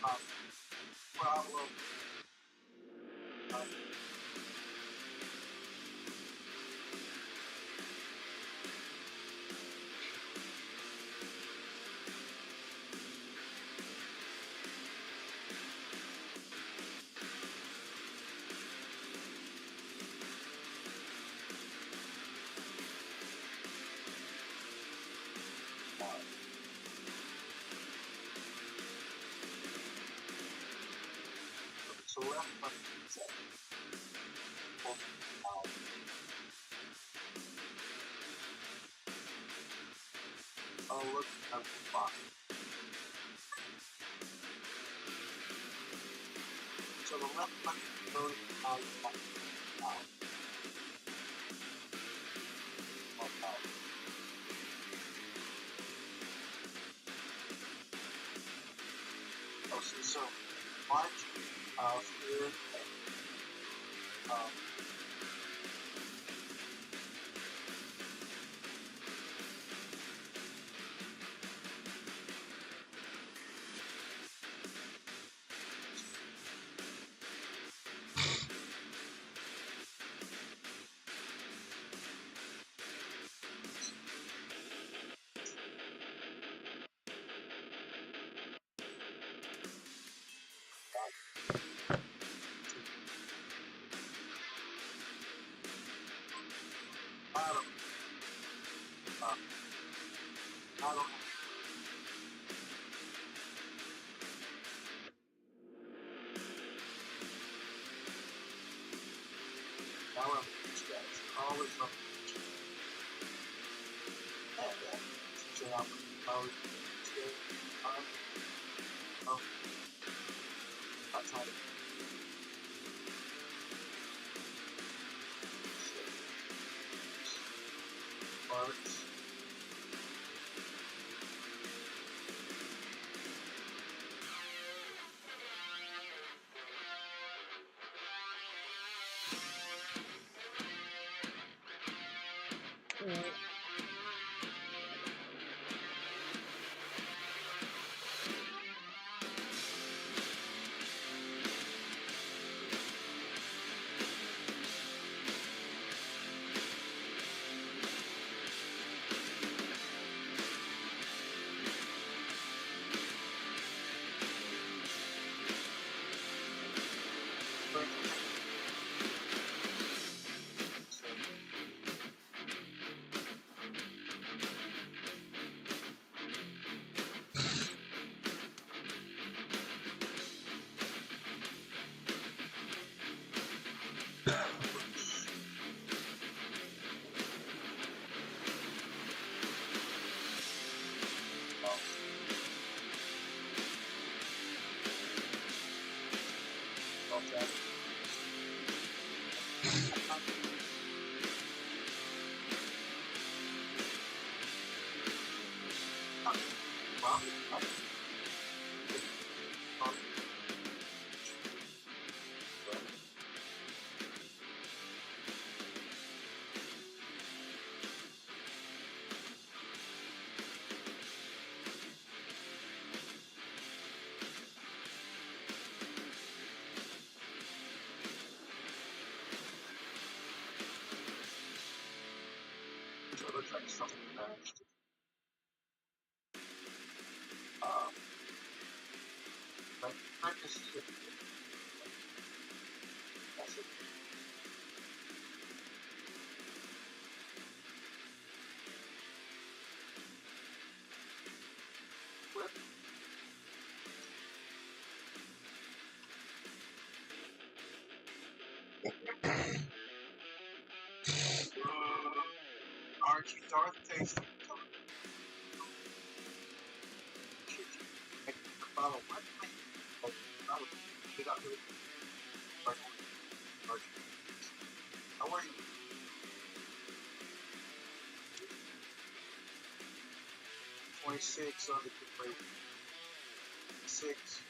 problem. Uh, so left button set. Oh, look at the box. So the left button goes out. Oh, so watch here. Um, bottom. Bottom. However, these guys always love teaching out always outside of parts. Okay. So it looks like something matched. But practice it. That's it. Flip. Aren't you Darth tasting? Bottle. What? How are you? 26 on the complete. 6.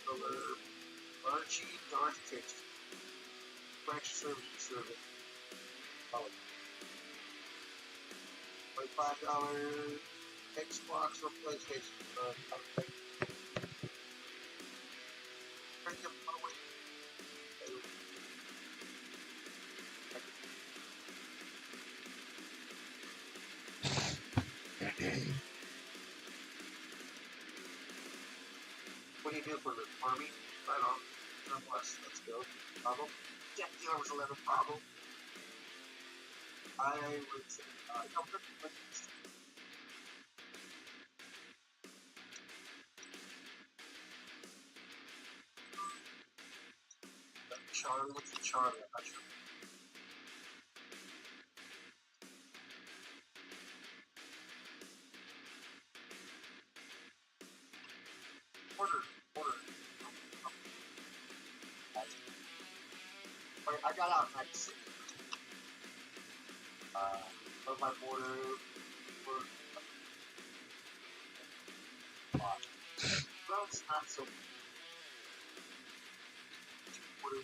Color. Archie Darth Taste. Fresh service. Oh. like $5 Xbox or PlayStation. What do you do for the army? Right on. Nonetheless, let's go. Problem. Yeah, there was 11 problem. I was Charlie. What's the Charlie? I'm not sure. Order. I got out at 6. Of my border. Well, it's not so. Order.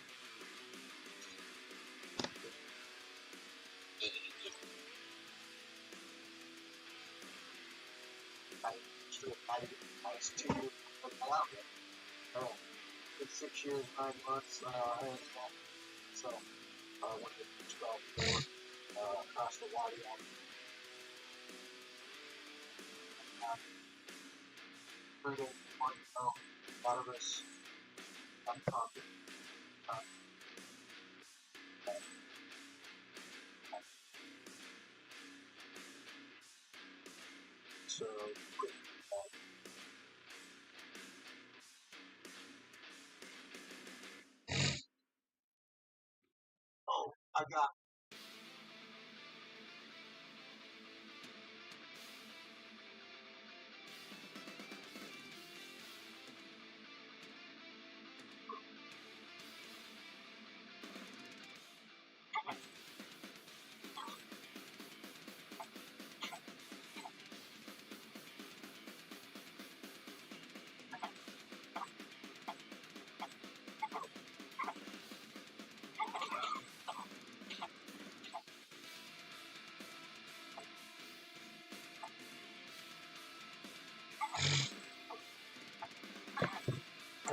I was 2 years out there. Oh, it's 6 years, 9 months. So, when the 12 across the water. Freedom, a lot of us, I'm talking. So, I got.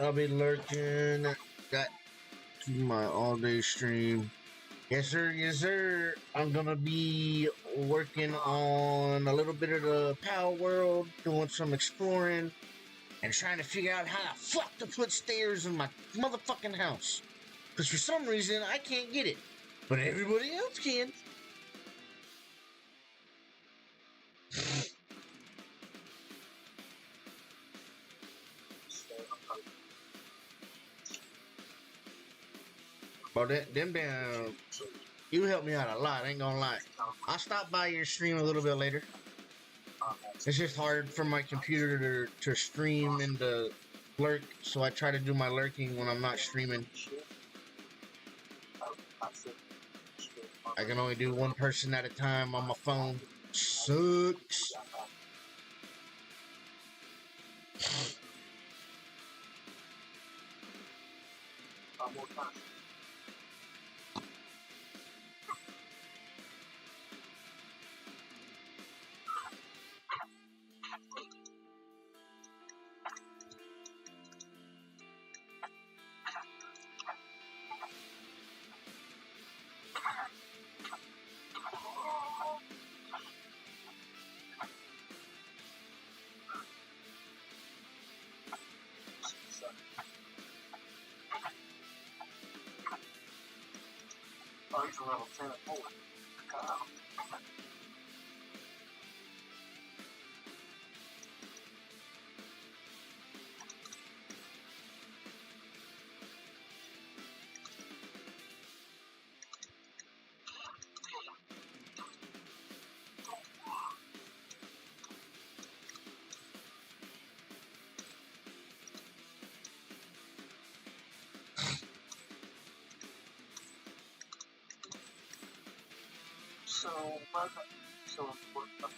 I'll be lurking. Got my all-day stream. Yes, sir. Yes, sir. I'm gonna be working on a little bit of the Power World, doing some exploring, and trying to figure out how the fuck to put stairs in my motherfucking house. Because for some reason, I can't get it. But everybody else can. Bro, them damn... You helped me out a lot, I ain't gonna lie. I'll stop by your stream a little bit later. It's just hard for my computer to stream and to lurk, so I try to do my lurking when I'm not streaming. I can only do one person at a time on my phone. Sucks. Oh, he's a level 10 at 4. So, why is that so important?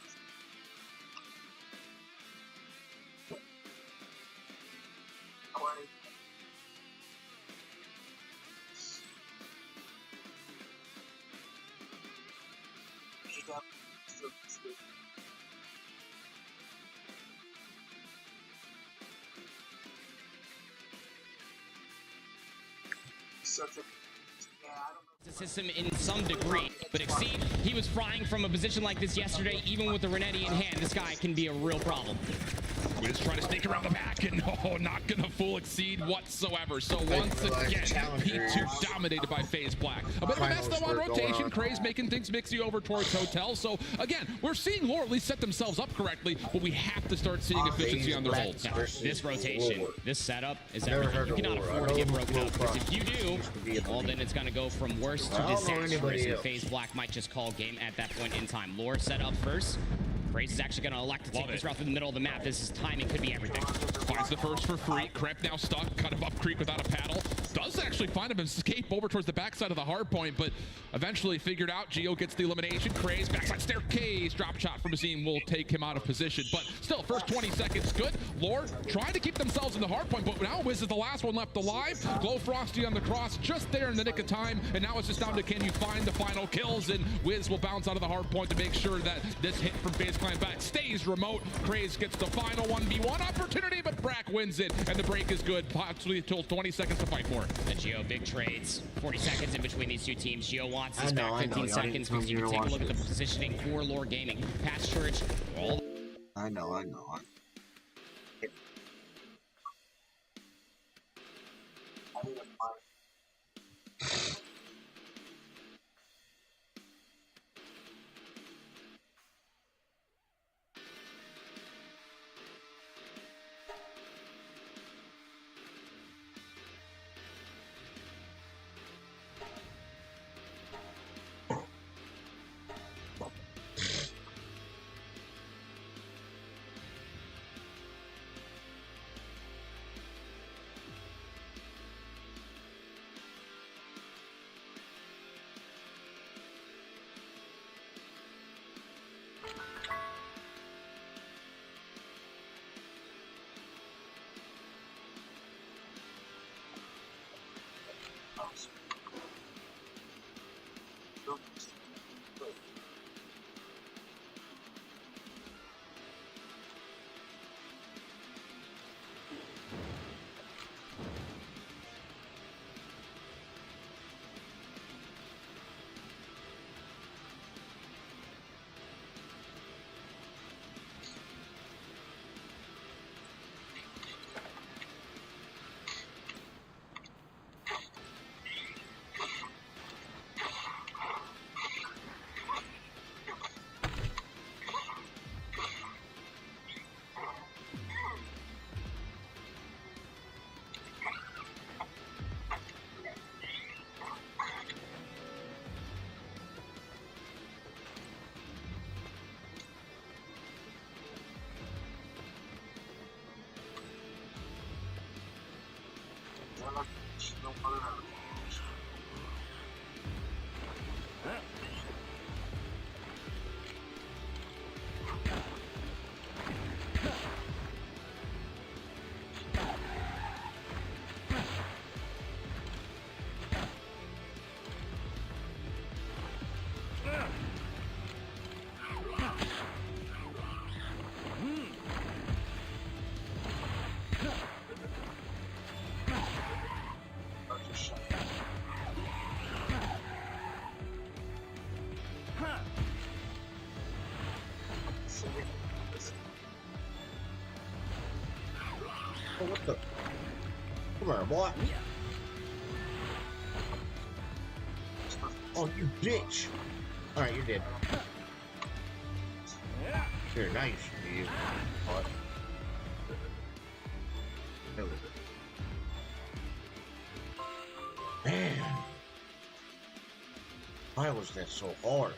Such a The system in some degree, but Exceed, he was frying from a position like this yesterday, even with the Renetti in hand. This guy can be a real problem. Wiz trying to sneak around the back, and no, not gonna fool Exceed whatsoever. So once again, P2 dominated by FaZe Black. A bit of a mess though on rotation. Craze making things mixy over towards Hotel. So again, we're seeing Lore at least set themselves up correctly, but we have to start seeing efficiency on their holds. Now, this rotation, this setup is everything. You cannot afford to get broken up, because if you do, well, then it's gonna go from worse to disastrous, and FaZe Black might just call game at that point in time. Lore set up first. Craze is actually going to elect to take this route through the middle of the map. This is timing, could be everything. Finds the first for free. Krep now stuck, kind of up creep without a paddle. Does actually find him escape over towards the backside of the hard point, but eventually figured out. Geo gets the elimination. Craze, backside staircase. Drop shot from Azim will take him out of position. But still, first 20 seconds good. Lore trying to keep themselves in the hard point, but now Wiz is the last one left alive. Glow Frosty on the cross just there in the nick of time, and now it's just down to can you find the final kills, and Wiz will bounce out of the hard point to make sure that this hit from FaZe Clan back stays remote. Craze gets the final 1v1 opportunity, but Brack wins it, and the break is good. Possibly until 20 seconds to fight for. The Geo big trades. 40 seconds in between these two teams. Geo wants this back 15 seconds because you can take a look at the positioning for Lore Gaming. Patch Church, all. I know. I need a fight. Oh, what the? Come here, boy. Oh, you bitch. Alright, you're dead. Here, nice. You. What? Man. Why was that so hard?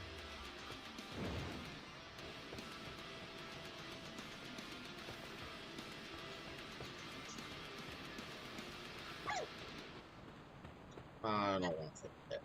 I don't want to that.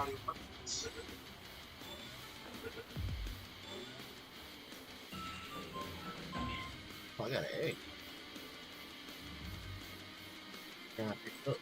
how you put this. Oh, I got an egg. Can I pick it up?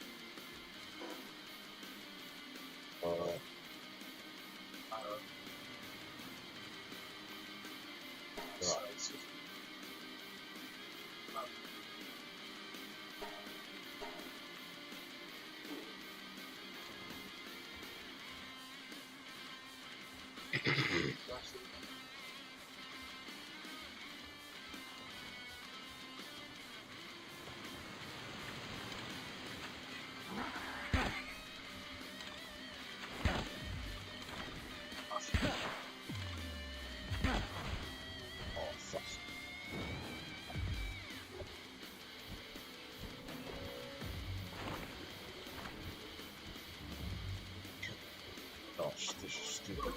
Gosh, this is stupid.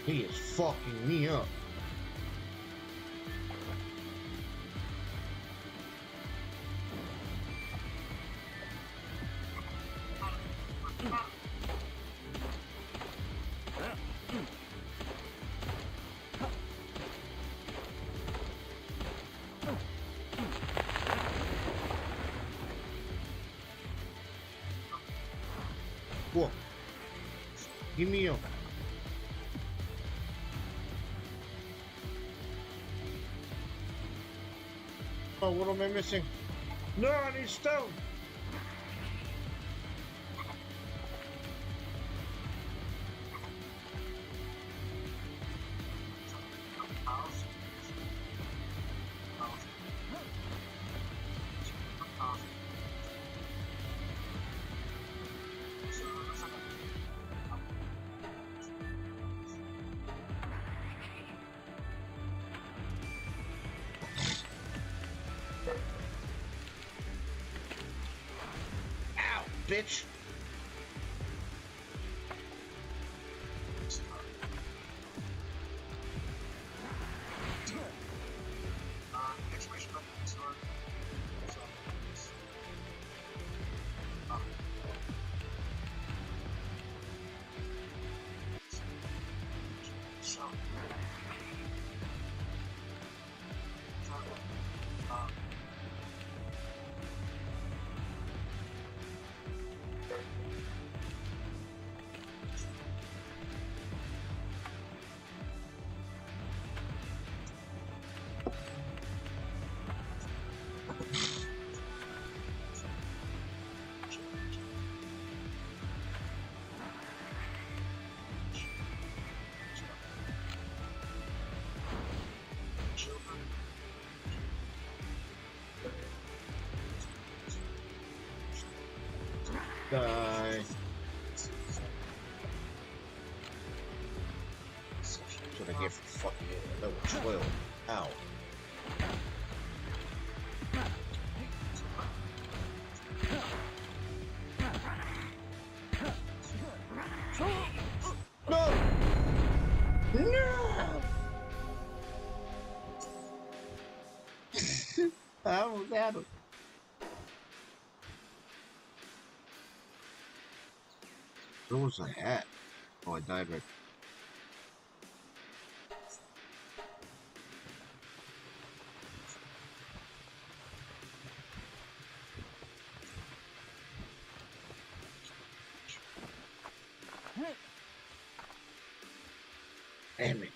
He is fucking me up. Whoa. Give me up. Oh, what am I missing? No, I need stone. Bitch. Die. That's what I get for fucking level 12. Ow. No! No! I almost had him. Where was I at? Oh, I died right. Damn it.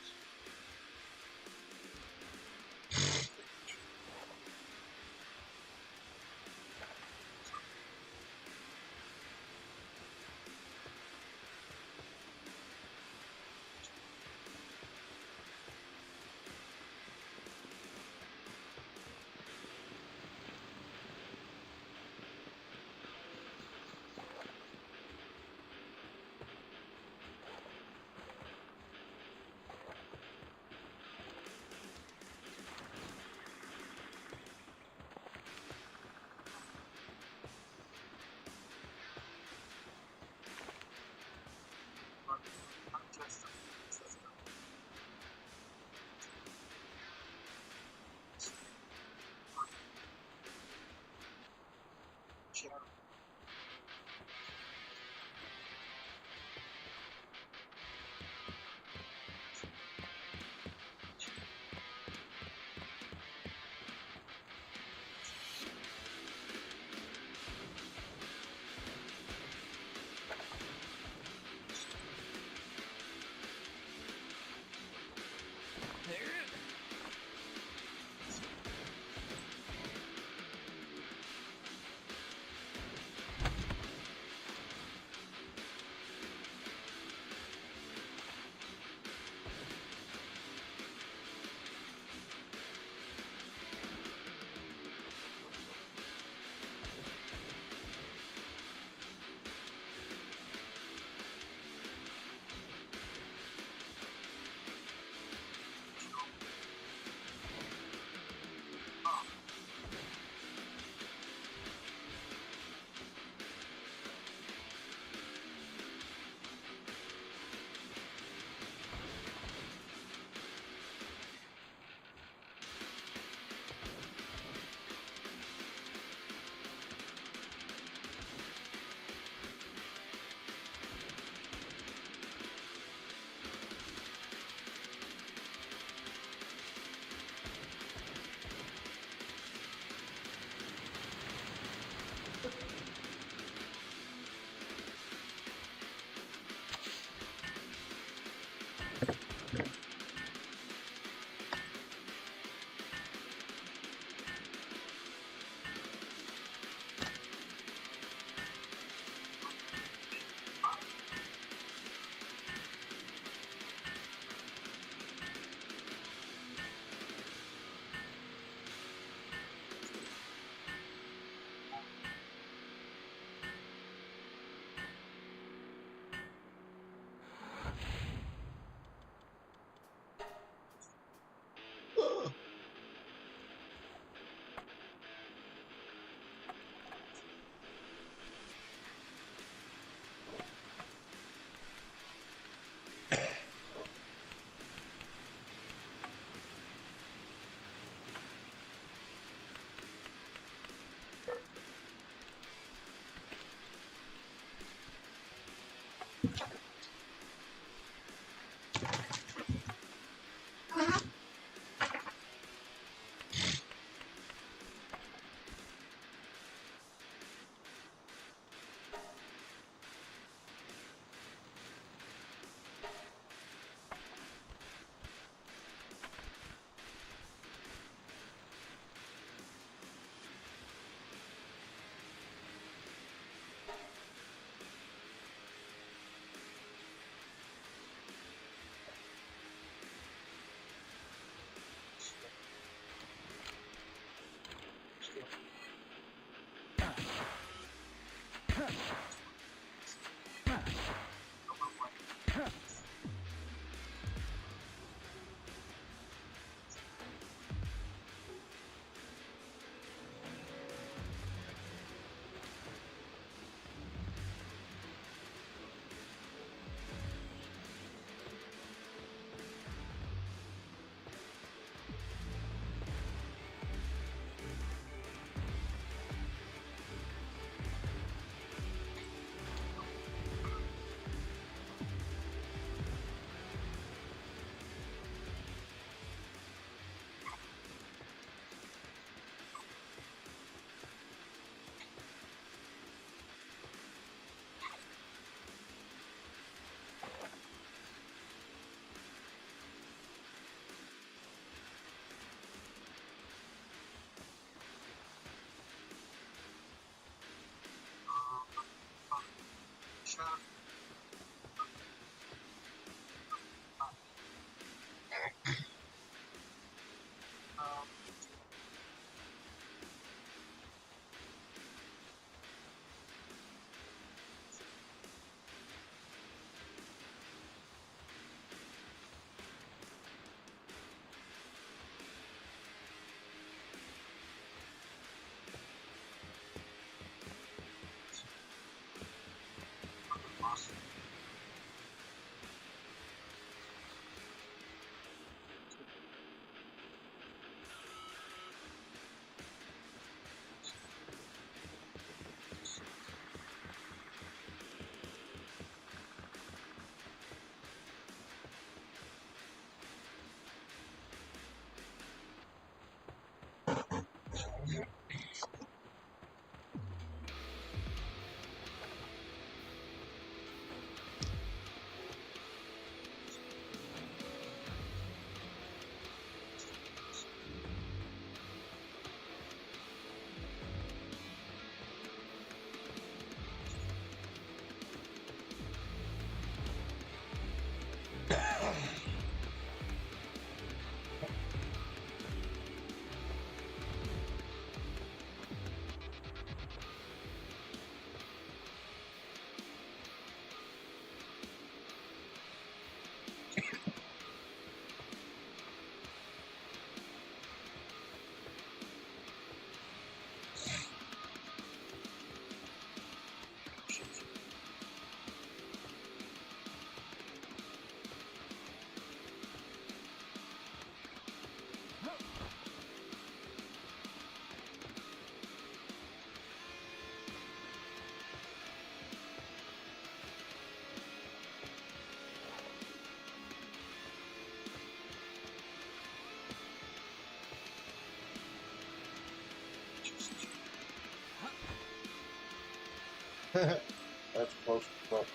That's close, but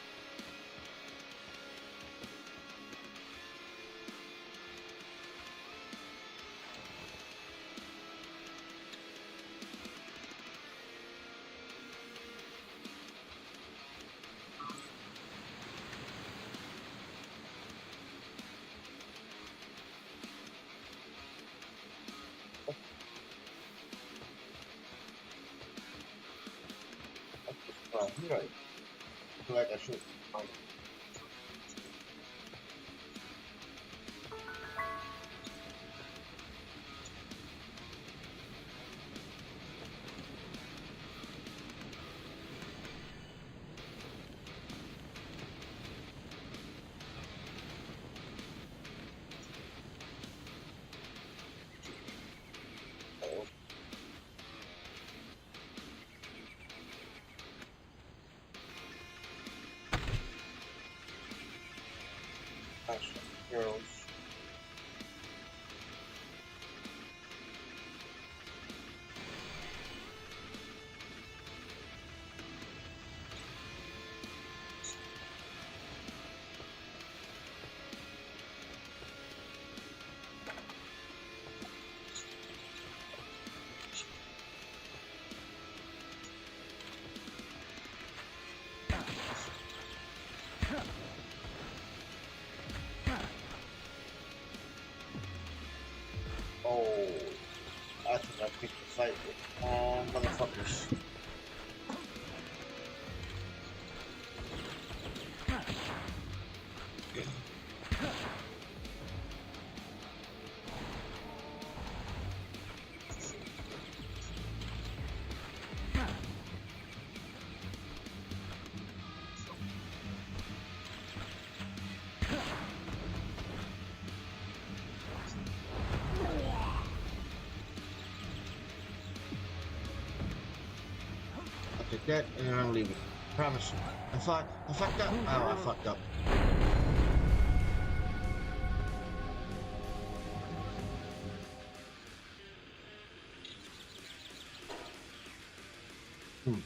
you're right. I feel like I should. Heroes. that, and then I'm leaving. Promise you. I fucked up. Oh, I fucked up. Hmm.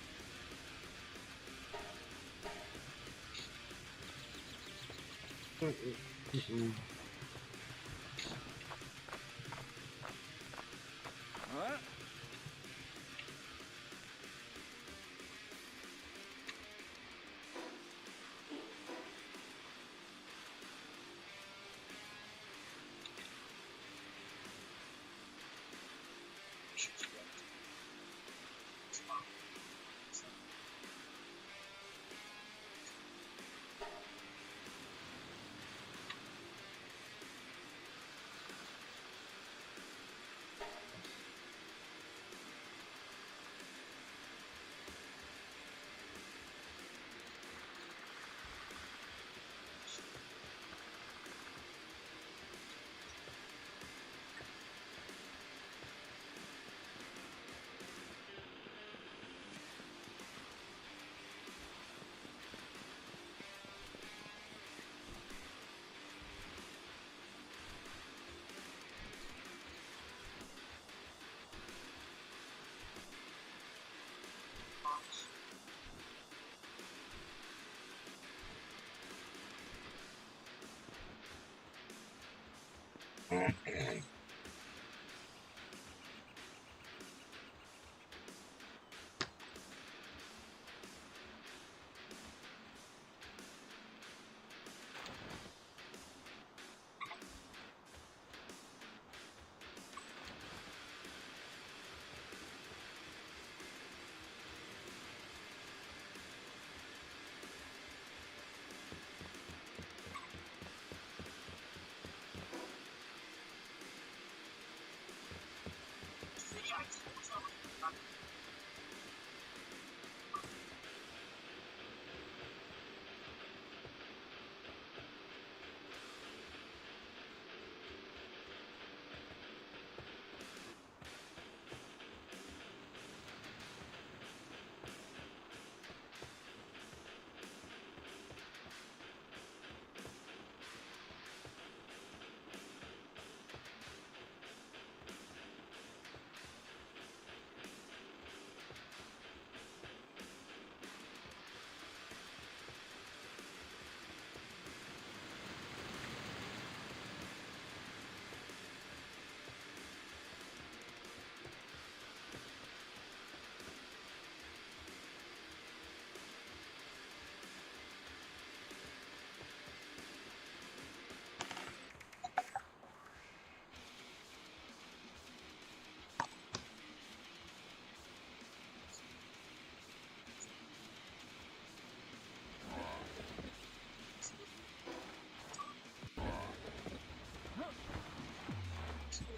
Mm-mm.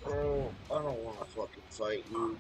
Bro, I don't want to fucking fight you.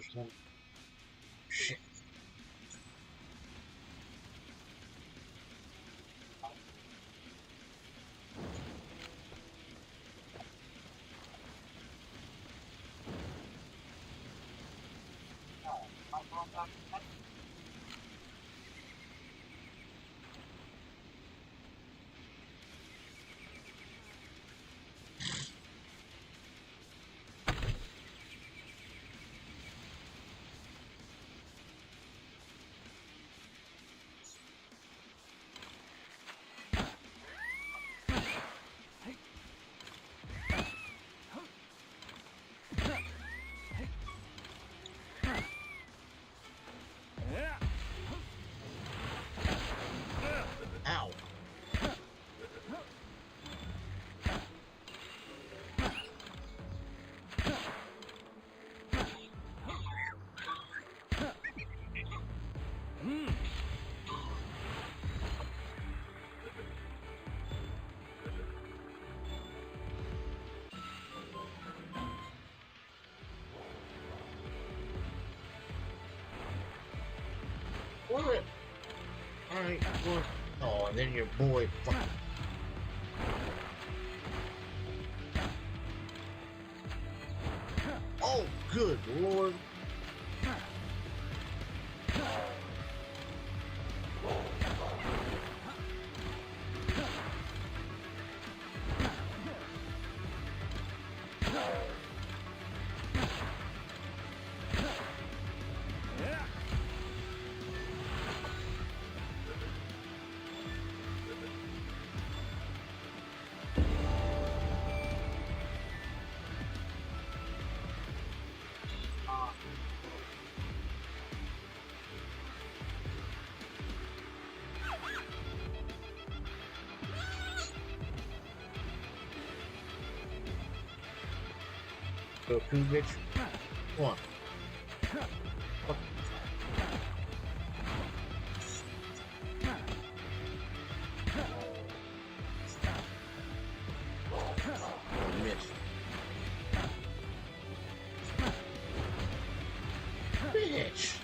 Shit. Ow. What? Alright, well. Oh, and then your boy fucking. Oh, good lord. Go two, bitch. One. Fuck. Missed. Bitch.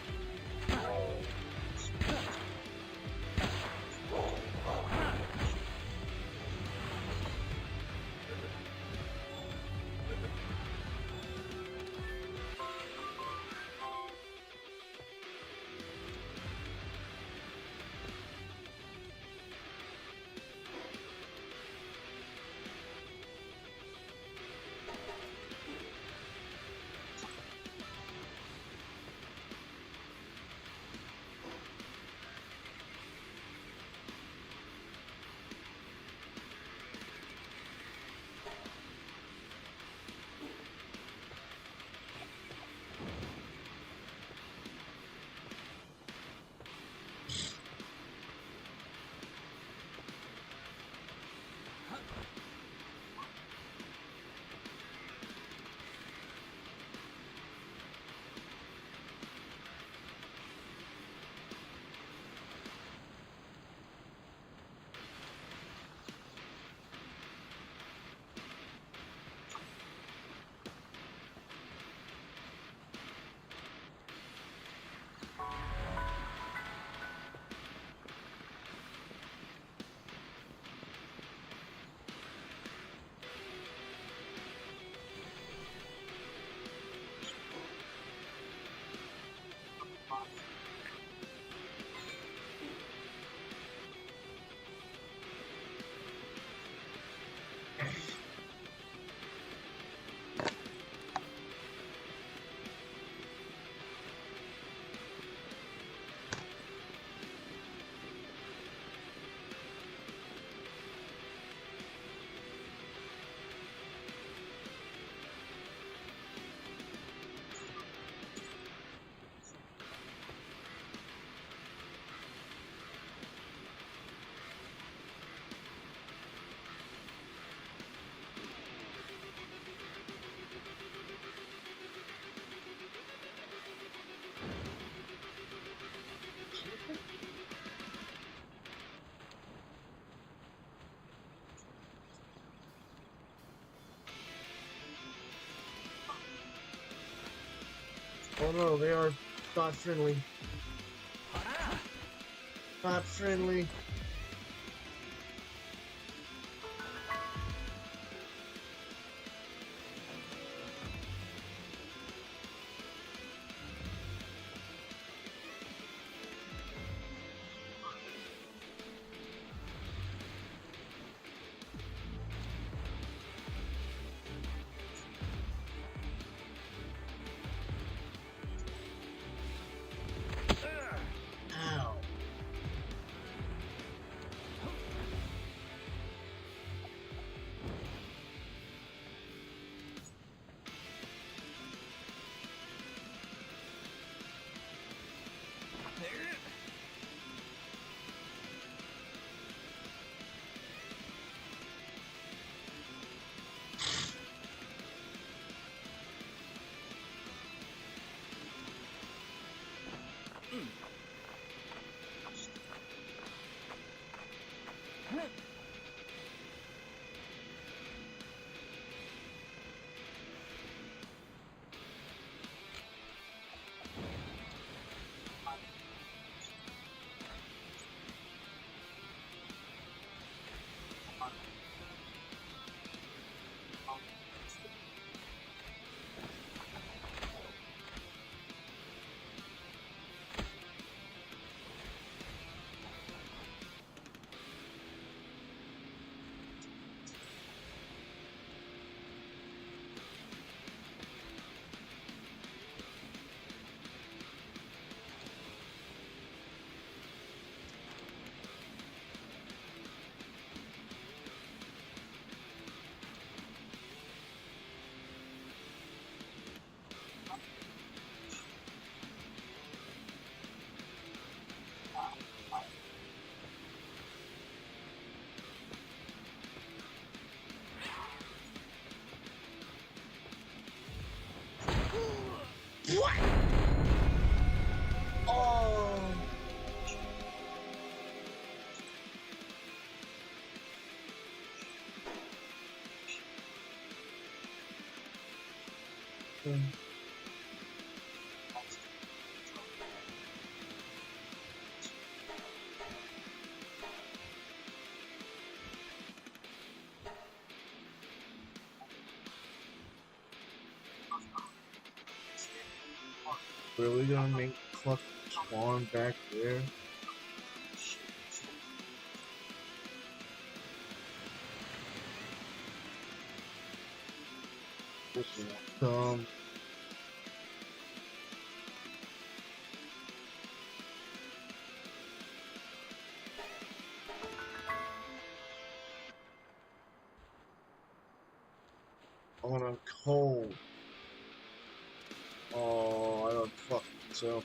Oh no, they are not friendly. Not friendly. Ow. What? Oh. Are we gonna make Cluck spawn back there? This is dumb. On a cold. Oh, I don't fucking so.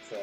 So.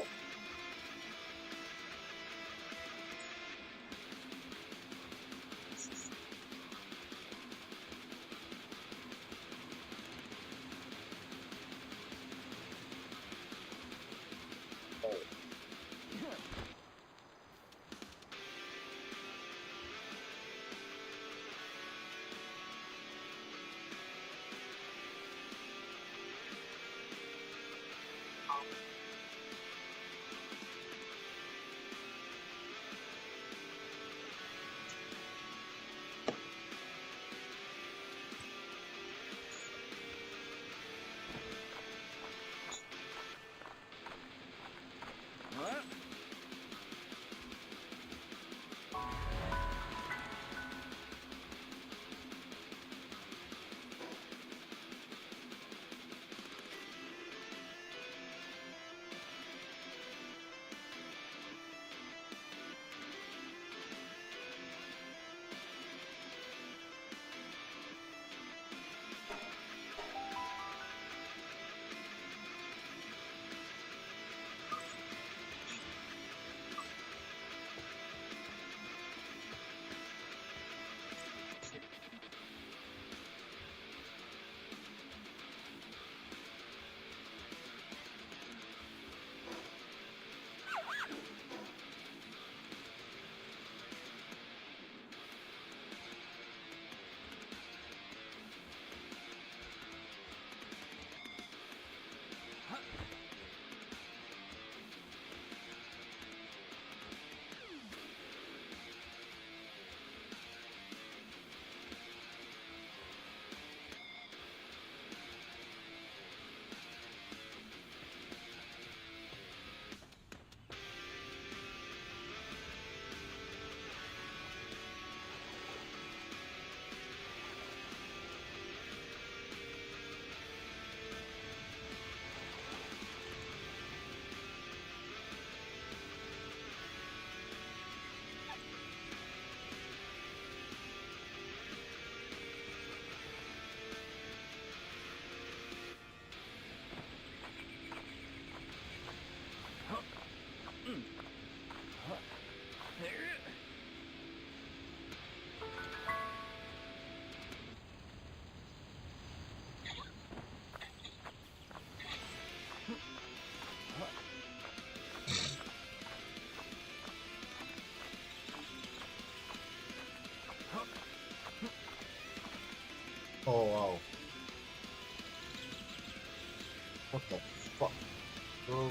Oh, wow. What the fuck, bro?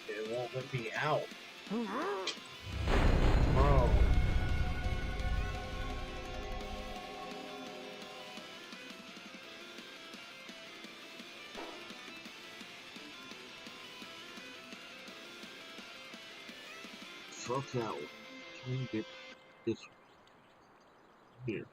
It won't let me out. Bro. Fuck that one. Can we get this one? Here.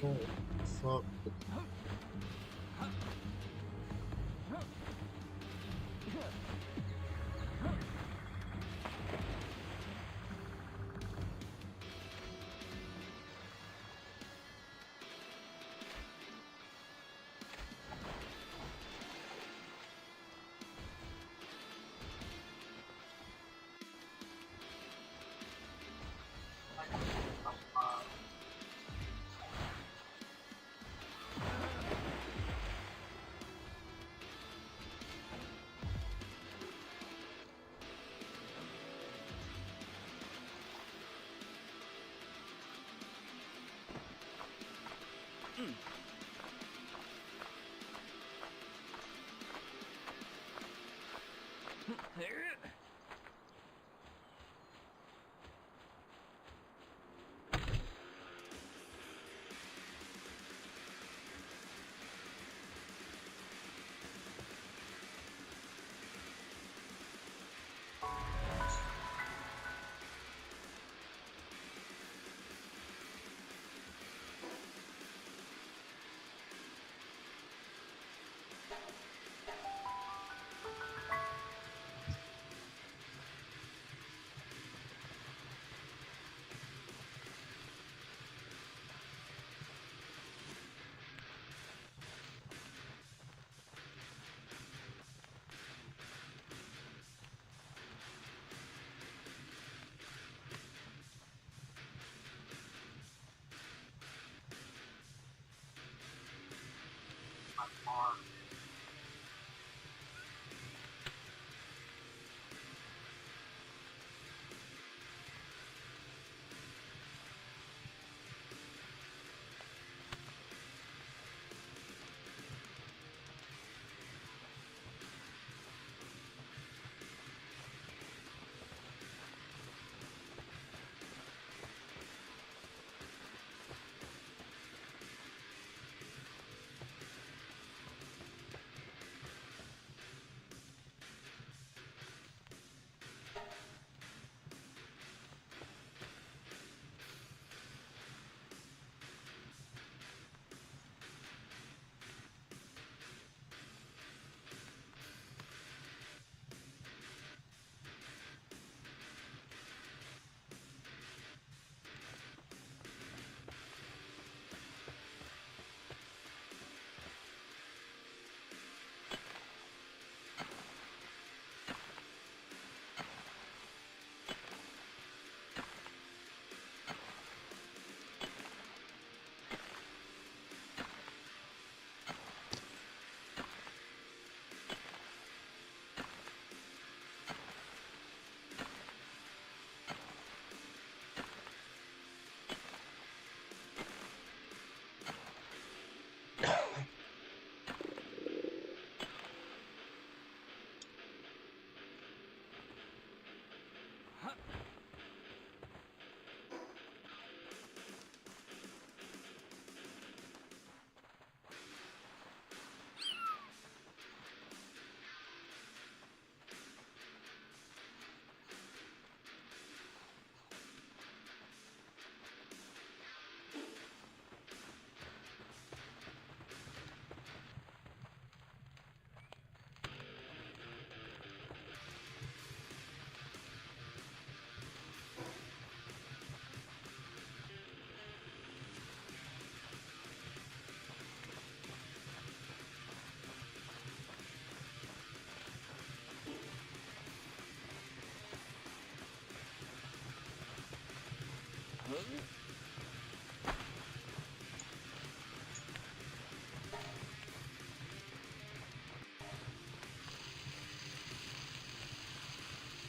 Oh, fuck.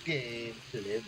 Game to live.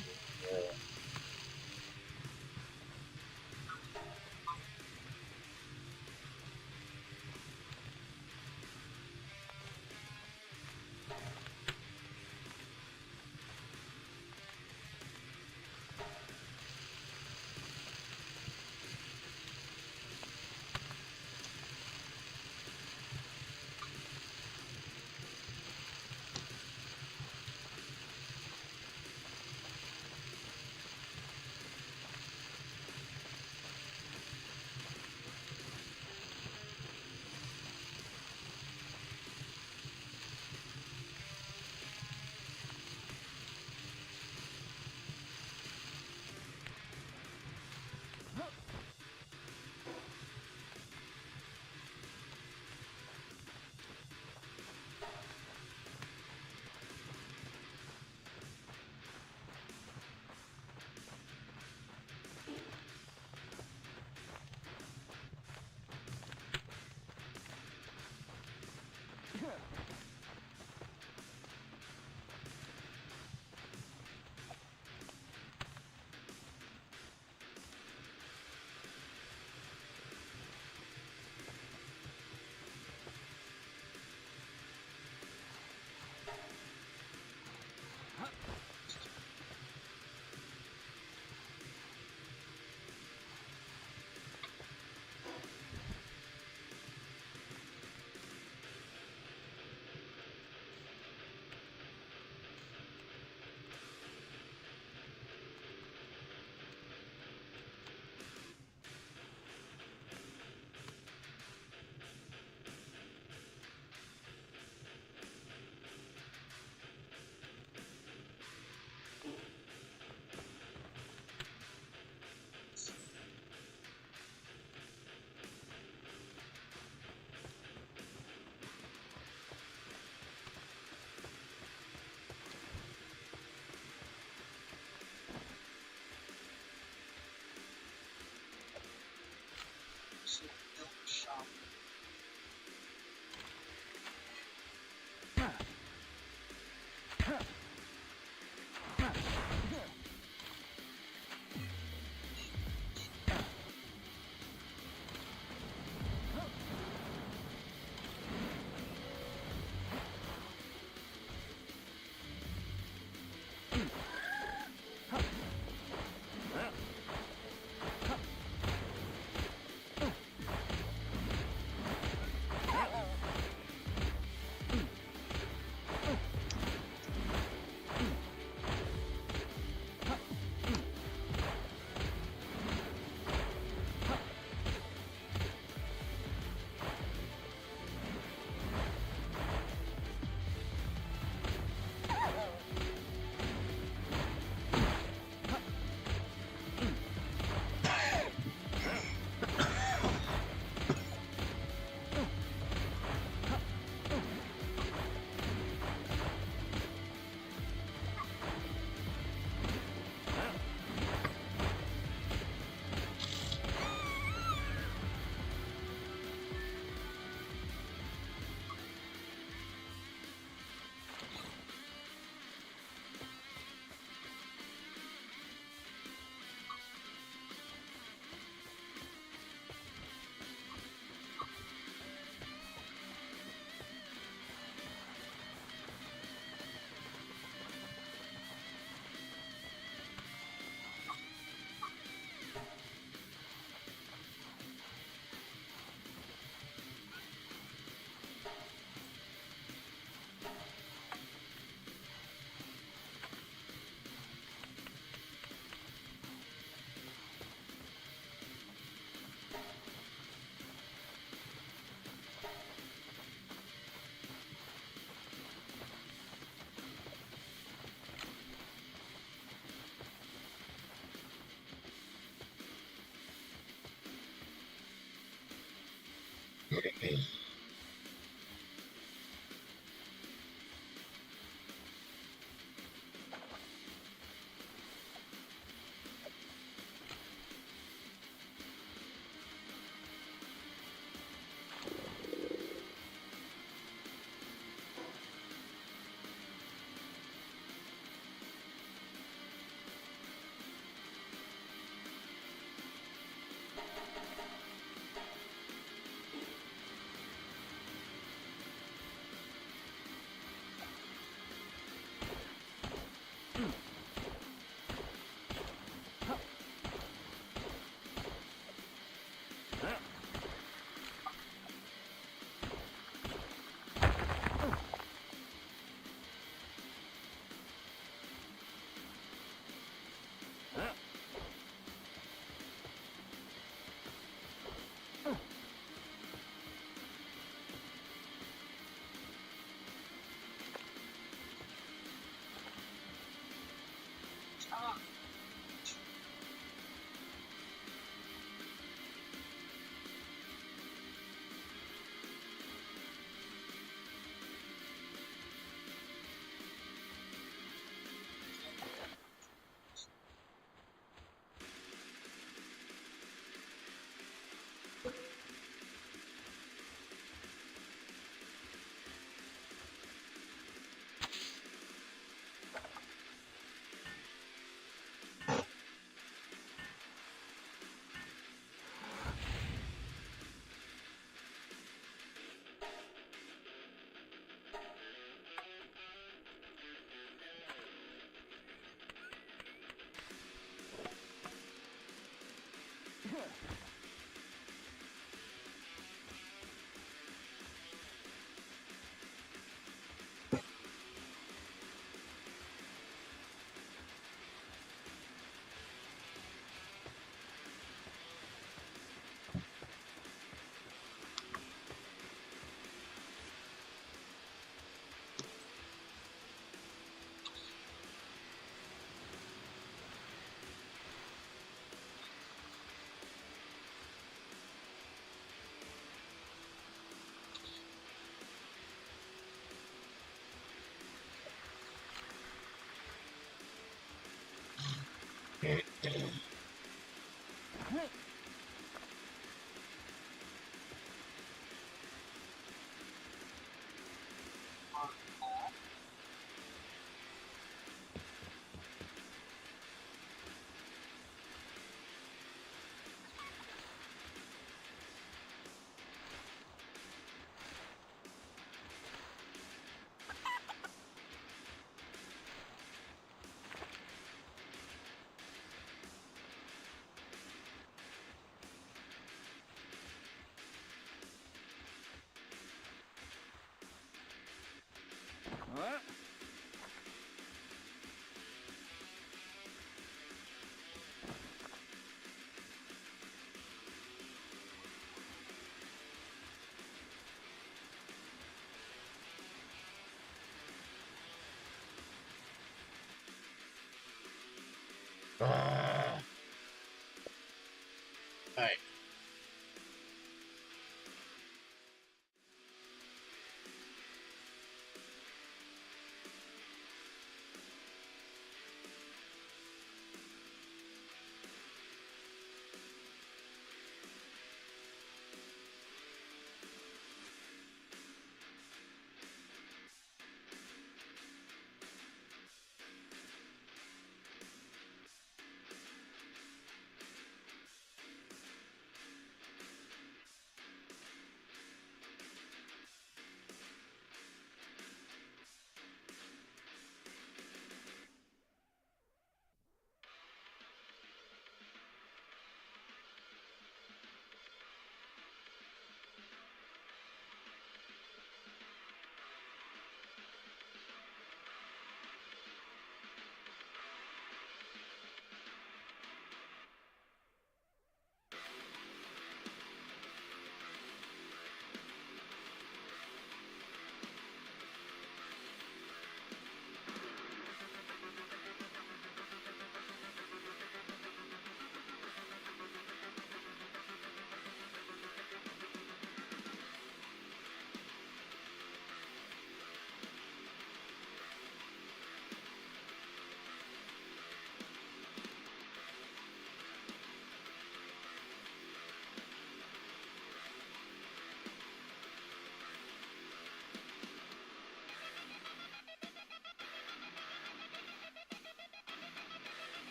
Alright.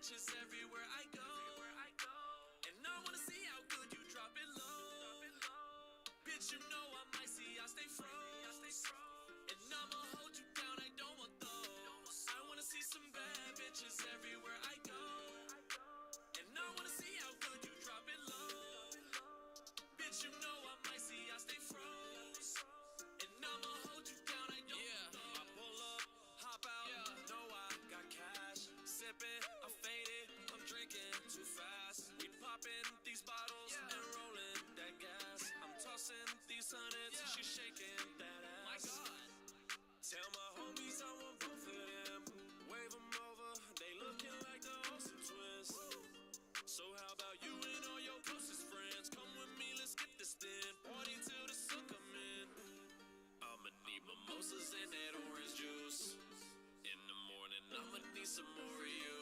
bitches everywhere I go. And I wanna see how good you drop it low. Bitch, you know I'm icy, I stay froze. And I'ma hold you down, I don't want those. I wanna see some bad bitches everywhere I go. And I wanna see how good you drop it low. Bitch, you know I'm icy, I stay froze. And I'ma hold you down, I don't want those. I pull up, hop out, know I got cash. Sipping, I'm faded, I'm drinking too fast. We popping these bottles and rolling that gas. I'm tossing these hundreds, she shaking that ass. Tell my homies I want both of them. Wave them over, they looking like the Olsen twins. So how about you and all your closest friends? Come with me, let's get this in. Party till the sun come in. I'ma need mimosas and that orange juice. In the morning, I'ma need some more of you.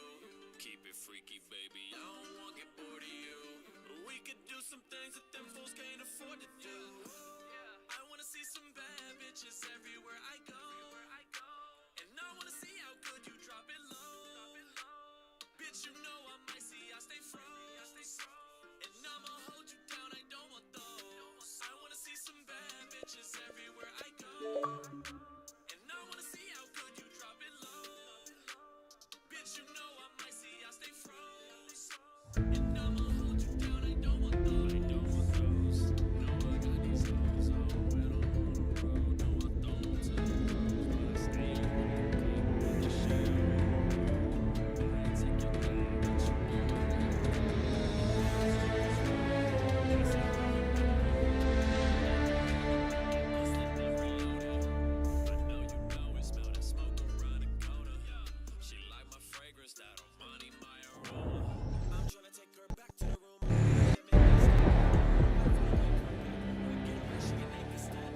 Keep it freaky, baby, I don't wanna get bored of you. We could do some things that them fools can't afford to do. I wanna see some bad bitches everywhere I go. And I wanna see how good you drop it low. Bitch, you know I'm icy, I stay froze. And I'ma hold you down, I don't want those. I wanna see some bad bitches everywhere I go. And I wanna see how good you drop it low. Bitch, you know I'm icy, I stay froze. And I'ma hold you down, I don't want those. I don't want those. No, I got these hoes. I went on the road. No, I don't want to lose, but I stay on the road. With the shit. I ain't take your thing, but you know I she like my fragrance, that Armani, my aroma. I'm tryna take her back to the room. She can make a stand.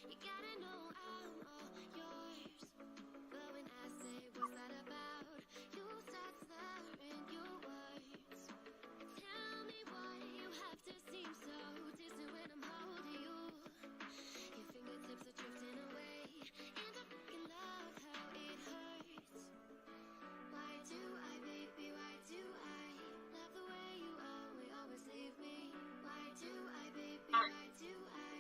You gotta know I'm all yours. But when I say what's that about, you start slurring your words. Tell me why you have to seem so distant when I'm holding you. Your fingertips are drifting away, and I fucking love how it hurts. Why do I, baby, why do I love the way you always leave me? Why do I, baby, why do I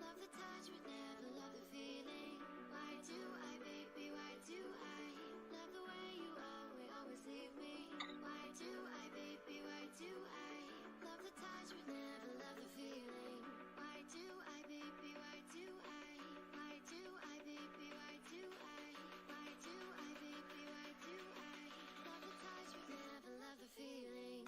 love the touch but never love the feeling? Why do I, baby, why do I love the way you always leave me? Why do I, baby, why do I love the touch but never love the feeling? Why do I, baby, why do I? Why do I, baby, why do I? Why do I, baby, why do I love the touch but never love the feeling?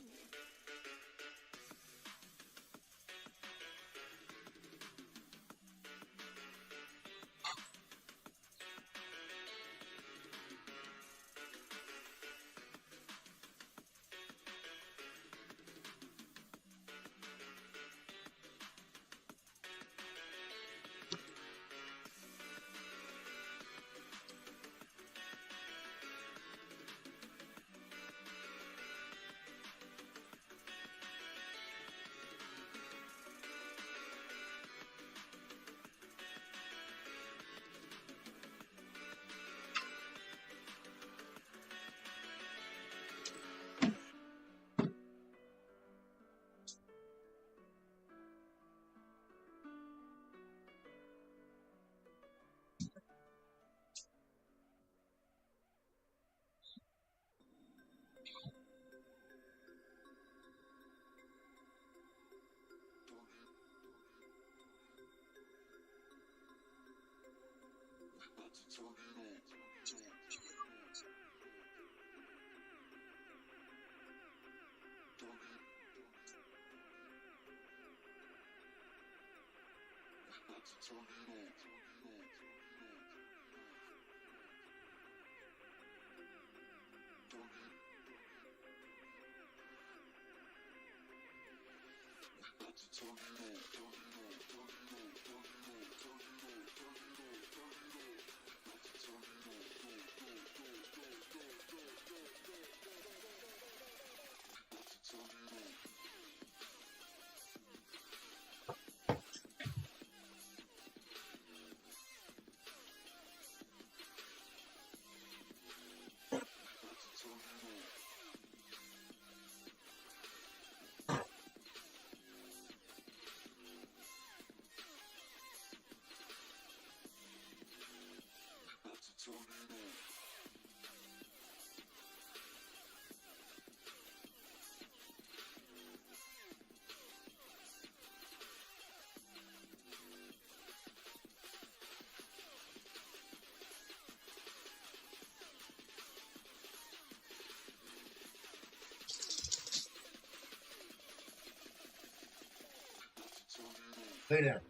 Lay down.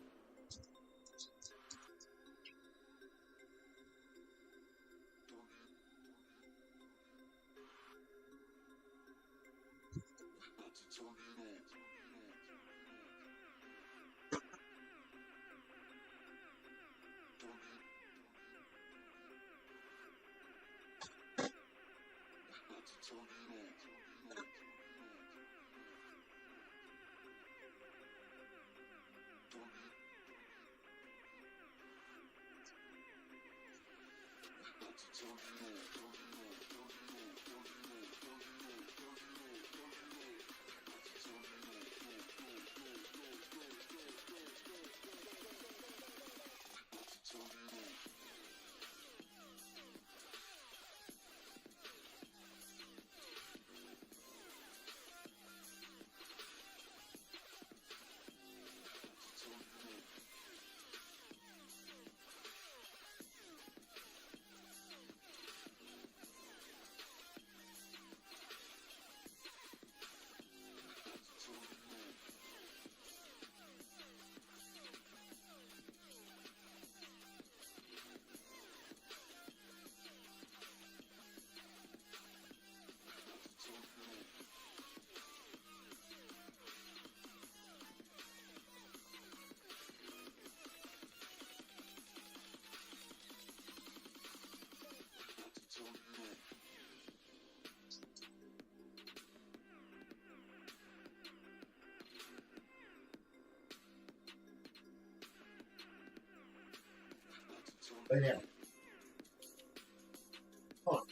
Right now. Come on.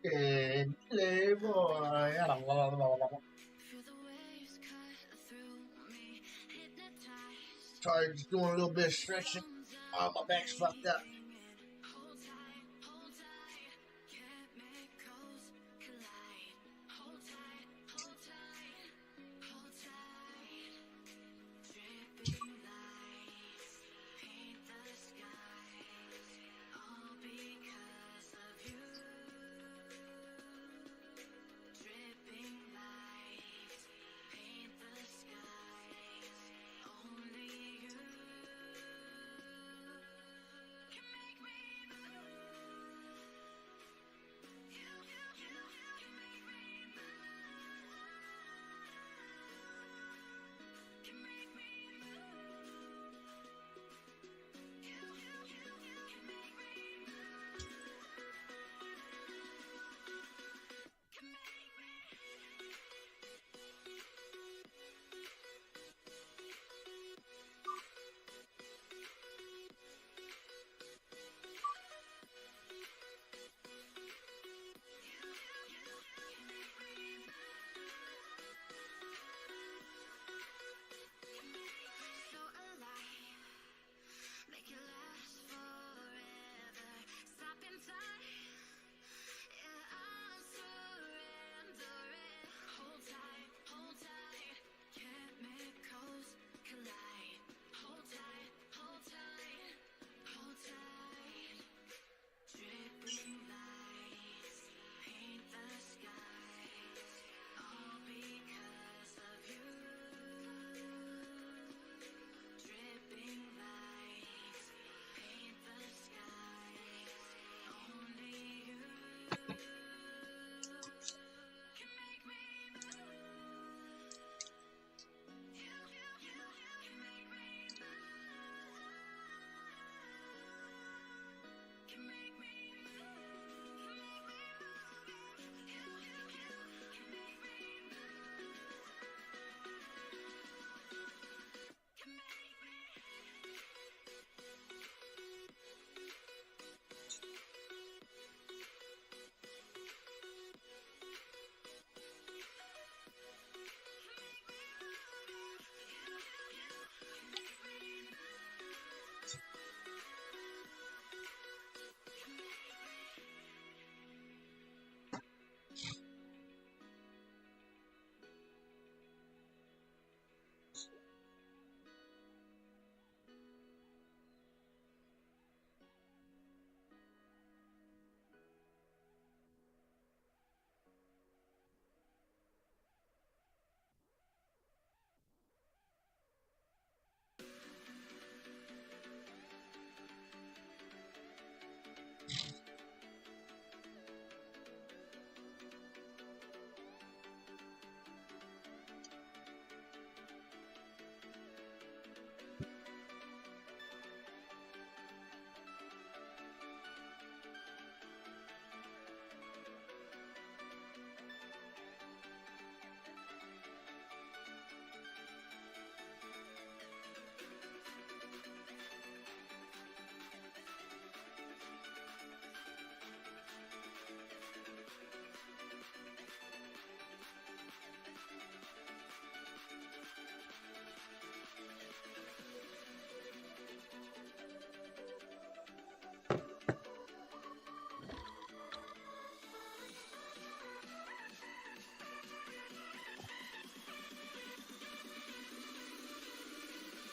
And playboy. Feel the waves cut through me, hypnotized. Sorry, just doing a little bit of stretching. Oh, my back's fucked up. Hold tight, chemicals collide. Hold tight, hold tight, hold tight. Dripping lights paint the skies, all because of you. Dripping lights paint the skies, only you can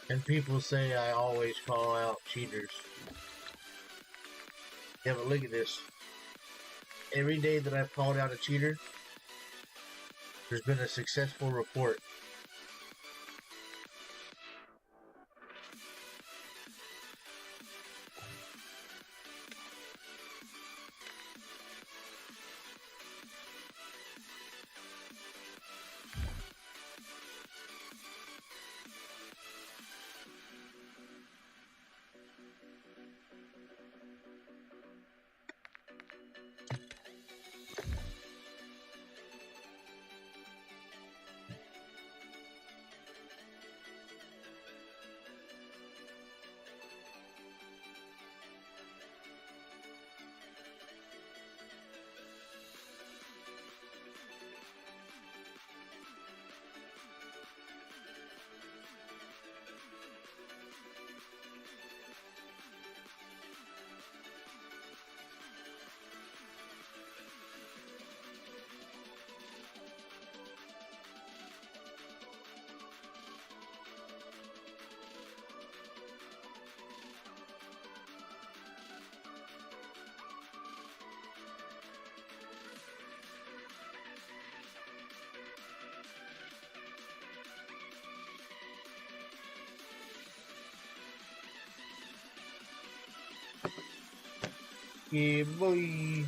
And people say I always call out cheaters. Yeah, but look at this. Every day that I've called out a cheater, there's been a successful report. Yeah, boy.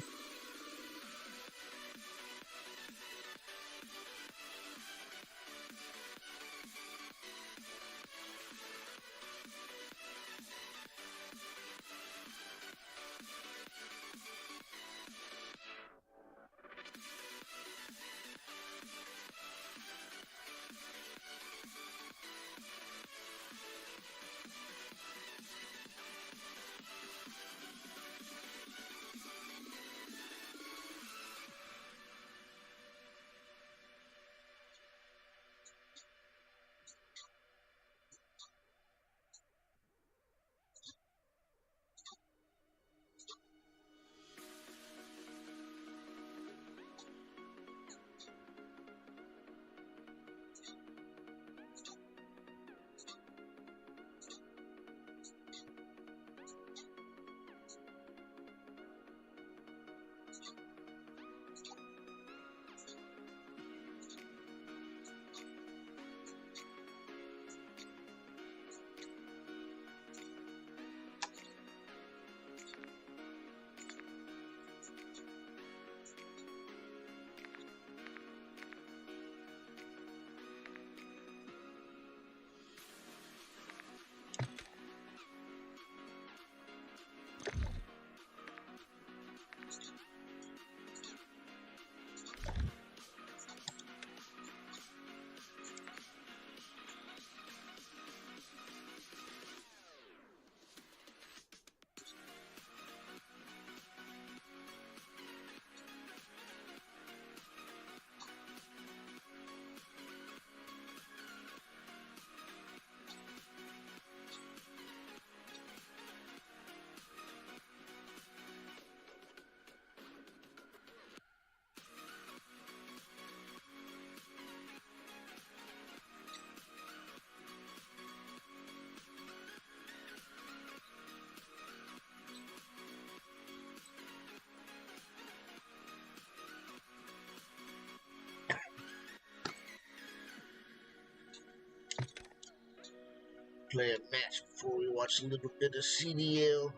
Play a match before we watch a little bit of CDL.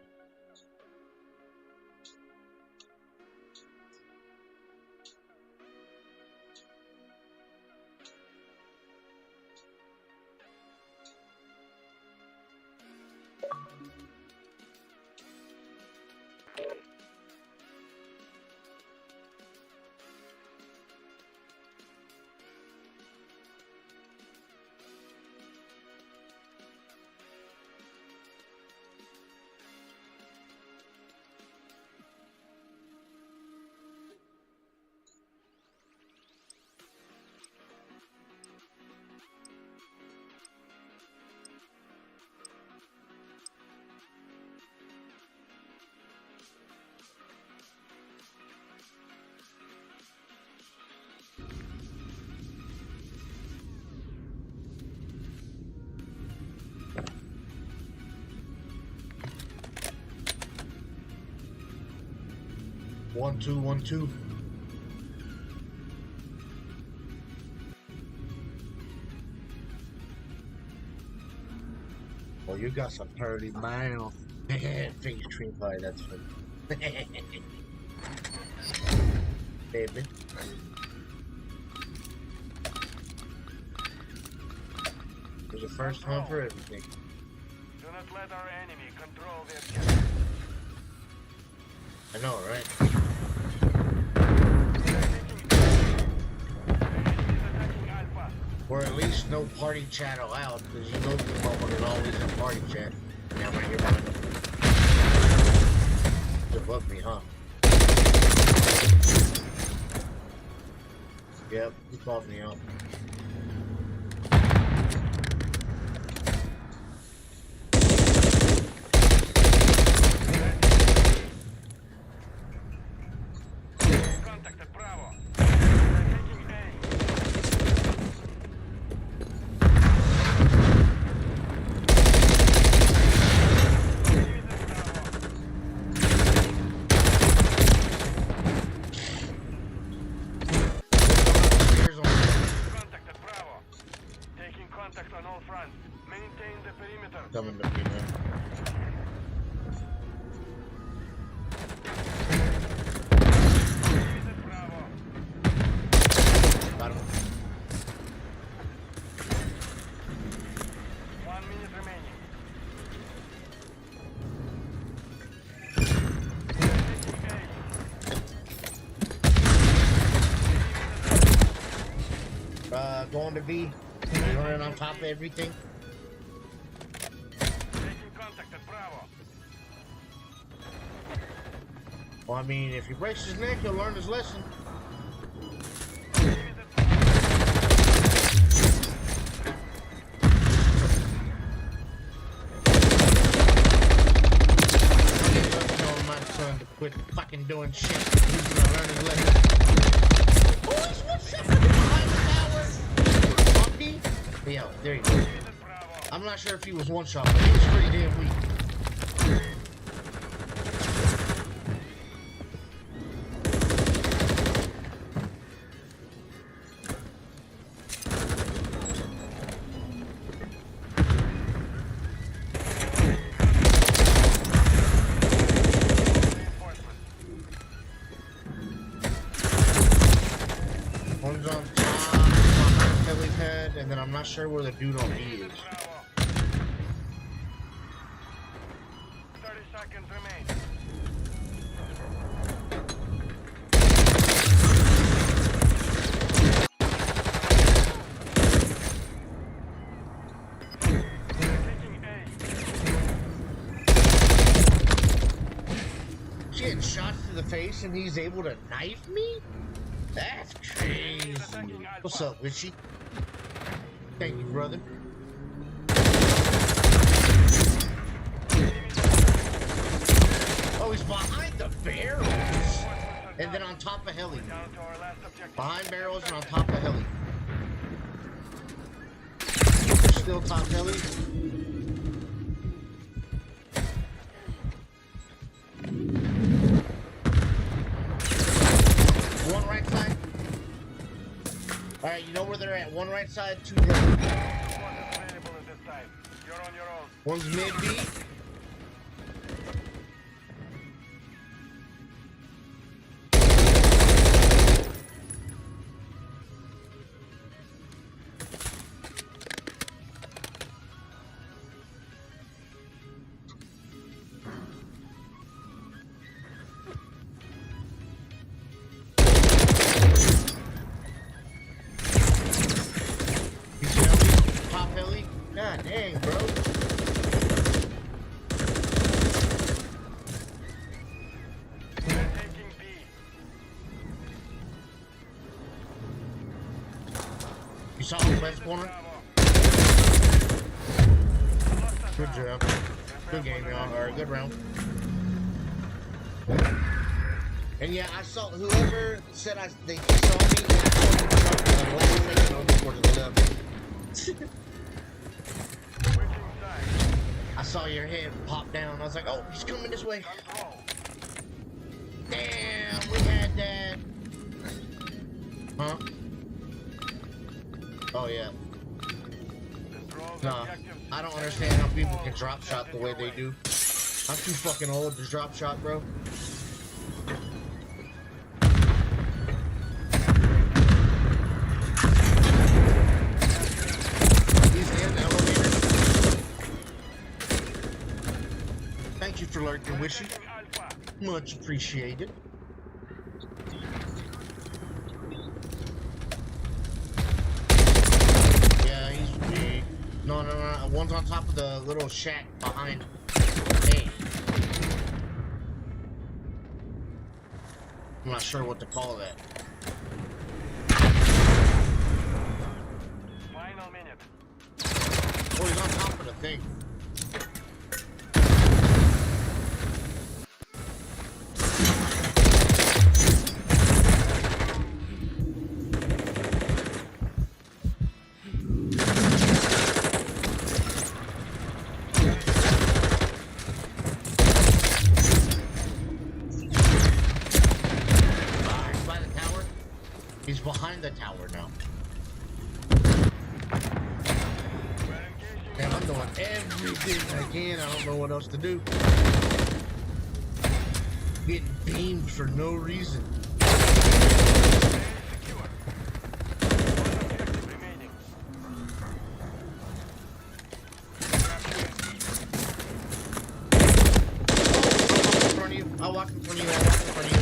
1, 2, 1, 2. Well, you got some pretty miles. Face cream pie, that's funny. Baby. There's a first time for everything. Do not let our enemy control the objective. I know, right? Attacking Alpha. Or at least no party chat allowed, because you know the motherfuckers always in party chat. Yeah, I'm right here behind them. It's above me, huh? Yep, he called me out. Contact at Bravo. They're taking A. Contact at Bravo. Taking contact on all fronts. Maintain the perimeter. Coming to me, man. Enemies at Bravo. Got him. 1 minute remaining. Taking A. Going to be running on top of everything. Taking contact at Bravo. Well, I mean, if he breaks his neck, he'll learn his lesson. Enemies at Bravo. I'm telling my son to quit fucking doing shit. He's gonna learn his lesson. Boys, what's up? Behind the tower. Bumpy? Yeah, there you go. Enemies at Bravo. I'm not sure if he was one shot, but he was pretty damn weak. One's on top, behind Kelly's head, and then I'm not sure where the dude on B is. Bravo. 30 seconds remain. Taking A. She had shots to the face and he's able to knife me? That's crazy. What's up, Wishy? Thank you, brother. Oh, he's behind the barrels. And then on top of heli. Down to our last objective. Behind barrels and on top of heli. Still top heli. One right side. Alright, you know where they're at. One right side, two left. Squad is available at this time. You're on your own. One's mid B. Top heli. God dang, bro. They're taking B. You saw him west corner? Bravo. Good job. Good game, y'all. Or good round. And yeah, I saw whoever said they saw me. I Switching sides. I saw your head pop down. I was like, oh, he's coming this way. Control. Damn, we Huh? Oh, yeah. Nah, I don't understand how people can drop shot the way they do. I'm too fucking old to drop shot, bro. He's in the elevator. Thank you for lurking, Wishy. Much appreciated. Yeah, he's big. No. One's on top of the little shack behind. Hey. I'm not sure what to call that. Final minute. Oh, he's on top of the thing. He's behind the tower now. Damn, I'm doing everything I can. I don't know what else to do. Getting beamed for no reason. I'll walk in front of you. I'll walk in front of you.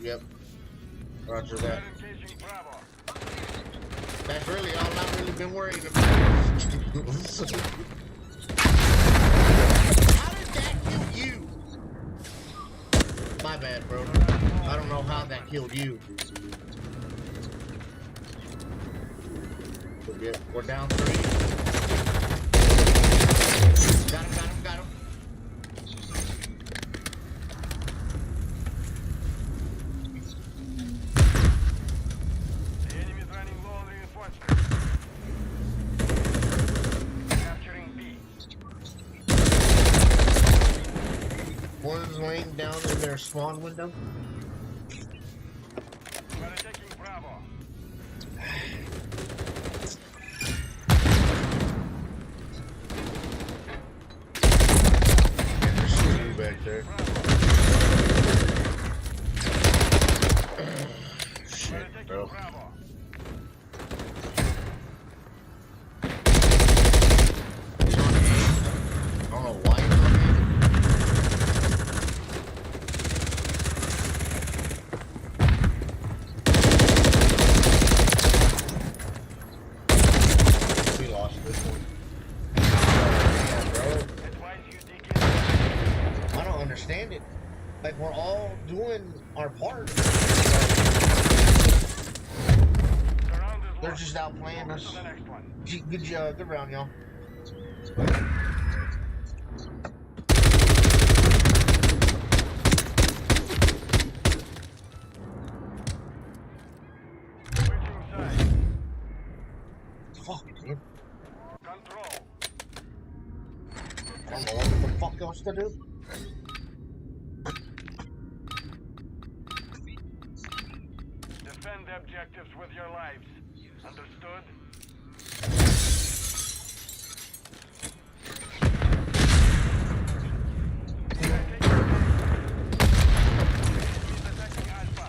Yep. Roger that. That's really all I've really been worried about. How did that kill you? My bad, bro. I don't know how that killed you. We're down 3. Got him. One's laying down in their spawn window. We're taking Bravo. There's 2 back there. Shit, bro. He's on A. I don't know why he's on A. Understand it. Like, we're all doing our part. They're just outplaying us. Good round, y'all. Fuck, dude. Control. I don't know what the fuck else to do. Defend the objectives with your lives. Understood? Attacking Alpha.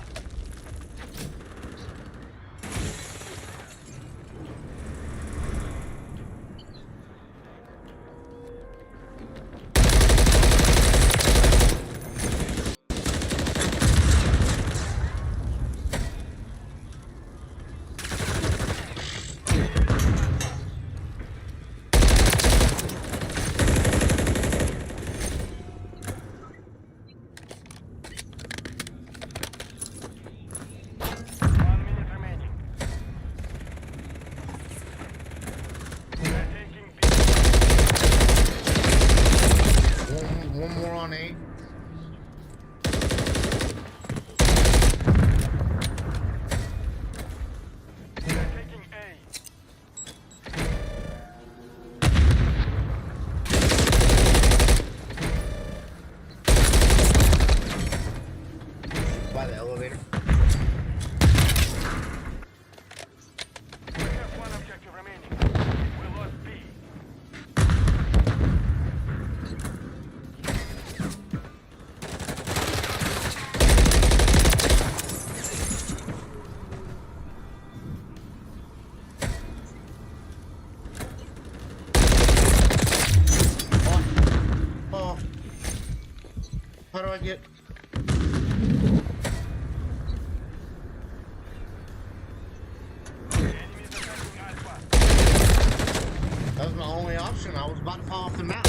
option. I was about to fall off the map.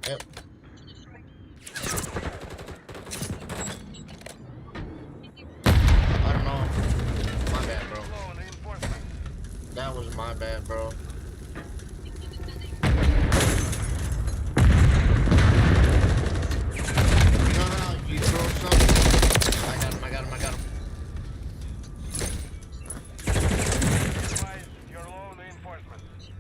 Yep. I don't know. My bad, bro. That was my bad, bro. You know how you throw something? I got him, I got him, I got him. You're low on reinforcements.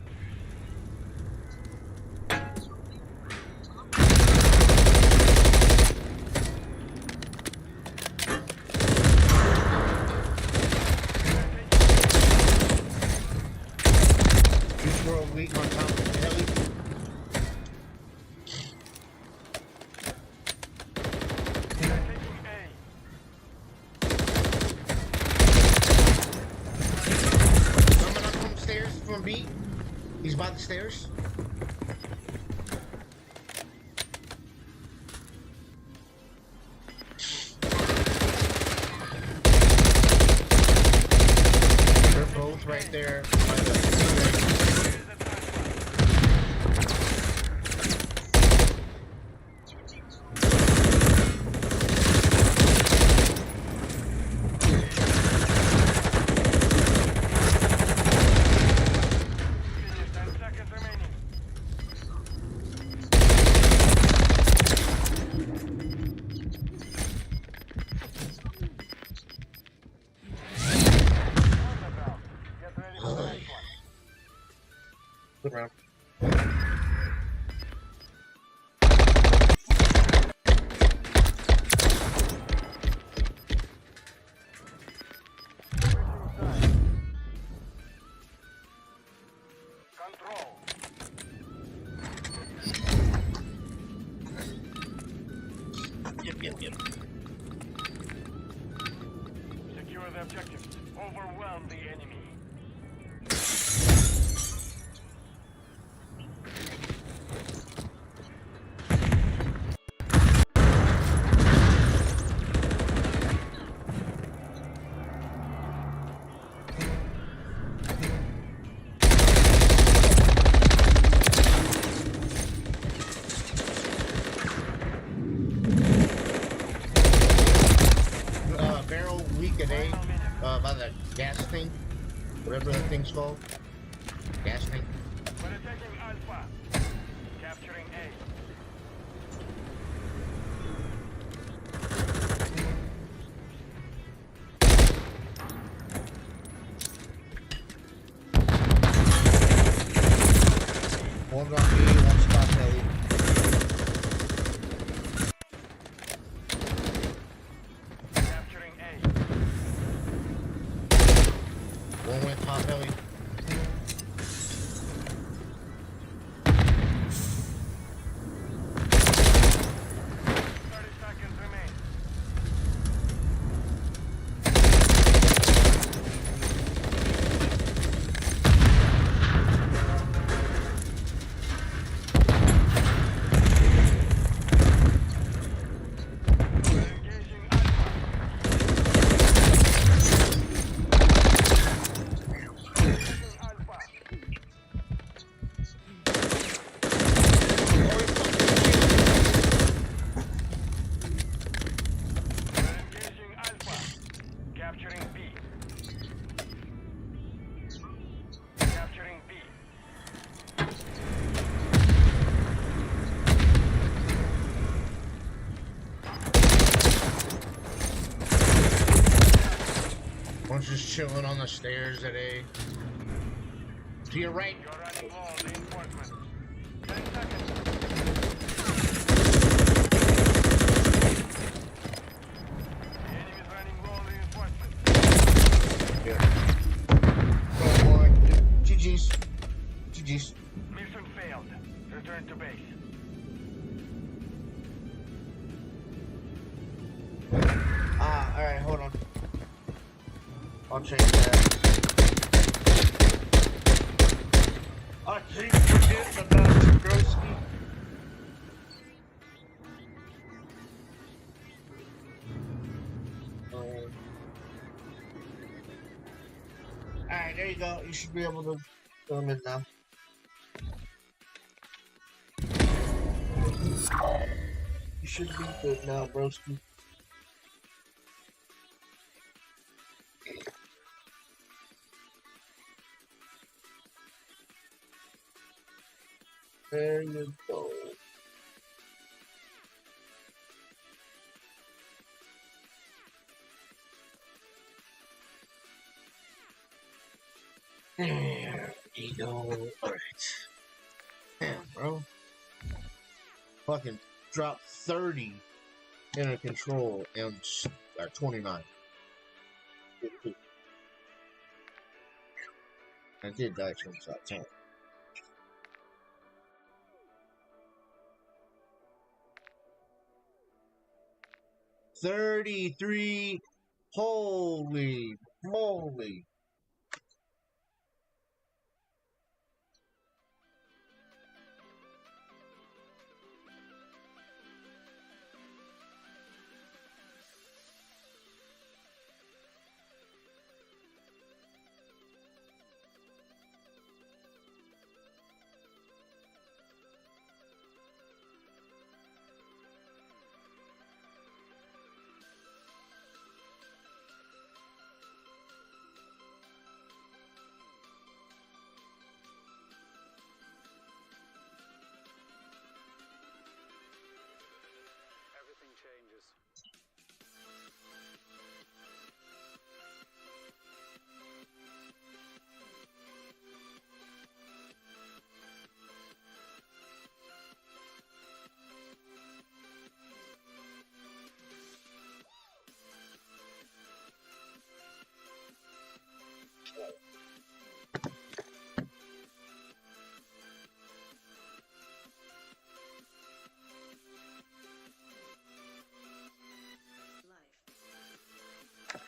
You throw a weak on top of the heli. They're taking A. Coming up from stairs from B. He's by the stairs. They're both right there by the Finish, 10 seconds remaining. Roundabout. Get ready for the next one. Good round. Control. Yep. Secure the objectives. Overwhelm the enemy. Barrel weak at A. By the gas thing. Whatever that thing's called. Gas tank. We're attacking Alpha. Capturing A. One's on B, one's top heli. Capturing A. One went top heli. 30 seconds remain. We're engaging Alpha. Taking Alpha. We're engaging Alpha. Capturing B. Capturing B. One's just chilling on the stairs at A. To your right. You're running low on reinforcements. 10 seconds. The enemy is running low on reinforcements. Yeah. Go on. GG's. GG's. Mission failed. Return to base. Alright, hold on. I'll change that. I keep forgetting about you, broski. Alright, there you go. You should be able to Coming now. You should be good now, broski. There you go. There you go. Alright. Damn, bro. Fucking dropped 30 in a control and 29. I did die to himself, 10. $33. Holy moly. Everything changes.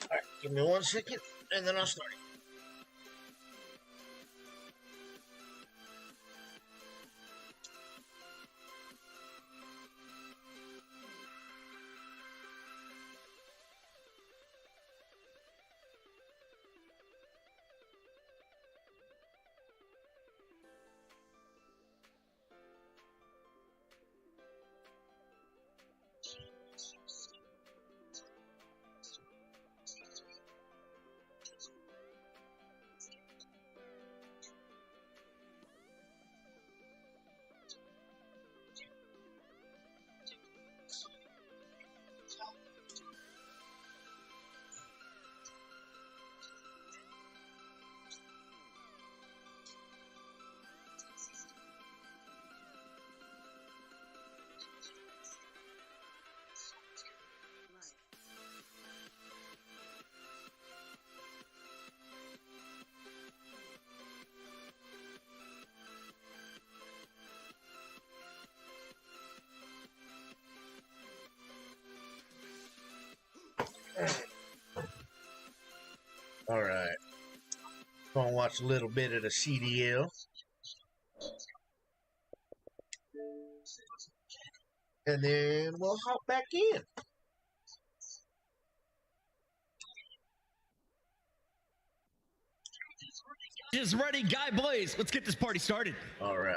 Alright, give me 1 second, and then I'll start. Alright. Gonna watch a little bit of the CDL. And then we'll hop back in. Is ready, Guy Blaze. Let's get this party started. Alright.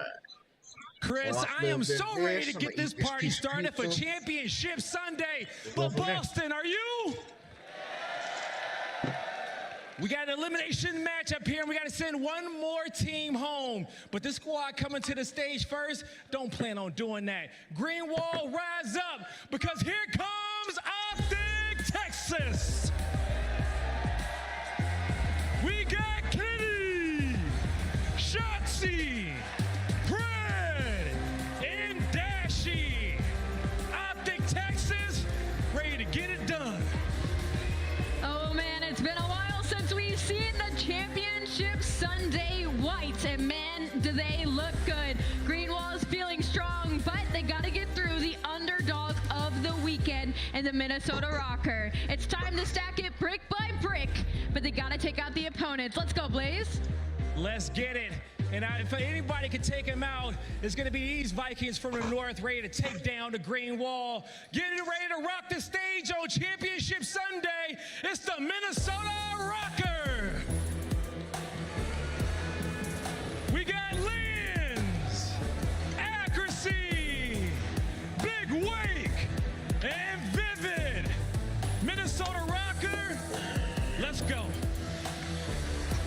Chris, Well, I am so this. ready to I'm get gonna this eat this party piece of started for pizza. Championship Sunday. Go But from there. Boston, are you? We got an elimination match up here, and we got to send one more team home. But this squad coming to the stage first, don't plan on doing that. Green Wall, rise up, because here comes Optic Texas. We got Kennedy, Shotzi, Fred, and Dashy. Optic Texas, ready to get it done. Oh man, it's been a while since we've seen the Championship Sunday whites, and man, do they look good. Greenwall is feeling strong, but they got to get through the underdog of the weekend and the Minnesota Rocker. It's time to stack it brick by brick, but they got to take out the opponents. Let's go, Blaze. Let's get it. And if anybody can take him out, it's going to be these Vikings from the north ready to take down the Green Wall. Getting ready to rock the stage on Championship Sunday. It's the Minnesota Rocker. Minnesota Rocker, let's go.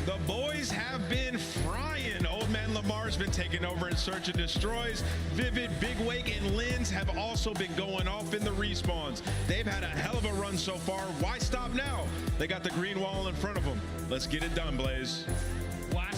The boys have been frying. Old Man Lamar's been taking over in Search and Destroys. Vivid, Big Wake, and Lins have also been going off in the respawns. They've had a hell of a run so far. Why stop now? They got the green wall in front of them. Let's get it done, Blaze.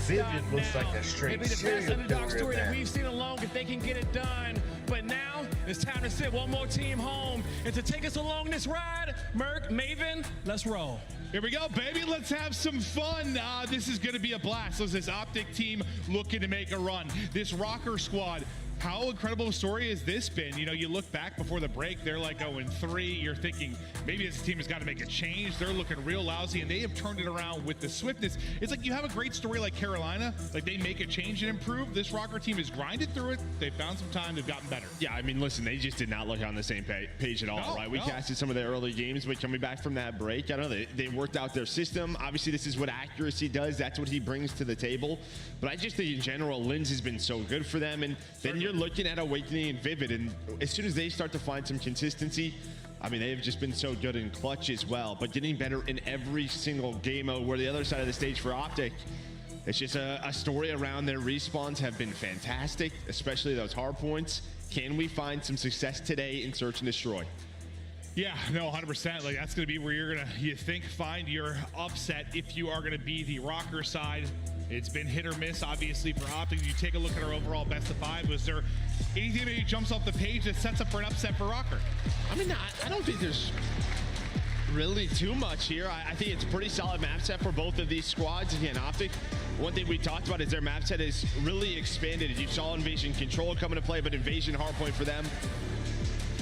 Vivid looks like a straight Maybe the best underdog story that man. we've seen alone if they can get it done. But now it's time to send one more team home. And to take us along this ride, Merc, Maven, let's roll. Here we go, baby. Let's have some fun. This is going to be a blast. This is Optic team looking to make a run. This Rocker squad, how incredible a story has this been? You know, you look back before the break, they're like 0-3. You're thinking maybe this team has got to make a change. They're looking real lousy, and they have turned it around with the swiftness. It's like you have a great story like Carolina, like they make a change and improve. This Rocker team has grinded through it. They found some time. They've gotten better. Yeah, I mean, listen, they just did not look on the same page at all, right? We casted some of their early games, but coming back from that break, I don't know, they worked out their system. Obviously, this is what accuracy does. That's what he brings to the table. But I just think in general, Lins has been so good for them. And then you're looking at Awakening and Vivid, and as soon as they start to find some consistency, I mean, they have just been so good in clutch as well, but getting better in every single game mode. Where the other side of the stage for Optic, it's just a story around their respawns have been fantastic, especially those hard points. Can we find some success today in Search and Destroy? Yeah, no, 100%. Like that's going to be where you're going to, you think, find your upset if you are going to be the Rocker side. It's been hit or miss, obviously, for Optic. You take a look at our overall best of 5. Was there anything that jumps off the page that sets up for an upset for Rocker? I mean, I don't think there's really too much here. I think it's a pretty solid map set for both of these squads. Again, Optic, one thing we talked about is their map set is really expanded. You saw Invasion Control come into play, but Invasion Hardpoint for them,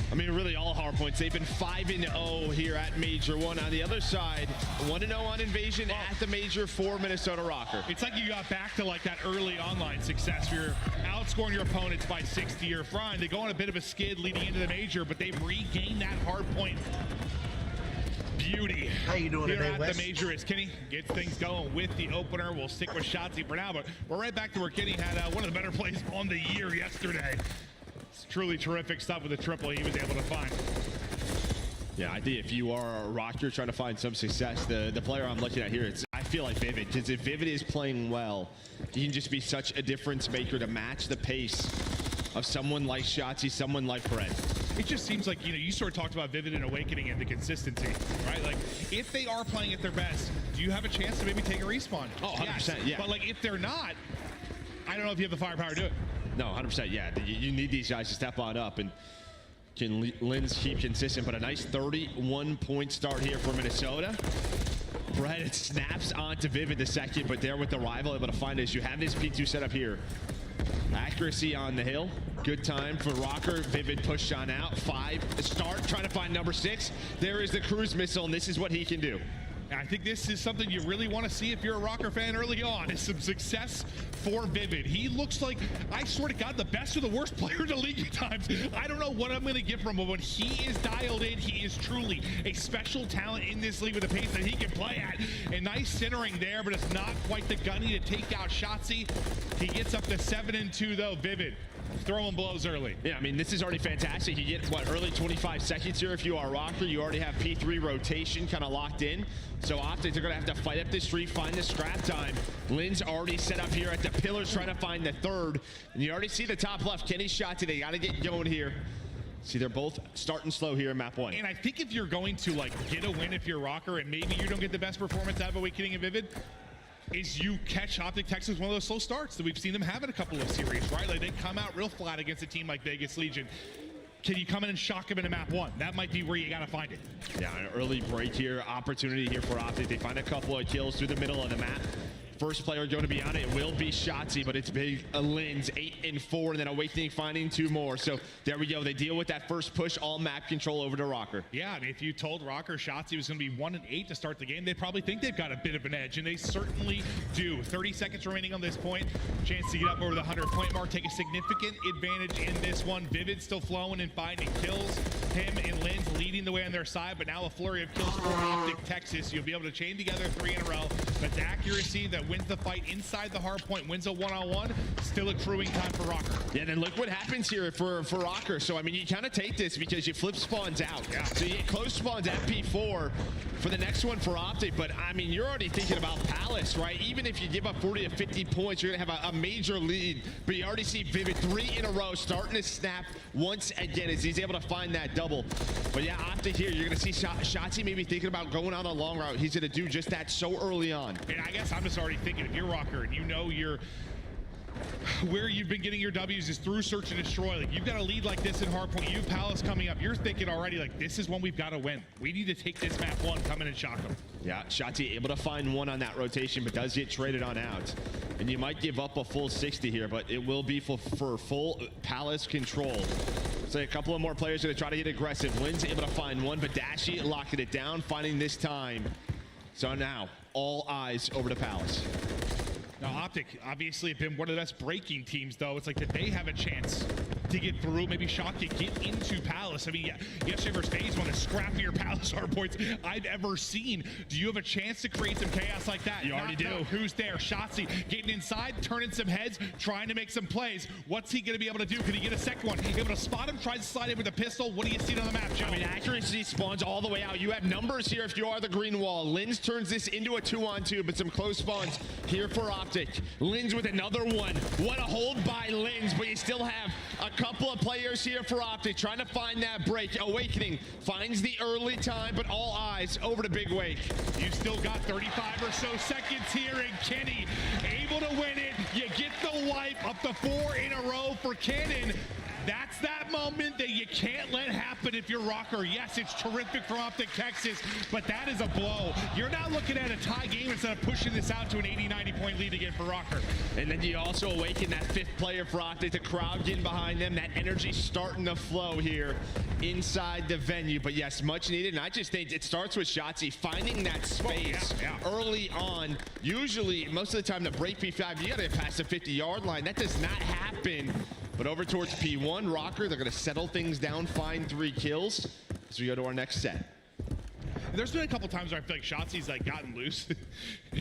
I mean, really all hard points. They've been 5-0 here at Major 1. On the other side, 1-0 on Invasion at the Major for Minnesota Rocker. It's like you got back to like that early online success where you're outscoring your opponents by 60 or fine. They go on a bit of a skid leading into the Major, but they've regained that hard point beauty. How you doing here today, at Wes? the Major as Kenny gets things going with the opener. We'll stick with Shotzi for now, but we're right back to where Kenny had one of the better plays on the year yesterday. Truly terrific stuff with the triple he was able to find. Yeah, I think if you are a Rocker trying to find some success, the player I'm looking at here, I feel like Vivid, because if Vivid is playing well, he can just be such a difference maker to match the pace of someone like Shotzi, someone like Fred. It just seems like, you know, you sort of talked about Vivid and Awakening and the consistency, right? Like, if they are playing at their best, do you have a chance to maybe take a respawn? Oh, 100%, yes. yeah. But, like, if they're not, I don't know if you have the firepower to do it. No, 100%, yeah. You need these guys to step on up, and can Lins keep consistent? But a nice 31-point start here for Minnesota. Fred, it snaps onto Vivid the second, but there with the rival, able to find it. As you have this P2 set up here. Accuracy on the hill. Good time for Rocker. Vivid pushed on out. 5 start, trying to find number 6. There is the cruise missile, and this is what he can do. I think this is something you really want to see if you're a Rocker fan early on, is some success for Vivid. He looks like, I swear to God, the best or the worst player in the league at times. I don't know what I'm going to get from him, but when he is dialed in, he is truly a special talent in this league with the pace that he can play at. And nice centering there, but it's not quite the gunny to take out Shotzi. He gets up to 7-2 though, Vivid. Throwing blows early. Yeah, I mean, this is already fantastic. You get, what, early 25 seconds here if you are a Rocker. You already have P3 rotation kind of locked in. So Optics are going to have to fight up the street, find the scrap time. Lynn's already set up here at the pillars trying to find the third. And you already see the top left. Kenny Shotzi, they got to get going here. See, they're both starting slow here in map 1. And I think if you're going to, like, get a win if you're a Rocker and maybe you don't get the best performance out of Awakening and Vivid, is you catch Optic Texas one of those slow starts that we've seen them have in a couple of series, right? Like, they come out real flat against a team like Vegas Legion. Can you come in and shock them into map 1? That might be where you got to find it. Yeah, an early break here, opportunity here for Optic. They find a couple of kills through the middle of the map. First player going to be on it will be Shotzi, but it's big. Lynn's 8-4, and then Awakening finding 2 more. So there we go. They deal with that first push, all map control over to Rocker. Yeah, I mean, if you told Rocker Shotzi was going to be 1-8 to start the game, they probably think they've got a bit of an edge, and they certainly do. 30 seconds remaining on this point. Chance to get up over the 100-point mark, take a significant advantage in this one. Vivid still flowing and finding kills. Him and Lynn's leading the way on their side, but now a flurry of kills for Optic Texas. You'll be able to chain together 3 in a row. That's accuracy that point, wins the fight inside the hard point, wins a one-on-one, still accruing time for Rocker. Yeah, then look what happens here for Rocker. So, I mean, you kind of take this because you flip spawns out. Yeah. So you get close spawns at P4 for the next one for Optic. But, I mean, you're already thinking about Palace, right? Even if you give up 40 to 50 points, you're going to have a major lead. But you already see Vivid 3 in a row starting to snap once again as he's able to find that double. But, yeah, Optic here, you're going to see Shotzi maybe thinking about going on a long route. He's going to do just that so early on. And I guess I'm just already thinking, if you're Rocker and you know you're where you've been getting your W's is through search and destroy. Like, you've got a lead like this in hardpoint. You have Palace coming up. You're thinking already, like, this is one we've got to win. We need to take this map one, come in and shock them. Yeah, Shotzi able to find one on that rotation, but does get traded on out. And you might give up a full 60 here, but it will be for full Palace control. So a couple of more players going to try to get aggressive. Lynn's able to find one, but Dashi locking it down, finding this time. So now, all eyes over to Palace. Now, Optic obviously have been one of the best breaking teams, though. It's like that they have a chance to get through, maybe shock it, get into Palace. I mean, yeah, yesterday versus FaZe, one of the scrappier Palace hardpoints I've ever seen. Do you have a chance to create some chaos like that? You already do. Who's there? Shotzi getting inside, turning some heads, trying to make some plays. What's he going to be able to do? Can he get a second one? Able to spot him, tries to slide in with a pistol. What do you see on the map, Joe? I mean, accuracy spawns all the way out. You have numbers here if you are the green wall. Linz turns this into a 2-on-2, but some close spawns here for Optic. Linz with another one. What a hold by Linz, but you still have a couple of players here for Optic trying to find that break. Awakening finds the early time, but all eyes over to Big Wake. You still got 35 or so seconds here, and Kenny able to win it. You get the wipe, up to 4 in a row for Cannon. That's that moment that you can't let happen if you're Rocker. Yes, it's terrific for Optic Texas, but that is a blow. You're not looking at a tie game instead of pushing this out to an 80-90 point lead again for Rocker. And then you also awaken that 5th player for Optic, the crowd getting behind them, that energy starting to flow here inside the venue. But yes, much needed, and I just think it starts with Shotzi finding that space early on. Usually, most of the time to break P5, you gotta pass the 50-yard line. That does not happen. But over towards P1, Rocker, they're going to settle things down, find 3 kills as we go to our next set. There's been a couple times where I feel like Shotzi's like gotten loose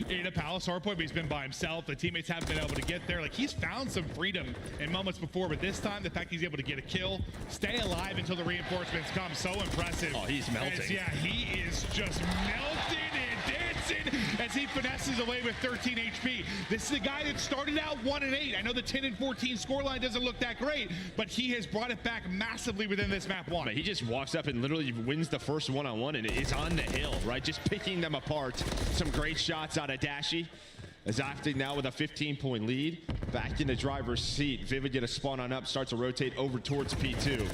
in a Palace hardpoint, but he's been by himself. The teammates haven't been able to get there. Like, he's found some freedom in moments before, but this time the fact he's able to get a kill, stay alive until the reinforcements come, so impressive. Oh, he's melting. Yeah, he is just melting and dancing as he finesses away with 13 HP. This is the guy that started out 1-8. I know the 10-14 scoreline doesn't look that great, but he has brought it back massively within this map one. But he just walks up and literally wins the first one-on-one, and it's on the hill, right? Just picking them apart. Some great shots out of Dashi. As Optic now with a 15-point lead. Back in the driver's seat. Vivid get a spawn on up, starts to rotate over towards P2.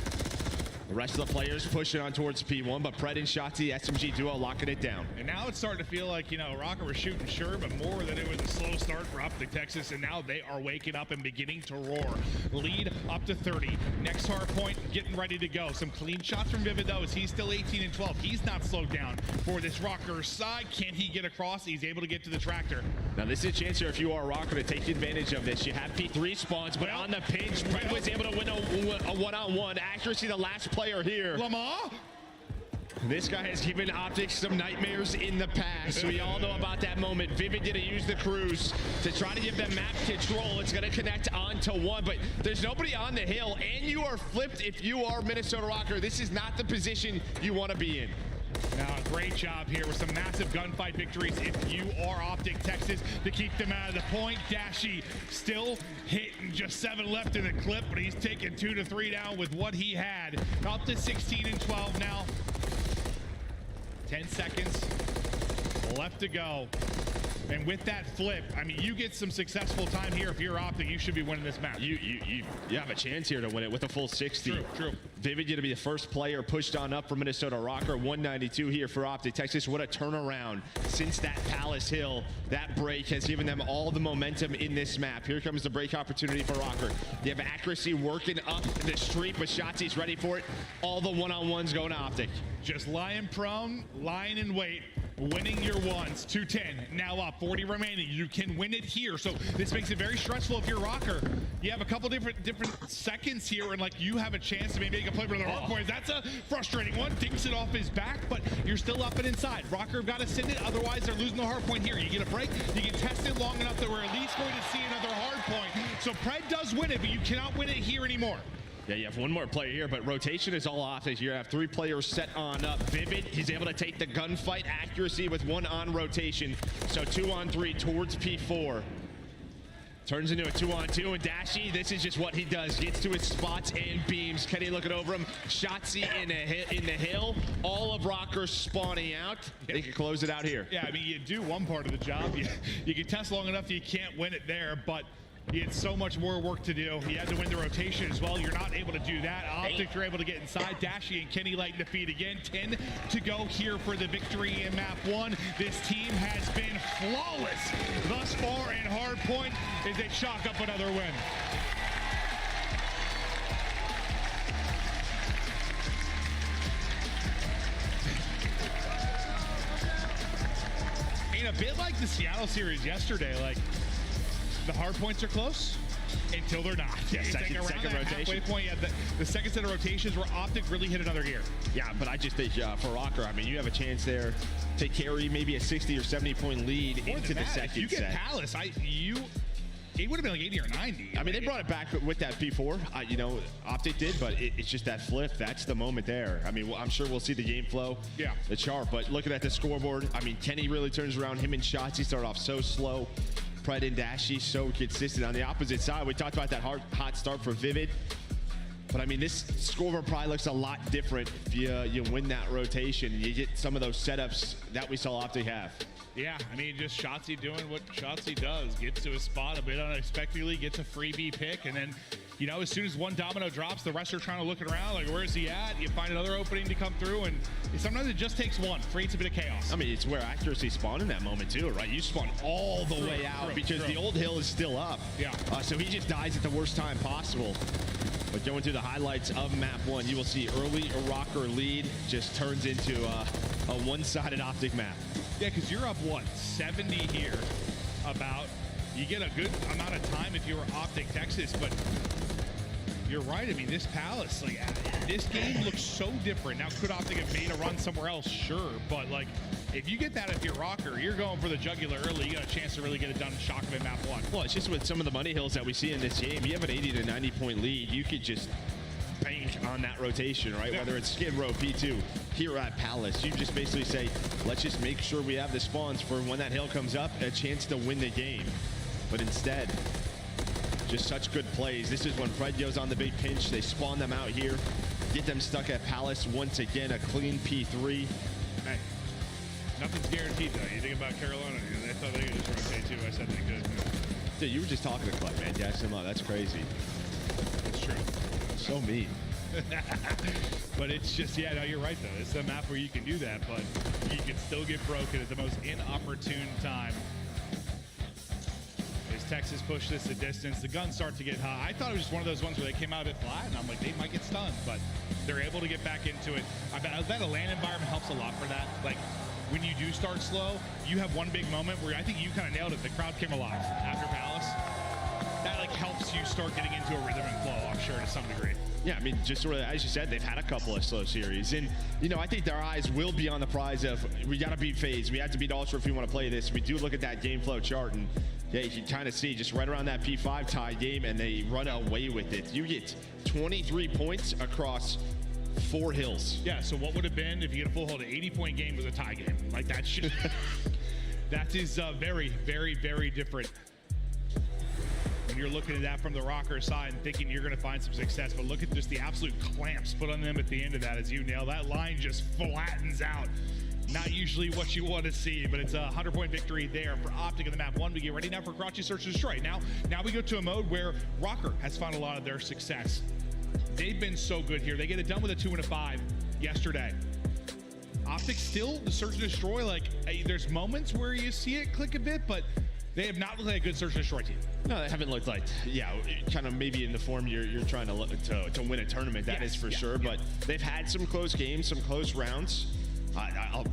The rest of the players pushing on towards P1, but Pred and Shotzi, SMG duo locking it down. And now it's starting to feel like, you know, Rocker was shooting sure, but more than it was a slow start for Optic Texas, and now they are waking up and beginning to roar. Lead up to 30. Next hard point, getting ready to go. Some clean shots from Vivid, though, as he's still 18 and 12. He's not slowed down for this Rocker side. Can he get across? He's able to get to the tractor. Now, this is a chance here if you are Rocker to take advantage of this. You have P3 spawns, but on the pinch, Pred was able to win a one-on-one. Accuracy, the last player here. Lamar? This guy has given Optic some nightmares in the past. We all know about that moment. Vivid did use the cruise to try to give them map control. It's going to connect onto one, but there's nobody on the hill, and you are flipped if you are Minnesota Rocker. This is not the position you want to be in. Now, great job here with some massive gunfight victories if you are Optic Texas to keep them out of the point. Dashi still hitting just 7 left in the clip, but he's taking 2 to 3 down with what he had. Up to 16 and 12 now. 10 seconds left to go. And with that flip, I mean, you get some successful time here. If you're Optic, you should be winning this match. You have a chance here to win it with a full 60. True. Vivid going to be the first player pushed on up for Minnesota Rocker. 192 here for Optic Texas. What a turnaround since that Palace Hill. That break has given them all the momentum in this map. Here comes the break opportunity for Rocker. You have accuracy working up the street, but Shotzi's ready for it. All the one-on-ones going to Optic. Just lying prone, lying in wait. winning your ones. 210, now up, 40 remaining. You can win it here. So this makes it very stressful if you're Rocker. You have a couple different seconds here, and like you have a chance to maybe make a play for the hard points. That's a frustrating one. Dinks it off his back, but you're still up and inside. Rocker have got to send it, otherwise they're losing the hard point here. You get a break, you can test it long enough that we're at least going to see another hard point. So Pred does win it, but you cannot win it here anymore. Yeah, you have one more player here, but rotation is all off this year. You have 3 players set on up. Vivid, he's able to take the gunfight accuracy with 1 on rotation. So 2 on 3 towards P4. Turns into a 2 on 2, and Dashy, this is just what he does. Gets to his spots and beams. Kenny looking over him. Shotzi in the hill. All of Rocker spawning out. They can close it out here. Yeah, I mean, you do one part of the job. You can test long enough, you can't win it there, but he had so much more work to do. He had to win the rotation as well. You're not able to do that. Optic, you're able to get inside. Dashy and Kenny lighting the feed again. 10 to go here for the victory in map 1. This team has been flawless thus far in hard point as they chalk up another win. In a bit like the Seattle series yesterday, like, the hard points are close until they're not. Yeah, second rotation. Point, yeah, the second set of rotations where Optic really hit another gear. Yeah, but I just think for Rocker, I mean, you have a chance there to carry maybe a 60 or 70 point lead into the second set. You get Palace, it would have been like 80 or 90. I mean, they brought it back with that P4. You know, Optic did, but it's just that flip. That's the moment there. I mean, I'm sure we'll see the game flow. Yeah. The chart, but looking at the scoreboard, I mean, Kenny really turns around. Him and Shotzi start off so slow. Pred and Dashy so consistent. On the opposite side, we talked about that hot start for Vivid. But I mean, this scoreboard probably looks a lot different if you win that rotation. You get some of those setups that we saw Optic have. Yeah, I mean, just Shotzi doing what Shotzi does. Gets to a spot a bit unexpectedly, gets a freebie pick, and then, you know, as soon as one domino drops, the rest are trying to look around, like, where's he at? You find another opening to come through, and sometimes it just takes one. Creates a bit of chaos. I mean, it's where accuracy spawned in that moment, too, right? You spawn all the way out because the old hill is still up. Yeah. So he just dies at the worst time possible. But going through the highlights of map 1, you will see early a Rocker lead just turns into a one-sided Optic map. Yeah, because you're up, what, 70 here about. You get a good amount of time if you were Optic Texas, but you're right. I mean, this Palace, like, this game looks so different. Now, could Optic have made a run somewhere else? Sure, but, like, if you get that if you're Rocker, you're going for the jugular early. You got a chance to really get it done and shock them in map 1. Well, it's just with some of the money hills that we see in this game, you have an 80 to 90 point lead. You could just bank on that rotation, right? Yeah. Whether it's Skid Row, P2, here at Palace, you just basically say, let's just make sure we have the spawns for when that hill comes up, a chance to win the game. But instead, just such good plays. This is when Pred goes on the big pinch. They spawn them out here, get them stuck at Palace once again, a clean P3. Hey, nothing's guaranteed, though. You think about Carolina, they thought they could just rotate too. I said they could. Dude, you were just talking to Club, man. Dash them up. That's crazy. It's true. So mean. But it's just, yeah, no, you're right, though. It's a map where you can do that, but you can still get broken at the most inopportune time. As Texas pushed this the distance, the guns start to get high. I thought it was just one of those ones where they came out a bit flat, and I'm like, they might get stunned, but they're able to get back into it. I bet a land environment helps a lot for that. Like, when you do start slow, you have one big moment where I think you kind of nailed it. The crowd came alive after Palace. That, like, helps you start getting into a rhythm and flow, I'm sure, to some degree. Yeah, I mean, just sort of, as you said, they've had a couple of slow series. And, you know, I think their eyes will be on the prize of, we got to beat FaZe. We have to beat Ultra if we want to play this. We do look at that game flow chart, and, yeah, you can kind of see just right around that P5 tie game, and they run away with it. You get 23 points across 4 hills. Yeah, so what would have been if you get a full hold, an 80-point game was a tie game? Like, that's just, that is very, very, very different. When you're looking at that from the Rocker side and thinking you're going to find some success, but look at just the absolute clamps put on them at the end of that as you nail. That line just flattens out. Not usually what you want to see, but it's a 100-point victory there for Optic in the map 1. We get ready now for Karachi Search and Destroy. Now we go to a mode where Rocker has found a lot of their success. They've been so good here. They get it done with a 2 and a 5 yesterday. Optic still, the Search and Destroy, like, there's moments where you see it click a bit, but they have not looked like a good Search and Destroy team. No, they haven't looked like, yeah, kind of maybe in the form you're trying to win a tournament. That is for sure. But they've had some close games, some close rounds.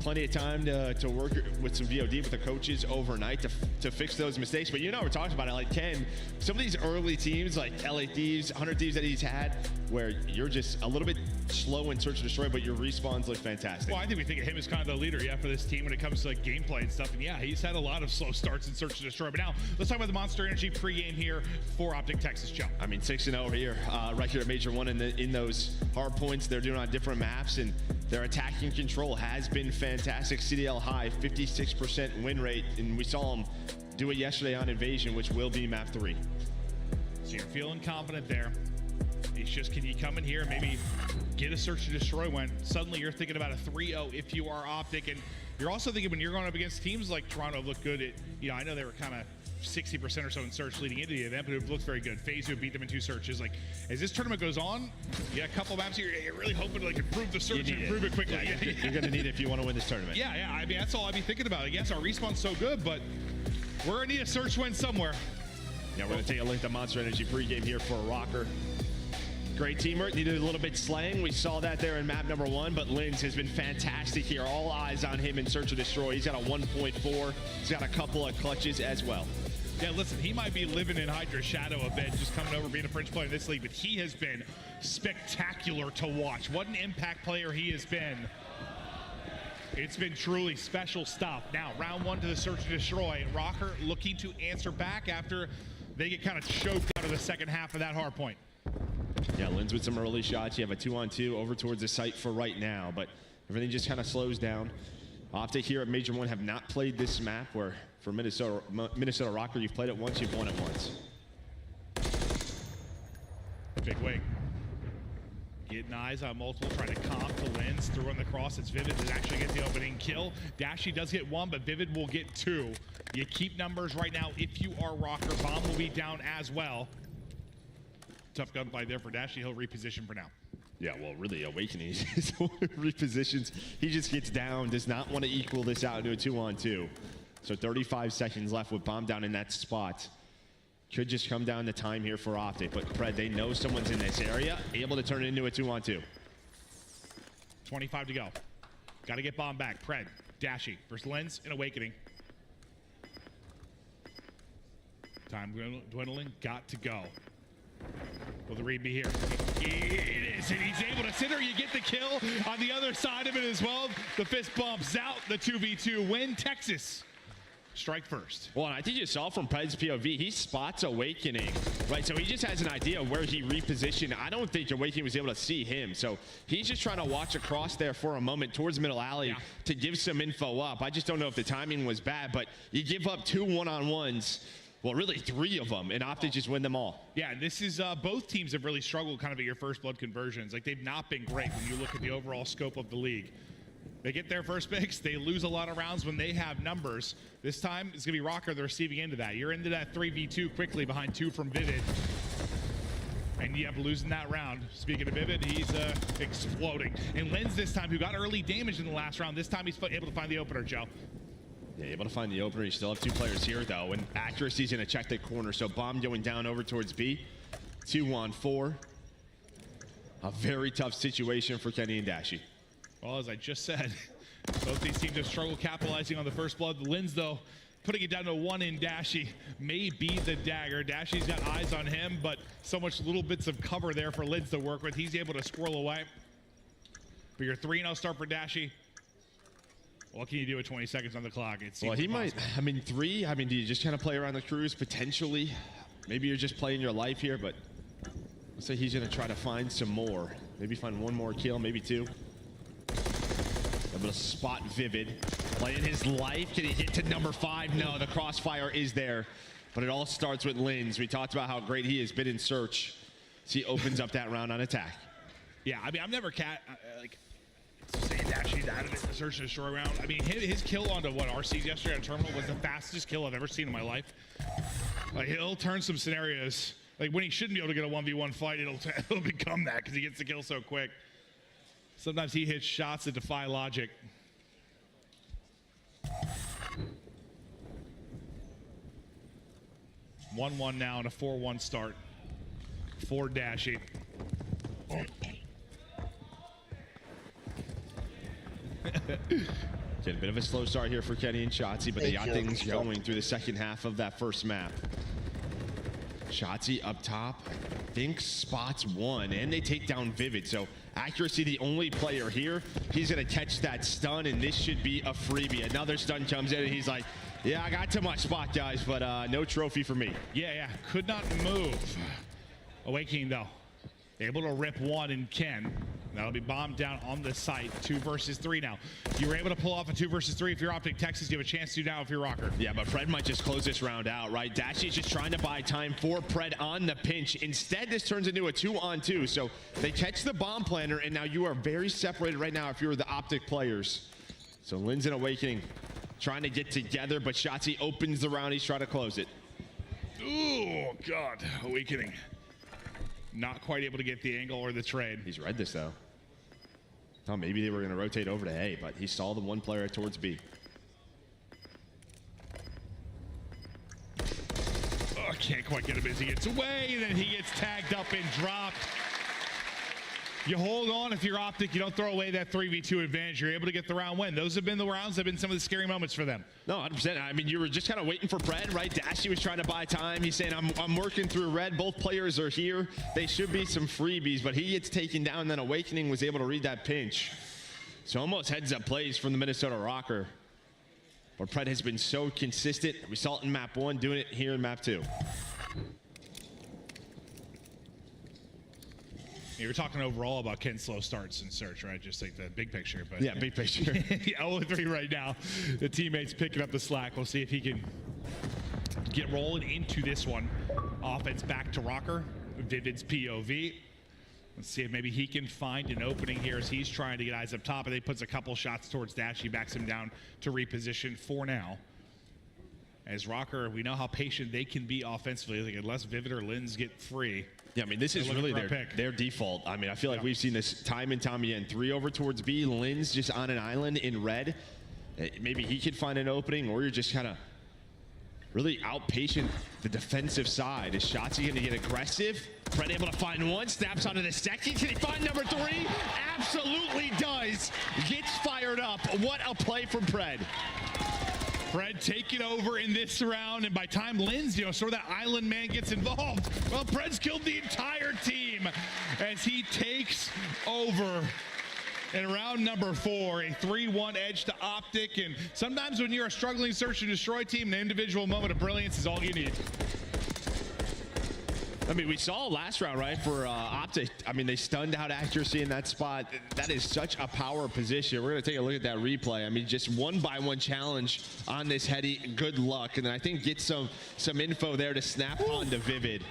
Plenty of time to work with some VOD with the coaches overnight to fix those mistakes. But we're talking about it, like Ken, some of these early teams like LA Thieves, 100 Thieves that he's had, where you're just a little bit slow in search and destroy, but your respawns look fantastic. Well, I think we think of him as kind of the leader, for this team when it comes to like gameplay and stuff. And yeah, he's had a lot of slow starts in search and destroy. But now let's talk about the Monster Energy pregame here for Optic Texas, Joe. I mean, 6-0 here, right here at Major 1 in those hard points they're doing on different maps, and their attacking control has been fantastic. CDL high, 56% win rate, and we saw them do it yesterday on Invasion, which will be map 3. So you're feeling confident there. It's just, can you come in here and maybe get a search and destroy when suddenly you're thinking about a 3-0 if you are Optic, and you're also thinking when you're going up against teams like Toronto look good at, I know they were kind of 60% or so in search leading into the event, but it looked very good. FaZe beat them in 2 searches. Like, as this tournament goes on, you got a couple maps here, you're really hoping to like improve the search and improve it quickly. Yeah, you're going to need it if you want to win this tournament. Yeah, I mean, that's all I'd be thinking about. Yes, our respawn's so good, but we're going to need a search win somewhere. Yeah, we're going to take a look at the Monster Energy pregame here for Rocker. Great teamwork, needed a little bit slaying. We saw that there in map number 1, but Linz has been fantastic here. All eyes on him in search and destroy. He's got a 1.4. He's got a couple of clutches as well. Yeah, listen, he might be living in Hydra's shadow a bit, just coming over being a French player in this league, but he has been spectacular to watch. What an impact player he has been. It's been truly special stuff. Now, round 1 to the search and destroy. Rocker looking to answer back after they get kind of choked out of the second half of that hard point. Yeah, Linz with some early shots. You have a 2-on-2 over towards the site for right now, but everything just kind of slows down. Optic here at Major 1 have not played this map, where for Minnesota Rocker, you've played it once, you've won it once. Big wing. Getting eyes on multiple, trying to comp to Linz, through on the cross. It's Vivid that actually gets the opening kill. Dashy does get 1, but Vivid will get 2. You keep numbers right now if you are Rocker. Bomb will be down as well. Tough gunfight there for Dashy. He'll reposition for now. Yeah, well, really, Awakening repositions. He just gets down, does not want to equal this out into a 2-on-2. So 35 seconds left with Bomb down in that spot. Could just come down to time here for Optic, but Pred, they know someone's in this area, able to turn it into a 2-on-2. 25 to go. Got to get Bomb back. Pred, Dashy versus Linz in Awakening. Time dwindling, got to go. Will the read be here? It is, and he's able to sit there. You get the kill on the other side of it as well. The fist bumps out the 2v2 win. Texas strike first. Well, and I think you saw from Pred's POV, he spots Awakening, right? So he just has an idea of where he repositioned. I don't think Awakening was able to see him. So he's just trying to watch across there for a moment towards middle alley to give some info up. I just don't know if the timing was bad, but you give up 2 one-on-ones. Well, really 3 of them, and Optic just win them all. Yeah, this is both teams have really struggled kind of at your first blood conversions. Like, they've not been great when you look at the overall scope of the league. They get their first picks, they lose a lot of rounds when they have numbers. This time, it's going to be Rocker the receiving end of that. You're into that 3v2 quickly behind 2 from Vivid. And you have losing that round. Speaking of Vivid, he's exploding. And Linz this time, who got early damage in the last round, this time he's able to find the opener, Joe. Yeah, able to find the opener. You still have 2 players here, though, and accuracy's going to check the corner. So Bomb going down over towards B. 2-on-4. A very tough situation for Kenny and Dashy. Well, as I just said, both these teams have struggled capitalizing on the first blood. Linz, though, putting it down to 1 in Dashy may be the dagger. Dashy's got eyes on him, but so much little bits of cover there for Linz to work with. He's able to squirrel away. But your 3-0 start for Dashy. What can you do with 20 seconds on the clock? Well, he might, I mean, 3, I mean, do you just kind of play around the cruise potentially? Maybe you're just playing your life here, but let's say he's going to try to find some more. Maybe find 1 more kill, maybe 2. Able to spot Vivid. Playing his life. Can he get to number 5? No, the crossfire is there. But it all starts with Linz. We talked about how great he has been in search. So he opens up that round on attack. Yeah, I mean, I'm never saying Dashy's out of it in the search and destroy round. I mean, his kill onto what RC's yesterday on Terminal was the fastest kill I've ever seen in my life. Like, he'll turn some scenarios. Like, when he shouldn't be able to get a 1v1 fight, it'll become that because he gets the kill so quick. Sometimes he hits shots that defy logic. (1-1) now and a 4-1 start for Dashy. Get a bit of a slow start here for Kenny and Shotzi, but they got things going through the second half of that first map. Shotzi up top, I think spots one, and they take down Vivid. So Accuracy, the only player here. He's gonna catch that stun, and this should be a freebie. Another stun comes in, and he's like, yeah, I got too much spot, guys, but no trophy for me. Yeah, could not move. Awakening, though, able to rip one and Ken. That'll be bombed down on the site. 2 versus 3 now. You were able to pull off a 2 versus 3 if you're Optic Texas. You have a chance to now if you're Rocker. Yeah, but Pred might just close this round out, right? Dashy's just trying to buy time for Pred on the pinch. Instead, this turns into a 2-on-2. So they catch the bomb planner, and now you are very separated right now if you're the Optic players. So Lynn's and Awakening trying to get together, but Shotzi opens the round. He's trying to close it. Oh, God. Awakening. Not quite able to get the angle or the trade. He's read this, though. Thought maybe they were going to rotate over to A, but he saw the one player towards B. Oh, can't quite get him as he gets away, and then he gets tagged up and dropped. You hold on if you're Optic. You don't throw away that 3v2 advantage. You're able to get the round win. Those have been the rounds that have been some of the scary moments for them. No, 100%. I mean, you were just kind of waiting for Pred, right? Dashy was trying to buy time. He's saying, I'm working through red. Both players are here. They should be some freebies, but he gets taken down. Then Awakening was able to read that pinch. So almost heads-up plays from the Minnesota Rocker. But Pred has been so consistent. We saw it in map 1, doing it here in map 2. You were talking overall about Ken's slow starts in search, right? Just like the big picture. But yeah, big picture. 0-3 right now. The teammates picking up the slack. We'll see if he can get rolling into this one. Offense back to Rocker. Vivid's POV. Let's see if maybe he can find an opening here as he's trying to get eyes up top. And he puts a couple shots towards Dash. He backs him down to reposition for now. As Rocker, we know how patient they can be offensively. Like unless Vivid or Linz get free. Yeah, I mean, this is really their default. I mean, I feel like we've seen this time and time again. 3 over towards B, Linz just on an island in red. Maybe he could find an opening, or you're just kind of really outpatient the defensive side. Is Shotzi going to get aggressive? Pred able to find one, snaps onto the second. Can he find number 3? Absolutely does. Gets fired up. What a play from Pred. Pred taking over in this round, and by time Linz, sort of that island man gets involved, well, Pred's killed the entire team as he takes over in round number 4, a 3-1 edge to Optic. And sometimes when you're a struggling search and destroy team, an individual moment of brilliance is all you need. I mean, we saw last round, right, for Optic. I mean, they stunned out Accuracy in that spot. That is such a power position. We're going to take a look at that replay. I mean, just 1-by-1 challenge on this heady. Good luck. And then I think get some info there to snap onto Vivid.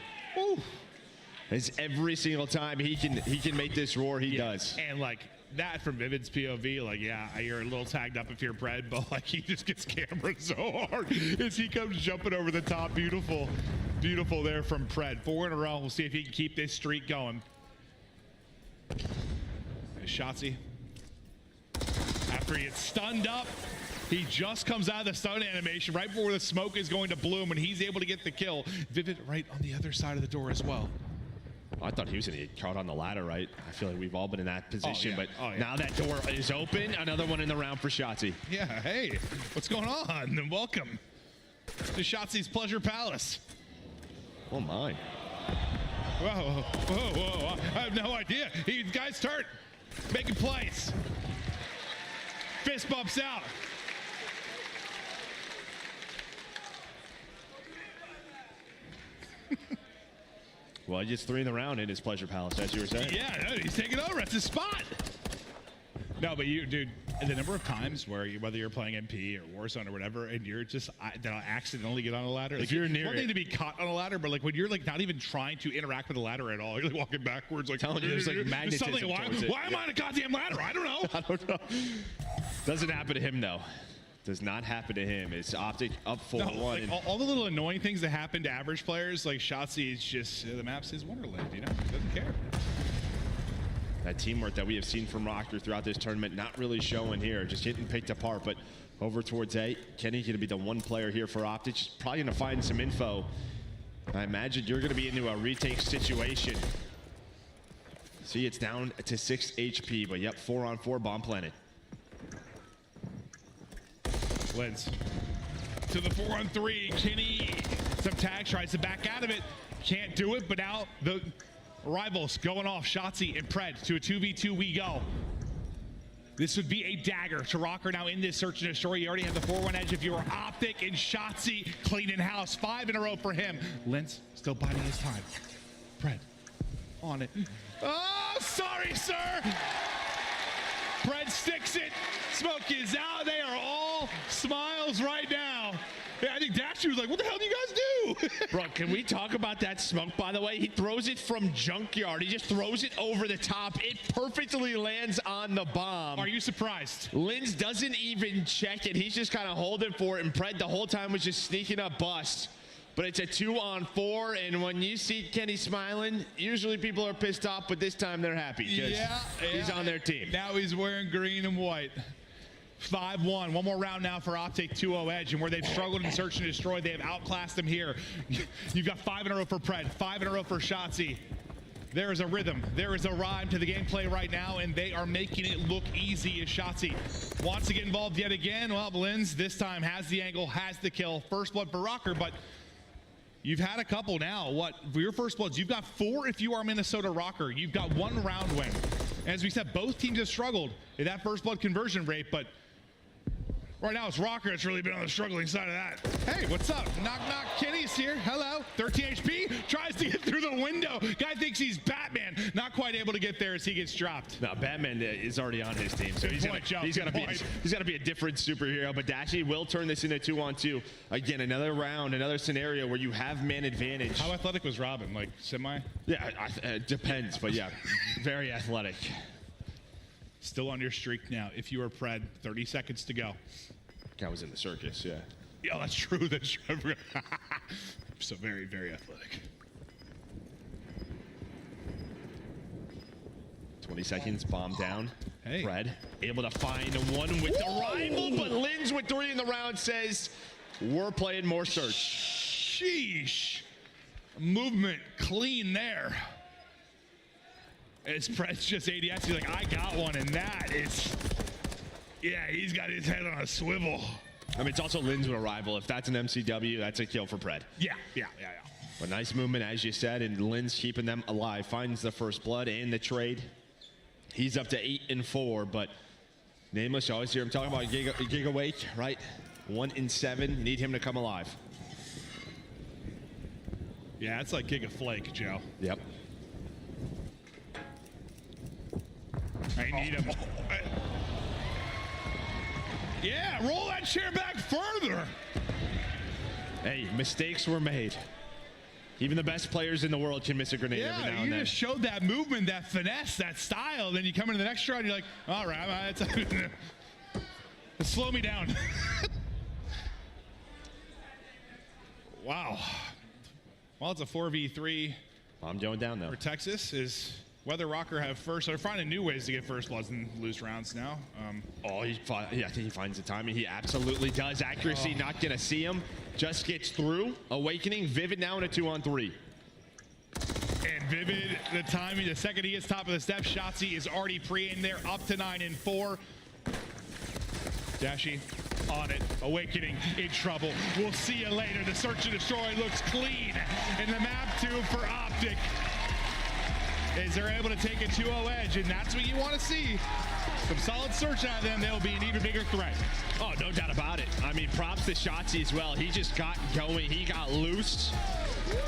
As every single time he can make this roar, he does. And like that from Vivid's POV, like, yeah, you're a little tagged up if you're Pred, but like he just gets cambered so hard as he comes jumping over the top. Beautiful there from Pred. 4 in a row. We'll see if he can keep this streak going. Shotzi, after he gets stunned up, he just comes out of the stun animation right before the smoke is going to bloom, and he's able to get the kill. Vivid right on the other side of the door as well. I thought he was going to get caught on the ladder, right? I feel like we've all been in that position, but now that door is open. Another one in the round for Shotzi. Yeah, hey, what's going on? And welcome to Shotzi's Pleasure Palace. Oh, my. Whoa. I have no idea. Guy's hurt. Making plays. Fist bumps out. Well, he gets 3 in the round in his Pleasure Palace, as you were saying. Yeah, he's taking over. That's his spot. No, but dude, the number of times where whether you're playing MP or Warzone or whatever, and you're just accidentally get on a ladder. If you're near one thing to be caught on a ladder, but like when you're like not even trying to interact with the ladder at all, you're like walking backwards, like telling you there's like magnetism towards it. Why am I on a goddamn ladder? I don't know. I don't know. Doesn't happen to him though. Does not happen to him. It's Optic up 4-1. No, like all the little annoying things that happen to average players, like Shotzi is just the map's his wonderland. He doesn't care. That teamwork that we have seen from Rocker throughout this tournament, not really showing here, just getting picked apart. But over towards A, Kenny going to be the one player here for Optic. She's probably going to find some info. I imagine you're going to be into a retake situation. See, it's down to 6 HP, but yep, 4-on-4 bomb planted. Lens to the 4-on-3. Kenny, some tags, tries to back out of it. Can't do it, but now the rivals going off. Shotzi and Pred to a 2v2 we go. This would be a dagger to Rocker now in this search and destroy. You already have the 4-1 edge if you were Optic, and Shotzi cleaning house. 5 in a row for him. Lens still biding his time. Pred on it. Oh, sorry, sir. Pred sticks it. Smoke is out. They are all smiles right now. Yeah, I think Dashy was like, what the hell do you guys do? Bro, can we talk about that smoke, by the way? He throws it from Junkyard. He just throws it over the top. It perfectly lands on the bomb. Are you surprised? Lins doesn't even check it. He's just kind of holding for it, and Pred the whole time was just sneaking up bust. But it's a 2-on-4, and when you see Kenny smiling, usually people are pissed off, but this time they're happy because he's on their team. Now he's wearing green and white. 5-1. One more round now for Optic 2-0 edge, and where they've struggled in search and destroy, they have outclassed them here. You've got 5 in a row for Pred, 5 in a row for Shotzi. There is a rhythm, there is a rhyme to the gameplay right now, and they are making it look easy as Shotzi wants to get involved yet again. Well, Lins this time has the angle, has the kill. First blood for Rocker, but you've had a couple now. What, for your first bloods, you've got 4 if you are Minnesota Rocker. You've got 1 round win. As we said, both teams have struggled in that first blood conversion rate, but right now it's Rocker that's really been on the struggling side of that. Hey, what's up? Knock, knock. Kenny's here. Hello. 13 HP. Tries to get through the window. Guy thinks he's Batman. Not quite able to get there as he gets dropped. No, Batman is already on his team, so he's got to be a different superhero. But Dashy will turn this into 2-on-2. Again, another round, another scenario where you have man advantage. How athletic was Robin? Like semi? Yeah, it depends, but yeah, very athletic. Still on your streak now. If you are Pred, 30 seconds to go. Guy was in the circus, yeah. Yeah, that's true. That's true. So very, very athletic. 20 seconds, bomb down. Hey. Pred able to find one with the rival, but Lins with 3 in the round says, we're playing more search. Sheesh. Movement clean there. As Pred's just ADS, he's like, I got one, and that is, yeah, he's got his head on a swivel. I mean, it's also Lins with a rival. If that's an MCW, that's a kill for Pred. Yeah. But nice movement, as you said, and Lins keeping them alive. Finds the first blood and the trade. He's up to 8-4, but Nameless, you always hear him talking about Giga Wake, right? 1-7, you need him to come alive. Yeah, it's like Giga Flake, Joe. Yep. I need him. Yeah, roll that chair back further. Hey, mistakes were made. Even the best players in the world can miss a grenade every now and then. You just showed that movement, that finesse, that style. Then you come into the next round, you're like, all right, slow me down. Wow. Well, it's a 4v3. I'm going down, though. For Texas is whether Rocker have first. They're finding new ways to get first bloods and lose rounds now. I think he finds the timing. He absolutely does. Accuracy, not going to see him. Just gets through. Awakening. Vivid now in a 2-on-3. And Vivid, the timing, the second he gets top of the step, Shotzi is already pre-in there, up to 9-4. Dashy on it. Awakening in trouble. We'll see you later. The search and destroy looks clean. And the map 2 for Optic is they're able to take a 2-0 edge, and that's what you want to see. Some solid search out of them, they'll be an even bigger threat. Oh, no doubt about it. I mean, props to Shotzi as well. He just got going. He got loose.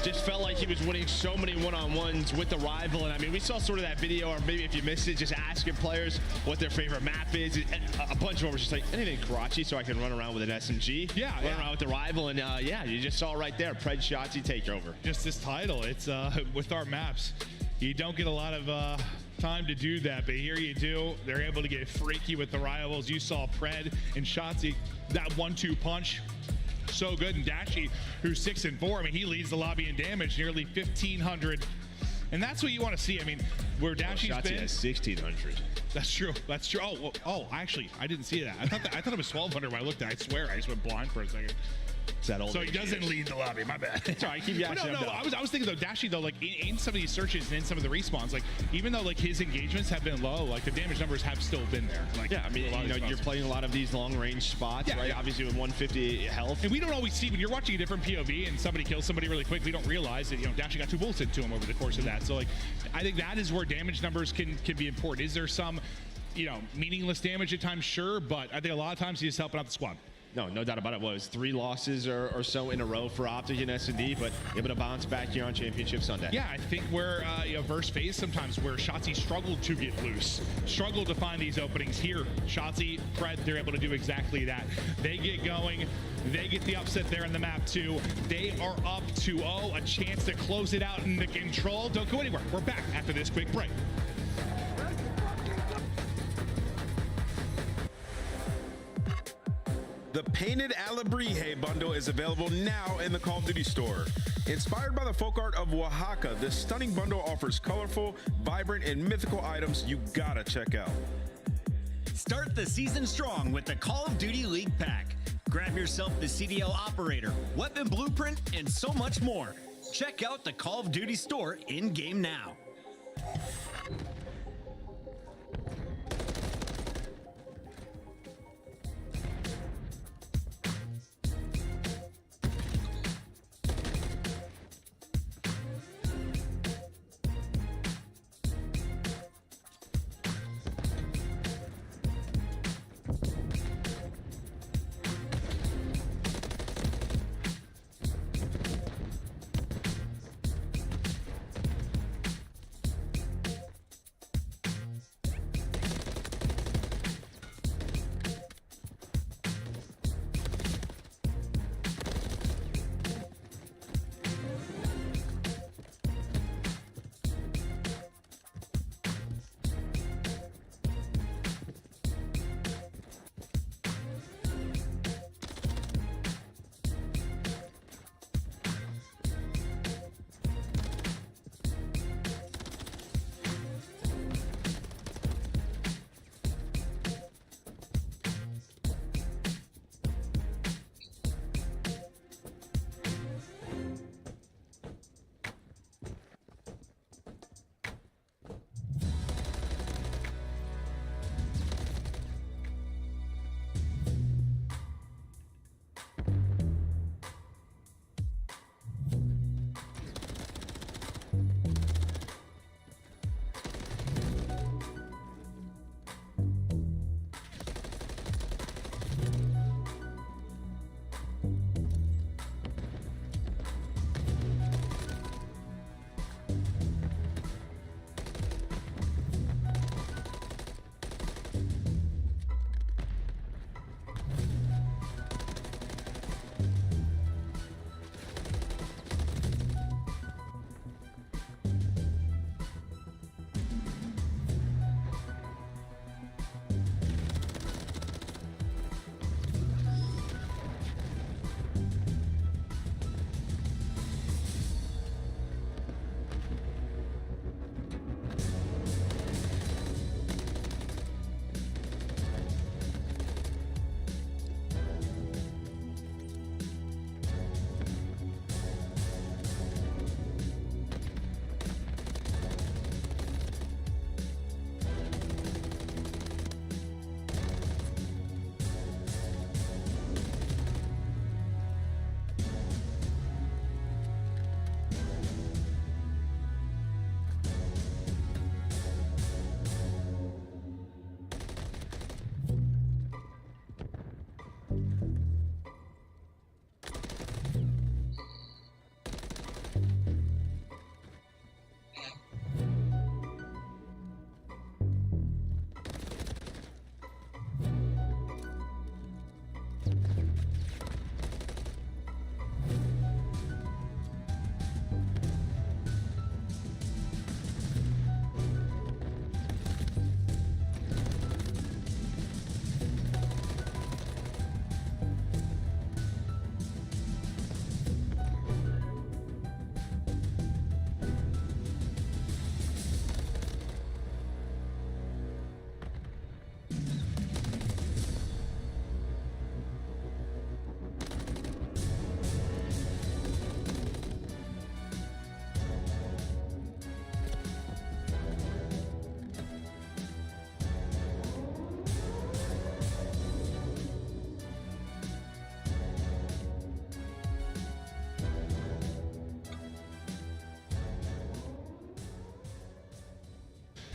Just felt like he was winning so many one-on-ones with the rival. And I mean, we saw sort of that video, or maybe if you missed it, just asking players what their favorite map is. And a bunch of them were just like, anything Karachi so I can run around with an SMG. Run around with the rival. And yeah, you just saw right there, Pred Shotzi takeover. Just this title, it's with our maps. You don't get a lot of time to do that, but here you do. They're able to get freaky with the rivals. You saw Pred and Shotzi, that 1-2 punch. So good. And Dashy, who's 6-4, I mean, he leads the lobby in damage, nearly 1,500. And that's what you want to see. I mean, where Dashy's been. Shotzi has 1,600. That's true. That's true. Actually, I didn't see that. I thought it was 1,200 when I looked at it. I swear, I just went blind for a second. It's that old So he age doesn't years. lead the lobby. My bad. Sorry, I keep yashing No, him down. I was thinking though, Dashy though, like in some of these searches and in some of the respawns, like even though like his engagements have been low, like the damage numbers have still been there. Like Yeah, I mean, you're playing a lot of these long-range spots, right? Yeah. Obviously with 150 health. And we don't always see when you're watching a different POV and somebody kills somebody really quick, we don't realize that Dashy got 2 bullets into him over the course of that. So like, I think that is where damage numbers can be important. Is there some, meaningless damage at times? Sure, but I think a lot of times he's just helping out the squad. No doubt about it. Was 3 losses or so in a row for Optic and S&D, but able to bounce back here on Championship Sunday. Yeah, I think where verse phase sometimes where Shotzi struggled to get loose, struggled to find these openings here. Shotzi, Fred, they're able to do exactly that. They get going. They get the upset there in the map too. They are up 2-0, a chance to close it out in the control. Don't go anywhere. We're back after this quick break. The Painted Alebrije bundle is available now in the Call of Duty store. Inspired by the folk art of Oaxaca, this stunning bundle offers colorful, vibrant, and mythical items you gotta check out. Start the season strong with the Call of Duty League Pack. Grab yourself the CDL Operator, Weapon Blueprint, and so much more. Check out the Call of Duty store in-game now.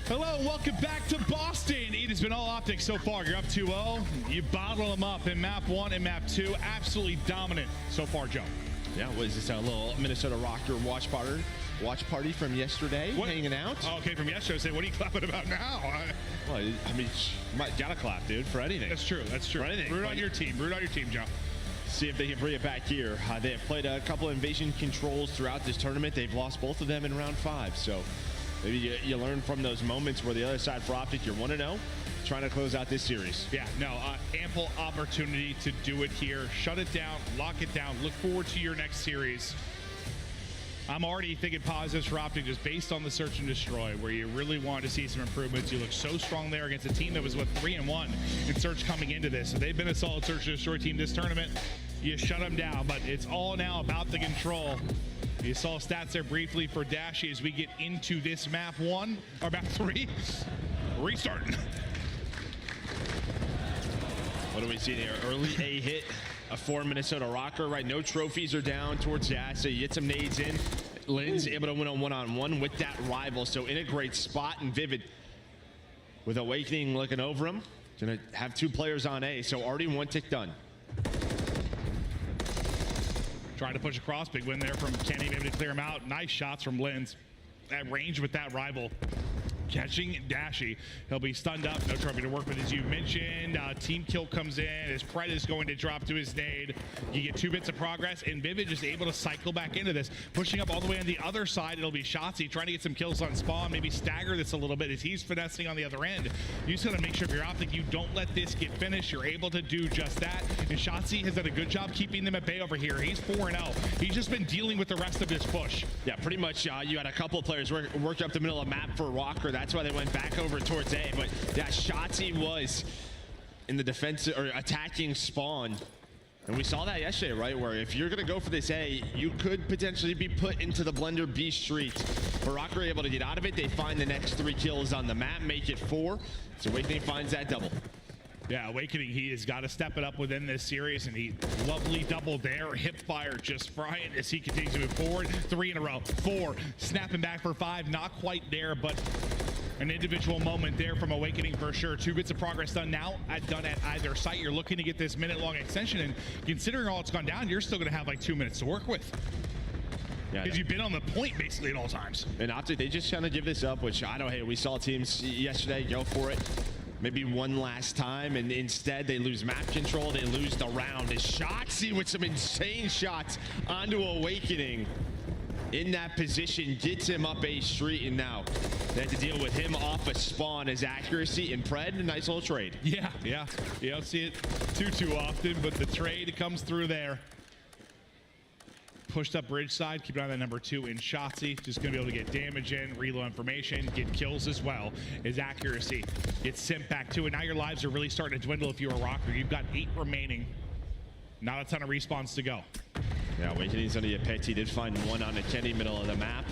Hello, welcome back to Boston. It has been all optics so far. You're up 2-0. You bottle them up in map 1 and map 2. Absolutely dominant so far, Joe. Yeah, what is this, a little Minnesota Rocker watch party from yesterday, hanging out? Oh, okay, from yesterday. Say, what are you clapping about now? Well, I mean, gotta clap, dude, for anything. That's true. That's true. For anything. Root on your team. Root on your team, Joe. See if they can bring it back here. They have played a couple of invasion controls throughout this tournament. They've lost both of them in round 5. So maybe you learn from those moments where the other side for Optic, you're 1-0, trying to close out this series. Yeah, no, ample opportunity to do it here. Shut it down, lock it down. Look forward to your next series. I'm already thinking positives for Optic just based on the search and destroy, where you really want to see some improvements. You look so strong there against a team that was, 3-1 in search coming into this. So they've been a solid search and destroy team this tournament. You shut them down, but it's all now about the control. You saw stats there briefly for Dashy as we get into this map 1, or map 3. Restarting. What do we see there? Early A hit. For Minnesota Rocker, right? No trophies are down towards Jazz, so you get some nades in. Lynn's able to win on one-on-one with that rival, so in a great spot. And Vivid with Awakening looking over him. Gonna have 2 players on A, so already 1 tick done. Trying to push across, big win there from Kenny, maybe to clear him out. Nice shots from Lynn's at range with that rival. Catching Dashy. He'll be stunned up. No trophy to work with, as you mentioned. Team kill comes in as Pred is going to drop to his nade. You get 2 bits of progress, and Vivid just able to cycle back into this. Pushing up all the way on the other side, it'll be Shotzi trying to get some kills on spawn, maybe stagger this a little bit as he's finessing on the other end. You just got to make sure if you're Optic, you don't let this get finished. You're able to do just that. And Shotzi has done a good job keeping them at bay over here. He's 4-0. He's just been dealing with the rest of his push. Yeah, pretty much. You had a couple of players work up the middle of the map for Rocker. That's why they went back over towards A. But yeah, Shotzi was in the defensive or attacking spawn. And we saw that yesterday, right? Where if you're going to go for this A, you could potentially be put into the Blender B street. But Rocker able to get out of it. They find the next 3 kills on the map, make it 4. So Awakening finds that double. Yeah, Awakening, he has got to step it up within this series, and he lovely double there. Hip fire just frying as he continues to move forward. 3 in a row, 4, snapping back for 5, not quite there, but an individual moment there from Awakening for sure. 2 bits of progress done now, done at either site. You're looking to get this minute-long extension, and considering all it's gone down, you're still going to have like 2 minutes to work with. Yeah, because you've been on the point basically at all times. And Optic, they just kind of give this up, which I know, hey, we saw teams yesterday go for it. Maybe one last time, and instead they lose map control. They lose the round. As Shotzi with some insane shots onto Awakening in that position gets him up A street, and now they have to deal with him off a spawn as accuracy and Pred. A nice little trade. Yeah. You don't see it too often, but the trade comes through there. Pushed up bridge side, keep an eye on that number 2 in Shotzi. Just gonna be able to get damage in, reload information, get kills as well. His accuracy gets sent back to it. Now your lives are really starting to dwindle if you're a Rocker. You've got 8 remaining. Not a ton of respawns to go. Yeah, Awakening's gonna get picked. He did find 1 on the Kenny middle of the map.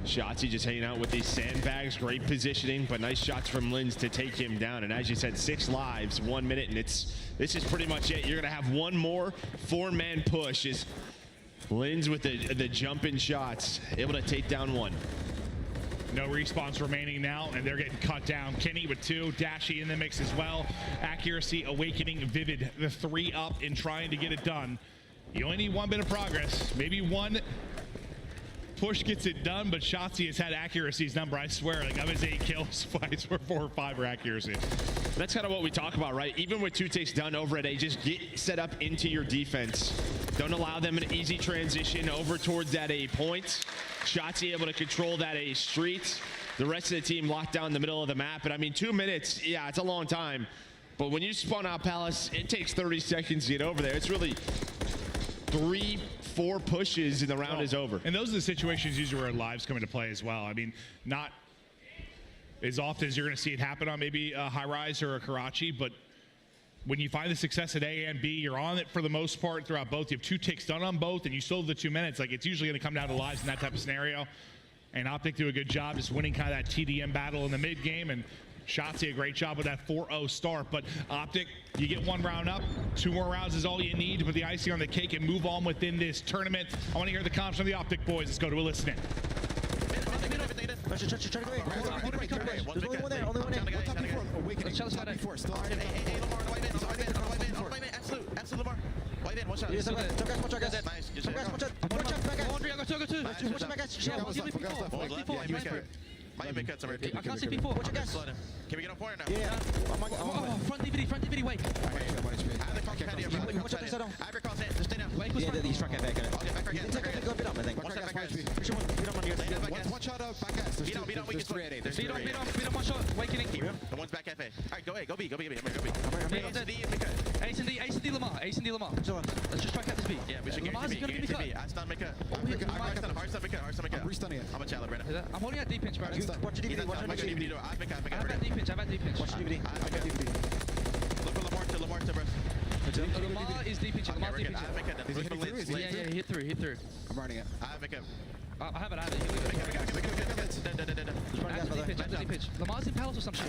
Shotzi just hanging out with these sandbags. Great positioning, but nice shots from Linz to take him down. And as you said, 6 lives, 1 minute, and this is pretty much it. You're gonna have 1 more 4-man push. Is Linz with the jump-in shots, able to take down 1. No respawns remaining now, and they're getting cut down. Kenny with 2, Dashy in the mix as well. Accuracy, Awakening, Vivid, the 3 up in trying to get it done. You only need 1 bit of progress, maybe 1 push gets it done, but Shotzi has had accuracy's number. I swear, like, of his 8 kills, I swear 4 or 5 are accuracy. That's kind of what we talk about, right? Even with 2 takes done over at A, just get set up into your defense. Don't allow them an easy transition over towards that A point. Shotzi able to control that A street. The rest of the team locked down the middle of the map. And I mean, 2 minutes, yeah, it's a long time. But when you spawn out Palace, it takes 30 seconds to get over there. It's really 3-4 pushes and the round is over. And those are the situations usually where lives come into play as well. I mean, not as often as you're going to see it happen on maybe a High Rise or a Karachi, but when you find the success at A and B, you're on it for the most part throughout both. You have 2 ticks done on both, and you still have the 2 minutes. Like, it's usually going to come down to lives in that type of scenario. And Optic do a good job just winning kind of that TDM battle in the mid game, and Shotzi a great job with that 4-0 start. But Optic, you get 1 round up. 2 more rounds is all you need to put the icing on the cake and move on within this tournament. I want to hear the comms from the Optic boys. Let's go to a listen in. Try to go in. There's only one there. Only one in. One top before. Awakening. Top before. Still on. Hey, Lamar, on the white man. On the white man. Absolute, Lamar. White man, one shot. Yes, okay. Top gas, watch out, guys. Nice. Good Top gas, shot. watch out. Watch out, back guys. Laundry, I got two. Watch out, back guys. Shit. Might be cut somewhere. I can't see P4. Watch out, guys. Can we get on point now? Yeah. Oh, front DVD, wait. I have the cross patio. Watch out, side on. I have your cross hand. Just stay down. Wait, who's Yeah, front? he's front guy back. Okay, back again. Go bit up, I think. One shot back gas. Beat him on your Stay down back gas. One shot back gas. Beat on, we can swing. There's Beat on, one shot, awakening. The one's back FA. Alright, go A, go B. I'm here, go B. Ace and D, Lamar. Let's just try to catch this beat. Yeah, we should get Lamar's gonna give me cut. I stun make cut. Hard stun. I'm restunning it. I'm a challenger right now. I'm holding at D pinch, bro. Watch your DVD, watch your DVD. I make I have that D pinch. Watch your DVD. Look for Lamar to bro. Lamar is D pinching. I make cut. Yeah, he hit through. I'm running it. I make cut. I have it. D pinch. Lamar's in palace or some shit.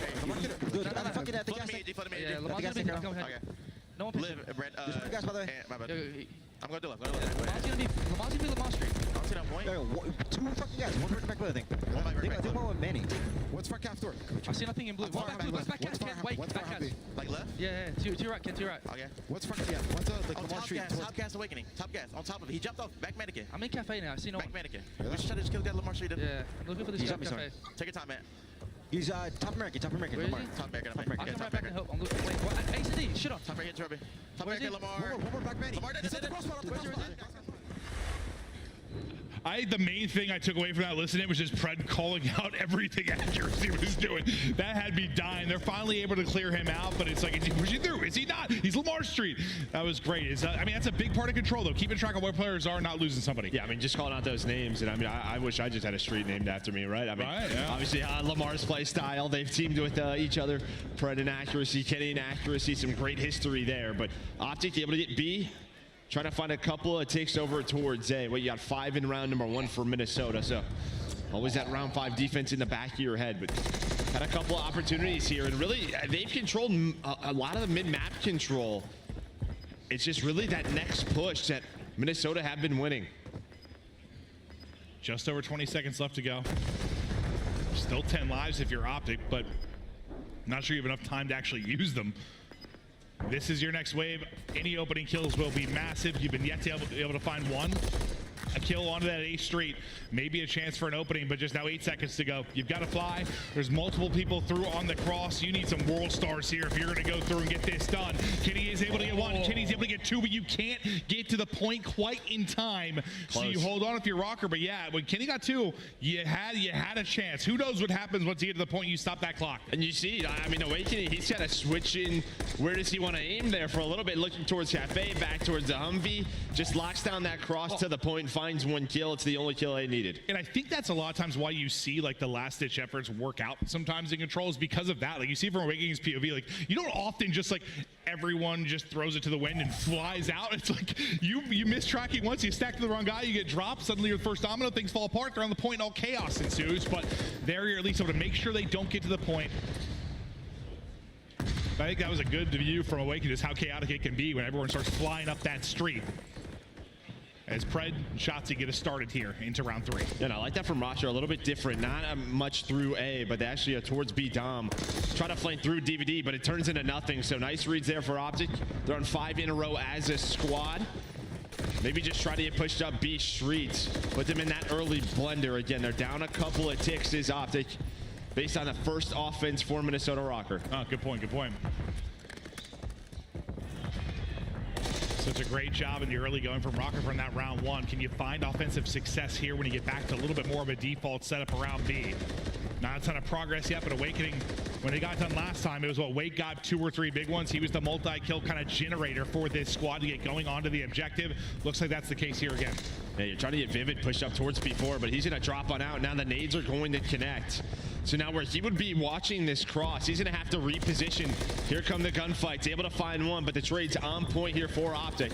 Good. Fucking at the gas tank. Yeah, Lamar's gonna be. Go ahead. No one pitching. Just gas, by the way. My bad. I'm going to left. Lamar's gonna be Lamar Street. I'll see that point. Two fucking guys. One right back, I think. I think one with Manny. What's for calf door? I see nothing in blue. One back blue. Back gas. Wait, back gas. Like left? Yeah. To your right. To your right. Okay. What's for yeah? What's like Lamar Street? Top gas awakening. Top gas. On top of it. He jumped off. Back mannequin. I'm in cafe now. I see no one. Back mannequin. We should try to just kill that Lamar Street. Yeah. I'm looking for this cafe. Take your time, man. He's top American. Where is he? Top American. I can right back and help. I'm looking. Wait, what? Ace and D. Shut up. Top American, Trevor. Top Where's American, he? Lamar. One more back Manny. Lamar, He's at the crossbar. The main thing I took away from that listening was just Pred calling out everything accuracy was doing. That had me dying. They're finally able to clear him out, but it's like, is he pushing through? Is he not? He's Lamar Street. That was great. That's a big part of control, though. Keeping track of where players are, not losing somebody. Yeah, just calling out those names, and I wish I just had a street named after me, right? Right, yeah. Obviously, Lamar's play style, they've teamed with each other. Pred in accuracy, Kenny in accuracy, some great history there, but Optic able to get B. Trying to find a couple of takes over towards A. Well, you got 5 in round number 1 for Minnesota, so always that round 5 defense in the back of your head, but had a couple of opportunities here, and really, they've controlled a lot of the mid-map control. It's just really that next push that Minnesota have been winning. Just over 20 seconds left to go. Still 10 lives if you're Optic, but not sure you have enough time to actually use them. This is your next wave. Any opening kills will be massive. You've been yet to be able to find one. A kill onto that A street. Maybe a chance for an opening, but just now 8 seconds to go. You've got to fly. There's multiple people through on the cross. You need some world stars here if you're going to go through and get this done. Kenny is able to get 1. Kenny's able to get 2, but you can't get to the point quite in time. Close. So you hold on if you're Rocker, but yeah, when Kenny got 2, you had a chance. Who knows what happens once you get to the point you stop that clock. And you see, Awakening, he's got to switch in. Where does he want to aim there for a little bit? Looking towards Cafe, back towards the Humvee. Just locks down that cross to the point, finds 1 kill. It's the only kill they needed. And I think that's a lot of times why you see like the last-ditch efforts work out sometimes in controls because of that. Like you see from Awakening's POV, like you don't often just like everyone just throws it to the wind and flies out. It's like you miss tracking once, you stack to the wrong guy, you get dropped, suddenly your first domino, things fall apart, they're on the point and all chaos ensues. But there you're at least able to make sure they don't get to the point. I think that was a good view from Awakening, just how chaotic it can be when everyone starts flying up that street. As Pred and Shotzi get us started here into round 3. Yeah, and I like that from Roger. A little bit different. Not much through A, but they actually are towards B Dom. Try to flank through DVD, but it turns into nothing. So nice reads there for Optic. They're on 5 in a row as a squad. Maybe just try to get pushed up B streets. Put them in that early blender. Again, they're down a couple of ticks is Optic based on the first offense for Minnesota Rocker. Oh, good point, good point. Such a great job in the early going from Rocker from that round 1. Can you find offensive success here when you get back to a little bit more of a default setup around B? Not a ton of progress yet, but Awakening, when they got done last time, it was what Wake got 2 or 3 big ones. He was the multi-kill kind of generator for this squad to get going onto the objective. Looks like that's the case here again. Yeah, you're trying to get Vivid pushed up towards B4, but he's going to drop on out. Now the nades are going to connect. So now where he would be watching this cross, he's going to have to reposition. Here come the gunfights, able to find 1, but the trade's on point here for Optic.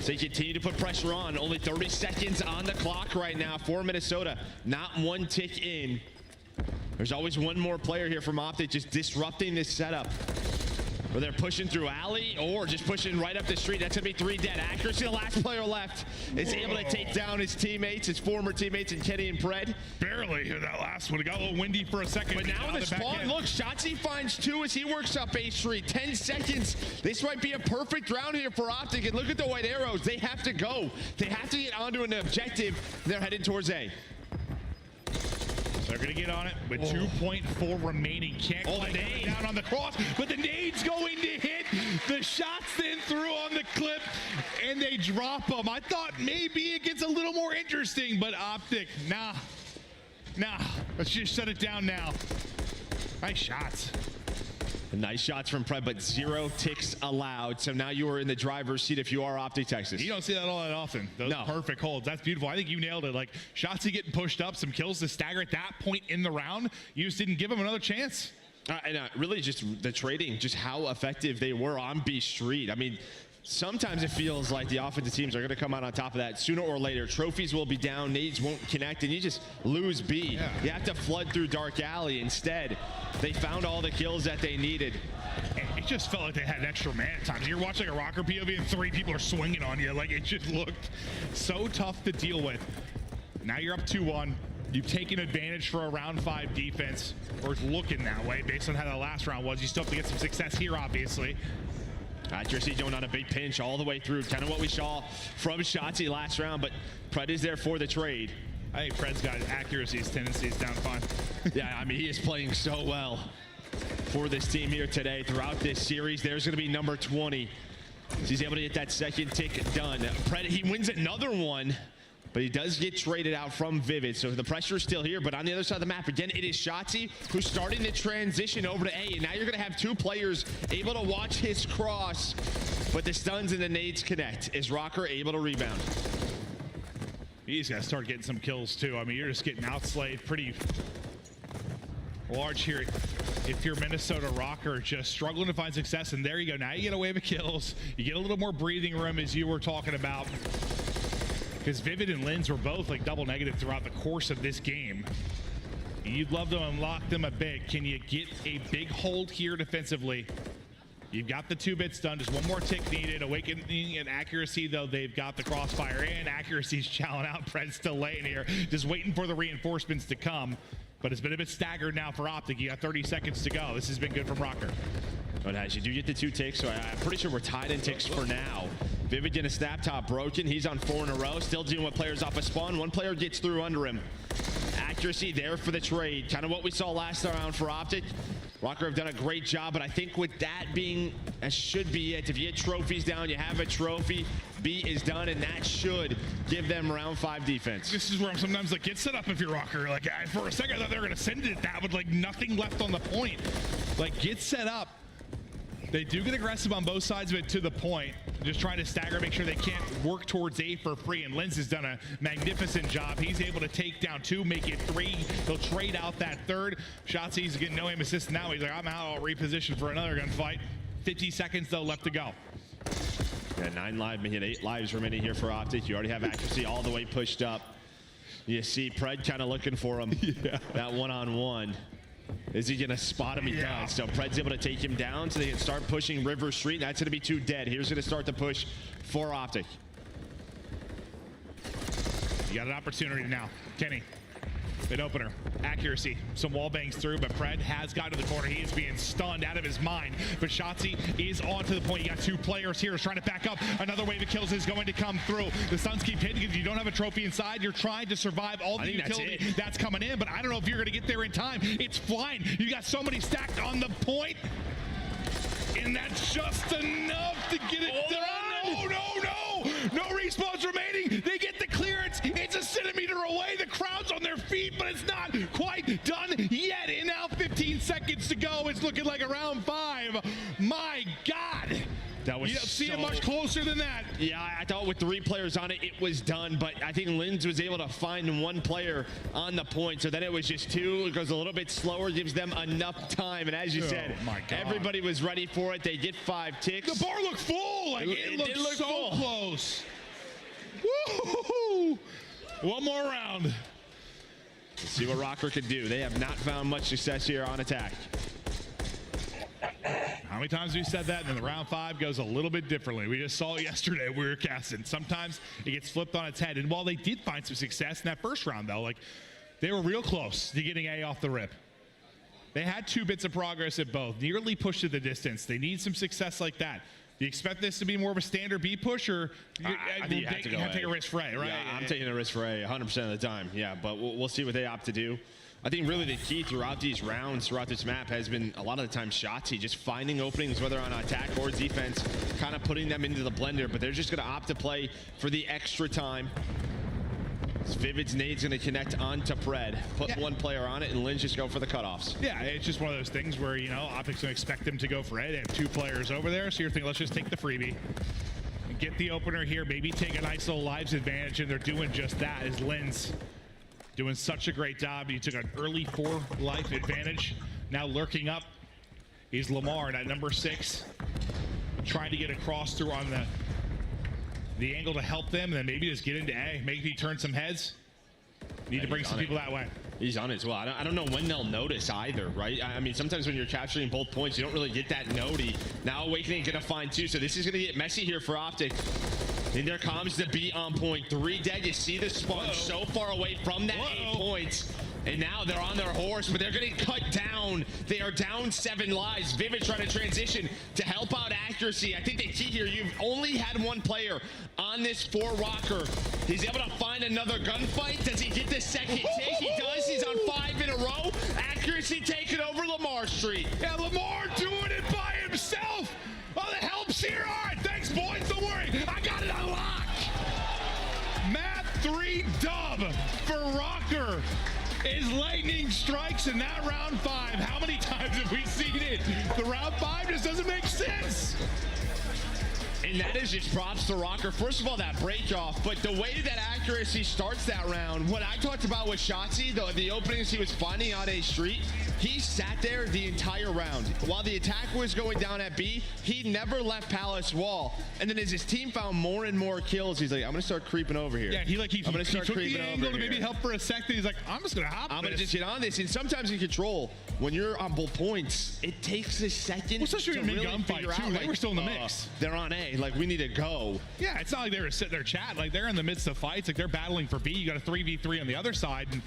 So you continue to put pressure on. Only 30 seconds on the clock right now for Minnesota. Not 1 tick in. There's always 1 more player here from Optic just disrupting this setup. Or they're pushing through alley or just pushing right up the street. That's going to be 3 dead. Accuracy, the last player left, is able to take down his teammates, his former teammates in Kenny and Pred. Barely. That last one, it got a little windy for a second. But now in the spawn, look, Shotzi finds 2 as he works up A Street. 10 seconds. This might be a perfect round here for Optic. And look at the white arrows. They have to go. They have to get onto an objective. They're headed towards A. They're going to get on it with 2.4 remaining. Can't quite get down on the cross, but the nade's going to hit. The shots then through on the clip, and they drop them. I thought maybe it gets a little more interesting, but Optic, nah. Let's just shut it down now. Nice shots. Nice shots from Pred, but 0 ticks allowed. So now you are in the driver's seat if you are Optic Texas. You don't see that all that often. Those perfect holds. That's beautiful. I think you nailed it. Like, Shotzi getting pushed up, some kills to stagger at that point in the round. You just didn't give him another chance. And really just the trading, just how effective they were on B Street. I mean, sometimes it feels like the offensive teams are going to come out on top of that sooner or later. Trophies will be down, nades won't connect, and you just lose B. Yeah. You have to flood through Dark Alley. Instead, they found all the kills that they needed. It just felt like they had extra man at times. You're watching a Rocker POV and 3 people are swinging on you. Like, it just looked so tough to deal with. Now you're up 2-1. You've taken advantage for a round 5 defense, or it's looking that way based on how the last round was. You still have to get some success here, obviously. Accuracy going on a big pinch all the way through. Kind of what we saw from Shotzi last round, but Pred is there for the trade. I think Pred's got accuracy's tendencies down fine. Yeah, I mean, he is playing so well for this team here today throughout this series. There's going to be number 20. He's able to get that second tick done. Pred, he wins another one, but he does get traded out from Vivid, so the pressure is still here. But on the other side of the map, again, it is Shotzi who's starting to transition over to A. And now you're going to have 2 players able to watch his cross, but the stuns and the nades connect. Is Rocker able to rebound? He's got to start getting some kills, too. I mean, you're just getting outslayed pretty large here. If you're Minnesota Rocker, just struggling to find success, and there you go. Now you get a wave of kills. You get a little more breathing room, as you were talking about. Because Vivid and Lens were both like double negative throughout the course of this game. You'd love to unlock them a bit. Can you get a big hold here defensively? You've got the 2 bits done. Just one more tick needed. Awakening and accuracy, though, they've got the crossfire, and accuracy's chowing out. Pred's still laying here, just waiting for the reinforcements to come. But it's been a bit staggered now for Optic. You got 30 seconds to go. This has been good from Rocker. But as you do get the 2 ticks, so I'm pretty sure we're tied in ticks for now. Vivid getting a snap top broken. He's on 4 in a row. Still dealing with players off a spawn. 1 player gets through under him. Accuracy there for the trade. Kind of what we saw last round for Optic. Rocker have done a great job, but I think with that being, that should be it. If you get trophies down, you have a trophy. B is done, and that should give them round 5 defense. This is where I'm sometimes like, get set up if you're Rocker. Like, for a second, I thought they were going to send it that with like nothing left on the point. Like, get set up. They do get aggressive on both sides of it to the point. Just trying to stagger, make sure they can't work towards A for free. And Lens has done a magnificent job. He's able to take down 2, make it 3. He'll trade out that 3rd. Shotzi's getting no aim assist now. He's like, I'm out. I'll reposition for another gunfight. 50 seconds, though, left to go. Yeah, 9 live, we hit 8 lives remaining here for Optic. You already have accuracy all the way pushed up. You see Pred kind of looking for him. Yeah. That one-on-one. Is he going to spot him? He does. So Pred's able to take him down so they can start pushing River Street. That's going to be 2 dead. Here's going to start the push for Optic. You got an opportunity now. Kenny, bid opener. Accuracy. Some wall bangs through, but Pred has got to the corner. He is being stunned out of his mind. But Shotzi is on to the point. You got 2 players here trying to back up. Another wave of kills is going to come through. The stuns keep hitting because you don't have a trophy inside. You're trying to survive all the utility that's coming in, but I don't know if you're going to get there in time. It's flying. You got so many stacked on the point, and that's just enough to get it done. No respawns remaining. They get the clearance. It's a centimeter away. The crowd's on their feet, but it's not quite done yet. And now 15 seconds to go. It's looking like a round 5. My God. That was you don't see it much closer than that. Yeah, I thought with 3 players on it, it was done. But I think Linz was able to find 1 player on the point. So then it was just 2. It goes a little bit slower, gives them enough time. And as you said, everybody was ready for it. They get 5 ticks. The bar looked full. Like, it looked so full. Close. Woo-hoo-hoo. 1 more round. Let's see what Rocker can do. They have not found much success here on attack. How many times have we said that? And then the round 5 goes a little bit differently. We just saw it yesterday. We were casting. Sometimes it gets flipped on its head. And while they did find some success in that first round, though, like they were real close to getting A off the rip. They had 2 bits of progress at both, nearly pushed to the distance. They need some success like that. Do you expect this to be more of a standard B push, or I think you have to take a risk for A, right? Yeah, I'm taking a risk for A 100% of the time. Yeah, but we'll see what they opt to do. I think really the key throughout these rounds, throughout this map, has been a lot of the time Shotzzy just finding openings, whether on attack or defense, kind of putting them into the blender, but they're just going to opt to play for the extra time. Vivid's nade's going to connect onto Pred, put one player on it, and Lynn's just go for the cutoffs. Yeah, it's just one of those things where, you know, Optic's going to expect them to go for it. They have 2 players over there, so you're thinking, let's just take the freebie and get the opener here, maybe take a nice little lives advantage, and they're doing just that as Lynn's doing such a great job. He took an early 4 life advantage. Now lurking up is Lamar at number 6, trying to get across through on the angle to help them, and then maybe just get into A, maybe turn some heads. Need to bring some people that way. He's on it as well. I don't know when they'll notice either, right? I mean, sometimes when you're capturing both points, you don't really get that noti. Now Awakening gonna find 2, so this is gonna get messy here for Optic. And there comes the B on point. 3 dead. You see the spawn so far away from that 8 points. And now they're on their horse, but they're getting cut down. They are down 7 lives. Vivid trying to transition to help out accuracy. I think the key here, you've only had 1 player on this 4 rocker. He's able to find another gunfight. Does he get the second take? He does. He's on 5 in a row. Accuracy taking over Lamar Street. Yeah, Lamar doing it by himself. Oh, the help's here. All right, thanks, boys. Don't worry. I got it on lock. Map 3 dub for Rocker. Is lightning strikes in that round 5. How many times have we seen it? The round 5 just doesn't make sense. And that is just props to Rocker. First of all, that break off, but the way that accuracy starts that round, what I talked about with Shotzzy, the openings he was finding on A Street, he sat there the entire round. While the attack was going down at B, he never left Palace Wall. And then as his team found more and more kills, he's like, I'm gonna start creeping over here. Yeah, he took the angle to maybe help for a second. He's like, I'm just gonna hop. I'm gonna just get on this. And sometimes in control, when you're on both points, it takes a second. Well, especially in really gunfight too. They were still in the mix. They're on A. Like, we need to go. Yeah, it's not like they were sitting there chatting. Like, they're in the midst of fights. Like, they're battling for B. You got a 3v3 on the other side. And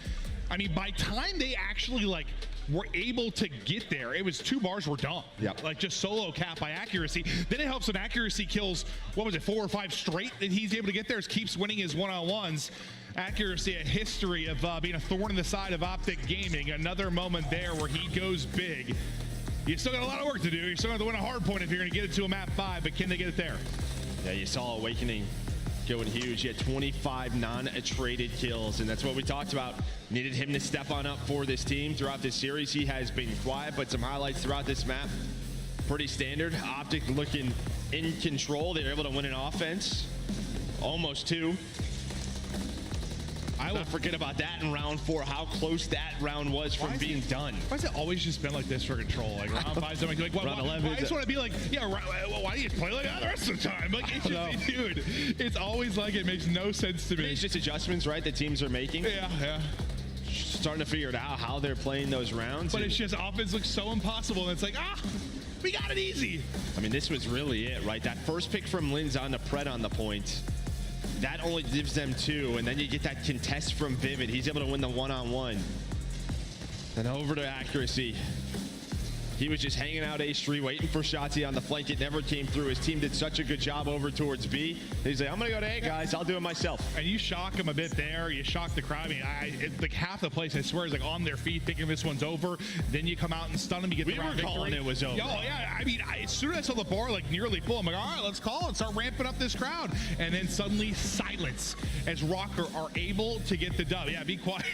I mean, by time they actually like were able to get there, it was 2 bars were done. Yep. Like, just solo cap by accuracy. Then it helps when accuracy kills, what was it, 4 or 5 straight that he's able to get there. Keeps winning his one-on-ones. Accuracy, a history of being a thorn in the side of Optic Gaming. Another moment there where he goes big. You still got a lot of work to do. You still have to win a hard point if you're going to get it to a map 5, but can they get it there? Yeah, you saw Awakening going huge. He had 25 non-traded kills, and that's what we talked about. Needed him to step on up for this team throughout this series. He has been quiet, but some highlights throughout this map. Pretty standard. Optic looking in control. They were able to win an offense. Almost 2. I will forget about that in round 4, how close that round was from being done. Why has it always just been like this for control? Like round 5, something like round 11. I just want to be like, yeah, why do you play like that the rest of the time? Like, it's just, dude, it's always like it makes no sense to me. It's just adjustments, right, that teams are making. Yeah. Starting to figure it out how they're playing those rounds. But it's just offense looks so impossible, and it's like, we got it easy. I mean, this was really it, right? That first pick from Lynn's on the Pred on the point. That only gives them 2, and then you get that contest from Vivid. He's able to win the one-on-one. Then over to accuracy. He was just hanging out A Street, waiting for Shotzzy on the flank. It never came through. His team did such a good job over towards B. He's like, I'm going to go to A, guys. I'll do it myself. And you shock him a bit there. You shock the crowd. I mean, like half the place, I swear, is like on their feet thinking this one's over. Then you come out and stun them. You get the round victory. Calling it was over. Oh, yeah. I mean, as soon as I saw the bar like nearly full, I'm like, all right, let's call it. Start ramping up this crowd. And then suddenly silence as Rocker are able to get the dub. Yeah, be quiet.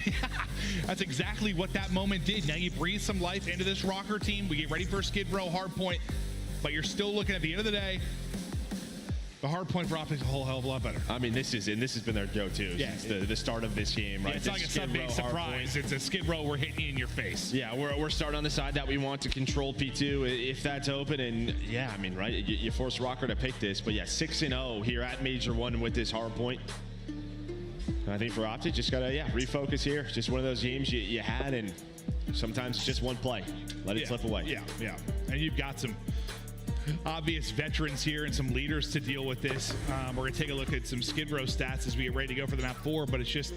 That's exactly what that moment did. Now you breathe some life into this Rocker team. We get ready for Skid Row hard point, but you're still looking at the end of the day. The hard point for Optic's a whole hell of a lot better. I mean, this has been their go-to since the start of this game, right? Yeah, it's like a Sunday surprise. It's a Skid Row. We're hitting you in your face. Yeah, we're starting on the side that we want to control P2 if that's open. And yeah, I mean, right? You force Rocker to pick this, but yeah, 6-0 here at Major 1 with this hard point. I think for Optic, just gotta refocus here. Just one of those games you had, and sometimes it's just one play. Let it slip away. Yeah. And you've got some obvious veterans here and some leaders to deal with this. We're going to take a look at some Skid Row stats as we get ready to go for the map 4, but it's just,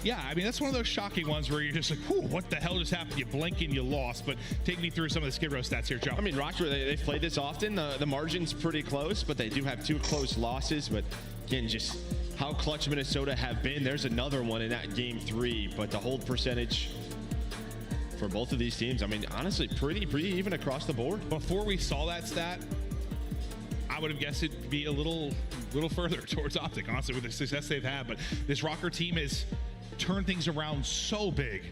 yeah, I mean, that's one of those shocking ones where you're just like, whew, what the hell just happened? You blink and you lost. But take me through some of the Skid Row stats here, Joe. I mean, Rocker, they've played this often. The margin's pretty close, but they do have 2 close losses. But again, just how clutch Minnesota have been. There's another one in that game 3, but the hold percentage for both of these teams, I mean, honestly, pretty even across the board. Before we saw that stat, I would have guessed it'd be a little further towards Optic, honestly, with the success they've had. But this Rocker team has turned things around so big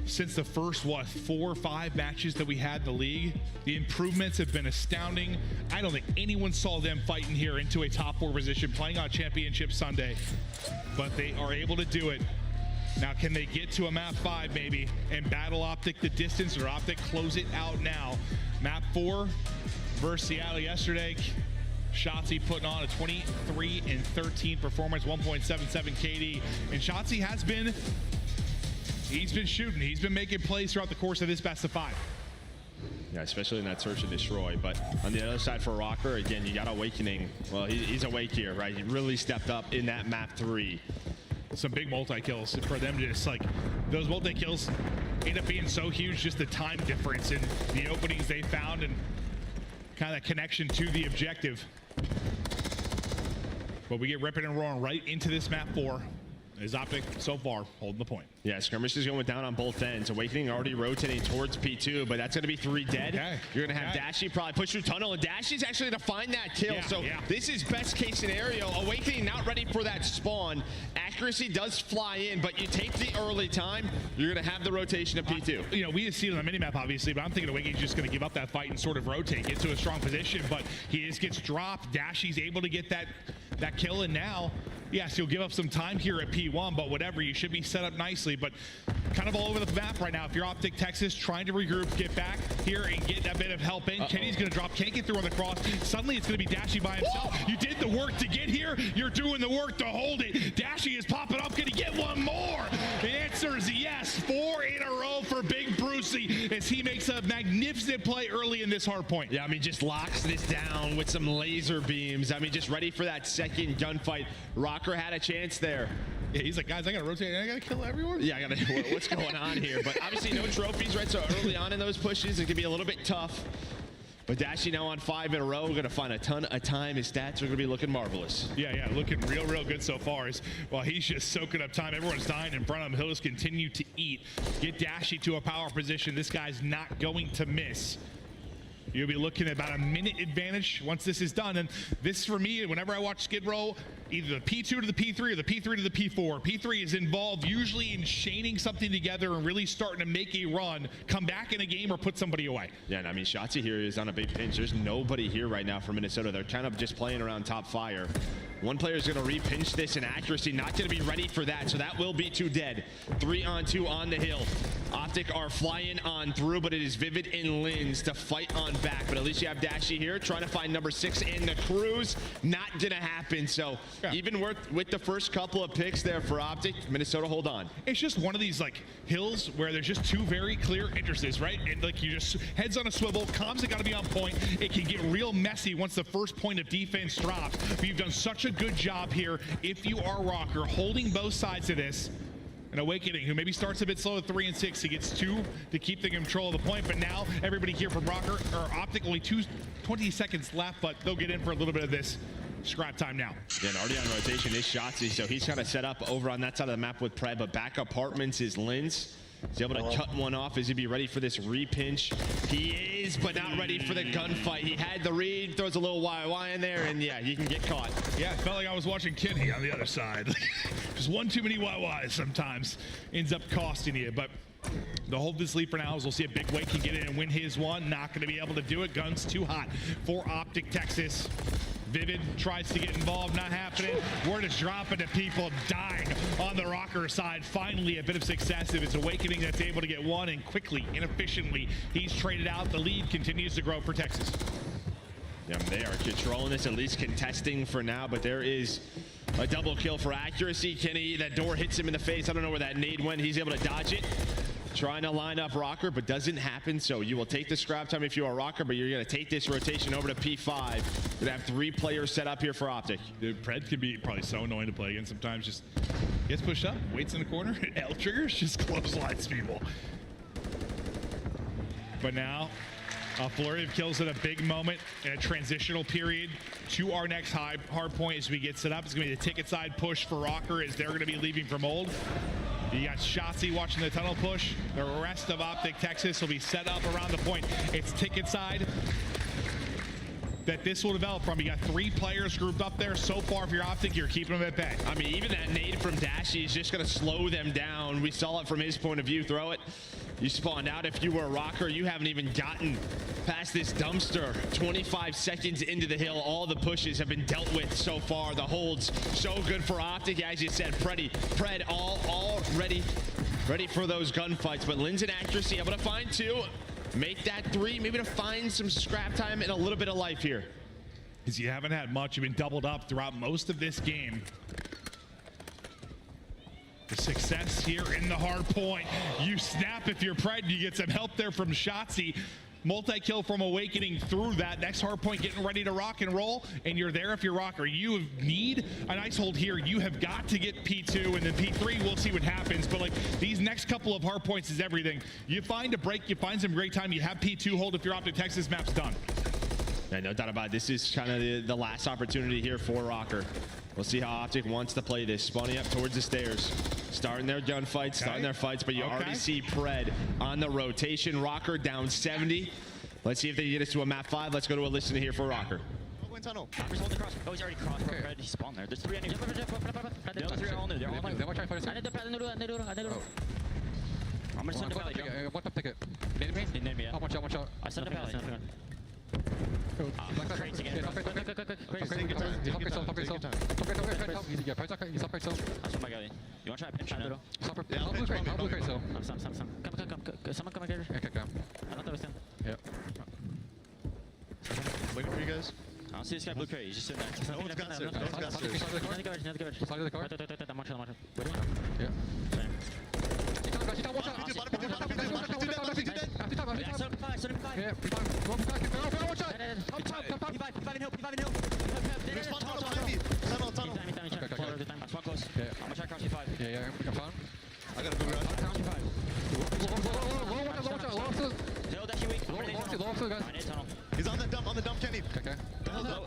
since the first 4 or 5 matches that we had in the league. The improvements have been astounding. I don't think anyone saw them fighting here into a top 4 position, playing on Championship Sunday, but they are able to do it. Now, can they get to a map 5 maybe and battle Optic the distance, or Optic close it out now? Map 4 versus Seattle yesterday. Shotzi putting on a 23-13 performance, 1.77 KD. And Shotzi has been, he's been shooting. He's been making plays throughout the course of this best of 5. Yeah, especially in that search and destroy. But on the other side for Rocker, again, you got Awakening. Well, he's awake here, right? He really stepped up in that map 3. Some big multi-kills for them. Just like those multi-kills end up being so huge, just the time difference and the openings they found and kind of that connection to the objective. But we get ripping and roaring right into this map 4. Is Optic so far holding the point. Yeah, skirmish is going down on both ends. Awakening already rotating towards P2, but that's going to be 3 dead. Okay. You're going to have Dashy probably push through tunnel, and Dashy's actually going to find that kill. This is best case scenario. Awakening not ready for that spawn. Accuracy does fly in, but you take the early time, you're going to have the rotation of P2. You know, we see it on the minimap, obviously, but I'm thinking Awakening's just going to give up that fight and sort of rotate, get to a strong position, but he just gets dropped. Dashy's able to get that kill, and now, yes, you'll give up some time here at P1, but whatever, you should be set up nicely. But kind of all over the map right now. If you're Optic Texas, trying to regroup, get back here and get a bit of help in. Kenny's going to drop, can't get through on the cross. Suddenly it's going to be Dashy by himself. You did the work to get here. You're doing the work to hold it. Dashy is popping up. Can he get one more? The answer is yes. 4 in a row for Big Brucey as he makes a magnificent play early in this hard point. Yeah, I mean, just locks this down with some laser beams. I mean, just ready for that second gunfight. Rocker had a chance there. Yeah, he's like, guys, I gotta rotate, I gotta kill everyone. Yeah, what's going on here? But obviously no trophies, right? So early on in those pushes, it can be a little bit tough. But Dashy now on 5 in a row. We're gonna find a ton of time. His stats are gonna be looking marvelous. Yeah, looking real good so far. While he's just soaking up time, everyone's dying in front of him. He'll just continue to eat. Get Dashy to a power position. This guy's not going to miss. You'll be looking at about a minute advantage once this is done. And this, for me, whenever I watch Skid Row, either the P2 to the P3 or the P3 to the P4. P3 is involved usually in chaining something together and really starting to make a run, come back in a game, or put somebody away. Yeah, and I mean, Shotzi here is on a big pinch. There's nobody here right now for Minnesota. They're kind of just playing around top fire. One player is going to re-pinch this, and Accuracy not going to be ready for that, so that will be 2 dead. 3 on 2 on the hill. Optic are flying on through, but it is Vivid and Lins to fight on back. But at least you have Dashy here trying to find number 6 in the cruise. Not going to happen. So even with the first couple of picks there for Optic, Minnesota hold on. It's just one of these like hills where there's just 2 very clear entrances, right? And like you just heads on a swivel, comms have got to be on point. It can get real messy once the first point of defense drops. But you've done such a good job here, if you are Rocker, holding both sides of this. And Awakening, who maybe starts a bit slow at 3 and 6, he gets 2 to keep the control of the point. But now everybody here from Rocker or Optic, only 20 seconds left, but they'll get in for a little bit of this scrap time now. Yeah, and already on rotation is Shotzi, so he's kind of set up over on that side of the map with Pred, but back apartments is Lins. He's able to cut one off as he'd be ready for this re-pinch. He is, but not ready for the gunfight. He had the read, throws a little YY in there, and yeah, he can get caught. Yeah, it felt like I was watching Kenny on the other side. Just one too many YYs sometimes ends up costing you, but the hold this lead for now is we'll see if Big Wake can get in and win his one. Not going to be able to do it. Gun's too hot for Optic Texas. Vivid tries to get involved, not happening. Word is dropping to people dying on the Rocker side. Finally, a bit of success if it's Awakening that's able to get one, and quickly and efficiently he's traded out. The lead continues to grow for Texas. Yeah, they are controlling this, at least contesting for now, but there is a double kill for Accuracy. Kenny, that door hits him in the face. I don't know where that nade went. He's able to dodge it. trying to line up Rocker, but doesn't happen. So you will take the scrap time if you are Rocker, but you're going to take this rotation over to P5. Gonna have 3 players set up here for Optic. Dude, Pred can be probably so annoying to play against sometimes. Just gets pushed up, waits in the corner, L triggers, just clotheslines people. But now, a flurry of kills at a big moment in a transitional period to our next hard point as we get set up. It's going to be the ticket side push for Rocker as they're going to be leaving from old. You got Shotzi watching the tunnel push. The rest of Optic Texas will be set up around the point. It's ticket side that this will develop from. You got 3 players grouped up there. So far, if you're Optic, you're keeping them at bay. I mean, even that nade from Dashy is just going to slow them down. We saw it from his point of view. Throw it. You spawned out. If you were a Rocker, you haven't even gotten past this dumpster. 25 seconds into the hill. All the pushes have been dealt with so far. The holds so good for Optic. As you said, Pred all ready for those gunfights. But Lin's in accuracy, able to find 2. Make that 3, maybe to find some scrap time and a little bit of life here. Because you haven't had much. You've been doubled up throughout most of this game. The success here in the hard point. You snap if you're Pred. You get some help there from Shotzi. Multi-kill from Awakening through that. Next hard point getting ready to rock and roll. And you're there if you're Rocker. You need a nice hold here. You have got to get P2 and then P3. We'll see what happens. But like these next couple of hard points is everything. You find a break. You find some great time. You have P2 hold if you're Optic Texas. Map's done. Yeah, no doubt about it. This is kind of the last opportunity here for Rocker. We'll see how Optic wants to play this. Spawning up towards the stairs. Starting their gunfights, starting their fights, but you already see Pred on the rotation. Rocker down 70. Let's see if they can get us to a map 5. Let's go to a listen here for Rocker. Tunnel. Rockers hold the cross. Oh, he's already crossed. Okay. Pred, he spawned there. There's 3 enemies. The other 3 are all new. They're all new. I'm gonna send the valley. What up ticket? They need me. Watch out. I sent the valley. Crates again. He's up right so. That's what my guy. You want to try a pinch? Blue crate so. Come. Someone come again. Okay, come. I don't understand. Yeah. Waiting for you guys. I don't see this guy blue crate. He's just sitting there. No one's got stairs. Near the garage. Side of the car? I'm watching. Yeah. I gotta move around. He's on the dump, Kenny. Okay. On the tunnel.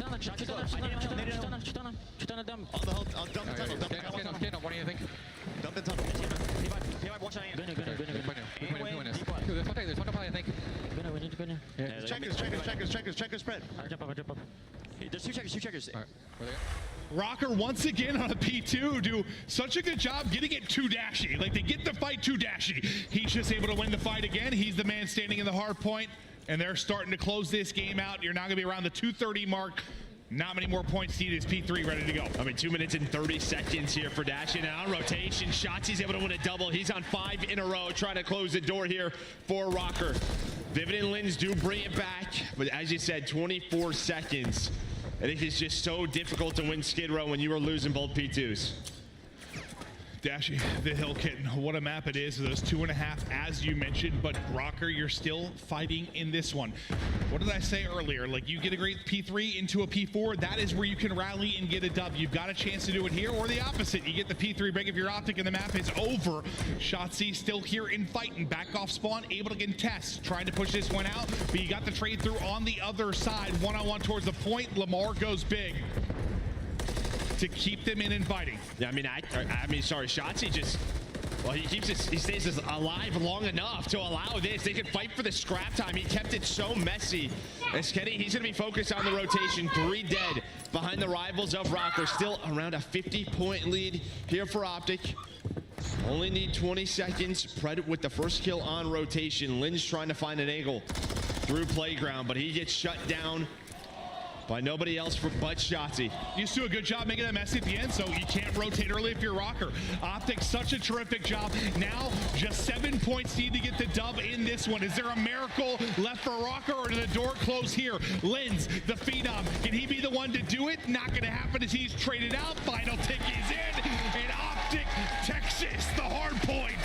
What do you think? Dump and tunnel. There's one I think. Checkers spread. There's 2 checkers. All right. Where they at? Rocker once again on a P2 do such a good job getting it to Dashy. Like they get the fight to Dashy. He's just able to win the fight again. He's the man standing in the hard point, and they're starting to close this game out. You're now gonna be around the 2:30 mark. Not many more points needed. P3 ready to go. I mean, 2 minutes and 30 seconds here for Dashy. Now rotation. Shotzi's able to win a double. He's on 5 in a row, trying to close the door here for Rocker. Vivid and Lins do bring it back, but as you said, 24 seconds. I think it's just so difficult to win Skid Row when you are losing both P2s. Dashy, the Hill Kitten, what a map it is. Those 2.5, as you mentioned, but Rocker, you're still fighting in this one. What did I say earlier? Like, you get a great P3 into a P4, that is where you can rally and get a dub. You've got a chance to do it here, or the opposite. You get the P3 break if you're Optic and the map is over. Shotzi still here in fighting, back off spawn, able to contest, trying to push this one out, but you got the trade through on the other side, one-on-one towards the point. Lamar goes big to keep them in and fighting. Yeah, I mean, sorry, Shotzi just, well, he stays alive long enough to allow this. They can fight for the scrap time. He kept it so messy. As Kenny, he's gonna be focused on the rotation. 3 dead behind the rivals of Rocker. Still around a 50-point lead here for Optic. Only need 20 seconds. Pred with the first kill on rotation. Lynn's trying to find an angle through playground, but he gets shut down by nobody else but Shotzi. Used to do a good job making that messy at the end, so you can't rotate early if you're Rocker. Optic, such a terrific job. Now, just 7 points need to get the dub in this one. Is there a miracle left for Rocker, or did the door close here? Lins, the Phenom, can he be the one to do it? Not gonna happen as he's traded out. Final tick is in, and Optic Texas, the hard point,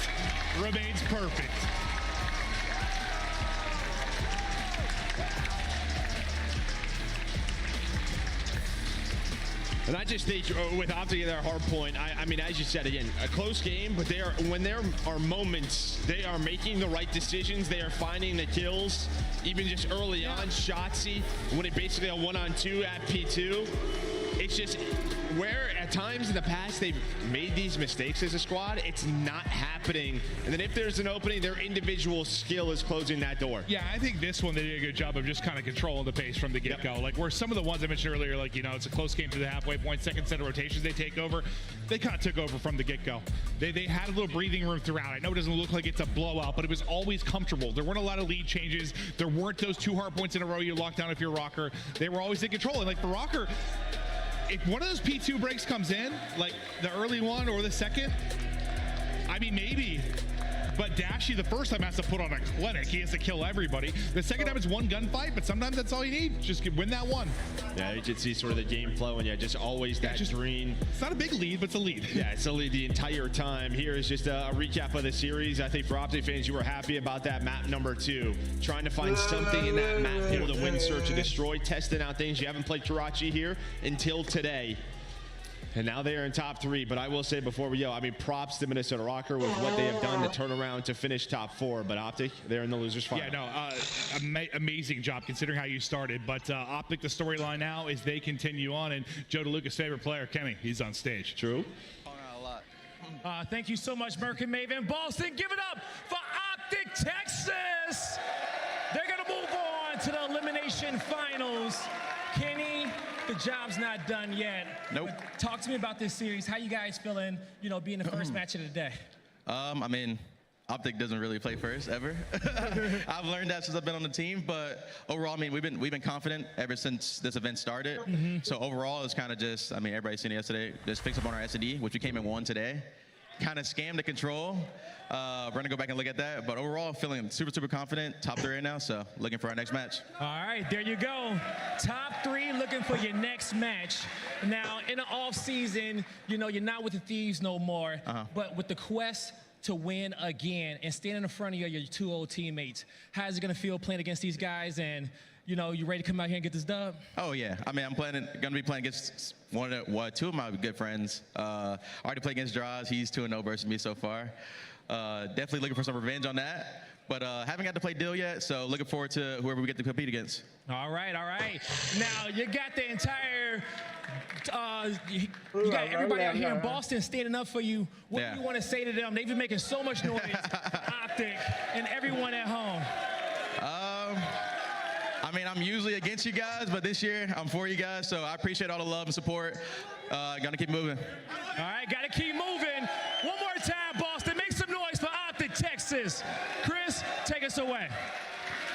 remains perfect. just think with Optic at their hard point, I mean, as you said, again, a close game, but when there are moments, they are making the right decisions. They are finding the kills, even just early on. Shotzzy, when it basically a 1-on-2 at P2. It's just where at times in the past they've made these mistakes as a squad, it's not happening. And then if there's an opening, their individual skill is closing that door. Yeah, I think this one they did a good job of just kind of controlling the pace from the get-go. Like where some of the ones I mentioned earlier, like, you know, it's a close game to the halfway point, second set of rotations they take over, they kind of took over from the get-go. They had a little breathing room throughout. I know it doesn't look like it's a blowout, but it was always comfortable. There weren't a lot of lead changes. There weren't those 2 hard points in a row you locked down if you're Rocker. They were always in control. And like for Rocker, if one of those P2 breaks comes in, like the early one or the second, I mean, maybe. But Dashy the first time has to put on a clinic. He has to kill everybody. The second time it's one gunfight, but sometimes that's all you need. Just win that one. Yeah, you can see sort of the game flow, and yeah, just always that green. It's not a big lead, but it's a lead. Yeah, it's a lead the entire time. Here is just a recap of the series. I think for Optic fans, you were happy about that map number 2. Trying to find something in that map pool to win, search, and destroy. Testing out things. You haven't played Karachi here until today. And now they are in top 3, but I will say before we go, I mean, props to Minnesota Rocker with what they have done to turn around to finish top 4. But Optic, they're in the losers final. Yeah, no, amazing job considering how you started. But Optic, the storyline now is they continue on, and Joe DeLuca's favorite player, Kenny, he's on stage. True. Thank you so much, Merc and Maven. Boston, give it up for Optic Texas. They're going to move on to the elimination finals. Kenny, the job's not done yet. Nope. But talk to me about this series. How you guys feeling, you know, being the first match of the day? I mean, Optic doesn't really play first ever. I've learned that since I've been on the team, but overall, I mean, we've been confident ever since this event started. So overall, it's kind of just, I mean, everybody's seen it yesterday, just fix up on our S&D, which we came in 1 today. Kind of scammed the control. We're gonna go back and look at that, but overall, feeling super confident. Top 3 right now, so looking for our next match. All right, there you go. Top 3, looking for your next match. Now, in the off season, you know, you're not with the Thieves no more, but with the quest to win again and standing in front of your 2 old teammates, how's it gonna feel playing against these guys? And you know, you ready to come out here and get this dub? Oh yeah, I mean, I'm gonna be playing against 2 of my good friends. Already played against Draws. He's 2-0 versus me so far. Definitely looking for some revenge on that. But haven't got to play Dill yet, so looking forward to whoever we get to compete against. All right, all right. Now, you got the entire, you got everybody out here in Boston standing up for you. What do you want to say to them? They've been making so much noise, Optic, and everyone at home. I mean, I'm usually against you guys, but this year I'm for you guys, so I appreciate all the love and support. Gonna keep moving. All right, gotta keep moving. One more time, Boston. Make some noise for Optic Texas. Chris, take us away.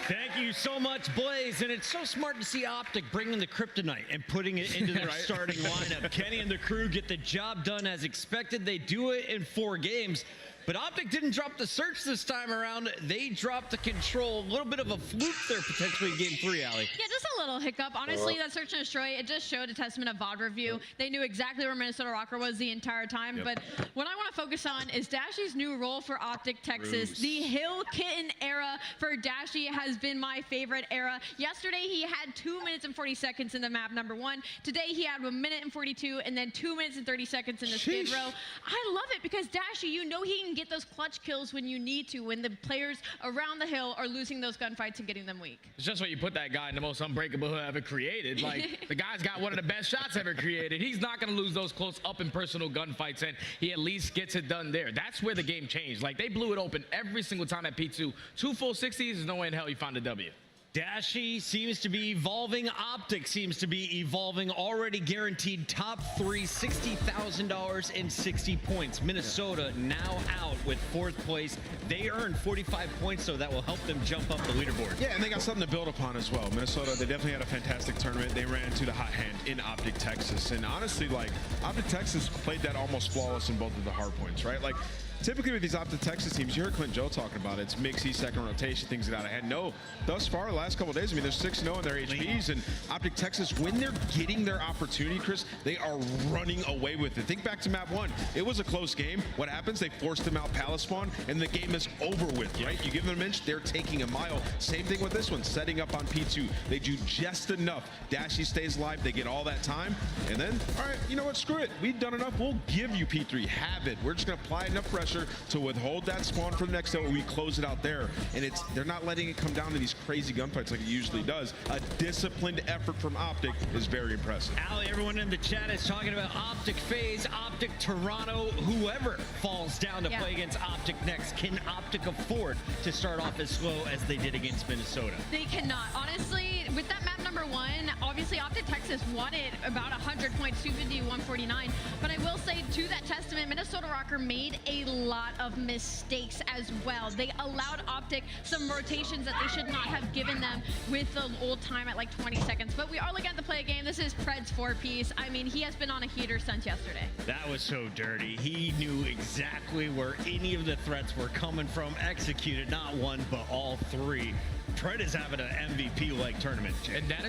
Thank you so much, Blaze. And it's so smart to see Optic bringing the kryptonite and putting it into their starting lineup. Kenny and the crew get the job done as expected. They do it in 4 games. But Optic didn't drop the search this time around. They dropped the control. A little bit of a fluke there potentially in game 3, Allie. Yeah, just a little hiccup. Honestly, that search and destroy, it just showed a testament of VOD review. They knew exactly where Minnesota Rocker was the entire time. But what I want to focus on is Dashy's new role for Optic Texas. The Hill Kitten era for Dashy has been my favorite era. Yesterday, he had 2 minutes and 40 seconds in the map number 1. Today, he had 1 minute and 42 and then 2 minutes and 30 seconds in the skid row. I love it because Dashy, you know he can get those clutch kills when you need to, when the players around the hill are losing those gunfights and getting them weak. It's just when you put that guy in the most unbreakable ever created. Like, the guy's got one of the best shots ever created. He's not going to lose those close up and personal gunfights, and he at least gets it done there. That's where the game changed. Like, they blew it open every single time at P2. 2 full 60s, there's no way in hell you found a W. Dashy seems to be evolving. Optic seems to be evolving. Already guaranteed top 3, $60,000 and 60 points. Minnesota now out with 4th place. They earned 45 points, so that will help them jump up the leaderboard. Yeah, and they got something to build upon as well. Minnesota, they definitely had a fantastic tournament. They ran into the hot hand in Optic Texas. And honestly, like, Optic Texas played that almost flawless in both of the hard points, right? Like, typically with these Optic Texas teams, you heard Clint Joe talking about it. It's mixy, second rotation, things get out ahead. No, thus far, the last couple of days, I mean, they're 6-0 in their HPs, and Optic Texas, when they're getting their opportunity, Chris, they are running away with it. Think back to map 1. It was a close game. What happens? They forced them out Palace Spawn, and the game is over with, right? You give them an inch, they're taking a mile. Same thing with this one, setting up on P2. They do just enough. Dashy stays alive, they get all that time, and then, all right, you know what, screw it. We've done enough, we'll give you P3. Have it. We're just gonna apply enough pressure to withhold that spawn for the next time. We close it out there, and they're not letting it come down to these crazy gunfights like it usually does. A disciplined effort from Optic is very impressive. Allie, everyone in the chat is talking about Optic FaZe, Optic Toronto, whoever falls down to play against Optic next. Can Optic afford to start off as slow as they did against Minnesota? They cannot. Honestly, with that map number 1, obviously Optic Texas won it about 100 points, 250 to 149. But I will say, to that testament, Minnesota Rocker made a lot of mistakes as well. They allowed Optic some rotations that they should not have given them with the old time at like 20 seconds. But we are looking at the play game. This is Pred's 4-piece. I mean, he has been on a heater since yesterday. That was so dirty. He knew exactly where any of the threats were coming from, executed not one, but all 3. Pred is having an MVP-like tournament. And that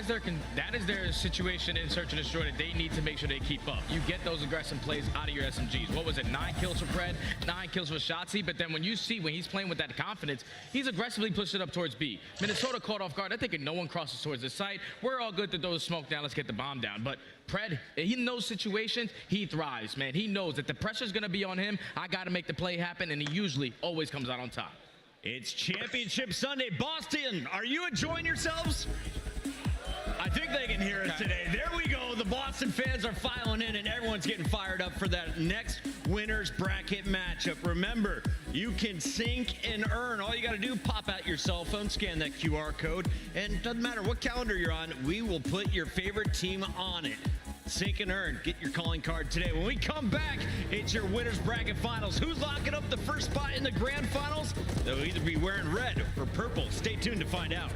is their situation in Search and Destroy that they need to make sure they keep up. You get those aggressive plays out of your SMGs. What was it, 9 kills for Pred, 9 kills for Shotzi, but then when you see when he's playing with that confidence, he's aggressively pushing it up towards B. Minnesota caught off guard. They're thinking no one crosses towards the site. We're all good to throw the smoke down. Let's get the bomb down. But Pred, in those situations, he thrives, man. He knows that the pressure's going to be on him. I got to make the play happen, and he usually always comes out on top. It's Championship Sunday. Boston, are you enjoying yourselves? I think they can hear us today. There we go. The Boston fans are filing in, and everyone's getting fired up for that next winner's bracket matchup. Remember, you can sink and earn. All you got to do, pop out your cell phone, scan that QR code, and it doesn't matter what calendar you're on, we will put your favorite team on it. Sink and earn. Get your calling card today. When we come back, it's your winner's bracket finals. Who's locking up the first spot in the grand finals? They'll either be wearing red or purple. Stay tuned to find out.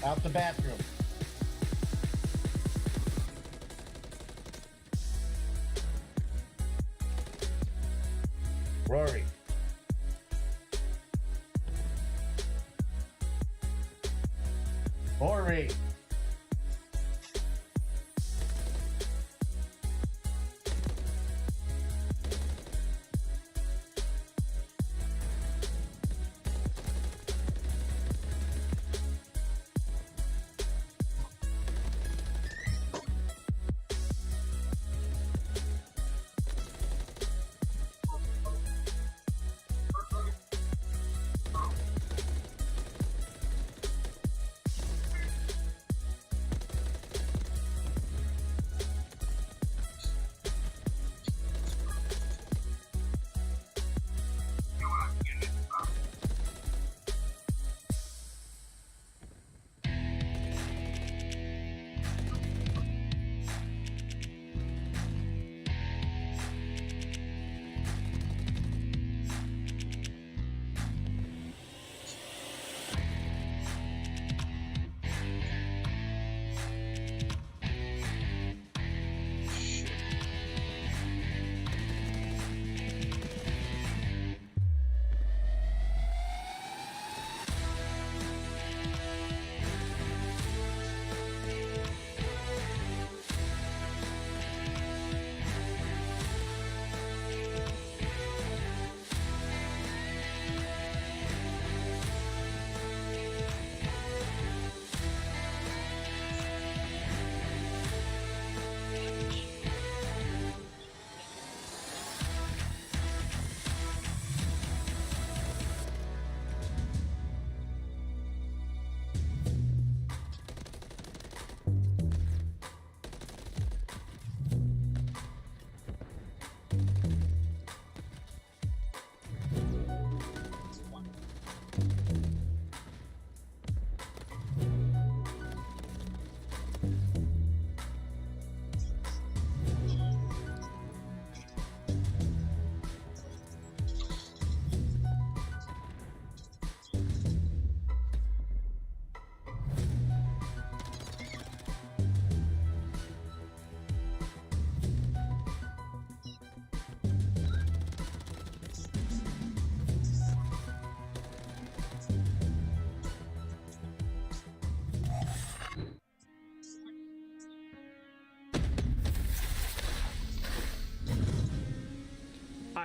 Out the bathroom. Rory. Rory.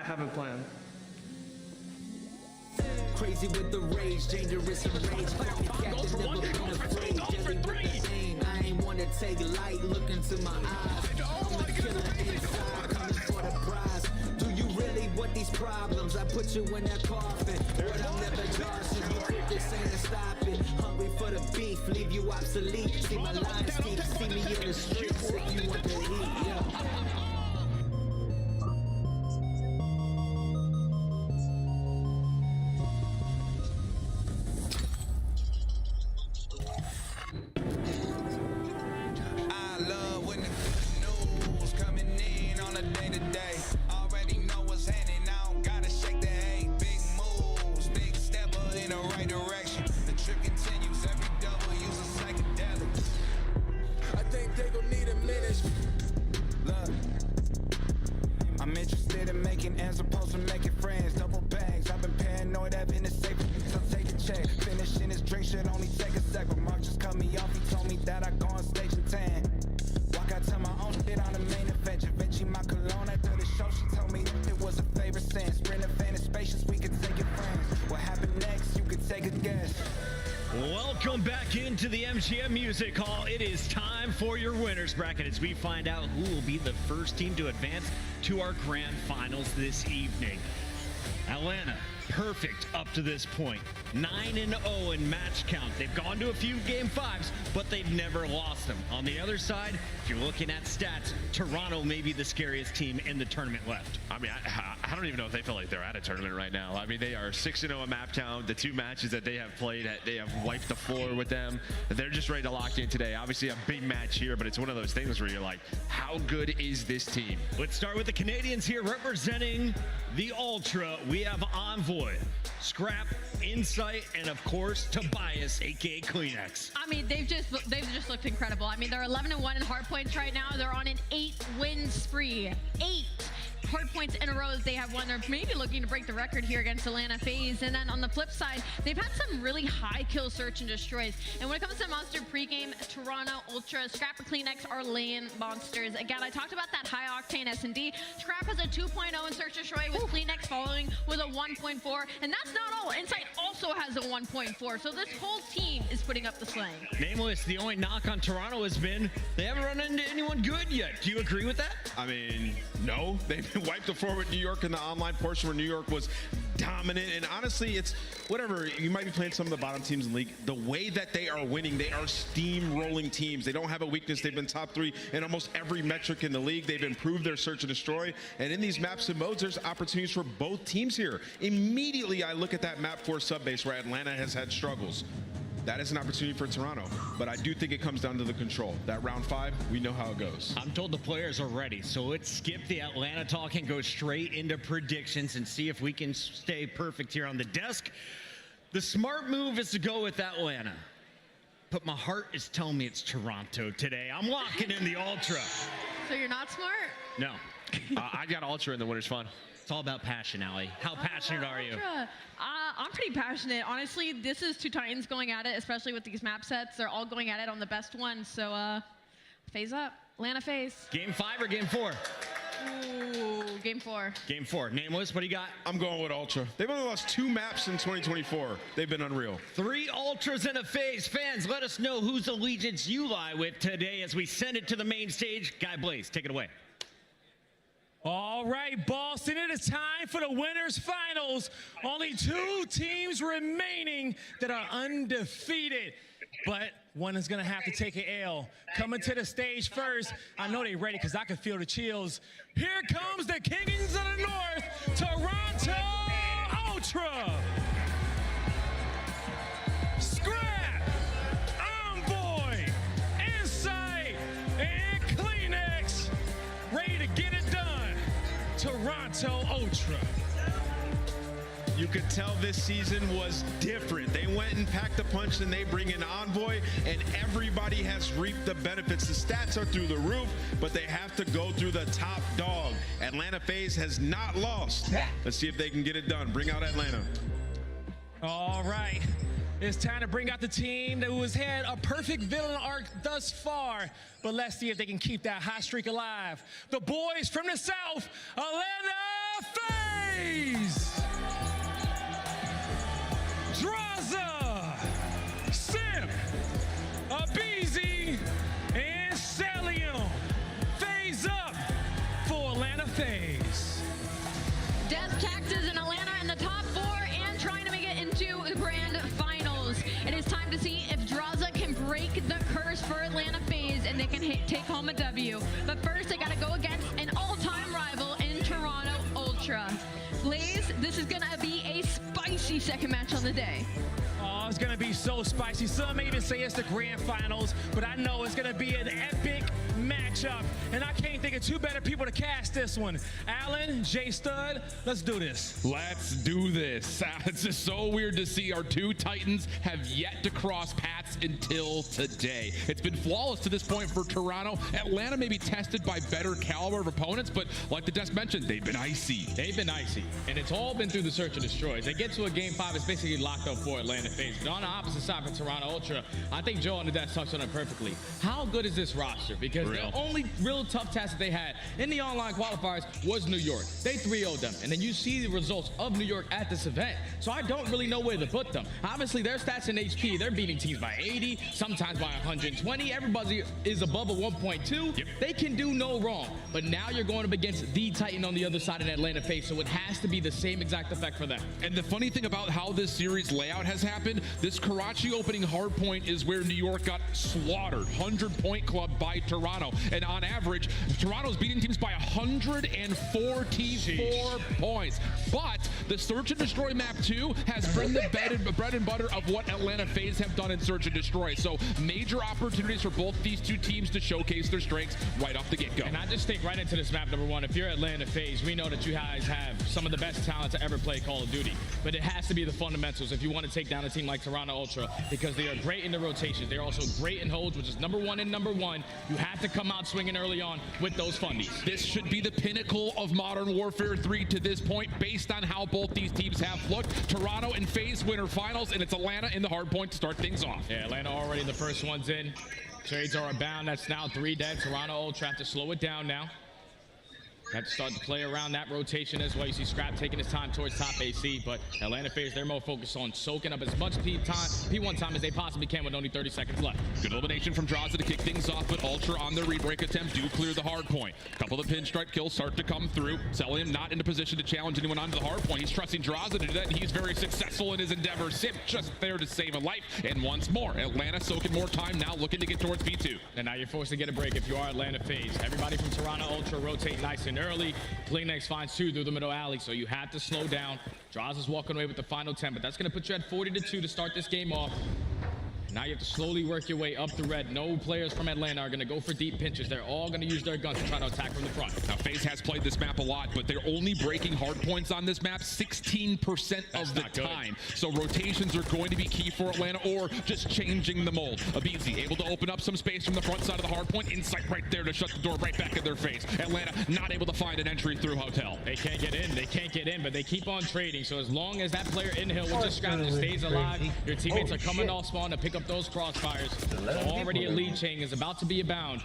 have a plan. Crazy with the rage, dangerous and rage. Goes for one, goes for two, goes for three. I ain't wanna take light, look into my eyes. I'm the killer inside, coming for the prize. Do you really want these problems? I put you in that coffin, but I'm never Johnson. You quit this ain't to stop it. Hungry for the beef, leave you obsolete. See my lines deep, see me in the streets if you want the heat. Yeah. Welcome back into the MGM Music Hall. It is time for your winners bracket as we find out who will be the first team to advance to our grand finals this evening. Atlanta, perfect up to this point. 9-0 in match count. They've gone to a few game fives, but they've never lost them. On the other side, if you're looking at stats, Toronto may be the scariest team in the tournament left. I mean, I don't even know if they feel like they're at a tournament right now. I mean, they are 6-0 in map count. The two matches that they have played, they have wiped the floor with them. They're just ready to lock in today. Obviously, a big match here, but it's one of those things where you're like, how good is this team? Let's start with the Canadians here representing the Ultra. We have Envoy, Scrap, Insight, and of course Tobias, aka Kleenex. I mean, they've just looked incredible. I mean, they're 11-1 in hardpoints right now. They're on an 8-win spree. 8 hardpoints in a row that they have won. They're maybe looking to break the record here against Atlanta FaZe. And then on the flip side, they've had some really high kill search and destroys. And when it comes to monster pregame, Toronto, Ultra, Scrap, and Kleenex are laying monsters. Again, I talked about that high octane S&D. Scrap has a 2.0 in search destroy with Kleenex following with a 1.4. And that's not all. Insight also has a 1.4. So this whole team is putting up the slang. Nameless, the only knock on Toronto has been they haven't run into anyone good yet. Do you agree with that? I mean, no. They've wiped the floor with New York in the online portion where New York was dominant. And honestly, it's whatever. You might be playing some of the bottom teams in the league. The way that they are winning, they are steamrolling teams. They don't have a weakness. They've been top 3 in almost every metric in the league. They've improved their search and destroy. And in these maps and modes, there's opportunities for both teams here. Immediately, I look at that map 4 subbase where Atlanta has had struggles. That is an opportunity for Toronto, but I do think it comes down to the control. That round 5, we know how it goes. I'm told the players are ready, so let's skip the Atlanta talk and go straight into predictions and see if we can stay perfect here on the desk. The smart move is to go with Atlanta, but my heart is telling me it's Toronto today. I'm locking in the Ultra. So you're not smart? No. I got Ultra in the winner's fun. It's all about passion, Allie. How passionate are you? I'm pretty passionate. Honestly, this is two Titans going at it, especially with these map sets. They're all going at it on the best one. So, FaZe up. Atlanta FaZe. Game 5 or game 4? Ooh, game 4. Game 4. Nameless, what do you got? I'm going with Ultra. They've only lost 2 maps in 2024. They've been unreal. 3 Ultras and a FaZe. Fans, let us know whose allegiance you lie with today as we send it to the main stage. Guy Blaze, take it away. All right, Boston, it is time for the winners finals. Only 2 teams remaining that are undefeated, but one is going to have to take an L. Coming to the stage first, I know they're ready because I can feel the chills. Here comes the Kings of the North, Toronto Ultra. Scrap, Envoy, Insight, and Kleenex. Ready to get it done. Toronto Ultra. You could tell this season was different. They went and packed a punch and they bring in Envoy, and everybody has reaped the benefits. The stats are through the roof, but they have to go through the top dog. Atlanta FaZe has not lost. Let's see if they can get it done. Bring out Atlanta. All right. It's time to bring out the team that has had a perfect villain arc thus far. But let's see if they can keep that hot streak alive. The boys from the South, Atlanta FaZe! FaZe. Death taxes in Atlanta in the top 4 and trying to make it into the grand finals. It is time to see if Draza can break the curse for Atlanta FaZe and they can take home a W. But first, they got to go against an all-time rival in Toronto Ultra. Blaze, this is going to be a spicy second match on the day. Oh, it's going to be so spicy. Some may even say it's the grand finals, but I know it's going to be an epic matchup. And I can't think of two better people to cast this one. Alan, J Stud, let's do this. Let's do this. It's just so weird to see our two Titans have yet to cross paths until today. It's been flawless to this point for Toronto. Atlanta may be tested by better caliber of opponents, but like the desk mentioned, they've been icy. They've been icy, and it's all been through the search and destroys. They get to a game 5, it's basically locked up for Atlanta FaZe. But on the opposite side for Toronto Ultra, I think Joe on the desk touched on it perfectly. How good is this roster? Because the only real tough task that they had in the online qualifiers was New York. They 3-0'd them, and then you see the results of New York at this event. So I don't really know where to put them. Obviously, their stats in HP, they're beating teams by 80, sometimes by 120. Everybody is above a 1.2. Yep. They can do no wrong. But now you're going up against the Titan on the other side in Atlanta FaZe, so it has to be the same exact effect for them. And the funny thing about how this series layout has happened, this Karachi opening hardpoint is where New York got slaughtered. 100-point club by Toronto. And on average, Toronto's beating teams by 144 points. But the Search and Destroy map 2 has been the bread and butter of what Atlanta FaZe have done in Search and Destroy. So major opportunities for both these two teams to showcase their strengths right off the get-go. And I just think right into this map, number one, if you're Atlanta FaZe, we know that you guys have some of the best talent to ever play Call of Duty. But it has to be the fundamentals if you want to take down a team like Toronto Ultra, because they are great in the rotations. They're also great in holds, which is number 1 and number 1. You have to come out swinging early on with those fundies. This should be the pinnacle of Modern Warfare 3 to this point, based on how both these teams have looked. Toronto and FaZe winner finals, and it's Atlanta in the hard point to start things off. Yeah, Atlanta already the first one's in. Trades are abound. That's now 3 dead. Toronto Ultra have to slow it down now. Have to start to play around that rotation as well. You see Scrap taking his time towards top AC, but Atlanta FaZe, they're more focused on soaking up as much P1 time as they possibly can with only 30 seconds left. Good elimination from Draza to kick things off, but Ultra on their rebreak attempt do clear the hard point. A couple of pinstripe kills start to come through. Cellium not in a position to challenge anyone onto the hard point. He's trusting Draza to do that, and he's very successful in his endeavor. Sip just there to save a life, and once more, Atlanta soaking more time now, looking to get towards P2. And now you're forced to get a break if you are Atlanta FaZe. Everybody from Toronto Ultra rotate nice and early. Kleenex finds 2 through the middle alley, so you have to slow down. Draws is walking away with the final 10, but that's going to put you at 40-2 to start this game off. Now you have to slowly work your way up the red. No players from Atlanta are going to go for deep pinches. They're all going to use their guns to try to attack from the front. Now, FaZe has played this map a lot, but they're only breaking hard points on this map 16% of the time. So rotations are going to be key for Atlanta, or just changing the mold. Abizi able to open up some space from the front side of the hard point. Insight right there to shut the door right back in their face. Atlanta not able to find an entry through Hotel. They can't get in. They can't get in, but they keep on trading. So as long as that player in hill with the Scrap just stays alive, your teammates are coming off spawn to pick up those crossfires. So already a lead chain is about to be abound.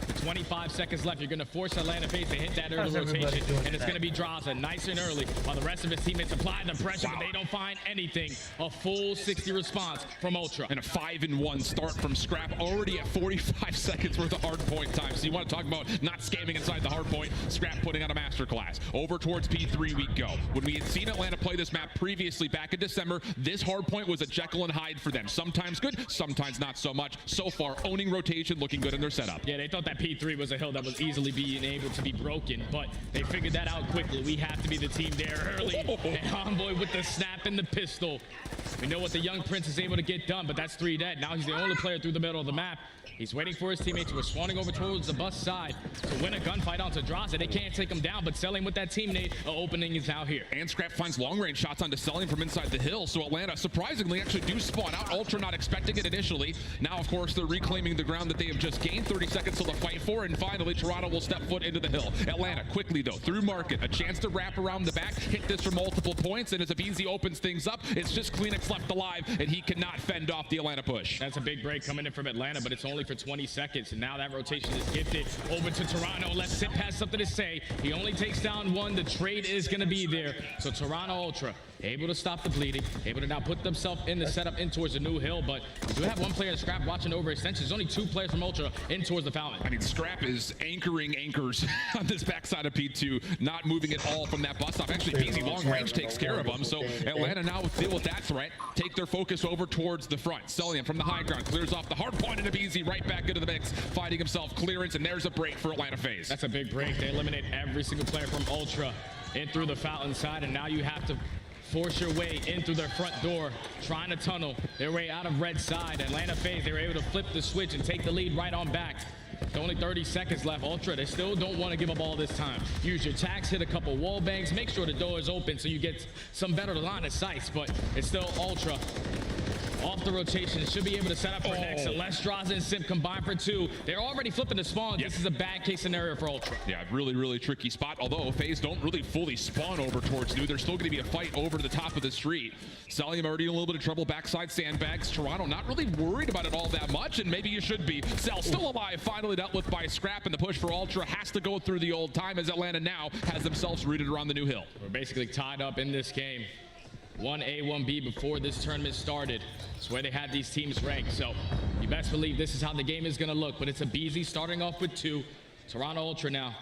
With 25 seconds left, you're going to force Atlanta FaZe to hit that early rotation, and it's going to be Draza nice and early while the rest of his teammates apply the pressure, but they don't find anything. A full 60 response from Ultra. And a 5-1 start from Scrap, already at 45 seconds worth of hard point time. So you want to talk about not scamming inside the hard point. Scrap putting on a masterclass. Over towards P3 we go. When we had seen Atlanta play this map previously back in December, this hard point was a Jekyll and Hyde for them. Sometimes good, sometimes not so much. So far, owning rotation, looking good in their setup. Yeah, they thought that P3 was a hill that was easily being able to be broken, but they figured that out quickly. We have to be the team there early. And Envoy with the snap and the pistol. We know what the young Prince is able to get done, but that's 3 dead. Now he's the only player through the middle of the map. He's waiting for his teammates who are spawning over towards the bus side to win a gunfight onto Draza. They can't take him down, but Selling with that teammate, an opening is now here. And Scrap finds long-range shots onto Selling from inside the hill, so Atlanta surprisingly actually do spawn out. Ultra not expecting it initially. Now, of course, they're reclaiming the ground that they have just gained. 30 seconds till the fight for, and finally, Toronto will step foot into the hill. Atlanta, quickly though, through Market, a chance to wrap around the back, hit this from multiple points, and as Abizi opens things up, it's just Kleenex left alive, and he cannot fend off the Atlanta push. That's a big break coming in from Atlanta, but it's only for 20 seconds. And now that rotation is gifted over to Toronto. Let's Sip has something to say. He only takes down 1. The trade is going to be there. So Toronto Ultra, able to stop the bleeding, able to now put themselves in the setup in towards the new hill, but we do have one player in Scrap watching over extensions. There's only 2 players from Ultra in towards the fountain. I mean, Scrap is anchoring anchors on this backside of P2, not moving at all from that bus stop. Actually, BZ long range takes care of them, so Atlanta now will deal with that threat, take their focus over towards the front. Cellian from the high ground clears off the hard point into BZ, right back into the mix, fighting himself clearance, and there's a break for Atlanta FaZe. That's a big break. They eliminate every single player from Ultra in through the fountain side, and now you have to force your way in through their front door, trying to tunnel their way out of red side. Atlanta FaZe, they were able to flip the switch and take the lead right on back. With only 30 seconds left. Ultra, they still don't want to give up all this time. Use your tax, hit a couple wall bangs, make sure the door is open so you get some better line of sights, but it's still Ultra. Off the rotation, should be able to set up for next. Unless Straza and Simp combine for 2. They're already flipping the spawn. This is a bad case scenario for Ultra. Yeah, really, really tricky spot. Although FaZe don't really fully spawn over towards New. There's still going to be a fight over to the top of the street. Cellium already in a little bit of trouble. Backside sandbags. Toronto not really worried about it all that much, and maybe you should be. Cell still alive, finally dealt with by Scrap, and the push for Ultra has to go through the old time as Atlanta now has themselves rooted around the new hill. We're basically tied up in this game. 1A, 1B before this tournament started. It's where they had these teams ranked. So you best believe this is how the game is going to look. But it's a BZ starting off with 2. Toronto Ultra now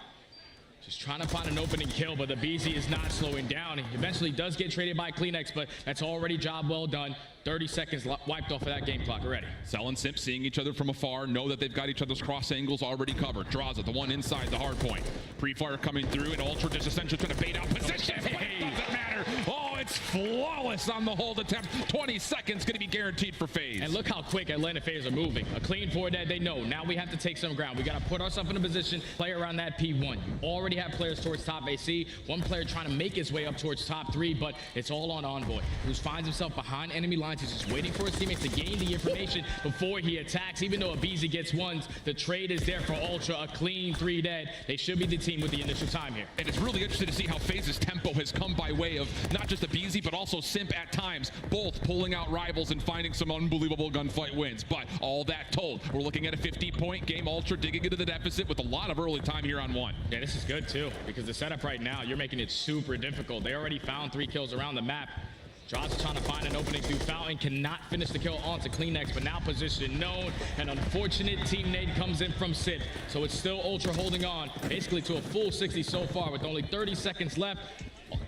just trying to find an opening kill, but the BZ is not slowing down. He eventually does get traded by Kleenex, but that's already job well done. 30 seconds wiped off of that game clock already. Cell and Simp seeing each other from afar, know that they've got each other's cross angles already covered. Draws it, the one inside the hard point. Pre-fire coming through, and Ultra just essentially trying to bait out position, but it doesn't matter. Oh, it's flawless on the hold attempt. 20 seconds going to be guaranteed for FaZe. And look how quick Atlanta FaZe are moving. A clean 4 dead, they know. Now we have to take some ground. We got to put ourselves in a position, play around that P1. You already have players towards top AC. One player trying to make his way up towards top 3, but it's all on Envoy, who finds himself behind enemy lines. He's just waiting for his teammates to gain the information before he attacks. Even though a BZ gets ones, the trade is there for Ultra. A clean 3 dead. They should be the team with the initial time here. And it's really interesting to see how FaZe's tempo has come by way of not just a BZ, but also Simp at times, both pulling out rivals and finding some unbelievable gunfight wins. But all that told, we're looking at a 50-point game. Ultra digging into the deficit with a lot of early time here on 1. Yeah, this is good too, because the setup right now, you're making it super difficult. They already found 3 kills around the map. Draws trying to find an opening through Fountain, cannot finish the kill onto Kleenex, but now position known. An unfortunate team nade comes in from Sid. So it's still Ultra holding on, basically to a full 60 so far with only 30 seconds left.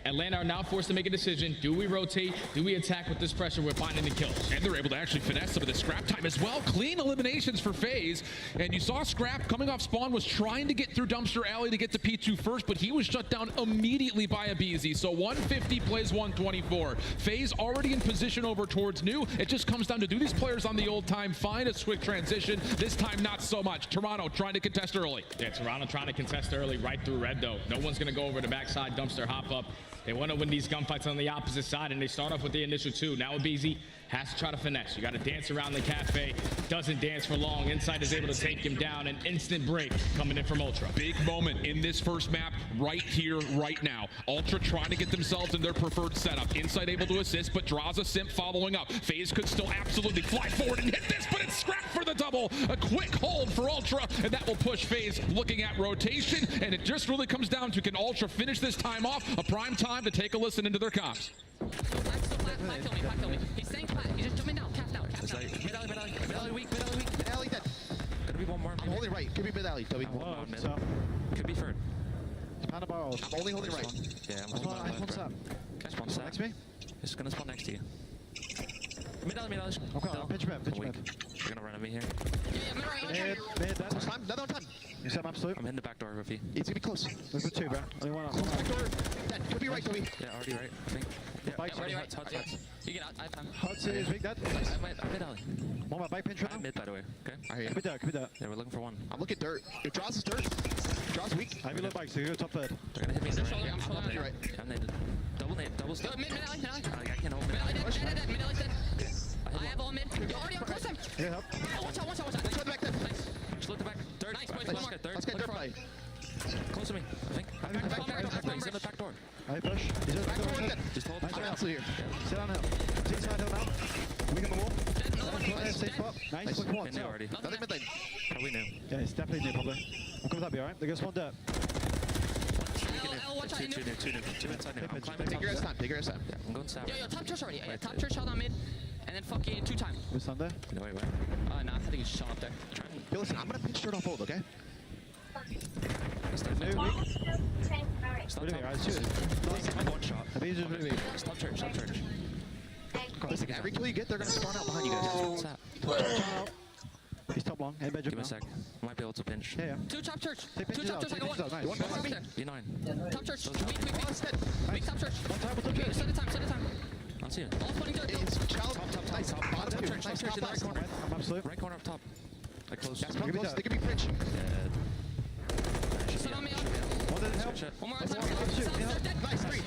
Atlanta are now forced to make a decision. Do we rotate? Do we attack with this pressure? We're finding the kills. And they're able to actually finesse some of the Scrap time as well. Clean eliminations for FaZe. And you saw Scrap coming off spawn was trying to get through Dumpster Alley to get to P2 first, but he was shut down immediately by a BZ. So 150 plays 124. FaZe already in position over towards New. It just comes down to, do these players on the old time find a quick transition? This time, not so much. Toronto trying to contest early. Yeah, Toronto trying to contest early right through red, though. No one's going to go over the backside Dumpster hop up. They want to win these gunfights on the opposite side, and they start off with the initial 2. Now BZ has to try to finesse. You got to dance around the cafe. Doesn't dance for long. Inside is able to take him down. An instant break coming in from Ultra. Big moment in this first map right here, right now. Ultra trying to get themselves in their preferred setup. Inside able to assist, but draws a Simp following up. FaZe could still absolutely fly forward and hit this, but it's Scrap for the double. A quick hold for Ultra, and that will push FaZe looking at rotation, and it just really comes down to, can Ultra finish this time off? A prime time to take a listen into their comps. He's staying flat. He's just jumping down. Cast out. Cast out. Mid alley, mid alley. Mid alley weak. Mid alley weak. Mid alley dead. Could be one more. I'm holding right. Could be mid alley. Could be third. I'm only holding right. Yeah, I'm holding right. One sap. Spawn next to me. It's gonna spawn next to you. Mid alley, mid alley. Okay, pitch map, pitch map. You're gonna run at me here. Yeah, mid right. Mid, that's time. Another time. You set map sleep. I'm hitting the back door, Ruffy. It's gonna be close. Look for 2, bro. Only one up. Back door. Dead. Could be right, Toby. Yeah, already right, I think. Yeah, already right. Huts. You get out. I have time. Huts is weak, dead. I'm mid alley. One more bike pinch right now. Mid, by the way. Okay. I hear you. Could be dirt. Yeah, we're looking for one. I'm looking dirt. If Draws is dirt. Draws weak. I have your bike, so you go top third. They're gonna hit me. I'm right. I'm naded. Double nade. Double step. Mid alley. Mid alley. I can't hold mid alley. Mid alley dead. I have all mid. You're already on close time. Yeah, help. Oh, watch out, watch out, watch out. Let's go back there. Nice. Split the back. Third. Nice, boys. Let's get dirt play. Close to me, I think. He's in the back door. I push. He's in the back door. Just hold the door. Here. Sit on hill. Take side hill now. We get the wall. Safe spot. Nice. Quick one. Already. Nothing mid lane. Probably new. Yeah, it's definitely new, probably. I'm coming up, be alright? They're gonna spawn dirt. No, watch out. Two inside now. I'm climbing top. Take your ass time. Take your ass time. Yeah, I'm going south. Yo, top church already. Yeah, top church held on mid. And then fucking 2 times. Who's on there? No, wait. No, I think he's shot up there. Yo, listen, I'm gonna pitch dirt off hold, okay? Stop top. One shot. Stop church. Listen, every kill you get, they're gonna spawn out behind you guys. He's top long. Hey, bedroom. Give me a sec. Might be able to pinch. Yeah. 2 top church. Take 2 top church. I got one. Nice. One B9. Top church. Weak top church. Okay, set the time. I'm seeing it. All floating dirt. Top. Nice. Bottom church. Top church in the right corner. I'm absolute. Right corner up top. Like close. That's close. They could be French. Sit on me on. One more outside. Nice. 3.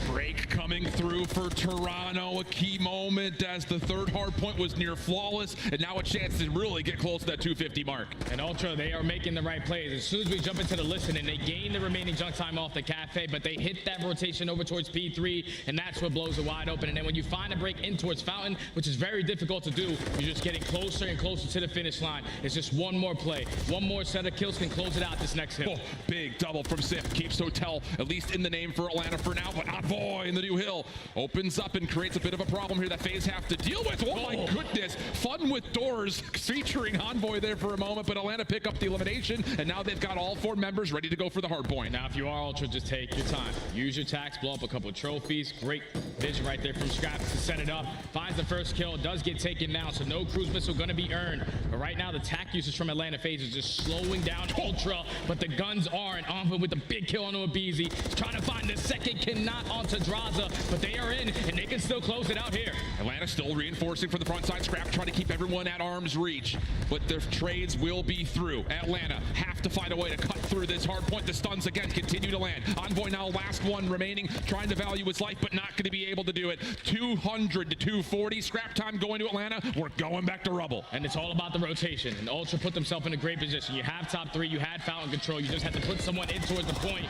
Break coming through for Toronto. A key moment as the third hard point was near flawless, and now a chance to really get close to that 250 mark. And Ultra, they are making the right plays. As soon as we jump into the listening, they gain the remaining junk time off the cafe, but they hit that rotation over towards P3, and that's what blows it wide open. And then when you find a break in towards Fountain, which is very difficult to do, you're just getting closer and closer to the finish line. It's just one more play. One more set of kills can close it out this next hill. Oh, big double from Sif. Keeps Hotel, at least in the name for Atlanta for now, but Envoy in the new hill opens up and creates a bit of a problem here that FaZe have to deal with. Oh my goodness. Fun with doors featuring Envoy there for a moment, but Atlanta pick up the elimination, and now they've got all 4 members ready to go for the hard point. Now, if you are Ultra, just take your time. Use your tax, blow up a couple of trophies. Great vision right there from Scraps to set it up. Finds the first kill, does get taken down, so no cruise missile gonna be earned. But right now, the tac usage from Atlanta FaZe is just slowing down Ultra, but the guns aren't. Envoy with the big kill on Abizi. Trying to find the second, cannot onto Draza, but they are in, and they can still close it out here. Atlanta still reinforcing for the front side. Scrap trying to keep everyone at arm's reach, but their trades will be through. Atlanta have to find a way to cut through this hard point. The stuns again continue to land. Envoy now last one remaining, trying to value his life, but not going to be able to do it. 200 to 240. Scrap time going to Atlanta. We're going back to rubble. And it's all about the rotation. And Ultra put themselves in a great position. You have top 3, you had Fountain control. You just had to put someone in towards the point.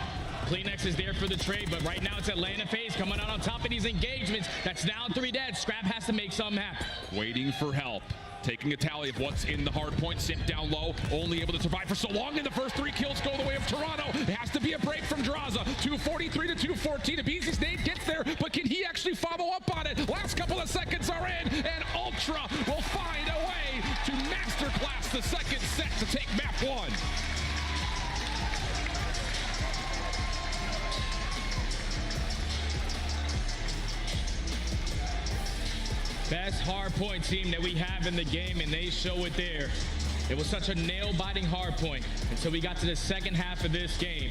Kleenex is there for the trade, but right now it's Atlanta FaZe coming out on top of these engagements. That's now 3 dead. Scrap has to make something happen. Waiting for help. Taking a tally of what's in the hard point. Simp down low. Only able to survive for so long, and the first 3 kills go the way of Toronto. It has to be a break from Draza. 243 to 214. Abizi's nade gets there, but can he actually follow up on it? Last couple of seconds are in, and Ultra will find a way to masterclass the second set to take map 1. Best hardpoint team that we have in the game, and they show it there. It was such a nail-biting hardpoint until we got to the second half of this game.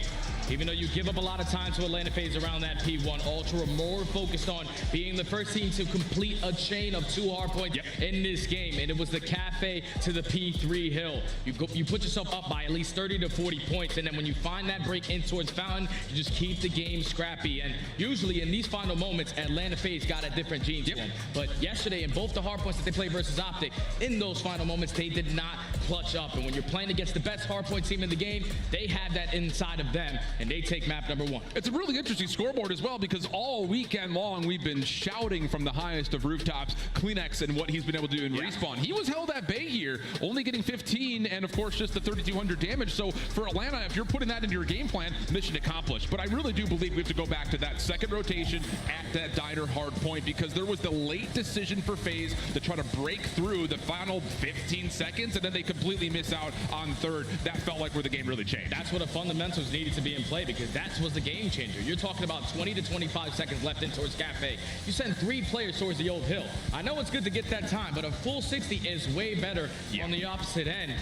Even though you give up a lot of time to Atlanta FaZe around that P1, Ultra were more focused on being the first team to complete a chain of 2 hardpoints in this game, and it was the cafe to the P3 hill. You put yourself up by at least 30 to 40 points, and then when you find that break in towards Fountain, you just keep the game scrappy. And usually in these final moments, Atlanta FaZe got a different gene to them. But yesterday, in both the hardpoints that they played versus Optic, in those final moments, they did not clutch up. And when you're playing against the best hardpoint team in the game, they have that inside of them, and they take map number 1. It's a really interesting scoreboard as well, because all weekend long we've been shouting from the highest of rooftops Kleenex and what he's been able to do in respawn. He was held at bay here, only getting 15 and of course just the 3,200 damage. So for Atlanta, if you're putting that into your game plan, mission accomplished. But I really do believe we have to go back to that second rotation at that diner hard point, because there was the late decision for FaZe to try to break through the final 15 seconds, and then they completely miss out on third. That felt like where the game really changed. That's where the fundamentals needed to be in play, because that was the game changer. You're talking about 20 to 25 seconds left in towards Cafe. You send 3 players towards the old hill. I know it's good to get that time, but a full 60 is way better on the opposite end.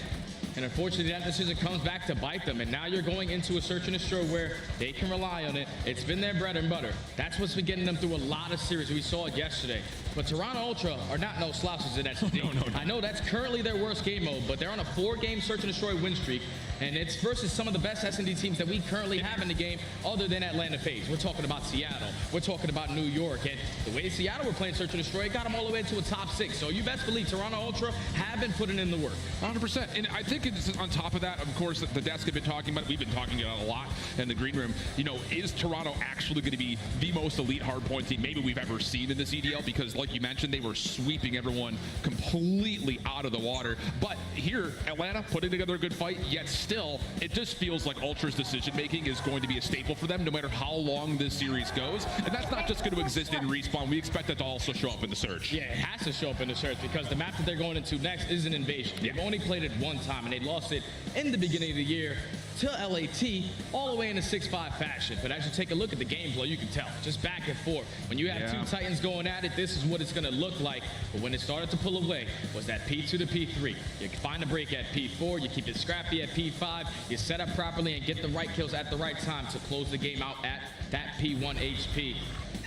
And unfortunately, that decision comes back to bite them. And now you're going into a search and destroy where they can rely on it. It's been their bread and butter. That's what's been getting them through a lot of series. We saw it yesterday. But Toronto Ultra are not no slouches in SD. No. I know that's currently their worst game mode, but they're on a 4-game search and destroy win streak. And it's versus some of the best S&D teams that we currently have in the game, other than Atlanta FaZe. We're talking about Seattle. We're talking about New York. And the way Seattle were playing search and destroy, it got them all the way to a top 6. So you best believe Toronto Ultra have been putting in the work. 100%. And I think it's on top of that, of course, the desk have been talking about it. We've been talking about it a lot in the green room. You know, is Toronto actually going to be the most elite hardpoint team maybe we've ever seen in the CDL? Because like you mentioned, they were sweeping everyone completely out of the water. But here, Atlanta putting together a good fight, yet still, it just feels like Ultra's decision-making is going to be a staple for them no matter how long this series goes. And that's not just going to exist in Respawn. We expect that to also show up in the Surge. Yeah, it has to show up in the Surge because the map that they're going into next is an invasion. They've only played it one time, and they lost it in the beginning of the year to LAT all the way in a 6-5 fashion. But as you take a look at the gameplay, you can tell just back and forth. When you have two Titans going at it, this is what it's going to look like. But when it started to pull away, was that P2 to P3. You find a break at P4, you keep it scrappy at P5, you set up properly and get the right kills at the right time to close the game out at that P1 HP.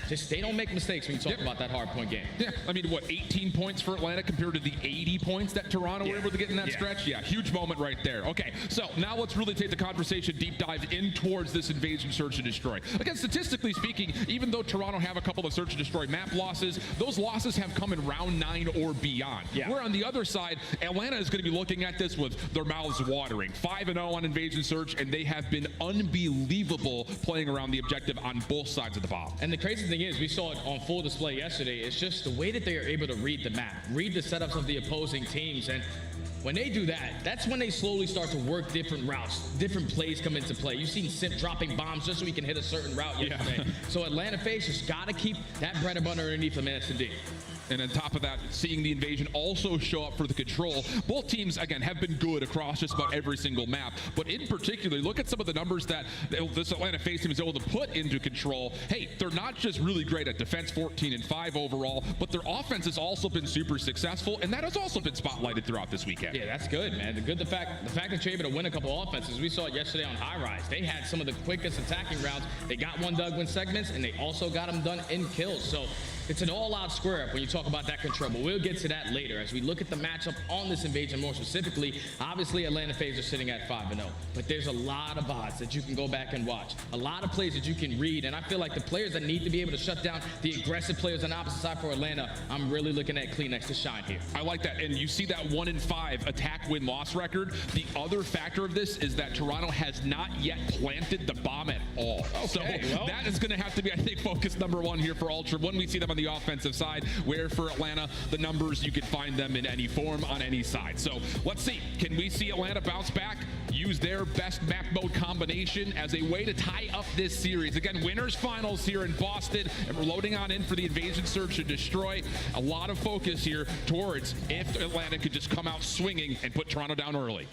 Just they don't make mistakes when you talk about that hardpoint game. Yeah, I mean, what, 18 points for Atlanta compared to the 80 points that Toronto were able to get in that stretch? Yeah, huge moment right there. Okay, so now let's really take the conversation deep dive in towards this invasion search and destroy. Again, statistically speaking, even though Toronto have a couple of search and destroy map losses, those losses have come in round 9 or beyond. Where on the other side, Atlanta is going to be looking at this with their mouths watering. 5-0 on invasion search, and they have been unbelievable playing around the objective on both sides of the bomb. And the crazy thing is, we saw it on full display yesterday. It's just the way that they are able to read the map, read the setups of the opposing teams. And when they do that, that's when they slowly start to work different routes. Different plays come into play. You've seen Simp dropping bombs just so he can hit a certain route yesterday. So Atlanta FaZe just got to keep that bread and butter underneath them S&D. And on top of that, seeing the invasion also show up for the control. Both teams, again, have been good across just about every single map. But in particular, look at some of the numbers that this Atlanta FaZe team is able to put into control. Hey, they're not just really great at defense, 14-5 overall, but their offense has also been super successful, and that has also been spotlighted throughout this weekend. Yeah, that's good, man. The fact that you're able to win a couple offenses, we saw it yesterday on High Rise. They had some of the quickest attacking rounds. They got one dug in segments, and they also got them done in kills. So it's an all-out square up when you talk about that control, but we'll get to that later as we look at the matchup on this invasion more specifically. Obviously, Atlanta FaZe are sitting at 5-0, but there's a lot of odds that you can go back and watch, a lot of plays that you can read, and I feel like the players that need to be able to shut down the aggressive players on the opposite side for Atlanta, I'm really looking at Kleenex to shine here. I like that, and you see that 1-5 attack win-loss record. The other factor of this is that Toronto has not yet planted the bomb at all. So that is going to have to be, I think, focus number one here for Ultra when we see them on the offensive side, where for Atlanta, the numbers, you can find them in any form on any side. So let's see, can we see Atlanta bounce back, use their best map mode combination as a way to tie up this series? Again, winners finals here in Boston, and we're loading on in for the invasion search and destroy. A lot of focus here towards if Atlanta could just come out swinging and put Toronto down early.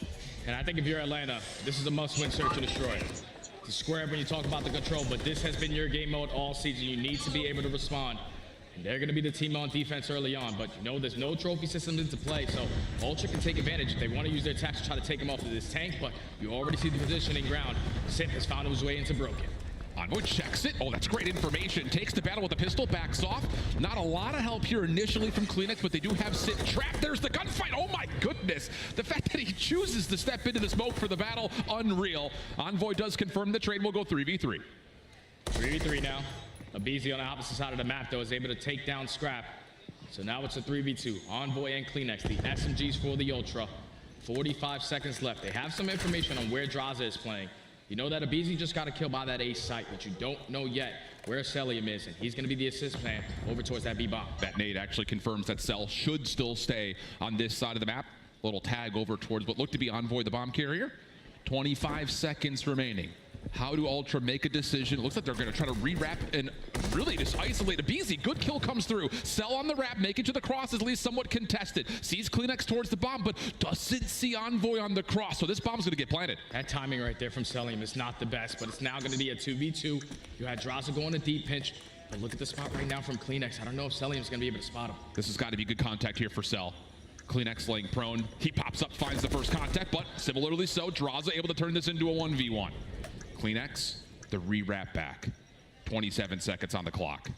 And I think if you're Atlanta, this is a must-win search and destroy. It's a square up when you talk about the control, but this has been your game mode all season. You need to be able to respond. And they're going to be the team on defense early on, but you know there's no trophy systems into play, so Ultra can take advantage if they want to use their attacks to try to take him off of this tank, but you already see the positioning ground. Simp has found his way into Broken. Envoy checks it. Oh, that's great information. Takes the battle with the pistol, backs off. Not a lot of help here initially from Kleenex, but they do have Simp trapped. There's the gunfight. Oh my goodness. The fact that he chooses to step into the smoke for the battle, unreal. Envoy does confirm the trade will go 3v3. 3v3 now. Abizi on the opposite side of the map, though, is able to take down Scrap. So now it's a 3v2. Envoy and Kleenex, the SMGs for the Ultra. 45 seconds left. They have some information on where Draza is playing. You know that Abizi just got a kill by that A site, but you don't know yet where Celium is, and he's going to be the assist man over towards that B-bomb. That nade actually confirms that Cell should still stay on this side of the map. A little tag over towards what looked to be Envoy, the bomb carrier. 25 seconds remaining. How do Ultra make a decision? It looks like they're going to try to rewrap and really just isolate Abizi. Good kill comes through. Cell on the wrap, making to the cross, is at least somewhat contested. Sees Kleenex towards the bomb, but doesn't see Envoy on the cross. So this bomb's going to get planted. That timing right there from Celium is not the best, but it's now going to be a 2v2. You had Draza going a deep pinch, but look at the spot right now from Kleenex. I don't know if Celium's going to be able to spot him. This has got to be good contact here for Cell. Kleenex laying prone. He pops up, finds the first contact, but similarly so, Draza able to turn this into a 1v1. Kleenex, the re-wrap back. 27 seconds on the clock.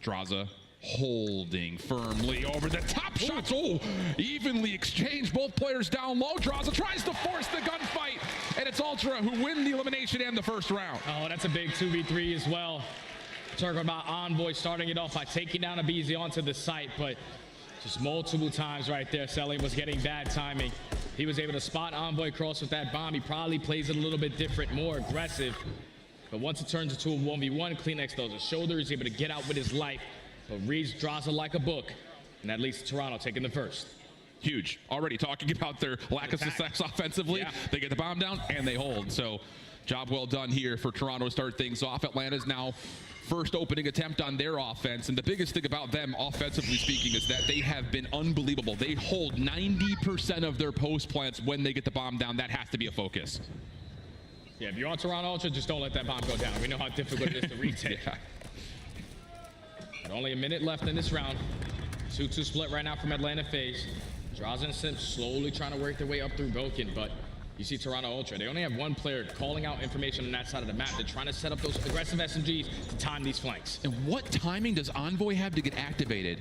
Draza holding firmly over the top shots. Oh, evenly exchanged. Both players down low. Draza tries to force the gunfight, and it's Ultra who win the elimination and the first round. Oh, that's a big 2v3 as well. Talking about Envoy starting it off by taking down Abizi onto the site, but just multiple times right there, Celium was getting bad timing. He was able to spot Envoy cross with that bomb. He probably plays it a little bit different, more aggressive. But once it turns into a 1v1, Kleenex throws a shoulder. He's able to get out with his life, but reads Draza like a book. And that leads to Toronto taking the first. huge. Already talking about their lack of success offensively. Yeah. They get the bomb down and they hold. So job well done here for Toronto to start things off. Atlanta's now first opening attempt on their offense. And the biggest thing about them, offensively speaking, is that they have been unbelievable. They hold 90% of their post plants when they get the bomb down. That has to be a focus. Yeah, if you're on Toronto Ultra, just don't let that bomb go down. We know how difficult it is to retake. Yeah. But only a minute left in this round. 2-2 split right now from Atlanta FaZe. Draza and Simp slowly trying to work their way up through Broken, but you see Toronto Ultra. They only have one player calling out information on that side of the map. They're trying to set up those aggressive SMGs to time these flanks. And what timing does Envoy have to get activated?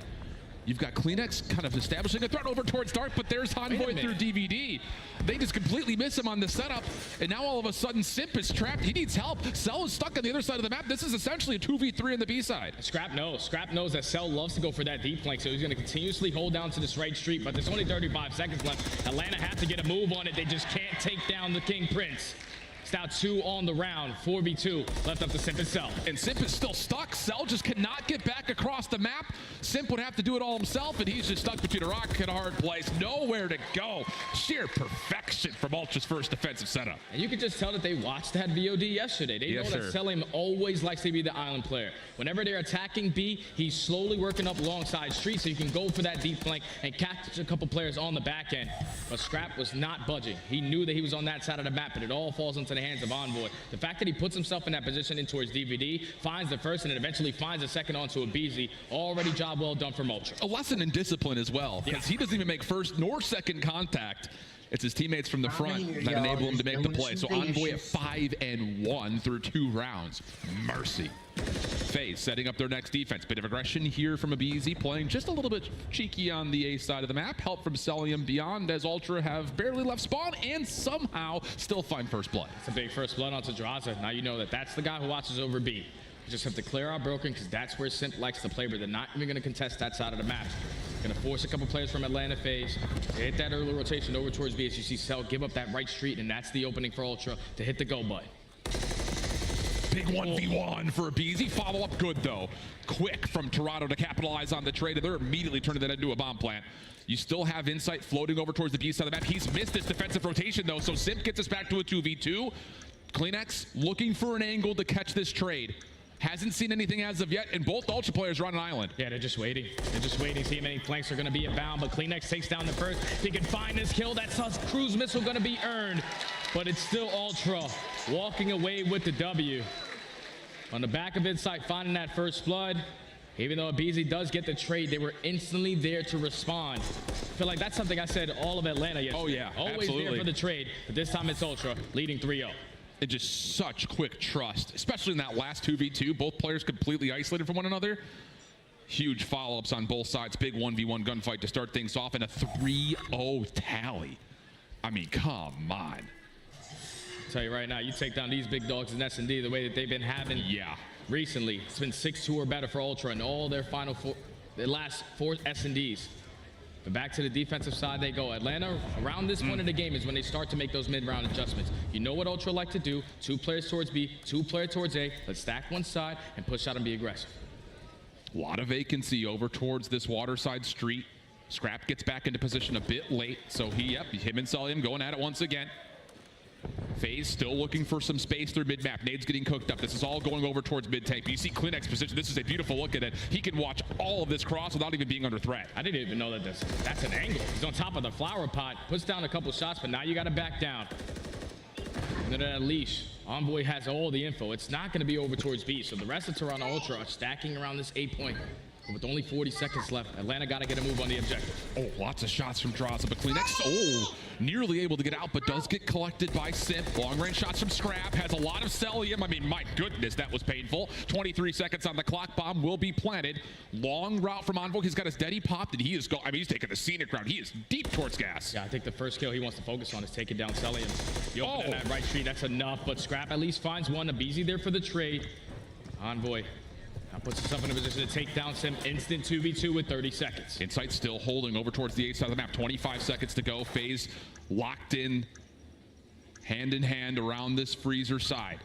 You've got Kleenex kind of establishing a threat over towards Dark, but there's Envoy through DVD. They just completely miss him on the setup, and now all of a sudden Simp is trapped. He needs help. Cell is stuck on the other side of the map. This is essentially a 2v3 on the B side. Scrap knows that Cell loves to go for that deep flank, so he's going to continuously hold down to this right street, but there's only 35 seconds left. Atlanta have to get a move on it. They just can't take down the King Prince. It's now 2 on the round, 4v2 left up to Simp and Cell. And Simp is still stuck. Cell just cannot get back across the map. Simp would have to do it all himself, and he's just stuck between a rock and a hard place. Nowhere to go. Sheer perfection from Ultra's first defensive setup. And you could just tell that they watched that VOD yesterday. They know that Selim always likes to be the island player. Whenever they're attacking B, he's slowly working up alongside street so you can go for that deep flank and catch a couple players on the back end. But Scrap was not budging. He knew that he was on that side of the map, but it all falls into the hands of Envoy. The fact that he puts himself in that position in towards DVD, finds the first and then eventually finds the second onto a BZ, already job well done from Ultra. A lesson in discipline as well, because he doesn't even make first nor second contact. It's his teammates from the front that enable him to make the play. So Envoy at 5-1 through 2 rounds. Mercy. FaZe setting up their next defense. Bit of aggression here from a BZ, playing just a little bit cheeky on the A side of the map. Help from Celium beyond as Ultra have barely left spawn and somehow still find first blood. It's a big first blood onto Draza. Now you know that that's the guy who watches over B. You just have to clear out Broken because that's where Simp likes to play, but they're not even going to contest that side of the map. Going to force a couple players from Atlanta FaZe to hit that early rotation over towards B as you see Cell give up that right street, and that's the opening for Ultra to hit the go button. Big 1v1 for a BZ. Follow up good though. Quick from Toronto to capitalize on the trade, and they're immediately turning that into a bomb plant. You still have Insight floating over towards the B side of the map. He's missed this defensive rotation though, so Simp gets us back to a 2v2. Kleenex looking for an angle to catch this trade. Hasn't seen anything as of yet, and both Ultra players are on an island. Yeah, they're just waiting. They're just waiting to see how many flanks are going to be abound, but Kleenex takes down the first. If he can find this kill, that's a cruise missile going to be earned, but it's still Ultra walking away with the W. On the back of Insight, finding that first blood. Even though BZ does get the trade, they were instantly there to respond. I feel like that's something I said all of Atlanta yesterday. Oh yeah, always absolutely. there for the trade, but this time it's Ultra leading 3-0. And just such quick trust, especially in that last 2v2. Both players completely isolated from one another. Huge follow-ups on both sides. Big 1v1 gunfight to start things off, and a 3-0 tally. I mean, come on. I'll tell you right now, you take down these big dogs in S&D the way that they've been having recently. It's been 6-2 or better for Ultra in all their their last 4 S&Ds. But back to the defensive side they go. Atlanta, around this point of the game is when they start to make those mid-round adjustments. You know what Ultra like to do. 2 players towards B, 2 players towards A. Let's stack one side and push out and be aggressive. A lot of vacancy over towards this waterside street. Scrap gets back into position a bit late. So him and Celium going at it once again. FaZe still looking for some space through mid-map. Nade's getting cooked up. This is all going over towards mid-tank. But you see Kleenex position. This is a beautiful look at it. He can watch all of this cross without even being under threat. I didn't even know that that's an angle. He's on top of the flower pot. Puts down a couple shots, but now you got to back down. And then at leash, Envoy has all the info. It's not going to be over towards B. So the rest of Toronto Ultra are stacking around this 8-point. But with only 40 seconds left, Atlanta got to get a move on the objective. Oh, lots of shots from Draza, but Kleenex, nearly able to get out, but does get collected by Simp. Long-range shots from Scrap, has a lot of Celium. I mean, my goodness, that was painful. 23 seconds on the clock. Bomb will be planted. Long route from Envoy. He's got his dead. He popped, and he is going. I mean, he's taking the scenic route. He is deep towards gas. Yeah, I think the first kill he wants to focus on is taking down Celium. You open that right street, that's enough, but Scrap at least finds one. A BZ there for the trade. Envoy now puts himself in a position to take down Simp. Instant 2v2 with 30 seconds. Insight still holding over towards the A side of the map. 25 seconds to go. FaZe locked in, hand in hand around this freezer side.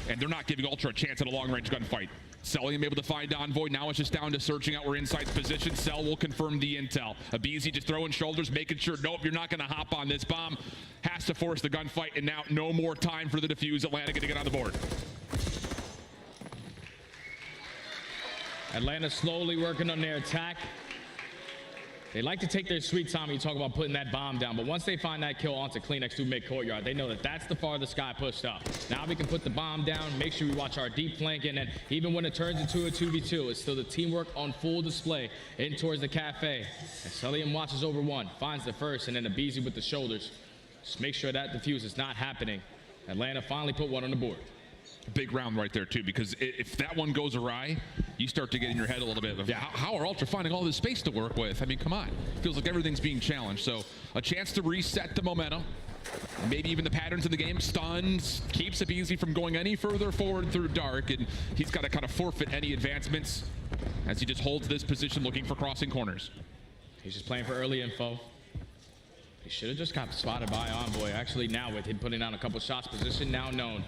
And they're not giving Ultra a chance at a long-range gunfight. Cellium able to find Envoy. Now it's just down to searching out where Insight's position. Cell will confirm the intel. Abizi just throwing shoulders, making sure, nope, you're not going to hop on this bomb. Has to force the gunfight, and now no more time for the defuse. Atlanta going to get on the board. Atlanta slowly working on their attack. They like to take their sweet time when you talk about putting that bomb down, but once they find that kill onto Kleenex through mid-courtyard, they know that that's the farthest guy pushed up. Now we can put the bomb down, make sure we watch our deep flank, and then even when it turns into a 2v2, it's still the teamwork on full display in towards the cafe. And Cellium watches over one, finds the first, and then Abizi with the shoulders. Just make sure that defuse is not happening. Atlanta finally put one on the board. Big round right there too, because if that one goes awry, you start to get in your head a little bit of how are Ultra finding all this space to work with? I mean, come on. Feels like everything's being challenged. So a chance to reset the momentum. Maybe even the patterns of the game. Stuns, keeps Abizi from going any further forward through dark, and he's got to kind of forfeit any advancements as he just holds this position looking for crossing corners. He's just playing for early info. He should have just got spotted by Envoy. Actually, now with him putting down a couple shots, position now known.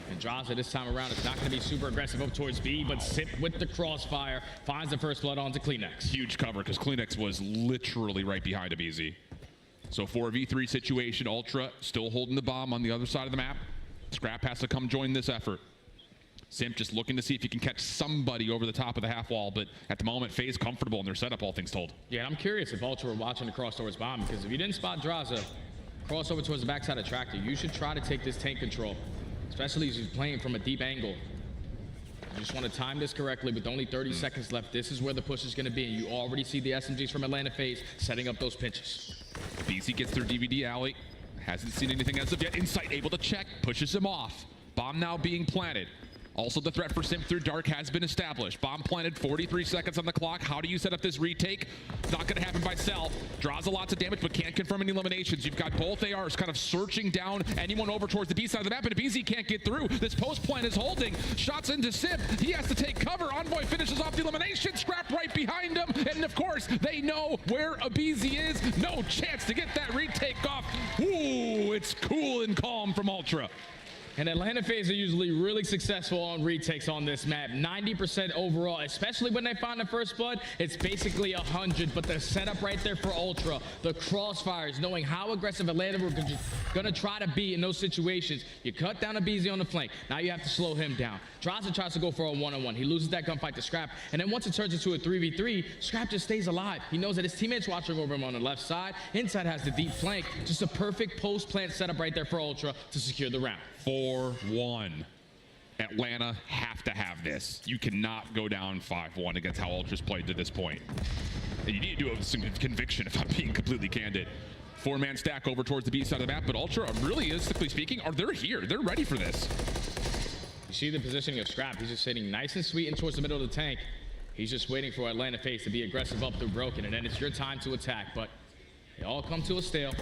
And Draza this time around is not going to be super aggressive up towards B, but Sip with the crossfire finds the first blood onto Kleenex. Huge cover because Kleenex was literally right behind Abizi. So 4v3 situation, Ultra still holding the bomb on the other side of the map. Scrap has to come join this effort. Simp just looking to see if he can catch somebody over the top of the half wall, but at the moment, FaZe comfortable in their setup, all things told. Yeah, I'm curious if Ultra were watching the cross towards bomb, because if you didn't spot Draza, cross over towards the backside of Tractor, you should try to take this tank control, especially as he's playing from a deep angle. You just want to time this correctly with only 30 seconds left. This is where the push is going to be, and you already see the SMGs from Atlanta FaZe setting up those pinches. BC gets through DVD alley, hasn't seen anything as of yet. Insight able to check, pushes him off. Bomb now being planted. Also, the threat for Simp through dark has been established. Bomb planted, 43 seconds on the clock. How do you set up this retake? It's not going to happen by Cell. Draws a lot of damage, but can't confirm any eliminations. You've got both ARs kind of searching down anyone over towards the B side of the map, and BZ can't get through. This post plant is holding. Shots into Simp. He has to take cover. Envoy finishes off the elimination. Scrap right behind him. And of course, they know where Abizi is. No chance to get that retake off. Ooh, it's cool and calm from Ultra. And Atlanta FaZe are usually really successful on retakes on this map. 90% overall, especially when they find the first blood, it's basically 100. But the setup right there for Ultra, the crossfires, knowing how aggressive Atlanta were gonna try to be in those situations. You cut down Abizi on the flank. Now you have to slow him down. Draza tries to go for a one-on-one. He loses that gunfight to Scrap. And then once it turns into a 3v3, Scrap just stays alive. He knows that his teammates watching over him on the left side. Inside has the deep flank. Just a perfect post-plant setup right there for Ultra to secure the round. 4-1. Atlanta have to have this. You cannot go down 5-1 against how Ultra's played to this point. And you need to do it with some conviction, if I'm being completely candid. 4-man stack over towards the B side of the map, but Ultra, realistically speaking, they're here. They're ready for this. You see the positioning of Scrap. He's just sitting nice and sweet in towards the middle of the tank. He's just waiting for Atlanta FaZe to be aggressive up through Broken, and then it's your time to attack. But they all come to a stale.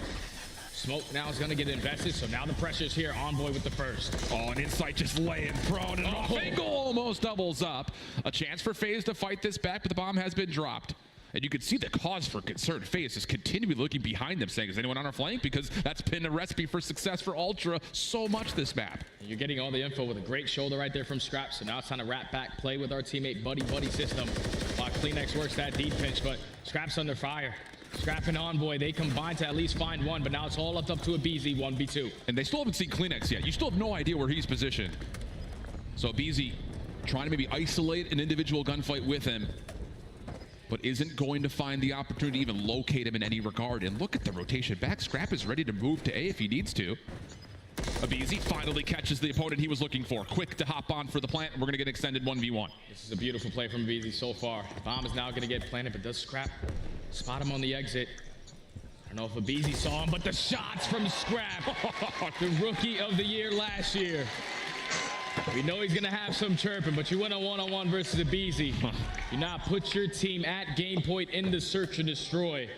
Smoke now is going to get invested, so now the pressure's here. Envoy with the first. Oh, an Insight just laying prone, and off angle almost doubles up. A chance for FaZe to fight this back, but the bomb has been dropped. And you can see the cause for concern. FaZe is continually looking behind them, saying, is anyone on our flank? Because that's been a recipe for success for Ultra so much this map. You're getting all the info with a great shoulder right there from Scrap, so now it's time to wrap back, play with our teammate buddy system while Kleenex works that deep pinch, but Scrap's under fire. Scrap and Envoy, they combine to at least find one, but now it's all left up to Abizi, 1v2. And they still haven't seen Kleenex yet. You still have no idea where he's positioned. So Abizi trying to maybe isolate an individual gunfight with him, but isn't going to find the opportunity to even locate him in any regard. And look at the rotation back. Scrap is ready to move to A if he needs to. Abizi finally catches the opponent he was looking for. Quick to hop on for the plant, and we're going to get extended 1v1. This is a beautiful play from Abizi so far. The bomb is now going to get planted, but does Scrap spot him on the exit? I don't know if Abizi saw him, but the shots from Scrap, the rookie of the year last year. We know he's going to have some chirping, but you went on one-on-one versus Abizi. You now put your team at game point in the search and destroy.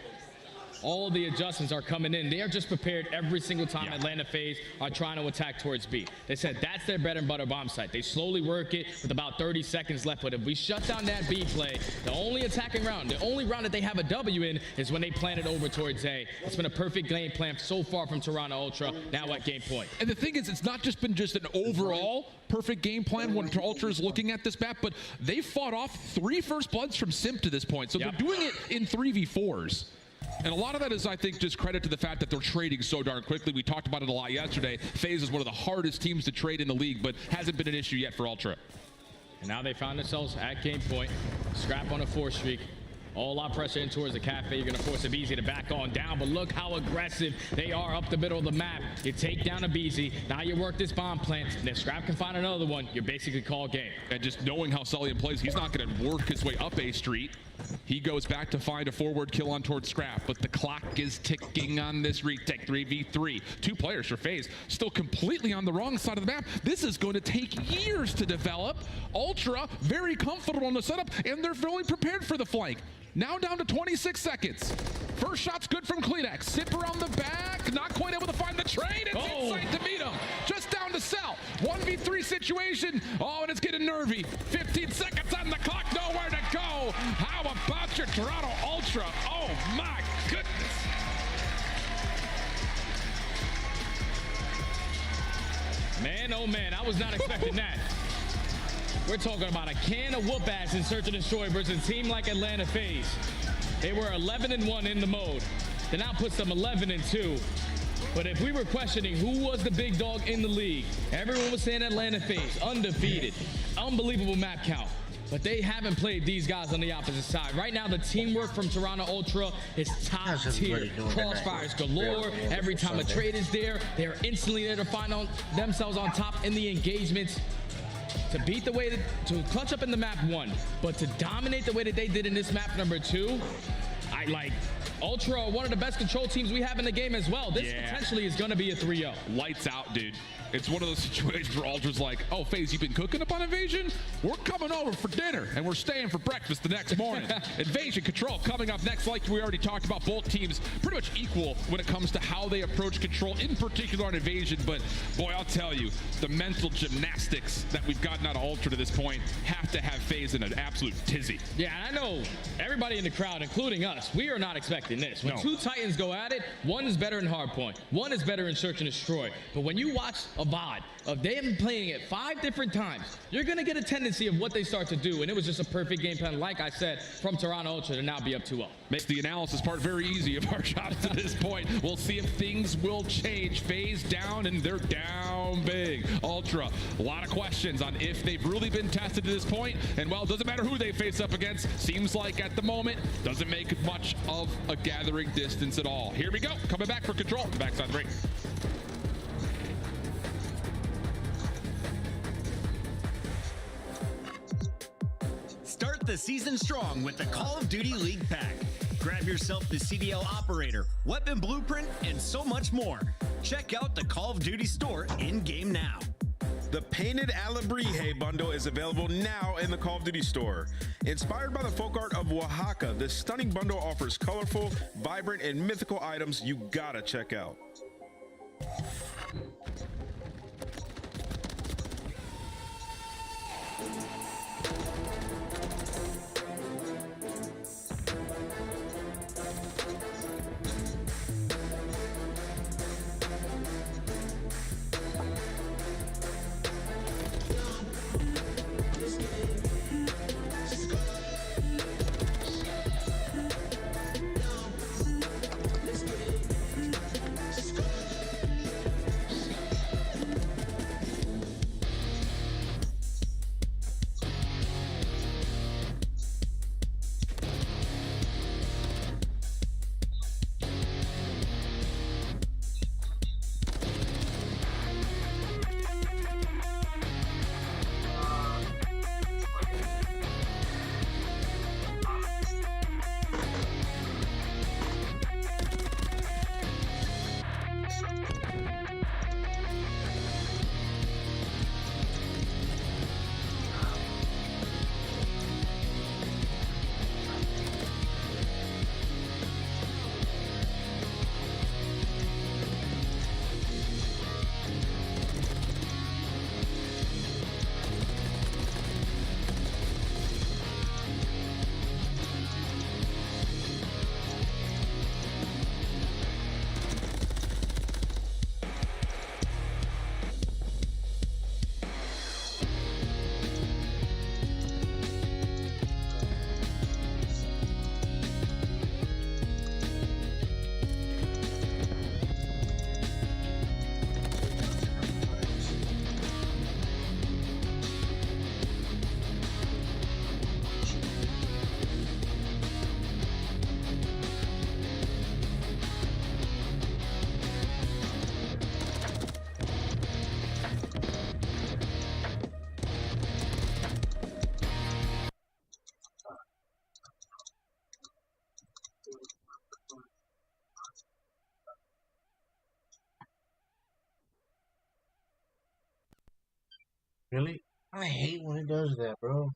all the adjustments are coming in. They are just prepared every single time Atlanta FaZe are trying to attack towards B. They said that's their bread and butter bomb site. They slowly work it with about 30 seconds left. But if we shut down that B play, the only attacking round, the only round that they have a W in is when they plan it over towards A. It's been a perfect game plan so far from Toronto Ultra, now at game point. And the thing is, it's not just been just an overall perfect game plan when Ultra is looking at this map, but they fought off 3 first bloods from Simp to this point. So they're doing it in 3v4s. And a lot of that is, I think, just credit to the fact that they're trading so darn quickly. We talked about it a lot yesterday. FaZe is one of the hardest teams to trade in the league, but hasn't been an issue yet for Ultra. And now they found themselves at game point. Scrap on a 4 streak. All out pressure in towards the cafe. You're going to force a BZ to back on down, but look how aggressive they are up the middle of the map. You take down a BZ. Now you work this bomb plant, and if Scrap can find another one, you're basically call game. And just knowing how Cellian plays, he's not going to work his way up A Street. He goes back to find a forward kill on towards Scrap, but the clock is ticking on this retake. 3v3. 2 players for FaZe, still completely on the wrong side of the map. This is going to take years to develop. Ultra very comfortable in the setup, and they're fully prepared for the flank. Now down to 26 seconds. First shot's good from Kleenex. Sip around the back, not quite able to find the trade. It's inside to meet him. Just down to Cell. 1v3 situation. Oh, and it's getting nervy. 15 seconds on the clock, nowhere to go. How about your Toronto Ultra? Oh my goodness. Man, oh man, I was not expecting that. We're talking about a can of whoop ass in Search and Destroy versus a team like Atlanta FaZe. They were 11-1 in the mode. That now puts them 11-2. But if we were questioning who was the big dog in the league, everyone was saying Atlanta FaZe, undefeated, unbelievable map count. But they haven't played these guys on the opposite side. Right now, the teamwork from Toronto Ultra is top tier. Crossfires galore. Every time a trade is there, they're instantly there to find themselves on top in the engagements. To beat the way to clutch up in the map 1, but to dominate the way that they did in this map number 2, I like Ultra are one of the best control teams we have in the game as well. This potentially is going to be a 3-0. Lights out, dude. It's one of those situations where Ultra's like, oh, FaZe, you've been cooking up on Invasion? We're coming over for dinner, and we're staying for breakfast the next morning. Invasion Control coming up next. Like we already talked about, both teams pretty much equal when it comes to how they approach Control, in particular on Invasion. But, boy, I'll tell you, the mental gymnastics that we've gotten out of Ultra to this point have to have FaZe in an absolute tizzy. Yeah, and I know everybody in the crowd, including us, we are not expecting this. When 2 Titans go at it, one is better in Hardpoint, one is better in Search and Destroy. But when you watch a VOD of they have been playing it 5 different times, you're going to get a tendency of what they start to do. And it was just a perfect game plan, like I said, from Toronto Ultra to now be up 2-0. Makes the analysis part very easy of our shots to this point. We'll see if things will change. FaZe down, and they're down big. Ultra, a lot of questions on if they've really been tested to this point. And, well, it doesn't matter who they face up against. Seems like at the moment, doesn't make much of a gathering distance at all. Here we go. Coming back for Control. Backside the break. Start the season strong with the Call of Duty League Pack. Grab yourself the CDL Operator, Weapon Blueprint, and so much more. Check out the Call of Duty store in-game now. The Painted Alebrije bundle is available now in the Call of Duty store. Inspired by the folk art of Oaxaca, this stunning bundle offers colorful, vibrant, and mythical items you gotta check out. Really? I hate when it does that, bro.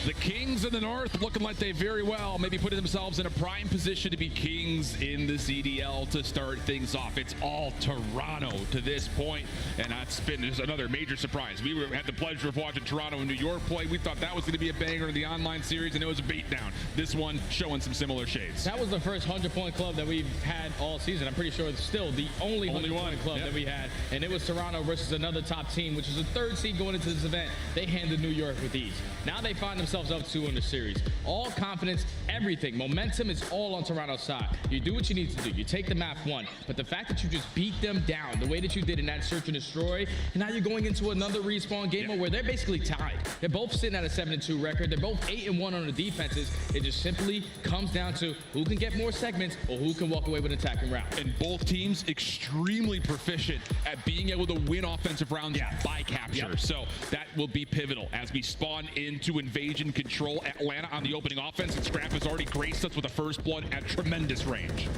The Kings in the North looking like they very well maybe putting themselves in a prime position to be kings in the CDL to start things off. It's all Toronto to this point, and that's been just another major surprise. We had the pleasure of watching Toronto and New York play. We thought that was going to be a banger in the online series, and it was a beatdown. This one showing some similar shades. That was the first 100-point club that we've had all season. I'm pretty sure it's still the only 100-point club that we had, and it was Toronto versus another top team, which is the third seed going into this event. They handed New York with ease. Now they find themselves up 2 in the series. All confidence, everything. Momentum is all on Toronto's side. You do what you need to do. You take the map 1, but the fact that you just beat them down the way that you did in that search and destroy, and now you're going into another respawn game where they're basically tied. They're both sitting at a 7-2 record. They're both 8-1 on the defenses. It just simply comes down to who can get more segments or who can walk away with an attacking round. And both teams extremely proficient at being able to win offensive rounds by capture. So that will be pivotal as we spawn into invasion control. Atlanta on the opening offense, and Scrap has already graced us with a first blood at tremendous range.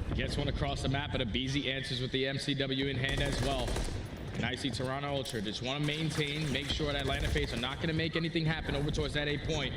He gets one across the map, but Abizi answers with the MCW in hand as well. And I see Toronto Ultra just want to maintain, make sure that Atlanta Face are not going to make anything happen over towards that A point.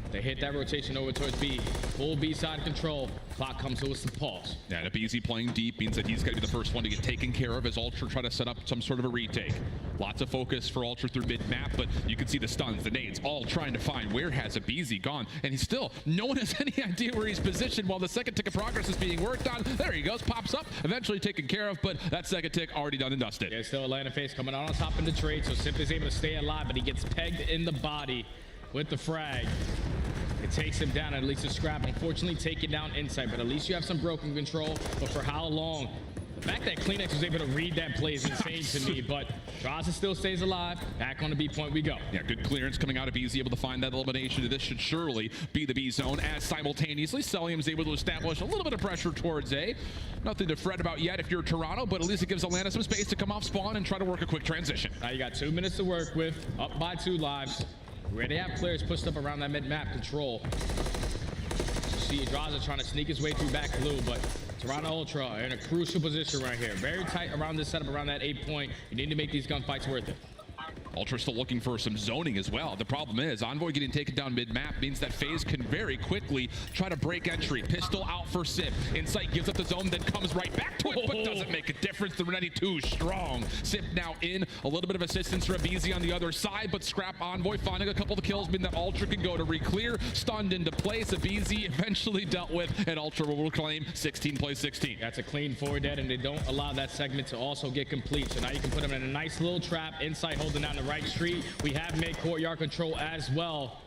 They hit that rotation over towards B. Full B side control. Clock comes to us to pause. Yeah, and Abizi playing deep means that he's got to be the first one to get taken care of as Ultra try to set up some sort of a retake. Lots of focus for Ultra through mid-map, but you can see the stuns, the nades, all trying to find where has Abizi gone. And he's still, no one has any idea where he's positioned while the second tick of progress is being worked on. There he goes, pops up, eventually taken care of, but that second tick already done and dusted. Yeah, still Atlanta Face coming out on top in the trade, so Simp is able to stay alive, but he gets pegged in the body with the frag. It takes him down, at least a Scrap. Unfortunately, taken down inside, but at least you have some broken control. But for how long? The fact that Kleenex was able to read that play is insane to me, but Draza still stays alive. Back on the B point we go. Yeah, good clearance coming out of Easy, able to find that elimination. This should surely be the B zone, as simultaneously Celium's able to establish a little bit of pressure towards A. Nothing to fret about yet if you're Toronto, but at least it gives Atlanta some space to come off spawn and try to work a quick transition. Now you got 2 minutes to work with, up by 2 lives. Where they have players pushed up around that mid-map control. You see Draza trying to sneak his way through back blue, but Toronto Ultra are in a crucial position right here. Very tight around this setup, around that 8 point. You need to make these gunfights worth it. Ultra still looking for some zoning as well. The problem is Envoy getting taken down mid-map means that FaZe can very quickly try to break entry. Pistol out for Sip. Insight gives up the zone, then comes right back to it, but doesn't make a difference. The Renetti too strong. Sip now in. A little bit of assistance for Abizi on the other side, but Scrap Envoy finding a couple of kills mean that Ultra can go to re-clear. Stunned into place. Abizi eventually dealt with, and Ultra will reclaim 16 plays 16. That's a clean forward dead, and they don't allow that segment to also get complete. So now you can put him in a nice little trap. Insight holding down the right street. We have made courtyard control as well.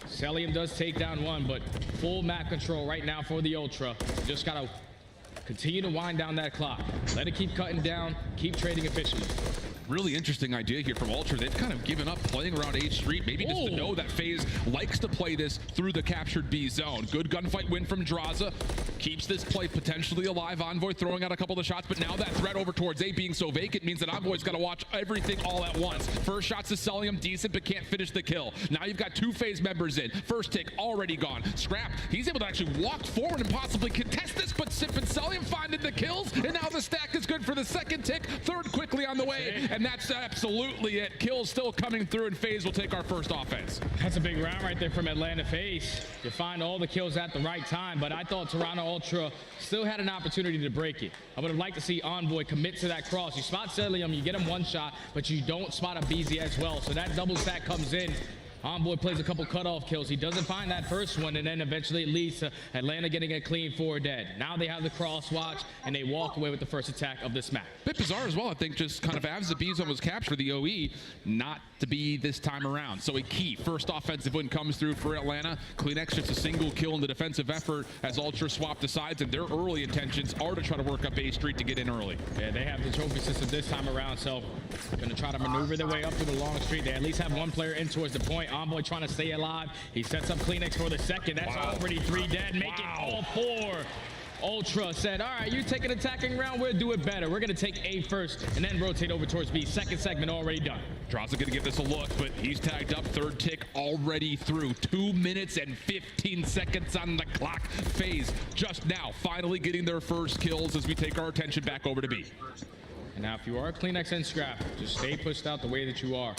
Celium does take down 1, but full map control right now for the Ultra. Just gotta continue to wind down that clock. Let it keep cutting down, keep trading efficiently. really interesting idea here from Ultra. They've kind of given up playing around A Street, maybe just to know that FaZe likes to play this through the captured B zone. Good gunfight win from Draza. Keeps this play potentially alive. Envoy throwing out a couple of shots, but now that threat over towards A being so vacant means that Envoy's got to watch everything all at once. First shots to Celium, decent, but can't finish the kill. Now you've got 2 FaZe members in. First tick already gone. Scrap, he's able to actually walk forward and possibly contest this, but Sip and Celium finding the kills, and now the stack is good for the second tick. Third quickly on the way, and that's absolutely it. Kills still coming through, and FaZe will take our first offense. That's a big round right there from Atlanta FaZe. You find all the kills at the right time, but I thought Toronto Ultra still had an opportunity to break it. I would have liked to see Envoy commit to that cross. You spot Celium, you get him 1 shot, but you don't spot a BZ as well. So that double stack comes in. Envoy plays a couple cutoff kills. He doesn't find that first one, and then eventually it leads to Atlanta getting a clean 4 dead. Now they have the cross watch, and they walk away with the first attack of this map. Bit bizarre as well, I think, just kind of as the B zone was captured, the OE not to be this time around. So a key first offensive win comes through for Atlanta. CleanX just a single kill in the defensive effort as Ultra swap the sides, and their early intentions are to try to work up A Street to get in early. Yeah, they have the trophy system this time around, so gonna try to maneuver their way up through the long street. They at least have 1 player in towards the point. Envoy trying to stay alive. He sets up CleanX for the second. That's already 3 dead, making all 4. Ultra said, all right, you take an attacking round, we'll do it better. We're going to take A first and then rotate over towards B. Second segment already done. Draza going to give this a look, but he's tagged up. Third tick already through. 2 minutes and 15 seconds on the clock. FaZe just now finally getting their first kills as we take our attention back over to B. And now if you are CleanX and Scrap, just stay pushed out the way that you are.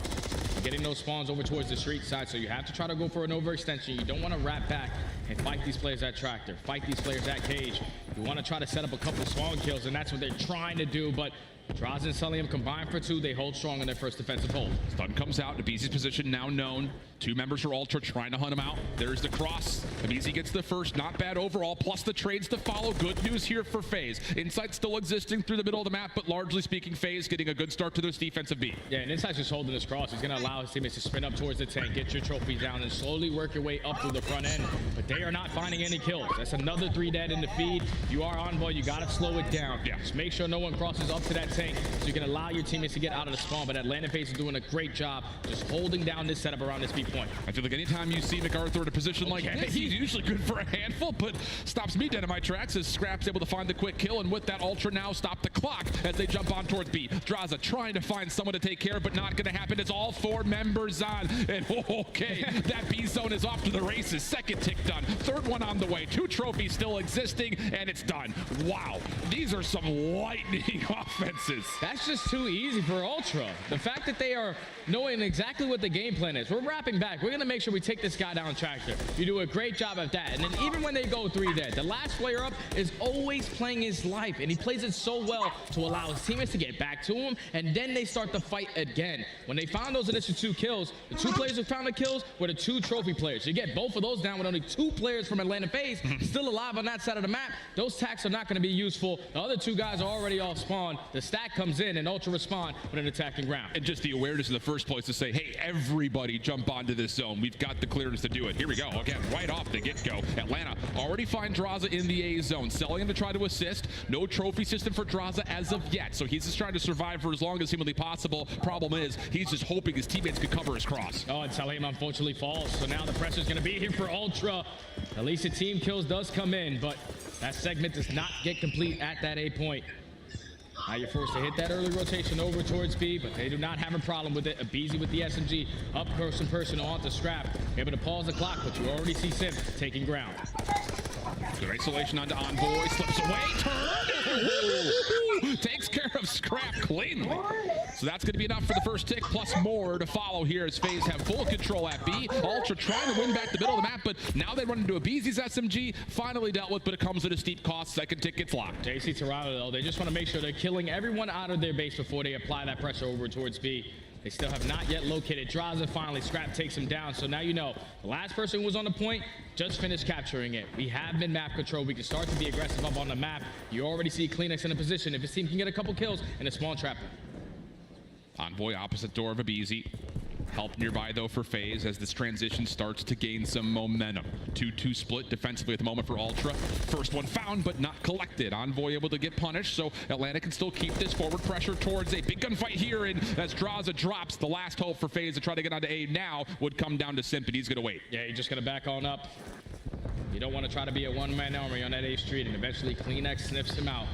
You're getting those spawns over towards the street side, so you have to try to go for an overextension. You don't want to wrap back and fight these players at Tractor, fight these players at Cage. You want to try to set up a couple spawn kills, and that's what they're trying to do, but Draza and Celium combined for 2. They hold strong in their first defensive hold. Stun comes out. Abizi's position now known. 2 members for Ultra trying to hunt him out. There's the cross. Abizi gets the first. Not bad overall. Plus the trades to follow. Good news here for FaZe. Insight still existing through the middle of the map, but largely speaking, FaZe getting a good start to this defensive beat. Yeah, and Insight's just holding this cross. He's going to allow his teammates to sprint up towards the tank, get your trophy down, and slowly work your way up through the front end. But they are not finding any kills. That's another 3 dead in the feed. You are Envoy. You got to slow it down. Yeah. Just make sure no one crosses up to that tank so you can allow your teammates to get out of the spawn. But Atlanta FaZe is doing a great job just holding down this setup around this B point. I feel like anytime you see MacArthur in a position like this, he's usually good for a handful, but stops me dead in my tracks as Scrap's able to find the quick kill, and with that, Ultra now stop the clock as they jump on towards B. Draza trying to find someone to take care of, but not going to happen. It's all 4 members on, and okay, that B zone is off to the races. Second tick done, third one on the way. 2 trophies still existing, and it's done. Wow, these are some lightning offenses. That's just too easy for Ultra. The fact that they are knowing exactly what the game plan is. We're wrapping back. We're going to make sure we take this guy down Tractor. You do a great job at that. And then even when they go 3 dead, the last player up is always playing his life, and he plays it so well to allow his teammates to get back to him, and then they start the fight again. When they found those initial 2 kills, the 2 players who found the kills were the 2 trophy players. You get both of those down with only 2 players from Atlanta FaZe still alive on that side of the map. Those tacks are not going to be useful. The other 2 guys are already off spawn. The stack comes in, and Ultra respond with an attacking round. And just the awareness in the first place to say, hey, everybody jump onto this zone. We've got the clearance to do it. Here we go. Again, right off the get-go. Atlanta already find Draza in the A zone. Selling to try to assist. No trophy system for Draza as of yet. So he's just trying to survive for as long as humanly possible. Problem is, he's just hoping his teammates could cover his cross. Oh, and Celium unfortunately falls. So now the pressure's going to be here for Ultra. At least the team kills does come in, but that segment does not get complete at that A point. Now you're forced to hit that early rotation over towards B, but they do not have a problem with it. Abizi with the SMG, up close and personal onto Scrap. Able to pause the clock, but you already see Sim taking ground. Good isolation onto Envoy, slips away, turn! Takes care of Scrap cleanly. So that's going to be enough for the first tick, plus more to follow here as FaZe have full control at B. Ultra trying to win back the middle of the map, but now they run into Abizi's SMG, finally dealt with, but it comes at a steep cost. Second tick gets locked. JC Toronto, though, they just want to make sure they're killing everyone out of their base before they apply that pressure over towards B. They still have not yet located Draza. Finally, Scrap takes him down. So now you know, the last person who was on the point just finished capturing it. We have been map control. We can start to be aggressive up on the map. You already see CleanX in a position. If his team can get a couple kills in a spawn trap. Envoy opposite door of Abizi. Help nearby, though, for FaZe as this transition starts to gain some momentum. 2-2 split defensively at the moment for Ultra. First one found, but not collected. Envoy able to get punished, so Atlanta can still keep this forward pressure towards a big gunfight here, and as Draza drops, the last hope for FaZe to try to get onto A now would come down to Simp, and he's going to wait. Yeah, you're just going to back on up. You don't want to try to be a one-man army on that A street, and eventually Kleenex sniffs him out.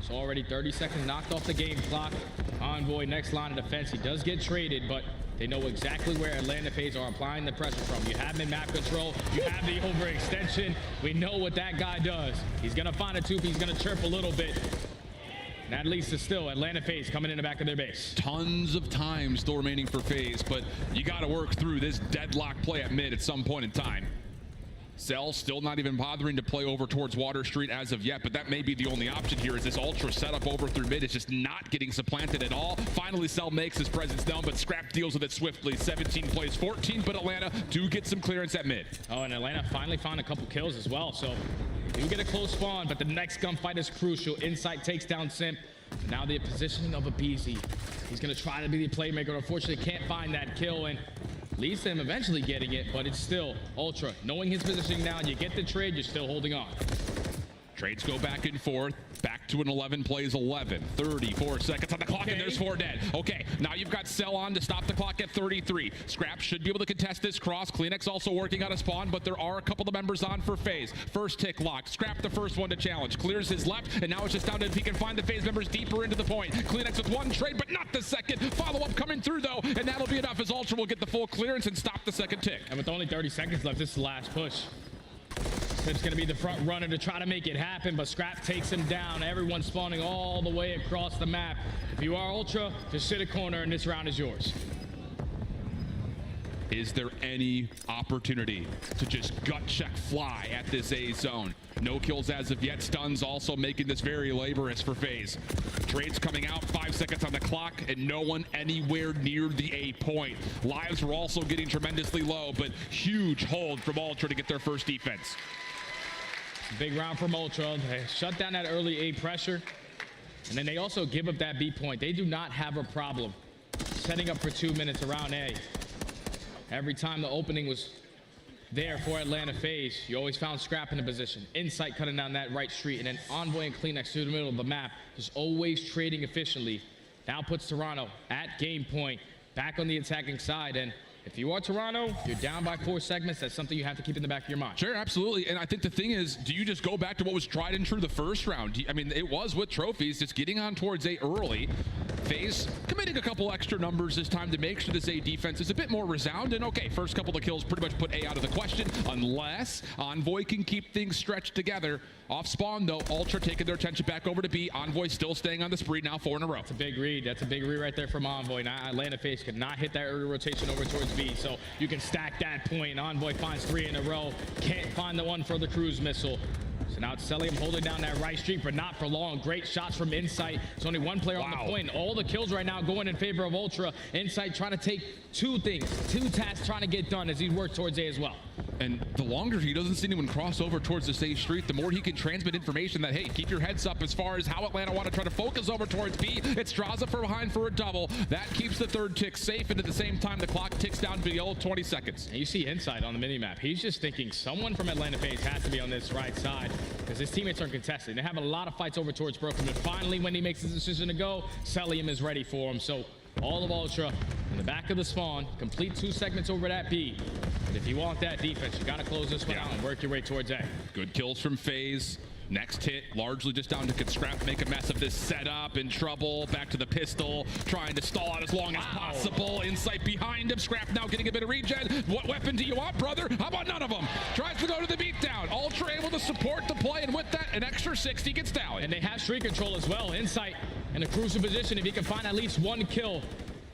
So already 30 seconds knocked off the game clock. Envoy next line of defense. He does get traded, but they know exactly where Atlanta FaZe are applying the pressure from. You have him in map control. You have the overextension. We know what that guy does. He's going to find a tube. He's going to chirp a little bit. And at least it's still Atlanta FaZe coming in the back of their base. Tons of time still remaining for FaZe, but you got to work through this deadlock play at mid at some point in time. Cell still not even bothering to play over towards Water Street as of yet, but that may be the only option here as this Ultra setup over through mid is just not getting supplanted at all. Finally, Cell makes his presence known, but Scrap deals with it swiftly. 17 plays 14, but Atlanta do get some clearance at mid. Oh, and Atlanta finally found a couple kills as well, so they do get a close spawn, but the next gunfight is crucial. Insight takes down Simp. Now the positioning of Abizi. He's going to try to be the playmaker. Unfortunately, can't find that kill, and leads to him eventually getting it, but it's still Ultra. Knowing his positioning now, you get the trade, you're still holding on. Trades go back and forth. Back to an 11 plays 11. 34 seconds on the clock, and there's 4 dead. Okay, now you've got Cell on to stop the clock at 33. Scrap should be able to contest this cross. Kleenex also working out a spawn, but there are a couple of members on for FaZe. First tick locked. Scrap the first one to challenge. Clears his left, and now it's just down to if he can find the FaZe members deeper into the point. Kleenex with one trade, but not the second. Follow-up coming through, though, and that'll be enough as Ultra will get the full clearance and stop the second tick. And with only 30 seconds left, this is the last push. It's going to be the front runner to try to make it happen, but Scrap takes him down. Everyone's spawning all the way across the map. If you are Ultra, just sit a corner, and this round is yours. Is there any opportunity to just gut check fly at this A zone? No kills as of yet. Stuns also making this very laborious for FaZe. Trades coming out, 5 seconds on the clock, and no one anywhere near the A point. Lives were also getting tremendously low, but huge hold from Ultra to get their first defense. Big round from Ultra. They shut down that early A pressure, and then they also give up that B point. They do not have a problem setting up for 2 minutes around A. Every time the opening was there for Atlanta FaZe, you always found Scrap in a position. Insight cutting down that right street, and then Envoy and Kleenex through the middle of the map, just always trading efficiently. Now puts Toronto at game point, back on the attacking side, and if you are Toronto, you're down by 4 segments. That's something you have to keep in the back of your mind. Sure, absolutely. And I think the thing is, do you just go back to what was tried and true the first round? I mean, it was with trophies, just getting on towards A early. FaZe committing a couple extra numbers this time to make sure this A defense is a bit more resound. And okay, first couple of kills pretty much put A out of the question, unless Envoy can keep things stretched together. Off spawn, though, Ultra taking their attention back over to B. Envoy still staying on the spree, now 4 in a row. That's a big read. That's a big read right there from Envoy. Now Atlanta FaZe could not hit that early rotation over towards B, so you can stack that point. Envoy finds 3 in a row. Can't find the one for the cruise missile. So now it's Celium holding down that right street, but not for long. Great shots from Insight. There's only one player on the point. All the kills right now going in favor of Ultra. Insight trying to take 2 things, 2 tasks trying to get done as he works towards A as well. And the longer he doesn't see anyone cross over towards the safe street, the more he can transmit information that, hey, keep your heads up as far as how Atlanta want to try to focus over towards B. It's Draza from behind for a double. That keeps the third tick safe, and at the same time, the clock ticks down below 20 seconds. And you see Insight on the minimap. He's just thinking someone from Atlanta FaZe has to be on this right side because his teammates are contested. They have a lot of fights over towards Broken, but finally, when he makes his decision to go, Celium is ready for him. So all of Ultra in the back of the spawn, complete 2 segments over that B. But if you want that defense, you got to close this one out and work your way towards A. Good kills from FaZe. Next hit, largely just down to could Scrap make a mess of this setup, in trouble, back to the pistol, trying to stall out as long as possible. Insight behind him, Scrap now getting a bit of regen. What weapon do you want, brother? How about none of them? Tries to go to the beatdown. Ultra able to support the play, and with that, an extra 60 gets down. And they have street control as well. Insight in a crucial position if he can find at least 1 kill.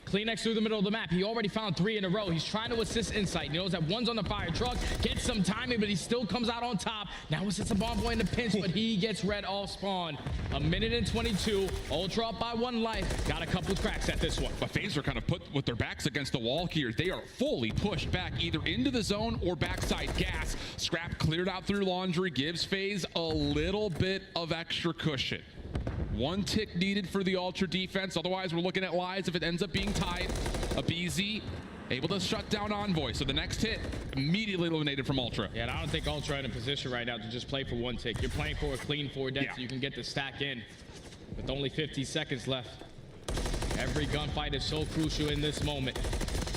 Kleenex through the middle of the map. He already found 3 in a row. He's trying to assist Insight. He knows that one's on the fire truck. Gets some timing, but he still comes out on top. Now it's a Envoy in the pinch, but he gets red off spawn. 1:22. Ultra up by 1 life. Got a couple of cracks at this one. But FaZe are kind of put with their backs against the wall here. They are fully pushed back either into the zone or backside gas. Scrap cleared out through laundry. Gives FaZe a little bit of extra cushion. 1 tick needed for the Ultra defense. Otherwise, we're looking at lives if it ends up being tied. Abizi able to shut down Envoy. So the next hit, immediately eliminated from Ultra. Yeah, and I don't think Ultra in a position right now to just play for one tick. You're playing for a clean 4 dead so you can get the stack in with only 50 seconds left. Every gunfight is so crucial in this moment.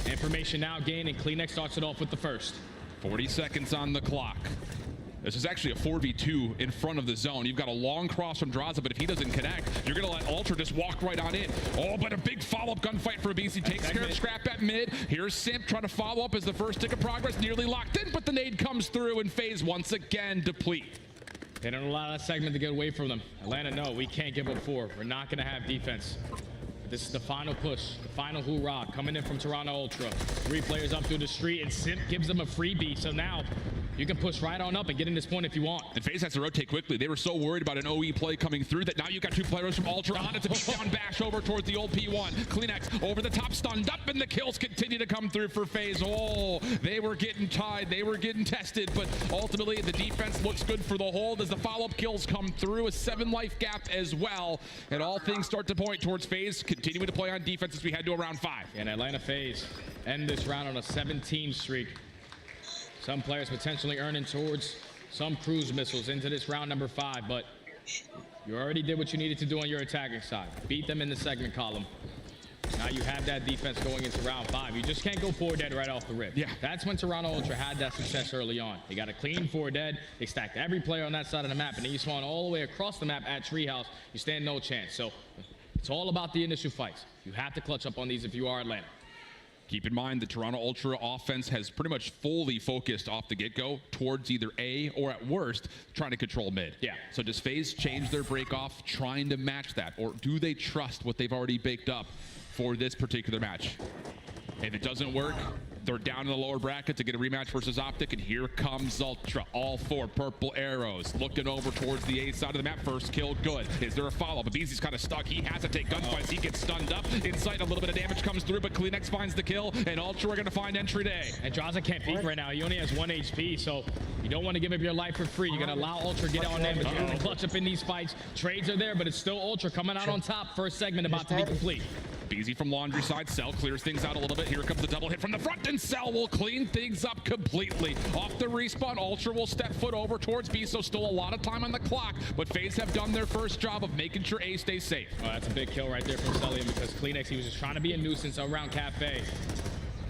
Information now gained, and Kleenex starts it off with the first. 40 seconds on the clock. This is actually a 4v2 in front of the zone. You've got a long cross from Draza, but if he doesn't connect, you're going to let Ultra just walk right on in. Oh, but a big follow-up gunfight for BC. Takes care of Scrap at mid. Here's Simp trying to follow up as the first tick of progress nearly locked in, but the nade comes through and FaZe once again deplete. They don't allow that segment to get away from them. Atlanta, no, we can't give up 4. We're not going to have defense. This is the final push, the final hoorah coming in from Toronto Ultra. 3 players up through the street, and Simp gives them a freebie. So now you can push right on up and get in this point if you want. And FaZe has to rotate quickly. They were so worried about an OE play coming through that now you got 2 players from Ultra on it to beat down Bash over towards the old P1. Kleenex over the top, stunned up, and the kills continue to come through for FaZe. Oh, they were getting tied. They were getting tested, but ultimately the defense looks good for the hold as the follow-up kills come through. A 7 life gap as well. And all things start to point towards FaZe continuing to play on defense as we head to round 5. And Atlanta FaZe end this round on a 17 streak. Some players potentially earning towards some cruise missiles into this round number 5, but you already did what you needed to do on your attacking side. Beat them in the segment column. Now you have that defense going into round 5. You just can't go 4 dead right off the rip. Yeah. That's when Toronto Ultra had that success early on. They got a clean 4 dead. They stacked every player on that side of the map, and then you spawn all the way across the map at Treehouse. You stand no chance. So it's all about the initial fights. You have to clutch up on these if you are Atlanta. Keep in mind the Toronto Ultra offense has pretty much fully focused off the get-go towards either A or at worst trying to control mid. Yeah. So does FaZe change their break off trying to match that, or do they trust what they've already baked up for this particular match? If it doesn't work, they're down in the lower bracket to get a rematch versus Optic, and here comes Ultra. All 4 purple arrows. Looking over towards the A side of the map. First kill, good. Is there a follow-up? Abizi's kind of stuck. He has to take gunfights. He gets stunned up. Inside, a little bit of damage comes through, but Kleenex finds the kill, and Ultra are going to find entry day. And Draza can't peek right now. He only has 1 HP, so you don't want to give up your life for free. You're going to allow Ultra to get on them, but you're going to clutch up in these fights. Trades are there, but it's still Ultra coming out on top. First segment about to be complete. Beezy from laundry side. Cell clears things out a little bit. Here comes the double hit from the front, and Cell will clean things up completely. Off the respawn, Ultra will step foot over towards B, so still a lot of time on the clock, but FaZe have done their first job of making sure A stays safe. Oh, that's a big kill right there from Cellium, because Kleenex, he was just trying to be a nuisance around Cafe.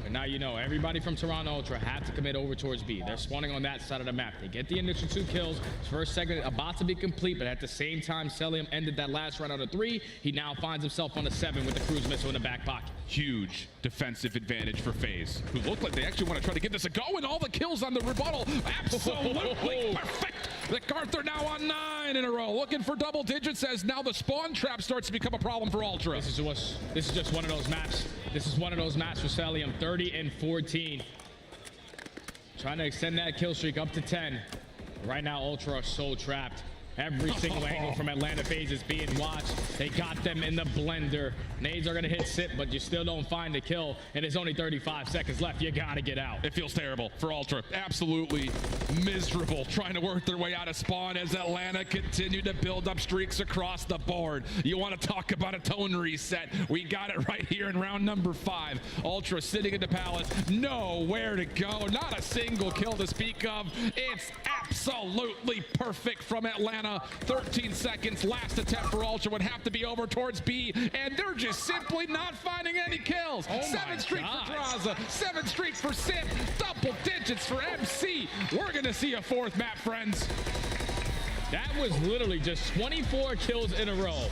And now you know, everybody from Toronto Ultra have to commit over towards B. They're spawning on that side of the map. They get the initial 2 kills. First segment about to be complete, but at the same time, Cellium ended that last round on a 3. He now finds himself on a 7 with the cruise missile in the back pocket. Huge defensive advantage for FaZe, who look like they actually want to try to give this a go, and all the kills on the rebuttal. Absolutely perfect. The Carther now on 9 in a row, looking for double digits as now the spawn trap starts to become a problem for Ultra. This is just one of those maps. This is one of those maps for Cellium. 30 and 14. Trying to extend that kill streak up to 10. Right now, Ultra are so trapped. Every single angle from Atlanta FaZe is being watched. They got them in the blender. Nades are gonna hit Sip, but you still don't find the kill, and there's only 35 seconds left. You gotta get out. It feels terrible for Ultra. Absolutely miserable trying to work their way out of spawn as Atlanta continue to build up streaks across the board. You want to talk about a tone reset? We got it right here in round number 5. Ultra sitting in the palace, nowhere to go. Not a single kill to speak of. It's absolutely perfect from Atlanta. 13 seconds, last attempt for Ultra would have to be over towards B, and they're just simply not finding any kills. 7 streak for Draza, 7 streak for Simp, double digits for MC. We're gonna see a 4th map, friends. That was literally just 24 kills in a row.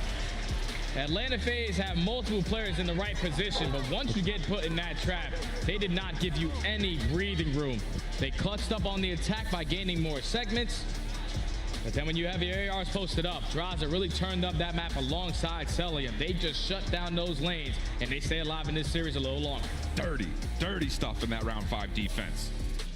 Atlanta FaZe have multiple players in the right position, but once you get put in that trap, they did not give you any breathing room. They clutched up on the attack by gaining more segments. But then when you have your ARs posted up, Draza really turned up that map alongside Cellium. They just shut down those lanes, and they stay alive in this series a little longer. Dirty stuff in that round 5 defense.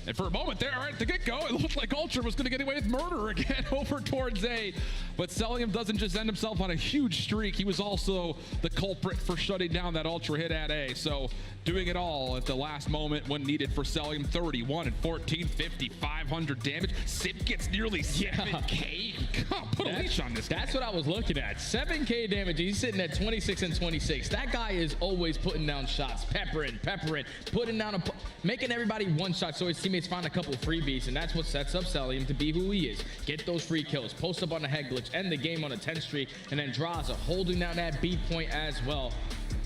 And for a moment there, at the get-go, it looked like Ultra was going to get away with murder again over towards A. But Cellium doesn't just end himself on a huge streak. He was also the culprit for shutting down that Ultra hit at A. So doing it all at the last moment when needed for Cellium. 31 and 14, 5,500 damage. Sip gets nearly 7K. God, put a leash leash on this guy. That's what I was looking at. 7K damage. He's sitting at 26 and 26. That guy is always putting down shots, peppering, putting down making everybody one shot so his teammates find a couple of freebies, and that's what sets up Celium to be who he is. Get those free kills, post up on a head glitch, end the game on a 10 streak, and then Draza holding down that B point as well.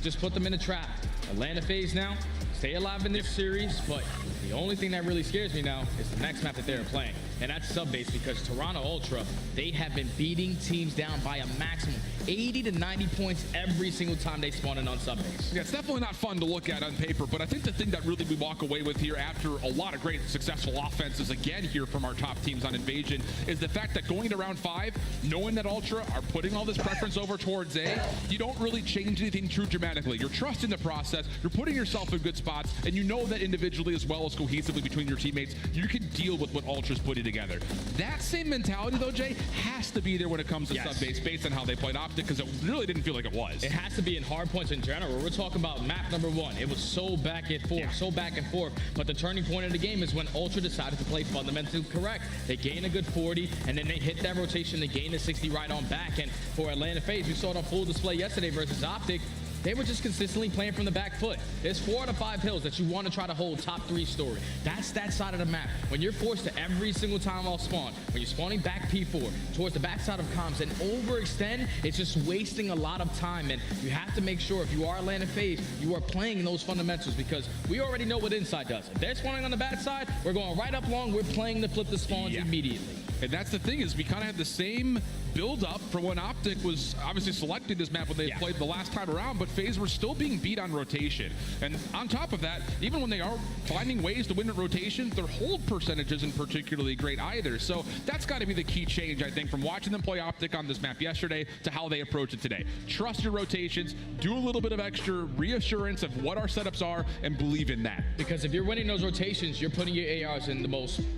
Just put them in a trap. Atlanta FaZe now stay alive in this series, but the only thing that really scares me now is the next map that they're playing, and that's sub-base, because Toronto Ultra, they have been beating teams down by a maximum 80 to 90 points every single time they spawn in on sub-base. Yeah, it's definitely not fun to look at on paper, but I think the thing that really we walk away with here after a lot of great successful offenses again here from our top teams on Invasion is the fact that going to round 5, knowing that Ultra are putting all this preference over towards A, you don't really change anything too dramatically. You're trusting the process, you're putting yourself in good spots, and you know that individually as well as cohesively between your teammates, you can deal with what Ultra's putting together. That same mentality, though, Jay, has to be there when it comes to sub-base based on how they played Optic, because it really didn't feel like it was. It has to be in hard points in general. We're talking about map number 1. It was so back and forth, but the turning point of the game is when Ultra decided to play fundamentally correct. They gain a good 40, and then they hit that rotation, they gain a 60 right on back, and for Atlanta FaZe, we saw it on full display yesterday versus Optic. They were just consistently playing from the back foot. There's 4 out of 5 hills that you want to try to hold top 3 story. That's that side of the map. When you're forced to every single time off spawn, when you're spawning back P4 towards the backside of comms and overextend, it's just wasting a lot of time. And you have to make sure if you are Atlanta FaZe, you are playing those fundamentals, because we already know what inside does. If they're spawning on the bad side, we're going right up long. We're playing to flip the spawns immediately. And that's the thing, is we kind of had the same build up for when Optic was obviously selecting this map when they played the last time around, but FaZe were still being beat on rotation. And on top of that, even when they are finding ways to win at rotation, their hold percentage isn't particularly great either. So that's got to be the key change, I think, from watching them play Optic on this map yesterday to how they approach it today. Trust your rotations, do a little bit of extra reassurance of what our setups are, and believe in that. Because if you're winning those rotations, you're putting your ARs in the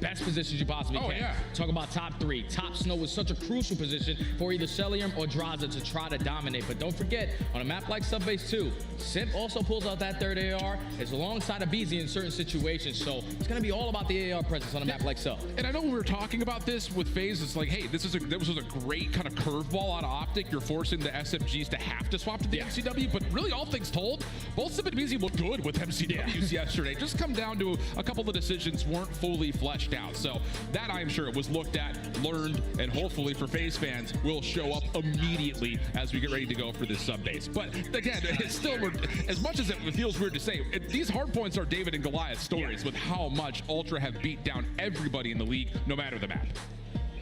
best positions you possibly can. Talk about top 3. Top snow is such a crucial position for either Celium or Draza to try to dominate. But don't forget, on a map like Subbase 2, Simp also pulls out that third AR. It's alongside of BZ in certain situations, so it's going to be all about the AR presence on a map like Sub. And I know when we were talking about this with FaZe, it's like, hey, this was a great kind of curveball out of Optic. You're forcing the SMGs to have to swap to the MCW, but really all things told, both Simp and BZ looked good with MCWs yesterday. Just come down to a couple of decisions weren't fully fleshed out. So that, I'm sure, was looked at, learned, and hopefully for FaZe fans will show up immediately as we get ready to go for this sub base. But again, it's still, as much as it feels weird to say, these hard points are David and Goliath stories with how much Ultra have beat down everybody in the league, no matter the map.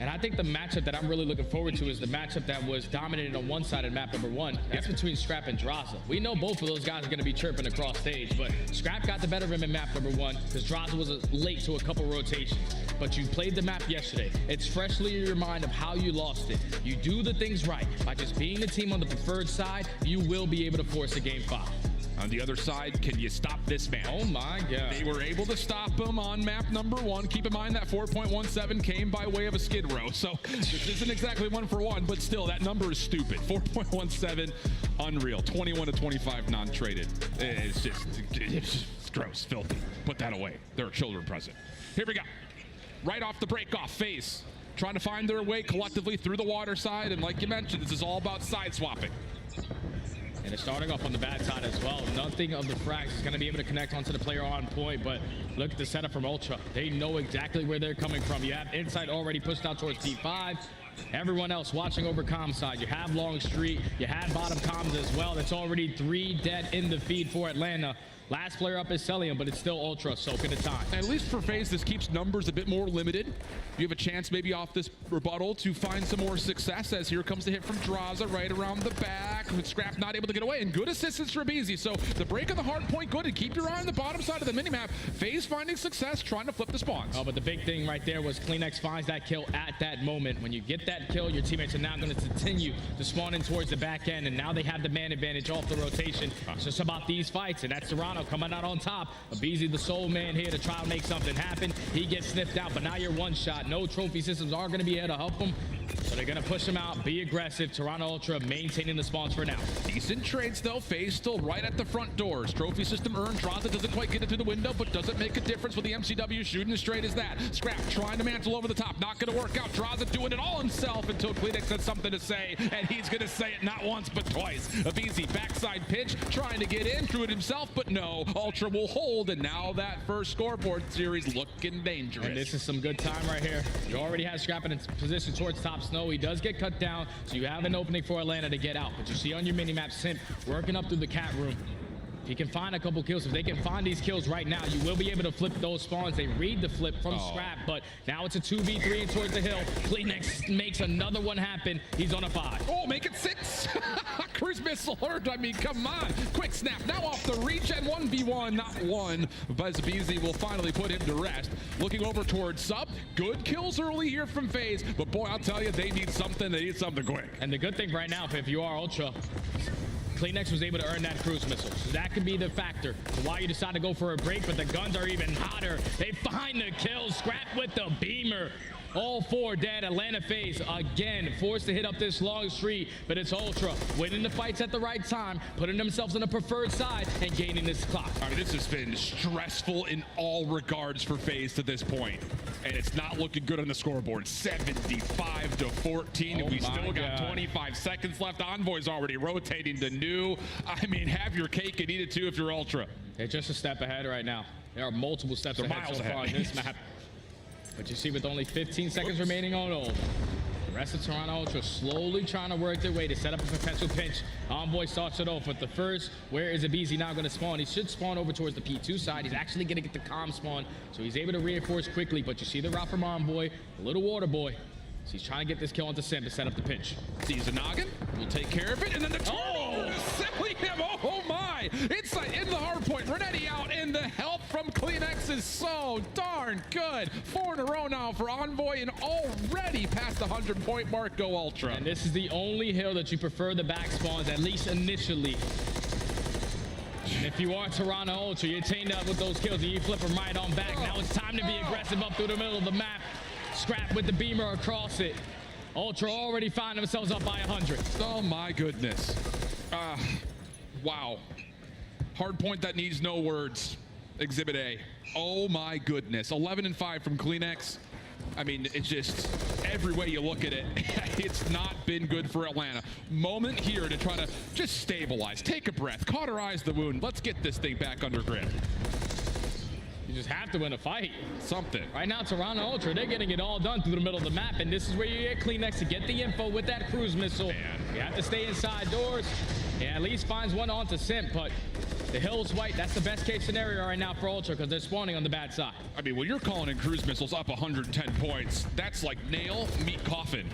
And I think the matchup that I'm really looking forward to is the matchup that was dominated on one side of map number 1. That's between Scrap and Draza. We know both of those guys are going to be chirping across stage, but Scrap got the better of him in map number 1 because Draza was late to a couple rotations. But you played the map yesterday. It's freshly in your mind of how you lost it. You do the things right. By just being the team on the preferred side, you will be able to force a game 5. On the other side, can you stop this man? Oh my God. They were able to stop him on map number 1. Keep in mind that 4.17 came by way of a skid row. So this isn't exactly 1-for-1, but still, that number is stupid. 4.17, unreal. 21 to 25 non-traded. It's just gross, filthy. Put that away. There are children present. Here we go. Right off the break off, FaZe trying to find their way collectively through the water side. And like you mentioned, this is all about side swapping. And it's starting off on the bad side as well. Nothing of the frags is going to be able to connect onto the player on point, but look at the setup from Ultra. They know exactly where they're coming from. You have inside already pushed out towards P5. Everyone else watching over comm side. You have Long Street. You have bottom comms as well. That's already 3 dead in the feed for Atlanta. Last player up is Celium, but it's still Ultra soaking the time. At least for FaZe, this keeps numbers a bit more limited. You have a chance maybe off this rebuttal to find some more success, as here comes the hit from Draza right around the back, with Scrap not able to get away, and good assistance from Easy. So the break of the hard point good, and keep your eye on the bottom side of the minimap. FaZe finding success, trying to flip the spawns. Oh, but the big thing right there was CleanX finds that kill at that moment. When you get that kill, your teammates are now going to continue to spawn in towards the back end, and now they have the man advantage off the rotation. It's just about these fights, and that's Toronto coming out on top. Abizi, the sole man here to try to make something happen. He gets sniffed out, but now you're one shot. No trophy systems are going to be here to help him. So they're going to push them out, be aggressive. Toronto Ultra maintaining the spawns for now. Decent trades, though. FaZe still right at the front doors. Trophy system earned. Draza doesn't quite get it through the window, but doesn't make a difference with the MCW shooting as straight as that. Scrap trying to mantle over the top. Not going to work out. Draza doing it all himself until Kleenex has something to say, and he's going to say it not once, but twice. Abizi backside pitch, trying to get in, threw it himself, but no. Ultra will hold, and now that first scoreboard series looking dangerous. And this is some good time right here. You already have Scrap in its position towards top snow. He does get cut down, so you have an opening for Atlanta to get out. But you see on your mini-map, Simp working up through the cat room. If he can find a couple kills, if they can find these kills right now, you will be able to flip those spawns. They read the flip from Scrap, but now it's a 2v3 and towards the hill. Kleenex makes another one happen. He's on a 5. Oh, make it 6. Cruise missile hurt. I mean, come on. Quick snap. Now off the regen 1v1, not one. BuzzBeezy will finally put him to rest. Looking over towards Sub. Good kills early here from FaZe, but boy, I'll tell you, they need something. They need something quick. And the good thing right now, if you are Ultra, Kleenex was able to earn that cruise missile. So that could be the factor to why you decide to go for a break, but the guns are even hotter. They find the kill. Scrap with the beamer. All 4 dead. Atlanta FaZe again forced to hit up this long street, but it's Ultra winning the fights at the right time, putting themselves on a preferred side and gaining this clock. I mean, this has been stressful in all regards for FaZe to this point, and it's not looking good on the scoreboard. 75-14. We still got 25 seconds left. Envoy's already rotating to new. I mean, have your cake and eat it too if you're Ultra. They're just a step ahead right now. There are multiple steps ahead so far on this map. But you see, with only 15 seconds remaining on ult, the rest of Toronto Ultra slowly trying to work their way to set up a potential pinch. Envoy starts it off with the first. Where is Abizi now going to spawn? He should spawn over towards the P2 side. He's actually going to get the calm spawn, so he's able to reinforce quickly. But you see the route from Envoy, a little water boy. So he's trying to get this kill onto Sim to set up the pinch. Sees a noggin, will take care of it, and then the turtle silly him. Oh my! Inside in the hard point. Renetti out, and the help from Kleenex is so darn good. 4 in a row now for Envoy, and already past the 100-point mark. Go Ultra. And this is the only hill that you prefer the back spawns, at least initially. And if you are Toronto Ultra, you're chained up with those kills, and you flip them right on back. Now it's time to be aggressive up through the middle of the map. Scrap with the beamer across it. Ultra already find themselves up by 100. Oh my goodness. Wow. Hard point that needs no words. Exhibit A. Oh my goodness. 11-5 from Kleenex. I mean, it's just every way you look at it, it's not been good for Atlanta. Moment here to try to just stabilize, take a breath, cauterize the wound. Let's get this thing back under grip. You just have to win a fight. Something. Right now, Toronto Ultra, they're getting it all done through the middle of the map, and this is where you get Kleenex to get the info with that cruise missile. You have to stay inside doors. Yeah, at least finds one onto Simp, but the hill's white. That's the best case scenario right now for Ultra because they're spawning on the bad side. I mean, when you're calling in cruise missiles up 110 points, that's like nail, meat, coffin.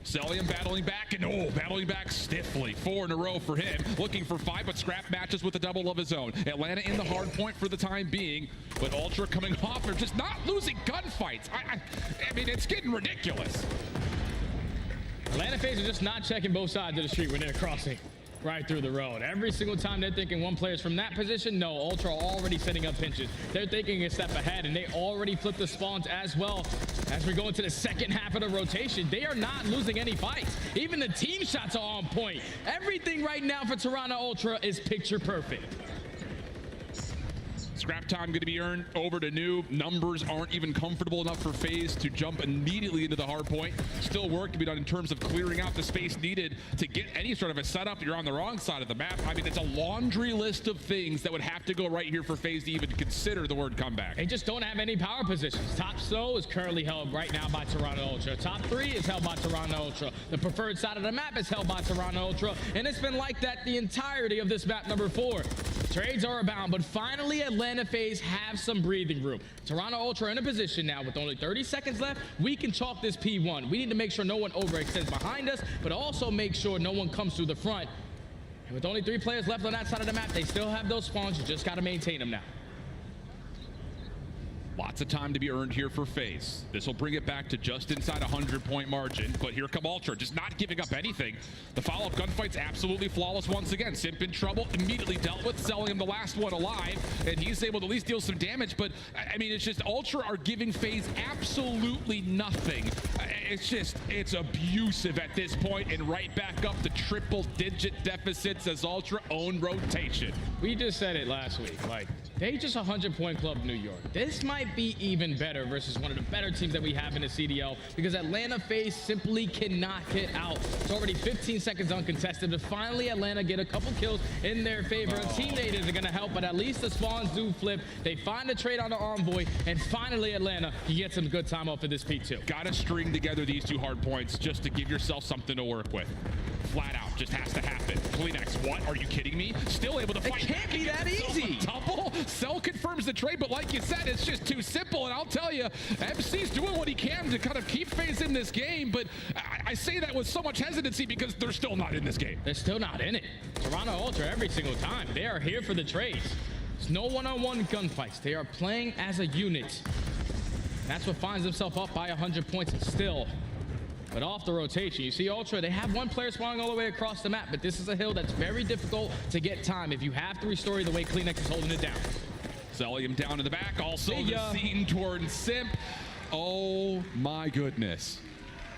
Celium battling back, and battling back stiffly. 4 in a row for him. Looking for 5, but Scrap matches with a double of his own. Atlanta in the hard point for the time being, but Ultra coming off. They're just not losing gunfights. I mean, it's getting ridiculous. Atlanta FaZe are just not checking both sides of the street when they're crossing right through the road. Every single time they're thinking one player's from that position, no, Ultra are already setting up pinches. They're thinking a step ahead, and they already flipped the spawns as well. As we go into the second half of the rotation, they are not losing any fights. Even the team shots are on point. Everything right now for Toronto Ultra is picture perfect. Scrap time going to be earned over to new. Numbers aren't even comfortable enough for FaZe to jump immediately into the hard point. Still work to be done in terms of clearing out the space needed to get any sort of a setup. You're on the wrong side of the map. I mean, it's a laundry list of things that would have to go right here for FaZe to even consider the word comeback. They just don't have any power positions. Top snow is currently held right now by Toronto Ultra. Top 3 is held by Toronto Ultra. The preferred side of the map is held by Toronto Ultra. And it's been like that the entirety of this map number 4. Trades are abound, but finally Atlanta FaZe have some breathing room. Toronto Ultra in a position now with only 30 seconds left. We can chalk this P1. We need to make sure no one overextends behind us, but also make sure no one comes through the front. And with only 3 players left on that side of the map, they still have those spawns. You just got to maintain them now. Lots of time to be earned here for FaZe. This will bring it back to just inside a 100-point margin, but here come Ultra, just not giving up anything. The follow-up gunfight's absolutely flawless once again. Simp in trouble, immediately dealt with, selling him the last one alive, and he's able to at least deal some damage, but I mean, it's just Ultra are giving FaZe absolutely nothing. It's abusive at this point, and right back up to triple-digit deficits as Ultra own rotation. We just said it last week, like, they just a 100-point club New York. This might be even better versus one of the better teams that we have in the CDL because Atlanta FaZe simply cannot get out. It's already 15 seconds uncontested, but finally Atlanta get a couple kills in their favor. Teammates are going to help, but at least the spawns do flip. They find a trade on the Envoy, and finally Atlanta can get some good time off of this P2. Gotta string together these two hard points just to give yourself something to work with. Flat out, just has to happen. Kleenex, what? Are you kidding me? Still able to fight. It can't be that easy. Double. Cell confirms the trade, but like you said, it's just too simple. And I'll tell you, MC's doing what he can to kind of keep FaZe in this game, but I say that with so much hesitancy because they're still not in this game. They're still not in it. Toronto Ultra every single time. They are here for the trades. There's no one-on-one gunfights. They are playing as a unit. That's what finds themselves up by 100 points and still. But off the rotation, you see Ultra, they have one player spawning all the way across the map, but this is a hill that's very difficult to get time if you have to restore the way Kleenex is holding it down. Selling him down to the back, also the scene toward Simp. Oh my goodness.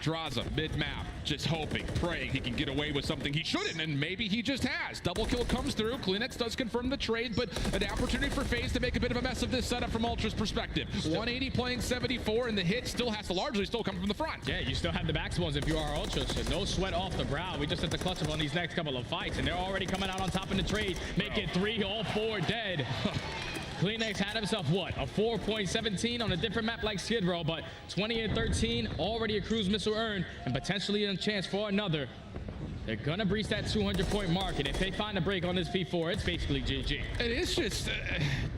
Draza, mid-map, just hoping, praying he can get away with something he shouldn't, and maybe he just has. Double kill comes through. Kleenex does confirm the trade, but an opportunity for FaZe to make a bit of a mess of this setup from Ultra's perspective. 180 playing 74, and the hit still has to largely still come from the front. Yeah, you still have the back spawns if you are Ultra, so no sweat off the brow. We just have to clutch them on these next couple of fights, and they're already coming out on top in the trade, making 3, all 4 dead. Kleenex had himself, what, a 4.17 on a different map like Skid Row, but 20 and 13, already a cruise missile earned, and potentially a chance for another. They're going to breach that 200-point mark, and if they find a break on this P4, it's basically GG. It is just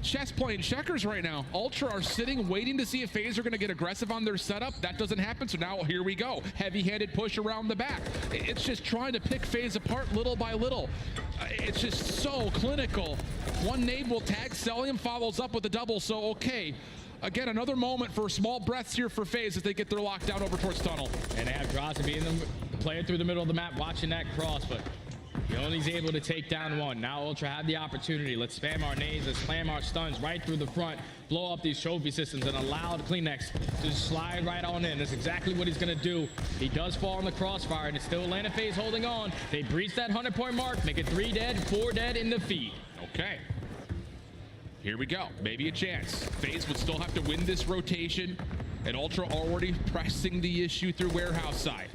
chess playing checkers right now. Ultra are sitting, waiting to see if FaZe are going to get aggressive on their setup. That doesn't happen, so now here we go. Heavy-handed push around the back. It's just trying to pick FaZe apart little by little. It's just so clinical. One nade will tag Celium, follows up with a double, so okay. Again, another moment for small breaths here for FaZe as they get their lockdown over towards tunnel. And they have Draza being the player through the middle of the map, watching that cross, but he only's able to take down one. Now Ultra have the opportunity. Let's spam our nades, let's spam our stuns right through the front, blow up these trophy systems, and allow Kleenex to slide right on in. That's exactly what he's gonna do. He does fall in the crossfire, and it's still Atlanta FaZe holding on. They breach that 100-point mark, make it 3 dead, 4 dead in the feed. Okay. Here we go. Maybe a chance. FaZe would still have to win this rotation, and Ultra already pressing the issue through warehouse side.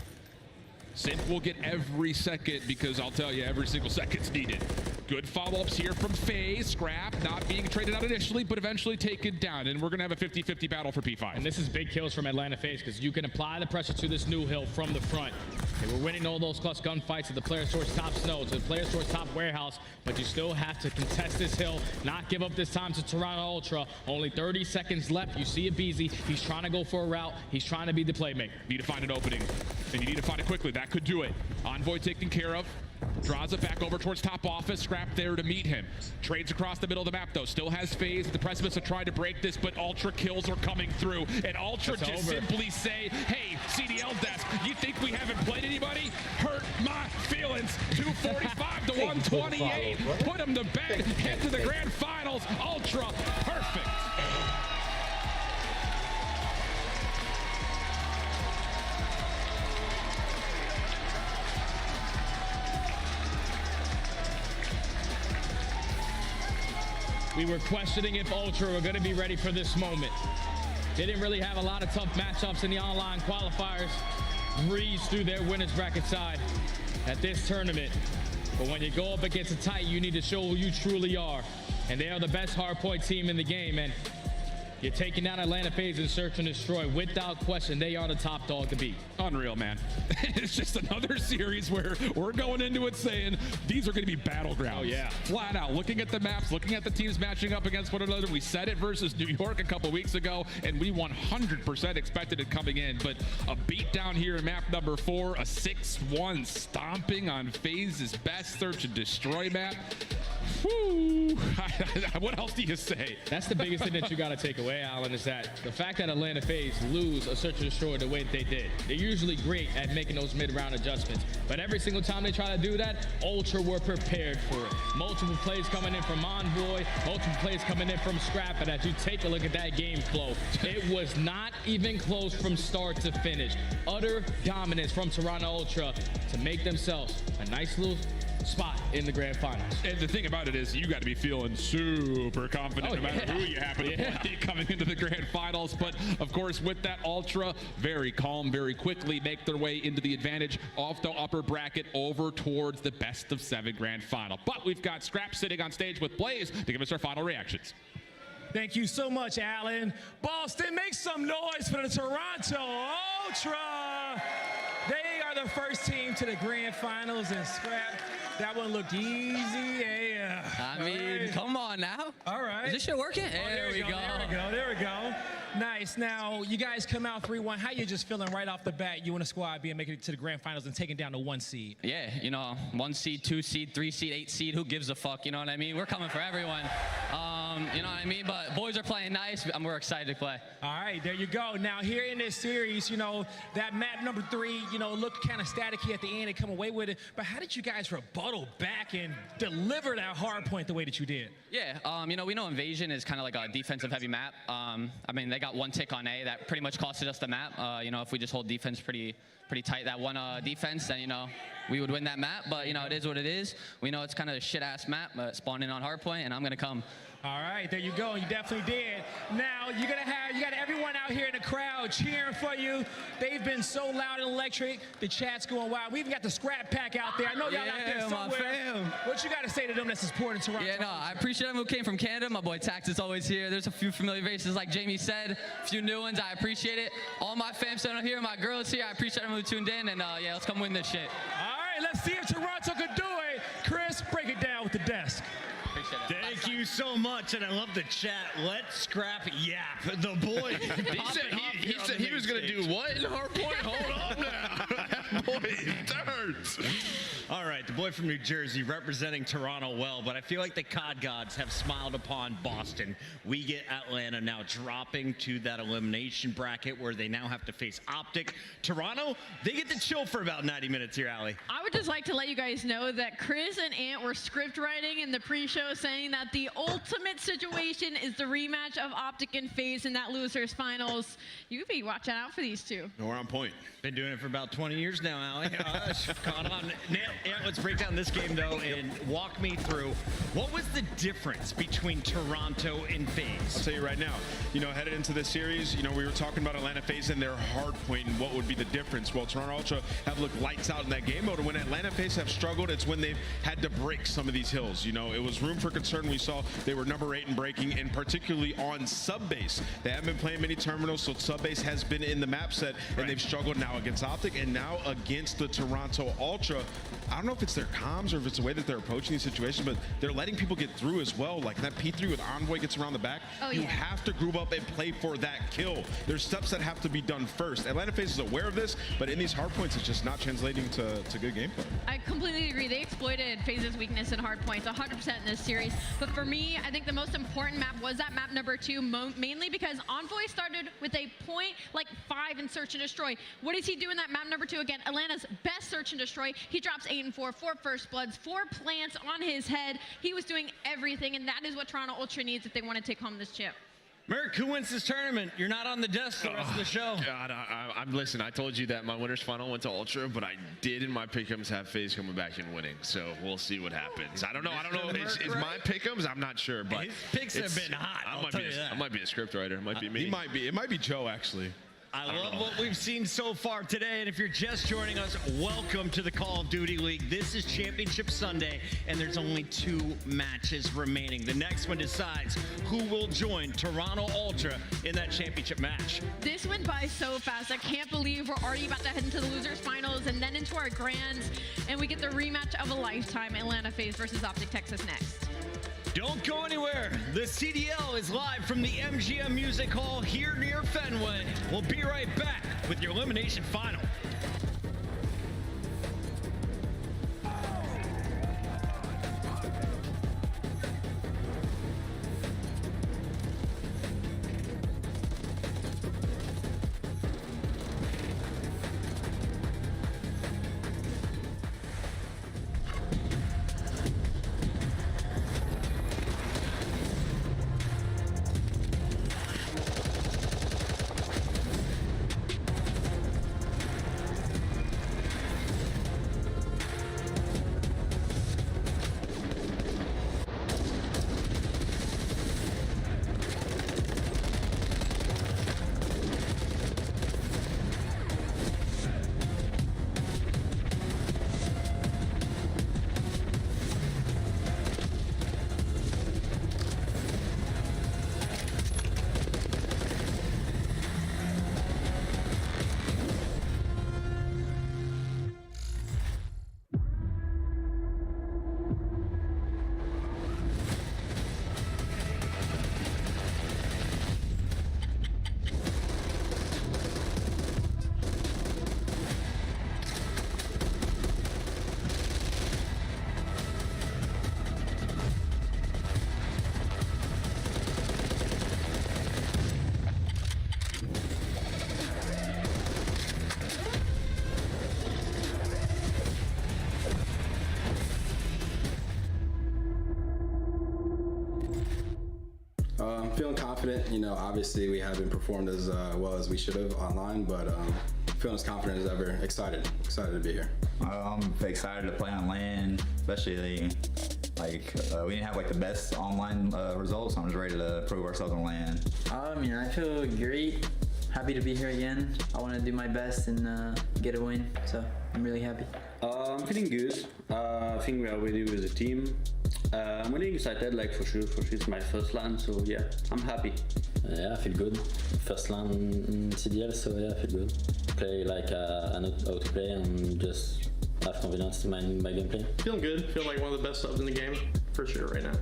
Simp will get every second because I'll tell you, every single second's needed. Good follow-ups here from FaZe. Scrap not being traded out initially, but eventually taken down. And we're going to have a 50-50 battle for P5. And this is big kills from Atlanta FaZe because you can apply the pressure to this new hill from the front. They were winning all those clutch gunfights at the player source top snow, to the player source top warehouse, but you still have to contest this hill, not give up this time to Toronto Ultra. Only 30 seconds left. You see a Beezy. He's trying to go for a route. He's trying to be the playmaker. Need to find an opening, and you need to find it quickly. That could do it. Envoy taken care of. Draws it back over towards top office. Scrap there to meet him. Trades across the middle of the map, though. Still has FaZe at the precipice of trying to break this, but Ultra kills are coming through. And Ultra just simply say, hey, CDL desk, you think we haven't played anybody? Hurt my feelings. 245 to 128. Put him to bed. Head to the grand finals. Ultra, perfect. We were questioning if Ultra were going to be ready for this moment. They didn't really have a lot of tough matchups in the online qualifiers. Breeze through their winners bracket side at this tournament. But when you go up against a tight, you need to show who you truly are. And they are the best hardpoint team in the game. And you're taking down Atlanta FaZe and Search and Destroy. Without question, they are the top dog to beat. Unreal, man. It's just another series where we're going into it saying these are going to be battlegrounds. Oh, yeah. Flat out. Looking at the maps, looking at the teams matching up against one another. We said it versus New York a couple weeks ago, and we 100% expected it coming in. But a beatdown here in map number 4, a 6-1 stomping on FaZe's best Search and Destroy map. Whew. What else do you say? That's the biggest thing that you got to take away, Alan, is that the fact that Atlanta FaZe lose a search and destroy the way that they did. They're usually great at making those mid-round adjustments, but every single time they try to do that, Ultra were prepared for it. Multiple plays coming in from Envoy, multiple plays coming in from Scrap, and as you take a look at that game flow, it was not even close from start to finish. Utter dominance from Toronto Ultra to make themselves a nice little spot in the grand finals. And the thing about it is you got to be feeling super confident no matter who you happen to play coming into the grand finals. But of course, with that Ultra, very calm, very quickly make their way into the advantage off the upper bracket over towards the best of 7 grand final. But we've got Scrap sitting on stage with Blaze to give us our final reactions. Thank you so much, Alan. Boston, make some noise for the Toronto Ultra. They are the first team to the grand finals, and Scrap, that one looked easy. Yeah. I mean, come on now. All right. Is this shit working? There we go. There we go. Nice. Now, you guys come out 3-1. How you just feeling right off the bat, you and the squad being making it to the grand finals and taking down the 1 seed? Yeah, you know, 1 seed, 2 seed, 3 seed, 8 seed. Who gives a fuck? You know what I mean? We're coming for everyone. You know what I mean? But boys are playing nice. We're excited to play. All right, there you go. Now, here in this series, you know, that map number 3, you know, looked kind of staticky at the end and come away with it. But how did you guys rebuttal back and deliver that hard point the way that you did? Yeah, you know, we know Invasion is kind of like a defensive-heavy map. I mean, they got 1 tick on A that pretty much costed us the map. You know, if we just hold defense pretty tight, that one defense, then, you know, we would win that map. But, you know, it is what it is. We know it's kind of a shit-ass map, but spawned in on hardpoint, and I'm going to come. All right, there you go. You definitely did. Now, you got everyone out here in the crowd cheering for you. They've been so loud and electric. The chat's going wild. We even got the Scrap Pack out there. I know y'all out there somewhere. My fam. What you got to say to them that's supporting Toronto? Yeah, no, I appreciate them who came from Canada. My boy Tax is always here. There's a few familiar faces, like Jamie said. A few new ones. I appreciate it. All my fam sitting here, my girls here. I appreciate them who tuned in. And, yeah, let's come win this shit. All right, let's see if Toronto could do it. Chris, break it down with the desk. Thank you so much, and I love the chat. Let's Scrap yap. The boy. he said he was going to do what in hardpoint? Hold on now. Boy, it hurts. All right, the boy from New Jersey representing Toronto well, but I feel like the COD gods have smiled upon Boston. We get Atlanta now dropping to that elimination bracket where they now have to face Optic. Toronto, they get to chill for about 90 minutes here, Allie. I would just like to let you guys know that Chris and Ant were script writing in the pre-show saying that the ultimate situation is the rematch of Optic and FaZe in that losers finals. You be watching out for these two. No, we're on point. Been doing it for about 20 years now, Allie. Caught on. Ant, let's break down this game, though, and walk me through what was the difference between Toronto and FaZe? I'll tell you right now, you know, headed into this series, you know, we were talking about Atlanta FaZe and their hard point and what would be the difference. Well, Toronto Ultra have looked lights out in that game mode, and when Atlanta FaZe have struggled, it's when they've had to break some of these hills. You know, it was room for concern. We saw they were number 8 in breaking, and particularly on sub-base. They haven't been playing many terminals, so sub-base has been in the map set, and they've struggled now against Optic and now against the Toronto Ultra. I don't know if it's their comms or if it's the way that they're approaching these situations, but they're letting people get through as well. Like that P3 with Envoy gets around the back. You have to group up and play for that kill. There's steps that have to be done first. Atlanta FaZe is aware of this, but in these hard points, it's just not translating to good gameplay. I completely agree. They exploited FaZe's weakness in hard points 100% in this series. But for me, I think the most important map was that map number 2, mainly because Envoy started with a point like 5 in search and destroy. What does he do in that map number 2 again? Atlanta's best search and destroy. He drops 8 and 4, 4 first bloods, 4 plants on his head. He was doing everything, and that is what Toronto Ultra needs if they want to take home this chip. Merrick, who wins this tournament? You're not on the desk the rest of the show. God, listen, I told you that my winners final went to Ultra, but I did in my pick'ems have FaZe coming back and winning, so we'll see what happens. I don't know. Is my pick'ems? I'm not sure, but his picks have been hot. I might be a script writer. It might be me. It might be Joe, actually. I love what we've seen so far today, and if you're just joining us, welcome to the Call of Duty League. This is Championship Sunday, and there's only 2 matches remaining. The next one decides who will join Toronto Ultra in that championship match. This went by so fast. I can't believe we're already about to head into the losers finals and then into our grands, and we get the rematch of a lifetime, Atlanta FaZe versus Optic Texas next. Don't go anywhere. The CDL is live from the MGM Music Hall here near Fenway. We'll be right back with your elimination final. Feeling confident. You know, obviously we haven't performed as well as we should have online, but feeling as confident as ever. Excited to be here. I'm excited to play on LAN, especially like we didn't have like the best online results. I'm just ready to prove ourselves on LAN. Yeah, I feel great. Happy to be here again. I want to do my best and get a win, so I'm really happy. I'm feeling good. I think we are ready with the team. I'm really excited, like for sure it's my first LAN, so yeah, I'm happy. Yeah, I feel good. First LAN in CDL, so yeah, I feel good. Play like I know how to play and just have confidence in my gameplay. Feeling good. Feel like one of the best subs in the game, for sure, right now.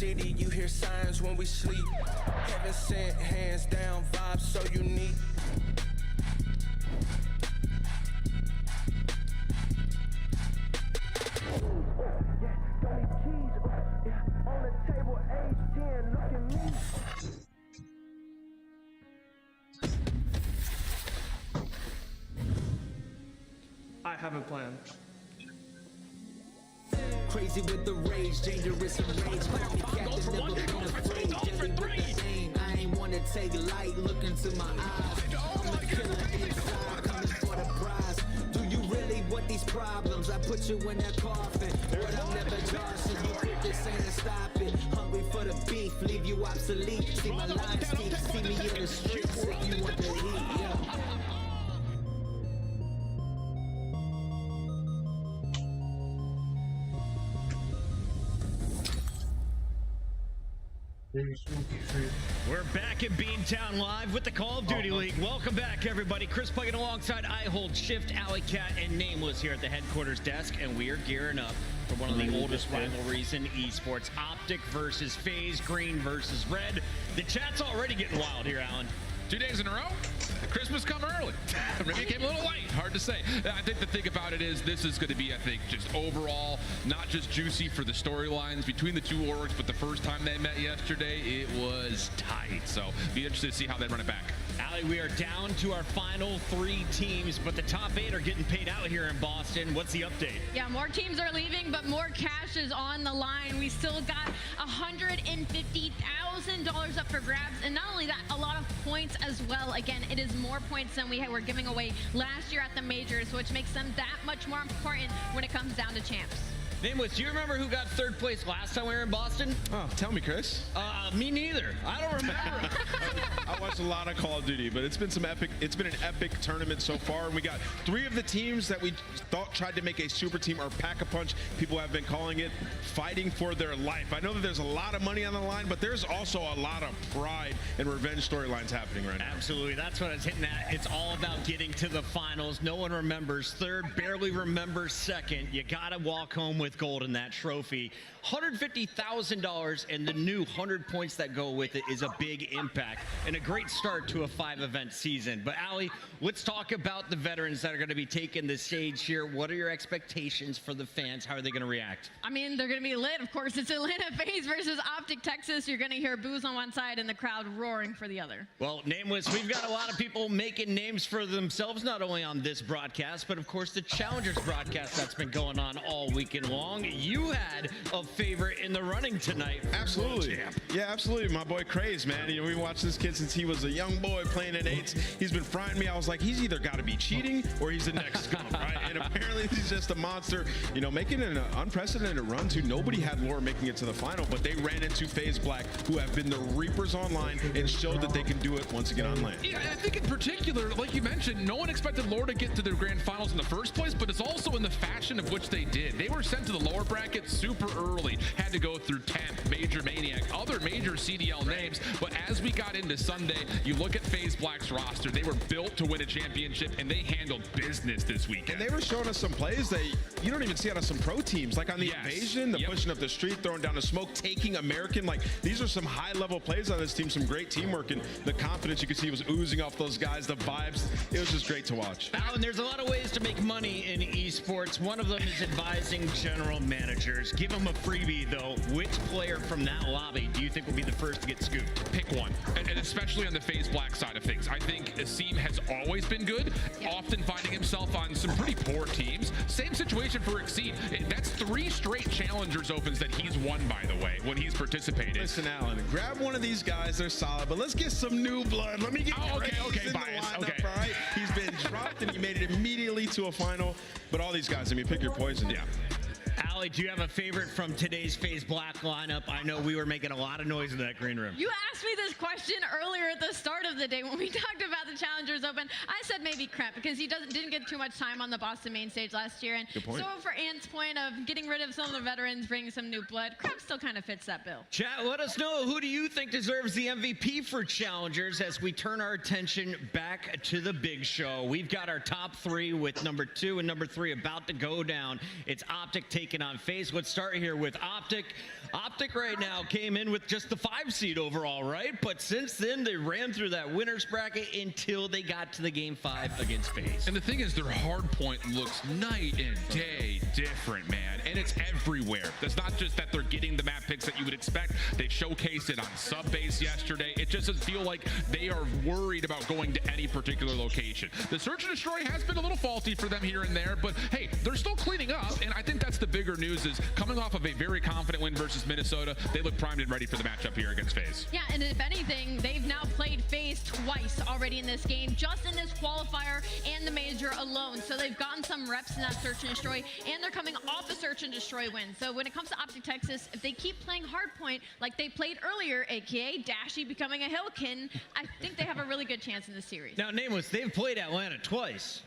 city, you hear signs when we sleep. Heaven sent, hands down, vibes so unique. I have a plan. Crazy with the rage, dangerous and rage. Captain, never been afraid. Deadly with the aim. I ain't wanna take light. Look into my eyes. I'm a killer inside, coming for the prize. Do you really want these problems? I put you in that coffin. But I'm never Johnson. You think this ain't a stopping? Hungry for the beef, leave you obsolete. See my lines deep, see me in the streets. If you want the heat, yeah. We're back at Beantown Live with the Call of Duty League. Welcome back, everybody. Chris Puckett alongside I Hold Shift, Alley Cat, and Nameless here at the headquarters desk, and we are gearing up for one of the oldest rivalries in esports. Optic versus FaZe, green versus red. The chat's already getting wild here, Alan. 2 days in a row? Christmas come early. Maybe it came a little late. Hard to say. I think the thing about it is this is going to be, I think, just overall, not just juicy for the storylines between the two orgs, but the first time they met yesterday, it was tight. So be interested to see how they run it back. Allie, we are down to our final 3 teams, but the top 8 are getting paid out here in Boston. What's the update? Yeah, more teams are leaving, but more cash is on the line. We still got $150,000 up for grabs, and not only that, a lot of points as well. Again, it is more points than we were giving away last year at the majors, which makes them that much more important when it comes down to champs. Nameless, do you remember who got 3rd place last time we were in Boston? Oh, tell me, Chris. Me neither. I don't remember. I watched a lot of Call of Duty, but it's been an epic tournament so far, and we got 3 of the teams that we thought tried to make a super team, or pack-a-punch, people have been calling it, fighting for their life. I know that there's a lot of money on the line, but there's also a lot of pride and revenge storylines happening right now. Absolutely. That's what I was hitting at. It's all about getting to the finals. No one remembers 3rd, barely remembers 2nd. You got to walk home with gold in that trophy. $150,000 and the new 100 points that go with it is a big impact and a great start to a 5-event season. But Allie, let's talk about the veterans that are going to be taking the stage here. What are your expectations for the fans? How are they going to react? I mean, they're going to be lit. Of course, it's Atlanta FaZe versus Optic Texas. You're going to hear boos on one side and the crowd roaring for the other. Well, Nameless, we've got a lot of people making names for themselves, not only on this broadcast, but of course the Challengers broadcast that's been going on all weekend long. You had a favorite in the running tonight. Absolutely. Yeah, absolutely. My boy Craze, man. You know, we watched this kid since he was a young boy playing at 8s. He's been frying me. I was like, he's either got to be cheating or he's the next scum, right? And apparently he's just a monster. You know, making an unprecedented run too. Nobody had lore making it to the final, but they ran into FaZe Black, who have been the Reapers online and showed that they can do it once again on land. Yeah, I think in particular, like you mentioned, no one expected lore to get to their grand finals in the first place, but it's also in the fashion of which they did. They were sent to the lower bracket super early, had to go through Temp, Major Maniac, other major CDL names, but as we got into Sunday, you look at FaZe Black's roster, they were built to win a championship, and they handled business this weekend. And they were showing us some plays that you don't even see out of some pro teams, like on the Invasion, the pushing up the street, throwing down the smoke, taking American. Like, these are some high-level plays on this team, some great teamwork, and the confidence you could see was oozing off those guys, the vibes. It was just great to watch. Alan, there's a lot of ways to make money in esports. One of them is advising general managers. Give them a freebie, though. Which player from that lobby do you think will be the first to get scooped? Pick one, and especially on the FaZe Black side of things. I think Asim has always been good, often finding himself on some pretty poor teams. Same situation for Exceed. That's 3 straight Challengers Opens that he's won, by the way, when he's participated. Listen, Alan, grab one of these guys. They're solid, but let's get some new blood. Let me get okay, bias. Okay. All right? He's been dropped, and he made it immediately to a final. But all these guys, I mean, pick your poison. Yeah. Allie, do you have a favorite from today's FaZe Black lineup? I know we were making a lot of noise in that green room. You asked me this question earlier at the start of the day when we talked about the Challengers Challengers Open. I said maybe Krep because he didn't get too much time on the Boston main stage last year. And Good point. so for Ant's point of getting rid of some of the veterans, bringing some new blood, Krep still kind of fits that bill. Chat, let us know, who do you think deserves the MVP for Challengers as we turn our attention back to the big show. We've got our top 3 with number 2 and number 3 about to go down. It's Optic taking on FaZe. Let's start here with Optic. Optic right now came in with just the 5 seed overall, right? But since then, they ran through that winner's bracket until they got to the game 5 against FaZe. And the thing is, their hard point looks night and day different, man. And it's everywhere. It's not just that they're getting the map picks that you would expect. They showcased it on Subbase yesterday. It just doesn't feel like they are worried about going to any particular location. The Search and Destroy has been a little faulty for them here and there, but hey, they're still cleaning up. And I think that's the bigger news, is coming off of a very confident win versus Minnesota, they look primed and ready for the matchup here against FaZe. Yeah, and if anything, they've now played FaZe twice already in this game, just in this qualifier and the major alone. So they've gotten some reps in that Search and Destroy, and they're coming off a Search and Destroy win. So when it comes to Optic Texas, if they keep playing hardpoint like they played earlier, aka Dashy becoming a Hillkin, I think they have a really good chance in this series. Now, Nameless, they've played Atlanta twice,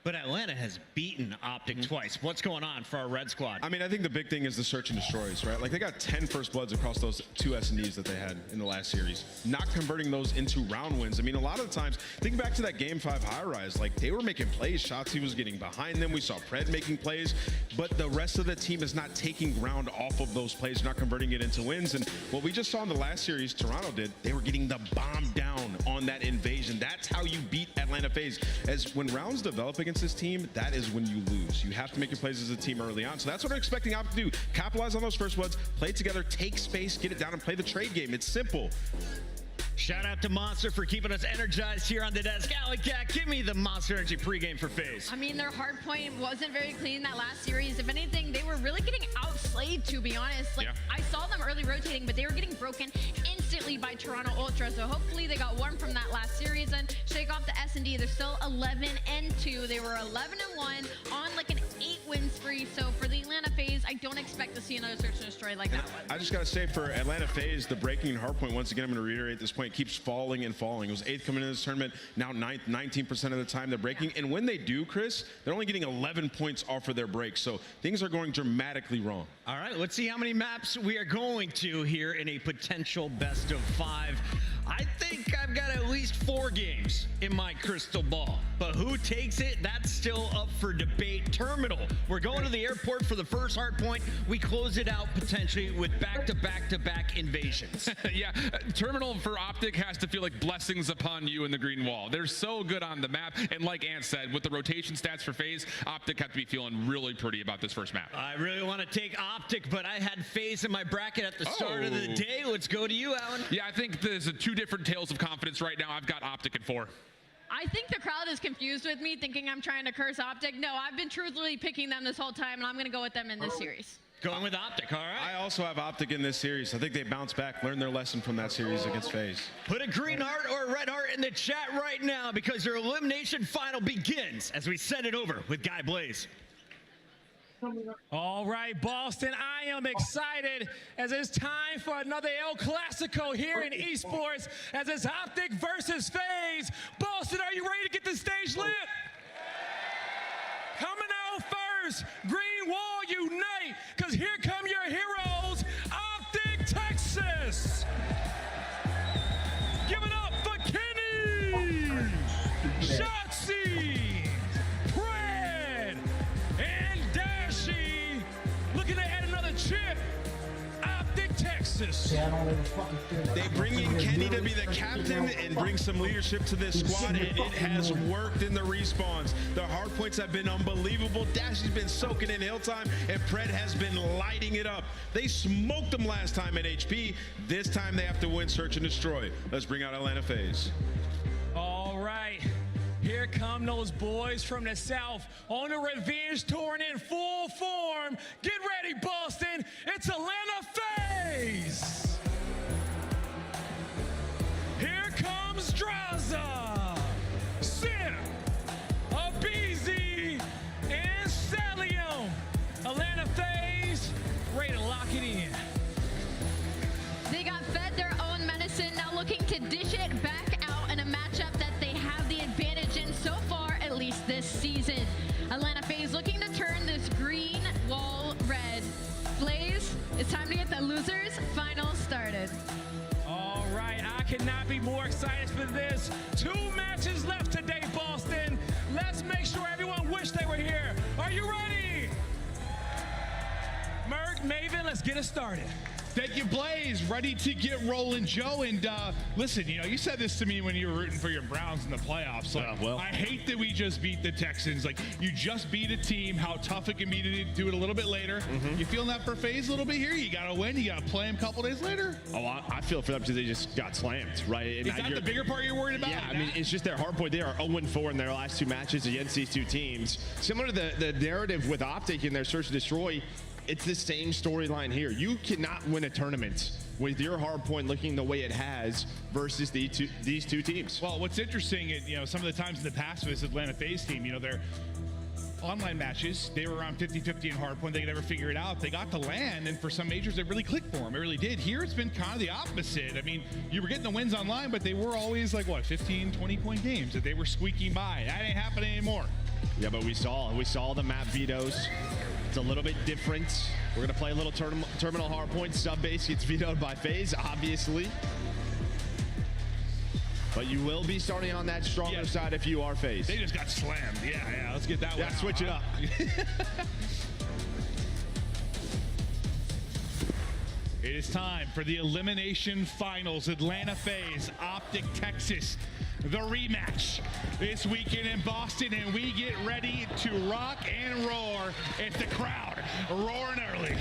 but Atlanta has beaten Optic twice. What's going on for our Red Squad? I mean, I think the big thing is the Search and Destroys, right? Like, they got 10 first bloods across those 2 S&Ds that they had in the last series. Not converting those into round wins. I mean, a lot of the times, think back to that Game 5 high-rise. Like, they were making plays. Shots, he was getting behind them. We saw Pred making plays. But the rest of the team is not taking ground off of those plays, not converting it into wins. And what we just saw in the last series, Toronto did, they were getting the bomb down on that invasion. That's how you beat Atlanta FaZe. As when rounds develop against this team, that is when you lose. You have to make your plays as a team early on. So that's what I'm expecting Optic to do. Capitalize on those first bloods, play together, take space, get it down, and play the trade game. It's simple. Shout out to Monster for keeping us energized here on the desk. Alley Cat, give me the Monster Energy pregame for FaZe. I mean, their hard point wasn't very clean that last series. If anything, they were really getting outslayed, to be honest. Like, I saw them early rotating, but they were getting broken instantly by Toronto Ultra. So hopefully they got warm from that last series and shake off the S&D. They're still 11-2. They were 11-1 on like an 8-win spree. So for the Atlanta FaZe, I don't expect to see another Search and Destroy like that one. I just got to say, for Atlanta FaZe, the breaking hard point, once again, I'm going to reiterate this point, keeps falling and falling. It was 8th coming into this tournament. Now 9th, 19% of the time they're breaking. And when they do, Chris, they're only getting 11 points off of their break. So things are going dramatically wrong. All right, let's see how many maps we are going to here in a potential best of 5. I think I've got at least 4 games in my crystal ball, but who takes it, that's still up for debate. Terminal, we're going to the airport for the first hard point. We close it out potentially with back-to-back-to-back invasions. Yeah, Terminal for Optic has to feel like blessings upon you in the green wall. They're so good on the map, and like Ant said, with the rotation stats for FaZe, Optic have to be feeling really pretty about this first map. I really want to take Optic, but I had FaZe in my bracket at the start of the day. Let's go to you, Alan. Yeah, I think there's 2 different tales of confidence right now. I've got Optic at 4. I think the crowd is confused with me, thinking I'm trying to curse Optic. No, I've been truthfully picking them this whole time, and I'm going to go with them in this series. Going with Optic, all right. I also have Optic in this series. I think they bounce back, learn their lesson from that series against FaZe. Put a green heart or a red heart in the chat right now, because their elimination final begins as we send it over with Guy Blaze. All right, Boston, I am excited as it's time for another El Clasico here in esports as it's Optic versus FaZe. Boston, are you ready to get the stage lit? Coming out first, Green Wall unite, because here come your heroes, Optic Texas. Give it up for Kenny, Shotzi, Pred, and Dashy. Looking to add another chip, Optic Texas. They bring in Kenny to be the captain and bring some leadership to this squad, and it has worked in the respawns. The hard points have been unbelievable. Dashy's been soaking in Hilltime, and Pred has been lighting it up. They smoked them last time at HP. This time they have to win Search and Destroy. Let's bring out Atlanta FaZe. All right. Here come those boys from the South on a revenge tour in full form. Get ready, Boston. It's Atlanta FaZe. Here comes Draza, Sim, Abizi, and Salium. Atlanta FaZe, ready to lock it in. They got fed their own medicine, now looking to dish it back out in a matchup that they have the advantage this season. Atlanta FaZe looking to turn this green wall red. Blaze, it's time to get the losers final started. All right, I cannot be more excited for this. 2 matches left today, Boston. Let's make sure everyone wish they were here. Are you ready? Merc, Maven, let's get it started. Thank you, Blaze. Ready to get rolling, Joe. And listen, you know, you said this to me when you were rooting for your Browns in the playoffs. Like, I hate that we just beat the Texans. Like, you just beat a team, how tough it can be to do it a little bit later. You feeling that for FaZe a little bit here? You got to win. You got to play them a couple days later. Oh, I feel for them because they just got slammed, right? And Is that the bigger part you're worried about? Yeah, I mean, it's just their hard point. They are 0-4 in their last 2 matches against these 2 teams. Similar to the narrative with Optic in their Search and Destroy, it's the same storyline here. You cannot win a tournament with your hard point looking the way it has versus these two teams. Well, what's interesting, you know, some of the times in the past for this Atlanta FaZe team, you know, their online matches, they were around 50-50 in hard point. They could never figure it out. They got to LAN, and for some majors, it really clicked for them. It really did. Here, it's been kind of the opposite. I mean, you were getting the wins online, but they were always like, what, 15, 20-point games that they were squeaking by. That ain't happening anymore. Yeah, but we saw the map vetoes. It's a little bit different. We're going to play a little terminal hardpoint. Sub-base gets vetoed by FaZe, obviously. But you will be starting on that stronger side if you are FaZe. They just got slammed. Yeah, let's get that one. Yeah, switch it up. It is time for the elimination finals. Atlanta FaZe, Optic Texas. The rematch this weekend in Boston, and we get ready to rock and roar. It's the crowd roaring early.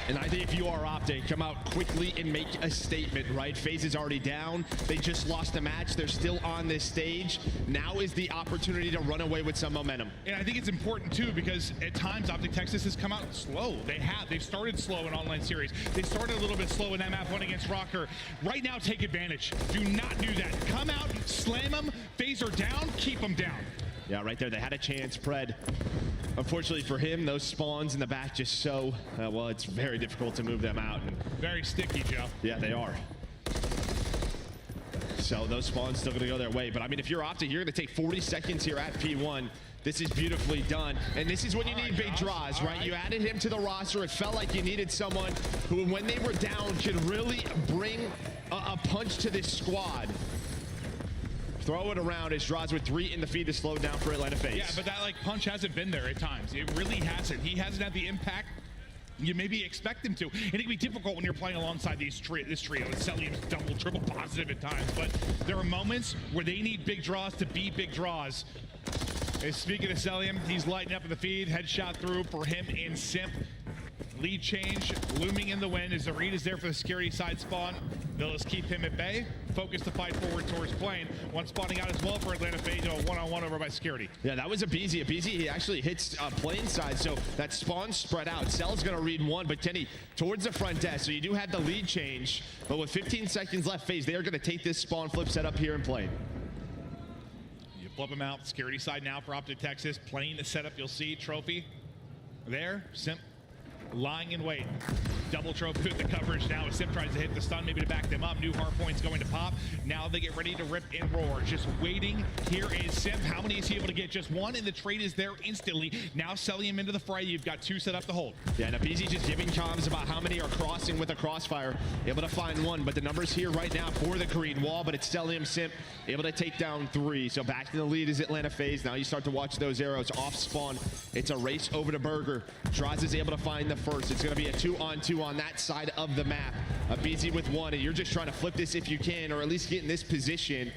And I think if you are Optic, come out quickly and make a statement, right? FaZe is already down. They just lost a match. They're still on this stage. Now is the opportunity to run away with some momentum. And I think it's important, too, because at times Optic Texas has come out slow. They've started slow in online series. They started a little bit slow in that map 1 against Rocker. Right now, take advantage. Do not do that. Come out, slam them. FaZe are down, keep them down. Yeah, right there. They had a chance, Pred. Unfortunately for him, those spawns in the back just so, well, it's very difficult to move them out. And very sticky, Joe. Yeah, they are. So those spawns still going to go their way. But, I mean, if you're Optic, you're going to take 40 seconds here at P1. This is beautifully done. And this is when you need big draws, right? You added him to the roster. It felt like you needed someone who, when they were down, could really bring a punch to this squad. Throw it around as Draws with 3 in the feed to slow down for Atlanta FaZe. Yeah, but that punch hasn't been there at times. It really hasn't. He hasn't had the impact you maybe expect him to. And it can be difficult when you're playing alongside this trio. Celium's double, triple positive at times. But there are moments where they need big draws to be big draws. And speaking of Celium, he's lighting up in the feed. Headshot through for him and Simp. Lead change looming in the wind as the read is there for the security side spawn. They'll just keep him at bay. Focus to fight forward towards plane. One spawning out as well for Atlanta FaZe. A one-on-one over by security. Yeah, that was a BZ. He actually hits plane side, so that spawn spread out. Cell's going to read 1, but Kenny towards the front desk. So you do have the lead change, but with 15 seconds left, FaZe, they are going to take this spawn flip set up here and plane. You flip him out. Security side now for Optic Texas. Playing the setup, you'll see. Trophy there. Simp lying in wait. Double trophy with the coverage now as Simp tries to hit the stun, maybe to back them up. New hard points going to pop. Now they get ready to rip and roar. Just waiting. Here is Simp. How many is he able to get? Just 1, and the trade is there instantly. Now selling him into the fray. You've got 2 set up to hold. Yeah, and Abizi just giving comms about how many are crossing with a crossfire. Able to find 1, but the numbers here right now for the green wall, but it's Celium Simp able to take down 3. So back in the lead is Atlanta FaZe. Now you start to watch those arrows off spawn. It's a race over to Burger. Draws is able to find the first. It's going to be a 2-on-2 on that side of the map. Abizi with 1, and you're just trying to flip this if you can, or at least get in this position.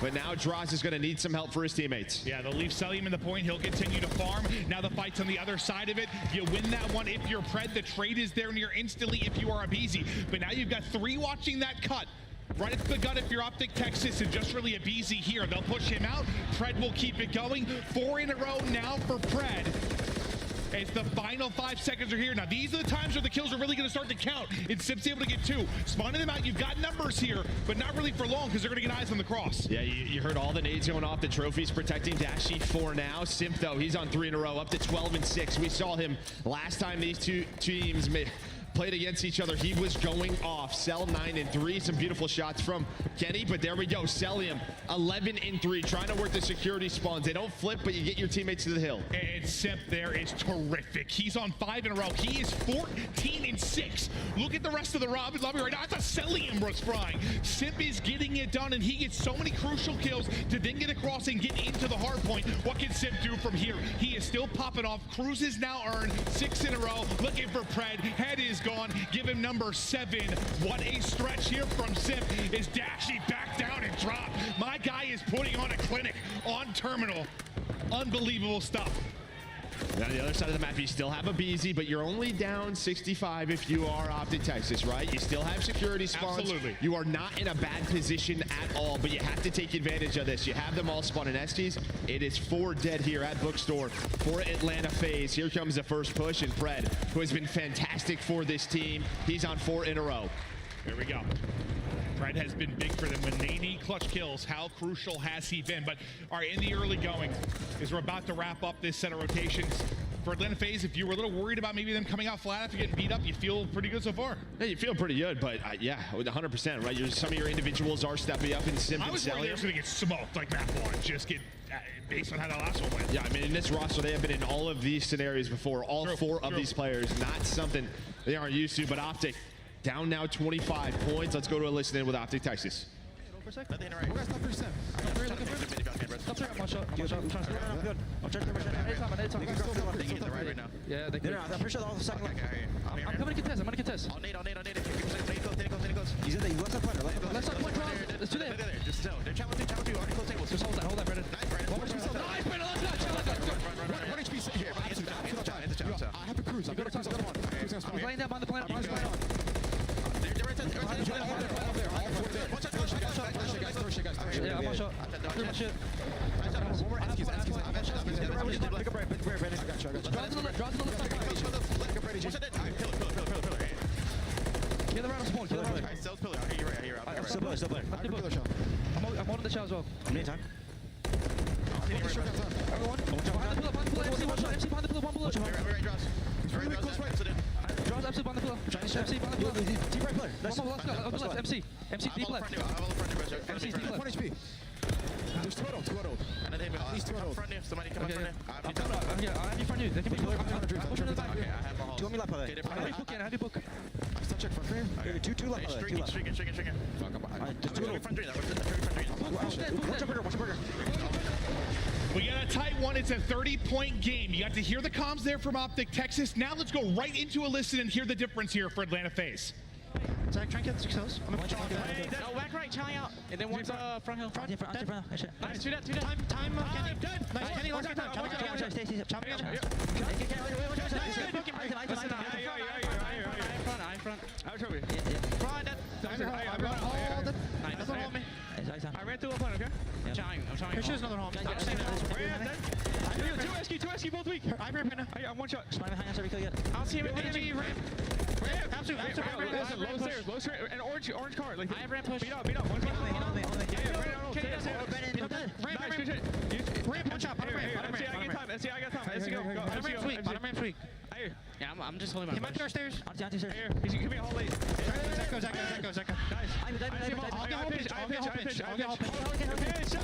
But now Draws is going to need some help for his teammates. Yeah, they'll leave Celium in the point. He'll continue to farm. Now the fight's on the other side of it. You win that one if you're Pred. The trade is there near instantly if you are Abizi. But now you've got 3 watching that cut. Right at the gut if you're Optic Texas, and just really Abizi here. They'll push him out. Pred will keep it going. 4 in a row now for Pred. As the final 5 seconds are here. Now, these are the times where the kills are really going to start to count. And Simp's able to get 2. Spawning them out, you've got numbers here, but not really for long because they're going to get eyes on the cross. Yeah, you heard all the nades going off. The trophy's protecting Dashi 4 now. Simp, though, he's on 3 in a row, up to 12 and 6. We saw him last time these two teams played against each other, he was going off. Cell 9 and 3. Some beautiful shots from Kenny, but there we go. Cellium 11 and 3, trying to work the security spawns. They don't flip, but you get your teammates to the hill. And Simp there is terrific. He's on 5 in a row. He is 14 and 6. Look at the rest of the lobby right now. That's a Cellium was frying. Simp is getting it done, and he gets so many crucial kills to then get across and get into the hard point. What can Simp do from here? He is still popping off. Cruz has now earned 6 in a row. Looking for Pred. Head is gone. Give him number 7. What a stretch here from Simp. Is dashing back down and drop. My guy is putting on a clinic on terminal. Unbelievable stuff. Now, on the other side of the map, you still have a BZ, but you're only down 65 if you are Optic Texas, right? You still have security spawns. Absolutely. You are not in a bad position at all, but you have to take advantage of this. You have them all spawn in STs. It is 4 dead here at Bookstore for Atlanta FaZe. Here comes the first push, and Fred, who has been fantastic for this team. He's on 4 in a row. There we go. Fred has been big for them when they need clutch kills. How crucial has he been? But all right, in the early going, as we're about to wrap up this set of rotations, for Atlanta FaZe, if you were a little worried about maybe them coming out flat after getting beat up, you feel pretty good so far. Yeah, you feel pretty good, but yeah, 100%, right? Some of your individuals are stepping up in Simp. I was worried they were going to get smoked like map 1, just get based on how that last one went. Yeah, I mean, in this roster, they have been in all of these scenarios before. All 4 of these players, not something they aren't used to, but Optic down now 25 points. Let's go to a listen in with Optic Texas. Yeah, they can. I'm pretty sure all the second leg. I'm coming to contest. I'm going to contest. I'll nade. He's in there. Left side corner. Left side corner. Let's do that. Just tell. They're challenging. Already close tables. Just hold that, Brendan. Nice, Brendan. Nice, Brendan. Let's go. One HP here. I have to cruise. I'm going to cruise on one. I'm laying down behind the planet. Yeah, I'm on shot. Pretty much it. One more Eskies. Pick up Brandon. I got you. Draw to the left. Kill the round of spawn. Alright, Cell's pillar. I hear you. I'm still player. I'm holding the shot as well. Meantime. Everyone. Behind the pillar. MC, one shot. MC behind the pillar. One bullet. Right, draws. Very close right. Draws MC behind the pillar. MC behind the pillar. Deep right player. One more left. MC. MC deep left. MC deep left. 1 HP. There's 2 auto. And then at least 2 auto. Somebody come up front here. Yeah, I have you front you. They can be close. Push into the back. Okay, I have a hold. 2 on me left. I have you book. I still check front for you. 2 left. String it. Fuck, I'm behind. There's 2 auto. Front 3. Watch a burger. We got a tight one. It's a 30-point game. You got to hear the comms there from Optic Texas. Now let's go right into a listen and hear the difference here for Atlanta FaZe. Zach, try and get 6 kills. I'm going to No, back right, chilling out. And then one's front hill. Nice, 2 dead. Time, Kenny. Nice, Kenny, last time. I front. Front, I ran through a point, okay? I'm trying. Here's another home. 2 SQ, both weak. I ran right now. I'm 1 shot. I'll see him in PG. Absolutely. Low stairs. And orange card. Like I have ramp push. Beat up. 1 ramp, 1 shot. Bottom ramp. SC, I got time. SC, go. Bottom ramp's weak. Yeah, I'm just holding my push. He might be upstairs. Here. He's gonna be a whole late. Zach. Nice. I'll pitch.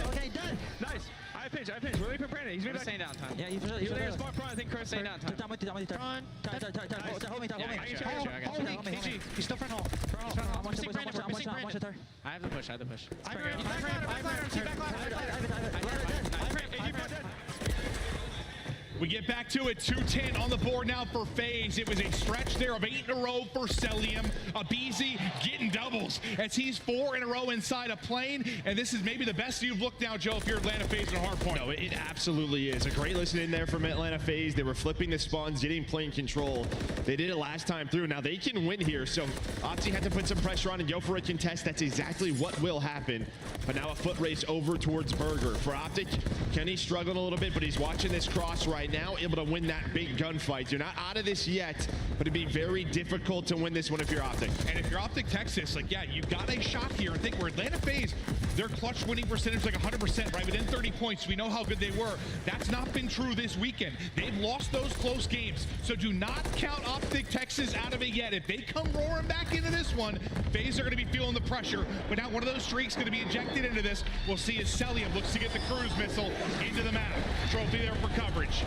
Okay, done. Nice. I pitch. Really for Brandon. He's been staying down time. Yeah, he's there. Spot front. I think Chris staying down time. Front. Hold me. He's still front hall. I have the push. I We get back to it. 2-10 on the board now for FaZe. It was a stretch there of 8 in a row for Cellium. BZ getting doubles as he's 4 in a row inside a plane. And this is maybe the best you've looked now, Joe, if you're Atlanta FaZe at a hard point. No, it absolutely is. A great listen in there from Atlanta FaZe. They were flipping the spawns, getting plane control. They did it last time through. Now they can win here. So Opti had to put some pressure on and go for a contest. That's exactly what will happen. But now a foot race over towards Burger. For Optic, Kenny struggled a little bit, but he's watching this cross right now, able to win that big gunfight. You're not out of this yet, but it'd be very difficult to win this one if you're Optic. And if you're Optic Texas, like, yeah, yeah, you got a shot here. I think where Atlanta FaZe, their clutch winning percentage like 100%, right? Within 30 points, we know how good they were. That's not been true this weekend. They've lost those close games. So do not count Optic Texas out of it yet. If they come roaring back into this one, FaZe are going to be feeling the pressure. But now one of those streaks going to be injected into this. We'll see as Celium looks to get the cruise missile into the map. Trophy there for coverage.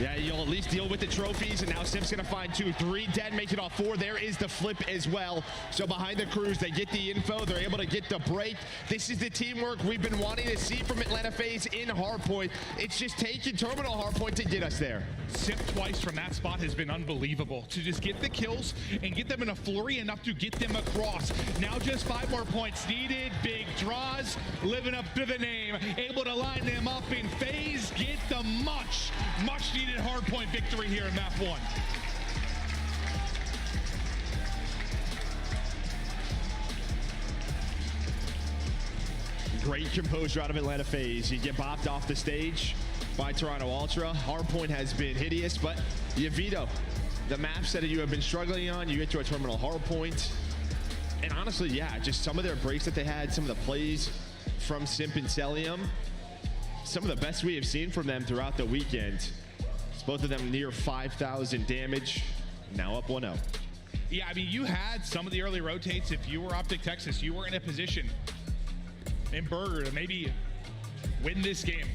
Yeah, you'll at least deal with the trophies, and now Sim's gonna find 2, 3 dead, make it all 4. There is the flip as well. So behind the cruise, they get the info, they're able to get the break. This is the teamwork we've been wanting to see from Atlanta FaZe in Hardpoint. It's just taking Terminal Hardpoint to get us there. Sim twice from that spot has been unbelievable. To just get the kills and get them in a flurry enough to get them across. Now just 5 more points needed. Big draws, living up to the name. Able to line them up, and FaZe get the much needed hardpoint victory here in map 1. Great composure out of Atlanta FaZe. You get bopped off the stage by Toronto Ultra. Hardpoint has been hideous, but you veto the maps that you have been struggling on. You get to a terminal hardpoint. And honestly, yeah, just some of their breaks that they had, some of the plays from Simp and Celium, some of the best we have seen from them throughout the weekend. It's both of them near 5,000 damage, now up 1-0. Yeah, I mean, you had some of the early rotates. If you were Optic Texas, you were in a position in Burger to maybe win this game.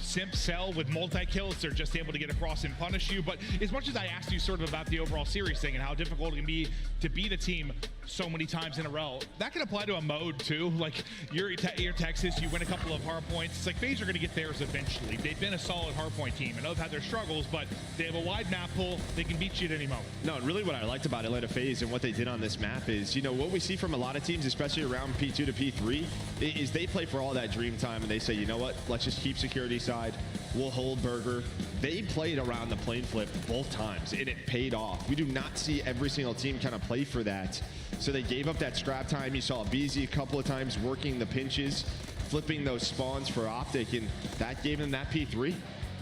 Simp, Cell with multi-kills, they're just able to get across and punish you. But as much as I asked you sort of about the overall series thing and how difficult it can be to beat a team so many times in a row, that can apply to a mode too. Like you're Texas, you win a couple of hardpoints. It's like FaZe are going to get theirs eventually. They've been a solid hardpoint team. I know they've had their struggles, but they have a wide map pool. They can beat you at any moment. No, and really what I liked about Atlanta FaZe and what they did on this map is, you know, what we see from a lot of teams, especially around P2 to P3, is they play for all that dream time and they say, you know what, let's just keep security side. We'll hold Burger. They played around the plane flip both times, and it paid off. We do not see every single team kind of play for that. So they gave up that scrap time. You saw BZ a couple of times working the pinches, flipping those spawns for Optic, and that gave them that P3.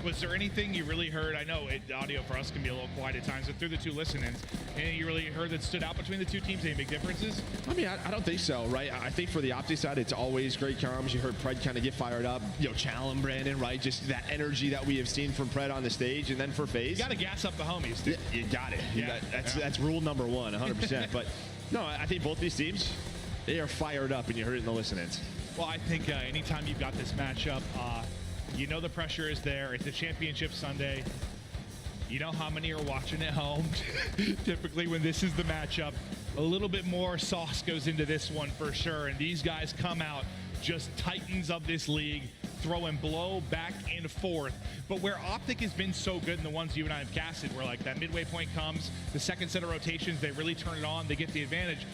Was there anything you really heard? I know the audio for us can be a little quiet at times, but through the 2 listen-ins, anything you really heard that stood out between the 2 teams? Any big differences? I mean, I don't think so, right? I think for the Optic side, it's always great comms. You heard Pred kind of get fired up. You know, Challenge Brandon, right? Just that energy that we have seen from Pred on the stage. And then for FaZe, you got to gas up the homies, dude. You got it. Yeah. That's rule number 1, 100%. But no, I think both these teams, they are fired up, and you heard it in the listen-ins. Well, I think anytime you've got this matchup, you know the pressure is there. It's a championship Sunday. You know how many are watching at home. Typically when this is the matchup, a little bit more sauce goes into this one for sure. And these guys come out just titans of this league, throwing blow back and forth. But where Optic has been so good in the ones you and I have casted, where like that midway point comes, the second set of rotations, they really turn it on, they get the advantage.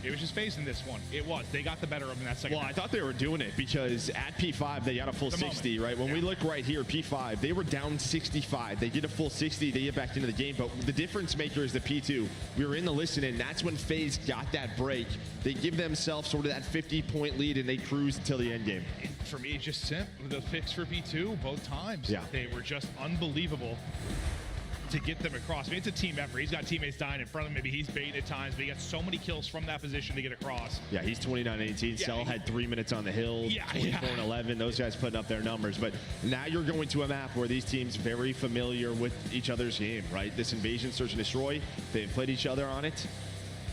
It was just FaZe in this one. It was. They got the better of them in that second. Well, I thought they were doing it because at P5, they got a full 60, right? When we look right here, P5, they were down 65. They get a full 60. They get back into the game. But the difference maker is the P2. We were in the listen-in. That's when FaZe got that break. They give themselves sort of that 50-point lead, and they cruise until the end game. For me, it's just Simp. The fix for P2 both times. Yeah. They were just unbelievable to get them across. I mean, it's a team effort. He's got teammates dying in front of him. Maybe he's baiting at times, but he got so many kills from that position to get across. Yeah, he's 29-18. Cell had 3 minutes on the hill, 24-11. Those guys putting up their numbers. But now you're going to a map where these teams very familiar with each other's game, right? This Invasion, Search and Destroy, they've played each other on it.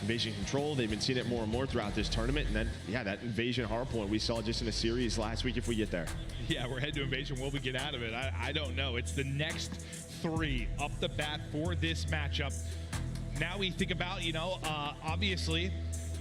Invasion Control, they've been seeing it more and more throughout this tournament. And then, yeah, that Invasion Hardpoint we saw just in a series last week if we get there. Yeah, we're heading to Invasion. Will we get out of it? I don't know. It's the next 3 up the bat for this matchup. Now we think about, you know, obviously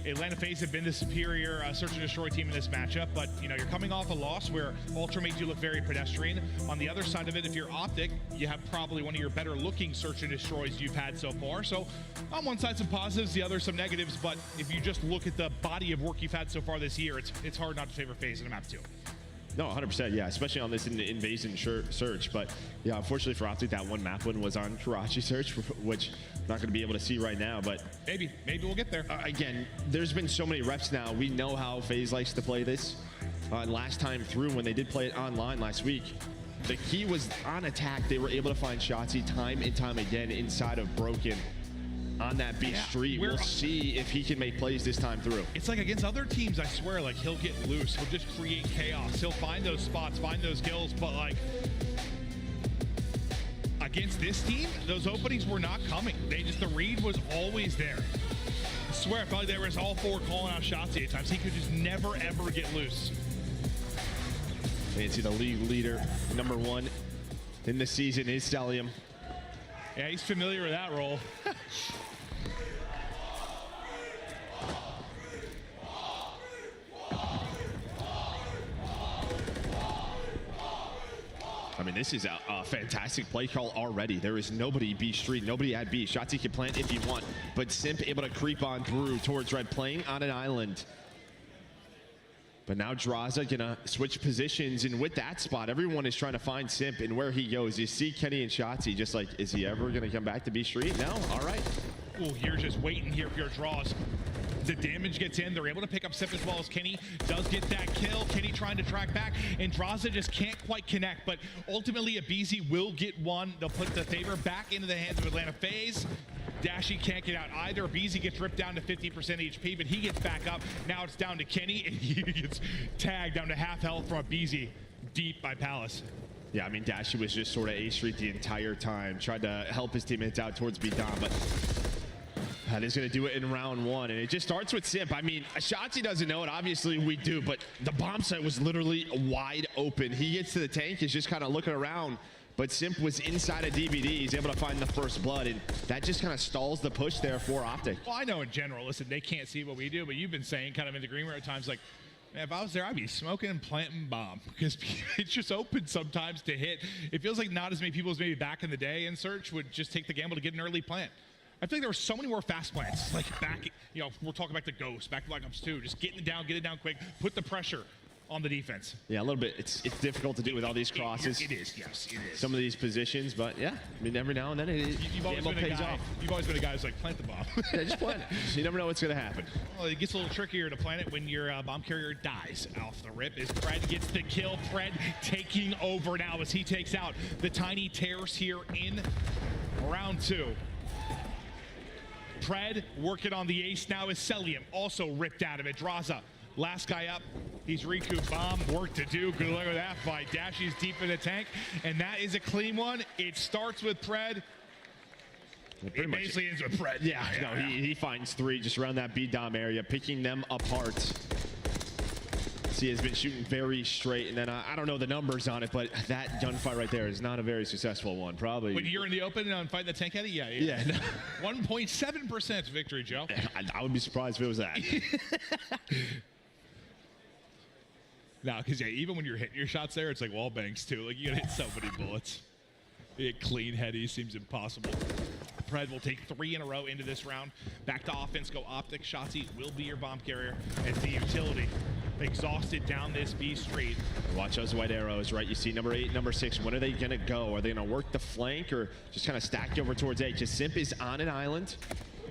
Atlanta FaZe have been the superior Search and Destroy team in this matchup, but, you know, you're coming off a loss where Ultra made you look very pedestrian. On the other side of it, if you're Optic, you have probably one of your better looking Search and Destroys you've had so far. So on one side, some positives, the other, some negatives, but if you just look at the body of work you've had so far this year, it's hard not to favor FaZe in a map 2. No, 100%, yeah, especially on this Invasion Search. But, yeah, unfortunately for Optic, that one map win was on Karachi Search, which I'm not going to be able to see right now. But maybe we'll get there. Again, there's been so many reps now. We know how FaZe likes to play this. Last time through, when they did play it online last week, the key was on attack. They were able to find Shotzzy time and time again inside of Broken. on that B street. We'll see if he can make plays this time through. It's like against other teams, I swear, like he'll get loose. He'll just create chaos. He'll find those spots, find those kills, but like against this team, those openings were not coming. The read was always there. I swear, I felt like there was all four calling out shots at times. He could just never, ever get loose. And see the league leader, number 1 in the season is Stellium. Yeah, he's familiar with that role. I mean, this is a fantastic play call already. There is nobody B street, nobody at B. Shotzzy can plant if you want, but Simp able to creep on through towards red, playing on an island. But now Draza gonna switch positions, and with that spot, everyone is trying to find Simp and where he goes. You see Kenny and Shotzzy just like, is he ever gonna come back to B street? No? All right. Oh, you're just waiting here for your draws. The damage gets in. They're able to pick up Simp as well as Kenny does get that kill. Kenny trying to track back, and Draza just can't quite connect. But ultimately, Abizi will get one. They'll put the favor back into the hands of Atlanta FaZe. Dashy can't get out either. Abizi gets ripped down to 50% HP, but he gets back up. Now it's down to Kenny, and he gets tagged down to half health from Abizi, deep by Palace. Yeah, I mean, Dashy was just sort of A street the entire time. Tried to help his teammates out towards B-Dom, but that is going to do it in round 1, and it just starts with Simp. I mean, Shotzzy doesn't know it. Obviously, we do, but the bomb site was literally wide open. He gets to the tank, is just kind of looking around, but Simp was inside of DBD. He's able to find the first blood, and that just kind of stalls the push there for Optic. Well, I know in general, listen, they can't see what we do, but you've been saying kind of in the green room at times, like, man, if I was there, I'd be smoking and planting bomb, because it's just open sometimes to hit. It feels like not as many people as maybe back in the day in Search would just take the gamble to get an early plant. I think there were so many more fast plants, like back, you know, we're talking back to Ghost, back to Black Ops 2, just getting it down quick, put the pressure on the defense. Yeah, a little bit. It's difficult to do with all these crosses. It is, yes, it is. Some of these positions, but yeah, I mean, every now and then You've always been a guy who's like, plant the bomb. Yeah, just plant it. You never know what's going to happen. Well, it gets a little trickier to plant it when your bomb carrier dies off the rip. As Pred gets the kill, Pred taking over now as he takes out the tiny tears here in round 2. Pred working on the ace now is Stellium, also ripped out of it. Draza, last guy up. He's recouped. Bomb, work to do. Good luck with that fight. Dashy's deep in the tank, and that is a clean one. It starts with Pred. It basically ends with Pred. Yeah, he finds 3 just around that B-Dom area, picking them apart. He has been shooting very straight, and then I don't know the numbers on it, but that gunfight right there is not a very successful one, probably. When you're in the open and fighting the tank heavy, yeah. 1.7% victory, Joe. I would be surprised if it was that. No, because even when you're hitting your shots there, it's like wall banks too. Like you gotta hit so many bullets. Hit clean heady seems impossible. Pred will take 3 in a row into this round. Back to offense, go Optic. Shotzzy will be your bomb carrier as the utility. Exhausted down this B street. Watch those white arrows, right? You see number 8, number 6. When are they gonna go? Are they gonna work the flank or just kind of stack over towards A? Because Simp is on an island.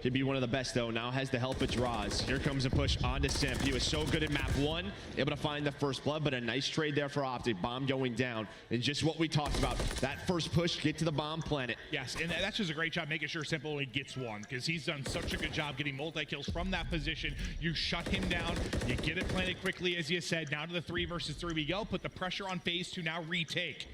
He'd be one of the best though. Now has the help of Draws. Here comes a push onto Simp. He was so good in map 1, able to find the first blood, but a nice trade there for Optic. Bomb going down, and just what we talked about. That first push, get to the bomb planet. Yes, and that's just a great job making sure Simp only gets 1, because he's done such a good job getting multi-kills from that position. You shut him down, you get it planted quickly, as you said. Now to the 3 versus 3 we go. Put the pressure on FaZe to now retake.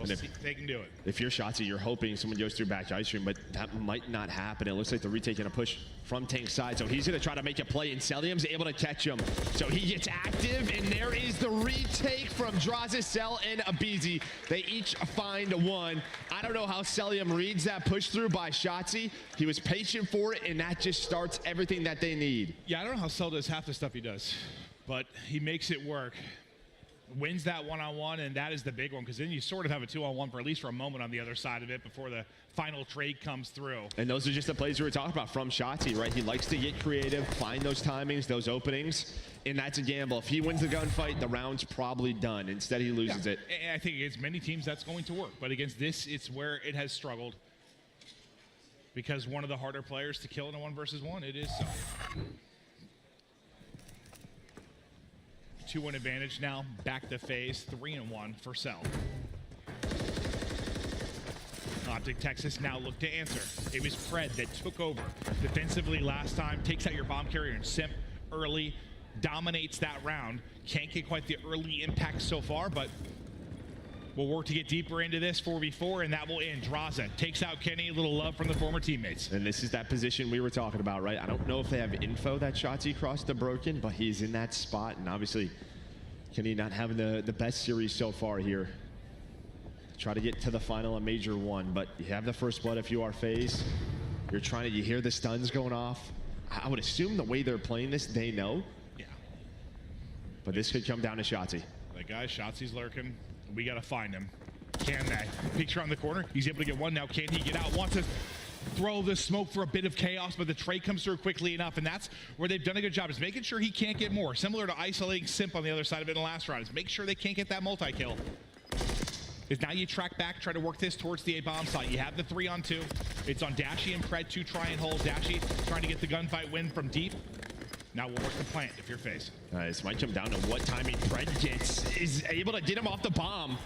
We'll see if they can do it. If you're Shotzzy, you're hoping someone goes through back to ice stream, but that might not happen. It looks like they're retaking a push from tank side, so he's going to try to make a play, and Stellium's able to catch him. So he gets active, and there is the retake from Draza, Cell, and Abizi. They each find 1. I don't know how Stellium reads that push through by Shotzzy. He was patient for it, and that just starts everything that they need. Yeah, I don't know how Cell does half the stuff he does, but he makes it work. Wins that one-on-one, and that is the big one, because then you sort of have a 2-on-1 for at least for a moment on the other side of it before the final trade comes through. And those are just the plays we were talking about from Shotzzy, right? He likes to get creative, find those timings, those openings, and that's a gamble. If he wins the gunfight, the round's probably done. Instead, he loses it. And I think against many teams that's going to work, but against this, it's where it has struggled, because one of the harder players to kill in a 1 versus 1, it is so. 2-1 advantage now, back to FaZe, 3-1 for Cell. Optic Texas now look to answer. It was Fred that took over defensively last time, takes out your bomb carrier and Simp early, dominates that round. Can't get quite the early impact so far, but we'll work to get deeper into this 4v4, and that will end. Draza takes out Kenny, a little love from the former teammates. And this is that position we were talking about, right? I don't know if they have info that Shotzi crossed the broken, but he's in that spot, and obviously Kenny not having the best series so far here. Try to get to the final of Major 1, but you have the first blood if you are FaZe. You hear the stuns going off. I would assume the way they're playing this, they know. Yeah. But this could come down to Shotzi. The guy, Shotzi's lurking. We got to find him. Can they? Picture on the corner. He's able to get one now. Can he get out? Wants to throw the smoke for a bit of chaos, but the trade comes through quickly enough, and that's where they've done a good job, is making sure he can't get more. Similar to isolating Simp on the other side of it in the last round, is make sure they can't get that multi-kill. Is now you track back, try to work this towards the A-bomb site. You have the 3-on-2. It's on Dashy and Pred to try and hold. Dashy trying to get the gunfight win from deep. Now we'll work the plant if you're FaZe. This might come down to what timing Pred gets. Is able to get him off the bomb.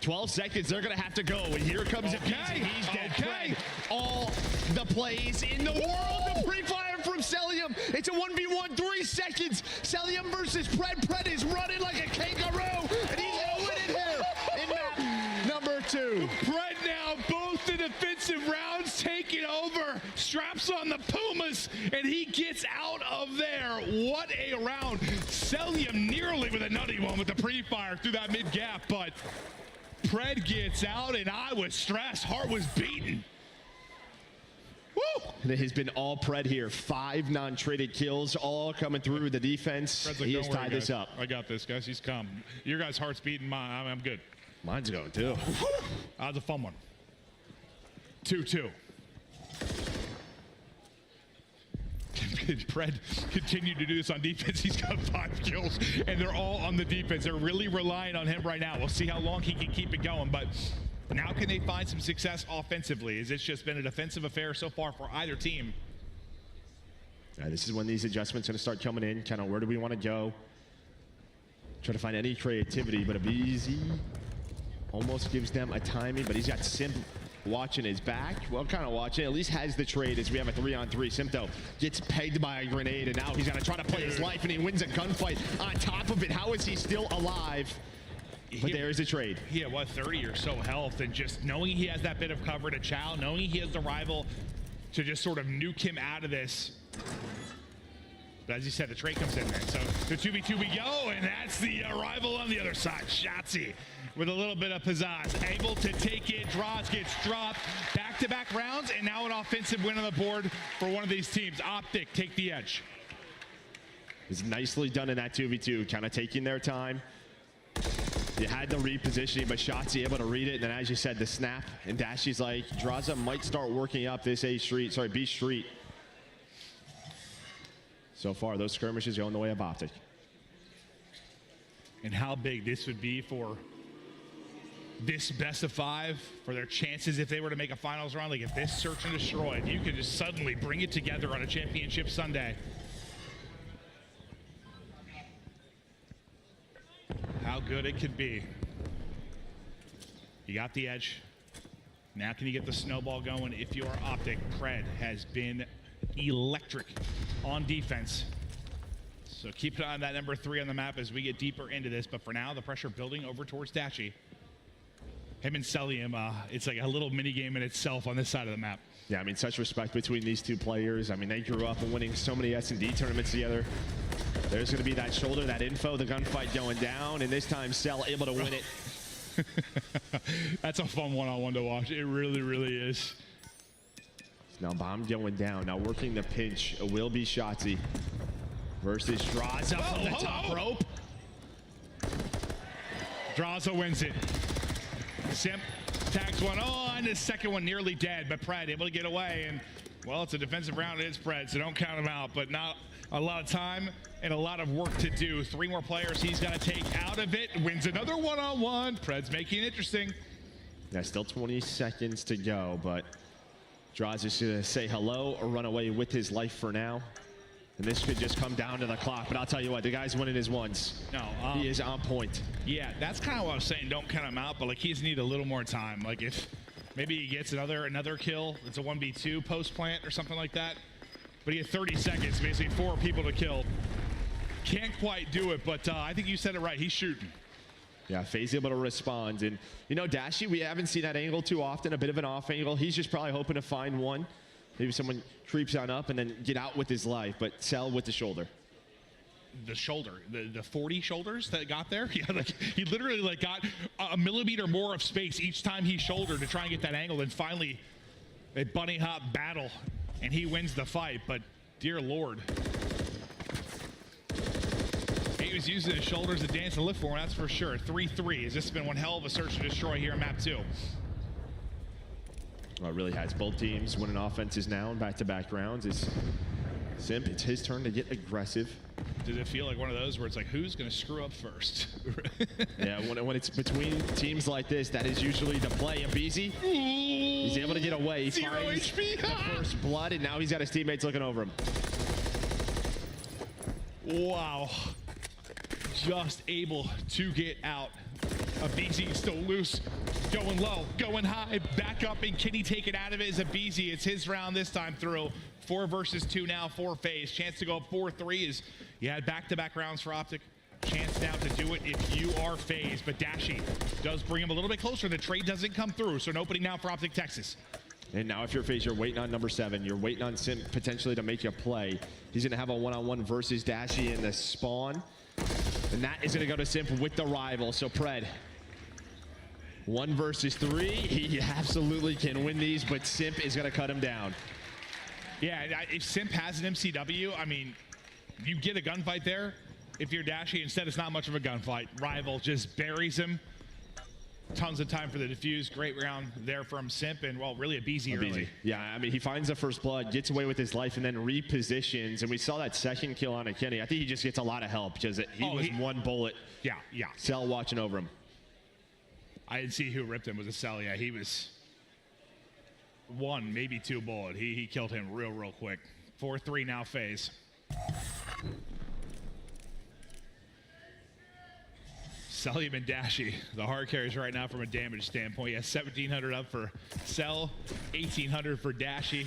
12 seconds, they're gonna have to go. And here comes it. He's dead. Pred. All the plays in the world. The pre-fire from Celium. It's a 1v1, 3 seconds. Celium versus Pred. Pred is running like a kangaroo, and he's gonna win it here in map number 2. Pred now, both the defensive rounds taking over. Straps on the Pumas, and he gets out of there. What a round. Celium nearly with a nutty one with the pre-fire through that mid-gap, but Pred gets out, and I was stressed. Heart was beating. Woo! It has been all Pred here. 5 non-traded kills, all coming through the defense. Fred's like, he has tied this guys. up. I got this, guys. He's come. Your guys' heart's beating. I'm good. Mine's going too. That was a fun one. 2-2. Pred continued to do this on defense. He's got 5 kills, and they're all on the defense. They're really relying on him right now. We'll see how long he can keep it going, but now can they find some success offensively? Has it just been a defensive affair so far for either team? This is when these adjustments are going to start coming in. Kind of where do we want to go? Try to find any creativity, but Abizi almost gives them a timing, but he's got Simp watching his back. Well, kind of watching. At least has the trade as we have a 3-on-3. Simp, gets pegged by a grenade, and now he's got to try to play his life, and he wins a gunfight on top of it. How is he still alive? But there's a trade. He had, what, 30 or so health, and just knowing he has that bit of cover to Chow, knowing he has the rival to just sort of nuke him out of this. But as you said, the trade comes in there. So the 2v2 we go, and that's the rival on the other side. Shotzi with a little bit of pizzazz, able to take it. Draws gets dropped. Back-to-back rounds, and now an offensive win on the board for one of these teams. Optic take the edge. It's nicely done in that 2v2, kind of taking their time. You had the repositioning, but Shotzi able to read it, and then as you said, the snap, and Dashy's like, Draza might start working up this B Street. So far, those skirmishes going the way of Optic. And how big this would be for this best of 5, for their chances if they were to make a finals round. Like if this search and destroy, if you could just suddenly bring it together on a championship Sunday. How good it could be. You got the edge. Now can you get the snowball going if you are Optic? Pred has been electric on defense. So keep an eye on that number 3 on the map as we get deeper into this. But for now, the pressure building over towards Dashy. Him and Celium, it's like a little mini game in itself on this side of the map. Yeah, I mean, such respect between these two players. I mean, they grew up and winning so many S&D tournaments together. There's going to be that shoulder, that info, the gunfight going down, and this time Cell able to win it. That's a fun one-on-one to watch. It really, really is. Now bomb going down. Now working the pinch will be Shotzi versus Draza from the top rope. Draza wins it. Simp tags one on. The second one nearly dead, but Pred able to get away. And, well, it's a defensive round. It's Pred, so don't count him out. But not a lot of time and a lot of work to do. 3 more players he's got to take out of it. Wins another one-on-one. Pred's making it interesting. Yeah, still 20 seconds to go, but Draws is going to say hello or run away with his life for now. And this could just come down to the clock. But I'll tell you what, the guy's winning his ones. No, he is on point. Yeah, that's kind of what I was saying. Don't count him out, but like he's need a little more time. Like if Maybe he gets another kill. It's a 1v2 post plant or something like that. But he had 30 seconds, basically 4 people to kill. Can't quite do it, but I think you said it right. He's shooting. Yeah, FaZe able to respond. And, you know, Dashy, we haven't seen that angle too often, a bit of an off angle. He's just probably hoping to find one. Maybe someone creeps on up and then get out with his life, but Cell with the shoulder. The shoulder, the 40 shoulders that got there. Yeah, like he literally like got a millimeter more of space each time he shouldered to try and get that angle. And finally, a bunny hop battle, and he wins the fight. But dear Lord, he was using his shoulders to dance and lift for him, that's for sure. 3-3. Has this been one hell of a search and destroy here in map 2? Well, it really has. Both teams winning offenses now in back-to-back rounds. It's Simp, it's his turn to get aggressive. Does it feel like one of those where it's like, who's going to screw up first? Yeah, when it's between teams like this, that is usually the play. Abizi, he's able to get away. He finds HP. the first blood, and now he's got his teammates looking over him. Wow. Just able to get out. Abizi still loose, going low, going high, back up, and can he take it out of it? Is Abizi? It's his round this time through. 4 versus 2 now for FaZe. Chance to go up 4-3 is you had back-to-back rounds for Optic. Chance now to do it if you are FaZe, but Dashy does bring him a little bit closer. The trade doesn't come through, so an opening now for Optic Texas. And now if you're FaZe, you're waiting on number 7. You're waiting on Simp potentially to make you play. He's going to have a one-on-one versus Dashy in the spawn. And that is going to go to Simp with the rival. So Pred, 1 versus 3. He absolutely can win these, but Simp is going to cut him down. Yeah, if Simp has an MCW, I mean, you get a gunfight there. If you're Dashy, instead it's not much of a gunfight. Rival just buries him. Tons of time for the defuse. Great round there from Simp, and, well, really Abizi early. Yeah, I mean, he finds the first blood, gets away with his life, and then repositions. And we saw that second kill on a Kenny. I think he just gets a lot of help because he was one bullet. Yeah. Cell watching over him. I didn't see who ripped him. Was it Cell? Yeah, he was 1, maybe 2 bullet. He killed him real quick. 4-3 now FaZe. Selim and Dashy, the hard carries right now from a damage standpoint. Yeah, 1,700 up for Cell, 1,800 for Dashy.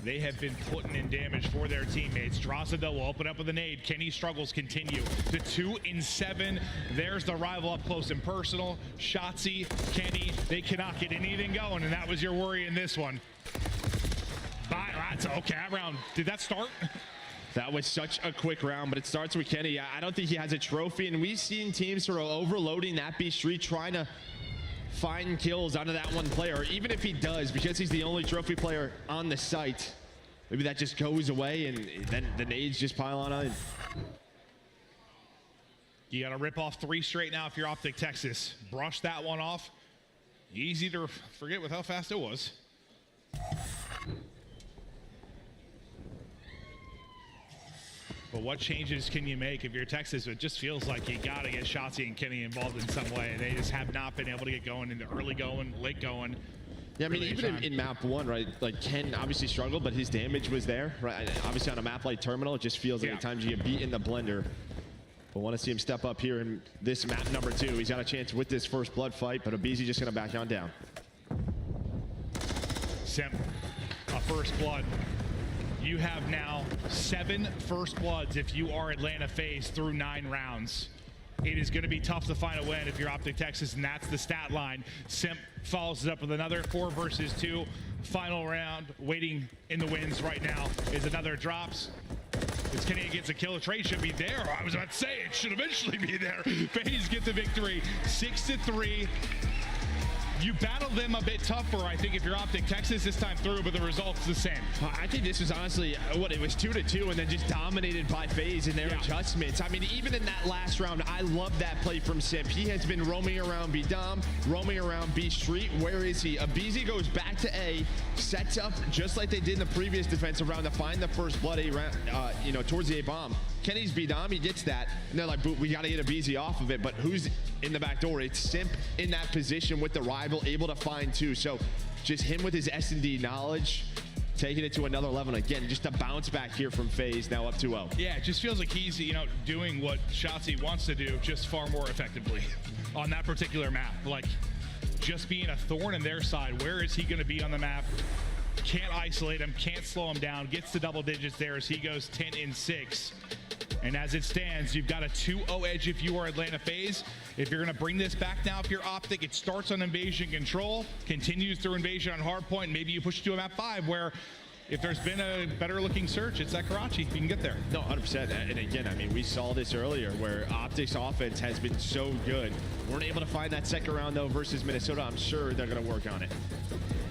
They have been putting in damage for their teammates. Drosida will open up with a nade. Kenny's struggles continue. The 2 in 7. There's the rival up close and personal. Shotzi, Kenny, they cannot get anything going, and that was your worry in this one. That's okay. That round, did that start? That was such a quick round, but it starts with Kenny. I don't think he has a trophy, and we've seen teams sort of overloading that B Street, trying to find kills out of that one player. Even if he does, because he's the only trophy player on the site, maybe that just goes away, and then the nades just pile on in. You got to rip off 3 straight now if you're Optic Texas. Brush that one off. Easy to forget with how fast it was. But what changes can you make if you're Texas? It just feels like you got to get Shotzi and Kenny involved in some way. They just have not been able to get going in the early going, late going. Yeah, I mean, even in map 1, right, like Ken obviously struggled, but his damage was there, right? Obviously on a map like Terminal, it just feels like at times you get beat in the blender. But want to see him step up here in this map number 2. He's got a chance with this first blood fight, but Abizi just going to back on down. Simp, a first blood. You have now 7 first bloods if you are Atlanta FaZe through 9 rounds. It is going to be tough to find a win if you're Optic Texas, and that's the stat line. Simp follows it up with another 4 versus 2. Final round, waiting in the wins right now is another drops. It's Kenny gets a kill. The trade should be there. I was about to say it should eventually be there. FaZe get the victory, 6-3. You battle them a bit tougher, I think, if you're Optic Texas this time through, but the result's the same. I think this was honestly, it was 2-2 and then just dominated by FaZe and their adjustments. I mean, even in that last round, I love that play from Simp. He has been roaming around B Dom, roaming around B Street. Where is he? Abizi goes back to A, sets up just like they did in the previous defensive round to find the first blood A round, towards the A bomb. Kenny's B Dom, he gets that, and they're like, we got to get Abizi off of it. But who's in the back door? It's Simp in that position with the rival, able to find 2. So just him with his S&D knowledge, taking it to another level. Again, just a bounce back here from FaZe, now up 2-0. Yeah, it just feels like he's, doing what Shotzi wants to do, just far more effectively on that particular map. Like, just being a thorn in their side. Where is he going to be on the map? Can't isolate him, can't slow him down, gets to double digits there as he goes 10-6. And as it stands, you've got a 2-0 edge if you are Atlanta FaZe. If you're going to bring this back now, if you're Optic, it starts on invasion control, continues through invasion on hardpoint, and maybe you push it to a map 5 where if there's been a better looking search, it's at Karachi. You can get there. No, 100%. And again, I mean, we saw this earlier where Optic's offense has been so good. Weren't able to find that second round, though, versus Minnesota. I'm sure they're going to work on it.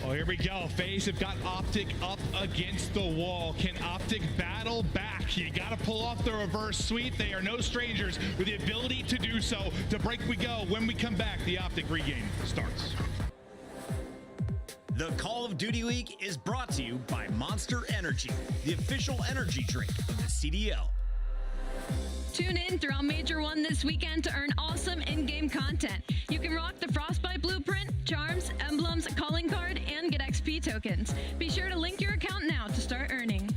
Oh, here we go. FaZe have got Optic up against the wall. Can Optic battle back? You got to pull off the reverse sweep. They are no strangers with the ability to do so. To break we go. When we come back, the Optic regame starts. The Call of Duty League is brought to you by Monster Energy, the official energy drink of the CDL. Tune in throughout Major 1 this weekend to earn awesome in-game content. You can rock the Frostbite blueprint, charms, emblems, calling card, and get XP tokens. Be sure to link your account now to start earning.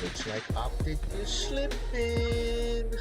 Looks like Optic is slipping.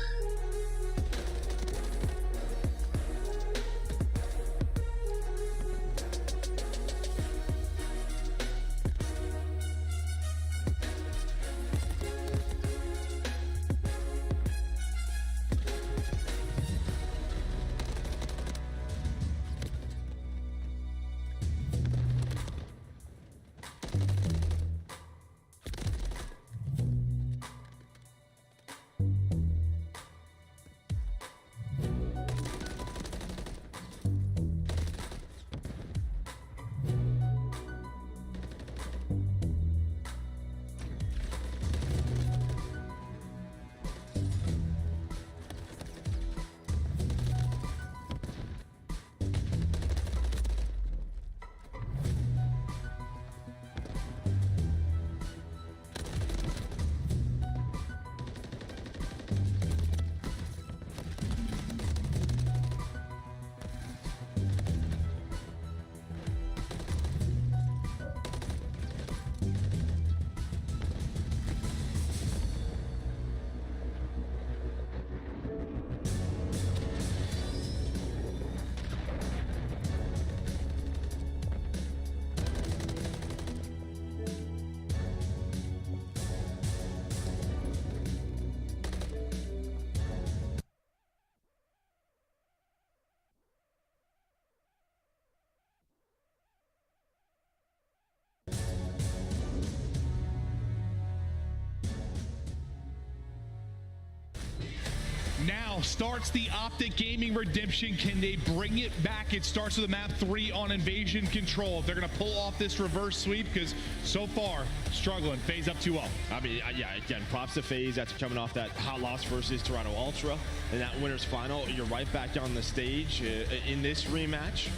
starts the Optic Gaming redemption. Can they bring it back? It starts with a map 3 on invasion control. If they're going to pull off this reverse sweep, because so far, struggling. FaZe up 2-0. I mean, yeah, again, props to FaZe after coming off that hot loss versus Toronto Ultra in that winners final. You're right back on the stage in this rematch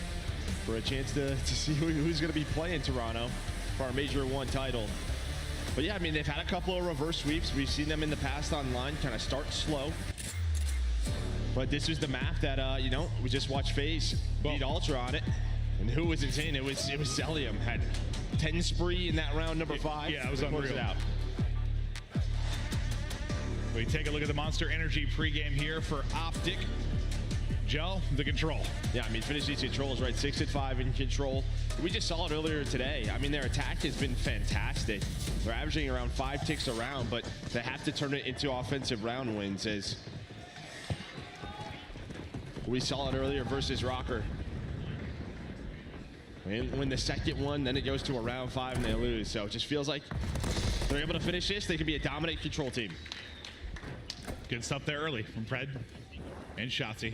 for a chance to see who's going to be playing Toronto for our Major 1 title. But yeah, I mean, they've had a couple of reverse sweeps. We've seen them in the past online kind of start slow. But this was the map that, you know, we just watched FaZe beat Ultra on it. And who was insane? It was Zelium. Had 10 spree in that round number 5. Yeah, it was unreal. It out. We take a look at the Monster Energy pregame here for Optic. Joe, the control. Yeah, I mean, finish these controls, right? 6 at 5 in control. We just saw it earlier today. I mean, their attack has been fantastic. They're averaging around 5 ticks a round, but they have to turn it into offensive round wins, as we saw it earlier versus Rocker. And win the second one, then it goes to a round 5 and they lose. So it just feels like they're able to finish this. They could be a dominant control team. Good stuff there early from Fred and Shotzi.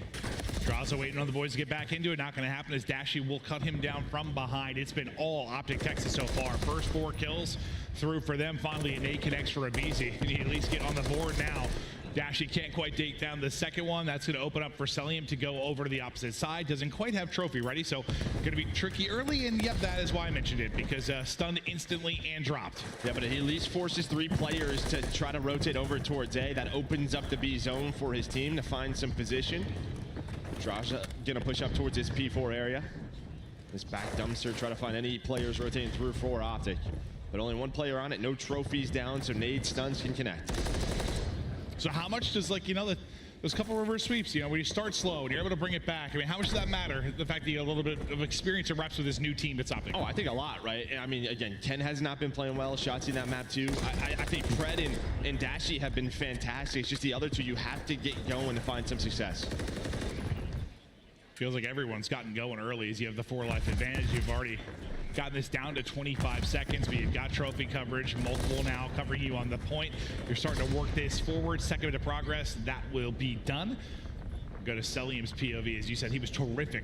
Draza waiting on the boys to get back into it. Not going to happen as Dashy will cut him down from behind. It's been all Optic Texas so far. First 4 kills through for them. Finally, an 8 connects for Abizi. And he at least get on the board now. Dashy can't quite take down the second one. That's going to open up for Celium to go over to the opposite side. Doesn't quite have trophy ready, so going to be tricky early. And yep, that is why I mentioned it, because stunned instantly and dropped. Yeah, but he at least forces 3 players to try to rotate over towards A. That opens up the B zone for his team to find some position. Draja going to push up towards his P4 area. This back dumpster, try to find any players rotating through for Optic. But only 1 player on it, no trophies down, so nade stuns can connect. So how much does, like, you know, those couple reverse sweeps, you know, when you start slow and you're able to bring it back, I mean, how much does that matter? The fact that you have a little bit of experience and reps with this new team that's Optic. Oh, I think a lot, right? I mean, again, Ken has not been playing well. Shots in that map too. I think Pred and Dashy have been fantastic. It's just the other two you have to get going to find some success. Feels like everyone's gotten going early as you have the 4-life advantage. You've already gotten this down to 25 seconds, but you've got trophy coverage, multiple now covering you on the point. You're starting to work this forward. Second bit of progress, that will be done. Go to Celium's POV. As you said, he was terrific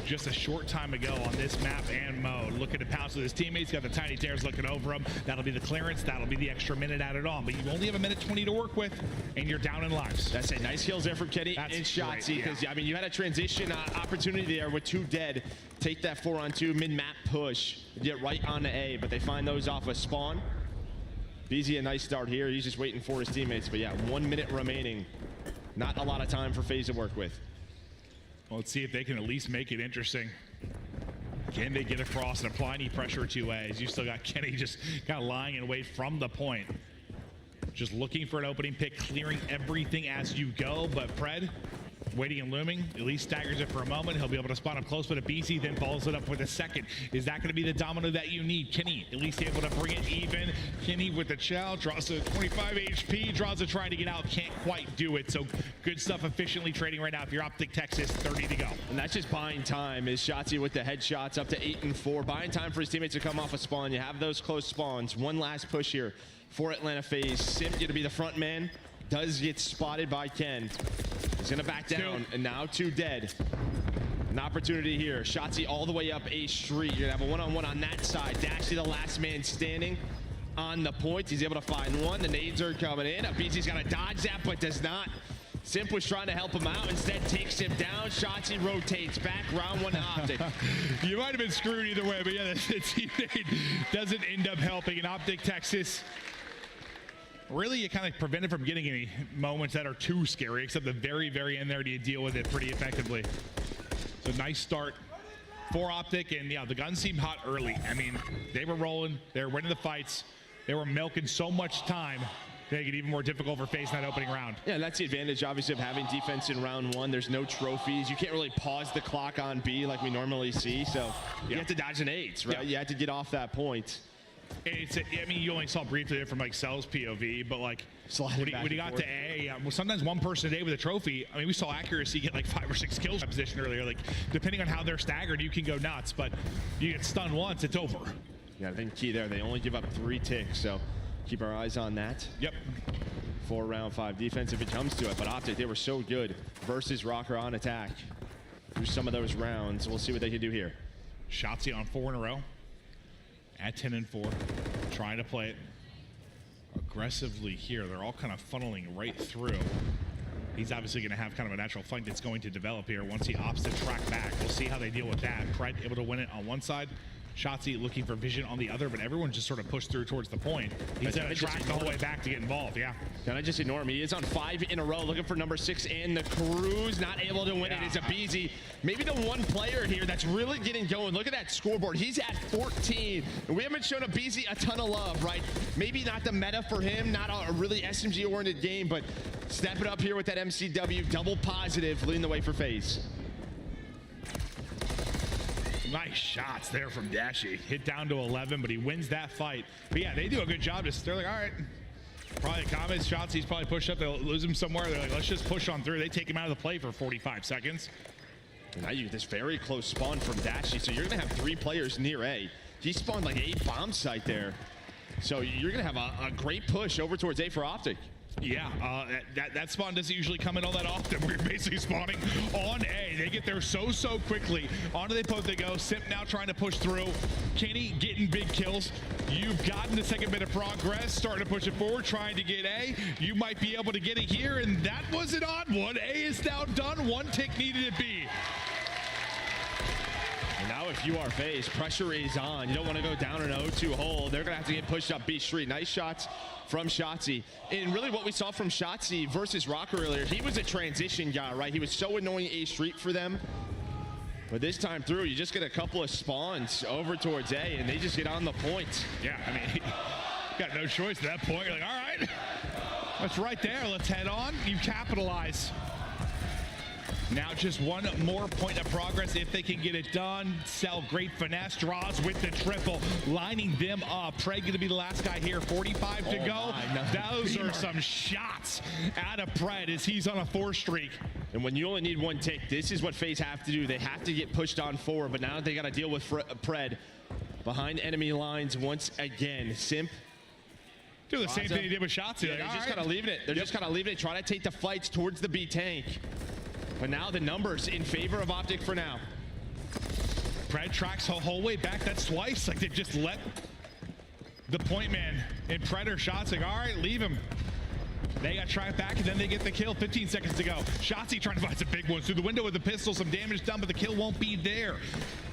just a short time ago on this map and mode. Looking to pounce with his teammates, got the tiny tears looking over him. That'll be the clearance, that'll be the extra minute added on, but you only have a minute 20 to work with, and you're down in lives. That's it. Nice kills there from Kenny and Shotzi, because I mean, you had a transition opportunity there with 2 dead. Take that 4-on-2 mid-map push, get right onto A, but they find those off a spawn. BZ a nice start here. He's just waiting for his teammates, but yeah, 1 minute remaining. Not a lot of time for FaZe to work with. Well, let's see if they can at least make it interesting. Can they get across and apply any pressure to A? As you still got Kenny just kind of lying in wait from the point. Just looking for an opening pick, clearing everything as you go, but Pred, waiting and looming, at least staggers it for a moment. He'll be able to spot up close with a BC, then follows it up with a second. Is that going to be the domino that you need? Kenny at least able to bring it even. Kenny with the chow, draws to 25 HP, draws a trying to get out, can't quite do it. So good stuff, efficiently trading right now. If you're Optic Texas, 30 to go. And that's just buying time. Is Shotzi with the headshots up to 8 and 4. Buying time for his teammates to come off a spawn. You have those close spawns. One last push here for Atlanta FaZe. Sim going to be the front man. Does get spotted by Ken. He's gonna back down, and now 2 dead. An opportunity here. Shotzi all the way up A Street. You're gonna have a one-on-one on that side. Dashy the last man standing on the point. He's able to find one. The nades are coming in. Abizi's gotta dodge that, but does not. Simp was trying to help him out. Instead, takes him down. Shotzi rotates back. Round 1 to Optic. You might have been screwed either way, but yeah, the teammate doesn't end up helping. And Optic Texas, really, you kind of prevented from getting any moments that are too scary, except the very, very end there, do you deal with it pretty effectively. So nice start for Optic, and yeah, the guns seemed hot early. I mean, they were rolling, they were winning the fights, they were milking so much time, they make it even more difficult for FaZe in that opening round. Yeah, that's the advantage, obviously, of having defense in round 1. There's no trophies. You can't really pause the clock on B like we normally see, so you have to dodge an 8s, right? You have to get off that point. I mean, you only saw briefly there from like Cell's POV, but like when he got to A, well, sometimes one person a day with a trophy. I mean, we saw accuracy get like 5 or 6 kills in position earlier. Like, depending on how they're staggered, you can go nuts, but you get stunned once, it's over. Yeah, I think key there, they only give up 3 ticks, so keep our eyes on that. Yep. for round 5 defense if it comes to it. But Optic, they were so good versus Rocker on attack through some of those rounds. We'll see what they can do here. Shotzzy on 4 in a row at 10-4, trying to play it aggressively here. They're all kind of funneling right through. He's obviously going to have kind of a natural flank that's going to develop here once he opts to track back. We'll see how they deal with that. Pred able to win it on one side. Shotzzy looking for vision on the other, but everyone just sort of pushed through towards the point. He's going to track the whole way back to get involved, yeah. Can I just ignore him? He is on 5 in a row, looking for number 6 in the Cruise. Not able to win it. It's a Beezy. Maybe the one player here that's really getting going. Look at that scoreboard. He's at 14. And we haven't shown a Beezy a ton of love, right? Maybe not the meta for him, not a really SMG-oriented game, but stepping up here with that MCW, double positive, leading the way for FaZe. Nice shots there from Dashy. Hit down to 11, but he wins that fight. But yeah, they do a good job. They're like, all right. Probably comments, shots, he's probably pushed up. They'll lose him somewhere. They're like, let's just push on through. They take him out of the play for 45 seconds. And now you get this very close spawn from Dashy. So you're going to have 3 players near A. He spawned like a bomb site there. So you're going to have a great push over towards A for Optic. Yeah, that spawn doesn't usually come in all that often. We're basically spawning on A. They get there so quickly. Onto the post they go. Simp now trying to push through. Kenny getting big kills. You've gotten the second bit of progress, starting to push it forward, trying to get A. You might be able to get it here, and that was an odd one. A is now done. 1 tick needed at B. And now if you are FaZe, pressure is on. You don't want to go down an 0-2 hole. They're going to have to get pushed up B Street. Nice shots from Shotzzy. And really what we saw from Shotzzy versus Rocker earlier, he was a transition guy, right? He was so annoying A Street for them. But this time through, you just get a couple of spawns over towards A, and they just get on the point. Yeah, I mean, you got no choice at that point. You're like, all right, that's right there. Let's head on. You capitalize. Now just 1 more point of progress if they can get it done. Cell, great finesse, draws with the triple, lining them up. Pred going to be the last guy here, 45 to go. Those are some shots out of Pred as he's on a 4 streak. And when you only need 1 tick, this is what FaZe have to do. They have to get pushed on forward, but now they got to deal with Pred behind enemy lines once again. Simp. Do the same thing he did with Shotzzy. Yeah, they're just kind of leaving it. They're just kind of leaving it, trying to take the fights towards the B tank. But now the numbers in favor of Optic for now. Pred tracks the whole way back. That's twice. Like, they just let the point man and Predator shots. Like, all right, leave him. They got tracked back, and then they get the kill. 15 seconds to go. Shotzzy trying to find some big ones through the window with the pistol. Some damage done, but the kill won't be there.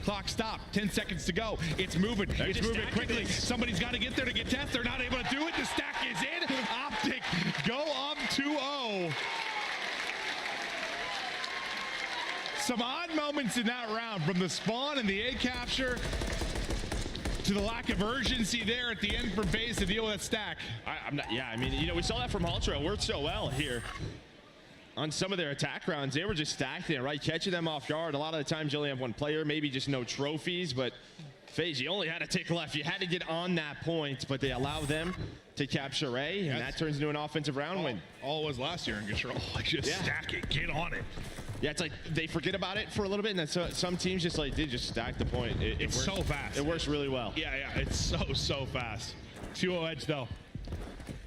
Clock stopped. 10 seconds to go. It's moving. It's moving quickly. Somebody's got to get there to get test. They're not able to do it. The stack is in. Optic go up 2-0. Some odd moments in that round, from the spawn and the A capture to the lack of urgency there at the end for FaZe to deal with that stack. I mean, you know, we saw that from Ultra. It worked so well here. On some of their attack rounds, they were just stacking it, right? Catching them off guard. A lot of the times you only have 1 player, maybe just no trophies, but FaZe, you only had a tick left. You had to get on that point, but they allow them to capture A, and that turns into an offensive round win. All it was last year in Control. Like, just stack it, get on it. Yeah, it's like they forget about it for a little bit, and then some teams just like, they just stack the point. It's so fast. It works really well. Yeah, it's so fast. 2-0 edge, though,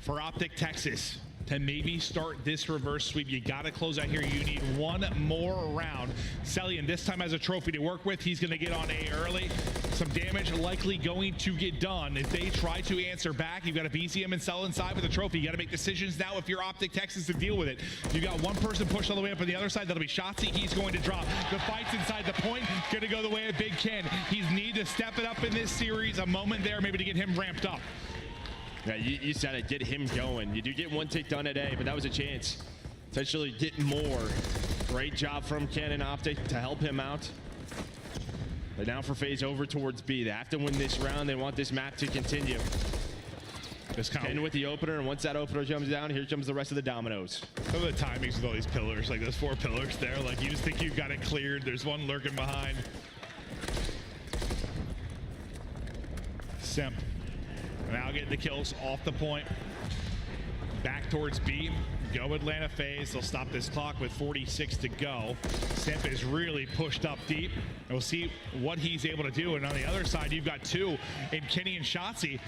for Optic Texas. To maybe start this reverse sweep, you got to close out here. You need 1 more round. Celian this time has a trophy to work with. He's going to get on A early. Some damage likely going to get done. If they try to answer back, you've got a BCM and Cell inside with a trophy. You got to make decisions now if you're Optic Texas to deal with it. You got 1 person pushed all the way up on the other side. That'll be Shotzzy. He's going to drop. The fight's inside the point. Going to go the way of Big Ken. He's need to step it up in this series. A moment there maybe to get him ramped up. Yeah, you said it, get him going. You do get 1 tick done today, but that was a chance to potentially get more. Great job from Ken and Optic to help him out. But now for FaZe over towards B. They have to win this round. They want this map to continue. Ken with the opener, and once that opener comes down, here comes the rest of the dominoes. Some of the timings with all these pillars, like those 4 pillars there, like you just think you've got it cleared. There's one lurking behind. Simp. Now getting the kills off the point. Back towards B. Go Atlanta FaZe. They'll stop this clock with 46 to go. Simp is really pushed up deep. And we'll see what he's able to do. And on the other side, you've got 2 in Kenny and Shotzzy.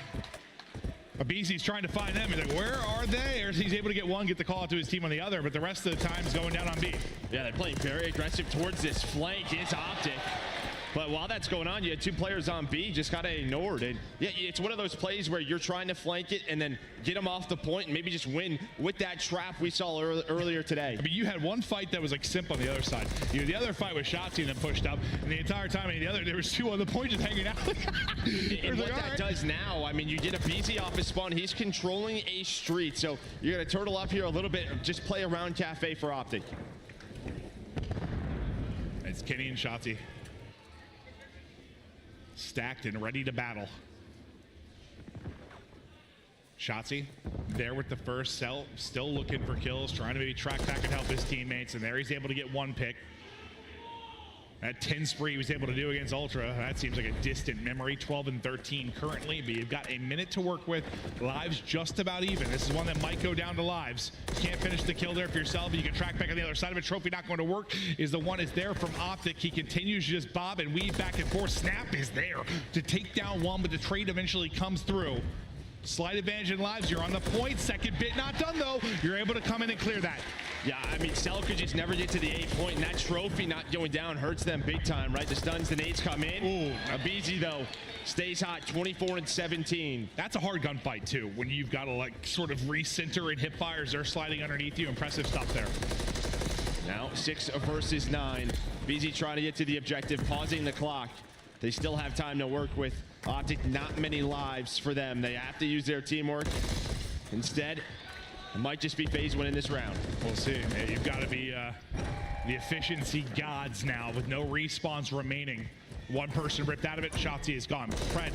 Abizi's trying to find them. He's like, where are they? Or he's able to get one, get the call out to his team on the other, but the rest of the time is going down on B. Yeah, they're playing very aggressive towards this flank. It's Optic. But while that's going on, you had 2 players on B, just got ignored. And yeah, it's one of those plays where you're trying to flank it and then get them off the point and maybe just win with that trap we saw earlier today. I mean, you had one fight that was like simp on the other side. The other fight was Shotzi and then pushed up. And the entire time, there was 2 on the point just hanging out. And what that does now, I mean, you get a BZ off his spawn. He's controlling a street. So you're going to turtle up here a little bit. Just play around Cafe for Optic. It's Kenny and Shotzi. Stacked and ready to battle. Shotzi there with the first cell, still looking for kills, trying to maybe track back and help his teammates, and there he's able to get 1 pick. That 10 spree he was able to do against Ultra, that seems like a distant memory. 12 and 13 currently, but you've got a minute to work with. Lives just about even. This is one that might go down to lives. Can't finish the kill there for yourself, but you can track back on the other side of it. Trophy not going to work is the one is there from Optic. He continues to just bob and weave back and forth. Snap is there to take down one, but the trade eventually comes through. Slight advantage in lives. You're on the point. Second bit not done, though. You're able to come in and clear that. Yeah, I mean, Cell could just never get to the 8 point, and that trophy not going down hurts them big time, right? The stuns, the nades come in. Ooh. Abizi, though, stays hot, 24 and 17. That's a hard gunfight, too, when you've got to, like, sort of recenter and hip fires. They're sliding underneath you. Impressive stuff there. Now 6 versus 9. Abizi trying to get to the objective, pausing the clock. They still have time to work with. Optic, not many lives for them. They have to use their teamwork. Instead, it might just be FaZe winning this round. We'll see. Yeah, you've got to be the efficiency gods now with no respawns remaining. 1 person ripped out of it. Shotzi is gone. Fred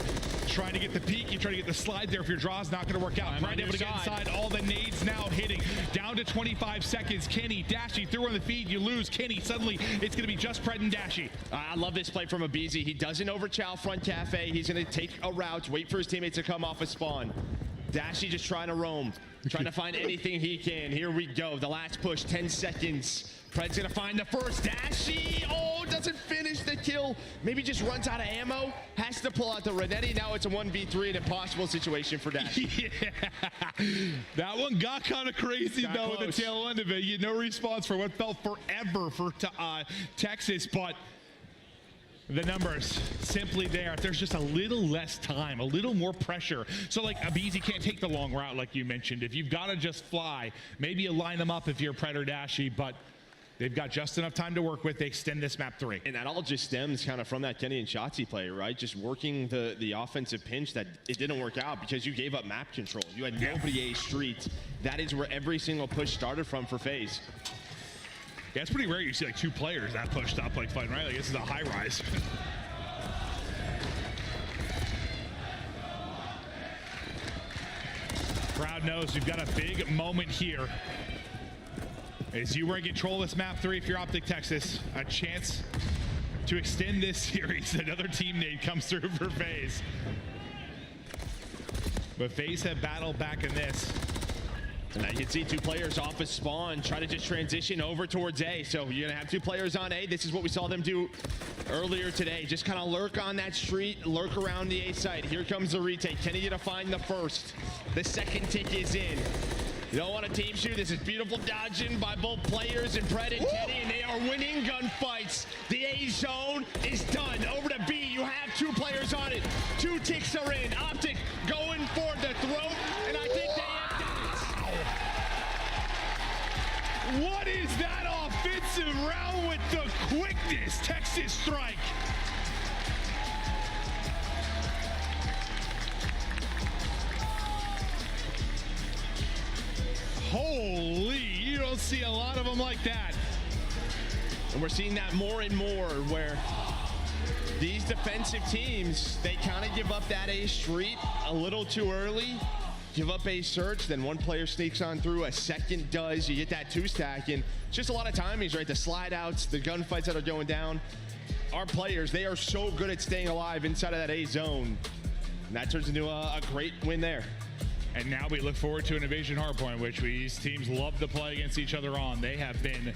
trying to get the peek. You try to get the slide there. If your draw's not going to work out. Fred able to get inside. All the nades now hitting. Down to 25 seconds. Kenny, Dashy threw on the feed. You lose. Kenny, suddenly it's going to be just Fred and Dashy. I love this play from Abizi. He doesn't overchow front Cafe. He's going to take a route, wait for his teammates to come off a spawn. Dashy just trying to roam, trying to find anything he can. Here we go. The last push, 10 seconds. Fred's going to find the first. Dashy, oh, doesn't finish the kill. Maybe just runs out of ammo. Has to pull out the Renetti. Now it's a 1v3, an impossible situation for Dashy. Yeah. That one got kind of crazy, though, at the tail end of it. You had no response for what felt forever for Texas, but the numbers simply there. If there's just a little less time, a little more pressure. So like Abizi can't take the long route like you mentioned. If you've got to just fly, maybe you line them up if you're Pred or Dashy, but they've got just enough time to work with. They extend this map 3. And that all just stems kind of from that Kenny and Shotzi play, right? Just working the offensive pinch that it didn't work out because you gave up map control. You had nobody A street. That is where every single push started from for FaZe. Yeah, it's pretty rare you see like 2 players that pushed up like fighting, right? Like this is a high rise. Crowd knows we've got a big moment here. As you were in control of this map 3, if you're Optic Texas, a chance to extend this series. Another team nade comes through for FaZe. But FaZe have battled back in this. And now you can see 2 players off a spawn, try to just transition over towards A. So you're going to have 2 players on A. This is what we saw them do earlier today. Just kind of lurk on that street, lurk around the A site. Here comes the retake. Kenny going to find the first. The second tick is in. You don't want a team shoot. This is beautiful dodging by both players and Pred and Kenny, and they are winning gunfights. The A zone is done. Over to B. You have 2 players on it. 2 ticks are in. Optic going for the throat, and I think they have done it. What is that offensive round with the quickness? Texas strike. Holy, you don't see a lot of them like that. And we're seeing that more and more where these defensive teams, they kind of give up that A street a little too early, give up A search, then one player sneaks on through, a second does, you get that 2-stack, and it's just a lot of timings, right? The slide outs, the gunfights that are going down. Our players, they are so good at staying alive inside of that A zone. And that turns into a great win there. And now we look forward to an Invasion Hardpoint, which these teams love to play against each other on. They have been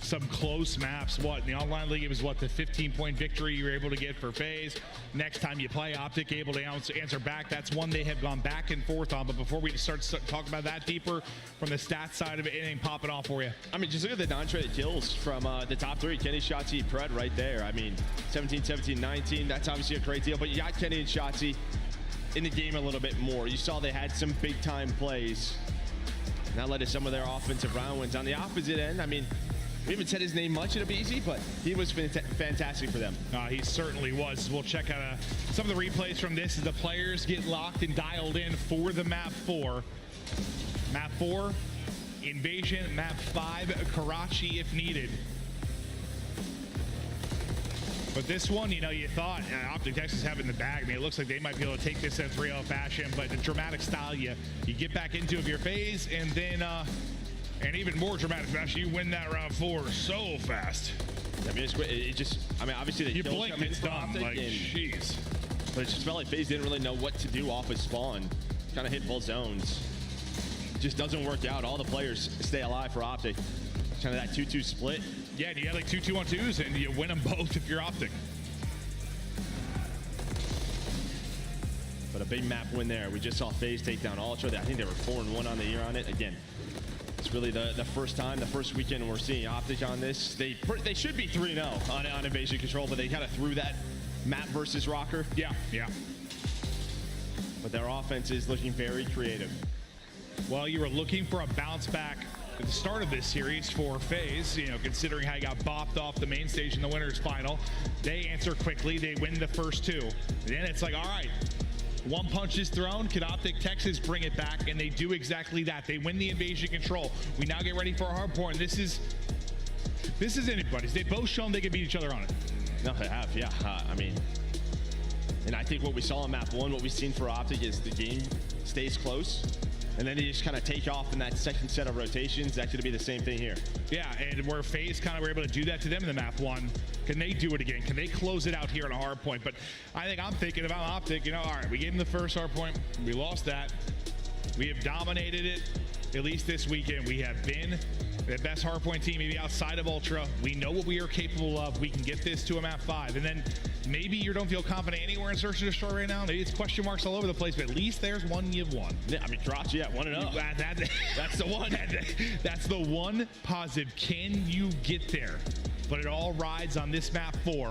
some close maps. What, in the online league, it was what, the 15-point victory you were able to get for FaZe. Next time you play, Optic able to answer back. That's one they have gone back and forth on. But before we start talking about that deeper from the stats side of it, anything popping off for you? I mean, just look at the non-traded kills from the top three. Kenny, Shotzi, Pred right there. I mean, 17, 17, 19. That's obviously a great deal. But you got Kenny and Shotzi in the game a little bit more. You saw they had some big-time plays. And that led to some of their offensive round wins. On the opposite end, I mean, we haven't said his name much at BZ, but he was fantastic for them. He certainly was. We'll check out some of the replays from this as the players get locked and dialed in for the map 4. Map 4, Invasion. Map 5, Karachi if needed. But this one, you know, you thought Optic Texas having the bag. I mean, it looks like they might be able to take this in 3-0 fashion, but the dramatic style you get back into of your phase, and then and even more dramatic fashion, you win that round 4 so fast. I mean, it just, I mean, obviously the you kills blink, come in it's for done. Optic, Like, jeez. But it just felt like FaZe didn't really know what to do off of spawn. Kind of hit both zones. Just doesn't work out. All the players stay alive for Optic. Kind of that 2-2 split. Yeah, and you had like 2 2-on-2s, and you win them both if you're Optic. But a big map win there. We just saw FaZe take down Ultra. I think they were 4-1 on the year on it. Again, it's really the first time, the first weekend we're seeing Optic on this. They should be 3-0 on Invasion Control, but they kind of threw that map versus Rocker. Yeah, yeah. But their offense is looking very creative. Well, you were looking for a bounce back at the start of this series for FaZe, you know, considering how you got bopped off the main stage in the winners final. They answer quickly, they win the first 2. Then it's like, all right, one punch is thrown, could Optic Texas bring it back? And they do exactly that. They win the Invasion Control. We now get ready for a hard point. This is anybody's. They've both shown they can beat each other on it. No, they have, yeah. I mean, and I think what we saw in map 1, what we've seen for Optic is the game stays close. And then they just kind of take off in that second set of rotations. That could be the same thing here. Yeah, and where FaZe kind of were able to do that to them in the map 1, can they do it again? Can they close it out here on a hard point? But I think I'm thinking about Optic, you know, all right, we gave them the first hard point. We lost that. We have dominated it, at least this weekend. We have been the best hardpoint team, maybe outside of Ultra. We know what we are capable of. We can get this to a map 5. And then maybe you don't feel confident anywhere in Search and Destroy right now. Maybe it's question marks all over the place, but at least there's one you've won. Yeah, I mean, Karachi, yeah, 1-0. That's the one. That's the one positive. Can you get there? But it all rides on this map 4.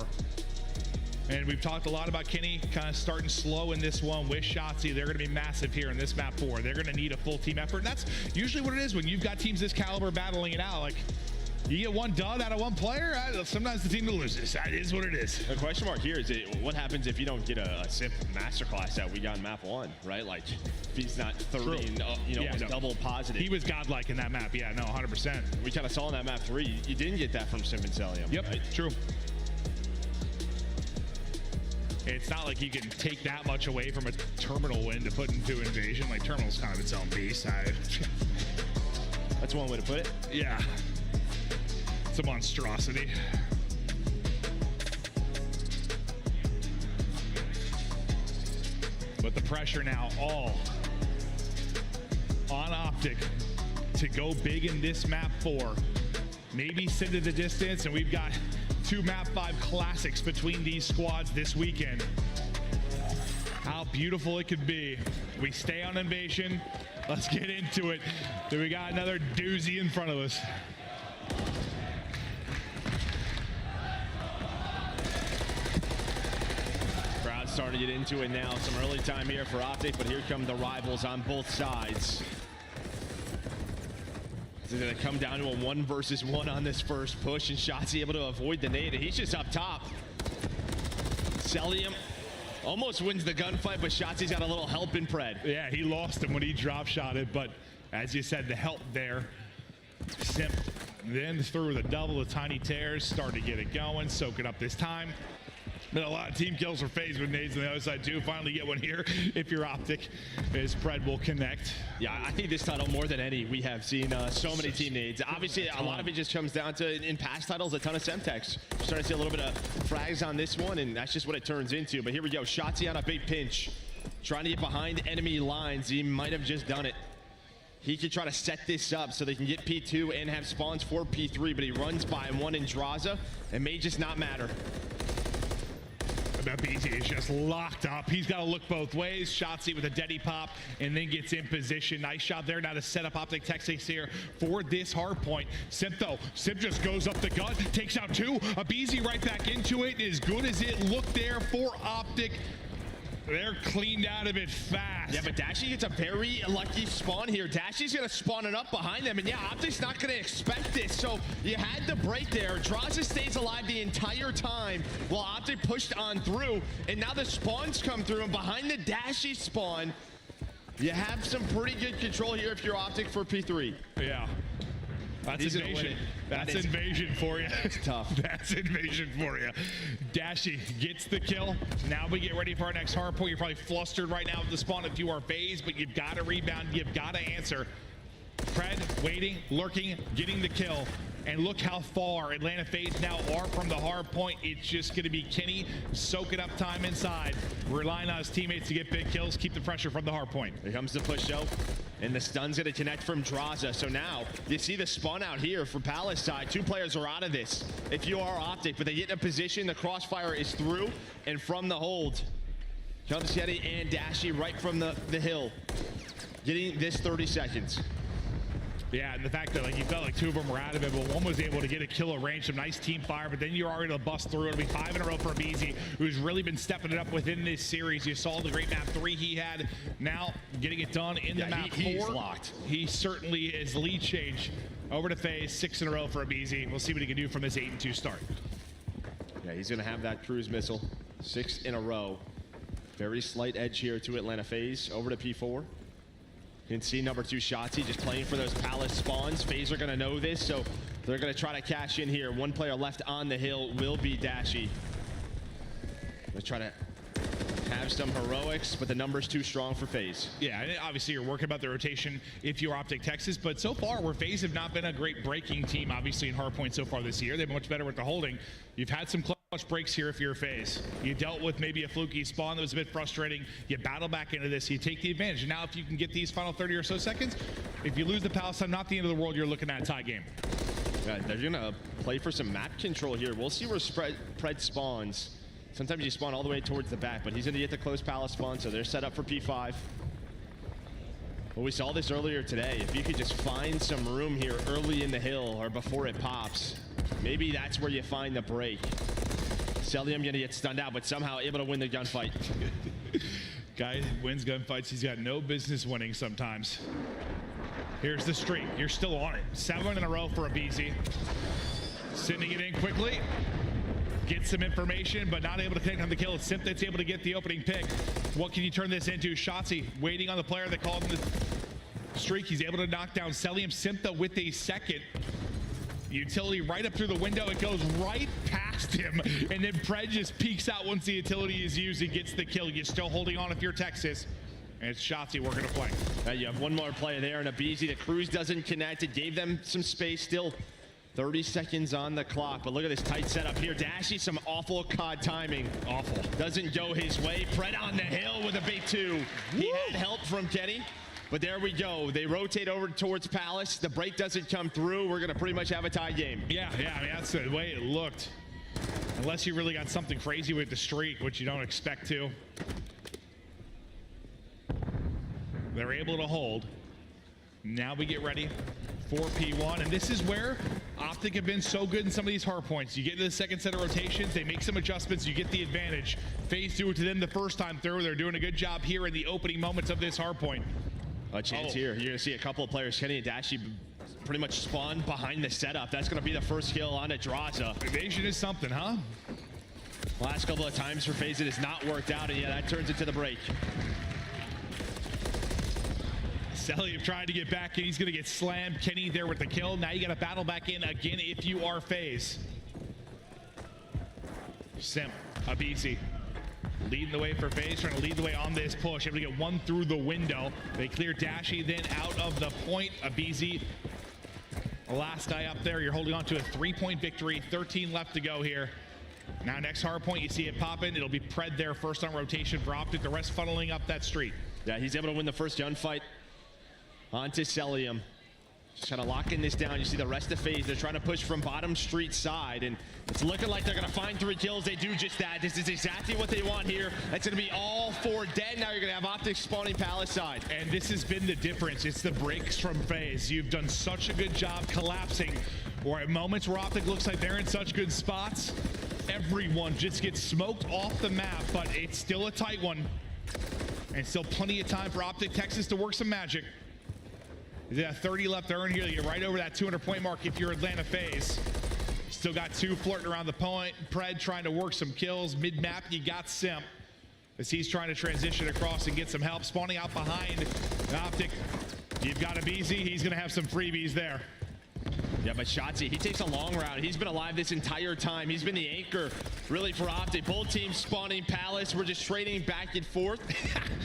And we've talked a lot about Kenny kind of starting slow in this one with Shotzi. They're going to be massive here in this map 4. They're going to need a full team effort. And that's usually what it is when you've got teams this caliber battling it out. Like, you get one dud out of one player, sometimes the team loses. That is what it is. The question mark here is what happens if you don't get a simp masterclass that we got in map 1, right? Like, if he's not 30 and, you know, Yeah, no. double positive. He was godlike in that map. Yeah, no, 100%. We kind of saw in that map 3, you didn't get that from Simp and Celium. Yep, right? True. It's not like you can take that much away from a Terminal win to put into Invasion. Like, Terminal's kind of its own beast. That's one way to put it. Yeah. It's a monstrosity. But the pressure now all on Optic to go big in this map 4. Maybe send it the distance, and we've got 2 map 5 classics between these squads this weekend. How beautiful it could be. We stay on Invasion. Let's get into it. Then we got another doozy in front of us. Crowd starting to get into it now. Some early time here for Optic, but here come the rivals on both sides. They're going to come down to a 1 versus 1 on this first push, and Shotzi able to avoid the nade. He's just up top. Celium almost wins the gunfight, but Shotzi's got a little help in Pred. Yeah, he lost him when he drop shotted, but as you said, the help there. Simp then through the double, the tiny tears, start to get it going, soak it up this time. Been a lot of team kills for FaZe with nades on the other side too. Finally get one here if you're Optic, as Pred will connect. Yeah, I think this title more than any, we have seen so many team nades. Obviously, a lot of it just comes down to, in past titles, a ton of Semtex. We're starting to see a little bit of frags on this one, and that's just what it turns into. But here we go, Shotzi on a big pinch. Trying to get behind enemy lines. He might have just done it. he could try to set this up so they can get P2 and have spawns for P3, but he runs by one in Draza. It may just not matter. BZ is just locked up. He's got to look both ways. Shotzi with a deady pop and then gets in position. Nice shot there now to set up Optic Texas here for this hard point. Simp though, Simp just goes up the gut, takes out two. A BZ right back into it. As good as it looked there for Optic. They're cleaned out of it fast. Yeah, but Dashy gets a very lucky spawn here. Dashy's going to spawn it up behind them. And yeah, Optic's not going to expect this. So you had the break there. Draza stays alive the entire time while Optic pushed on through. And now the spawns come through. And behind the Dashy spawn, you have some pretty good control here if you're Optic for P3. Yeah. That's invasion. That's invasion for you. It's tough. That's invasion for you. Dashy gets the kill. Now we get ready for our next hard point. You're probably flustered right now with the spawn if you are phased, but you've got to rebound. You've got to answer. Pred waiting, lurking, getting the kill. And look how far Atlanta FaZe now are from the hard point. It's just going to be Kenny soaking up time inside, relying on his teammates to get big kills, keep the pressure from the hard point. Here comes the push though. And the stun's gonna connect from Draza. So now you see the spawn out here for Palace side. Two players are out of this if you are Optic, but they get in a position, the crossfire is through, and from the hold comes Yeti and Dashy right from the hill, getting this 30 seconds. Yeah, and the fact that like you felt like two of them were out of it, but one was able to get a kill at range, some nice team fire, but then you're already to bust through. It'll be 5 in a row for BZ, who's really been stepping it up within this series. You saw the great map 3 he had, now getting it done in the map 4. He's locked. He certainly is. Lead change over to FaZe, 6 in a row for BZ. We'll see what he can do from this 8-2 start. Yeah, he's gonna have that cruise missile, 6 in a row. Very slight edge here to Atlanta FaZe, over to P4. You can see number 2 Shotzi just playing for those Palace spawns. FaZe are going to know this, so they're going to try to cash in here. One player left on the hill will be Dashy. Let's try to have some heroics, but the number's too strong for FaZe. Yeah, and obviously you're working about the rotation if you're Optic Texas, but so far where FaZe have not been a great breaking team, obviously in hardpoint so far this year. They've been much better with the holding. You've had some clutch breaks here if you're FaZe. You dealt with maybe a fluky spawn that was a bit frustrating. You battle back into this, you take the advantage. And now if you can get these final 30 or so seconds, if you lose the Palace time, not the end of the world, you're looking at a tie game. Yeah, they're gonna play for some map control here. We'll see where Pred spawns. Sometimes you spawn all the way towards the back, but he's gonna get the close Palace spawn, so they're set up for P5. Well, we saw this earlier today. If you could just find some room here early in the hill or before it pops, maybe that's where you find the break. Celium gonna get stunned out, but somehow able to win the gunfight. Guy wins gunfights, he's got no business winning sometimes. Here's the streak, you're still on it. 7 in a row for a BZ. Sending it in quickly. Get some information, but not able to connect on the kill. It's Simp that's able to get the opening pick. What can you turn this into? Shotzi waiting on the player that called him the streak. He's able to knock down Celium Simpta with a second. Utility right up through the window. It goes right past him. And then Pred just peeks out once the utility is used and gets the kill. You're still holding on if you're Texas. And it's Shotzi working to play. You have one more player there and a BZ. The cruise doesn't connect. It gave them some space still. 30 seconds on the clock, but look at this tight setup here. Dashy, some awful COD timing. Awful. Doesn't go his way. Pred on the hill with a big 2. He had help from Kenny, but there we go. They rotate over towards Palace. The break doesn't come through. We're going to pretty much have a tie game. Yeah, I mean, that's the way it looked. Unless you really got something crazy with the streak, which you don't expect to. They're able to hold. Now we get ready for P1, and this is where Optic have been so good in some of these hard points. You get into the second set of rotations, they make some adjustments, you get the advantage. FaZe do it to them the first time through. They're doing a good job here in the opening moments of this hard point. A chance here. You're gonna see a couple of players, Kenny and Dashy, pretty much spawn behind the setup. That's gonna be the first kill on a Draza. Evasion is something, huh? Last couple of times for FaZe, it has not worked out, and yeah, that turns into the break. Celium trying to get back in. He's going to get slammed. Kenny there with the kill. Now you got to battle back in again if you are FaZe. Simp, Abisi, leading the way for FaZe, trying to lead the way on this push. Able to get one through the window. They clear Dashy then out of the point. Abisi, the last guy up there. You're holding on to a 3-point victory. 13 left to go here. Now next hard point, you see it popping. It'll be Pred there first on rotation for Optic. The rest funneling up that street. Yeah, he's able to win the first gunfight. On to Celium. Just kind of locking this down. You see the rest of FaZe. They're trying to push from bottom street side, and it's looking like they're going to find 3 kills. They do just that. This is exactly what they want here. That's going to be all 4 dead. Now you're going to have Optic spawning Palace side. And this has been the difference. It's the breaks from FaZe. You've done such a good job collapsing, or at moments where Optic looks like they're in such good spots, everyone just gets smoked off the map, but it's still a tight one. And still plenty of time for Optic Texas to work some magic. Yeah, 30 left to earn here. You're right over that 200-point mark if you're Atlanta FaZe. Still got 2 flirting around the point. Pred trying to work some kills. Mid-map, you got Simp as he's trying to transition across and get some help. Spawning out behind Optic. You've got a BZ. He's going to have some freebies there. Yeah, but Shotzi, he takes a long route. He's been alive this entire time. He's been the anchor, really, for Optic. Both teams spawning Palace. We're just trading back and forth.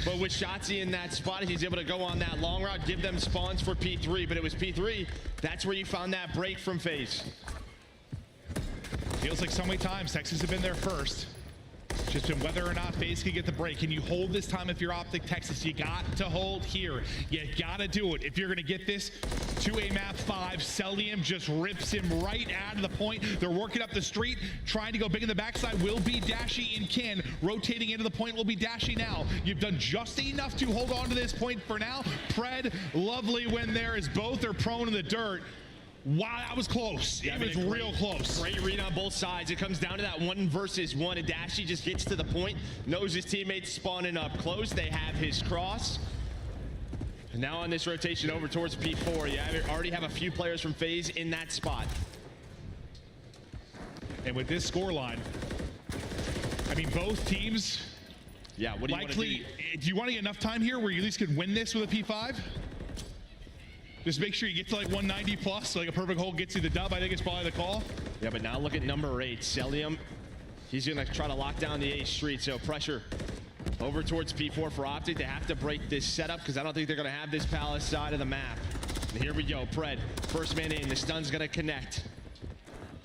But with Shotzi in that spot, he's able to go on that long route, give them spawns for P3. But it was P3. That's where you found that break from FaZe. Feels like so many times Texas have been there first. Just been whether or not FaZe can get the break. Can you hold this time if you're Optic Texas? You got to hold here. You got to do it. If you're going to get this to a map 5, Celium just rips him right out of the point. They're working up the street, trying to go big in the backside. Will be Dashy and Ken. Rotating into the point will be Dashy now. You've done just enough to hold on to this point for now. Pred, lovely win there as both are prone in the dirt. Wow, that was close. Yeah, it was real close. Great read on both sides. It comes down to that 1 versus 1, and Dashy just gets to the point, knows his teammates spawning up close. They have his cross. And now on this rotation over towards P4, you already have a few players from FaZe in that spot. And with this scoreline, I mean, both teams, yeah, what do you likely, do you want to get enough time here where you at least can win this with a P5? Just make sure you get to like 190 plus, so like a perfect hole gets you the dub. I think it's probably the call. Yeah, but now look at number 8, Celium. He's gonna try to lock down the A street, so pressure over towards P4 for Optic. They have to break this setup because I don't think they're gonna have this Palace side of the map. And here we go, Pred, first man in. The stun's gonna connect.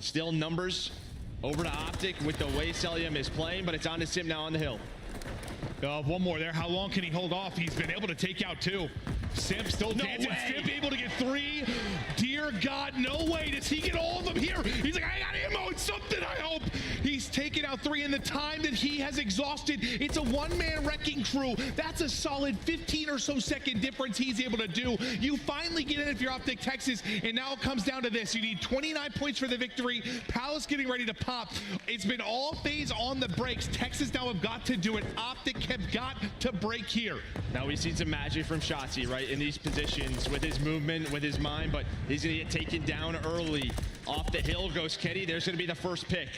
Still numbers over to Optic with the way Celium is playing, but it's on to Sim now on the hill. One more there. How long can he hold off? He's been able to take out 2. Simp still dancing. Simp able to get 3. Dear God, no way. Does he get all of them here? He's like, I got ammo. It's something, I hope. He's taken out 3 in the time that he has exhausted. It's a 1-man wrecking crew. That's a solid 15 or so second difference he's able to do. You finally get in if you're Optic Texas, and now it comes down to this. You need 29 points for the victory. Palace getting ready to pop. It's been all FaZe on the breaks. Texas now have got to do it. Optic have got to break here. Now we've seen some magic from Shotzi, right, in these positions with his movement, with his mind, but he's going to get taken down early. Off the hill goes Kenny. There's going to be the first pick.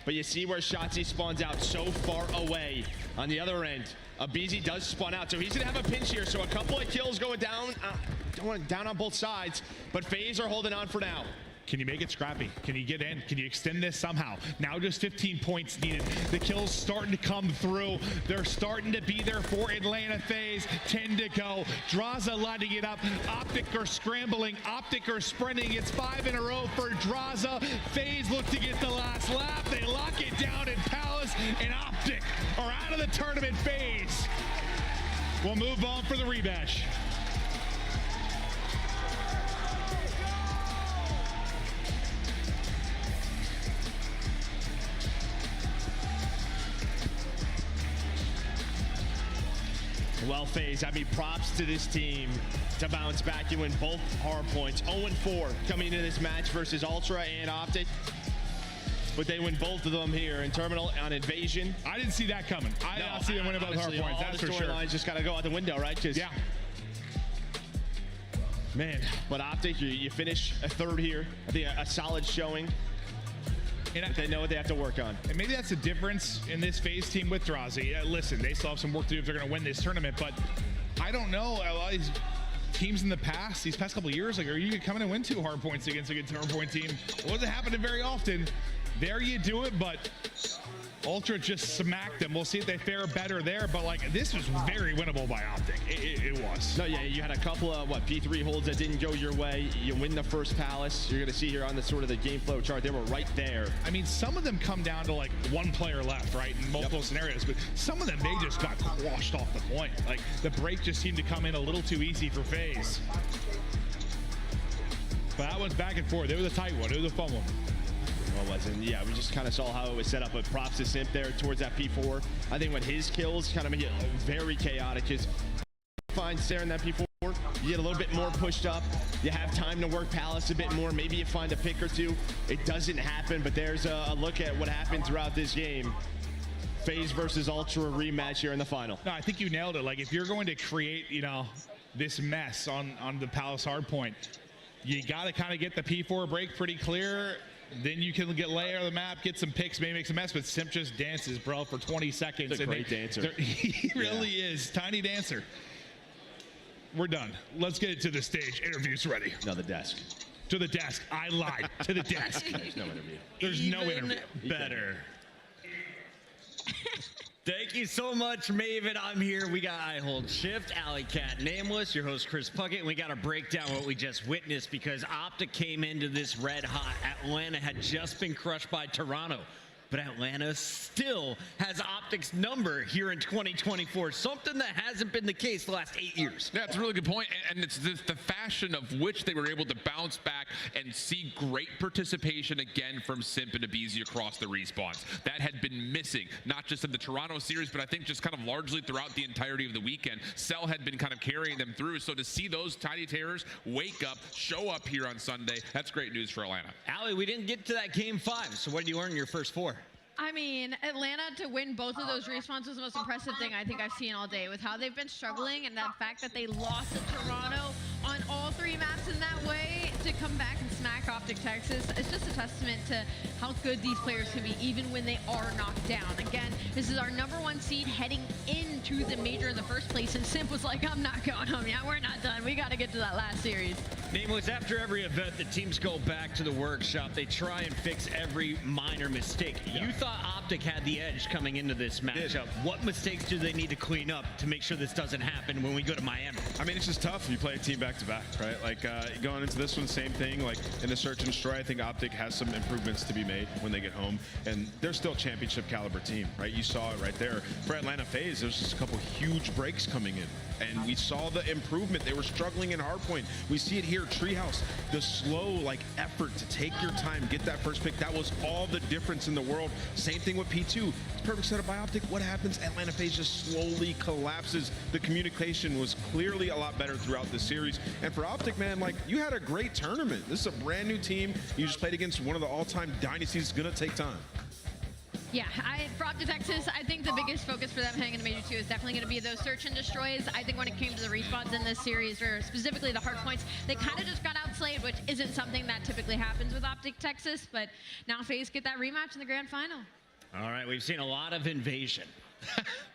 But you see where Shotzi spawns out so far away. On the other end, Abizi does spawn out, so he's going to have a pinch here. So a couple of kills going down on both sides, but FaZe are holding on for now. Can you make it scrappy? Can you get in? Can you extend this somehow? Now just 15 points needed. The kills starting to come through. They're starting to be there for Atlanta FaZe. 10 to go. Draza lighting it up. Optic are scrambling. Optic are sprinting. It's 5 in a row for Draza. FaZe look to get the last lap. They lock it down in Palace, and Optic are out of the tournament. FaZe will move on for the rematch. Well, FaZe, I mean, props to this team to bounce back and win both hard points. 0-4 coming into this match versus Ultra and Optic. But they win both of them here in Terminal on Invasion. I didn't see that coming. I did not see them winning both hard points, that's for sure. All the storylines just got to go out the window, right? Yeah. Man, but Optic, you finish a 3rd here. I think a solid showing. And they know what they have to work on. And maybe that's the difference in this FaZe team with Drazi. Listen, they still have some work to do if they're going to win this tournament, but I don't know. A lot of these teams in the past, these past couple of years, like, are you coming to win 2 hard points against a good hard point team? It wasn't happening very often. There you do it, but Ultra just smacked them. We'll see if they fare better there, but like, this was very winnable by Optic. It was. No, yeah, you had a couple of P3 holds that didn't go your way. You win the first Palace. You're going to see here on the sort of the game flow chart, they were right there. I mean, some of them come down to like 1 player left, right, in multiple scenarios, but some of them, they just got quashed off the point. Like, the break just seemed to come in a little too easy for FaZe. FaZe. But that one's back and forth. It was a tight one. It was a fun one. Well, it wasn't. Yeah, we just kind of saw how it was set up, but props to Simp there towards that P4. I think when his kills kind of make it very chaotic, just fine staring that P4. You get a little bit more pushed up. You have time to work Palace a bit more. Maybe you find a pick or two. It doesn't happen, but there's a look at what happened throughout this game. FaZe versus Ultra rematch here in the final. No, I think you nailed it. Like, if you're going to create, you know, this mess on the Palace hardpoint, you got to kind of get the P4 break pretty clear. Then you can get layer of the map, get some picks, maybe make some mess, but Simp just dances, bro, for 20 seconds. He's a great dancer. He really is. Tiny dancer. We're done. Let's get it to the stage. Interviews ready. No, the desk. To the desk. I lied. To the desk. There's no interview. There's no interview. Better. Thank you so much, Maven. I'm here. We got I Hold Shift, Alley Cat Nameless, your host Chris Puckett, and we got to break down what we just witnessed because Optic came into this red hot. Atlanta had just been crushed by Toronto. But Atlanta still has Optic's number here in 2024, something that hasn't been the case the last 8 years. Yeah, it's a really good point, and it's the fashion of which they were able to bounce back and see great participation again from Simp and Abizi across the respawns. That had been missing, not just in the Toronto series, but I think just kind of largely throughout the entirety of the weekend. Cell had been kind of carrying them through, so to see those Tiny Terrors wake up, show up here on Sunday, that's great news for Atlanta. Allie, we didn't get to that game 5, so what did you earn in your first 4? I mean, Atlanta to win both of those respawns was the most impressive thing I think I've seen all day with how they've been struggling and that fact that they lost to Toronto on all 3 maps in that way to come back and smack Optic Texas. It's just a testament to how good these players can be even when they are knocked down. Again, this is our #1 seed heading into the major in the first place, and Simp was like, I'm not going home yet. We're not done. We got to get to that last series. Nameless, after every event, the teams go back to the workshop. They try and fix every minor mistake. You thought Optic had the edge coming into this matchup. What mistakes do they need to clean up to make sure this doesn't happen when we go to Miami? I mean, it's just tough. You play a team back-to-back, right? Like, going into this one, same thing. Like, in the Search and Destroy, I think Optic has some improvements to be made when they get home. And they're still a championship caliber team, right? You saw it right there. For Atlanta FaZe, there's just a couple huge breaks coming in. And we saw the improvement. They were struggling in hardpoint. We see it here, Treehouse. The slow, like, effort to take your time, get that first pick. That was all the difference in the world. Same thing with P2. Perfect setup by Optic. What happens? Atlanta FaZe just slowly collapses. The communication was clearly a lot better throughout the series. And for Optic, man, like, you had a great tournament. This is a brand new team. You just played against one of the all-time dynasties. It's gonna take time. Yeah, for Optic Texas, I think the biggest focus for them heading into Major 2 is definitely going to be those search and destroys. I think when it came to the respawns in this series, or specifically the hard points, they kind of just got outslayed, which isn't something that typically happens with Optic Texas, but now FaZe get that rematch in the grand final. All right, we've seen a lot of invasion.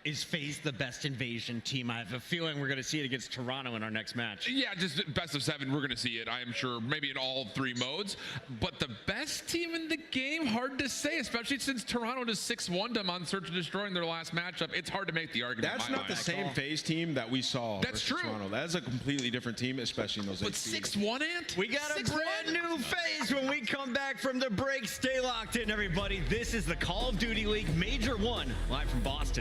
Is FaZe the best invasion team? I have a feeling we're going to see it against Toronto in our next match. Yeah, just best of 7, we're going to see it, I am sure, maybe in all 3 modes. But the best team in the game, hard to say, especially since Toronto just 6-1'd them on Search and Destroy in their last matchup. It's hard to make the argument. That's not the same FaZe team that we saw. That's true. Toronto. That is a completely different team, especially in those 8 But 6-1, Ant? We got a brand new FaZe when we come back from the break. Stay locked in, everybody. This is the Call of Duty League Major 1, live from Boston.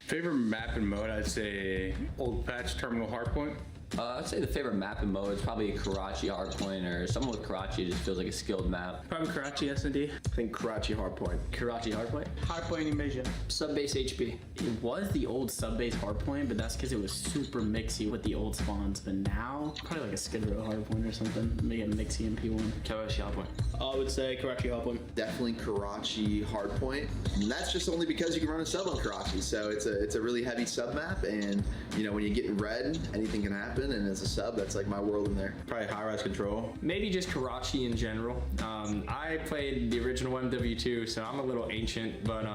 Favorite map and mode, I'd say Old Patch Terminal Hardpoint. I'd say the favorite map and mode is probably Karachi Hardpoint, or someone with Karachi just feels like a skilled map. Probably Karachi S&D. I think Karachi Hardpoint. Karachi Hardpoint? Hardpoint Invasion. Subbase HP. It was the old Subbase Hardpoint, but that's because it was super mixy with the old spawns. But now, probably like a Skid Row Hardpoint or something. Maybe a mixy MP1. Karachi Hardpoint. I would say Karachi Hardpoint. Definitely Karachi Hardpoint. And that's just only because you can run a sub on Karachi. So it's a really heavy sub map, and you know when you get in red, anything can happen. And as a sub, that's like my world in there. Probably High Rise Control. Maybe just Karachi in general. I played the original MW2, so I'm a little ancient, but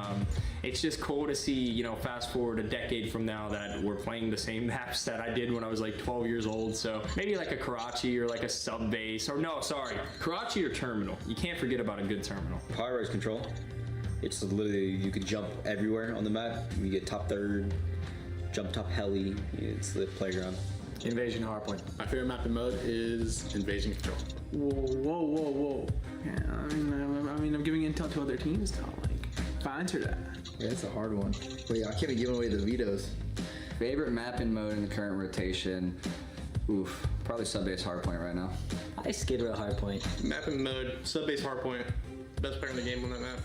it's just cool to see, you know, fast forward a decade from now that we're playing the same maps that I did when I was like 12 years old. So maybe like a Karachi or like a sub base, or no, sorry, Karachi or Terminal. You can't forget about a good Terminal. High Rise Control. It's literally, you can jump everywhere on the map. You get top third, jump top heli. It's the playground. Invasion Hardpoint. My favorite map and mode is Invasion Control. Whoa. Yeah, I mean, I'm giving intel to other teams now. Like, if I answer that. Yeah, it's a hard one. Wait, I can't be giving away the vetoes. Favorite map and mode in the current rotation? Oof, probably Subbase Hardpoint right now. I Skid Row Hardpoint. Map and mode, Subbase Hardpoint. Best player in the game on that map.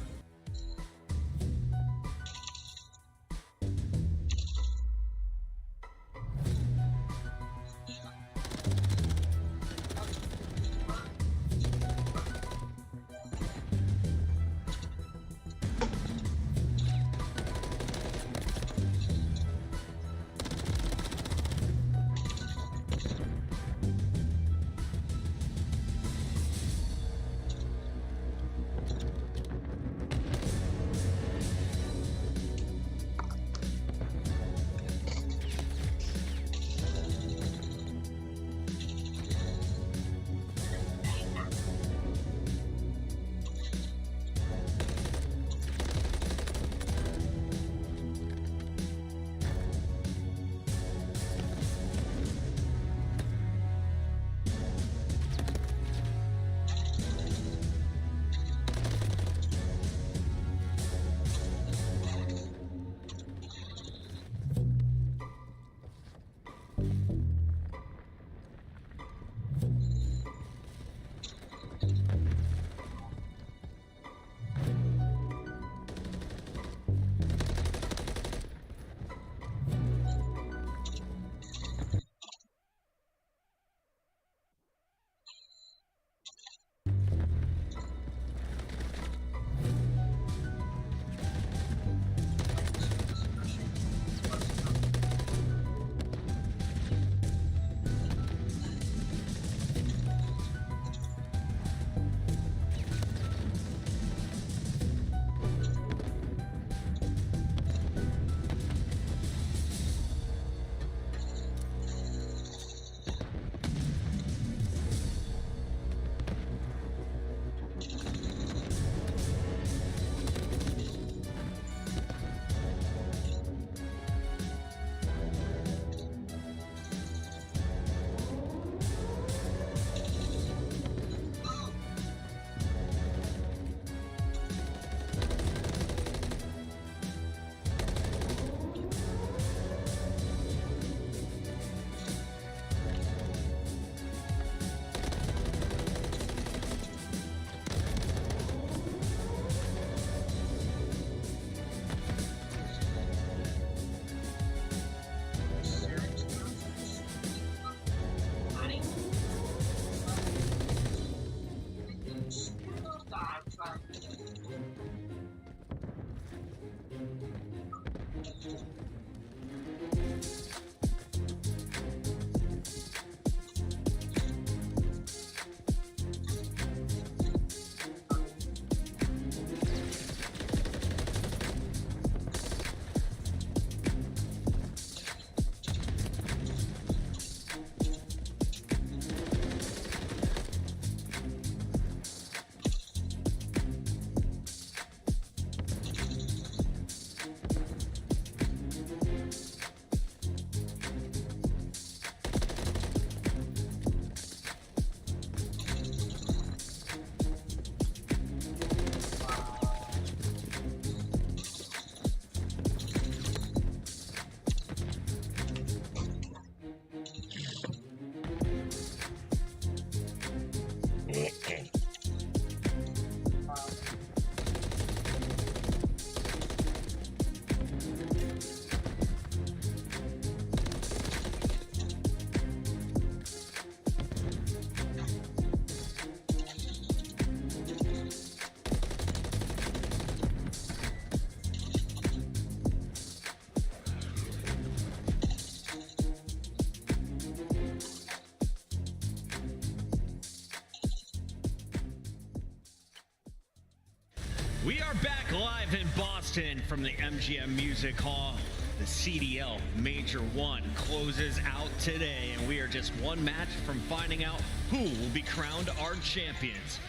We are back live in Boston from the MGM Music Hall. The CDL Major 1 closes out today, and we are just one match from finding out who will be crowned our champions.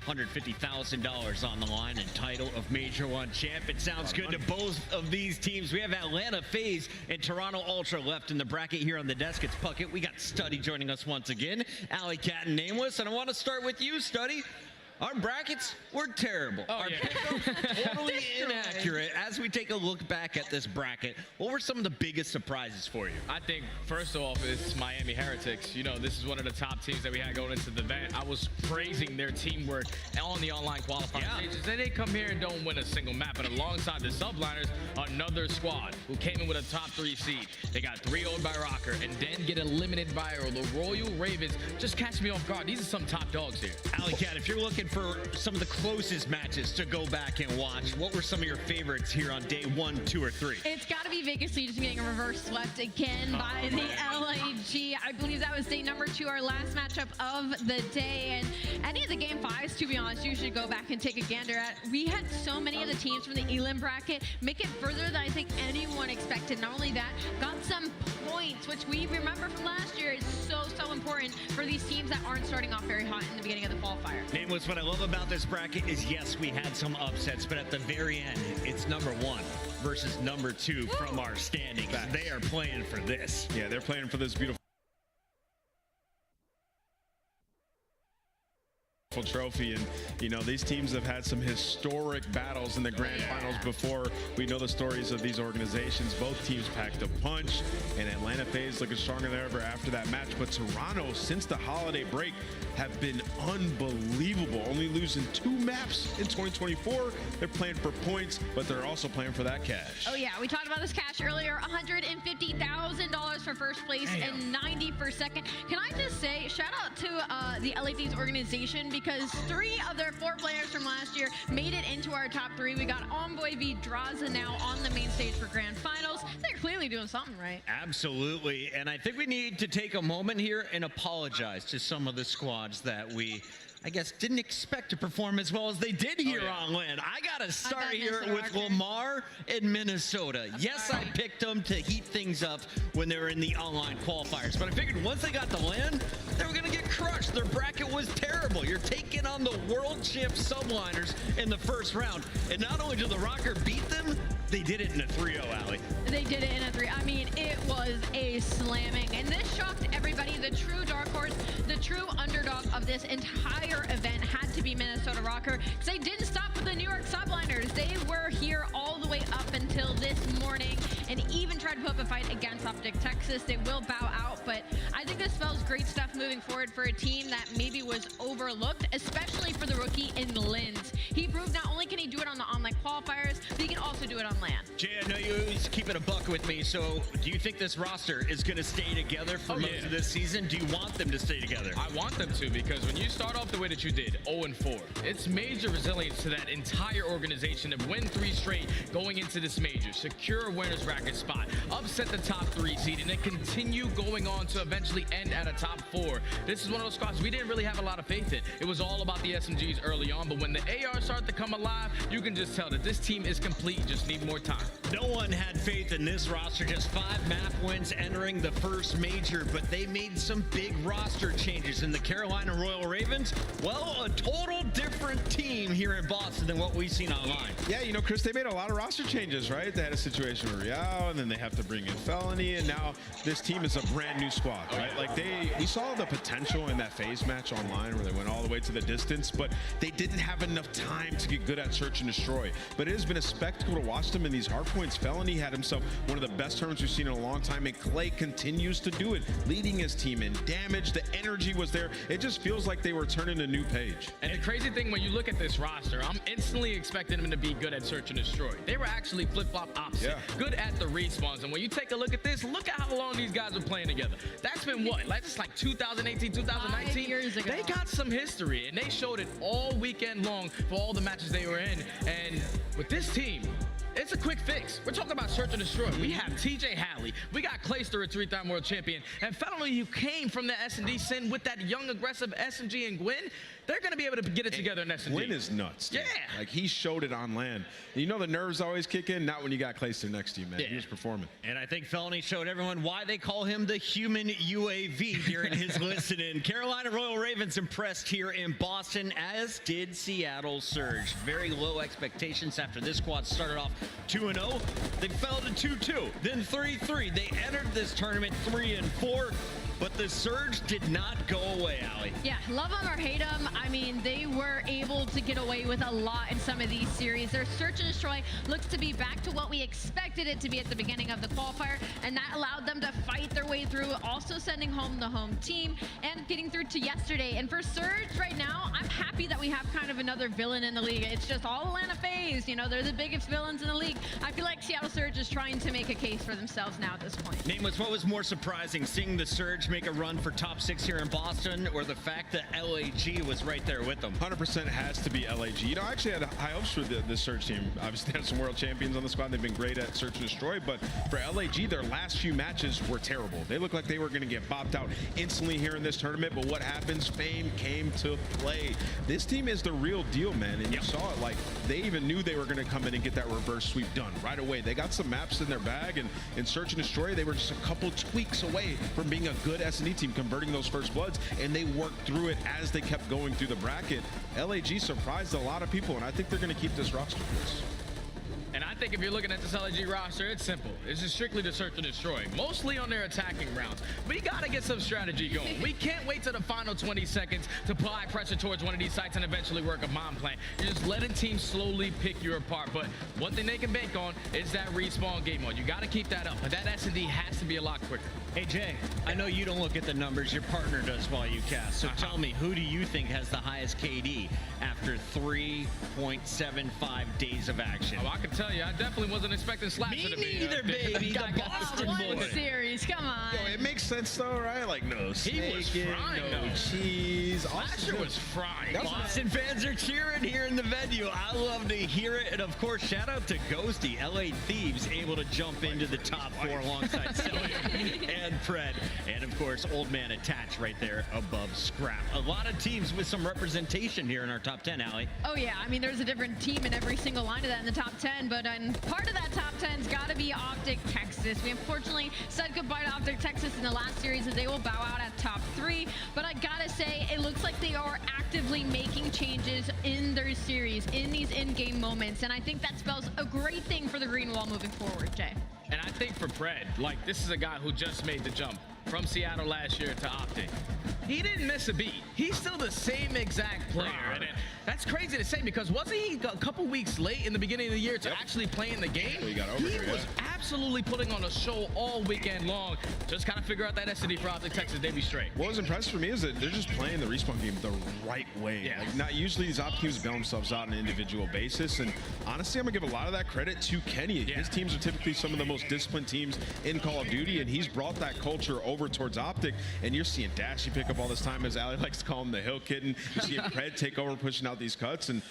$150,000 on the line and title of Major 1 champ. It sounds good to both of these teams. We have Atlanta FaZe and Toronto Ultra left in the bracket here on the desk. It's Puckett. We got Studdy joining us once again. Alley Cat and Nameless. And I want to start with you, Studdy. Our brackets were terrible. Our pickups totally inaccurate. As we take a look back at this bracket, what were some of the biggest surprises for you? I think, first off, it's Miami Heretics. You know, this is one of the top teams that we had going into the event. I was praising their teamwork on the online qualifying stages. And they come here and don't win a single map. And alongside the subliners, another squad who came in with a top 3 seed. They got 3-0'd by Rocker and then get eliminated by the Royal Ravens. Just catch me off guard. These are some top dogs here. Alley Cat, if you're looking for some of the closest matches to go back and watch, what were some of your favorites here on day 1, 2, or 3? It's got to be Vegas Legion getting a reverse swept again by the LAG. I believe that was day number 2, our last matchup of the day. And any of the game 5s, to be honest, you should go back and take a gander at. We had so many of the teams from the Elim bracket make it further than I think anyone expected. Not only that, got some points, which we remember from last year is so important for these teams that aren't starting off very hot in the beginning of the qualifier. Nameless, what I love about this bracket is, yes, we had some upsets, but at the very end, it's number 1 versus number 2 from our standings. They are playing for this. Yeah, they're playing for this beautiful trophy. And you know, these teams have had some historic battles in the grand finals before. We know the stories of these organizations. Both teams packed a punch, and Atlanta FaZe looking stronger than ever after that match. But Toronto, since the holiday break, have been unbelievable, only losing 2 maps in 2024. They're playing for points, but they're also playing for that cash. Oh yeah, we talked about this cash earlier. $150,000 for first place and 90 for second. Can I just say, shout out to the LA FaZe organization, because 3 of their 4 players from last year made it into our top 3. We got Envoy v Draza now on the main stage for grand finals. They're clearly doing something right. Absolutely, and I think we need to take a moment here and apologize to some of the squads that we, I guess, didn't expect to perform as well as they did here on LAN. I gotta start here with Lamar in Minnesota. Yes, I picked them to heat things up when they were in the online qualifiers, but I figured once they got to LAN, they were gonna get crushed. Their bracket was terrible. You're taking on the world champ subliners in the first round, and not only did the Rocker beat them, they did it in a 3-0, Alley. They did it in a 3. I mean, it was a slamming, and this shocked everybody. The true dark horse, the true underdog of this entire event had to be Minnesota Rocker, because they didn't stop with the New York subliners. They were here all the way up until this morning, and even tried to put up a fight against Optic Texas. They will bow out, but I think this spells great stuff moving forward for a team that maybe was overlooked, especially for the rookie in Linz. He proved not only can he do it on the online qualifiers, but he can also do it on LAN. Jay, I know you always keep it a buck with me, so do you think this roster is going to stay together for most of this season? Do you want them to stay together? I want them to, because when you start off the way that you did, 0-4, it's major resilience to that entire organization to win 3 straight going into this major, secure a winners bracket spot, upset the top 3 seed, and then continue going on to eventually end at a top 4. This is one of those squads we didn't really have a lot of faith in. It was all about the SMGs early on, but when the AR start to come alive, you can just tell that this team is complete, just need more time. No one had faith in this roster. Just 5 map wins entering the first major, but they made some big roster changes. In the Carolina Royal Ravens, well, a total different team here in Boston than what we've seen online. Yeah, you know, Chris, they made a lot of roster changes, right? They had a situation with Real, and then they have to bring in Felony, and now this team is a brand new squad, right? Like, we saw the potential in that FaZe match online where they went all the way to the distance, but they didn't have enough time to get good at search and destroy. But it has been a spectacle to watch them in these hard points. Felony had himself one of the best turns we've seen in a long time, and Clay continues to do it, leading his team in damage. The energy was there. It just feels like they were turning a new page. And the crazy thing, when you look at this roster, I'm instantly expecting them to be good at search and destroy. They were actually flip-flop opposite. Good at the respawns. And when you take a look at this, look at how long these guys are playing together. That's been what? That's like 2018, 2019? 5 years ago. They got some history, and they showed it all weekend long for all the matches they were in. And with this team, it's a quick fix. We're talking about search and destroy. We have TJ Halley. We got Clayster, a 3-time world champion. And Felony, who came from the S&D scene with that young, aggressive SMG and Gwyn. they're going to be able to get it together in S&D. Win is nuts. Dude. Yeah. Like, he showed it on land. You know the nerves always kick in? Not when you got Clayster next to you, man. Yeah. He was performing. And I think Felony showed everyone why they call him the human UAV during his listen-in. Carolina Royal Ravens impressed here in Boston, as did Seattle Surge. Very low expectations after this squad started off 2-0. They fell to 2-2, then 3-3. They entered this tournament 3-4. But the Surge did not go away, Allie. Yeah, love them or hate them. I mean, they were able to get away with a lot in some of these series. Their search and destroy looks to be back to what we expected it to be at the beginning of the qualifier, and that allowed them to fight their way through, also sending home the home team and getting through to yesterday. And for Surge right now, I'm happy that we have kind of another villain in the league. It's just all Atlanta FaZe. You know, they're the biggest villains in the league. I feel like Seattle Surge is trying to make a case for themselves now at this point. Nameless, what was more surprising, seeing the Surge make a run for top 6 here in Boston, or the fact that LAG was right there with them? 100% has to be LAG. You know, I actually had high hopes for the Surge team. Obviously, they have some world champions on the squad. They've been great at search and destroy, but for LAG, their last few matches were terrible. They looked like they were going to get bopped out instantly here in this tournament, but what happens? Fame came to play. This team is the real deal, man, and you saw it. Like, they even knew they were going to come in and get that reverse sweep done right away. They got some maps in their bag, and in search and destroy, they were just a couple tweaks away from being a good S&D team, converting those first bloods, and they worked through it as they kept going through the bracket. LAG surprised a lot of people, and I think they're going to keep this roster. And I think if you're looking at this LAG roster, it's simple. It's just strictly to search and destroy, mostly on their attacking rounds. We got to get some strategy going. We can't wait till the final 20 seconds to apply pressure towards one of these sites and eventually work a bomb plan. You're just letting teams slowly pick you apart. But one thing they can bank on is that respawn game mode. You got to keep that up, but that S&D has to be a lot quicker. Hey, Jay, I know you don't look at the numbers. Your partner does while you cast. So tell me, who do you think has the highest KD after 3.75 days of action? Oh, I can tell you, I definitely wasn't expecting Slasher to be. Me neither, baby. The Boston One boy. series, come on. Yo, it makes sense though, right? Like, no He was snake, frying, no though. cheese. Slasher was frying. Boston fans are cheering here in the venue. I love to hear it. And of course, shout out to Ghosty, LA Thieves, able to jump into the top 4 alongside Selly and Fred. And of course, Old Man Attach right there above Scrap. A lot of teams with some representation here in our top 10, Allie. Oh yeah, I mean, there's a different team in every single line of that in the top 10, but part of that top 10's got to be Optic Texas. We unfortunately said goodbye to Optic Texas in the last series, and they will bow out at top 3. But I gotta say, it looks like they are actively making changes in their series, in these in-game moments, and I think that spells a great thing for the Green Wall moving forward, Jay. And I think for Pred, like, this is a guy who just made the jump from Seattle last year to Optic. He didn't miss a beat. He's still the same exact player. And that's crazy to say, because wasn't he a couple weeks late in the beginning of the year to actually play in the game? He was absolutely putting on a show all weekend long. Just kind of figure out that S&D for Optic Texas, they be straight. What was impressive for me is that they're just playing the respawn game the right way. Yeah. Like, not usually these Optic teams bail themselves out on an individual basis. And honestly, I'm gonna give a lot of that credit to Kenny. His teams are typically some of the most disciplined teams in Call of Duty, and he's brought that culture over towards Optic. And you're seeing Dashy pick up all this time, as Ali likes to call him, the Hill Kitten. You're seeing Pred take over, pushing out these cuts, and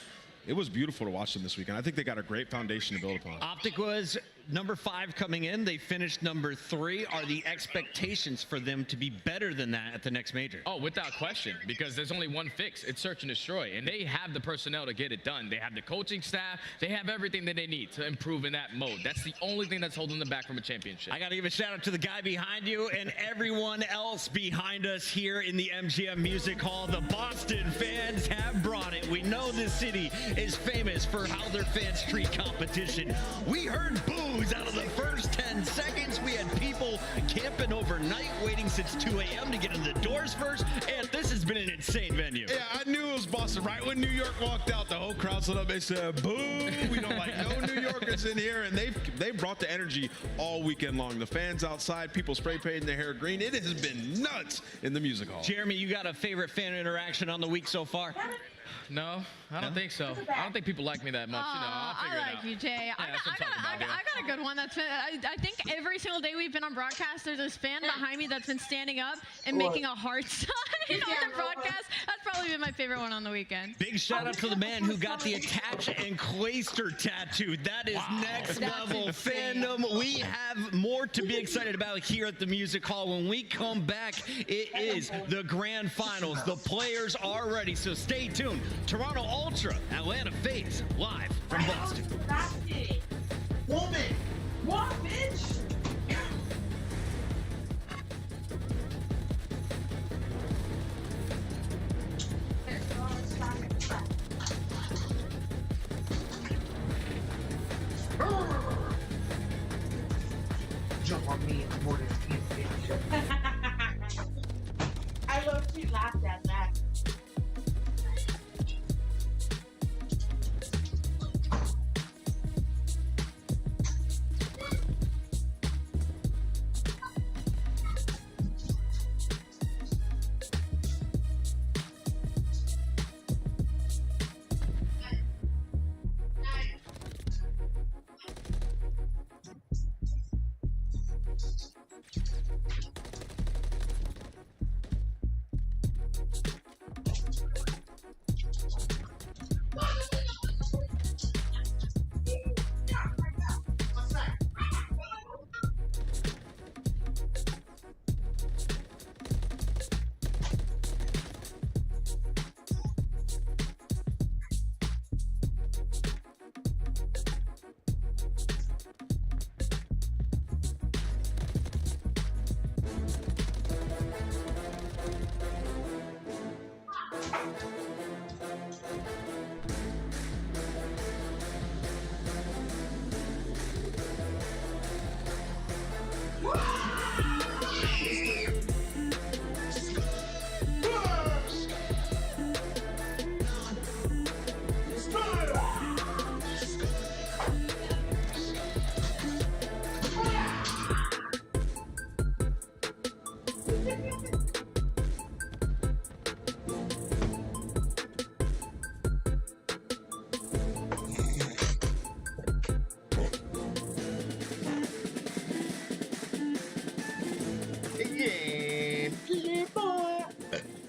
it was beautiful to watch them this weekend. I think they got a great foundation to build upon. Optic was number 5 coming in. They finished number 3. Are the expectations for them to be better than that at the next major? Oh, without question, because there's only one fix. It's search and destroy, and they have the personnel to get it done. They have the coaching staff. They have everything that they need to improve in that mode. That's the only thing that's holding them back from a championship. I got to give a shout out to the guy behind you and everyone else behind us here in the MGM Music Hall. The Boston fans have brought it. We know this city is famous for how their fans treat competition. We heard boos out of the first 10 seconds. We had people camping overnight, waiting since 2 a.m. to get in the doors first, and this has been an insane venue. Yeah, I knew it was Boston. Right when New York walked out, the whole crowd stood up. They said, boo! We don't like no New Yorkers in here, and they've brought the energy all weekend long. The fans outside, people spray painting their hair green. It has been nuts in the music hall. Jeremy, you got a favorite fan interaction on the week so far? No, I don't think so. I don't think people like me that much. You know, I'll figure it out. I like you, Jay. I that's what I'm talking about, got a good one. That's been, I think every single day we've been on broadcast, there's this fan behind me that's been standing up and making a heart sign on the broadcast. That's probably been my favorite one on the weekend. Big shout out to the man who got the attach and clayster tattoo. That is next level fandom. We have more to be excited about here at the Music Hall. When we come back, it is the grand finals. The players are ready, so stay tuned. Toronto Ultra, Atlanta FaZe, live from Boston. Woman! What, bitch? Jump on me more than I love she laughed at that.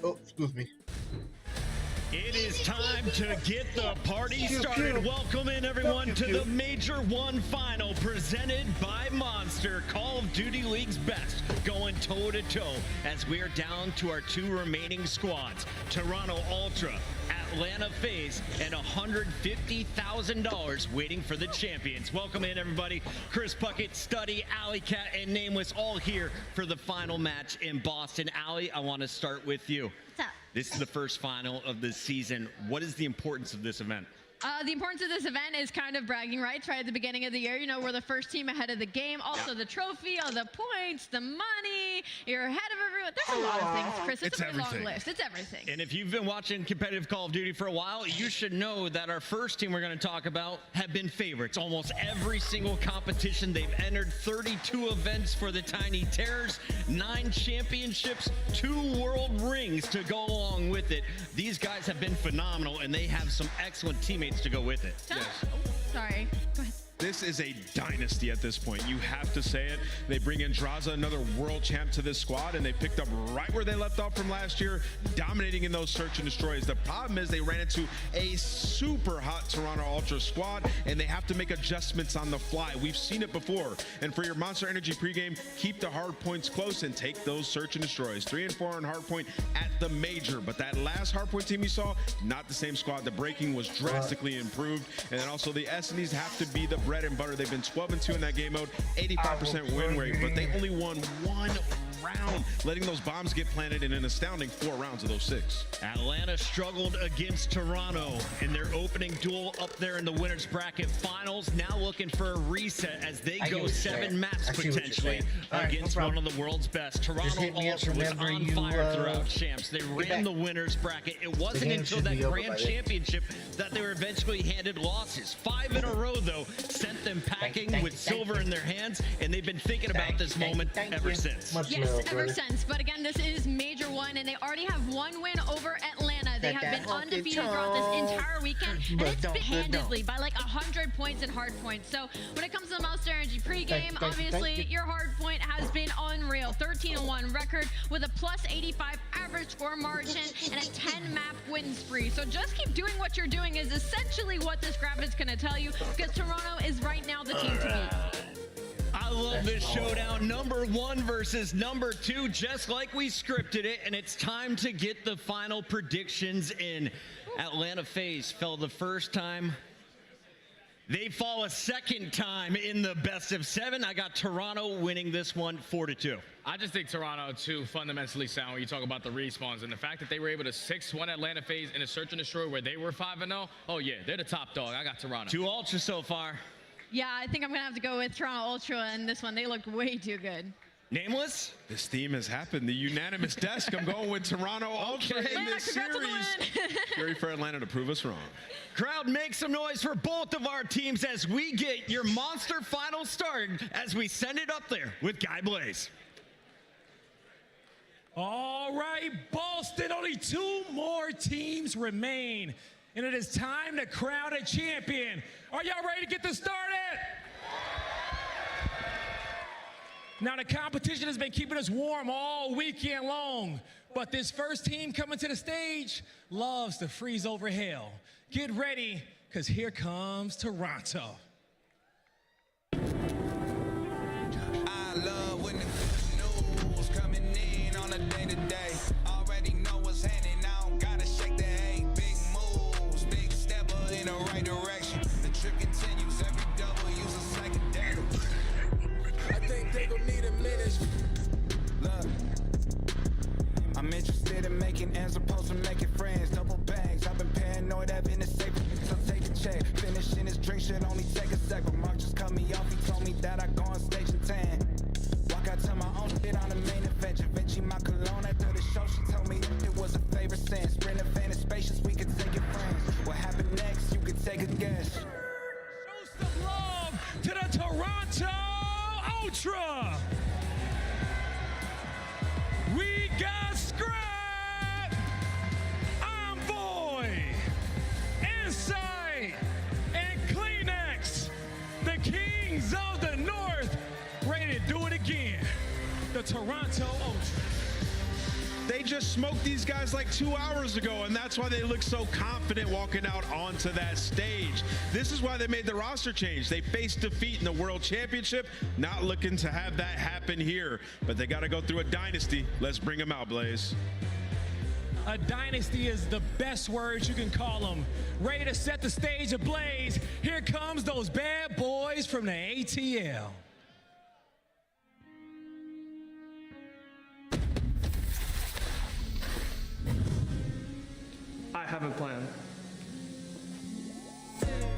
Oh, excuse me. It is time to get the party started. Welcome in, everyone, to the Major 1 final presented by Monster, Call of Duty League's best, going toe-to-toe as we're down to our 2 remaining squads, Toronto Ultra, Atlanta FaZe, and $150,000 waiting for the champions. Welcome in, everybody. Chris Puckett, Study, Alley Cat, and Nameless all here for the final match in Boston. Alley, I want to start with you. What's up? This is the first final of the season. What is the importance of this event? The importance of this event is kind of bragging rights right at the beginning of the year. You know, we're the first team ahead of the game. Also, the trophy, all the points, the money. You're ahead of everyone. There's a lot of things, Chris. It's a very long list. It's everything. And if you've been watching competitive Call of Duty for a while, you should know that our first team we're going to talk about have been favorites. Almost every single competition they've entered, 32 events for the Tiny Terrors, 9 championships, 2 world rings to go along with it. These guys have been phenomenal, and they have some excellent teammates to go with it. Yes. Sorry. Go ahead. This is a dynasty at this point. You have to say it. They bring in Draza, another world champ, to this squad, and they picked up right where they left off from last year, dominating in those search and destroys. The problem is they ran into a super hot Toronto Ultra squad, and they have to make adjustments on the fly. We've seen it before. And for your Monster Energy pregame, keep the hard points close and take those search and destroys. 3 and 4 on hard point at the major. But that last hard point team you saw, not the same squad. The breaking was drastically improved. And then also the SNEs have to be the bread and butter. They've been 12-2 in that game mode, 85% win rate, but they only won 1 round, letting those bombs get planted in an astounding 4 rounds of those 6. Atlanta struggled against Toronto in their opening duel up there in the winners bracket finals. Now looking for a reset as they go 7 maps potentially against one of the world's best. Toronto Ultra was on fire throughout champs. They ran the winners bracket. It wasn't until that grand championship that they were eventually handed losses. 5 in a row, though, sent them packing with silver in their hands, and they've been thinking about this moment ever since. Yes, ever since. But again, this is Major 1, and they already have 1 win over Atlanta. They have been undefeated throughout this entire weekend, and it's been handedly by like 100 points and hard points. So when it comes to the Monster Energy pregame, obviously your hard point has been unreal. 13-1 record with a plus 85 average score margin and a 10-map win spree. So just keep doing what you're doing is essentially what this graph is going to tell you, because Toronto is right now the team to beat. I love this showdown. Number 1 versus number 2, just like we scripted it, and it's time to get the final predictions in. Atlanta FaZe fell the first time. They fall a second time in the best of 7. I got Toronto winning this one 4-2. I just think Toronto, too, fundamentally sound when you talk about the respawns. And the fact that they were able to 6-1 Atlanta FaZe in a search and destroy where they were 5-0. Oh, yeah, they're the top dog. I got Toronto. 2 ultras so far. Yeah, I think I'm going to have to go with Toronto Ultra in this one. They looked way too good. Nameless? This theme has happened. The unanimous desk. I'm going with Toronto Ultra in this series. Ready for Atlanta to prove us wrong. Crowd, make some noise for both of our teams as we get your monster final start as we send it up there with Guy Blaze. All right, Boston, only 2 more teams remain, and it is time to crown a champion. Are y'all ready to get this started? Now, the competition has been keeping us warm all weekend long, but this first team coming to the stage loves to freeze over hell. Get ready, because here comes Toronto. I love when the good news coming in on a day-to-day. Already know what's happening, I don't gotta shake the hay. Big moves, big stepper in the right direction. The trip continues, every double use a psychedelic. I think they gon' need a minute. Look, I'm interested in making ends opposed to making friends. Double bags, I've been paranoid, having a safe, so take a check. Finishing his drink should only take a sec, but Mark just cut me off, he told me that I go on stage in 10. Walk out to my own shit on the main event. Vinci my cologne after the show, she told me it was a favorite sense. Sprint advantage spacious, we could take it friends. What happened next, you could take a guess. Show some love to the Toronto Ultra. We got Scrap, Envoy, Insight, and Kleenex, the kings of the North, ready to do it again. The Toronto Ultra. They just smoked these guys like 2 hours ago, and that's why they look so confident walking out onto that stage. This is why they made the roster change. They faced defeat in the World Championship, not looking to have that happen here, but they got to go through a dynasty. Let's bring them out, Blaze. A dynasty is the best word you can call them. Ready to set the stage ablaze. Here comes those bad boys from the ATL. I have a plan.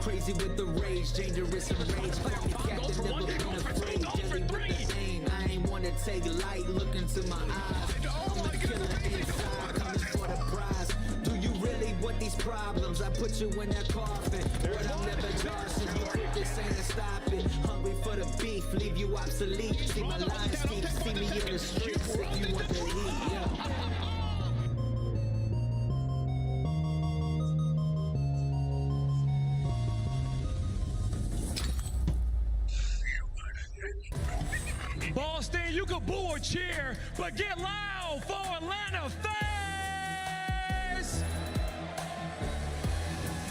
Crazy with the rage, dangerous and rage. Captain, never been afraid. Jelly with the aim. I ain't wanna take light. Look into my eyes. I'm the killer inside, coming for the prize. Do you really want these problems? I put you in that coffin, but I'm never Johnson. You quit this ain't to stop it. Hungry for the beef, leave you obsolete. See my lines deep, see me in the streets if you want the heat. Yeah. Boston, you can boo or cheer, but get loud for Atlanta FaZe!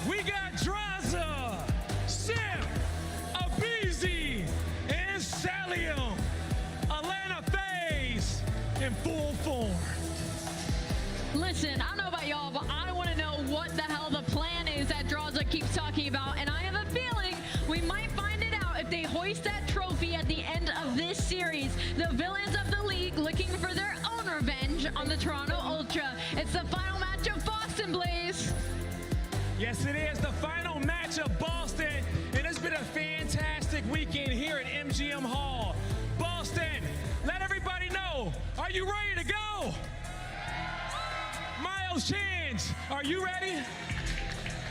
We got Draza, Sim, Abizi, and Salium. Atlanta FaZe in full form. Listen, I don't know about y'all, but I want to know what the hell the plan is that Draza keeps talking about, and I have a feeling we might find it out if they hoist that trophy at the end of this series. The villains of the league looking for their own revenge on the Toronto Ultra. It's the final match of Boston, Blaze. Yes, it is the final match of Boston, and it's been a fantastic weekend here at MGM Hall. Boston, let everybody know, are you ready to go? Miles Chance, are you ready?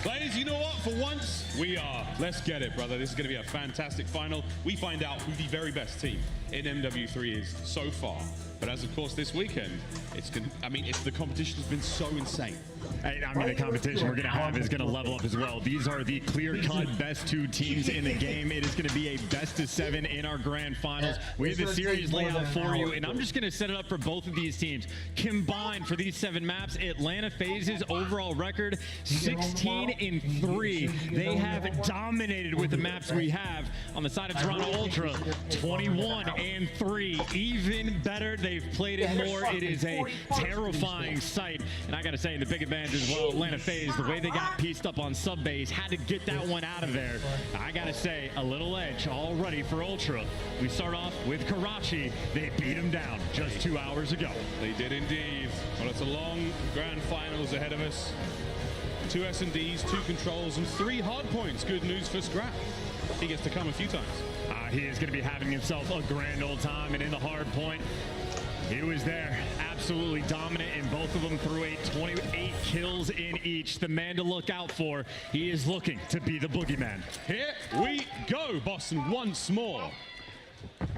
Ladies, you know what? For once, we are. Let's get it, brother. This is going to be a fantastic final. We find out who the very best team in MW3 is so far. But as of course this weekend, the competition's been so insane. I mean, the competition we're going to have is going to level up as well. These are the clear-cut best two teams in the game. It is going to be a best-of-7 in our grand finals. We have the series layout for you, and I'm just going to set it up for both of these teams. Combined for these 7 maps, Atlanta FaZe's overall record, 16-3. They have dominated with the maps we have. On the side of Toronto Ultra, 21-3. Even better, they've played it more. It is a terrifying sight. And I got to say, the big advantage as well, Atlanta FaZe, the way they got pieced up on sub base, had to get that one out of there. I got to say, a little edge already for Ultra. We start off with Karachi. They beat them down just 2 hours ago. They did indeed. Well, it's a long grand finals ahead of us. 2 S&Ds, 2 controls, and 3 hard points. Good news for Scrap. He gets to come a few times. He is going to be having himself a grand old time, and in the hard point, he was there, absolutely dominant in both of them through 28 kills in each. The man to look out for. He is looking to be the boogeyman. Here we go, Boston, once more.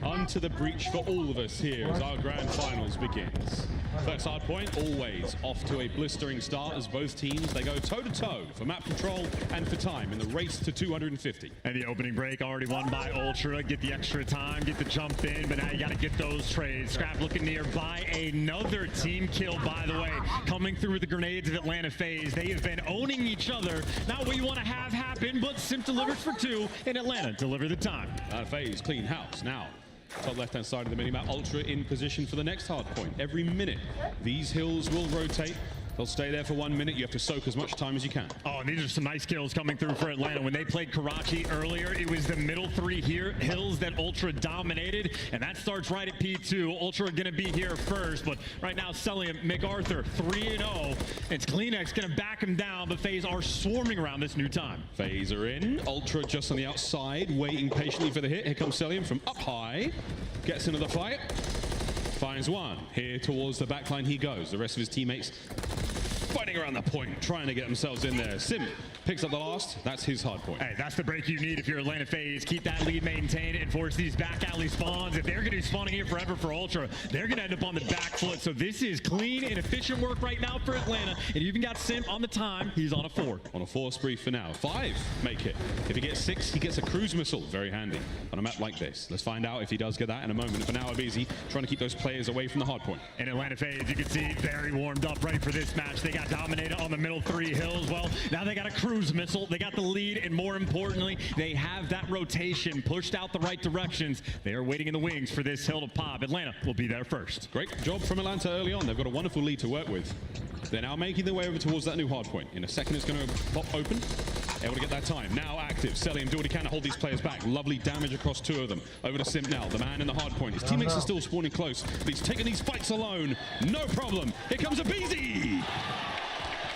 Onto the breach for all of us here as our grand finals begins. First hard point, always off to a blistering start as both teams, they go toe-to-toe for map control and for time in the race to 250. And the opening break already won by Ultra. Get the extra time, get the jump in, but now you got to get those trades. Scrap looking nearby. Another team kill, by the way, coming through the grenades of Atlanta FaZe. They have been owning each other. Not what you want to have happen, but Simp delivers for 2, and Atlanta deliver the time. FaZe clean house now. Top left-hand side of the minimap, Ultra in position for the next hard point. Every minute, these hills will rotate. They'll stay there for 1 minute. You have to soak as much time as you can. Oh, and these are some nice kills coming through for Atlanta. When they played Karachi earlier, it was the middle 3 hills that Ultra dominated, and that starts right at P2. Ultra are going to be here first, but right now, Celium, MacArthur, 3-0. It's Kleenex going to back him down, but FaZe are swarming around this new time. FaZe are in. Ultra just on the outside, waiting patiently for the hit. Here comes Celium from up high. Gets into the fight. Finds one. Here towards the backline he goes. The rest of his teammates fighting around the point, trying to get themselves in there. Sim picks up the last. That's his hard point. Hey, that's the break you need if you're Atlanta FaZe. Keep that lead maintained and force these back alley spawns. If they're going to be spawning here forever for Ultra, they're going to end up on the back foot. So this is clean and efficient work right now for Atlanta. And you even got Sim on the time. He's on a 4. On a 4 spree for now. 5 make it. If he gets 6, he gets a cruise missile. Very handy on a map like this. Let's find out if he does get that in a moment. For now, Abizi trying to keep those players away from the hard point. And Atlanta FaZe, you can see, very warmed up ready for this match. They got dominated on the middle 3 hills. Well, now they got a cruise missile. They got the lead, and more importantly, they have that rotation pushed out the right directions. They are waiting in the wings for this hill to pop. Atlanta will be there first. Great job from Atlanta early on. They've got a wonderful lead to work with. They're now making their way over towards that new hard point. In a second, it's going to pop open. Able to get that time. Now active. Celium do what he can to hold these players back. Lovely damage across 2 of them. Over to Simp now, the man in the hard point. His teammates are still spawning close, but he's taking these fights alone. No problem. Here comes Abizi.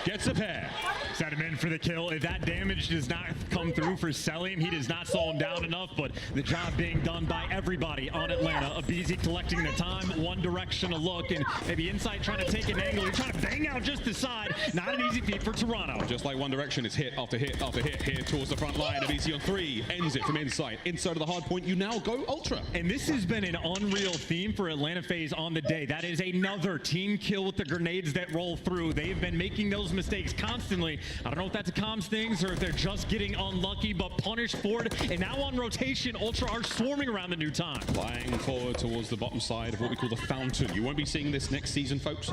Gets a pair. Set him in for the kill. If that damage does not come through for Celium, he does not slow him down enough, but the job being done by everybody on Atlanta. Abizi collecting the time, one direction to look, and maybe inside trying to take an angle. He's trying to bang out just the side. Not an easy feat for Toronto. Just like one direction, it's hit after hit after hit here towards the front line. Abizi on 3, ends it from inside. Inside of the hard point, you now go Ultra. And this has been an unreal theme for Atlanta FaZe on the day. That is another team kill with the grenades that roll through. They've been making those mistakes constantly. I don't know if that's a comms things or if they're just getting unlucky, but punished for it. And now on rotation, Ultra are swarming around the new time. Flying forward towards the bottom side of what we call the fountain. You won't be seeing this next season, folks.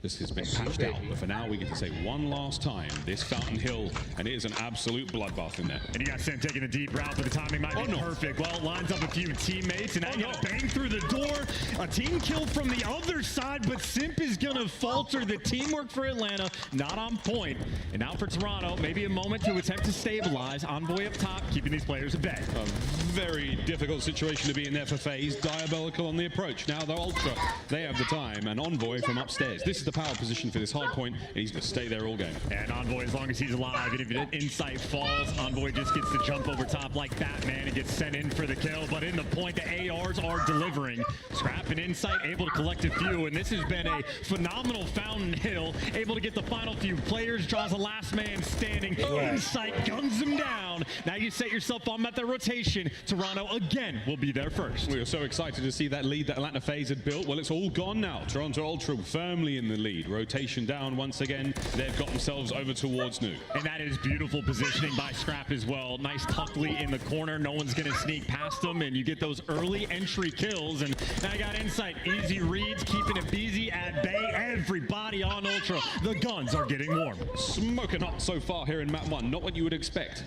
This has been patched out, but for now we get to say one last time, this Fountain Hill, and it is an absolute bloodbath in there. And you got Sim taking the deep route, but the timing might be perfect. Well, lines up a few teammates, and now you gotta bang through the door. A team kill from the other side, but Simp is gonna falter. The teamwork for Atlanta, not on point. And now for Toronto, maybe a moment to attempt to stabilize. Envoy up top, keeping these players at bay. A very difficult situation to be in there for FaZe. Diabolical on the approach. Now the Ultra, they have the time, and Envoy from upstairs. This is the the power position for this hard point, and he's going to stay there all game. And Envoy, as long as he's alive, and if Insight falls, Envoy just gets to jump over top like Batman and gets sent in for the kill. But in the point, the ARs are delivering. Scrap and Insight able to collect a few, and this has been a phenomenal Fountain Hill, able to get the final few players, draws a last man standing. Insight guns them down. Now you set yourself on at the rotation. Toronto again will be there first. We were so excited to see that lead that Atlanta FaZe had built. Well, it's all gone now. Toronto Ultra firmly in the lead. Rotation down once again. They've got themselves over towards New. And that is beautiful positioning by Scrap as well. Nice Tuckley in the corner. No one's going to sneak past them, and you get those early entry kills. And now I got Insight. Easy reads, keeping it busy at bay. Everybody on Ultra. The guns are getting warm. Smoking hot so far here in map 1. Not what you would expect,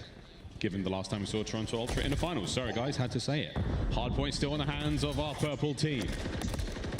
given the last time we saw Toronto Ultra in the finals. Sorry guys, had to say it. Hardpoint still in the hands of our purple team.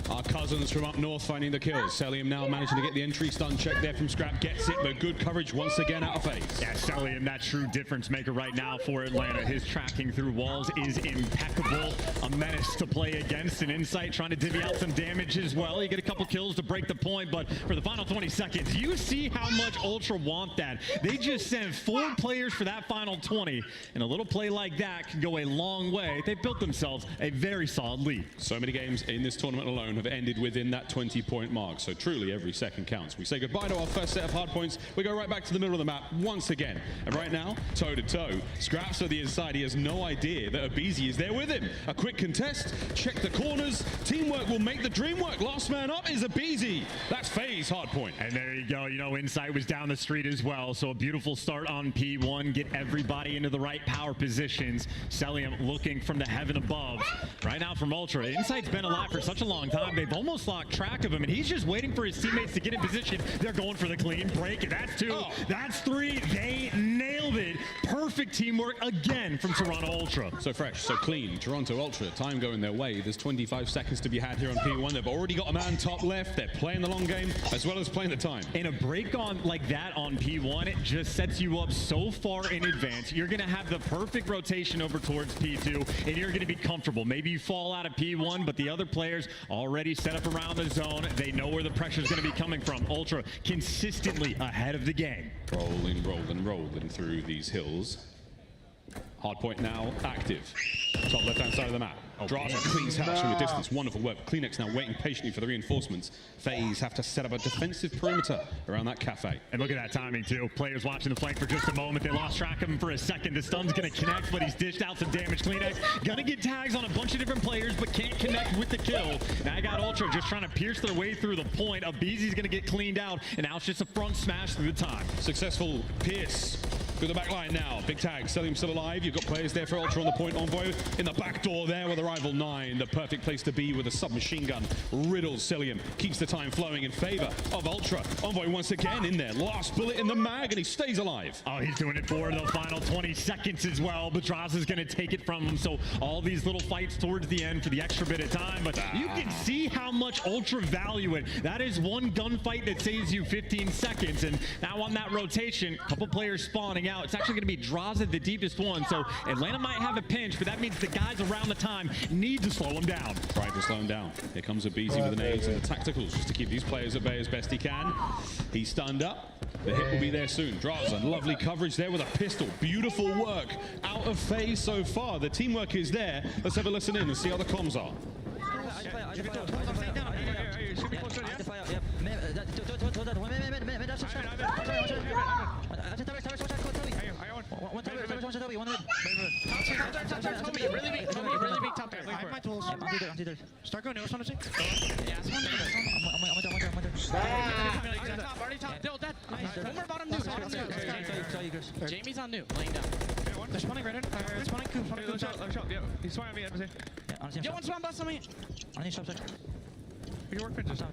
Our cousins from up north finding the kills. Celium now managing to get the entry stun check there from Scrap. Gets it, but good coverage once again out of FaZe. Yeah, Celium, that true difference maker right now for Atlanta. His tracking through walls is impeccable. A menace to play against. And Insight trying to divvy out some damage as well. You get a couple kills to break the point, but for the final 20 seconds, you see how much Ultra want that. They just sent 4 players for that final 20, and a little play like that can go a long way. They built themselves a very solid lead. So many games in this tournament alone have ended within that 20-point mark, so truly every second counts. We say goodbye to our first set of hard points. We go right back to the middle of the map once again, and right now, toe-to-toe. Scraps on the inside. He has no idea that Abizi is there with him. A quick contest, check the corners. Teamwork will make the dream work. Last man up is Abizi. That's FaZe hard point. And there you go. You know, Insight was down the street as well, so a beautiful start on P1. Get everybody into the right power positions. Celium looking from the heaven above. Right now from Ultra. Insight's been alive for such a long time. They've almost lost track of him, and he's just waiting for his teammates to get in position. They're going for the clean break, and that's 2. That's 3. They nailed it. Perfect teamwork again from Toronto Ultra. So fresh, so clean. Toronto Ultra, time going their way. There's 25 seconds to be had here on P1. They've already got a man top left. They're playing the long game as well as playing the time. And a break on like that on P1, it just sets you up so far in advance. You're going to have the perfect rotation over towards P2, and you're going to be comfortable. Maybe you fall out of P1, but the other players already set up around the zone. They know where the pressure is going to be coming from. Ultra consistently ahead of the game. Rolling through these hills. Hardpoint now active. Top left-hand side of the map. Draza cleans house from a distance. Wonderful work. Kleenex now waiting patiently for the reinforcements. FaZe have to set up a defensive perimeter around that cafe. And look at that timing, too. Players watching the flank for just a moment. They lost track of him for a second. The stun's going to connect, but he's dished out some damage. Kleenex going to get tags on a bunch of different players, but can't connect with the kill. Now I got Ultra just trying to pierce their way through the point. Abizi's going to get cleaned out, and now it's just a front smash through the time. Successful pierce through the back line now. Big tag. Celium still alive. You've got players there for Ultra on the point. Envoy in the back door there with Arrival 9. The perfect place to be with a submachine gun. Riddles Celium. Keeps the time flowing in favor of Ultra. Envoy once again in there. Last bullet in the mag, and he stays alive. Oh, he's doing it for the final 20 seconds as well. But Draza's going to take it from him. So all these little fights towards the end for the extra bit of time. But you can see how much Ultra value it. That is one gunfight that saves you 15 seconds. And now on that rotation, a couple players spawning out. It's actually going to be Draza, the deepest one. So Atlanta might have a pinch, but that means the guys around the time need to slow him down. Trying to slow him down. Here comes Abizi with the nades and the tacticals just to keep these players at bay as best he can. He's stunned up. The hit will be there soon. Draza, lovely coverage there with a pistol. Beautiful work out of FaZe so far. The teamwork is there. Let's have a listen in and see how the comms are. Start going, no, Jamie's on new, laying down. They're spawning right in. They're spawning Coop. He's spawning me. Yo, one spawn bust on me. On these shops. We can work pinches. Top.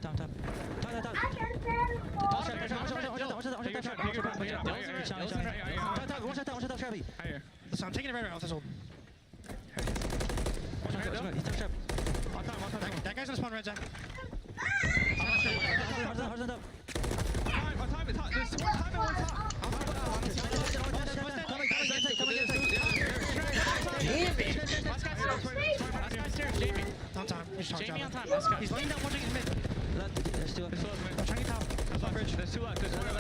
Listen, I'm taking it right around. That's old. That guy's gonna spawn red, Zach. Last guy's stairs, Jamie. On time. Jamie on time. He's laying down, watching his mid. There's two left. I'm trying to top. That's my bridge. There's two left. There's two left.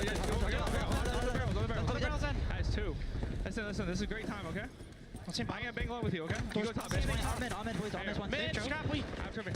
Nice, two. Listen, this is a great time, okay? I'm gonna bang low with you, okay? You go top, bitch. I'm in, boys. I'm in one. Mid, scrap, please. I have tripping.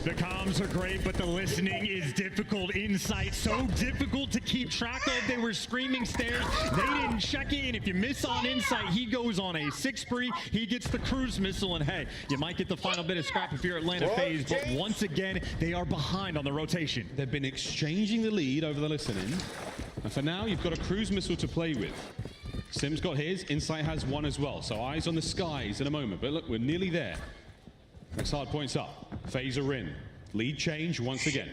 The comms are great, but the listening is difficult. Insight so difficult to keep track of. They were screaming stairs. They didn't check in. If you miss on Insight, he goes on a 6 spree. He gets the cruise missile, and hey, you might get the final bit of scrap if you're Atlanta FaZe, but once again, they are behind on the rotation. They've been exchanging the lead over the listening, and for now, you've got a cruise missile to play with. Sim's got his, Insight has one as well, so eyes on the skies in a moment, but look, we're nearly there. Next hard points up. FaZe are in. Lead change once again.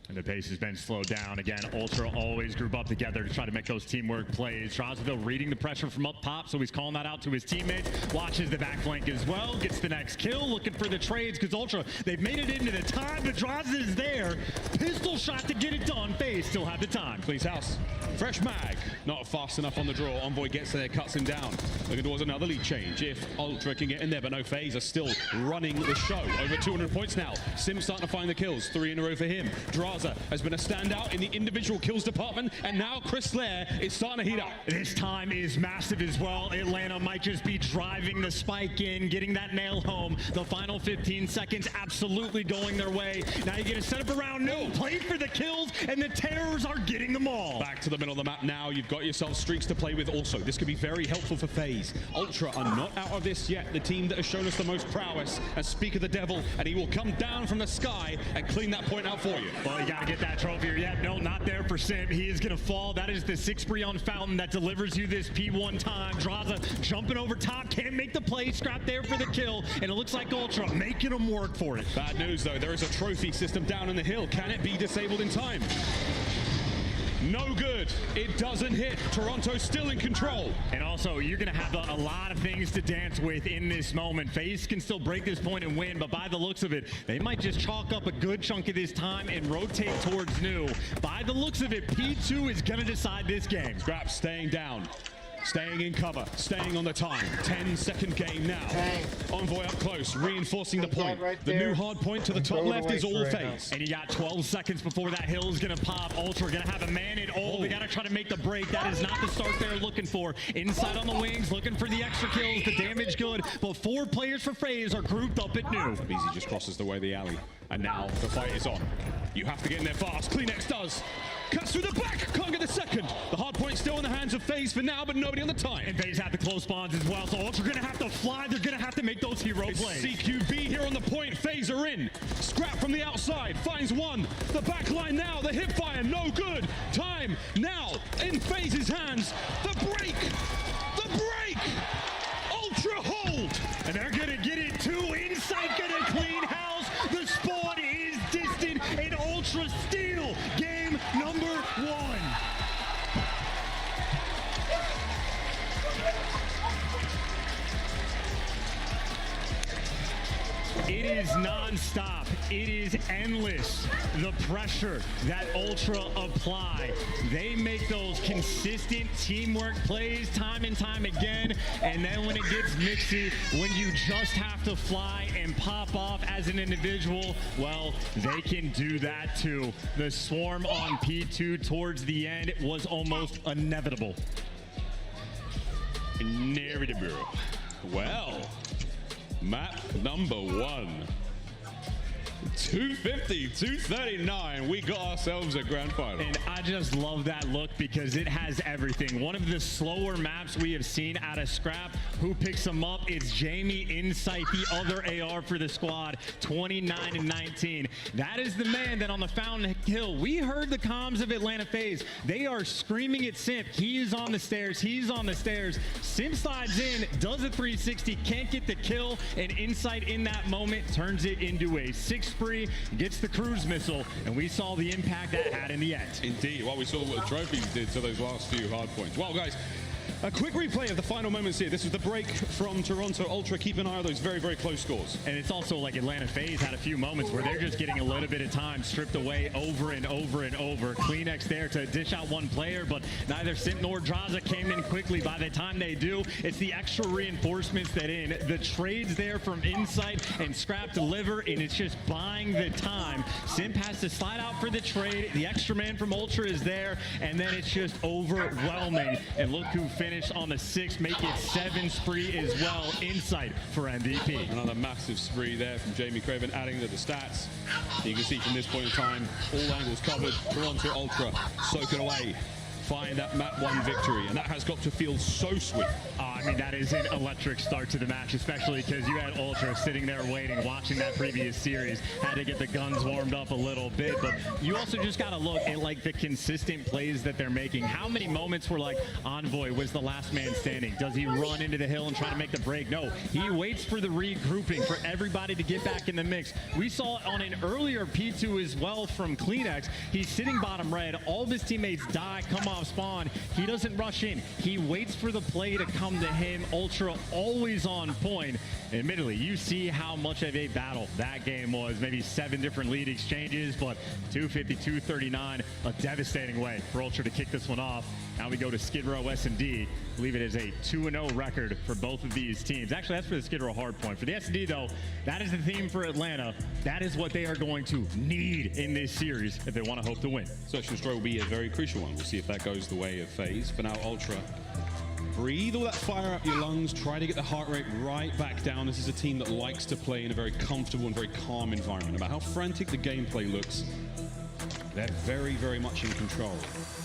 And the pace has been slowed down again. Ultra always group up together to try to make those teamwork plays. Drozaville reading the pressure from up top, so he's calling that out to his teammates. Watches the back flank as well. Gets the next kill, looking for the trades because Ultra, they've made it into the time, but Droz is there. Pistol shot to get it done. FaZe still have the time. Cleans house. Fresh mag. Not fast enough on the draw. Envoy gets there, cuts him down. Looking towards another lead change. If Ultra can get in there, but no, FaZe are still running the show. Over 200 points now. Sim starting to find the kills. 3 in a row for him. Draza has been a standout in the individual kills department, and now Chris Lair is starting to heat up. This time is massive as well. Atlanta might just be driving the spike in, getting that nail home. The final 15 seconds absolutely going their way. Now you get to set up around new, play for the kills, and the Terrors are getting them all. Back to the middle of the map now. You've got yourself streaks to play with also. This could be very helpful for FaZe. Ultra are not out of this yet. The team that has shown us the most prowess. And speak of the devil, and he will come down from the sky and clean that point out for you. Well, you got to get that trophy. Yeah, no, not there for Sim. He is going to fall. That is the 6 spree on Fountain that delivers you this P1 time. Draza jumping over top, can't make the play. Scrap there for the kill, and it looks like Ultra making them work for it. Bad news, though. There is a trophy system down in the hill. Can it be disabled in time? No good. It doesn't hit. Toronto's still in control. And also, you're going to have a lot of things to dance with in this moment. FaZe can still break this point and win, but by the looks of it, they might just chalk up a good chunk of this time and rotate towards new. By the looks of it, P2 is going to decide this game. Scrap staying down. Staying in cover, staying on the time. 10-second game now. Envoy up close, reinforcing the point. The new hard point to the top left is all FaZe. And you got 12 seconds before that hill is going to pop. Ultra going to have a man in all. They got to try to make the break. That is not the start they're looking for. Inside on the wings, looking for the extra kills. The damage good, but 4 players for FaZe are grouped up at new. Beezy just crosses the way of the alley. And now the fight is on. You have to get in there fast. Kleenex does. Cuts through the back. Can't get the second. The hard point still in the hands of FaZe for now, but nobody on the time. And FaZe have the close spawns as well, so Ultra gonna have to fly. They're gonna have to make those hero plays. CQB here on the point. FaZe are in. Scrap from the outside. Finds one. The back line now. The hip fire. No good. Time now in FaZe's hands. The break. The break. Ultra hold. And they're gonna get it too. Insight gonna clean house. The spawn is distant, and Ultra steal game number 1. It is non-stop. It is endless. The pressure that Ultra apply. They make those consistent teamwork plays time and time again. And then when it gets mixy, when you just have to fly and pop off as an individual, well, they can do that too. The swarm on P2 towards the end was almost inevitable. Inevitable. Well, map number 1. 250, 239. We got ourselves a grand final. And I just love that look because it has everything. One of the slower maps we have seen out of Scrap. Who picks them up? It's Jamie Insight, the other AR for the squad. 29 and 19. That is the man that on the Fountain Hill. We heard the comms of Atlanta FaZe. They are screaming at Simp. He is on the stairs. He's on the stairs. Simp slides in, does a 360, can't get the kill, and Insight in that moment turns it into a 6 spree, gets the cruise missile, and we saw the impact that had in the end. Indeed. Well, we saw what the trophies did to those last few hard points. Well, guys, A quick replay of the final moments here. This was the break from Toronto Ultra. Keep an eye on those very, very close scores. And it's also like Atlanta FaZe had a few moments where they're just getting a little bit of time stripped away over and over and over. Kleenex there to dish out one player, but neither Simp nor Draza came in quickly. By the time they do, it's the extra reinforcements that in. The trades there from Insight and Scrap deliver, and it's just buying the time. Simp has to slide out for the trade. The extra man from Ultra is there, and then it's just overwhelming. And look who finished on the 6th, make it 7 spree as well. Insight for MVP. Another massive spree there from Jamie Craven, adding to the stats. You can see from this point in time, all angles covered. Toronto Ultra soak it away. Find that map 1 victory, and that has got to feel so sweet. I mean, that is an electric start to the match, especially because you had Ultra sitting there waiting, watching that previous series, had to get the guns warmed up a little bit, but you also just got to look at like the consistent plays that they're making. How many moments were like Envoy was the last man standing? Does he run into the hill and try to make the break? No, he waits for the regrouping, for everybody to get back in the mix. We saw it on an earlier P2 as well from Kleenex. He's sitting bottom red, all of his teammates die, come off spawn. He doesn't rush in. He waits for the play to come to him. Ultra always on point. Admittedly, you see how much of a battle that game was. Maybe 7 different lead exchanges, but 250-239, a devastating way for Ultra to kick this one off. Now we go to Skid Row S&D. I believe it is a 2-0 record for both of these teams. Actually, that's for the Skid Row hardpoint. For the S&D, though, that is the theme for Atlanta. That is what they are going to need in this series if they want to hope to win. Search and Destroy will be a very crucial one. We'll see if that goes the way of FaZe. For now, Ultra, breathe all that fire up your lungs. Try to get the heart rate right back down. This is a team that likes to play in a very comfortable and very calm environment. No matter how frantic the gameplay looks, they're very, very much in control.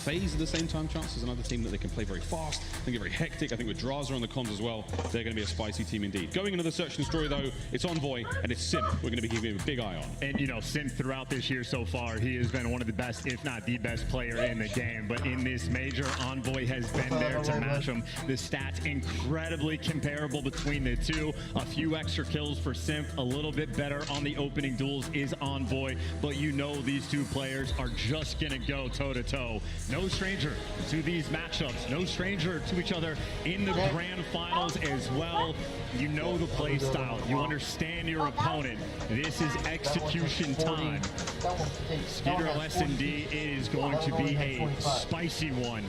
FaZe at the same time, Chance, is another team that they can play very fast. I think they're very hectic. I think with Draza on the comms as well, they're going to be a spicy team indeed. Going into the Search and Destroy, though, it's Envoy and it's Simp we're going to be giving a big eye on. And, you know, Simp throughout this year so far, he has been one of the best, if not the best player in the game. But in this major, Envoy has been there to match him. The stats incredibly comparable between the two. A few extra kills for Simp, a little bit better on the opening duels is Envoy. But you know these two players are just going to go toe-to-toe. No stranger to these matchups. No stranger to each other in the grand finals as well. You know the play style. You understand your opponent. This is execution time. Skid Row S&D is going to be a spicy one.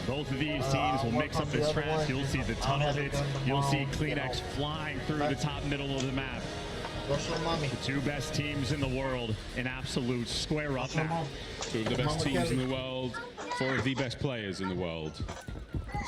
Both of these teams will mix up the strats. You'll see the tunnel hits. You'll see Kleenex flying through the top middle of the map. The two best teams in the world, an absolute square up now. Two of the best teams in the world, 4 of the best players in the world.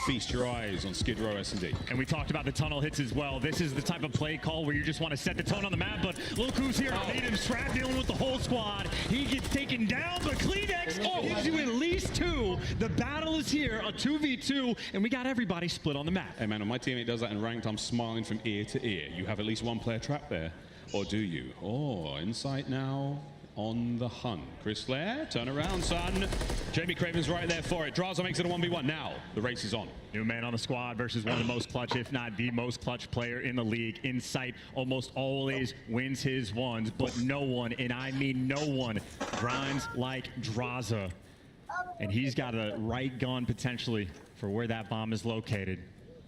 Feast your eyes on Skid Row S&D. And we talked about the tunnel hits as well. This is the type of play call where you just want to set the tone on the map, but look who's here. Native Strap dealing with the whole squad. He gets taken down, but Kleenex gives you at least 2. The battle is here, a 2v2, and we got everybody split on the map. Hey man, when my teammate does that in ranked, I'm smiling from ear to ear. You have at least 1 player trapped there. Or do you? Oh, Insight now on the hunt. Chris Flair, turn around, son. Jamie Craven's right there for it. Draza makes it a 1v1. Now, the race is on. New man on the squad versus one of the most clutch, if not the most clutch player in the league. Insight almost always wins his ones, but no one, and I mean no one, grinds like Draza. And he's got a right gun potentially for where that bomb is located.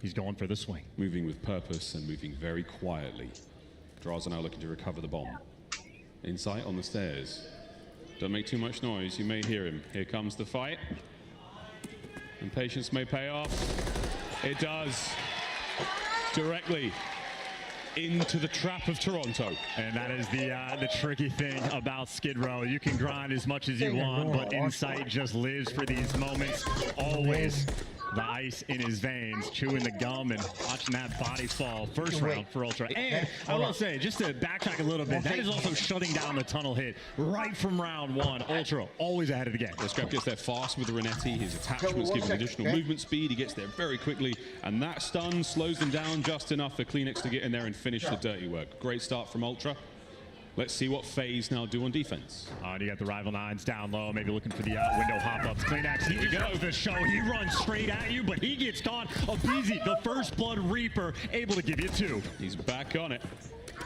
He's going for the swing. Moving with purpose and moving very quietly. Draza now looking to recover the bomb. Insight on the stairs. Don't make too much noise, you may hear him. Here comes the fight. And patience may pay off. It does. Directly into the trap of Toronto. And that is the tricky thing about Skid Row. You can grind as much as you want, but Insight just lives for these moments. Always the ice in his veins, chewing the gum and watching that body fall. First round for Ultra. And I will say, just to backtrack a little bit, that is also shutting down the tunnel hit right from round 1. Ultra always ahead of the game. Scrap gets there fast with the Renetti. His attachments give him additional movement speed. He gets there very quickly, and that stun slows them down just enough for Kleenex to get in there and finish the dirty work. Great start from Ultra. Let's see what FaZe now do on defense. You got the Rival 9s down low, maybe looking for the window hop-ups. Kleenex, he knows the show. He runs straight at you, but he gets caught. Abizi, the First Blood Reaper, able to give you 2. He's back on it.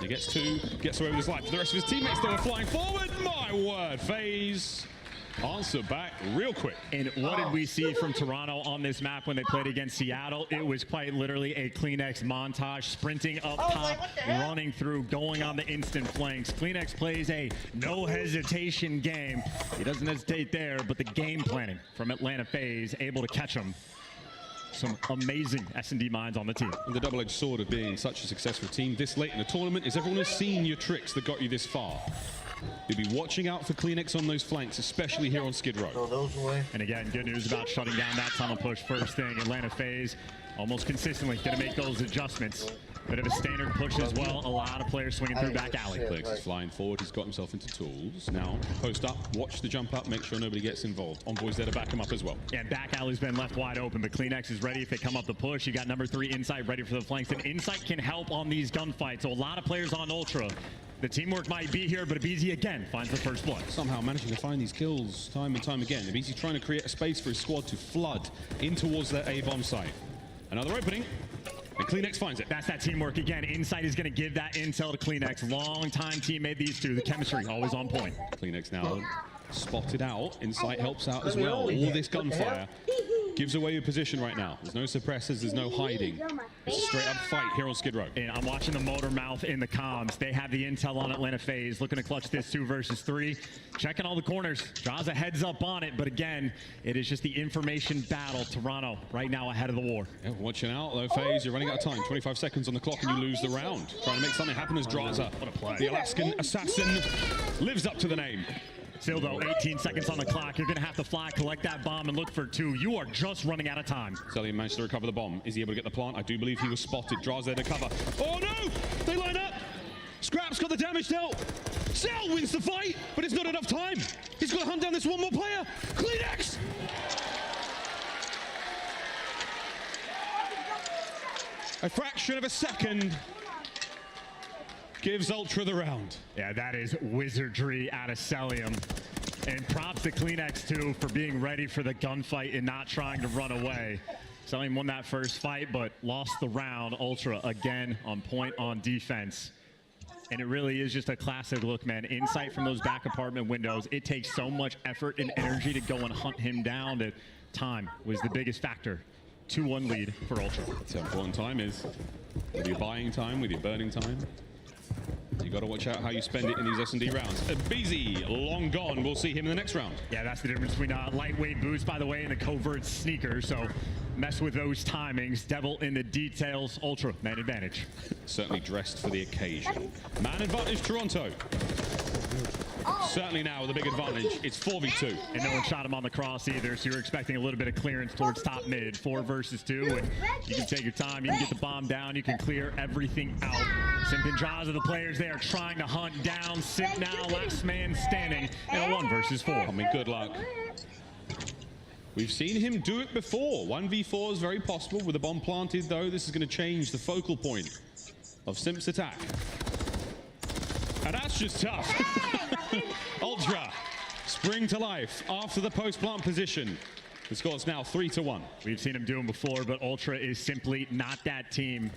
He gets 2, gets away with his life. The rest of his teammates, though, are flying forward. My word, FaZe answer back real quick. And what did we see from Toronto on this map when they played against Seattle? It was quite literally a Kleenex montage, sprinting up top, running through, going on the instant flanks. Kleenex plays a no hesitation game. He doesn't hesitate there, but the game planning from Atlanta FaZe able to catch him. Some amazing S&D minds on the team. And the double-edged sword of being such a successful team this late in the tournament is everyone has seen your tricks that got you this far. You'll be watching out for Kleenex on those flanks, especially here on Skid Row. Throw those away. And again, good news about shutting down that tunnel push first thing. Atlanta FaZe almost consistently going to make those adjustments. Bit of a standard push as well. A lot of players swinging through back alley. Kleenex is flying forward. He's got himself into tools. Now, post up, watch the jump up, make sure nobody gets involved. Envoy's there to back him up as well. Yeah, back alley's been left wide open, but Kleenex is ready if they come up the push. You got number 3 Insight ready for the flanks, and Insight can help on these gunfights. So a lot of players on Ultra. The teamwork might be here, but Abizi again finds the first blood. Somehow managing to find these kills time and time again. Abizi trying to create a space for his squad to flood in towards that A-bomb site. Another opening, and Kleenex finds it. That's that teamwork again. Insight is going to give that intel to Kleenex. Long-time teammate, these two. The chemistry always on point. Kleenex now spotted out. Insight helps out as well. All this gunfire gives away your position right now. There's no suppressors, there's no hiding. It's a straight up fight here on Skid Row. And I'm watching the motor mouth in the comms. They have the intel on Atlanta FaZe, looking to clutch this 2 versus 3. Checking all the corners. Draws a heads up on it, but again, it is just the information battle. Toronto right now ahead of the war. Yeah, watching out though, FaZe, you're running out of time. 25 seconds on the clock and you lose the round. Trying to make something happen as Draza, what a play. the Alaskan assassin, lives up to the name. Still though, 18 seconds on the clock. You're going to have to fly, collect that bomb, and look for 2. You are just running out of time. Cellium managed to recover the bomb. Is he able to get the plant? I do believe he was spotted. Draws there to cover. Oh no! They line up! Scrap's got the damage dealt. Cell wins the fight, but it's not enough time. He's got to hunt down this one more player. Kleenex! A fraction of a second gives Ultra the round. Yeah, that is wizardry out of Cellium. And props to Kleenex, too, for being ready for the gunfight and not trying to run away. Cellium won that first fight, but lost the round. Ultra, again, on point on defense. And it really is just a classic look, man. Insight from those back apartment windows. It takes so much effort and energy to go and hunt him down that time was the biggest factor. 2-1 lead for Ultra. That's how important time is. With your buying time, with your burning time. You got to watch out how you spend it in these S&D rounds. Abizi, long gone. We'll see him in the next round. Yeah, that's the difference between lightweight boost, by the way, and a covert sneaker. So mess with those timings. Devil in the details. Ultra, man advantage. Certainly dressed for the occasion. Man advantage, Toronto. Certainly now with a big advantage. It's 4v2. And no one shot him on the cross either, so you're expecting a little bit of clearance towards top mid. 4 versus 2, and you can take your time. You can get the bomb down. You can clear everything out. Simp and Draza, the players there trying to hunt down. Simp now, last man standing in a 1 versus 4. I mean, good luck. We've seen him do it before. 1v4 is very possible. With the bomb planted, though, this is going to change the focal point of Simp's attack. And that's just tough. Ultra spring to life after the post-plant position. The score's now 3-1. We've seen him do them before, but Ultra is simply not that team.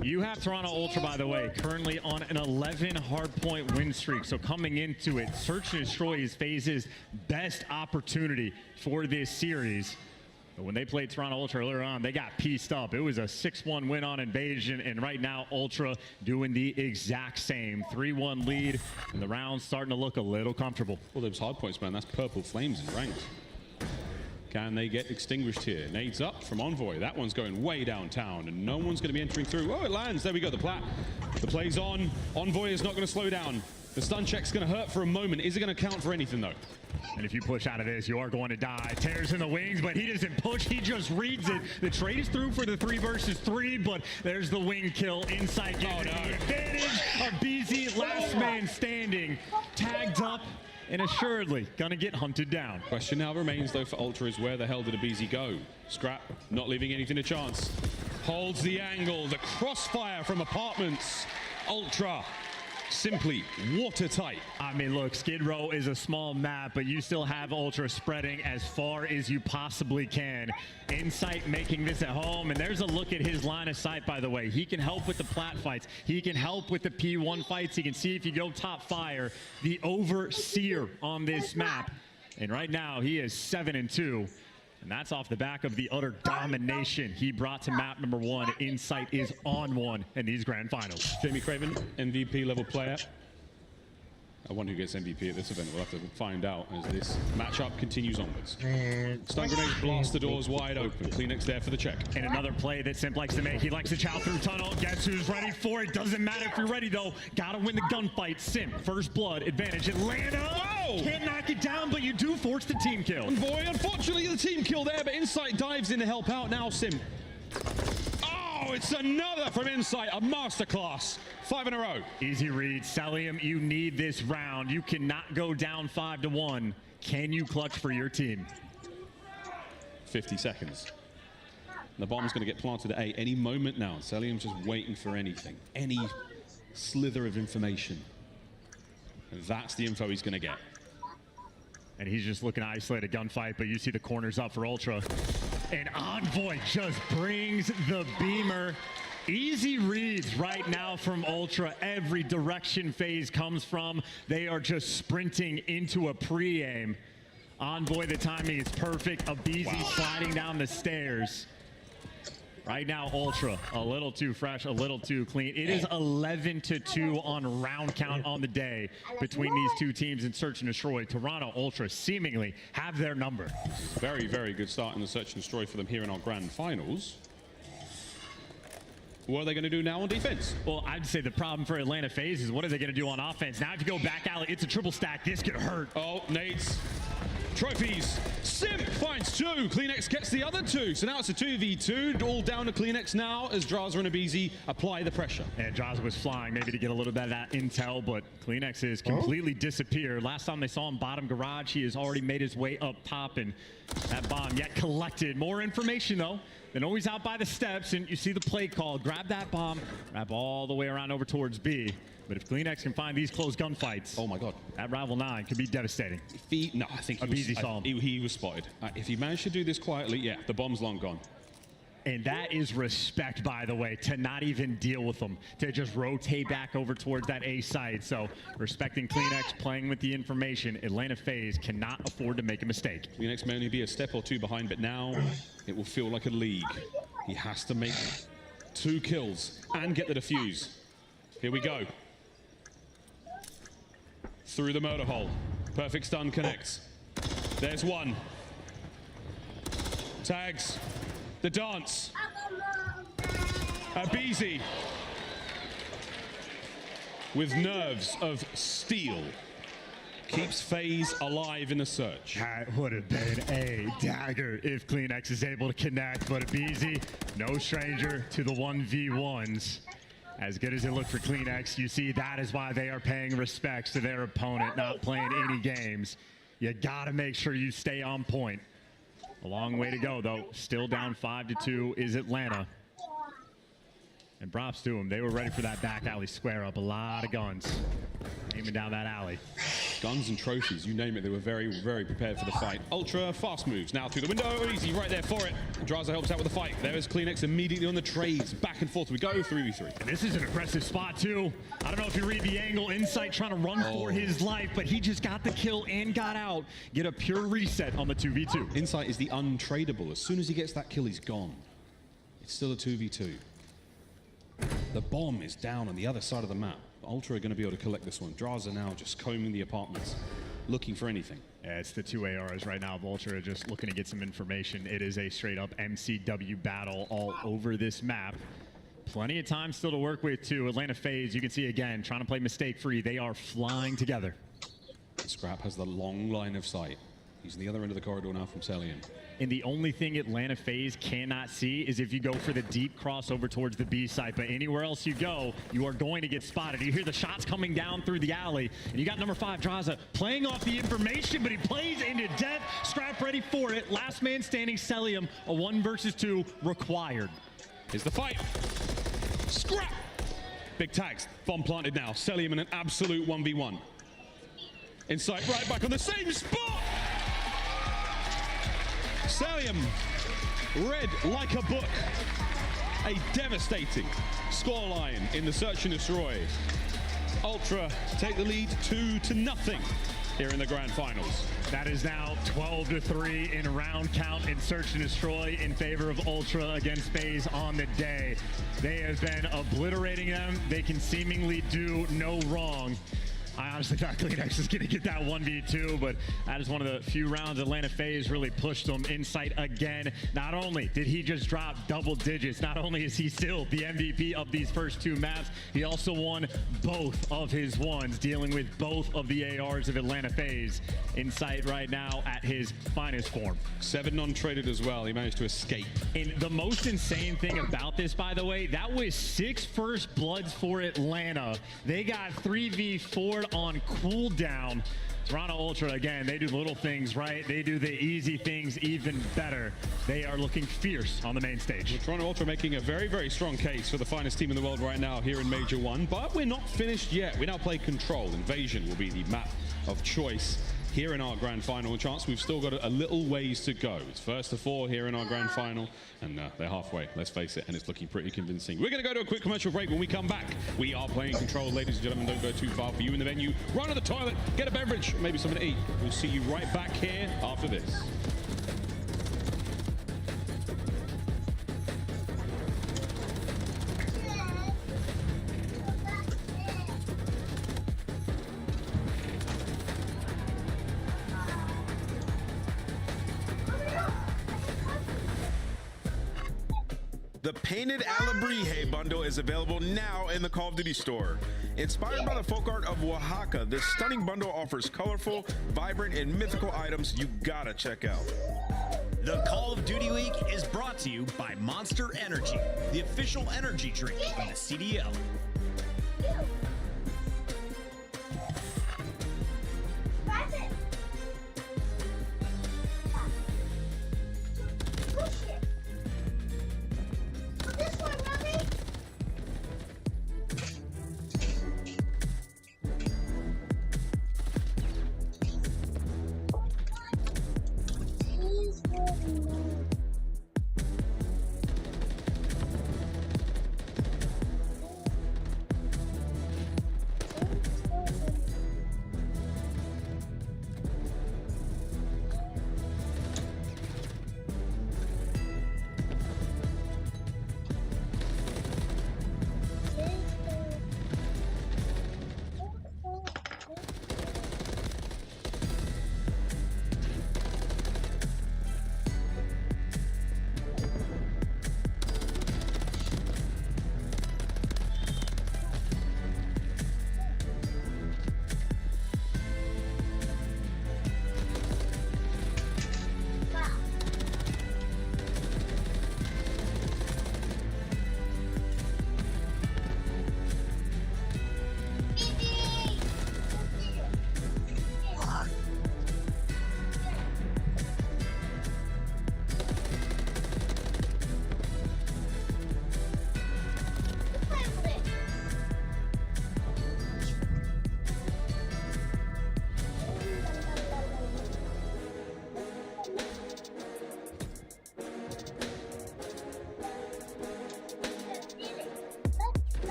You have Toronto Ultra, by the way, currently on an 11 hardpoint win streak. So coming into it, Search and Destroy is FaZe's best opportunity for this series. But when they played Toronto Ultra earlier on, they got pieced up. It was a 6-1 win on Invasion, and right now Ultra doing the exact same. 3-1 lead, and the round's starting to look a little comfortable. Well, those hard points, man, that's purple flames in ranked. Can they get extinguished here? Nades up from Envoy. That one's going way downtown, and no one's going to be entering through. Oh, it lands. There we go, the plat. The play's on. Envoy is not going to slow down. The stun check's going to hurt for a moment. Is it going to count for anything, though? And if you push out of this, you are going to die. Tears in the wings, but he doesn't push. He just reads it. The trade is through for the 3 versus 3, but there's the wing kill. Inside gives the advantage of BZ. Last man standing. Tagged up and assuredly going to get hunted down. Question now remains, though, for Ultra is where the hell did Abizi go? Scrap, not leaving anything to chance. Holds the angle. The crossfire from apartments. Ultra simply watertight. I mean, look, Skid Row is a small map, but you still have Ultra spreading as far as you possibly can. Insight making this at home, and there's a look at his line of sight, by the way. He can help with the plat fights. He can help with the P1 fights. He can see if you go top fire. The overseer on this map And right now he is 7-2. And that's off the back of the utter domination he brought to map number 1. Insight is on 1 in these grand finals. Jamie Craven, MVP level player. I wonder who gets MVP at this event. We'll have to find out as this matchup continues onwards. Stun grenades blast the doors wide open. Kleenex there for the check. And another play that Simp likes to make. He likes to chow through tunnel. Guess who's ready for it? Doesn't matter if you're ready though. Gotta win the gunfight. Simp, first blood advantage. Atlanta. Whoa! Can't knock it down, but you do force the team kill. Boy, unfortunately the team kill there, but Insight dives in to help out. Now Simp. Oh, it's another from Insight, a masterclass. 5 in a row. Easy read. Celium, you need this round. You cannot go down 5-1. Can you clutch for your team? 50 seconds. The bomb's going to get planted at A any moment now. Celium's just waiting for anything. Any slither of information. And that's the info he's going to get. And he's just looking to isolate a gunfight, but you see the corners up for Ultra. And Envoy just brings the beamer. Easy reads right now from Ultra. Every direction FaZe comes from. They are just sprinting into a pre-aim. Envoy, the timing is perfect. Abizi sliding down the stairs. Right now, Ultra, a little too fresh, a little too clean. It is 11-2 on round count on the day between these two teams in Search and Destroy. Toronto Ultra seemingly have their number. Very, very good start in the Search and Destroy for them here in our grand finals. What are they going to do now on defense? Well, I'd say the problem for Atlanta FaZe is what are they going to do on offense? Now if you go back alley, it's a triple stack. This could hurt. Oh, nades. Trophies. Simp finds 2. Kleenex gets the other 2. So now it's a 2v2. All down to Kleenex now as Draza and Abizi apply the pressure. And Draza was flying maybe to get a little bit of that intel, but Kleenex has completely disappeared. Last time they saw him bottom garage, he has already made his way up top, and that bomb yet collected. More information though. Then always out by the steps, and you see the play call. Grab that bomb, grab all the way around over towards B. But if Kleenex can find these close gunfights, oh my God, that rival 9 could be devastating. No, I think he was spotted. If he managed to do this quietly, yeah, the bomb's long gone. And that is respect, by the way, to not even deal with them, to just rotate back over towards that A side. So respecting Kleenex, playing with the information, Atlanta FaZe cannot afford to make a mistake. Kleenex may only be a step or 2 behind, but now it will feel like a league. He has to make 2 kills and get the defuse. Here we go. Through the motor hole. Perfect stun connects. There's 1. Tags. The dance. Abizi. With nerves of steel. Keeps FaZe alive in the search. That would have been a dagger if Kleenex is able to connect, but Abizi, no stranger to the 1v1s. As good as it looked for Kleenex, you see that is why they are paying respects to their opponent, not playing any games. You gotta make sure you stay on point. A long way to go though. Still down 5-2 is Atlanta. And props to them. They were ready for that back alley square up. A lot of guns aiming down that alley. Guns and trophies, you name it, they were very, very prepared for the fight. Ultra fast moves now through the window. Easy right there for it. Draza helps out with the fight. There is Kleenex immediately on the trades. Back and forth we go, 3v3. And this is an aggressive spot too. I don't know if you read the angle. Insight trying to run for his life, but he just got the kill and got out. Get a pure reset on the 2v2. Insight is the untradeable. As soon as he gets that kill, he's gone. It's still a 2v2. The bomb is down on the other side of the map. Ultra are going to be able to collect this one. Draza now just combing the apartments, looking for anything. Yeah, it's the 2 ARs right now. Ultra just looking to get some information. It is a straight up MCW battle all over this map. Plenty of time still to work with too. Atlanta FaZe, you can see again, trying to play mistake free. They are flying together. Scrap has the long line of sight. He's on the other end of the corridor now from Celium. And the only thing Atlanta FaZe cannot see is if you go for the deep crossover towards the B side. But anywhere else you go, you are going to get spotted. You hear the shots coming down through the alley. And you got number 5, Draza, playing off the information, but he plays into death. Scrap ready for it. Last man standing, Celium, a 1 versus 2 required. Here's the fight. Scrap! Big tags. Bomb planted now. Celium in an absolute 1v1. Insight right back on the same spot! Celium, read like a book. A devastating scoreline in the Search and Destroy. Ultra take the lead 2-0 here in the grand finals. That is now 12-3 in round count in Search and Destroy in favor of Ultra against FaZe on the day. They have been obliterating them. They can seemingly do no wrong. I honestly thought Kleenex was going to get that 1v2, but that is one of the few rounds Atlanta FaZe really pushed them. Insight again. Not only did he just drop double digits, not only is he still the MVP of these first two maps, he also won both of his ones, dealing with both of the ARs of Atlanta FaZe. Insight right now at his finest form. 7 non-traded as well. He managed to escape. And the most insane thing about this, by the way, that was 6 first bloods for Atlanta. They got 3v4'd on cooldown. Toronto Ultra, again, they do little things right. They do the easy things even better. They are looking fierce on the main stage. Well, Toronto Ultra making a very, very strong case for the finest team in the world right now here in Major 1. But we're not finished yet. We now play Control. Invasion will be the map of choice here in our grand final. Chance, we've still got a little ways to go. It's first to 4 here in our grand final, and they're halfway, let's face it, and it's looking pretty convincing. We're going to go to a quick commercial break. When we come back, we are playing Control. Ladies and gentlemen, don't go too far. For you in the venue, run to the toilet, get a beverage, maybe something to eat. We'll see you right back here after this. The Painted Alebrije bundle is available now in the Call of Duty store. Inspired by the folk art of Oaxaca, this stunning bundle offers colorful, vibrant, and mythical items you gotta check out. The Call of Duty League is brought to you by Monster Energy, the official energy drink of the CDL.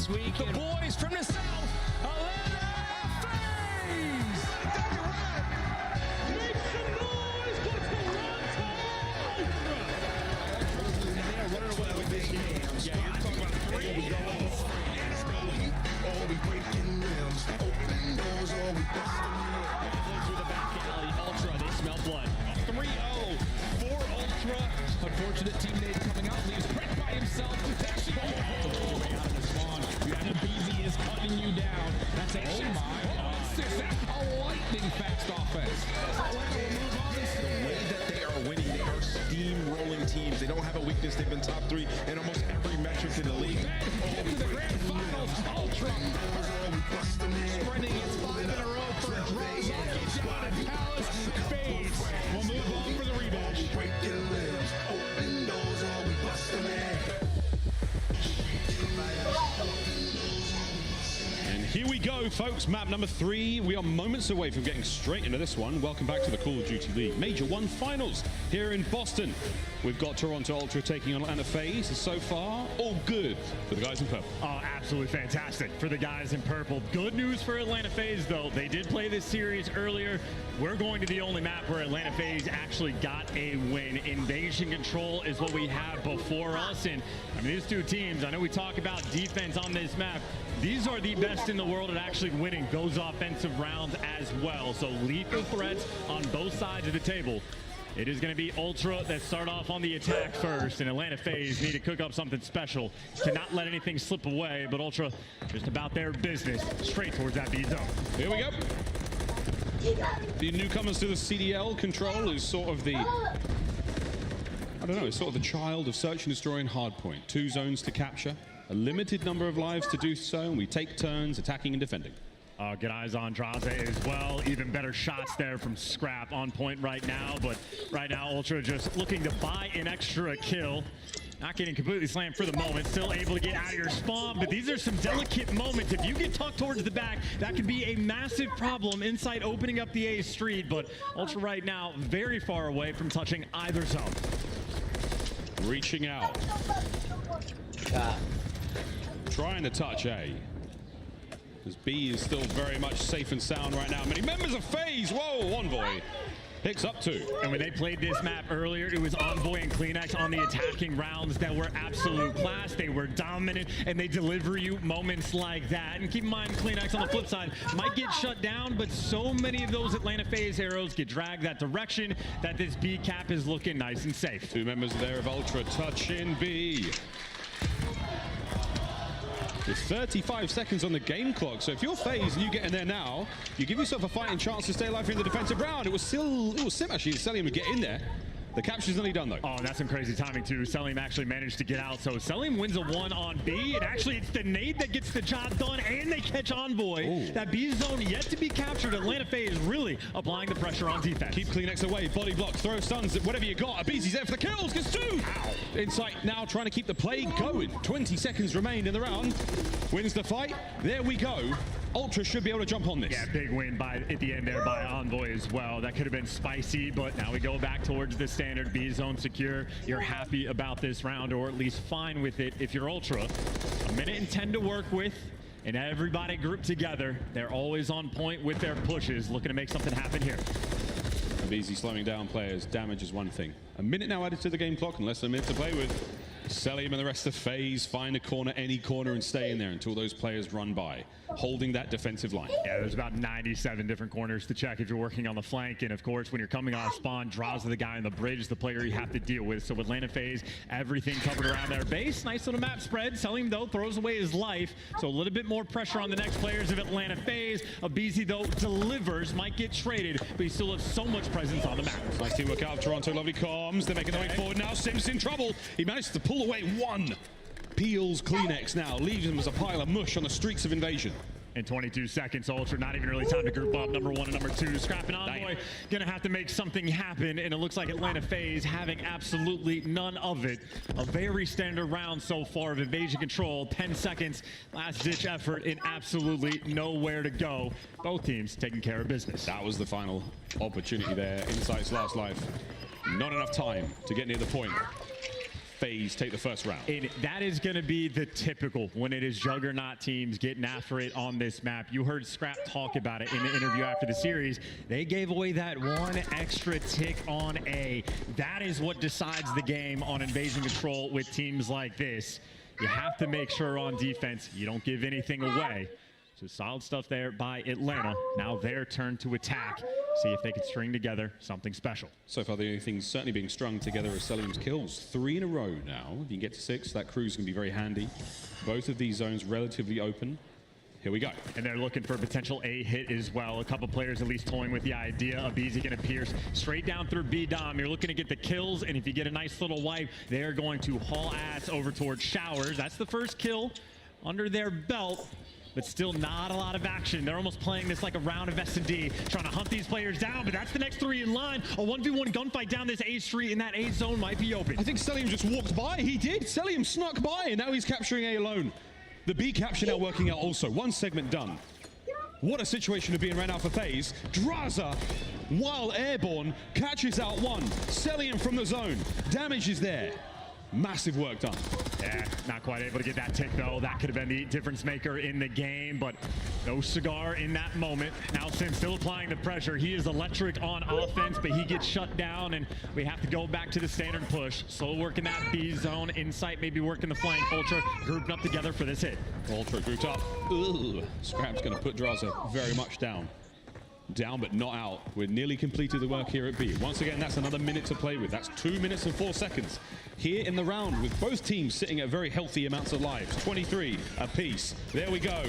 this week. The boys from the south, Atlanta FaZe. Make some noise for Toronto Ultra. And they are running away with this game. Yeah, you're talking about 3 goals. All we breaking rims, open doors, all we Through the back alley, Ultra, they smell blood. 3-0 for Ultra. Unfortunate teammate coming out, leaves Brett by himself. It's actually all way out of the spawn. BZ is cutting you down. That's a a lightning fast offense. The way that they are winning, they are steamrolling teams. They don't have a weakness. They've been top 3 in almost every metric in the league. Get to the grand finals, Ultra. Spreading its 5 in a row for Draws. Gets down at Palace. FaZe will move on for the rematch. breaking limbs, open doors, all we bust them in. And here we go, folks. Map number 3. We are moments away from getting straight into this one. Welcome back to the Call of Duty League Major 1 Finals here in Boston. We've got Toronto Ultra taking on Atlanta FaZe. So far, all good for the guys in purple. Oh, absolutely fantastic for the guys in purple. Good news for Atlanta FaZe, though. They did play this series earlier. We're going to the only map where Atlanta FaZe actually got a win. Invasion Control is what we have before us. And, I mean, these two teams, I know we talk about defense on this map. These are the best in the world at actually winning those offensive rounds as well. So lethal threats on both sides of the table. It is going to be Ultra that start off on the attack first, and Atlanta FaZe need to cook up something special to not let anything slip away, but Ultra just about their business straight towards that B zone. Here we go. The newcomers to the CDL control is sort of the, I don't know, it's sort of the child of search and destroy and hardpoint. 2 zones to capture, a limited number of lives to do so, and we take turns attacking and defending. Good eyes on Draze as well. Even better shots there from Scrap on point right now. But right now, Ultra just looking to buy an extra kill. Not getting completely slammed for the moment. Still able to get out of your spawn. But these are some delicate moments. If you get tucked towards the back, that could be a massive problem inside opening up the A street. But Ultra right now very far away from touching either zone. Reaching out. Trying to touch A. As B is still very much safe and sound right now. Many members of FaZe. Whoa, Envoy picks up 2. And when they played this map earlier, it was Envoy and Kleenex on the attacking rounds that were absolute class. They were dominant, and they deliver you moments like that. And keep in mind, Kleenex on the flip side might get shut down, but so many of those Atlanta FaZe arrows get dragged that direction that this B cap is looking nice and safe. 2 members there of Ultra touching B. There's 35 seconds on the game clock, so if you're FaZe and you get in there now, you give yourself a fighting chance to stay alive in the defensive round. It was Sim actually and Selim would get in there. The capture's nearly done, though. Oh, that's some crazy timing, too. Selim actually managed to get out. So Selim wins a 1 on B, and actually it's the nade that gets the job done, and they catch Envoy. Ooh. That B zone yet to be captured. Atlanta FaZe really applying the pressure on defense. Keep Kleenex away, body block, throw stuns, whatever you got. Abizi's there for the kills, gets 2! Ow. Insight now trying to keep the play going. 20 seconds remain in the round. Wins the fight. There we go. Ultra should be able to jump on this. Yeah, big win at the end there by Envoy as well. That could have been spicy, but now we go back towards the standard B zone secure. You're happy about this round, or at least fine with it if you're Ultra. 1 minute and 10 to work with, and everybody grouped together. They're always on point with their pushes, looking to make something happen here. Easy slowing down players. Damage is one thing. 1 minute now added to the game clock, and less than a minute to play with. Selim and the rest of FaZe find a corner, any corner, and stay in there until those players run by, holding that defensive line. Yeah, there's about 97 different corners to check if you're working on the flank. And of course, when you're coming off spawn, draws to the guy on the bridge, the player you have to deal with. So Atlanta FaZe, everything covered around their base. Nice little map spread. Selim, though, throws away his life. So a little bit more pressure on the next players of Atlanta FaZe. Abizi, though, delivers, might get traded, but he still has so much presence on the map. Nice teamwork out of Toronto. Lovely comms. They're making their way forward now. Sim's in trouble. He managed to pull away 1. Peels Kleenex now, leaves him as a pile of mush on the streets of Invasion. In 22 seconds, Ultra, not even really time to group up. Number 1 and number 2, Scrap and Envoy gonna have to make something happen, and it looks like Atlanta FaZe having absolutely none of it. A very standard round so far of Invasion Control. 10 seconds, last-ditch effort, and absolutely nowhere to go. Both teams taking care of business. That was the final opportunity there. Insight's last life. Not enough time to get near the point. FaZe take the first round. And that is going to be the typical when it is juggernaut teams getting after it on this map. You heard Scrap talk about it in the interview after the series. They gave away that one extra tick on A. That is what decides the game on Invasion Control with teams like this. You have to make sure on defense you don't give anything away. So solid stuff there by Atlanta. Now their turn to attack. See if they can string together something special. So far, the only thing certainly being strung together is Selim's kills. 3 in a row now. If you can get to 6, that crew's going to be very handy. Both of these zones relatively open. Here we go. And they're looking for a potential A hit as well. A couple players at least toying with the idea of Easy going to pierce straight down through B Dom. You're looking to get the kills, and if you get a nice little wipe, they're going to haul ass over towards Showers. That's the first kill under their belt. But still not a lot of action. They're almost playing this like a round of S&D, trying to hunt these players down, but that's the next 3 in line. A 1v1 gunfight down this A street, and that A zone might be open. I think Selim just walked by. He did. Selim snuck by, and now he's capturing A alone. The B capture now working out also. 1 segment done. What a situation to be in right now for FaZe. Draza, while airborne, catches out 1. Selim from the zone. Damage is there. Massive work done. Yeah, not quite able to get that tick though. That could have been the difference maker in the game, but no cigar in that moment. Now Sim still applying the pressure. He is electric on offense, but he gets shut down, and we have to go back to the standard push. Slow working that B zone. Insight maybe working the flank. Ultra grouping up together for this hit. Ultra grouped up. Ugh. Scrap's going to put Draza very much down. Down but not out. We're nearly completed the work here at B. Once again, that's another minute to play with. That's 2 minutes and 4 seconds here in the round, with both teams sitting at very healthy amounts of lives. 23 apiece. There we go.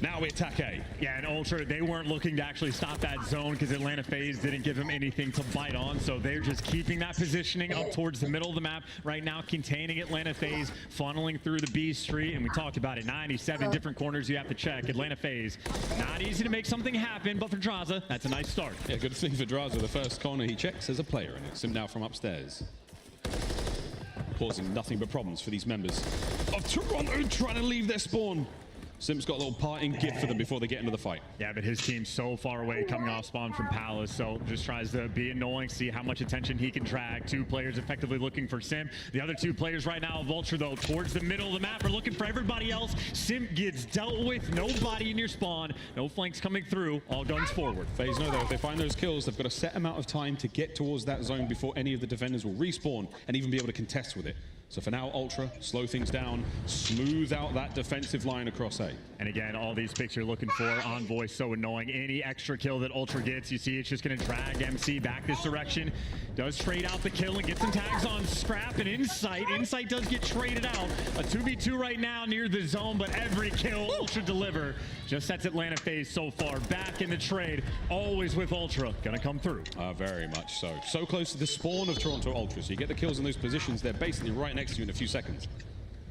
Now we attack A. Yeah, and Ultra, they weren't looking to actually stop that zone because Atlanta FaZe didn't give them anything to bite on, so they're just keeping that positioning up towards the middle of the map right now, containing Atlanta FaZe, funneling through the B street, and we talked about it, 97 different corners you have to check. Atlanta FaZe, not easy to make something happen, but for Draza, that's a nice start. Yeah, good thing for Draza. The first corner he checks as a player, and it's him now from upstairs. Causing nothing but problems for these members of Toronto trying to leave their spawn. Sim's got a little parting gift for them before they get into the fight. Yeah, but his team's so far away coming off spawn from Palace, so just tries to be annoying, see how much attention he can drag. 2 players effectively looking for Sim. The other 2 players right now of Ultra, though, towards the middle of the map are looking for everybody else. Sim gets dealt with, nobody in your spawn, no flanks coming through, all guns forward. FaZe know, though, if they find those kills, they've got a set amount of time to get towards that zone before any of the defenders will respawn and even be able to contest with it. So for now, Ultra, slow things down, smooth out that defensive line across A. And again, all these picks you're looking for, Envoy, so annoying. Any extra kill that Ultra gets, you see it's just going to drag MC back this direction. Does trade out the kill and get some tags on Scrap and Insight. Insight does get traded out. A 2v2 right now near the zone, but every kill Ultra deliver just sets Atlanta FaZe so far back in the trade, always with Ultra. Gonna come through. Very much so. So close to the spawn of Toronto Ultra. So you get the kills in those positions, they're basically right next to you in a few seconds.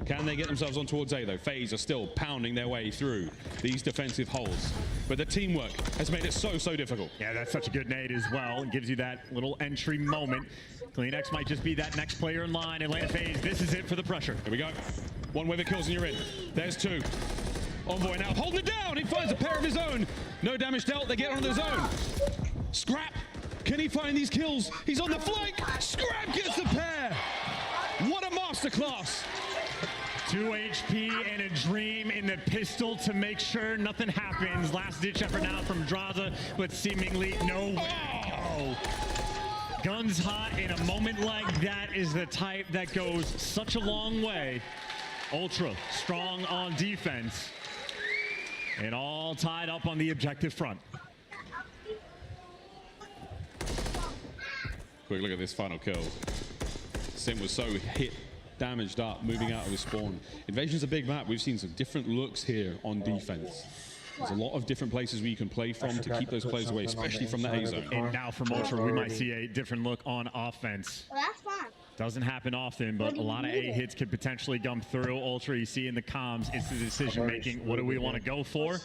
Can they get themselves on towards A, though? FaZe are still pounding their way through these defensive holes. But the teamwork has made it so difficult. Yeah, that's such a good nade as well. It gives you that little entry moment. CleanX might just be that next player in line. Atlanta FaZe, this is it for the pressure. Here we go. 1 wave of kills and you're in. There's 2. Envoy now holding it down. He finds a pair of his own. No damage dealt. They get on the zone. Scrap. Can he find these kills? He's on the flank. Scrap gets the pair. What a masterclass. 2 HP and a dream in the pistol to make sure nothing happens. Last ditch effort now from Draza, but seemingly no way. Oh. Guns hot in a moment like that is the type that goes such a long way. Ultra strong on defense. And all tied up on the objective front. Quick look at this final kill. Sim was so hit, damaged up, moving out of his spawn. Invasion's a big map. We've seen some different looks here on defense. There's a lot of different places where you can play from to keep those players away, especially from the A zone. And now from Ultra, we might see a different look on offense. Well, that's fine. Doesn't happen often, but a lot of A hits could potentially come through. Ultra, you see in the comms, it's the decision making. What do we want to go for?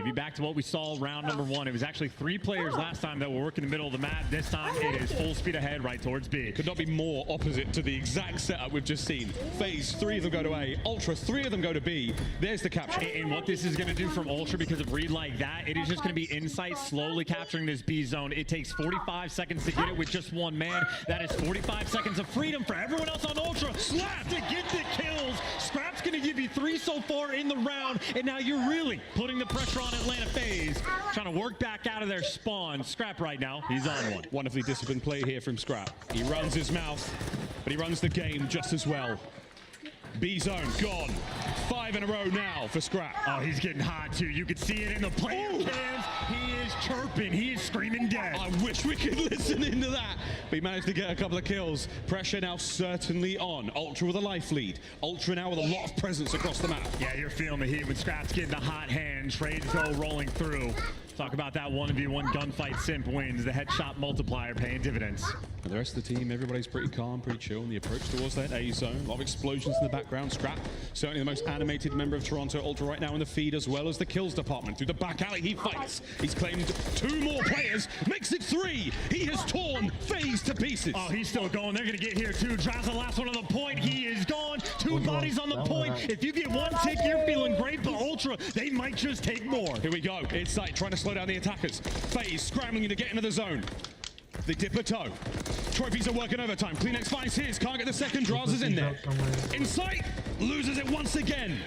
Maybe back to what we saw round number 1. It was actually 3 players last time that were working the middle of the map. This time it is full speed ahead right towards B. Could not be more opposite to the exact setup we've just seen. FaZe, 3 of them go to A. Ultra, 3 of them go to B. There's the capture. And what this is going to do from Ultra, because of read like that, it is just going to be Insight slowly capturing this B zone. It takes 45 seconds to get it with just 1 man. That is 45 seconds of freedom for everyone else on Ultra. Slap to get the kills. Scrap's going to give you 3 so far in the round, and now you're really putting the pressure on Atlanta FaZe, trying to work back out of their spawn. Scrap right now, he's on one. Wonderfully disciplined play here from Scrap. He runs his mouth, but he runs the game just as well. B zone gone. 5 in a row now for Scrap. Oh, he's getting hot too. You can see it in the player cams. He is chirping. He is screaming dead. I wish we could listen into that. But he managed to get a couple of kills. Pressure now certainly on. Ultra with a life lead. Ultra now with a lot of presence across the map. Yeah, you're feeling the heat when Scrap's getting the hot hand. Trades go rolling through. Talk about that 1v1 gunfight simp wins. The headshot multiplier paying dividends. And the rest of the team, everybody's pretty calm, pretty chill in the approach towards that A zone. A lot of explosions in the background. Scrap, certainly the most animated member of Toronto Ultra right now in the feed, as well as the kills department. Through the back alley, he fights. He's claimed 2 more players, makes it 3. He has torn FaZe to pieces. Oh, he's still going. They're going to get here too. Drives the last one on the point. He is gone. 2 bodies on the point. If you get 1 tick, you're feeling great, but Ultra, they might just take more. Here we go. Insight trying to slow down the attackers. FaZe scrambling to get into the zone. They dip a toe. Trophies are working overtime. Kleenex finds his. Can't get the second. Draza's in there. Insight loses it once again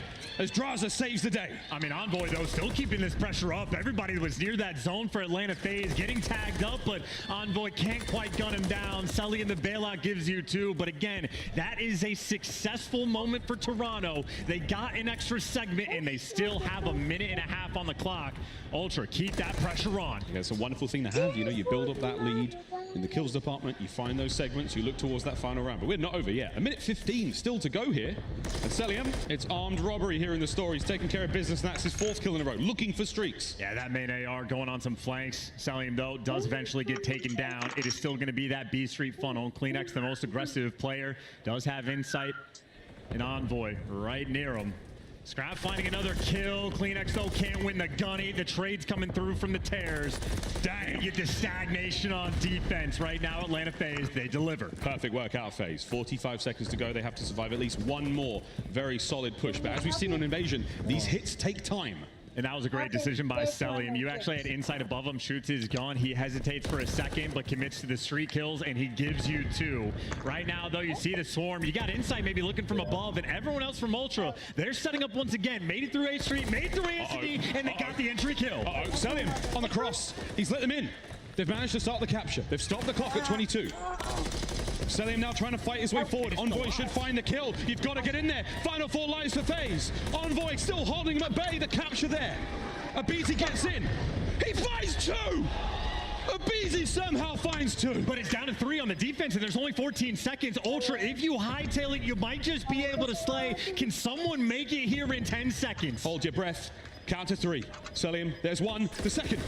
as Draza saves the day. I mean, Envoy, though, still keeping this pressure up. Everybody was near that zone for Atlanta FaZe, getting tagged up, but Envoy can't quite gun him down. Sully in the bailout gives you 2, but again, that is a successful moment for Toronto. They got an extra segment, and they still have 1.5 minutes on the clock. Ultra, keep that pressure on. Yeah, it's a wonderful thing to have. You know, you build up that lead in the kills department, you find those segments, you look towards that final round. But we're not over yet. 1:15 still to go here. And Celium, it's armed robbery here in the store. He's taking care of business, and that's his 4th kill in a row, looking for streaks. Yeah, that main AR going on some flanks. Celium, though, does eventually get taken down. It is still going to be that B Street funnel. Kleenex, the most aggressive player, does have Insight and Envoy right near him. Scrap finding another kill. Kleenex, though, can't win the gunny. The trade's coming through from the tears. Dang, get the stagnation on defense right now. Atlanta FaZe, they deliver. Perfect work out FaZe. 45 seconds to go. They have to survive at least 1 more very solid push. But as we've seen on Invasion, these hits take time. And that was a great decision by Celium. You actually had Insight above him, shoots his gun. He hesitates for a second, but commits to the street kills, and he gives you 2. Right now, though, you see the swarm. You got Insight maybe looking from above, and everyone else from Ultra, they're setting up once again. Made it through A Street, made it through Anthony, and they got the entry kill. Celium on the cross. He's let them in. They've managed to start the capture. They've stopped the clock at 22. Celium now trying to fight his way forward. Envoy should find the kill. You've got to get in there. Final 4 lives for FaZe. Envoy still holding him at bay. The capture there. Abizi gets in. He finds 2. Abizi somehow finds 2. But it's down to 3 on the defense, and there's only 14 seconds. Ultra, if you hightail it, you might just be able to slay. Can someone make it here in 10 seconds? Hold your breath. Count to 3. Celium, there's 1. The second.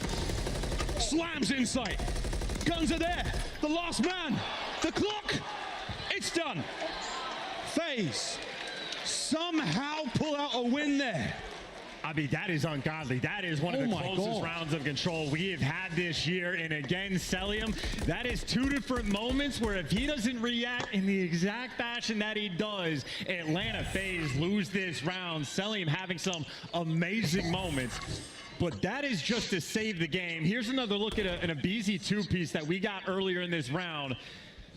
Slams Insight. Guns are there. The last man. The clock. It's done. FaZe somehow pull out a win there. I mean, that is ungodly. That is one of the closest rounds of control we have had this year. And again, Celium, that is 2 different moments where if he doesn't react in the exact fashion that he does, Atlanta FaZe lose this round. Celium having some amazing moments. But that is just to save the game. Here's another look at an Abizi 2-piece that we got earlier in this round.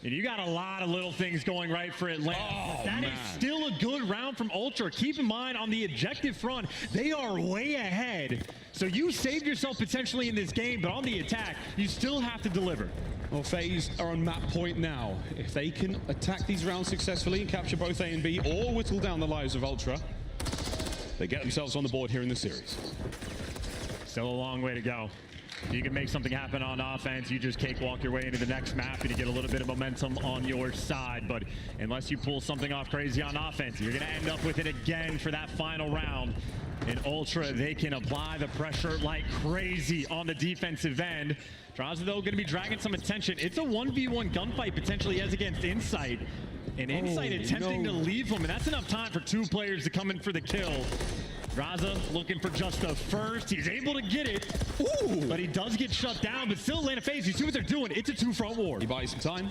And you got a lot of little things going right for Atlanta. Oh, that is still a good round from Ultra. Keep in mind, on the objective front, they are way ahead. So you saved yourself potentially in this game, but on the attack, you still have to deliver. Well, FaZe are on map point now. If they can attack these rounds successfully and capture both A and B, or whittle down the lives of Ultra, they get themselves on the board here in the series. Still a long way to go. You can make something happen on offense. You just cakewalk your way into the next map and you get a little bit of momentum on your side. But unless you pull something off crazy on offense, you're going to end up with it again for that final round. In Ultra, they can apply the pressure like crazy on the defensive end. Draza, though, going to be dragging some attention. It's a 1v1 gunfight potentially as against Insight. And Insight attempting to leave him, and that's enough time for 2 players to come in for the kill. Raza looking for just the first. He's able to get it. Ooh. But he does get shut down, but still Atlanta FaZe. You see what they're doing. It's a two-front war. He buys some time.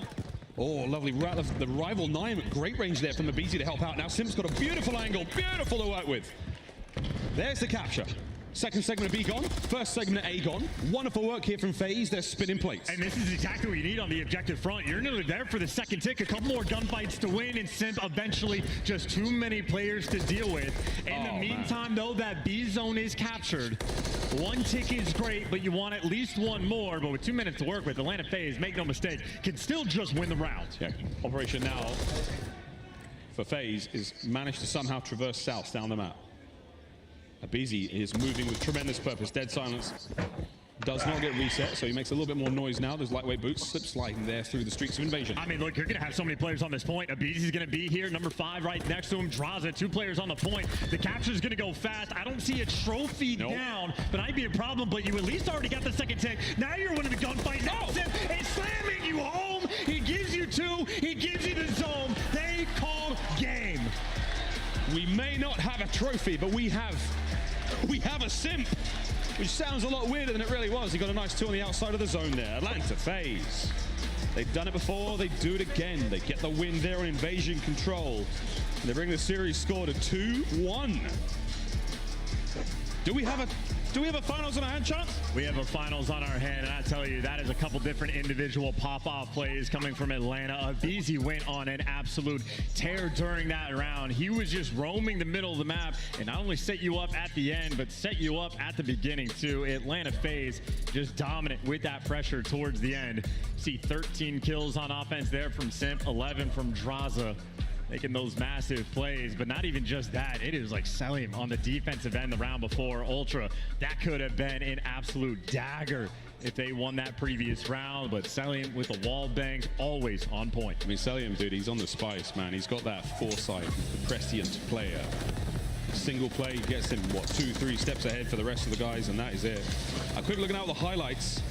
Oh, lovely rattle of the rival 9. Great range there from Abizi to help out. Now Sim's got a beautiful angle. Beautiful to work with. There's the capture. Second segment of B gone. First segment of A gone. Wonderful work here from FaZe. They're spinning plates. And this is exactly what you need on the objective front. You're nearly there for the second tick. A couple more gunfights to win, and Simp eventually just too many players to deal with. In the meantime, though, that B zone is captured. One tick is great, but you want at least one more. But with 2 minutes to work with, Atlanta FaZe, make no mistake, can still just win the round. Yeah. Operation now for FaZe is managed to somehow traverse south down the map. Abizi is moving with tremendous purpose. Dead silence does not get reset, so he makes a little bit more noise now. There's lightweight boots slip sliding there through the streaks of invasion. I mean, look, you're going to have so many players on this point. Abizi's going to be here. Number 5 right next to him. Draza, 2 players on the point. The capture's going to go fast. I don't see a trophy down, but I'd be a problem, but you at least already got the second tick. Now you're winning the gunfight. Now it's slamming you home. He gives you 2. He gives you the zone. They call game. We may not have a trophy, but we have a Simp, which sounds a lot weirder than it really was. He got a nice 2 on the outside of the zone there. Atlanta FaZe. They've done it before, they do it again. They get the win there on invasion control. And they bring the series score to 2-1. Do we have a finals on our hand, Chance? We have a finals on our hand, and I tell you, that is a couple different individual pop-off plays coming from Atlanta. Abizi went on an absolute tear during that round. He was just roaming the middle of the map and not only set you up at the end, but set you up at the beginning too. Atlanta FaZe just dominant with that pressure towards the end. See 13 kills on offense there from Simp, 11 from Draza. Making those massive plays, but not even just that. It is like Selim on the defensive end the round before. Ultra, that could have been an absolute dagger if they won that previous round, but Selim with the wall bangs, always on point. I mean, Selim, dude, he's on the spice, man. He's got that foresight, the prescient player. Single play gets him, what, 2-3 steps ahead for the rest of the guys, and that is it. A quick look at the highlights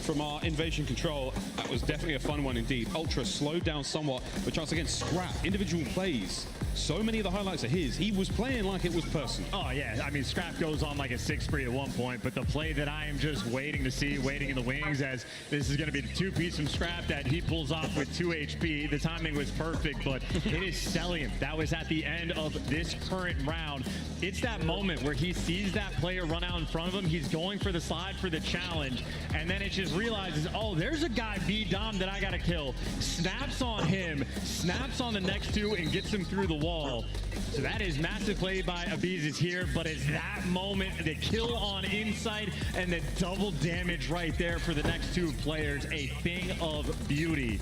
from our invasion control. That was definitely a fun one indeed. Ultra slowed down somewhat, but once again, Scrap, individual plays. So many of the highlights are his. He was playing like it was personal. Oh yeah, I mean, Scrap goes on like a 6 spree at one point, but the play that I am just waiting to see, waiting in the wings, as this is gonna be the 2-piece from Scrap that he pulls off with 2 HP. The timing was perfect, but it is Selim. That was at the end of this current round. It's that moment where he sees that player run out in front of him. He's going for the slide for the challenge, and then it just realizes, oh, there's a guy B-Dom that I gotta kill. Snaps on him, snaps on the next 2, and gets him through the wall. So that is massive play by Abiz here, but it's that moment, the kill on Insight and the double damage right there for the next 2 players, a thing of beauty.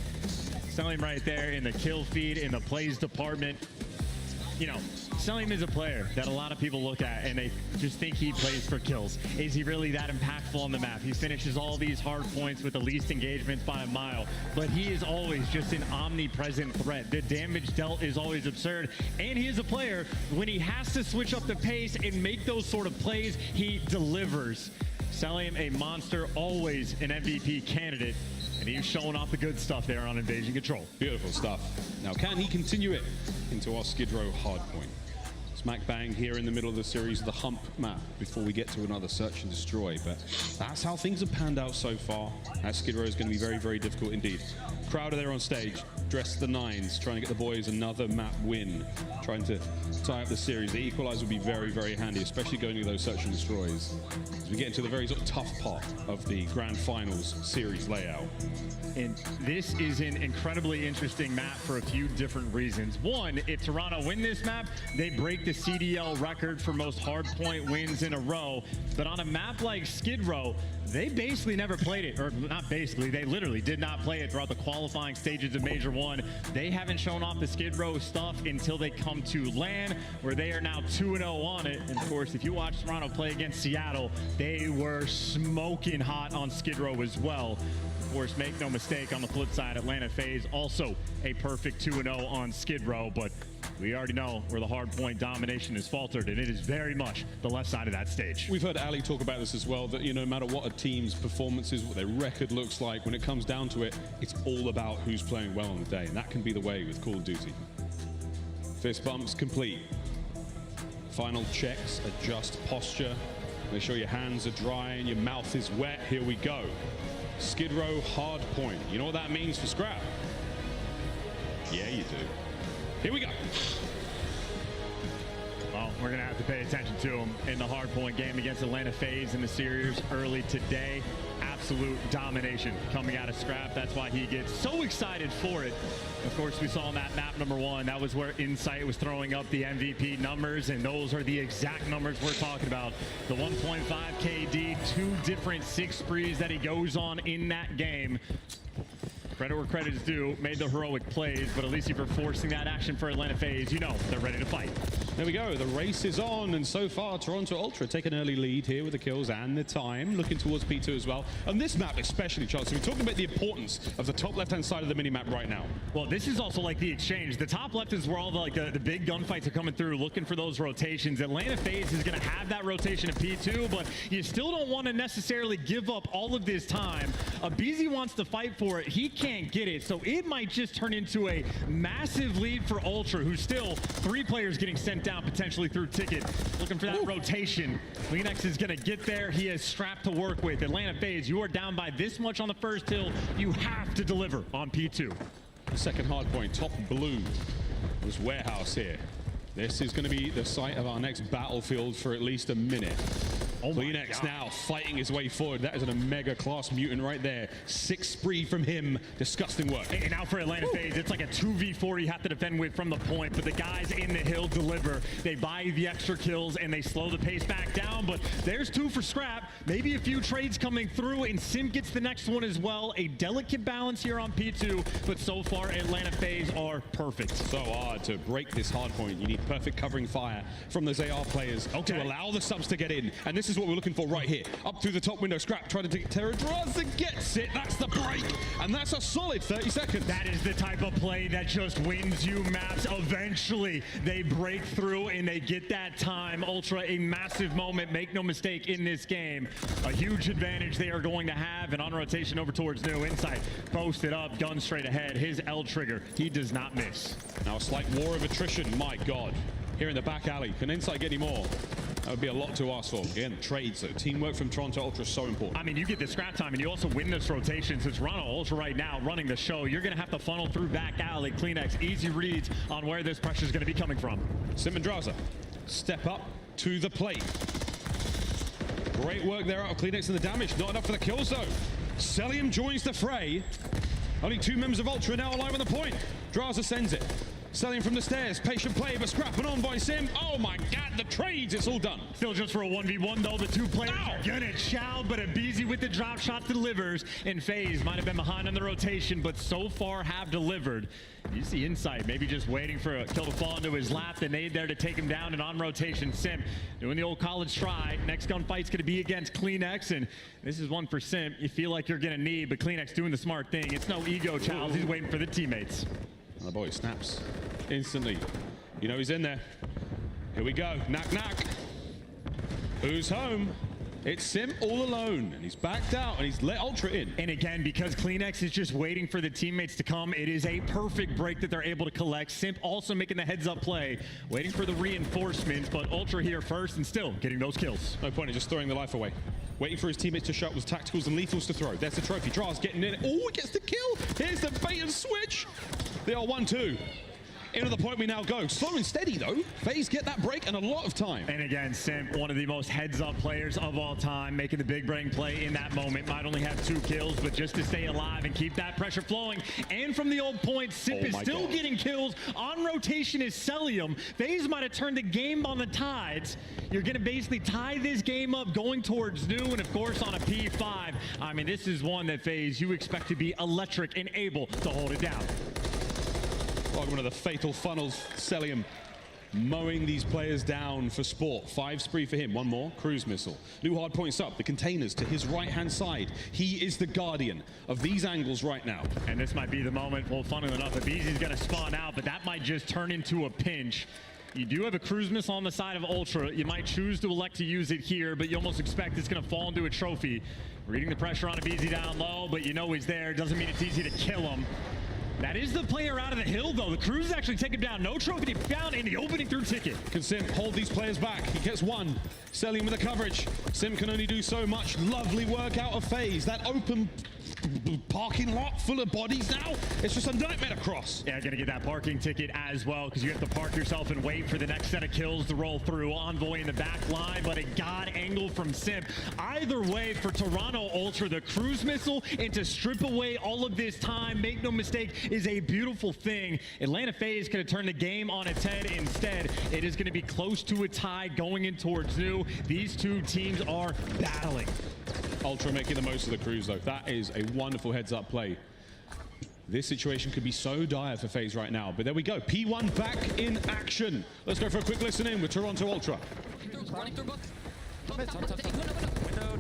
Selim right there in the kill feed, in the plays department. You know, Selim is a player that a lot of people look at and they just think he plays for kills. Is he really that impactful on the map? He finishes all these hard points with the least engagement by a mile, but he is always just an omnipresent threat. The damage dealt is always absurd, and he is a player, when he has to switch up the pace and make those sort of plays, he delivers. Selim, a monster, always an MVP candidate, and he's showing off the good stuff there on Invasion Control. Beautiful stuff. Now, can he continue it into our Skid Row hardpoint? Smack bang here in the middle of the series, the hump map, before we get to another search and destroy. But that's how things have panned out so far. That Skid Row is going to be very, very difficult indeed. Crowd are there on stage, dressed the 9s, trying to get the boys another map win, trying to tie up the series. The equalizer would be very, very handy, especially going to those search and destroys, as we get into the very sort of tough part of the grand finals series layout. And this is an incredibly interesting map for a few different reasons. One, if Toronto win this map, they break the CDL record for most hardpoint wins in a row. But on a map like Skid Row, they basically never played it, or not basically, they literally did not play it throughout the qualifying stages of Major 1. They haven't shown off the Skid Row stuff until they come to LAN, where they are now 2-0 on it. And of course, if you watch Toronto play against Seattle, they were smoking hot on Skid Row as well. Of course, make no mistake, on the flip side, Atlanta FaZe also a perfect 2-0 on Skid Row, but we already know where the hardpoint domination is faltered, and it is very much the left side of that stage. We've heard Ali talk about this as well, that, you know, no matter what a team's performance is, what their record looks like, when it comes down to it, it's all about who's playing well on the day, and that can be the way with Call of Duty. Fist bumps complete. Final checks, adjust posture. Make sure your hands are dry and your mouth is wet. Here we go. Skid row hard point. You know what that means for Scrap? Yeah, you do. Here we go. Well, we're going to have to pay attention to him in the hardpoint game against Atlanta FaZe in the series early today. Absolute domination coming out of Scrap. That's why he gets so excited for it. Of course, we saw on that map number 1, that was where Insight was throwing up the MVP numbers, and those are the exact numbers we're talking about. The 1.5 KD, 2 different 6 sprees that he goes on in that game. Credit where credit is due, made the heroic plays, but at least for forcing that action for Atlanta FaZe, you know they're ready to fight. There we go, the race is on, and so far Toronto Ultra take an early lead here with the kills and the time, looking towards P2 as well. On this map especially, Charles, so we're talking about the importance of the top left-hand side of the minimap right now. Well, this is also like the exchange. The top left is where all the big gunfights are coming through, looking for those rotations. Atlanta FaZe is going to have that rotation of P2, but you still don't want to necessarily give up all of this time. BZ wants to fight for it. He can't get it, so it might just turn into a massive lead for Ultra, who's still 3 players getting sent down potentially through ticket. Looking for that rotation. Kleenex is going to get there. He has Strap to work with. Atlanta FaZe, you are down by this much on the first hill. You have to deliver on P2. Second hard point, top blue. This warehouse here. This is going to be the site of our next battlefield for at least a minute. Kleenex now fighting his way forward. That is an Omega class mutant right there. 6 spree from him. Disgusting work. And now for Atlanta FaZe, it's like a 2v4 you have to defend with from the point, but the guys in the hill deliver. They buy the extra kills and they slow the pace back down, but there's 2 for Scrap. Maybe a few trades coming through, and Sim gets the next one as well. A delicate balance here on P2, but so far Atlanta FaZe are perfect. So hard to break this hard point. You need perfect covering fire from those AR players to allow the subs to get in, and this is what we're looking for right here. Up through the top window, Scrap trying to take Terra. Draza gets it. That's the break, and that's a solid 30 seconds. That is the type of play that just wins you maps. Eventually, they break through and they get that time. Ultra, a massive moment. Make no mistake in this game. A huge advantage they are going to have, and on rotation over towards New. Insight posted up, gun straight ahead. His L trigger, he does not miss. Now a slight war of attrition. My God. Here in the back alley. Can Insight get any more? That would be a lot to ask for. Again, trades, though. Teamwork from Toronto Ultra is so important. I mean, you get the Scrap time, and you also win this rotation. Since Toronto Ultra right now running the show, you're going to have to funnel through back alley. Kleenex, easy reads on where this pressure is going to be coming from. Sim and Draza step up to the plate. Great work there out of Kleenex, and the damage not enough for the kills, though. Celium joins the fray. Only 2 members of Ultra now alive on the point. Draza sends it. Celium from the stairs, patient play, but scrapping on by Sim. Oh my God, the trades, it's all done. Still just for a 1v1 though, the 2 players are gonna chow, but BZ with the drop shot delivers, and FaZe might have been behind on the rotation, but so far have delivered. You see Insight maybe just waiting for a kill to fall into his lap, the nade there to take him down, and on rotation, Sim doing the old college try. Next gunfight's gonna be against Kleenex, and this is one for Sim you feel like you're gonna need, but Kleenex doing the smart thing. It's no ego, Charles, he's waiting for the teammates. And the boy snaps instantly. You know he's in there. Here we go. Knock, knock. Who's home? It's Sim all alone, and he's backed out, and he's let Ultra in. And again, because Kleenex is just waiting for the teammates to come, it is a perfect break that they're able to collect. Simp also making the heads-up play, waiting for the reinforcements, but Ultra here first and still getting those kills. No point in just throwing the life away. Waiting for his teammates to shut with tacticals and lethals to throw. There's the trophy. Draz getting in. Oh, he gets the kill. Here's the bait and switch. They are 1-2. Into the point we now go. Slow and steady, though. FaZe get that break and a lot of time. And again, Simp, one of the most heads-up players of all time, making the big brain play in that moment. Might only have 2 kills, but just to stay alive and keep that pressure flowing. And from the old point, Simp is still getting kills. On rotation is Celium. FaZe might have turned the game on the tides. You're going to basically tie this game up going towards New, and of course on a P5. I mean, this is one that FaZe you expect to be electric and able to hold it down. One of the fatal funnels, Celium mowing these players down for sport. 5 spree for him. 1 more. Cruise missile. New hard points up. The containers to his right-hand side. He is the guardian of these angles right now. And this might be the moment, well, funnily enough, if Easy's going to spawn out, but that might just turn into a pinch. You do have a cruise missile on the side of Ultra. You might choose to elect to use it here, but you almost expect it's going to fall into a trophy. Reading the pressure on a BZ down low, but you know he's there. Doesn't mean it's easy to kill him. That is the player out of the hill, though. The Crews actually take him down. No trophy to be found in the opening through ticket. Can Sim hold these players back? He gets one. Selling with the coverage. Sim can only do so much. Lovely work out of FaZe. That open parking lot full of bodies now. It's just a nightmare to cross. Yeah, gonna get that parking ticket as well, because you have to park yourself and wait for the next set of kills to roll through. Envoy in the back line, but a god angle from Sim. Either way, for Toronto Ultra, the cruise missile and to strip away all of this time, make no mistake, is a beautiful thing. Atlanta FaZe could have turned the game on its head. Instead, it is going to be close to a tie going in towards new. These two teams are battling. Ultra making the most of the cruise, though. That is a wonderful heads-up play. This situation could be so dire for FaZe right now, but there we go. P1 back in action. Let's go for a quick listen in with Toronto Ultra. Running through both. Window,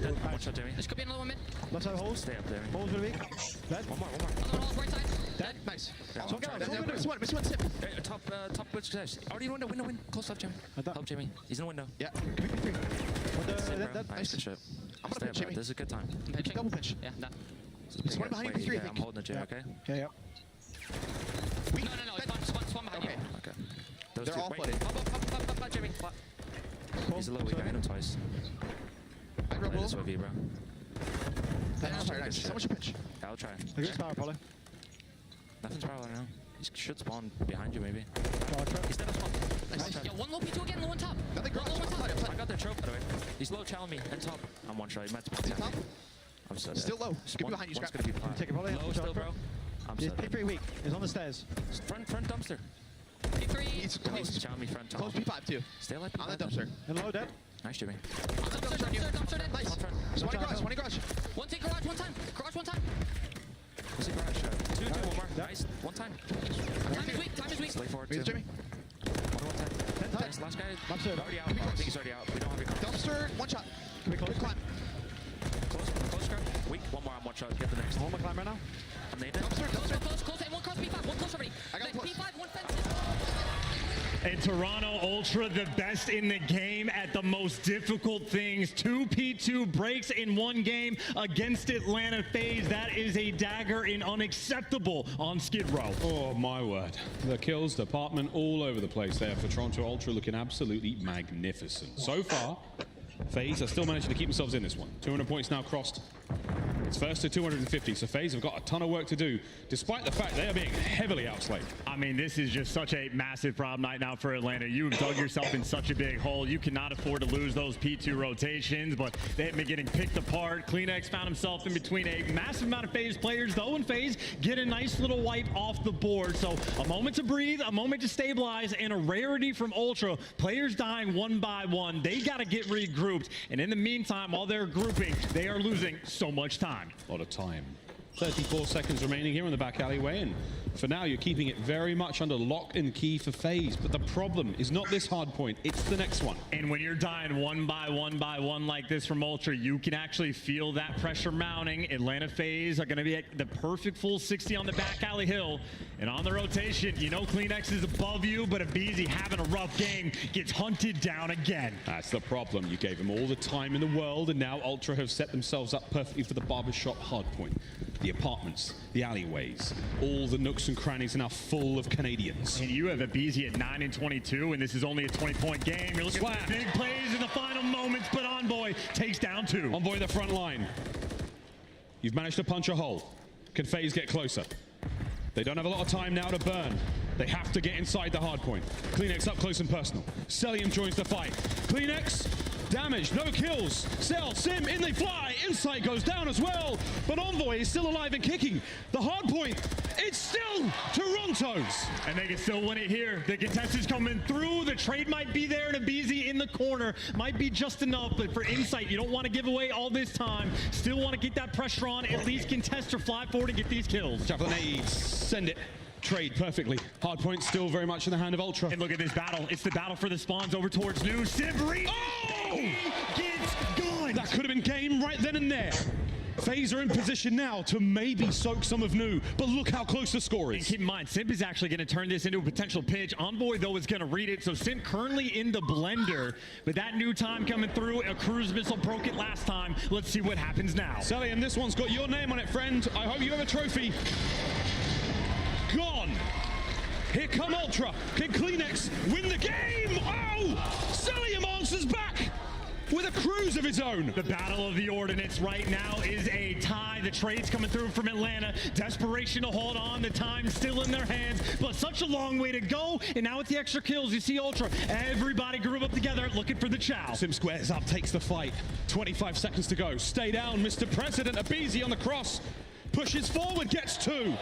dead. One shot, Jamie. This could be another one mid. Left side holes. Stay up there. Holes for the weak. Dead. One more. Another one holes, right side. Dead. Nice. Yeah, So miss one, sip. Top bridge guys. Already in window. Close left, Jamie. Help Jamie. He's in the window. Yeah. Dead. Nice. Good shot. I'm gonna pinch Jamie. This is a good time. Double pinch. Yeah, done. There's one behind you, three, I I'm think. holding the J, okay? Okay, yeah. No, it's one behind you. Okay. Those They're two. all Wait. flooded. Up, Jamie. He's a low weak. I hit him twice. Play this with you, bro. Nice. Someone should pinch. I'll try. Look at power, probably. Nothing's power right now. He should spawn behind you, maybe. He's dead on spawn. Nice. Yo, one low P2 again, low on top. Nothing Low cross. on top. I got their choke, by the way. He's low, challenge me, and top. I'm one shot. He might spawn behind me. I'm so dead. Still low. Could be behind you, One's Scrap. gonna be fine. Take it, probably. Low still, bro. I'm so He's dead. pretty weak. He's on the stairs. Front dumpster. P3. He's close. Challenge me front top. Close P5 too. Stay alive. On the dumpster. And low dead. Nice, Jimmy. Dumpster dead. Nice. One garage. One take garage, one time. Garage, one time. What's the garage shot? Two, one more. Nice. One time. Time is weak. Slay forward, two. Jimmy. One time. Nice. Last guy. Already out. I think he's already out. We don't have your Dumpster, one shot. Can we close? Climb. Close grab. Weak. One more on one shot. Get the next. Hold my climb right now. I'm naded. Close. And one cross P5. One close already. I got close. P5, one fence. And Toronto Ultra, the best in the game at the most difficult things. 2 P2 breaks in one game against Atlanta FaZe. That is a dagger and unacceptable on Skid Row. Oh, my word. The kills department all over the place there for Toronto Ultra, looking absolutely magnificent. So far, FaZe are still managing to keep themselves in this one. 200 points now crossed. It's first to 250, so FaZe have got a ton of work to do, despite the fact they are being heavily outslayed. I mean, this is just such a massive problem right now for Atlanta. You've dug yourself in such a big hole. You cannot afford to lose those P2 rotations, but they have been getting picked apart. Kleenex found himself in between a massive amount of FaZe players, though, and FaZe get a nice little wipe off the board. So a moment to breathe, a moment to stabilize, and a rarity from Ultra. Players dying one by one. They got to get regrouped, and in the meantime, while they're grouping, they are losing so much time. A lot of time. 34 seconds remaining here in the back alleyway, and for now you're keeping it very much under lock and key for FaZe, but the problem is not this hard point, it's the next one. And when you're dying one by one like this from Ultra, you can actually feel that pressure mounting. Atlanta FaZe are going to be at the perfect full 60 on the back alley hill, and on the rotation, you know Kleenex is above you, but Abizi having a rough game gets hunted down again. That's the problem. You gave them all the time in the world, and now Ultra have set themselves up perfectly for the barbershop hard point. The apartments, the alleyways, all the nooks and crannies are now full of Canadians. And you have Abizi at 9 and 22, and this is only a 20-point game. You're looking at big plays in the final moments, but Envoy takes down 2. Envoy the front line. You've managed to punch a hole. Can FaZe get closer? They don't have a lot of time now to burn. They have to get inside the hard point. Kleenex up close and personal. Celium joins the fight. Kleenex, damage, no kills. Cell, Sim, in they fly. Insight goes down as well. But Envoy is still alive and kicking. The hard point, it's still Toronto's. And they can still win it here. The contestants coming through. The trade might be there, and Abizi in the corner might be just enough. But for Insight, you don't want to give away all this time. Still want to get that pressure on. At least contest or fly forward and get these kills. Javelin aids, send it. Trade perfectly. Hardpoint still very much in the hand of Ultra. And look at this battle. It's the battle for the spawns over towards New. Sibri gets gone. That could have been game right then and there. FaZe are in position now to maybe soak some of New, but look how close the score is. And keep in mind, Simp is actually going to turn this into a potential pitch. Envoy, though, is going to read it, so Simp currently in the blender. But that new time coming through, a cruise missile broke it last time. Let's see what happens now. Sally, and this one's got your name on it, friend. I hope you have a trophy. gone. Here come Ultra. Can Kleenex win the game? Oh! Celium answers back with a cruise of his own. The battle of the ordnance right now is a tie. The trades coming through from Atlanta. Desperation to hold on. The time still in their hands, but such a long way to go. And now with the extra kills, you see Ultra. Everybody grew up together looking for the chow. Sim squares up, takes the fight. 25 seconds to go. Stay down, Mr. President. Abizi on the cross. Pushes forward, gets 2.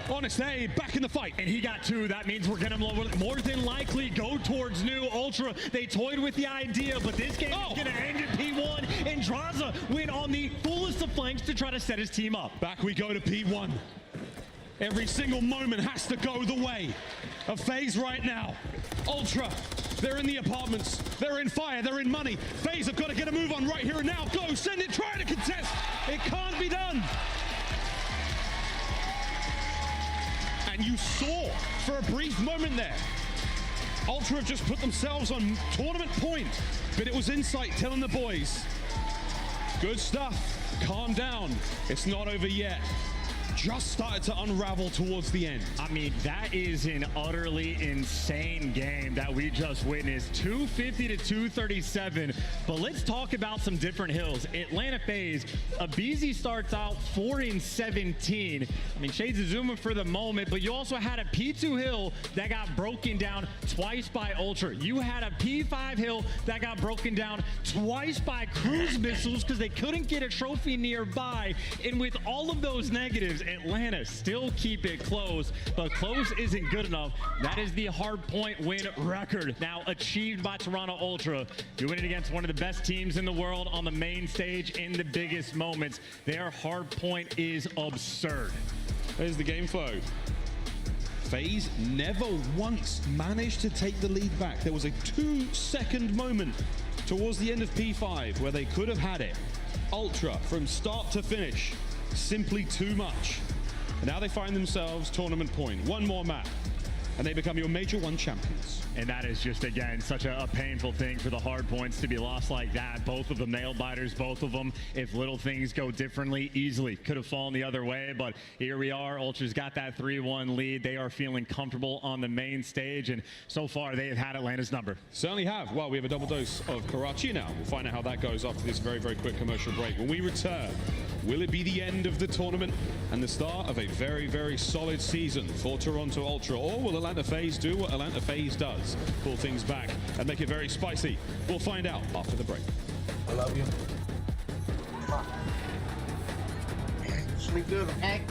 Honest A, back in the fight. And he got 2. That means we're going to more than likely go towards new Ultra. They toyed with the idea, but this game is going to end in P1. And Draza went on the fullest of flanks to try to set his team up. Back we go to P1. Every single moment has to go the way of FaZe right now. Ultra, they're in the apartments. They're in fire. They're in money. FaZe have got to get a move on right here and now. Go, send it, try to contest. It can't be done. And you saw for a brief moment there, Ultra have just put themselves on tournament point, but it was Insight telling the boys, good stuff, calm down, it's not over yet. Just started to unravel towards the end. I mean, that is an utterly insane game that we just witnessed. 250 to 237. But let's talk about some different hills. Atlanta FaZe, Abizi starts out 4-17. I mean, Shades of Zuma for the moment, but you also had a P2 hill that got broken down twice by Ultra. You had a P5 hill that got broken down twice by cruise missiles because they couldn't get a trophy nearby. And with all of those negatives, Atlanta still keep it close, but close isn't good enough. That is the hard point win record now achieved by Toronto Ultra. Doing it against one of the best teams in the world on the main stage in the biggest moments. Their hard point is absurd. There's the game flow. FaZe never once managed to take the lead back. There was a 2-second moment towards the end of P5 where they could have had it. Ultra from start to finish. Simply too much. And now they find themselves tournament point. One more map, and they become your Major 1 champions. And that is just, again, such a painful thing for the hard points to be lost like that. Both of them nail biters, both of them, if little things go differently, easily could have fallen the other way. But here we are. Ultra's got that 3-1 lead. They are feeling comfortable on the main stage, and so far they have had Atlanta's number. Certainly have. Well, we have a double dose of Karachi now. We'll find out how that goes after this very, very quick commercial break. When we return, will it be the end of the tournament and the start of a very, very solid season for Toronto Ultra? Or will Atlanta FaZe do what Atlanta FaZe does? Pull things back and make it very spicy. We'll find out after the break. I love you. Sleep good, Hank.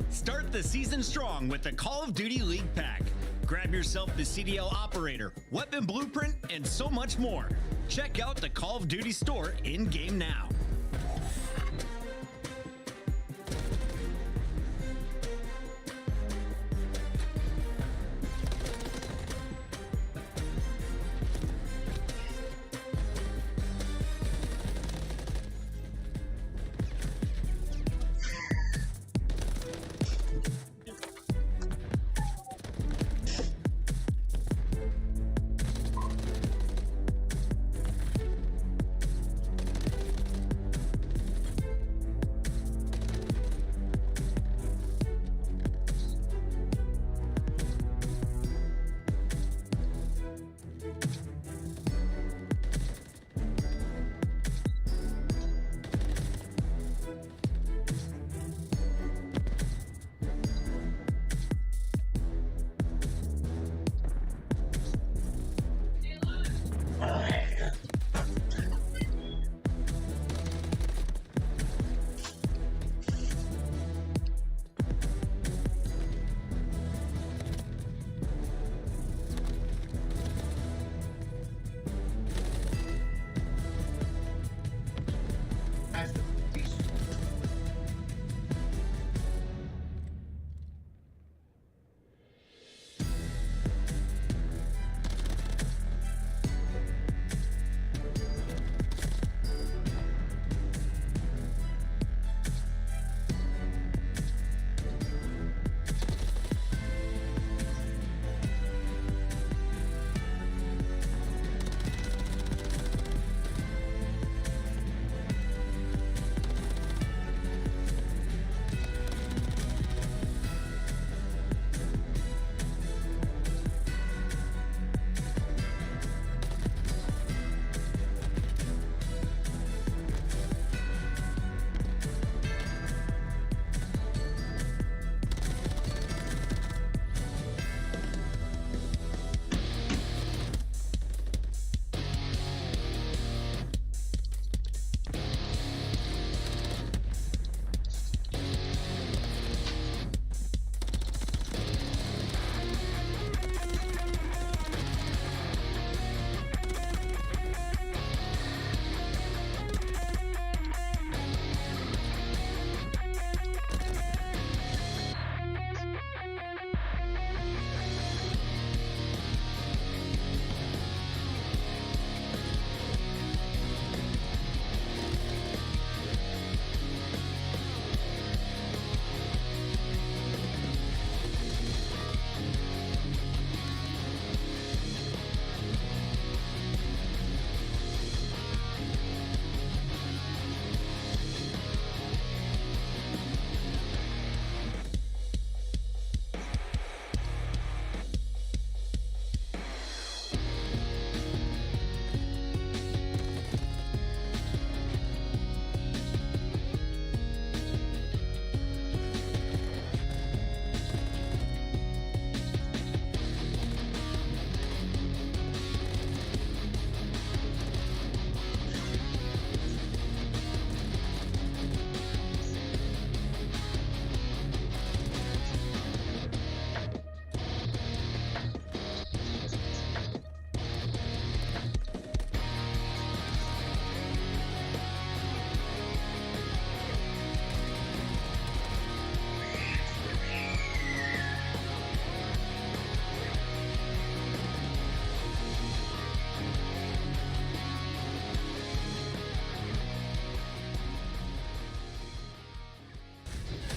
Start the season strong with the Call of Duty League Pack. Grab yourself the CDL Operator, Weapon Blueprint, and so much more. Check out the Call of Duty store in-game now.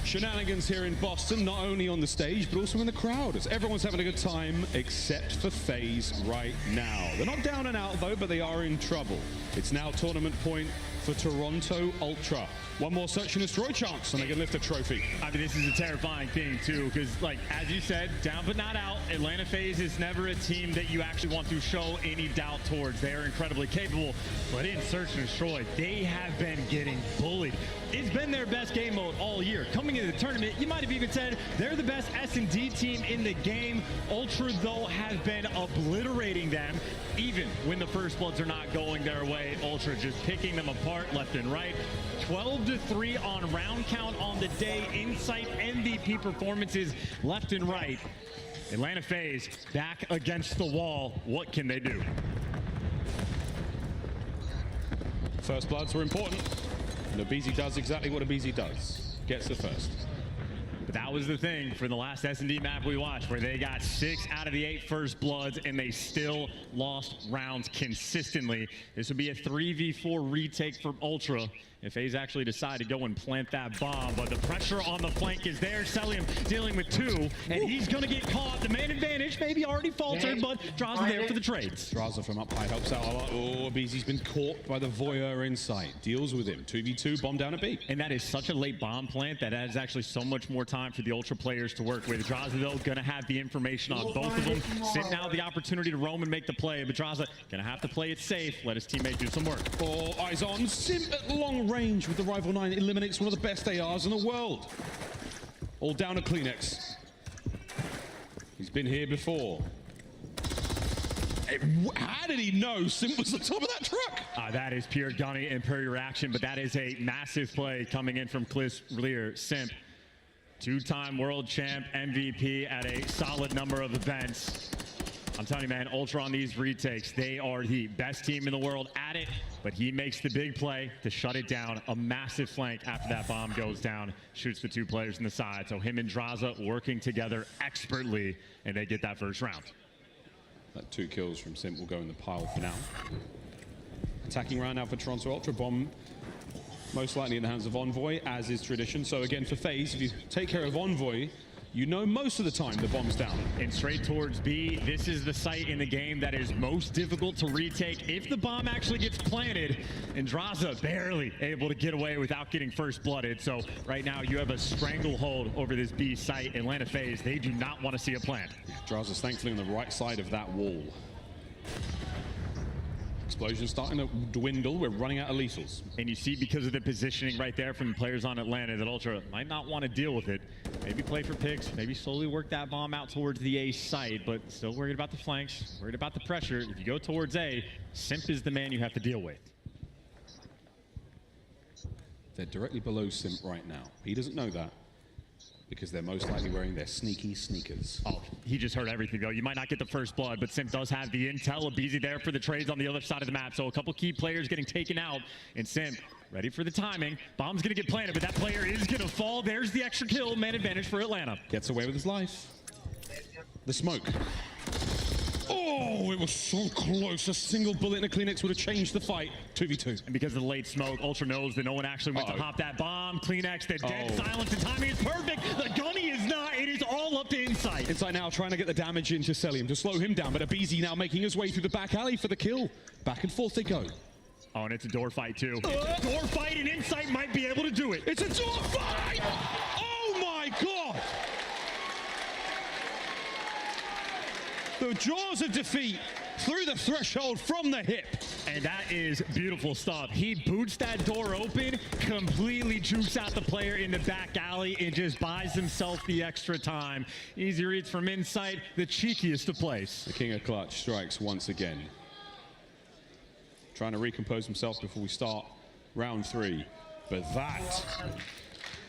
Shenanigans here in Boston, not only on the stage, but also in the crowd, as everyone's having a good time, except for FaZe right now. They're not down and out, though, but they are in trouble. It's now tournament point for Toronto Ultra. One more search and destroy chance, and they can lift a trophy. I mean, this is a terrifying thing, too, because, like, as you said, down but not out. Atlanta FaZe is never a team that you actually want to show any doubt towards. They are incredibly capable, but in search and destroy, they have been getting bullied. It's been their best game mode all year. Coming into the tournament, you might have even said they're the best S&D team in the game. Ultra, though, have been obliterating them, even when the First Bloods are not going their way. Ultra just picking them apart left and right. 12-3 on round count on the day. Insight MVP performances left and right. Atlanta FaZe back against the wall. What can they do? First Bloods were important. And aBeZy does exactly what aBeZy does. Gets the first. But that was the thing for the last S&D map we watched, where they got 6 out of the 8 First Bloods, and they still lost rounds consistently. This would be a 3v4 retake from Ultra if FaZe actually decide to go and plant that bomb. But the pressure on the flank is there. Celium dealing with 2, and he's going to get caught. The man advantage maybe already faltered, but Draza there for the trades. Draza from up high helps out a lot. Oh, aBeZy's been caught by the Voyeur inside. Deals with him. 2v2, bomb down a B. And that is such a late bomb plant that has actually so much more time for the Ultra players to work with. Draza, though, going to have the information on both of them. Sim now the opportunity to roam and make the play, but Draza going to have to play it safe. Let his teammate do some work. Oh, eyes on. Sim at long range with the Rival 9. Eliminates one of the best ARs in the world. All down to Kleenex. He's been here before. How did he know Sim was the top of that truck? That is pure gunny and pure reaction, but that is a massive play coming in from Clear Simp. 2-time world champ, MVP at a solid number of events. I'm telling you, man, Ultra on these retakes, they are the best team in the world at it, but he makes the big play to shut it down. A massive flank after that bomb goes down, shoots the 2 players in the side. So him and Draza working together expertly, and they get that first round. That 2 kills from Simp will go in the pile for now. Attacking round now for Toronto Ultra. Bomb most likely in the hands of Envoy, as is tradition. So again, for FaZe, if you take care of Envoy, you know most of the time the bomb's down. And straight towards B, this is the site in the game that is most difficult to retake if the bomb actually gets planted. And Draza barely able to get away without getting first blooded. So right now you have a stranglehold over this B site. Atlanta FaZe, they do not want to see a plant. Draza's thankfully on the right side of that wall. Explosion starting to dwindle. We're running out of lethals. And you see, because of the positioning right there from the players on Atlanta, that Ultra might not want to deal with it. Maybe play for picks, maybe slowly work that bomb out towards the A site, but still worried about the flanks, worried about the pressure. If you go towards A, Simp is the man you have to deal with. They're directly below Simp right now. He doesn't know that, because they're most likely wearing their sneaky sneakers. Oh, he just heard everything, though. You might not get the first blood, but Simp does have the intel. aBeZy there for the trades on the other side of the map. So a couple key players getting taken out, and Simp ready for the timing. Bomb's going to get planted, but that player is going to fall. There's the extra kill. Man advantage for Atlanta. Gets away with his life. The smoke. Oh, it was so close. A single bullet in a Kleenex would have changed the fight. 2v2. And because of the late smoke, Ultra knows that no one actually went to pop that bomb. Kleenex, the dead silence, and timing is perfect. The gunny is not. It is all up to Insight. Insight now trying to get the damage into Celium to slow him down, but aBeZy now making his way through the back alley for the kill. Back and forth they go. Oh, and it's a door fight, too. It's a door fight, and Insight might be able to do it. It's a door fight! Oh, my God! The jaws of defeat through the threshold from the hip. And that is beautiful stuff. He boots that door open, completely jukes out the player in the back alley, and just buys himself the extra time. Easy reads from Insight, the cheekiest of plays. The King of Clutch strikes once again. Trying to recompose himself before we start round 3. But that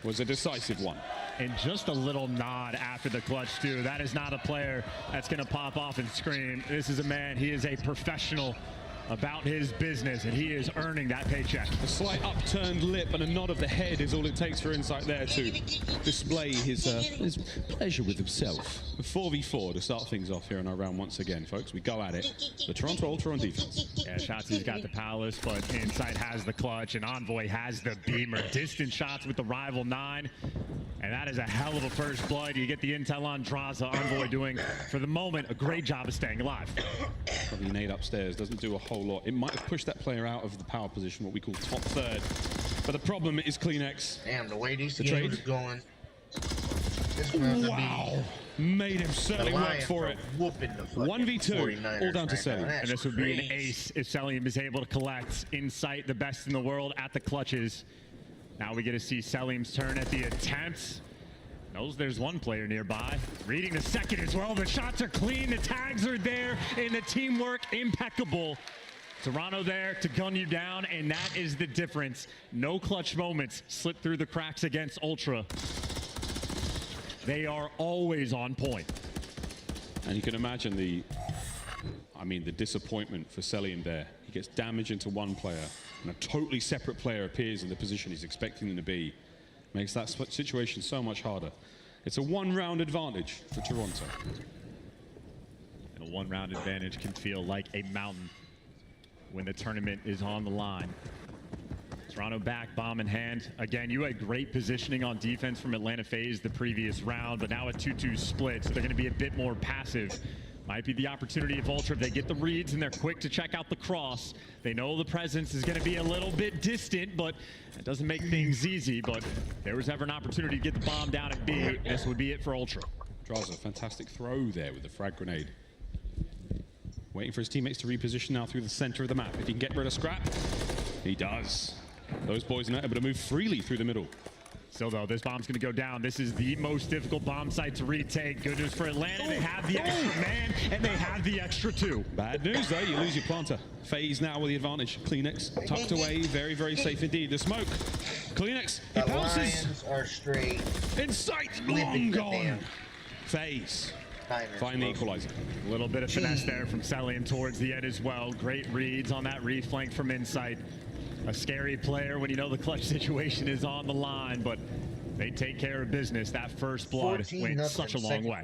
was a decisive one. And just a little nod after the clutch, too. That is not a player that's going to pop off and scream. This is a man. He is a professional about his business, and he is earning that paycheck. A slight upturned lip and a nod of the head is all it takes for Insight there to display his pleasure with himself. A 4v4 to start things off here in our round once again, folks. We go at it. The Toronto Ultra on defense. Yeah, Shotzi's got the Palace, but Insight has the clutch, and Envoy has the beamer. Distant shots with the rival 9. And that is a hell of a first blood. You get the intel on Draza. Envoy doing, for the moment, a great job of staying alive. Probably nade upstairs, doesn't do a whole lot. It might have pushed that player out of the power position, what we call top third. But the problem is CleanX. Damn, the way these games games are going. Wow. Made him certainly work for it. 1v2, all down to Selim. And this would be an ace if Selim is able to collect. Insight, the best in the world at the clutches. Now we get to see Selim's turn at the attempt. Knows there's one player nearby. Reading the second as well. The shots are clean, the tags are there, and the teamwork impeccable. Toronto there to gun you down, and that is the difference. No clutch moments slip through the cracks against Ultra. They are always on point. And you can imagine the disappointment for Selim there. He gets damage into one player, and a totally separate player appears in the position he's expecting them to be. Makes that situation so much harder. It's a one-round advantage for Toronto. And a one-round advantage can feel like a mountain when the tournament is on the line. Toronto back, bomb in hand. Again, you had great positioning on defense from Atlanta FaZe the previous round, but now a 2-2 split, so they're going to be a bit more passive. Might be the opportunity of Ultra if they get the reads and they're quick to check out the cross. They know the presence is going to be a little bit distant, but it doesn't make things easy. But if there was ever an opportunity to get the bomb down at B, this would be it for Ultra. Draws a fantastic throw there with the frag grenade. Waiting for his teammates to reposition now through the center of the map. If he can get rid of Scrap, he does. Those boys are not able to move freely through the middle. Still though, this bomb's gonna go down. This is the most difficult bomb site to retake. Good news for Atlanta, they have the extra man, and they have the extra 2. Bad news though, you lose your planter. FaZe now with the advantage. CleanX tucked away, very, very safe indeed. The smoke. CleanX, he pounces. Lions are straight. Insight, long gone. FaZe. Find the equalizer. A little bit of finesse there from Selim towards the end as well. Great reads on that reflank from Insight. A scary player when you know the clutch situation is on the line, but they take care of business. That first blood went such a long way.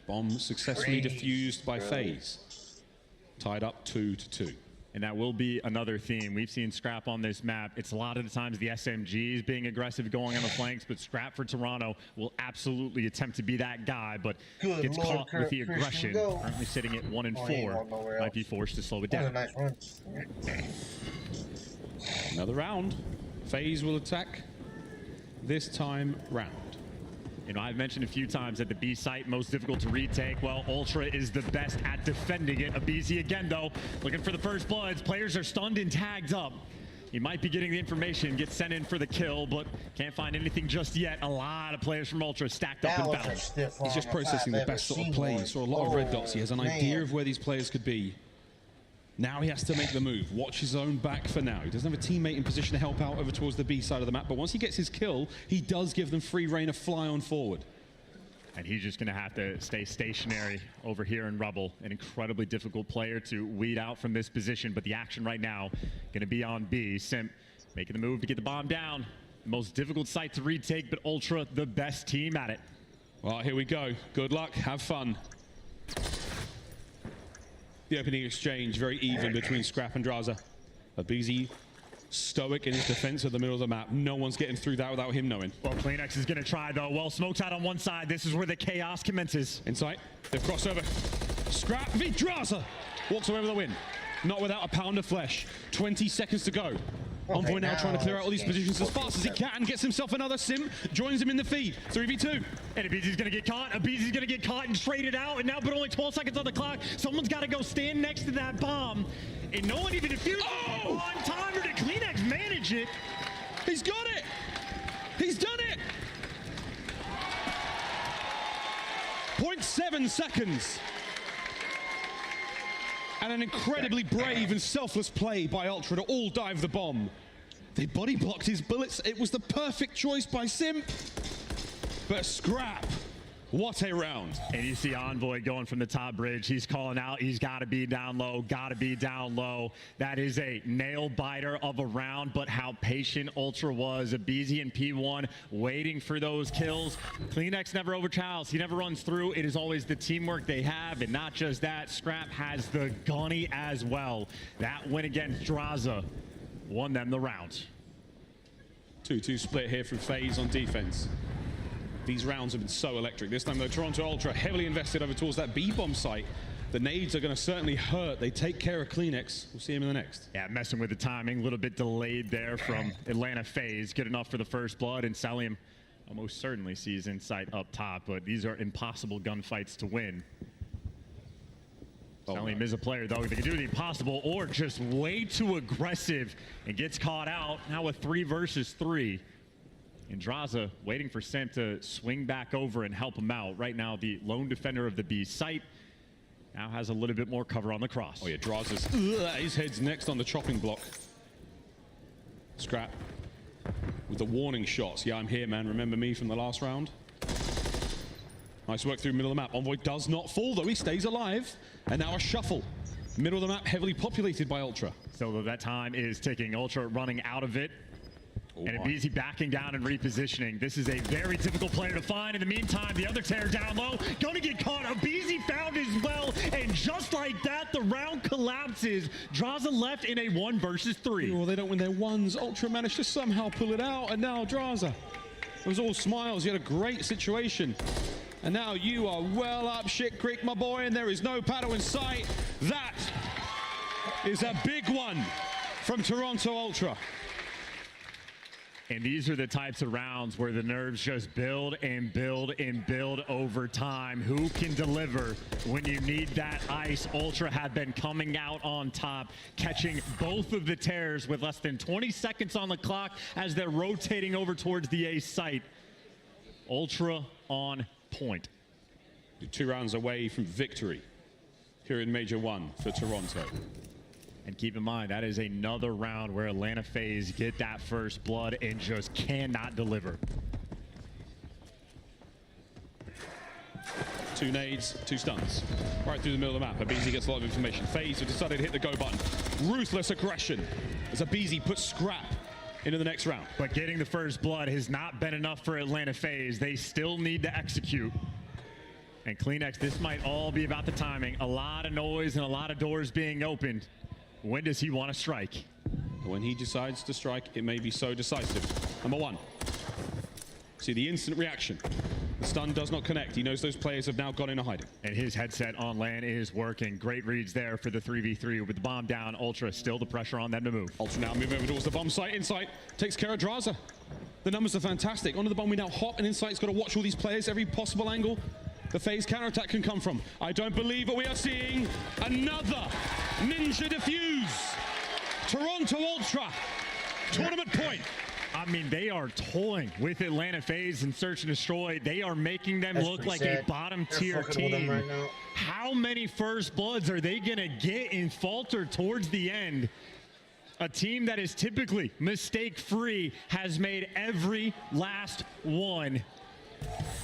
Bomb successfully defused by FaZe. Tied up 2-2. And that will be another theme. We've seen Scrap on this map. It's a lot of the times the SMGs being aggressive going on the flanks, but Scrap for Toronto will absolutely attempt to be that guy, but gets caught with the aggression. Currently sitting at 1-4. Might be forced to slow it down. Another round. FaZe will attack this time round. You know, I've mentioned a few times that the B site most difficult to retake. Well, Ultra is the best at defending it. Abizi again, though, looking for the first bloods. Players are stunned and tagged up. He might be getting the information, get sent in for the kill, but can't find anything just yet. A lot of players from Ultra stacked up in balance. He's just processing the best sort of plays. So a lot of red dots. He has an idea of where these players could be. Now he has to make the move. Watch his own back for now. He doesn't have a teammate in position to help out over towards the B side of the map, but once he gets his kill, he does give them free reign to fly on forward. And he's just going to have to stay stationary over here in Rubble. An incredibly difficult player to weed out from this position, but the action right now going to be on B. Simp making the move to get the bomb down. Most difficult site to retake, but Ultra the best team at it. Well, here we go. Good luck. Have fun. The opening exchange, very even between Scrap and Draza. Abizi stoic in his defense of the middle of the map. No one's getting through that without him knowing. Well, CleanX is going to try, though. Well, smoke's out on one side. This is where the chaos commences. Insight. They've crossed over. Scrap v Draza. Walks away with a win. Not without a pound of flesh. 20 seconds to go. Envoy now trying to clear out all these positions as fast as he can. Gets himself another Simp. Joins him in the feed. 3v2. And Abizi's going to get caught. Abizi's going to get caught and traded out. And now, but only 12 seconds on the clock. Someone's got to go stand next to that bomb. And no one even defused it on time. Or did CleanX manage it? He's got it. He's done it. 0.7 seconds. And an incredibly brave and selfless play by Ultra to all dive the bomb. They body blocked his bullets. It was the perfect choice by Simp. But Scrap What a round. And you see Envoy going from the top bridge. He's calling out, he's got to be down low, got to be down low. That is a nail biter of a round, but how patient Ultra was. aBeZy and P1 waiting for those kills. CleanX never overchowers. He never runs through. It is always the teamwork they have, and not just that, Scrap has the gunny as well. That win against Draza won them the round. 2-2 split here from FaZe on defense. These rounds have been so electric. This time, though, Toronto Ultra heavily invested over towards that B-bomb site. The nades are going to certainly hurt. They take care of CleanX. We'll see him in the next. Yeah, messing with the timing. A little bit delayed there from Atlanta FaZe. Good enough for the first blood, and Salim almost certainly sees insight up top, but these are impossible gunfights to win. Salim is a player, though. They can do the impossible or just way too aggressive and gets caught out. Now with 3 versus 3. And Draza waiting for Sam to swing back over and help him out. Right now, the lone defender of the B site now has a little bit more cover on the cross. Oh yeah, Draza's his head's next on the chopping block. Scrap with the warning shots. Yeah, I'm here, man. Remember me from the last round? Nice work through middle of the map. Envoy does not fall, though. He stays alive. And now a shuffle. Middle of the map heavily populated by Ultra. So that time is ticking. Ultra running out of it. And aBeZy backing down and repositioning. This is a very difficult player to find. In the meantime, the other tear down low. Going to get caught. aBeZy found as well. And just like that, the round collapses. Draza left in a 1 versus 3. Well, they don't win their ones. Ultra managed to somehow pull it out. And now Draza. It was all smiles. He had a great situation. And now you are well up shit creek, my boy. And there is no paddle in sight. That is a big one from Toronto Ultra. And these are the types of rounds where the nerves just build and build and build over time. Who can deliver when you need that ice? Ultra have been coming out on top, catching both of the tears with less than 20 seconds on the clock as they're rotating over towards the A site. Ultra on point. 2 rounds away from victory here in Major 1 for Toronto. And keep in mind, that is another round where Atlanta FaZe get that first blood and just cannot deliver. 2 nades, 2 stuns. Right through the middle of the map. aBeZy gets a lot of information. FaZe have decided to hit the go button. Ruthless aggression as aBeZy puts Scrap into the next round. But getting the first blood has not been enough for Atlanta FaZe. They still need to execute. And CleanX, this might all be about the timing. A lot of noise and a lot of doors being opened. When does he want to strike? When he decides to strike, it may be so decisive. Number 1. See the instant reaction. The stun does not connect. He knows those players have now gone into hiding. And his headset on LAN is working. Great reads there for the 3v3 with the bomb down. Ultra still the pressure on them to move. Ultra now moving over towards the bomb site. Insight takes care of Draza. The numbers are fantastic. Onto the bomb we now hop, and Insight's got to watch all these players, every possible angle the FaZe counterattack can come from. I don't believe what we are seeing. Another ninja defuse. Toronto Ultra. Tournament point. I mean, they are toying with Atlanta FaZe and Search and Destroy. They are making them look like a bottom-tier team. Right now. How many first bloods are they going to get and falter towards the end? A team that is typically mistake-free has made every last one.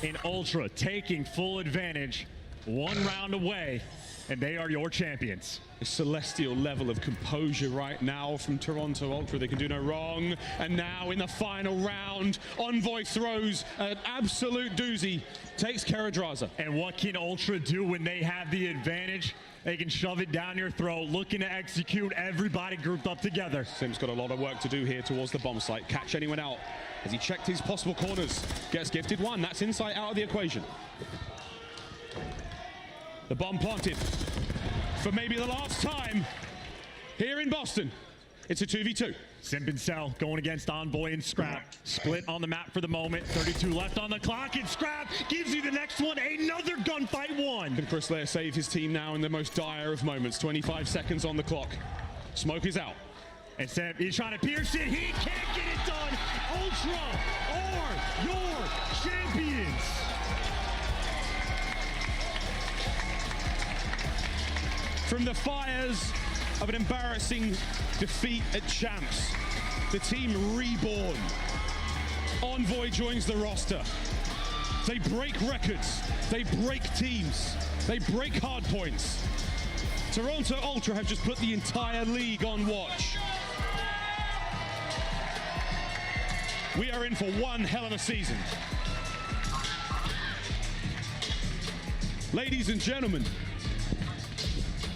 In Ultra taking full advantage, 1 round away, and they are your champions. A celestial level of composure right now from Toronto Ultra. They can do no wrong. And now in the final round, Envoy throws an absolute doozy, takes care of Draza. And what can Ultra do when they have the advantage? They can shove it down your throat, looking to execute, everybody grouped up together. Sim's got a lot of work to do here towards the bomb site. Catch anyone out as he checked his possible corners. Gets gifted 1. That's Insight out of the equation. The bomb planted for maybe the last time here in Boston. It's a 2v2. Simp and Cell going against Envoy and Scrap. Split on the map for the moment. 32 left on the clock, and Scrap gives you the next one. Another gunfight won. Can Chris Lair save his team now in the most dire of moments? 25 seconds on the clock. Smoke is out. And Sam, he's trying to pierce it. He can't get it done. Ultra are your champions. From the fires of an embarrassing defeat at Champs, the team reborn. Envoy joins the roster. They break records. They break teams. They break hard points. Toronto Ultra have just put the entire league on watch. We are in for one hell of a season. Ladies and gentlemen,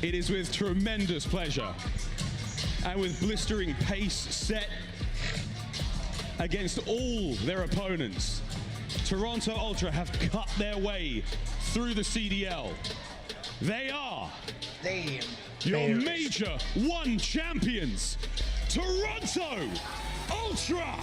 it is with tremendous pleasure and with blistering pace set against all their opponents, Toronto Ultra have cut their way through the CDL. They are your Major 1 champions, Toronto Ultra!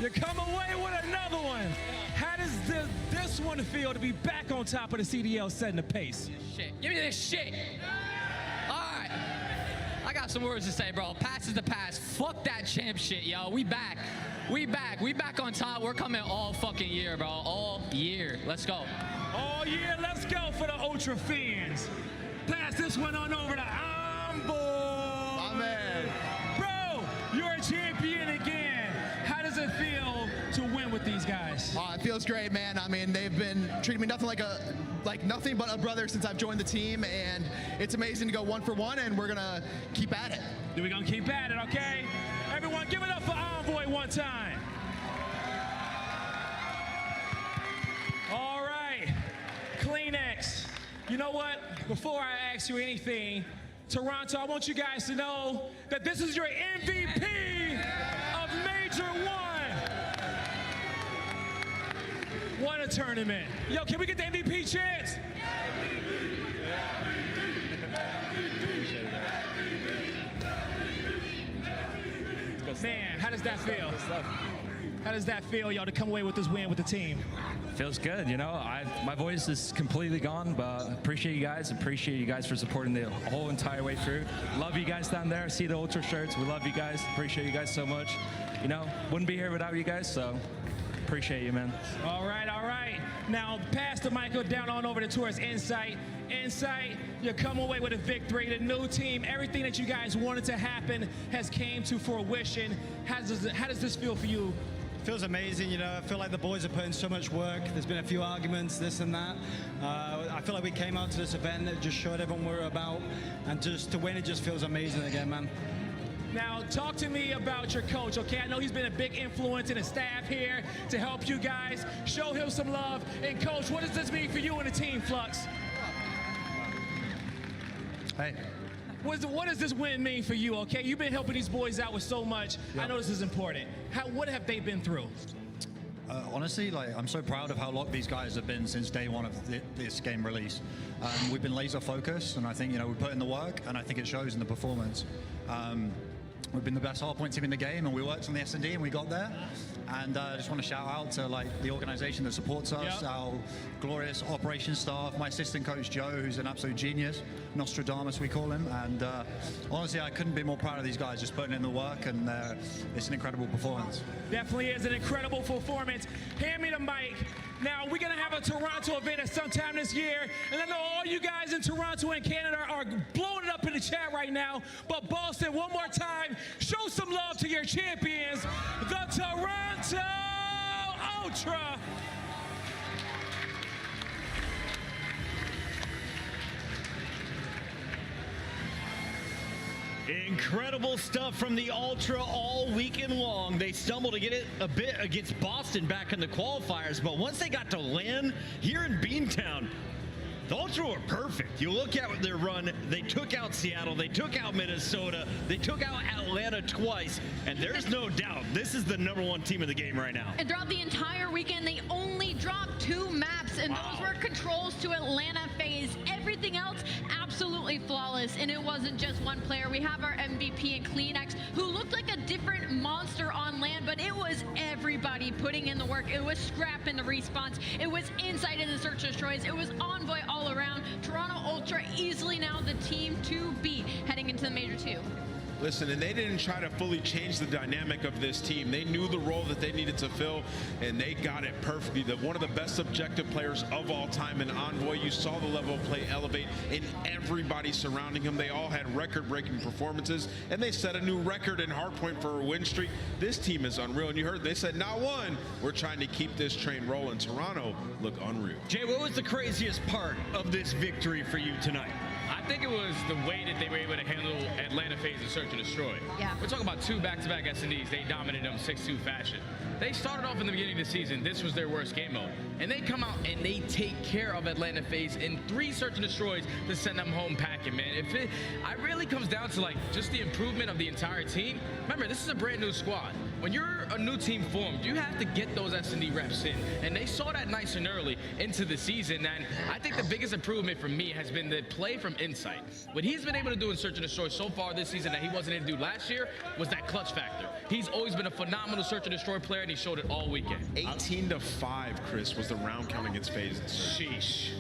You come away with another one. How does this one feel to be back on top of the CDL setting the pace? Shit. Give me this shit. All right. I got some words to say, bro. Past is the past. Fuck that champ shit, yo. We back. We back. We back on top. We're coming all fucking year, bro. All year. Let's go. All year. Let's go for the Ultra fans. Pass this one on over to Ambo. My man. Bro, you're a champion again. How does it feel to win with these guys? It feels great, man. I mean, they've been treating me nothing but a brother since I've joined the team, and it's amazing to go 1 for 1, and we're gonna keep at it. We're gonna keep at it, okay? Everyone, give it up for Envoy one time. All right, Kleenex. You know what? Before I ask you anything, Toronto, I want you guys to know that this is your MVP of Major 1. What a tournament. Yo, can we get the MVP chance? Man, how does that feel? How does that feel, y'all, to come away with this win with the team? Feels good, you know. My voice is completely gone, but appreciate you guys. Appreciate you guys for supporting the whole entire way through. Love you guys down there. See the Ultra shirts. We love you guys. Appreciate you guys so much. You know, wouldn't be here without you guys, so appreciate you, man. All right, all right. Now, pass the mic down on over to towards Insight. Insight, you come away with a victory. The new team, everything that you guys wanted to happen has came to fruition. How does this feel for you? Feels amazing, you know. I feel like the boys are putting so much work. There's been a few arguments, this and that. I feel like we came out to this event that just showed everyone what we're about, and just to win, it just feels amazing again, man. Now, talk to me about your coach, okay? I know he's been a big influence in the staff here to help you guys. Show him some love. And, Coach, what does this mean for you and the team, Flux? Hey. What does this win mean for you, okay? You've been helping these boys out with so much. I know this is important. What have they been through? Honestly, I'm so proud of how locked these guys have been since day one of this game release. We've been laser focused, and I think, you know, we put in the work, and I think it shows in the performance. We've been the best hardpoint team in the game, and we worked on the S&D, and we got there. And I just want to shout out to the organization that supports us, our glorious operations staff, my assistant coach Joe, who's an absolute genius, Nostradamus we call him. And honestly, I couldn't be more proud of these guys just putting in the work, and it's an incredible performance. Definitely is an incredible performance. Hand me the mic. Now, we're going to have a Toronto event at sometime this year, and I know all you guys in Toronto and Canada are blowing it up in the chat right now, but Boston, one more time, show some love to your champions, the Toronto Ultra. Incredible stuff from the Ultra all weekend long. They stumbled to get it a bit against Boston back in the qualifiers, but once they got to LAN here in Beantown, the Ultra were perfect. You look at their run, they took out Seattle, they took out Minnesota, they took out Atlanta twice, and there's no doubt this is the #1 team in the game right now. And throughout the entire weekend, they only dropped 2 maps, and those were controls to Atlanta phase. Everything else absolutely flawless, and it wasn't just one player. We have our MVP in CleanX, who looked like a different monster on land, but it was everybody putting in the work. It was Scrap in the respawns, it was Insight in the search and destroys, it was Envoy all around. Toronto Ultra easily now the team to beat heading into the Major 2. Listen, and they didn't try to fully change the dynamic of this team. They knew the role that they needed to fill, and they got it perfectly. One of the best objective players of all time in Envoy. You saw the level of play elevate in everybody surrounding him. They all had record-breaking performances, and they set a new record in hardpoint for a win streak. This team is unreal, and you heard they said, not one. We're trying to keep this train rolling. Toronto look unreal. Jay, what was the craziest part of this victory for you tonight? I think it was the way that they were able to handle Atlanta phase and search and destroy. Yeah. We're talking about 2 back-to-back S&Ds. They dominated them 6-2 fashion. They started off in the beginning of the season. This was their worst game mode. And they come out and they take care of Atlanta phase in 3 search and destroys to send them home packing, man. It really comes down to like just the improvement of the entire team. Remember, this is a brand new squad. When you're a new team formed, you have to get those S&D reps in. And they saw that nice and early into the season. And I think the biggest improvement for me has been the play from Insight. What he's been able to do in search and destroy so far this season that he wasn't able to do last year was that clutch factor. He's always been a phenomenal search and destroy player, and he showed it all weekend. 18-5, Chris, was the round count against FaZe. Sheesh.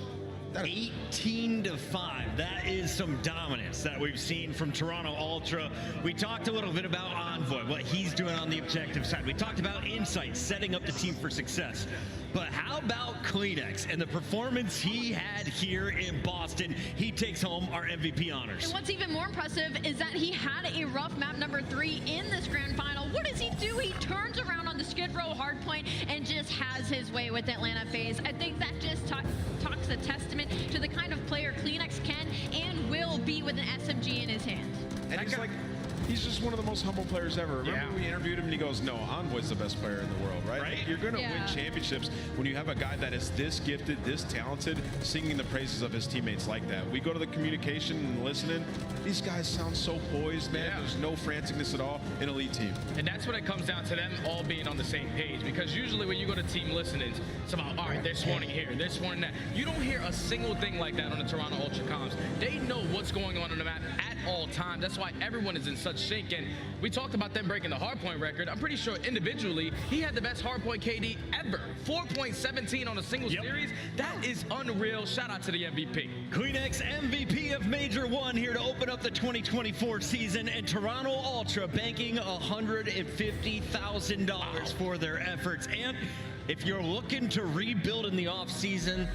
18-5. That is some dominance that we've seen from Toronto Ultra. We talked a little bit about Envoy, what he's doing on the objective side. We talked about Insight, setting up the team for success. But how about CleanX and the performance he had here in Boston? He takes home our MVP honors. And what's even more impressive is that he had a rough map number 3 in this grand final. What does he do? He turns around on the Skid Row hardpoint and just has his way with Atlanta phase. I think that just talks a testament to the kind of player CleanX can and will be with an SMG in his hand. And he's just one of the most humble players ever. Remember when we interviewed him and he goes, no, Envoy's the best player in the world, right? Like, you're going to win championships when you have a guy that is this gifted, this talented, singing the praises of his teammates like that. We go to the communication and listening. These guys sound so poised, man. There's no franticness at all. An elite team. And that's when it comes down to them all being on the same page. Because usually when you go to team listenings, it's about, all right, they're swarming here, they're swarming that. You don't hear a single thing like that on the Toronto Ultra comms. They know what's going on the map at all times. That's why everyone is in such sync. And we talked about them breaking the hardpoint record. I'm pretty sure individually, he had the best hardpoint KD ever. 4.17 on a single series. That is unreal. Shout out to the MVP. CleanX MVP of Major 1 here to open up the 2024 season, and Toronto Ultra banking $150,000 for their efforts. And if you're looking to rebuild in the offseason,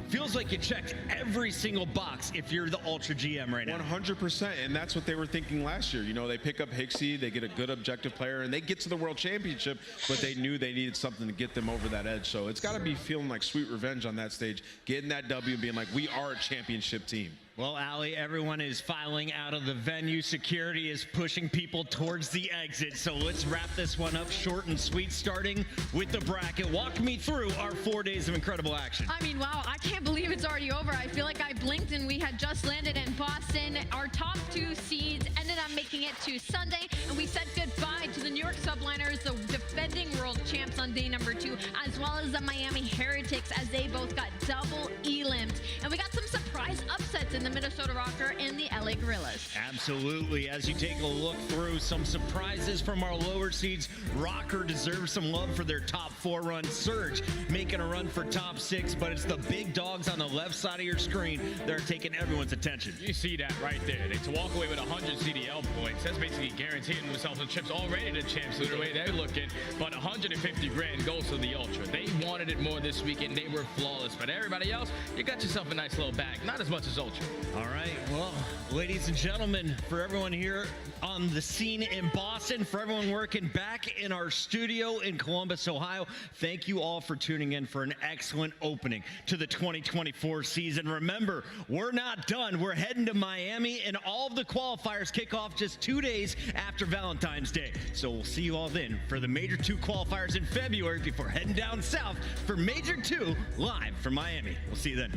feels like you checked every single box if you're the Ultra GM right now. 100%, and that's what they were thinking last year. You know, they pick up Hixie, they get a good objective player, and they get to the World Championship, but they knew they needed something to get them over that edge. So it's got to be feeling like sweet revenge on that stage, getting that W and being like, we are a championship team. Well, Ali, everyone is filing out of the venue. Security is pushing people towards the exit. So let's wrap this one up short and sweet, starting with the bracket. Walk me through our 4 days of incredible action. I mean, wow, I can't believe it's already over. I feel like I blinked and we had just landed in Boston. Our top 2 seeds ended up making it to Sunday, and we said goodbye to the New York Subliners, the defending world champs on day number 2, as well as the Miami Heretics, as they both got double elims. And we got some surprise upsets in the Minnesota Rocker and the LA Gorillas. Absolutely. As you take a look through some surprises from our lower seeds, Rocker deserves some love for their top 4 run. Surge making a run for top 6, but it's the big dogs on the left side of your screen that are taking everyone's attention. You see that right there. They to walk away with 100 CDL points. That's basically guaranteeing themselves the chips already the champs the way they're looking. But 150 grand goes to the Ultra. They wanted it more this weekend. They were flawless. But everybody else, you got yourself a nice little bag Not as much as Ultra. All right, well, ladies and gentlemen, for everyone here on the scene in Boston, for everyone working back in our studio in Columbus, Ohio, thank you all for tuning in for an excellent opening to the 2024 season. Remember, we're not done. We're heading to Miami, and all of the qualifiers kick off just 2 days after Valentine's Day. So we'll see you all then for the Major 2 qualifiers in February before heading down south for Major 2 live from Miami. We'll see you then.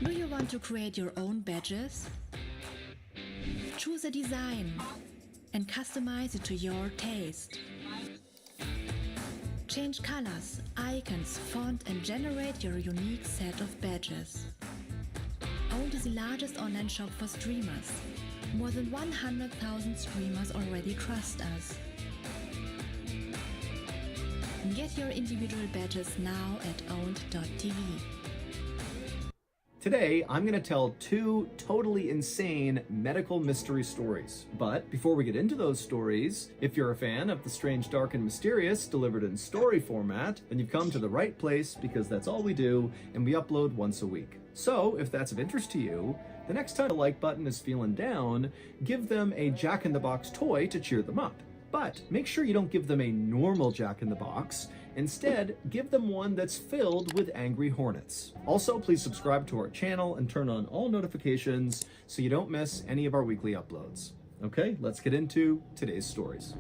Do you want to create your own badges? Choose a design and customize it to your taste. Change colors, icons, font and generate your unique set of badges. Owned is the largest online shop for streamers. More than 100,000 streamers already trust us. Get your individual badges now at owned.tv. Today, I'm going to tell 2 totally insane medical mystery stories. But before we get into those stories, if you're a fan of the strange, dark, and mysterious delivered in story format, then you've come to the right place because that's all we do, and we upload once a week. So, if that's of interest to you, the next time the like button is feeling down, give them a Jack-in-the-Box toy to cheer them up. But make sure you don't give them a normal Jack-in-the-Box. Instead, give them one that's filled with angry hornets. Also, please subscribe to our channel and turn on all notifications so you don't miss any of our weekly uploads. Okay, let's get into today's stories.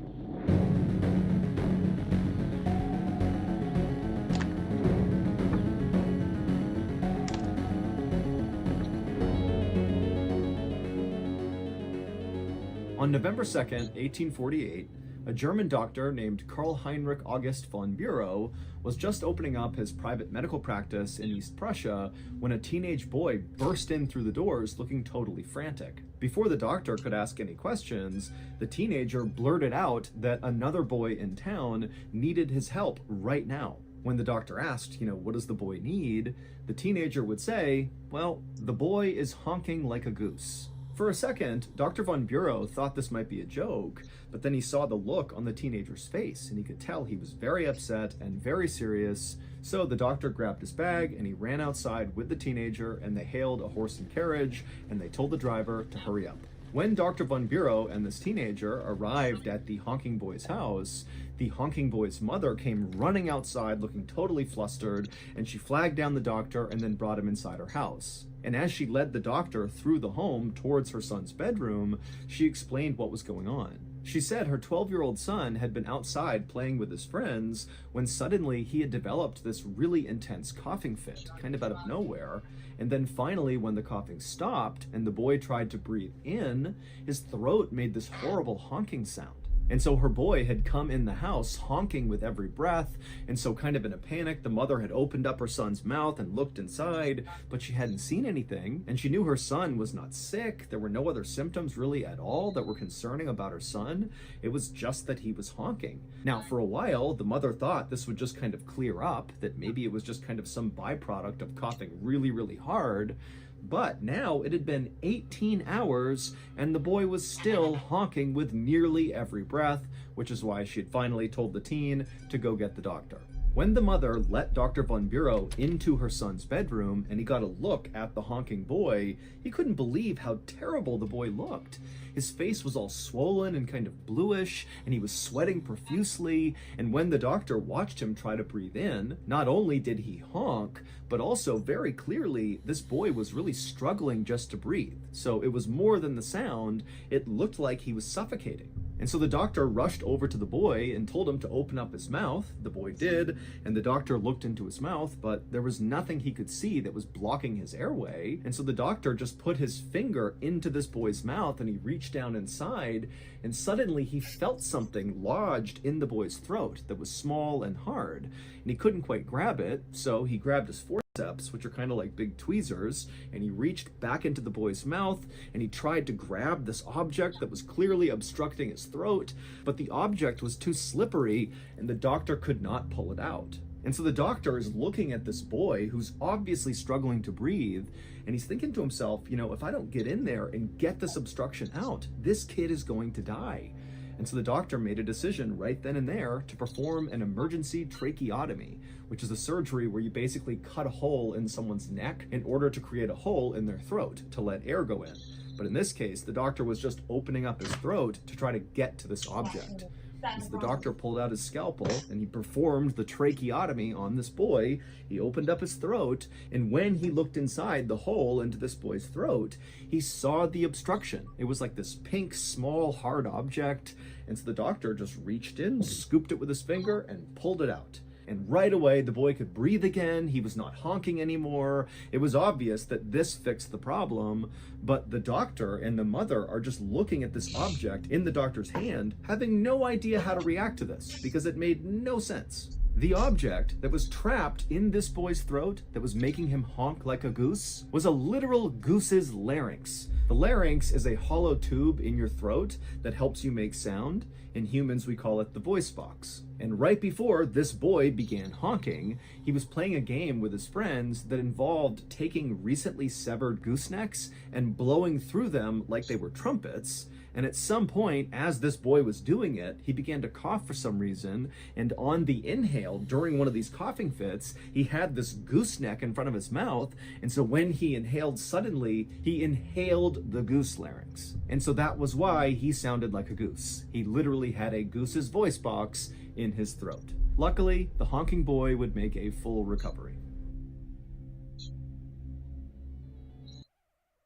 On November 2nd, 1848, a German doctor named Karl Heinrich August von Bureau was just opening up his private medical practice in East Prussia when a teenage boy burst in through the doors looking totally frantic. Before the doctor could ask any questions, the teenager blurted out that another boy in town needed his help right now. When the doctor asked, what does the boy need? The teenager would say, well, the boy is honking like a goose. For a second, Dr. von Bureau thought this might be a joke, but then he saw the look on the teenager's face, and he could tell he was very upset and very serious. So the doctor grabbed his bag, and he ran outside with the teenager, and they hailed a horse and carriage, and they told the driver to hurry up. When Dr. von Bureau and this teenager arrived at the honking boy's house, the honking boy's mother came running outside looking totally flustered, and she flagged down the doctor and then brought him inside her house. And as she led the doctor through the home towards her son's bedroom, she explained what was going on. She said her 12-year-old son had been outside playing with his friends when suddenly he had developed this really intense coughing fit, kind of out of nowhere. And then finally, when the coughing stopped and the boy tried to breathe in, his throat made this horrible honking sound. And so her boy had come in the house honking with every breath, and so kind of in a panic, the mother had opened up her son's mouth and looked inside, but she hadn't seen anything, and she knew her son was not sick. There were no other symptoms really at all that were concerning about her son. It was just that he was honking. Now, for a while, the mother thought this would just kind of clear up, that maybe it was just kind of some byproduct of coughing really, really hard. But now it had been 18 hours and the boy was still honking with nearly every breath, which is why she had finally told the teen to go get the doctor. When the mother let Dr. von Bureau into her son's bedroom and he got a look at the honking boy, he couldn't believe how terrible the boy looked. His face was all swollen and kind of bluish, and he was sweating profusely, and when the doctor watched him try to breathe in, not only did he honk, but also very clearly this boy was really struggling just to breathe. So it was more than the sound, it looked like he was suffocating. And so the doctor rushed over to the boy and told him to open up his mouth. The boy did, and the doctor looked into his mouth, but there was nothing he could see that was blocking his airway. And so the doctor just put his finger into this boy's mouth and he reached down inside, and suddenly he felt something lodged in the boy's throat that was small and hard, and he couldn't quite grab it, so he grabbed his forceps, which are kind of like big tweezers, and he reached back into the boy's mouth and he tried to grab this object that was clearly obstructing his throat, but the object was too slippery and the doctor could not pull it out. And so the doctor is looking at this boy who's obviously struggling to breathe, and he's thinking to himself, you know, if I don't get in there and get this obstruction out, this kid is going to die. And so the doctor made a decision right then and there to perform an emergency tracheotomy, which is a surgery where you basically cut a hole in someone's neck in order to create a hole in their throat to let air go in. But in this case, the doctor was just opening up his throat to try to get to this object. As the doctor pulled out his scalpel and he performed the tracheotomy on this boy, he opened up his throat, and when he looked inside the hole into this boy's throat, he saw the obstruction. It was like this pink, small, hard object, and so the doctor just reached in, scooped it with his finger, and pulled it out. And right away, the boy could breathe again. He was not honking anymore. It was obvious that this fixed the problem, but the doctor and the mother are just looking at this object in the doctor's hand, having no idea how to react to this because it made no sense. The object that was trapped in this boy's throat that was making him honk like a goose was a literal goose's larynx. The larynx is a hollow tube in your throat that helps you make sound. In humans, we call it the voice box. And right before this boy began honking, he was playing a game with his friends that involved taking recently severed goosenecks and blowing through them like they were trumpets. And at some point, as this boy was doing it, he began to cough for some reason, and on the inhale, during one of these coughing fits, he had this gooseneck in front of his mouth, and so when he inhaled suddenly, he inhaled the goose larynx. And so that was why he sounded like a goose. He literally had a goose's voice box in his throat. Luckily, the honking boy would make a full recovery.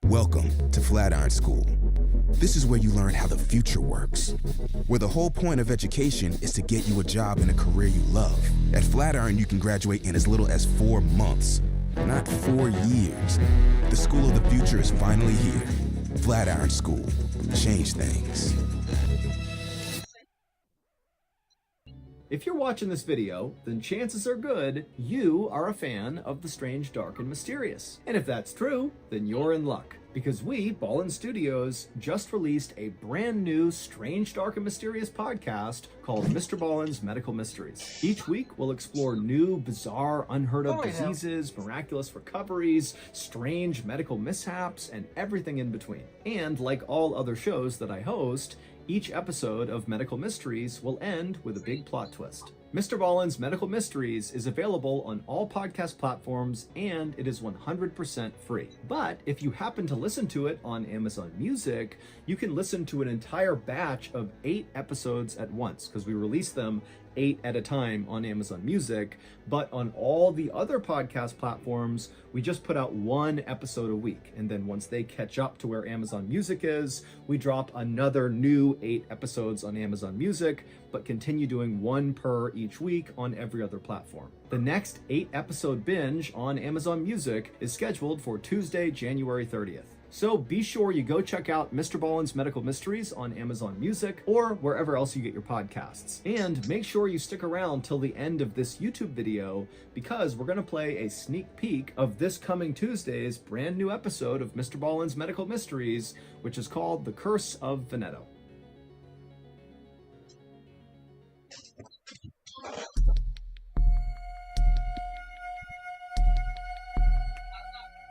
Welcome to Flatiron School. This is where you learn how the future works, where the whole point of education is to get you a job in a career you love. At Flatiron, you can graduate in as little as 4 months, not 4 years. The school of the future is finally here. Flatiron School. Change things. If you're watching this video, then chances are good you are a fan of the strange, dark, and mysterious. And if that's true, then you're in luck. Because we, Ballin Studios, just released a brand new Strange, Dark, and Mysterious podcast called Mr. Ballin's Medical Mysteries. Each week, we'll explore new, bizarre, unheard of diseases, miraculous recoveries, strange medical mishaps, and everything in between. And like all other shows that I host, each episode of Medical Mysteries will end with a big plot twist. Mr. Ballin's Medical Mysteries is available on all podcast platforms, and it is 100% free. But if you happen to listen to it on Amazon Music, you can listen to an entire batch of 8 episodes at once, because we release them 8 at a time on Amazon Music. But on all the other podcast platforms, we just put out 1 episode a week. And then once they catch up to where Amazon Music is, we drop another new 8 episodes on Amazon Music, but continue doing 1 per each week on every other platform. The next 8 episode binge on Amazon Music is scheduled for Tuesday, January 30th. So be sure you go check out Mr. Ballin's Medical Mysteries on Amazon Music or wherever else you get your podcasts. And make sure you stick around till the end of this YouTube video, because we're going to play a sneak peek of this coming Tuesday's brand new episode of Mr. Ballin's Medical Mysteries, which is called The Curse of Veneto.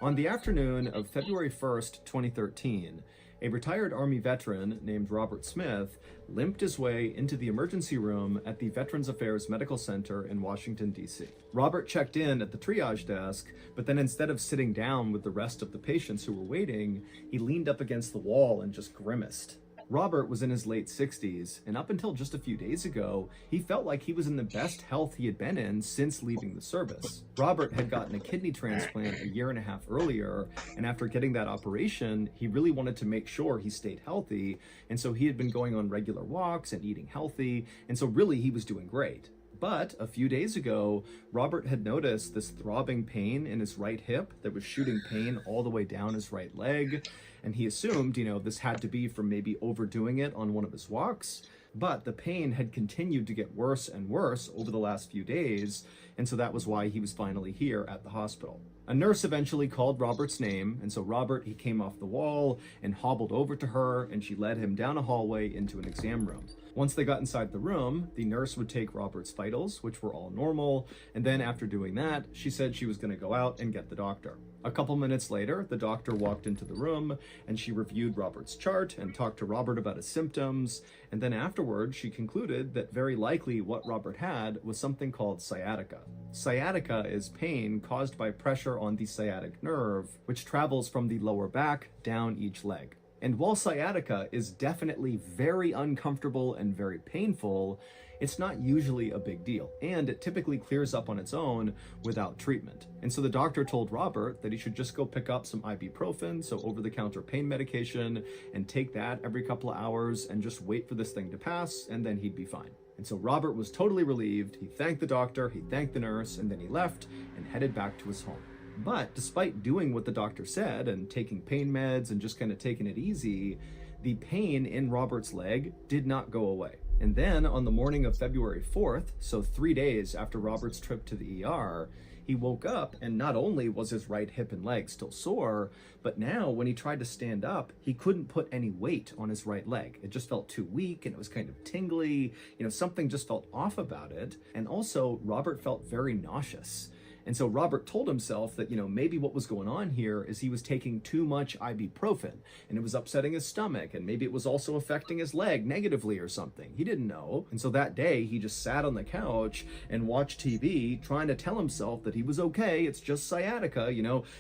On the afternoon of February 1st, 2013, a retired Army veteran named Robert Smith limped his way into the emergency room at the Veterans Affairs Medical Center in Washington, D.C. Robert checked in at the triage desk, but then instead of sitting down with the rest of the patients who were waiting, he leaned up against the wall and just grimaced. Robert was in his late 60s, and up until just a few days ago, he felt like he was in the best health he had been in since leaving the service. Robert had gotten a kidney transplant a year and a half earlier, and after getting that operation, he really wanted to make sure he stayed healthy, and so he had been going on regular walks and eating healthy, and so really he was doing great. But a few days ago, Robert had noticed this throbbing pain in his right hip that was shooting pain all the way down his right leg. And he assumed, this had to be from maybe overdoing it on one of his walks. But the pain had continued to get worse and worse over the last few days. And so that was why he was finally here at the hospital. A nurse eventually called Robert's name, and so Robert, he came off the wall and hobbled over to her, and she led him down a hallway into an exam room. Once they got inside the room, the nurse would take Robert's vitals, which were all normal, and then after doing that, she said she was going to go out and get the doctor. A couple minutes later, the doctor walked into the room, and she reviewed Robert's chart and talked to Robert about his symptoms, and then afterwards, she concluded that very likely what Robert had was something called sciatica. Sciatica is pain caused by pressure on the sciatic nerve, which travels from the lower back down each leg. And while sciatica is definitely very uncomfortable and very painful, it's not usually a big deal, and it typically clears up on its own without treatment. And so the doctor told Robert that he should just go pick up some ibuprofen, so over-the-counter pain medication, and take that every couple of hours and just wait for this thing to pass, and then he'd be fine. And so Robert was totally relieved. He thanked the doctor, he thanked the nurse, and then he left and headed back to his home. But despite doing what the doctor said and taking pain meds and just kind of taking it easy, the pain in Robert's leg did not go away. And then on the morning of February 4th, so 3 days after Robert's trip to the ER, he woke up and not only was his right hip and leg still sore, but now when he tried to stand up, he couldn't put any weight on his right leg. It just felt too weak and it was kind of tingly, something just felt off about it. And also Robert felt very nauseous. And so Robert told himself that, maybe what was going on here is he was taking too much ibuprofen and it was upsetting his stomach, and maybe it was also affecting his leg negatively or something. He didn't know. And so that day he just sat on the couch and watched TV trying to tell himself that he was okay. It's just sciatica,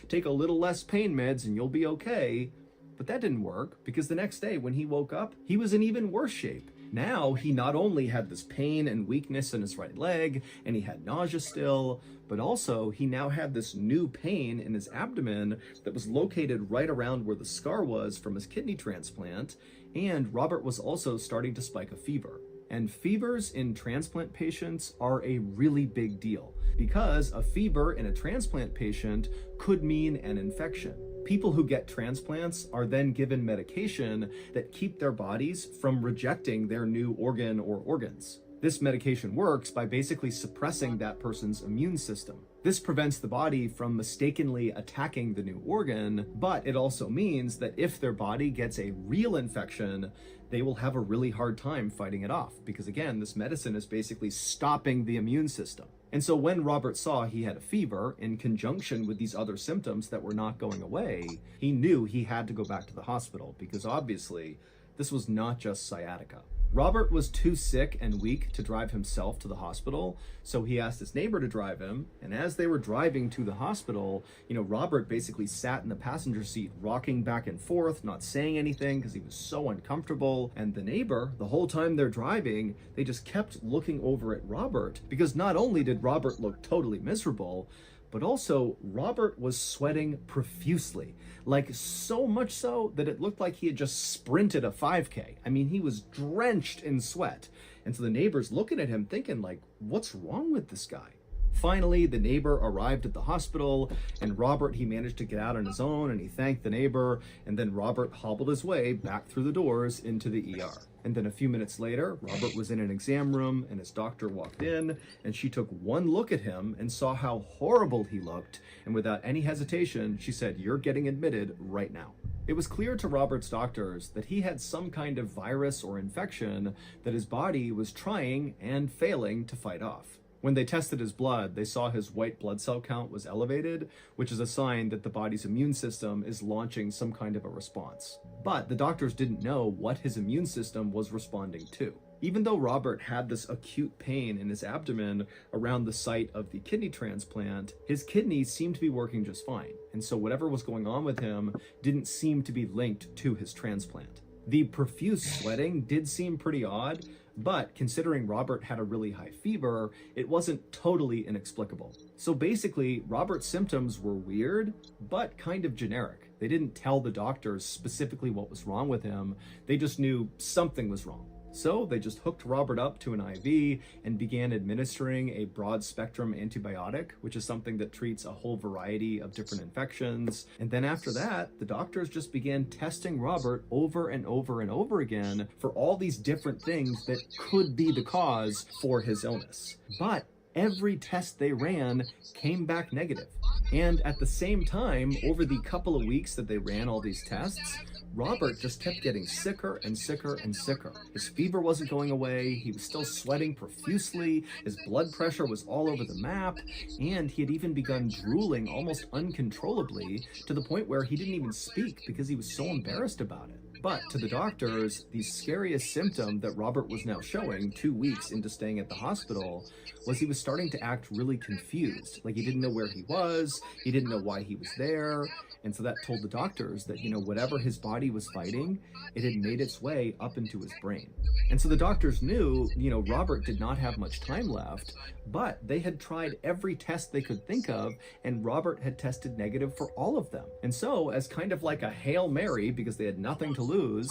take a little less pain meds and you'll be okay. But that didn't work, because the next day when he woke up, he was in even worse shape. Now he not only had this pain and weakness in his right leg, and he had nausea still, but also he now had this new pain in his abdomen that was located right around where the scar was from his kidney transplant, and Robert was also starting to spike a fever. And fevers in transplant patients are a really big deal, because a fever in a transplant patient could mean an infection. People who get transplants are then given medication that keep their bodies from rejecting their new organ or organs. This medication works by basically suppressing that person's immune system. This prevents the body from mistakenly attacking the new organ, but it also means that if their body gets a real infection, they will have a really hard time fighting it off, because again, this medicine is basically stopping the immune system. And so when Robert saw he had a fever in conjunction with these other symptoms that were not going away, he knew he had to go back to the hospital, because obviously this was not just sciatica. Robert was too sick and weak to drive himself to the hospital, so he asked his neighbor to drive him, and as they were driving to the hospital, Robert basically sat in the passenger seat rocking back and forth, not saying anything because he was so uncomfortable, and the neighbor, the whole time they're driving, they just kept looking over at Robert, because not only did Robert look totally miserable, but also Robert was sweating profusely, like so much so that it looked like he had just sprinted a 5K. I mean, he was drenched in sweat. And so the neighbors looking at him thinking, like, what's wrong with this guy? Finally, the neighbor arrived at the hospital, and Robert, he managed to get out on his own, and he thanked the neighbor, and then Robert hobbled his way back through the doors into the ER. And then a few minutes later, Robert was in an exam room, and his doctor walked in, and she took one look at him and saw how horrible he looked, and without any hesitation, she said, "You're getting admitted right now." It was clear to Robert's doctors that he had some kind of virus or infection that his body was trying and failing to fight off. When they tested his blood, they saw his white blood cell count was elevated, which is a sign that the body's immune system is launching some kind of a response. But the doctors didn't know what his immune system was responding to. Even though Robert had this acute pain in his abdomen around the site of the kidney transplant, his kidneys seemed to be working just fine. And so whatever was going on with him didn't seem to be linked to his transplant. The profuse sweating did seem pretty odd, but considering Robert had a really high fever, it wasn't totally inexplicable. So basically, Robert's symptoms were weird, but kind of generic. They didn't tell the doctors specifically what was wrong with him, they just knew something was wrong. So they just hooked Robert up to an IV and began administering a broad-spectrum antibiotic, which is something that treats a whole variety of different infections. And then after that, the doctors just began testing Robert over and over and over again for all these different things that could be the cause for his illness. But every test they ran came back negative. And at the same time, over the couple of weeks that they ran all these tests, Robert just kept getting sicker and sicker and sicker. His fever wasn't going away, he was still sweating profusely, his blood pressure was all over the map, and he had even begun drooling almost uncontrollably to the point where he didn't even speak because he was so embarrassed about it. But to the doctors, the scariest symptom that Robert was now showing 2 weeks into staying at the hospital was he was starting to act really confused. Like he didn't know where he was, he didn't know why he was there, and so that told the doctors that, you know, whatever his body was fighting, it had made its way up into his brain. And so the doctors knew, you know, Robert did not have much time left, but they had tried every test they could think of, and Robert had tested negative for all of them. And so, as kind of like a Hail Mary, because they had nothing to lose,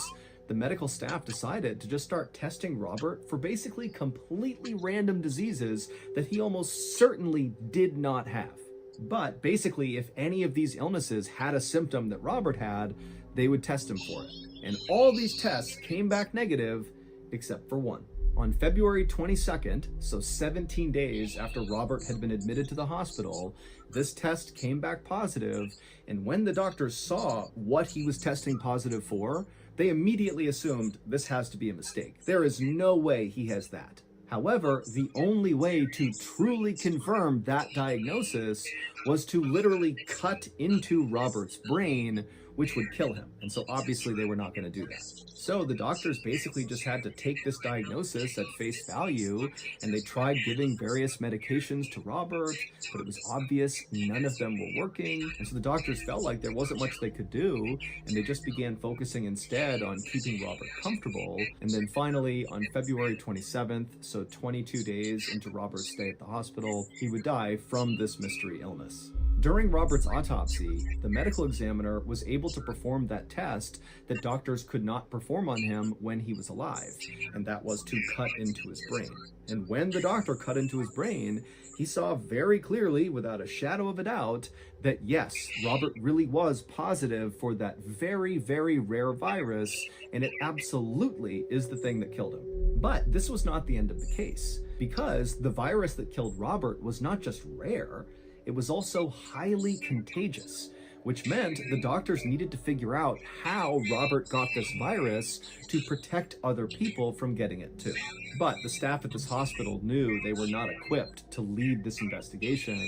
the medical staff decided to just start testing Robert for basically completely random diseases that he almost certainly did not have. But basically, if any of these illnesses had a symptom that Robert had, they would test him for it. And all these tests came back negative, except for one. On February 22nd, so 17 days after Robert had been admitted to the hospital, this test came back positive, and when the doctors saw what he was testing positive for, they immediately assumed this has to be a mistake. There is no way he has that. However, the only way to truly confirm that diagnosis was to literally cut into Robert's brain, which would kill him. And so obviously they were not going to do that. So the doctors basically just had to take this diagnosis at face value, and they tried giving various medications to Robert, but it was obvious none of them were working. And so the doctors felt like there wasn't much they could do, and they just began focusing instead on keeping Robert comfortable. And then finally, on February 27th, so 22 days into Robert's stay at the hospital, he would die from this mystery illness. During Robert's autopsy, the medical examiner was able to perform that test that doctors could not perform on him when he was alive, and that was to cut into his brain. And when the doctor cut into his brain, he saw very clearly, without a shadow of a doubt, that yes, Robert really was positive for that very, very rare virus, and it absolutely is the thing that killed him. But this was not the end of the case, because the virus that killed Robert was not just rare, it was also highly contagious, which meant the doctors needed to figure out how Robert got this virus to protect other people from getting it too. But the staff at this hospital knew they were not equipped to lead this investigation,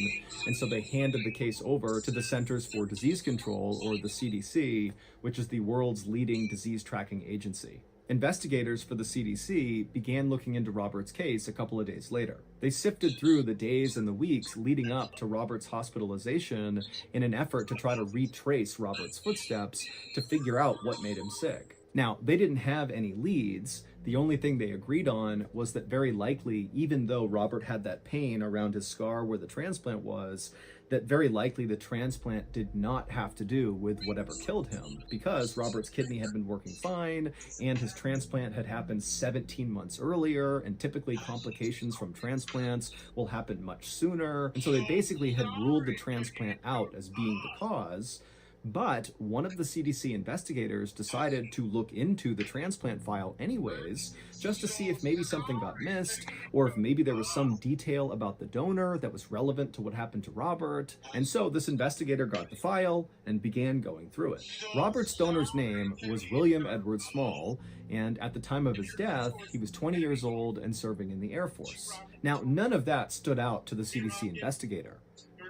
and so they handed the case over to the Centers for Disease Control, or the CDC, which is the world's leading disease tracking agency. Investigators for the CDC began looking into Robert's case a couple of days later. They sifted through the days and the weeks leading up to Robert's hospitalization in an effort to try to retrace Robert's footsteps to figure out what made him sick. Now, they didn't have any leads. The only thing they agreed on was that very likely, even though Robert had that pain around his scar where the transplant was, that very likely the transplant did not have to do with whatever killed him, because Robert's kidney had been working fine, and his transplant had happened 17 months earlier, and typically complications from transplants will happen much sooner. And so they basically had ruled the transplant out as being the cause. But one of the CDC investigators decided to look into the transplant file anyways, just to see if maybe something got missed, or if maybe there was some detail about the donor that was relevant to what happened to Robert. And so this investigator got the file and began going through it. Robert's donor's name was William Edward Small, and at the time of his death, he was 20 years old and serving in the Air Force. Now, none of that stood out to the CDC investigator,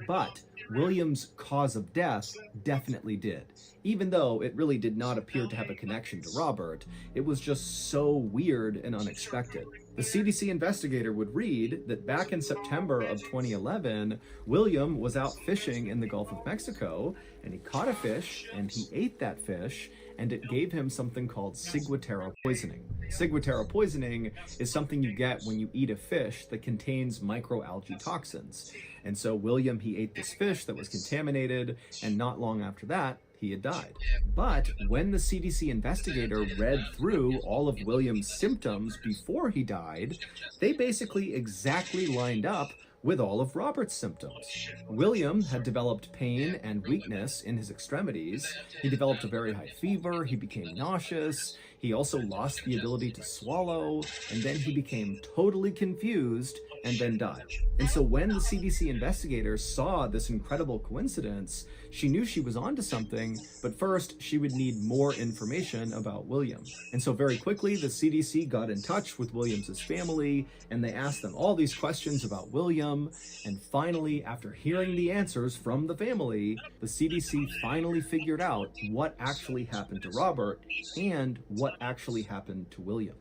but William's cause of death definitely did. Even though it really did not appear to have a connection to Robert, it was just so weird and unexpected. The CDC investigator would read that back in September of 2011, William was out fishing in the Gulf of Mexico, and he caught a fish, and he ate that fish, and it gave him something called ciguatera poisoning. Ciguatera poisoning is something you get when you eat a fish that contains microalgae toxins. And so William, he ate this fish that was contaminated, and not long after that, he had died. But when the CDC investigator read through all of William's symptoms before he died, they basically exactly lined up with all of Robert's symptoms. William had developed pain and weakness in his extremities. He developed a very high fever, he became nauseous, He also lost the ability to swallow, and then he became totally confused and then died. And so when the CDC investigators saw this incredible coincidence, she knew she was onto something, but first she would need more information about William. And so very quickly, the CDC got in touch with William's family, and they asked them all these questions about William. And finally, after hearing the answers from the family, the CDC finally figured out what actually happened to Robert and what actually happened to William.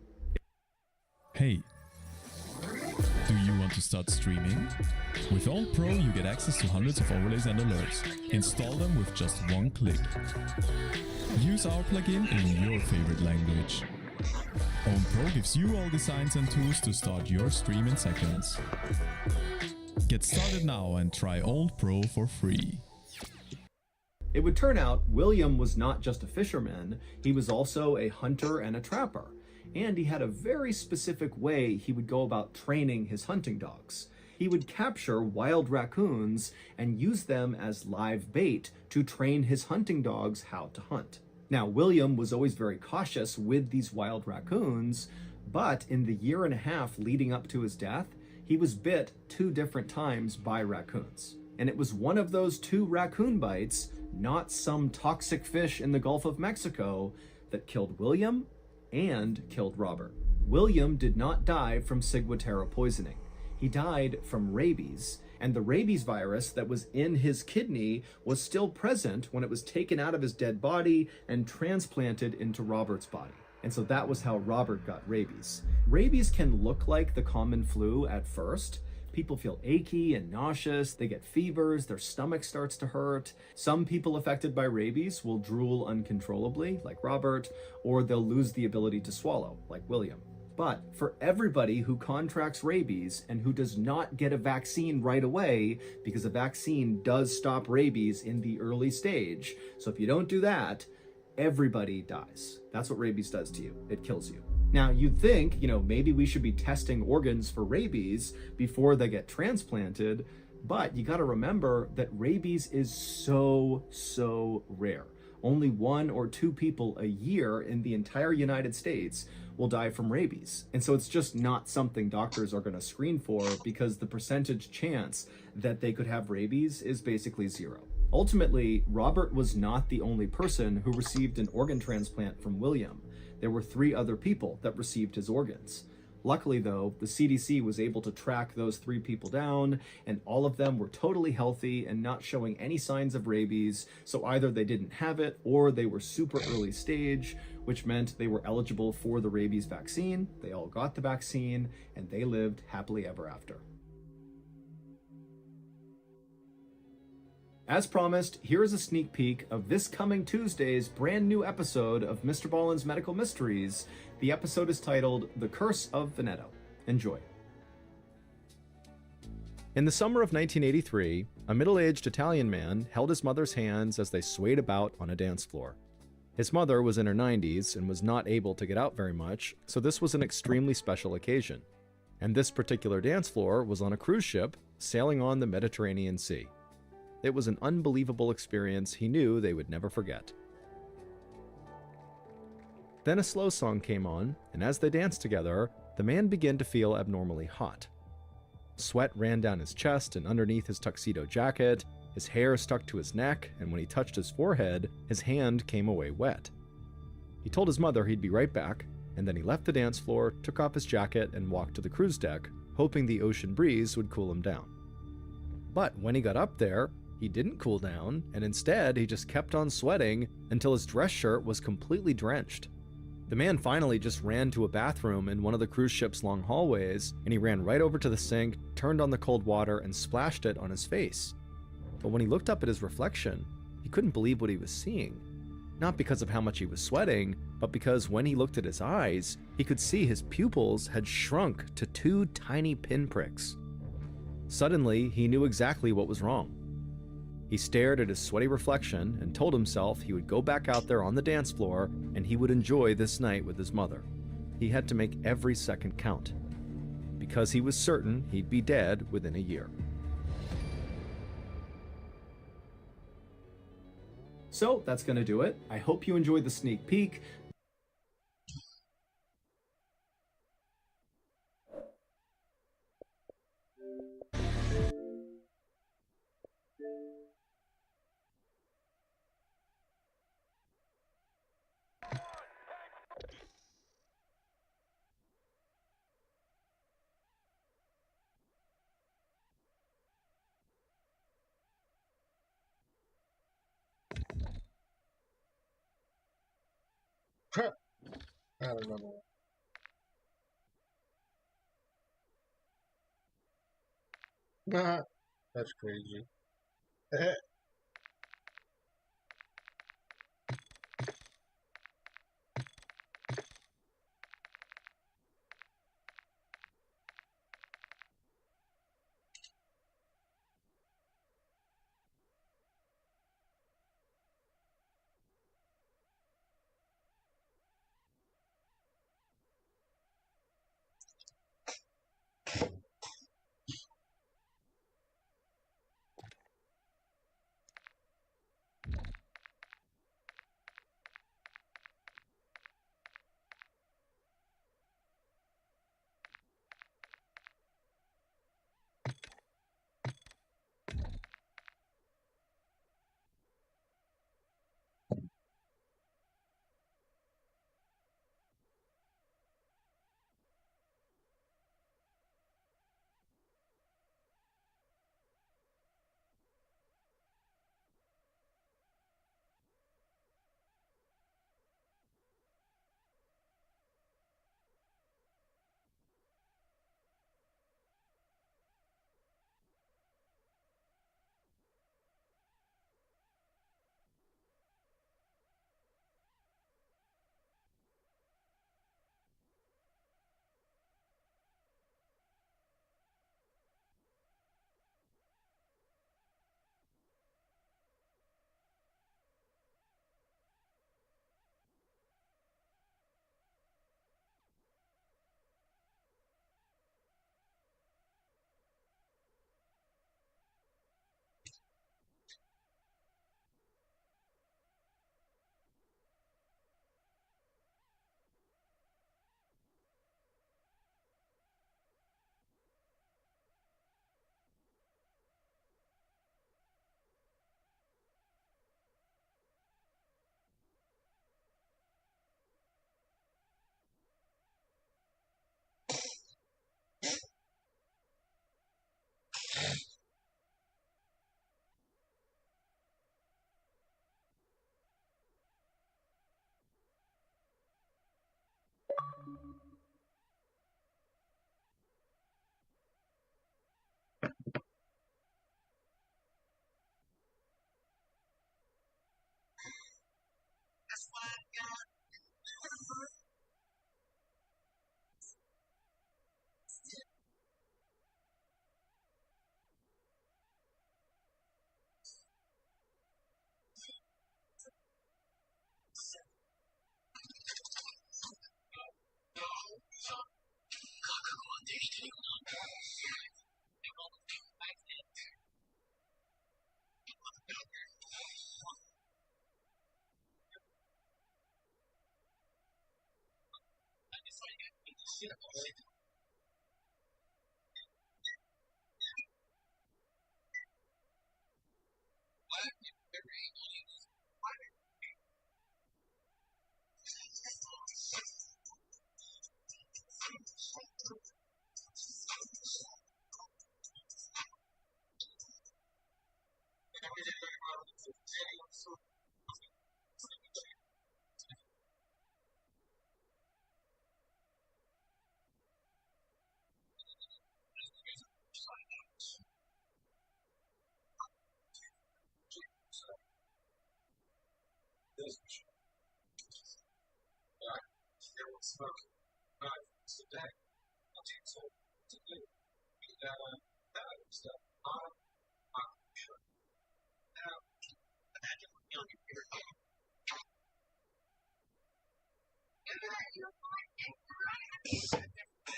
Hey, do you want to start streaming? With Old Pro, you get access to hundreds of overlays and alerts. Install them with just one click. Use our plugin in your favorite language. Old Pro gives you all the signs and tools to start your stream in seconds. Get started now and try Old Pro for free. It would turn out William was not just a fisherman, he was also a hunter and a trapper. And he had a very specific way he would go about training his hunting dogs. He would capture wild raccoons and use them as live bait to train his hunting dogs how to hunt. Now, William was always very cautious with these wild raccoons, but in the year and a half leading up to his death, he was bit 2 different times by raccoons. And it was one of those 2 raccoon bites, not some toxic fish in the Gulf of Mexico, that killed William and killed Robert. William did not die from ciguatera poisoning. He died from rabies, and the rabies virus that was in his kidney was still present when it was taken out of his dead body and transplanted into Robert's body. And so that was how Robert got rabies. Rabies can look like the common flu at first. People feel achy and nauseous, they get fevers, their stomach starts to hurt. Some people affected by rabies will drool uncontrollably, like Robert, or they'll lose the ability to swallow, like William. But for everybody who contracts rabies and who does not get a vaccine right away, because a vaccine does stop rabies in the early stage, so if you don't do that, everybody dies. That's what rabies does to you. It kills you. Now, you'd think, maybe we should be testing organs for rabies before they get transplanted, but you got to remember that rabies is so rare. Only 1 or 2 people a year in the entire United States will die from rabies. And so it's just not something doctors are going to screen for, because the percentage chance that they could have rabies is basically 0. Ultimately, Robert was not the only person who received an organ transplant from William. There were 3 other people that received his organs. Luckily though, the CDC was able to track those 3 people down, and all of them were totally healthy and not showing any signs of rabies, so either they didn't have it or they were super early stage, which meant they were eligible for the rabies vaccine. They all got the vaccine, and they lived happily ever after. As promised, here is a sneak peek of this coming Tuesday's brand new episode of Mr. Ballen's Medical Mysteries. The episode is titled The Curse of Veneto. Enjoy. In the summer of 1983, a middle-aged Italian man held his mother's hands as they swayed about on a dance floor. His mother was in her 90s and was not able to get out very much, so this was an extremely special occasion. And this particular dance floor was on a cruise ship sailing on the Mediterranean Sea. It was an unbelievable experience he knew they would never forget. Then a slow song came on, and as they danced together, the man began to feel abnormally hot. Sweat ran down his chest and underneath his tuxedo jacket, his hair stuck to his neck, and when he touched his forehead, his hand came away wet. He told his mother he'd be right back, and then he left the dance floor, took off his jacket, and walked to the cruise deck, hoping the ocean breeze would cool him down. But when he got up there, he didn't cool down, and instead he just kept on sweating until his dress shirt was completely drenched. The man finally just ran to a bathroom in one of the cruise ship's long hallways, and he ran right over to the sink, turned on the cold water, and splashed it on his face. But when he looked up at his reflection, he couldn't believe what he was seeing. Not because of how much he was sweating, but because when he looked at his eyes, he could see his pupils had shrunk to 2 tiny pinpricks. Suddenly, he knew exactly what was wrong. He stared at his sweaty reflection and told himself he would go back out there on the dance floor and he would enjoy this night with his mother. He had to make every second count, because he was certain he'd be dead within a year. So that's going to do it. I hope you enjoyed the sneak peek. Crap. I don't know. Nah, that's crazy.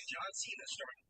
John Cena starting.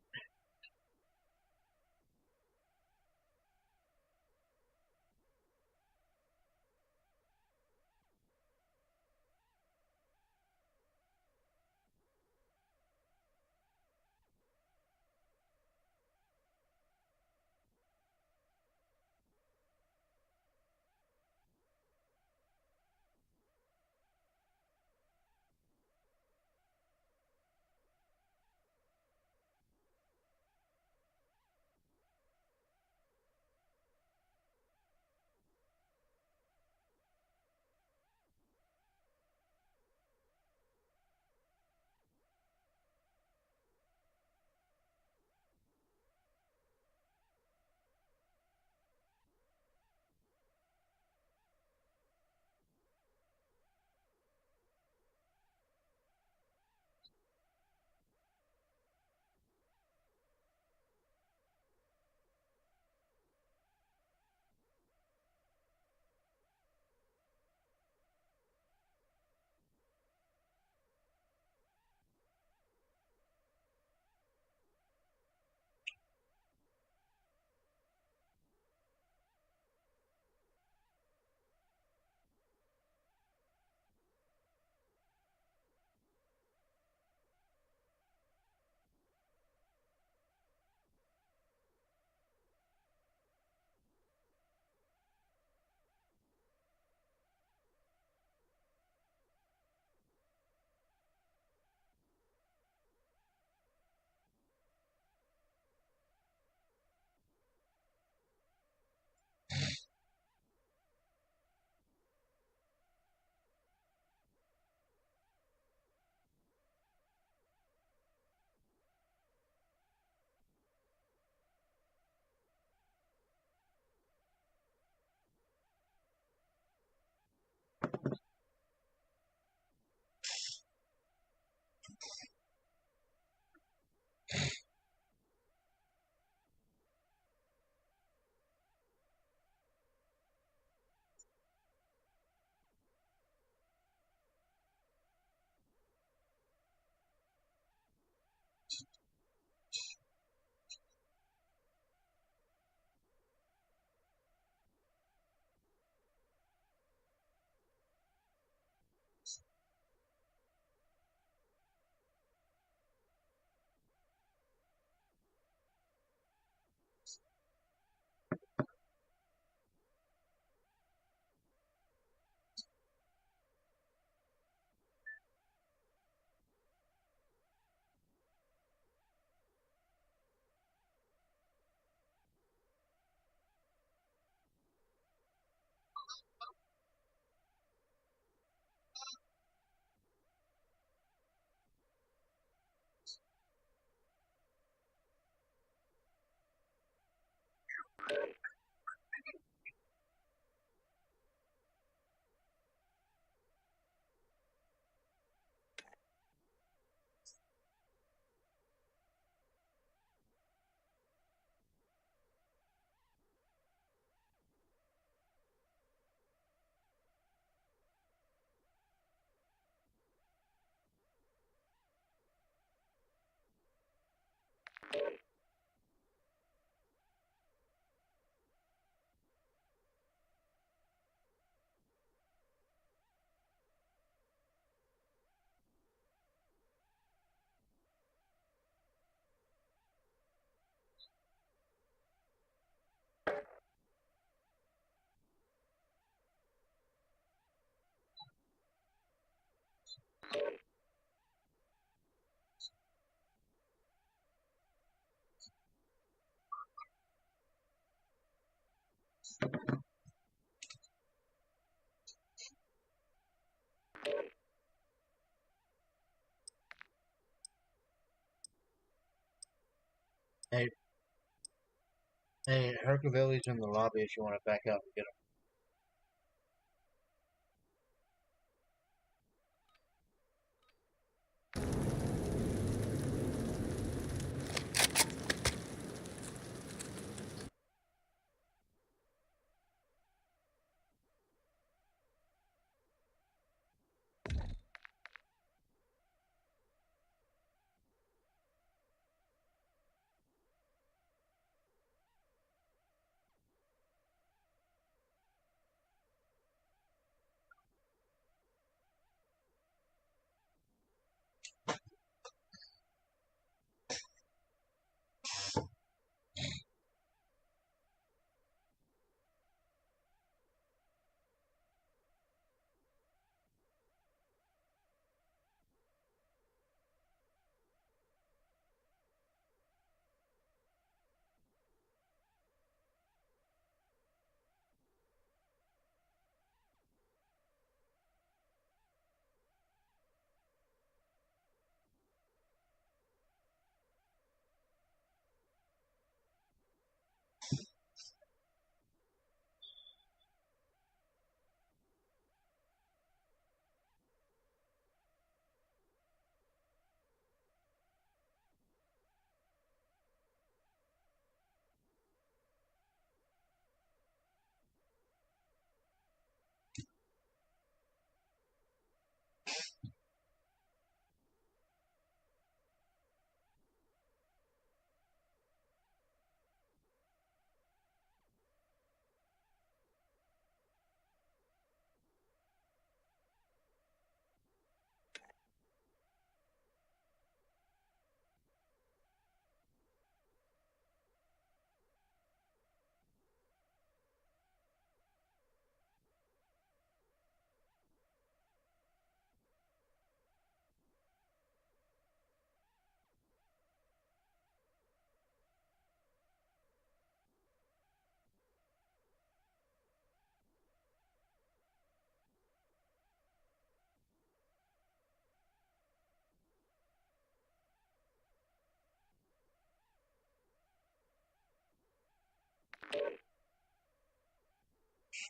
Hey, hey, Hercules in the lobby if you want to back out and get him.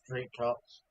Straight tops.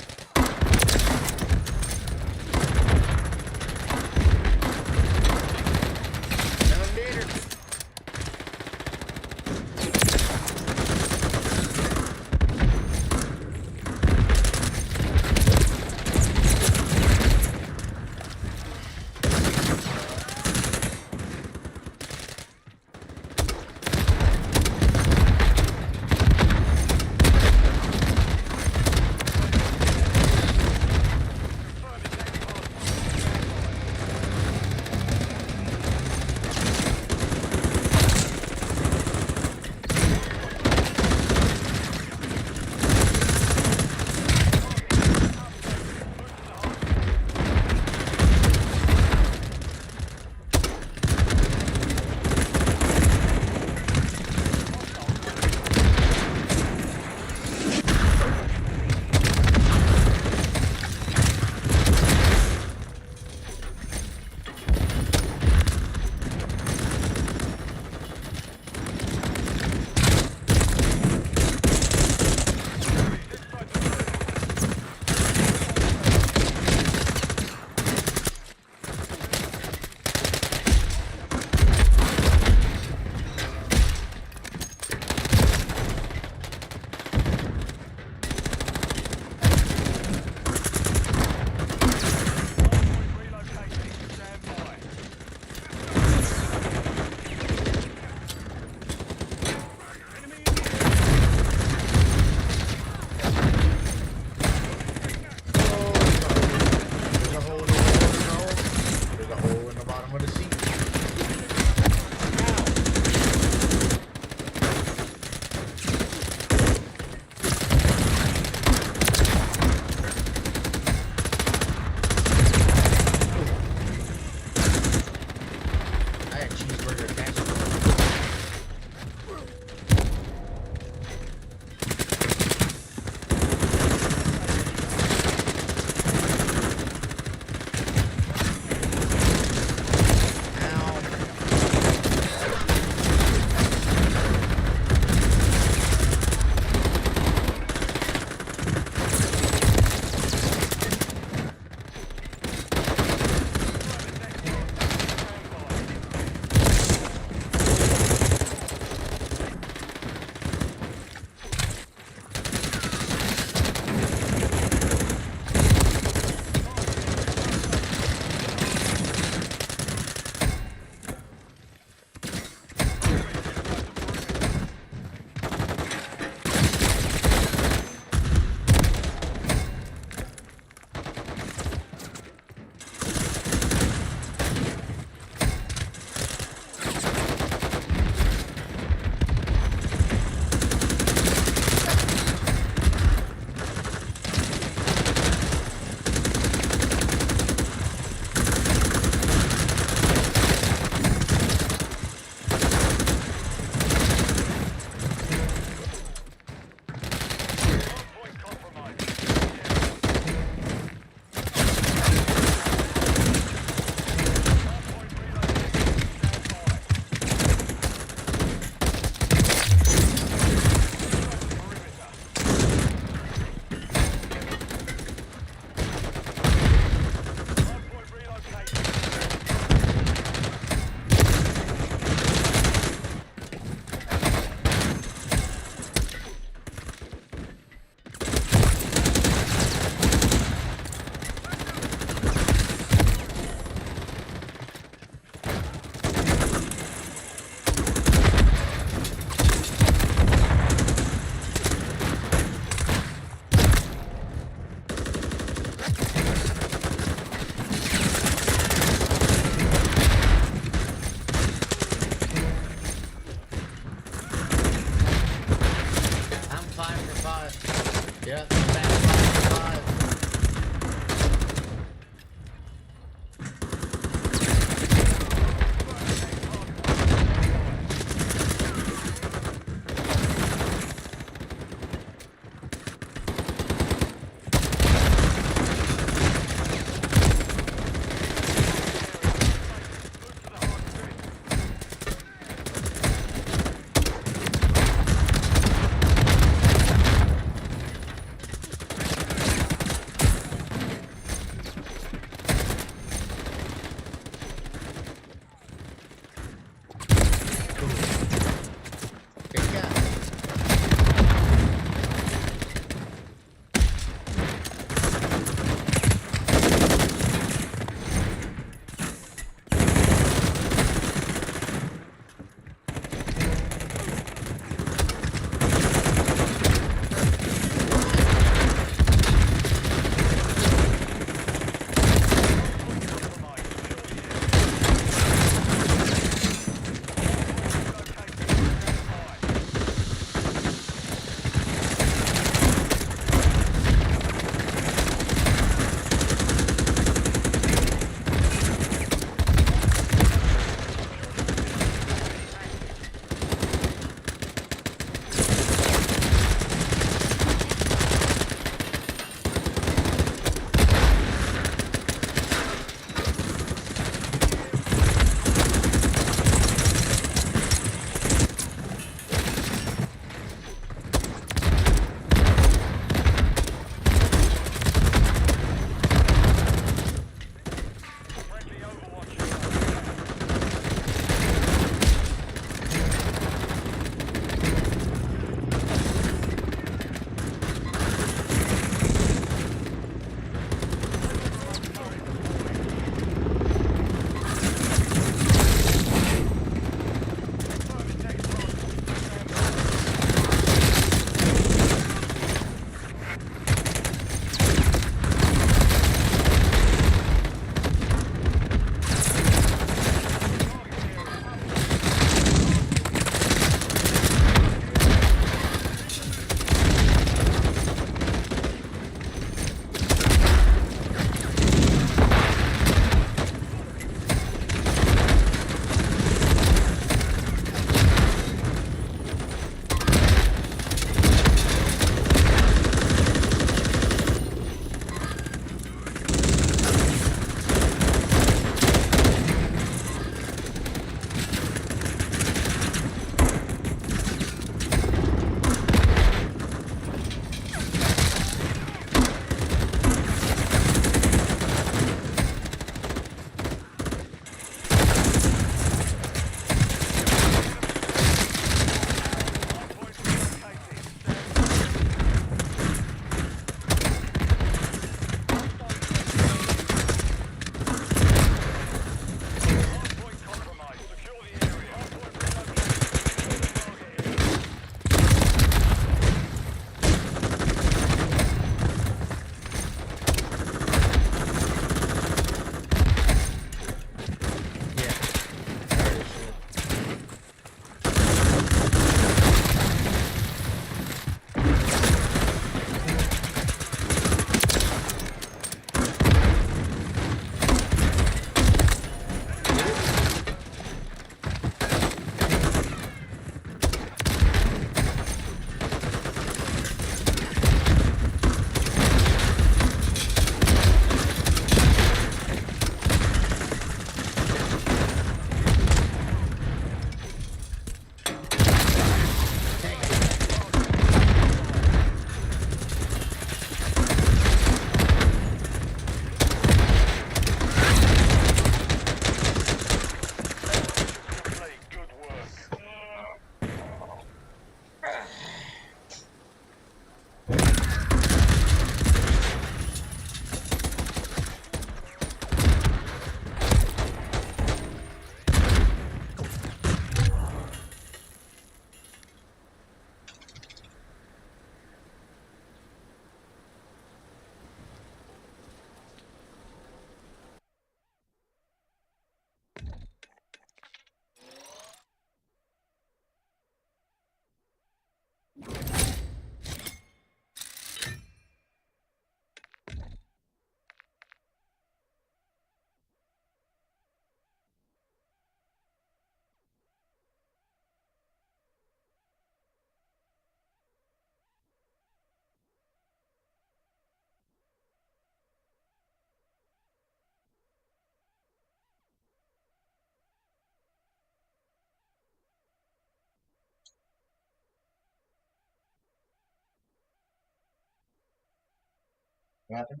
What happened?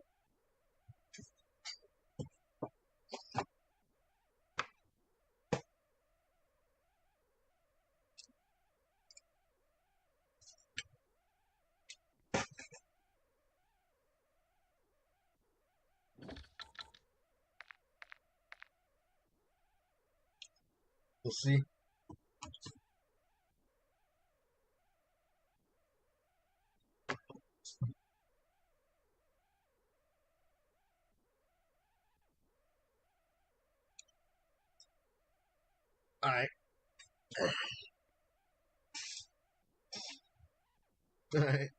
We'll see. All right. All right.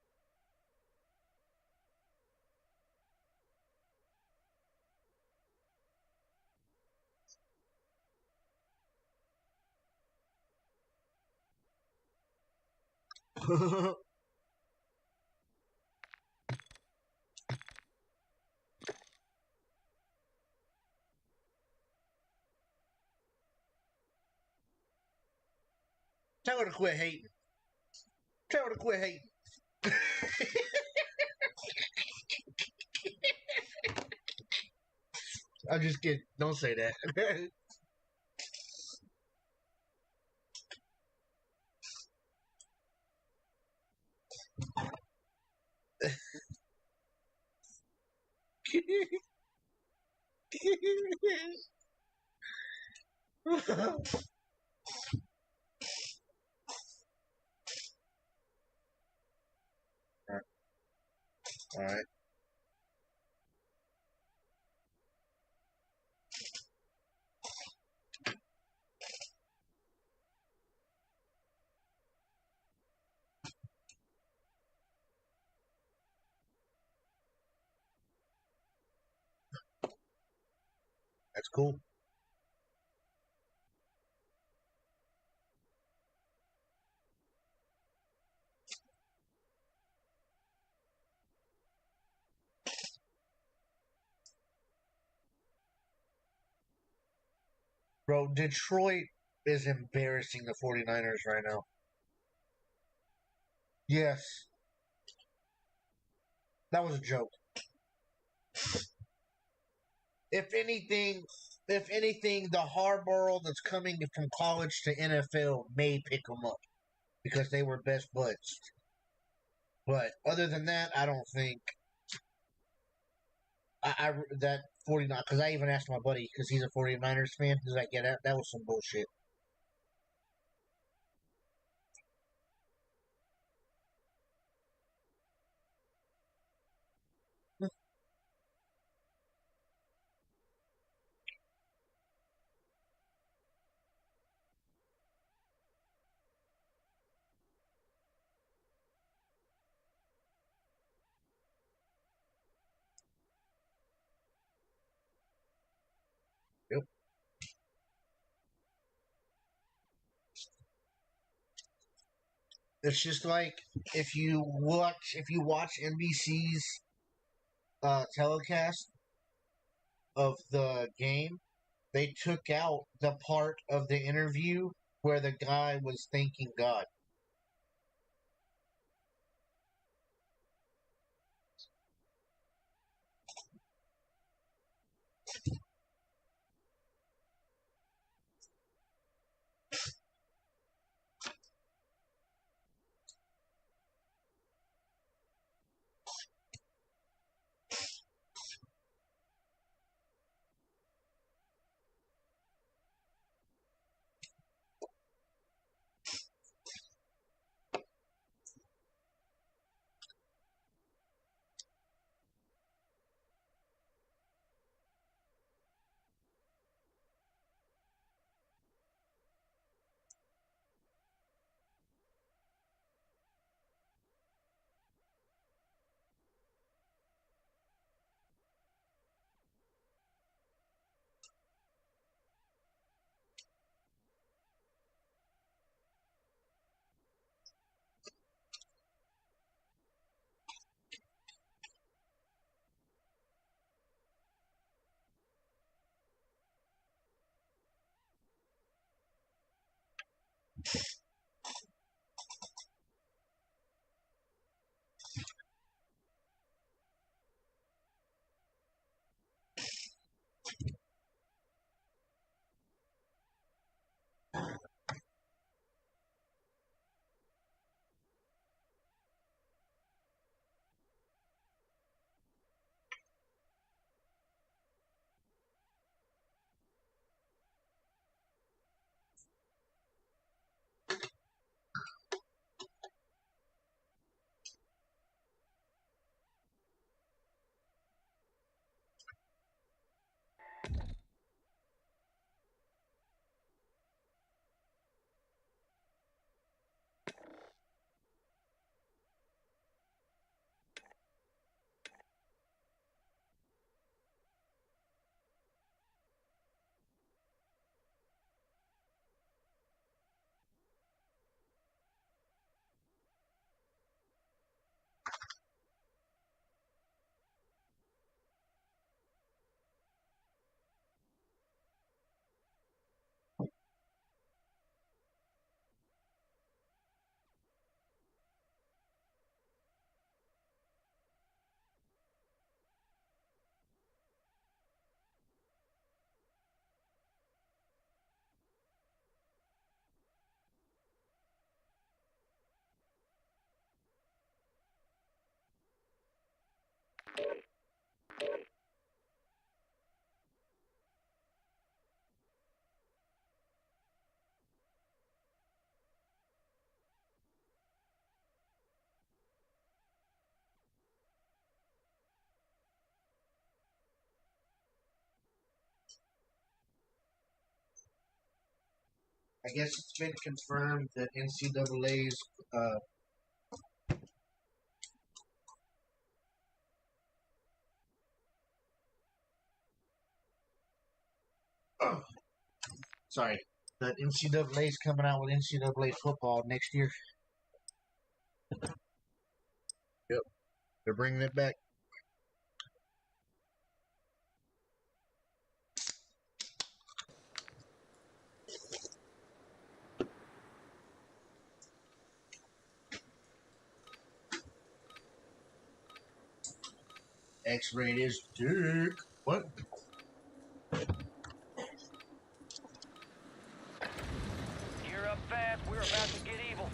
Tell her to quit hating. Tell her to quit hating. I'm just kidding. Don't say that. All right. That's cool. Bro, Detroit is embarrassing the 49ers right now. Yes. That was a joke. If anything, the Harbaugh that's coming from college to NFL may pick them up because they were best buds. But other than that, I don't think that 49, because I even asked my buddy because he's a 49ers fan. He's like, yeah, that was some bullshit. Yep. It's just like if you watch NBC's telecast of the game, they took out the part of the interview where the guy was thanking God. I guess it's been confirmed that NCAA's sorry, the NCAA's coming out with NCAA football next year. Yep, they're bringing it back. X-ray is dick. What? Gear up fast. We're about to get evil.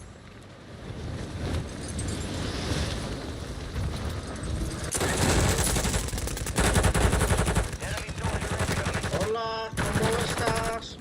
Enemy soldier incoming. Hola, ¿cómo estás?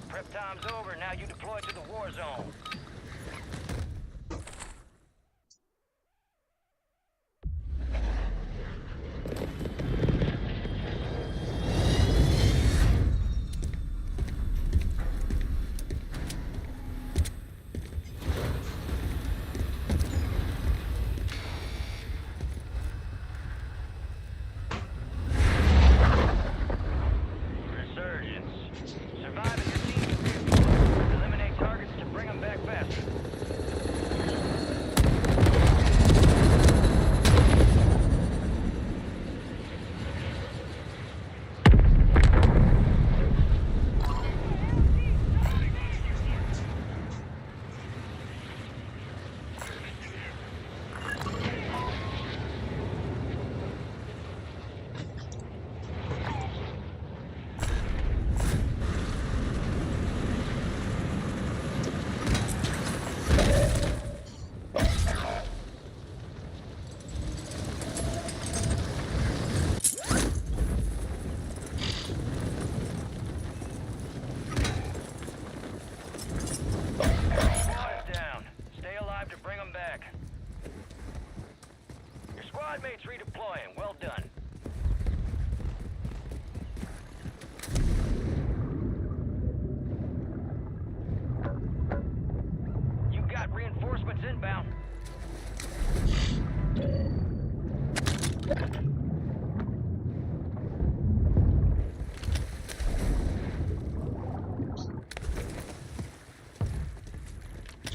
Prep time's over. Now you deploy to the war zone. Resurgence. Survive as your team redeploys. Eliminate targets to bring them back faster. Squad's down. Stay alive to bring them back. Your squad mates redeploying. Well done. You got reinforcements inbound.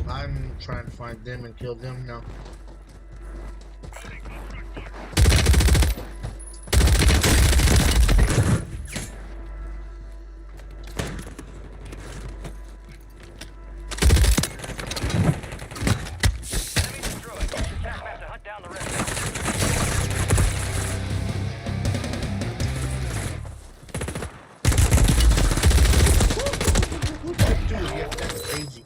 I'm trying to find them and kill them now. Enemy destroyed. Use your attack map to hunt down the rest. Dude, yeah, that's crazy.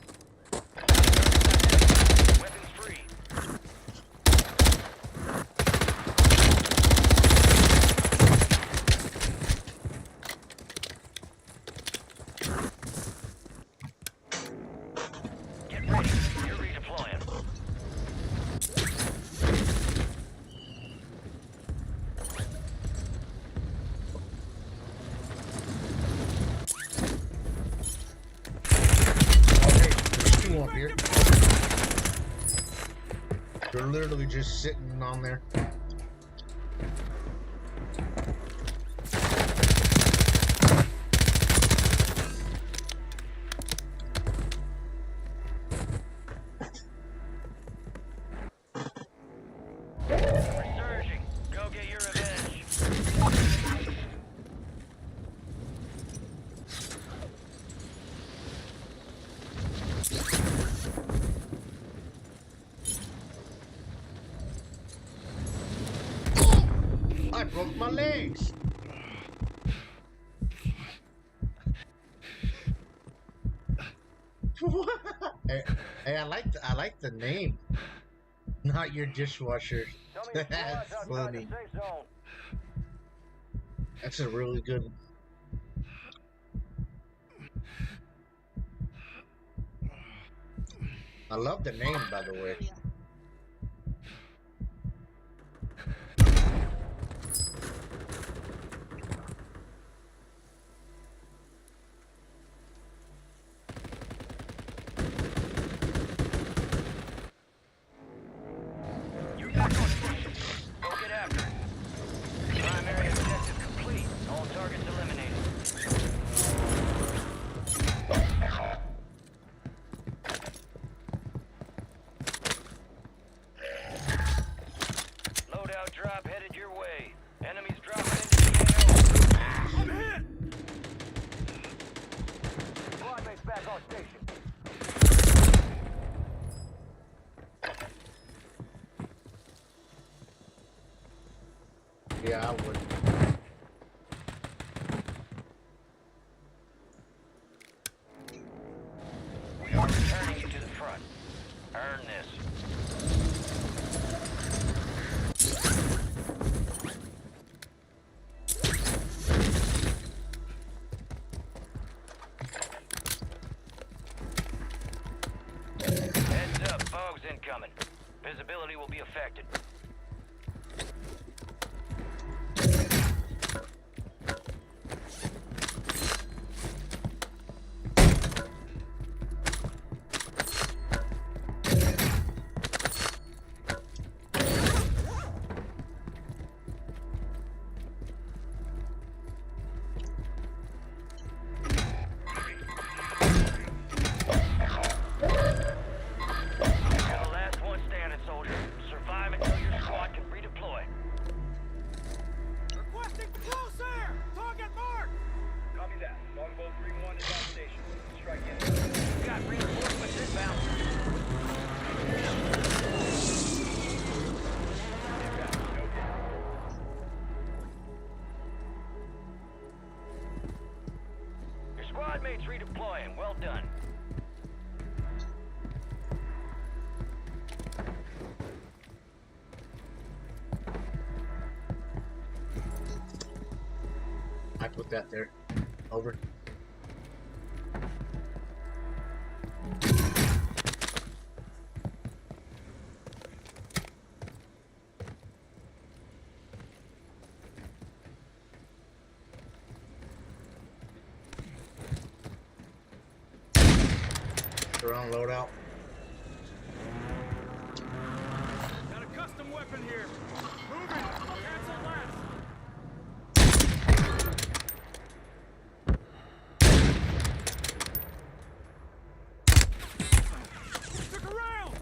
Weapons free. Get ready. You're redeploying. Okay, there's two up here. They're literally just sitting on there. Resurging. Go get your revenge. my legs. Hey, I like the name. Not your dishwasher. That's funny. That's a really good. I love the name, by the way. Primary objective complete. All targets eliminated. Loadout drop headed your way. Enemies dropping into the AO. I'm hit! Squad mates back on station. Yeah, I would. We are returning you to the front. Earn this. Heads up, fog's incoming. Visibility will be affected. Squad mates redeploying. Well done. I put that there. Over. Drone loadout. Got a custom weapon here. Move it. Cancel last. Stick around.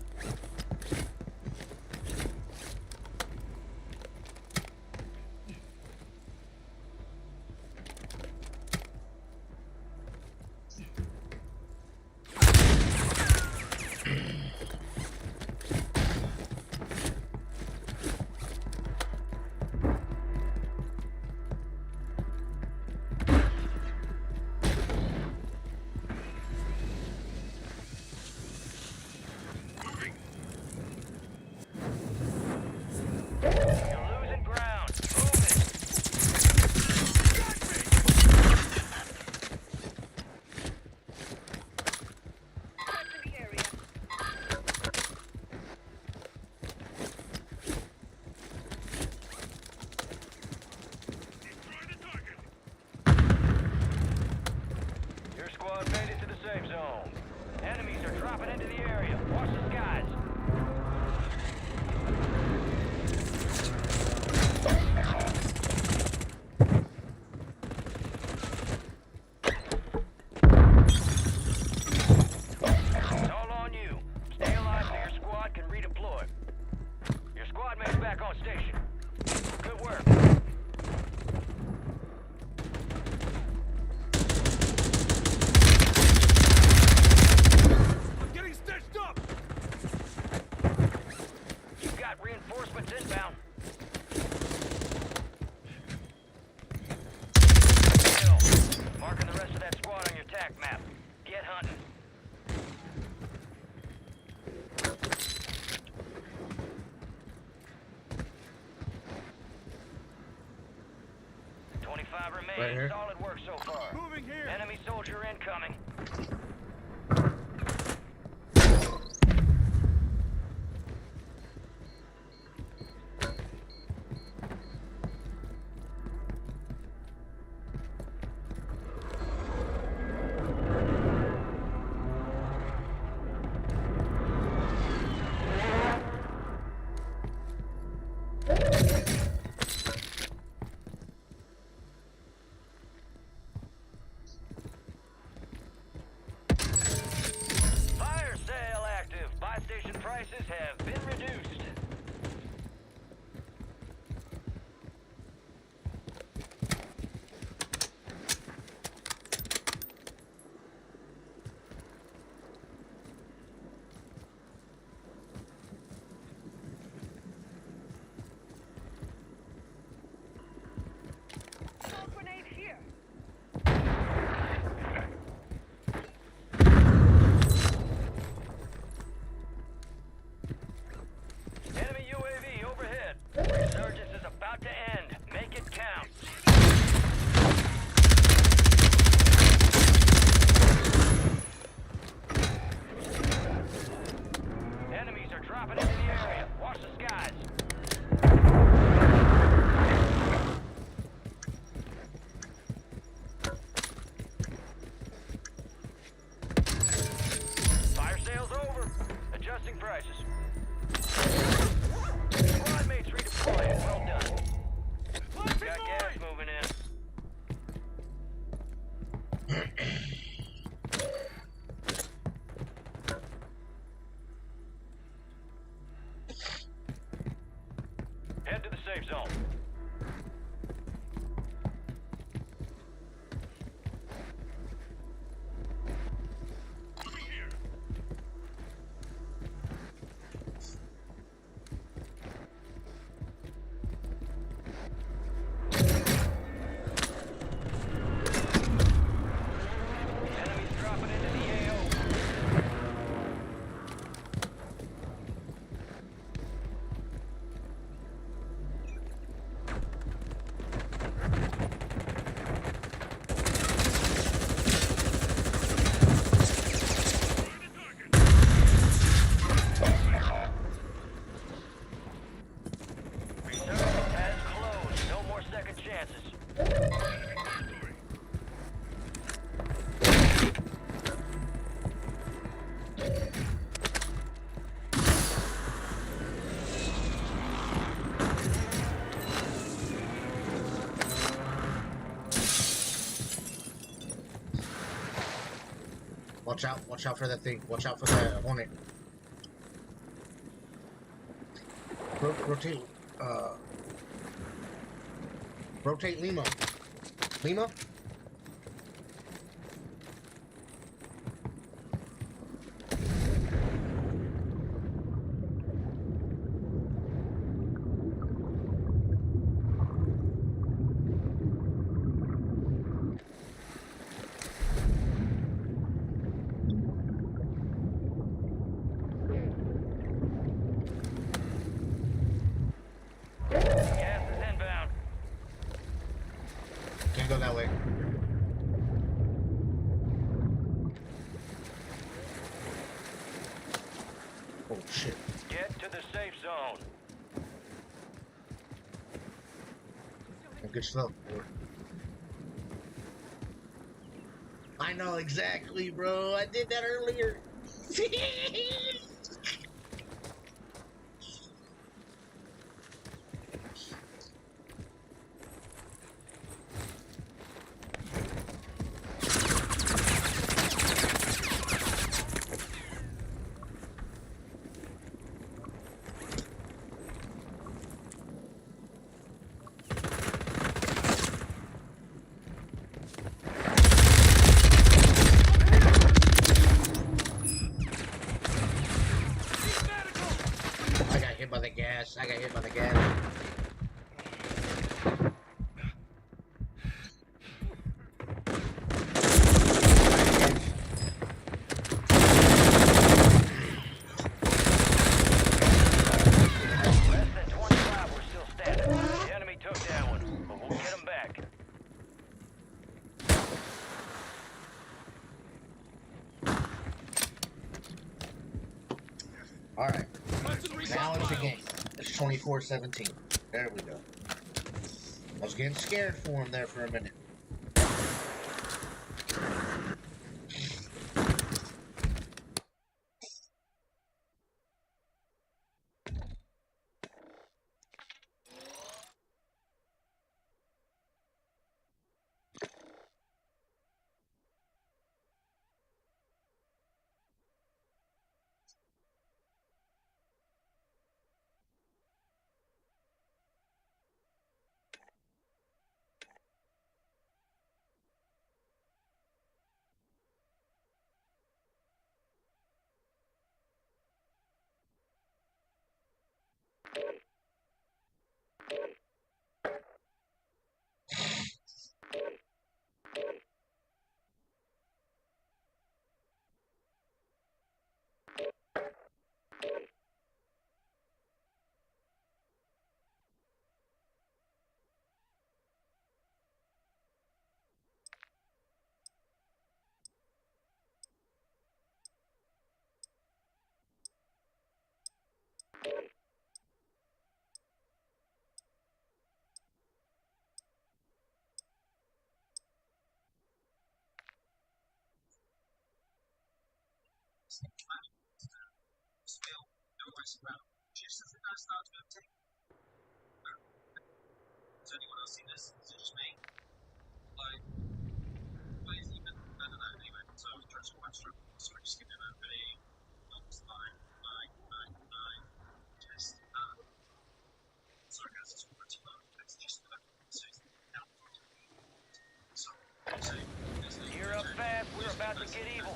Your squad made it to the safe zone. Enemies are dropping into the area. Watch the skies. It's all on you. Stay alive so your squad can redeploy. Your squad mates back on station. Good work. I'm getting stitched up! remain. Right here. Solid work so far. Moving here. Enemy soldier incoming. Fire sale active. Buy station prices have been reduced. Grenade here. Enemy UAV overhead. Resurgence is about to end. Make it count. Enemies are dropping into the area. Watch the skies. Fire sale's over. Adjusting prices. Squad mates redeploying. Well done. Got gas moving in. Head to the safe zone. Enemies dropping into the AO. Resurgence has closed. No more second chances. Watch out for that thing. Watch out for that Hornet. Rotate, rotate Lima. Lima? Gas is inbound. Can't go that way. Oh shit. Get to the safe zone. Good stuff. I know exactly, bro. I did that earlier. Alright. Now it's a game. It's 24-17. There we go. I was getting scared for him there for a minute. Just as the guy starts to take. Has anyone else seen this? Is it just me? Like, plays even, I don't know, anyway. So I was trying to watch through, so we're just giving a video. Looks like 999. Just, sorry guys, it's all too long. It's just about Gear up fast, we're about to get evil.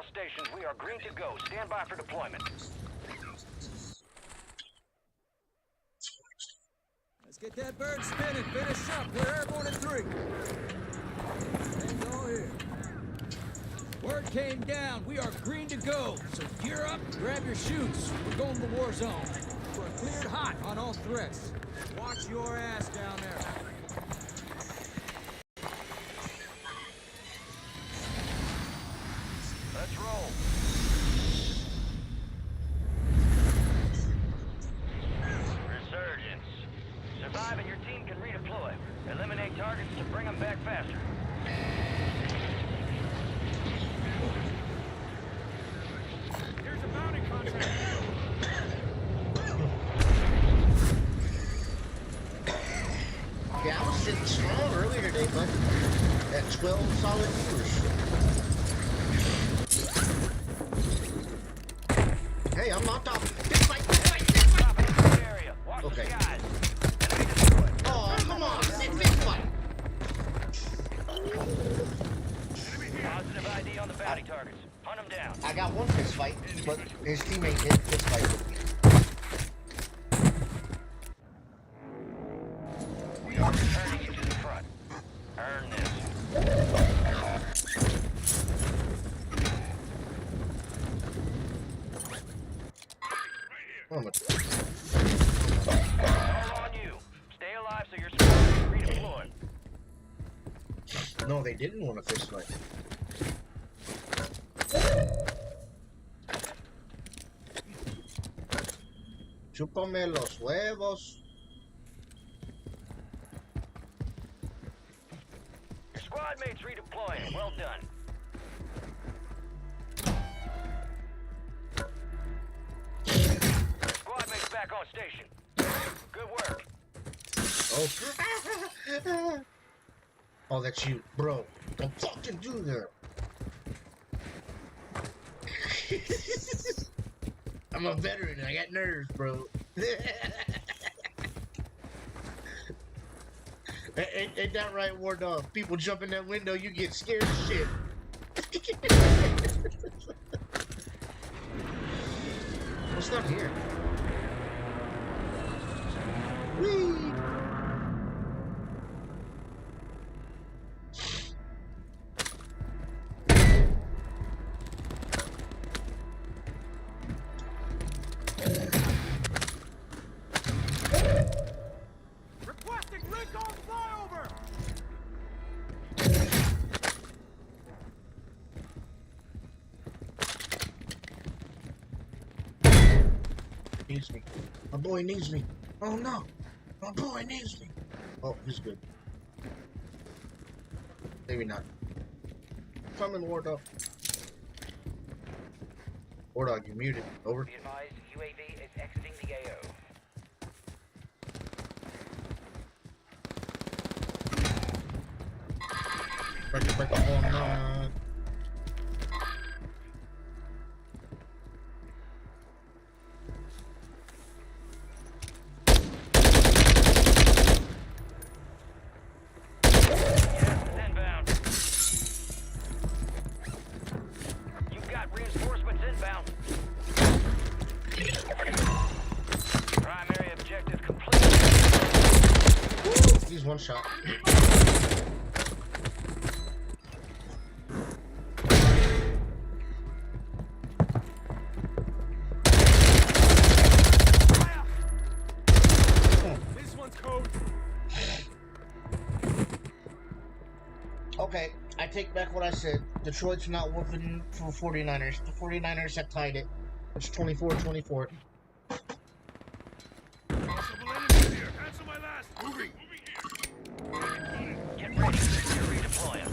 Stations, we are green to go. Stand by for deployment. Let's get that bird spinning. Finish up. We're airborne in 3. Things all here. Word came down. We are green to go. So gear up, grab your chutes. We're going to the war zone. We're cleared hot on all threats. Watch your ass down there. Let's roll. Resurgence. Survive and your team can redeploy. Eliminate targets to bring them back faster. Here's a bounty contract. Yeah, I was sitting strong earlier today, but at 12 solid viewers. Hey, I'm not talking. Fist fight, fist fight, fist fight! Okay. Oh, come on, fist fight! Positive ID on the bounty targets. Hunt them down. I got one fist fight, but his teammate did fist fight with me. We are returning you to the front. Earn this. Oh, my. All on you. Stay alive so your squad can redeploy. No, they didn't want a fist fight. Chúpame los huevos. Your squad mates redeploying. Well done. Your squad mates back on station. Good work. Oh. Oh, that's you, bro. Don't fucking do that. I'm a veteran. I got nerves, bro. Ain't that right, War Dog? People jump in that window, you get scared as shit. What's down here? Whee! Requesting recon flyover! Needs me. My boy needs me. Oh no. My boy needs me. Oh, he's good. Maybe not. Coming, War Dog. War Dog, you muted. Over. Be advised, UAV is exiting the AO. Break the home run. Inbound. You've got reinforcements inbound. Primary objective complete. He's one shot. This one's code. Okay, I take back what I said. Detroit's not whooping for 49ers. The 49ers have tied it. It's 24-24. Possible enemies here. Answer my last. Moving. Get ready. You're redeploying.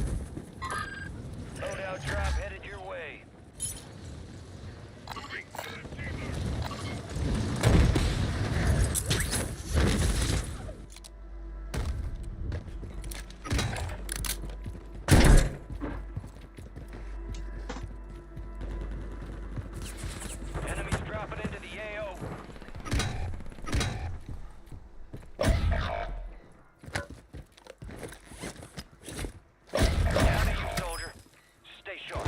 Loadout drop headed your way. Enemies dropping into the AO. Down to you, soldier. Stay sharp.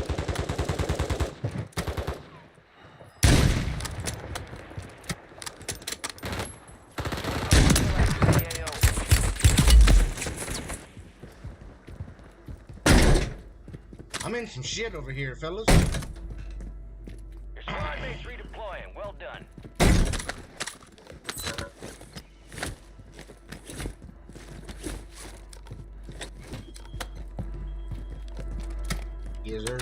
I'm in some shit over here, fellas. Your squad mates redeploying. Well done. Yes, sir.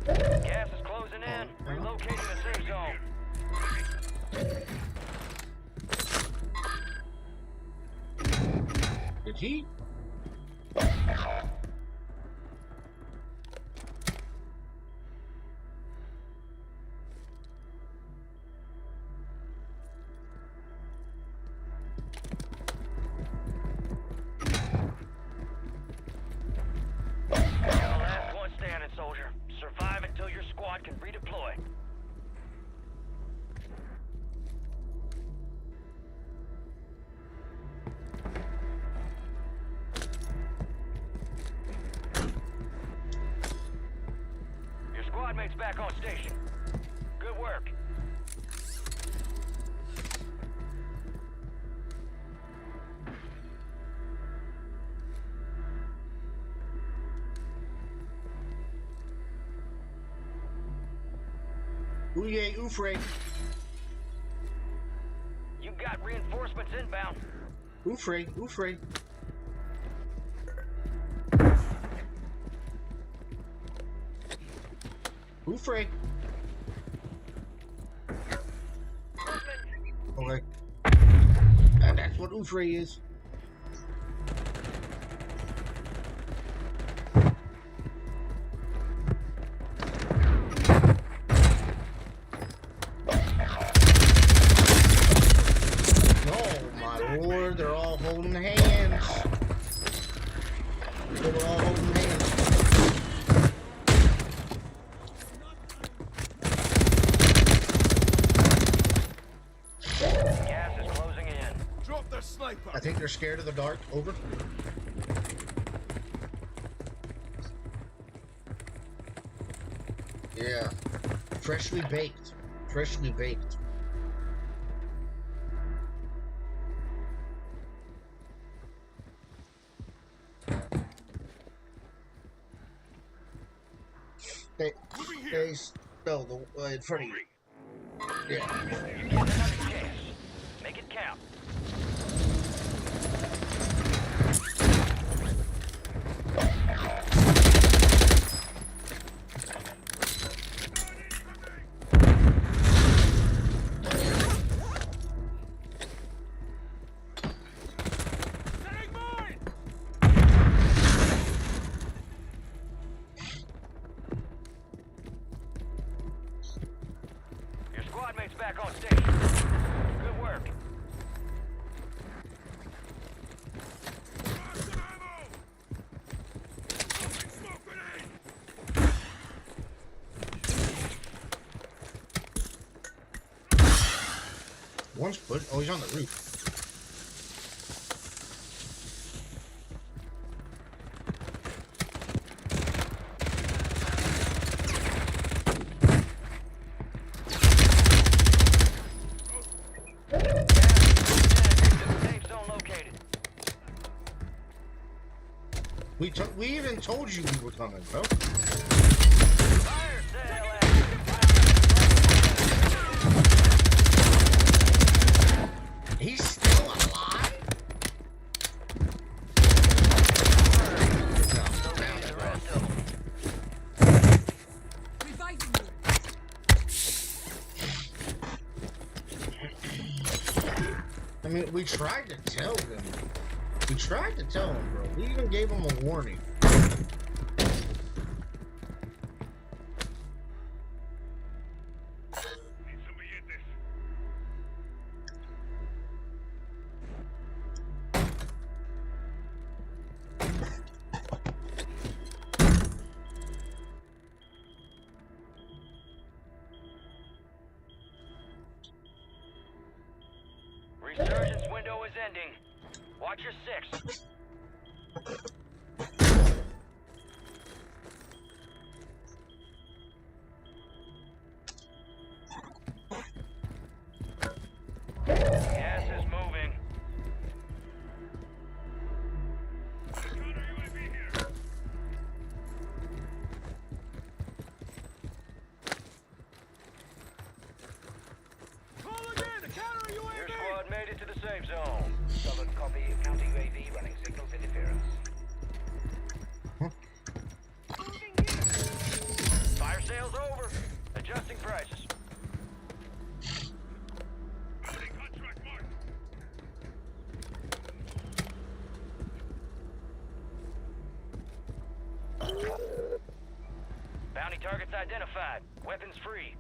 Gas is closing in. Relocating the safe zone. Did he? You're the last one standing, soldier. Survive until your squad can redeploy. Your squad mates back on station. Good work. Ooh-yay, oofray. You got reinforcements inbound. Oofray, oofray. Oofray. Movement what Ufray is. Oh my lord, they're all holding hands. They're all holding hands. Gas is closing in. Drop the sniper. I think they're scared of the dark. Over. Yeah. Freshly baked. Freshly baked. They spell the in front of you. Yeah. You get another chance. Make it count. Your squad mate's back on station. Good work. One's put. Oh, he's on the roof. Safe zone located. We even told you we were coming, bro. Fire sale He's still alive? I mean, we tried to tell him. We tried to tell him, bro. We even gave him a warning. Resurgence window is ending. Watch your six. Gas is moving. Your squad made it to the safe zone. Solid copy. Counter UAV running signals interference. Fire sale's over. Adjusting prices. Bounty targets identified. Weapons free.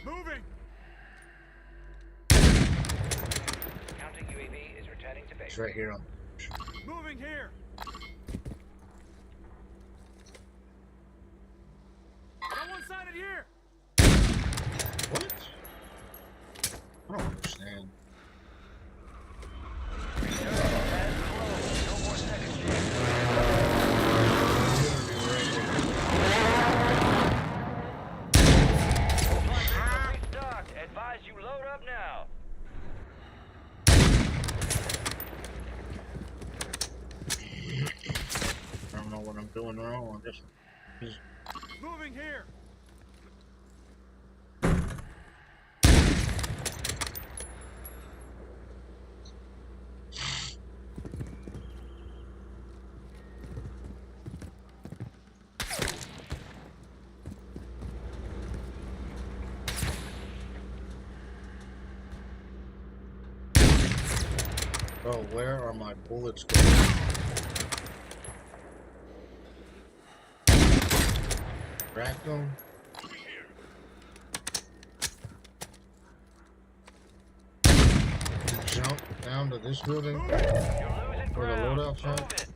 Moving. Counter UAV is returning to base. It's right here on. Moving here. Got one sided here. What? I don't understand. Advise you load up now. I don't know what I'm doing wrong on this. Moving here. Bro, where are my bullets going? Crack them. Jump down to this building where the loadout's at.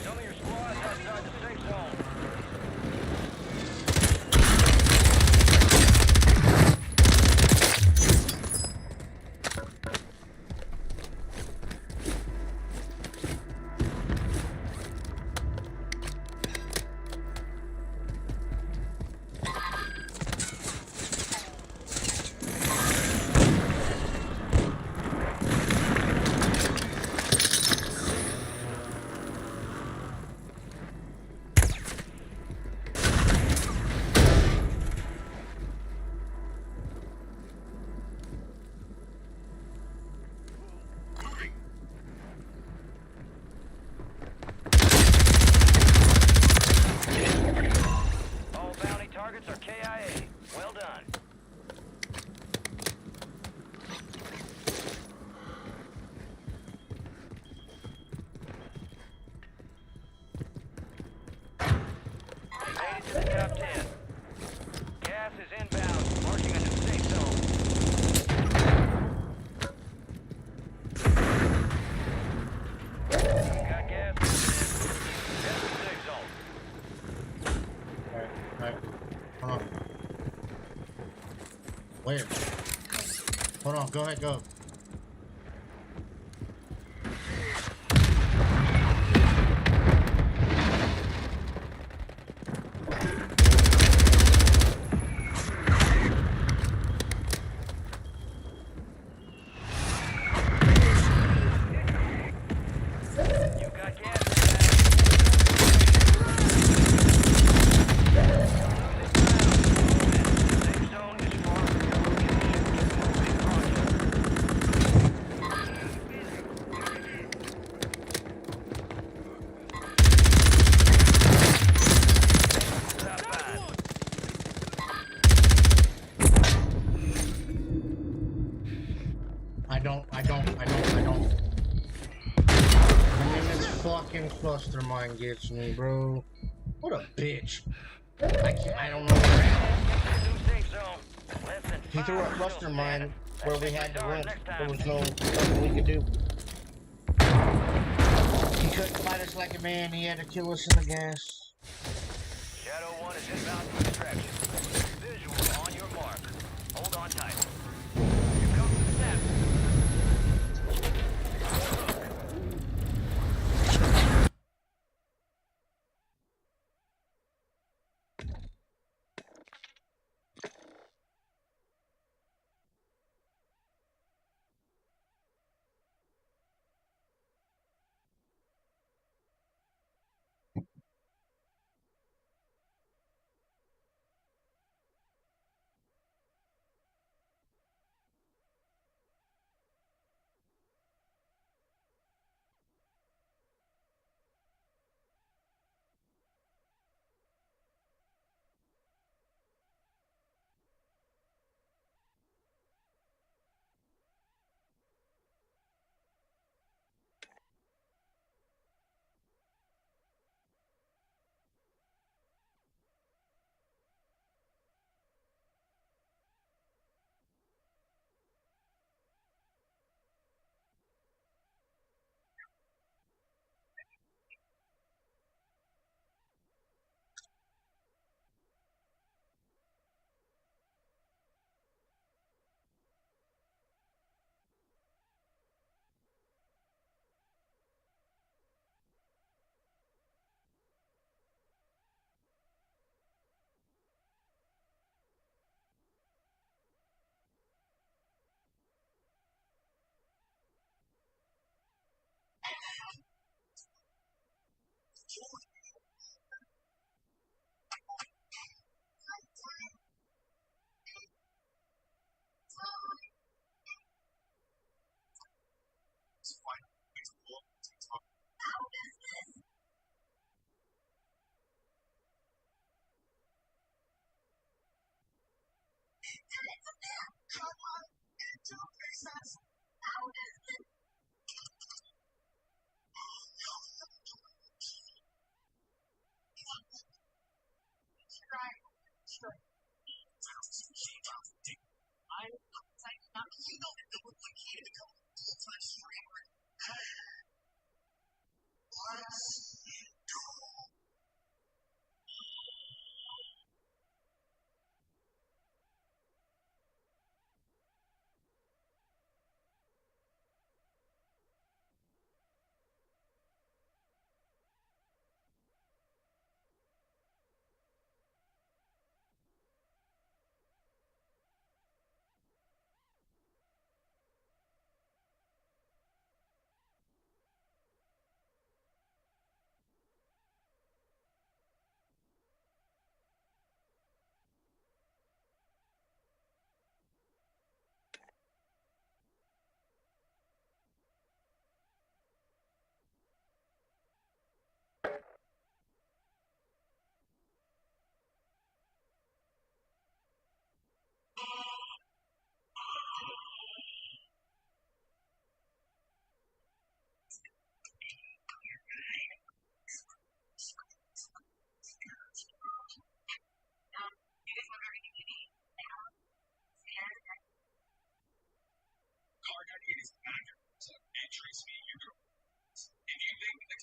Some of your squad's outside the safe zone. All bounty targets are KIA. Well done. You made it to the top 10. Gas is inbound, marking a new safe zone. You got gas. That's the safe zone. Alright. Hold on. Where? Hold on, go ahead, go. You got gas. Safe zone is far from your I don't. And then this fucking cluster mine gets me, bro. What a bitch. I don't know where at. He threw a cluster mine where we had to run. There was nothing we could do. He couldn't fight us like a man. He had to kill us in the gas. Shadow 1 is inbound for extraction. Visual on your mark. Hold on tight. Here comes the snap.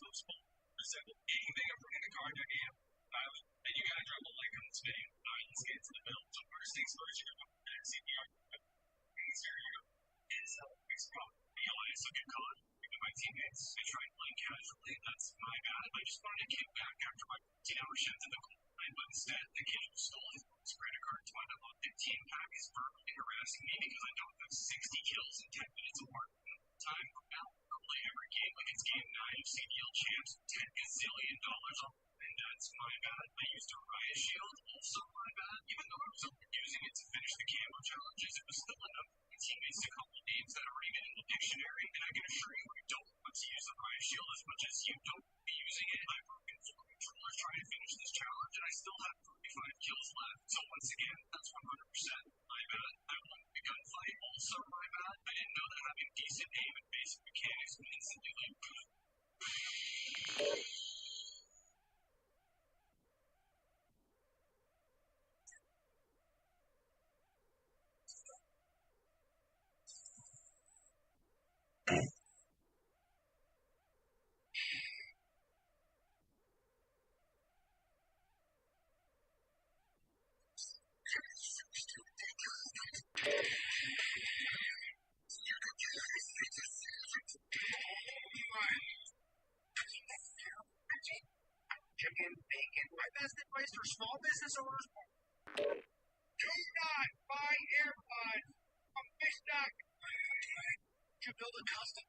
close ball. So anything I'm bringing the card deck in, and you gotta drop a like on this video. Let's get to the middle. So first things first, you're gonna go and see the argument. Here you go. It's a problem. It's a good card. My teammates, I tried playing casually. That's my bad. I just wanted to kick back after my 15-hour shift in the cold. But instead, the kid who stole his credit card to wind up on 15 pack is verbally harassing me because I don't have 60 kills in 10 minutes of work. Time for now. I'll play every game like it's game 9 of CDL champs, $10 gazillion on. And that's my bad. I used a riot shield, also my bad. Even though I was using it to finish the camo challenges, it was still enough for my teammates to call me names that aren't even in the dictionary. And I can assure you, I don't want to use the riot shield as much as you don't be using it. I'm broken four controllers trying to finish this challenge, and I still have 35 kills left. So once again, that's 100% my bad. I won the gunfight, also my bad. I didn't know that having decent aim and basic mechanics would instantly improve. Chicken, bacon. My best advice for small business owners: do not buy AirPods from Fish Duck. To build a custom.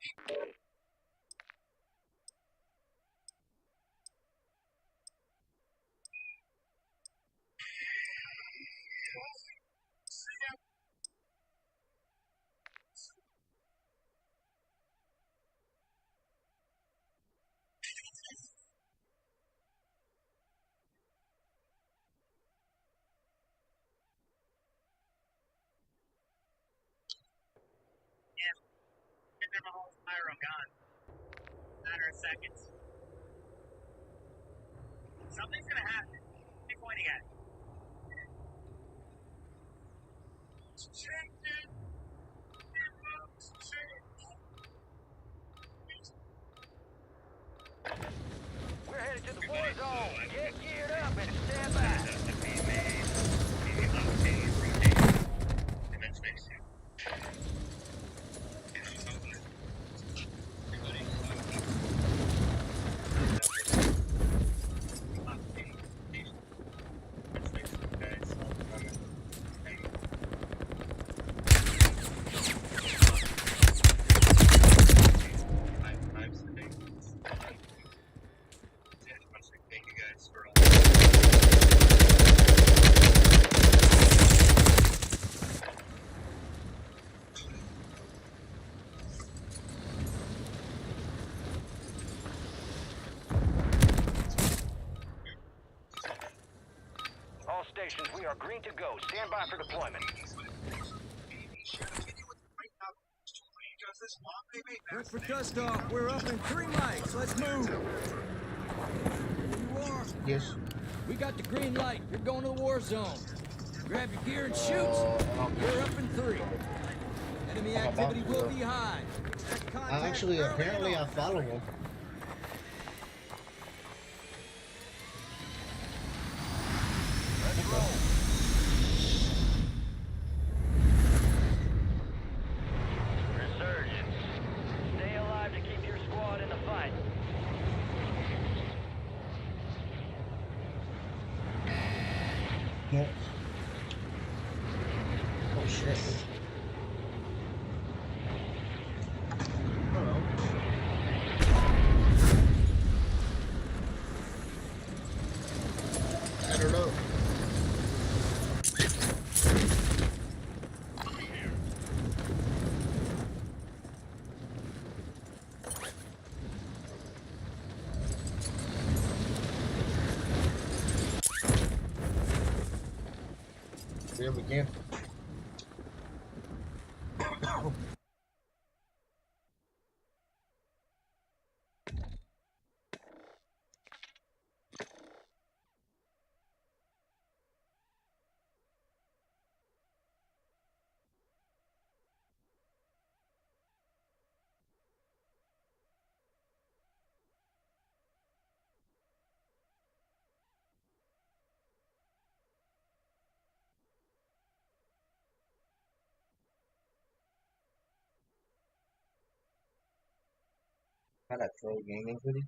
Get them a whole pyro gun. Matter of seconds. Something's gonna happen. Keep pointing at it. We're headed to the war zone. Get geared up and stand by. All stations, we are green to go. Stand by for deployment. Look for dust off. We're up in 3 mics. Let's move. Here you are. Yes. We got the green light. You're going to the war zone. Grab your gear and shoot. You're up in 3. Enemy activity will be high. Expect contact Actually, early apparently and I follow him. Let's roll. Resurgence. Stay alive to keep your squad in the fight. Yeah. Oh shit. I don't know. There we go. Got a troll gaming hoodie.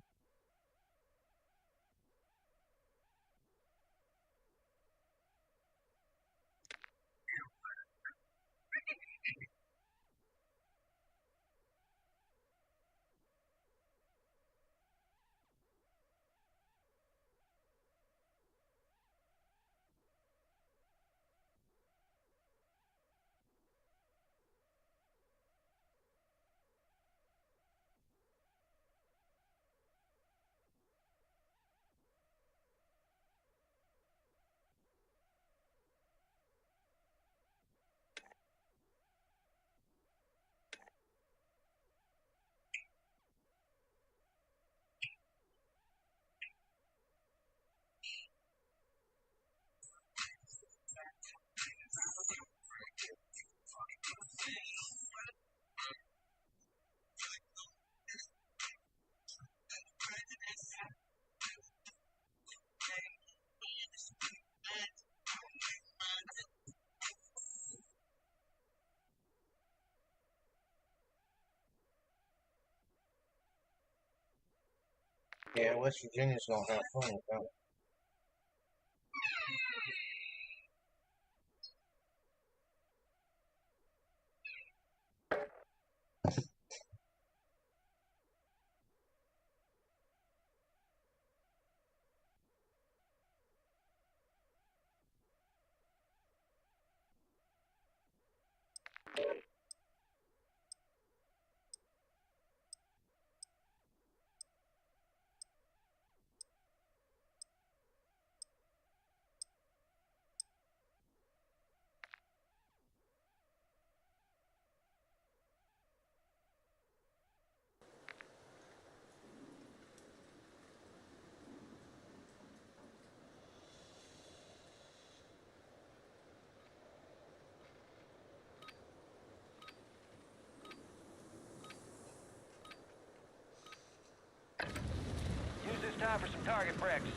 Yeah, West Virginia's gonna have fun with that. Use this time for some target practice.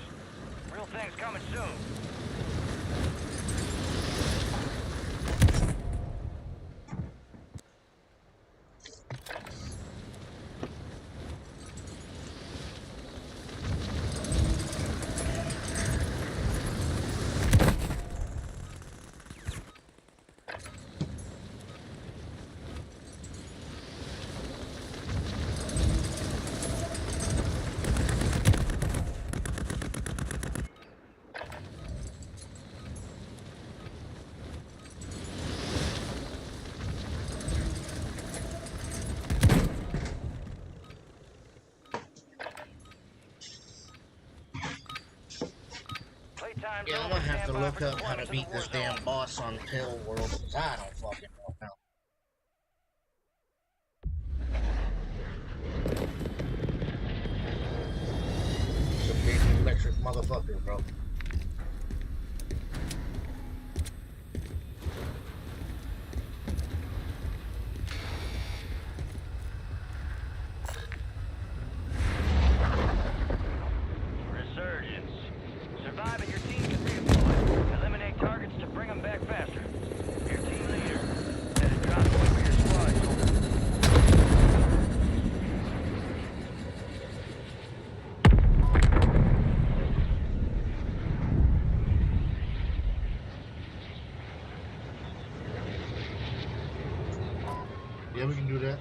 Real things coming soon. Yeah, I'm gonna have to look up how to beat this damn boss on Pill World, because I don't fucking know how. He's a big electric motherfucker, bro. Resurgence. Survive and your team can redeploy. Eliminate targets to bring them back faster. Your team leader. Set a drop point for your squad. Yeah, we can do that.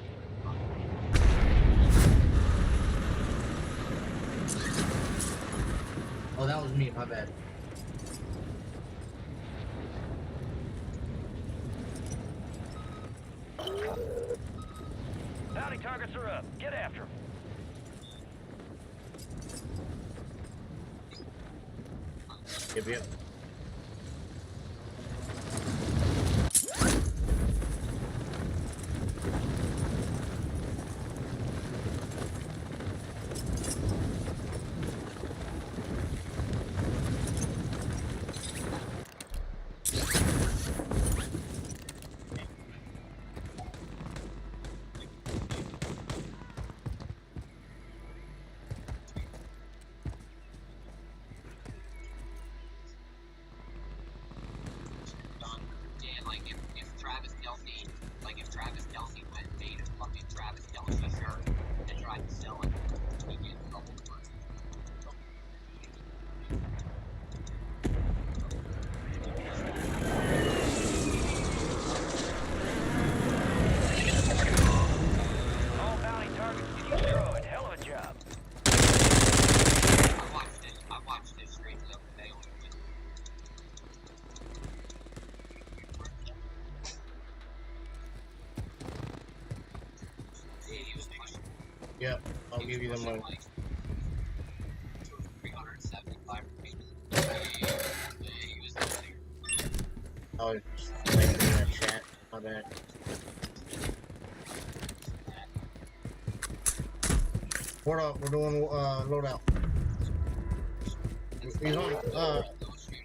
Oh, that was me, my bad. Bounty targets are up. Get after them. Yep, yep. Dan, like if Travis Kelce went made a fucking Travis Kelce shirt and tried to sell it, I'll give you the money. 375 Oh, it's typing in that chat. My bad. Hold up, we're doing loadout. He's on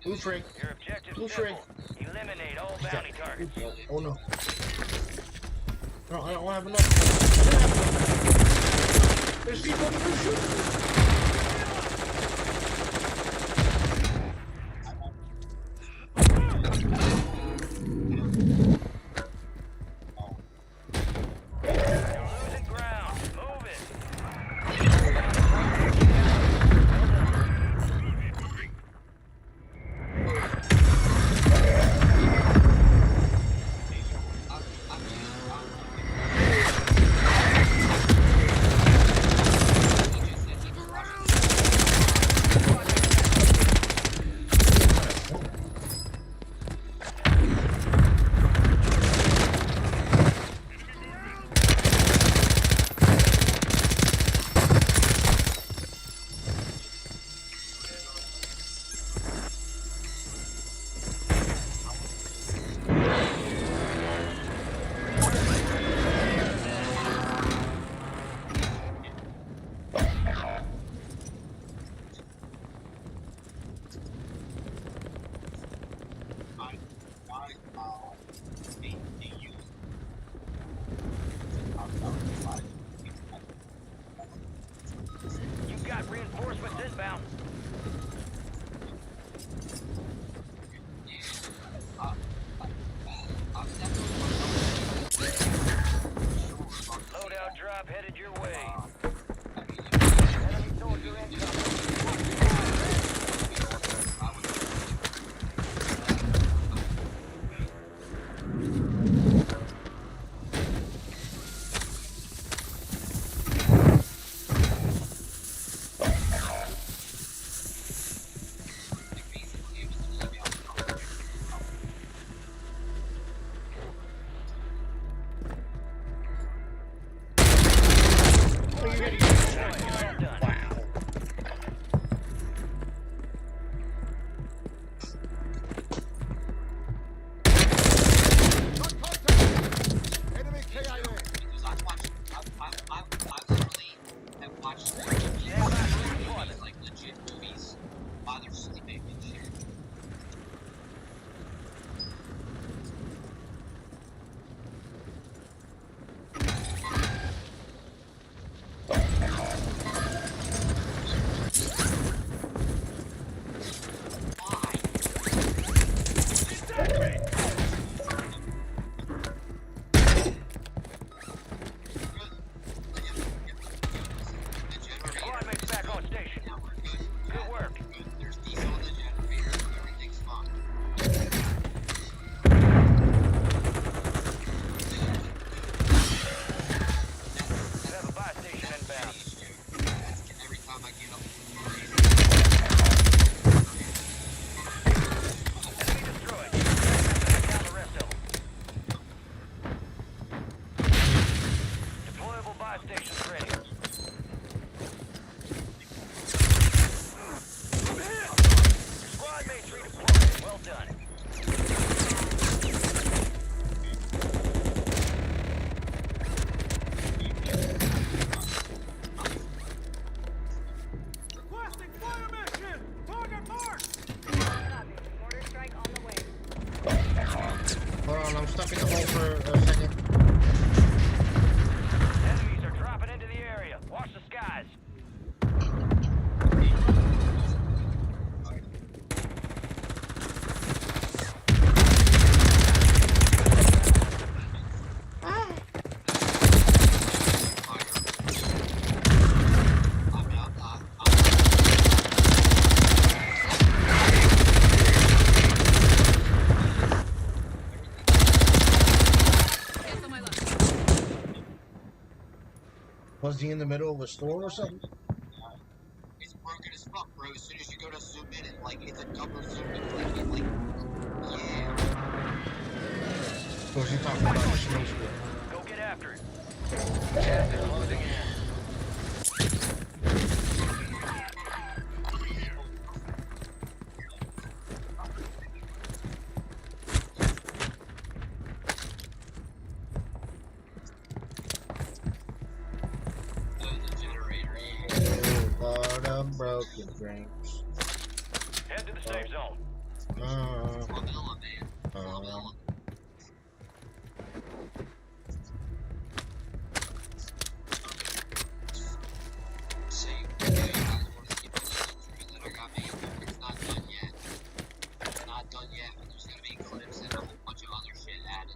blue shrink. Your objective Blue simple. shrink. Eliminate all bounty targets. Oh no. No, I don't have enough. There's people on the blue shrink. You've got reinforcements inbound. Loadout drop headed your way. Enemy soldier incoming. Hold on, I'm stuck in the hole for a second. Enemies are dropping into the area. Watch the skies. Was he in the middle of a store or something? It's broken as fuck, bro. As soon as you go to zoom in, it's a double zoom in. Yeah. Or was he talking about the snow store? Go get after it. Gas is closing in. milk and drinks. Head to the safe zone. It's not done yet. It's not done yet. There's gonna be clips and a whole bunch of other shit added.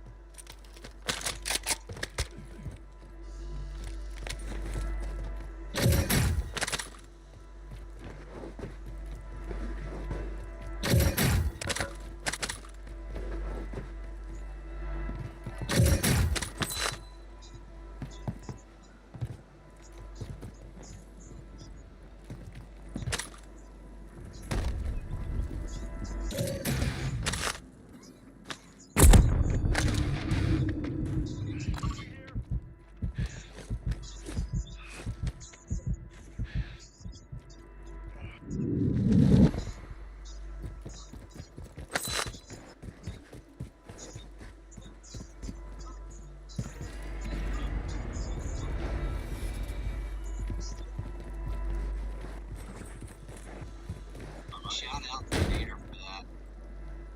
Shout out to Vader for that.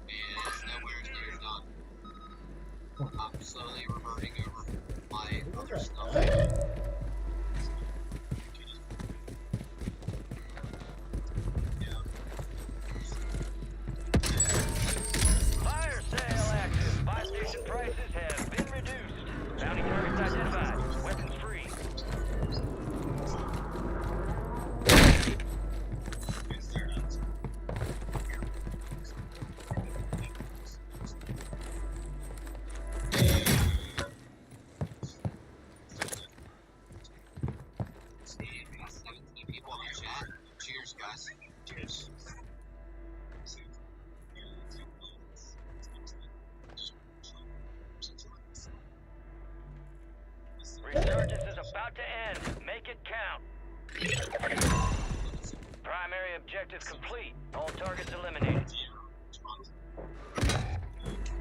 And it's nowhere near done. I'm slowly reverting over my other stuff. Fire sale active. Buy station prices have been reduced. Bounty targets identified. Weapons free. We got 17 people in the chat. Cheers, guys. Cheers. Resurgence is about to end. Make it count. Primary objective complete. All targets eliminated.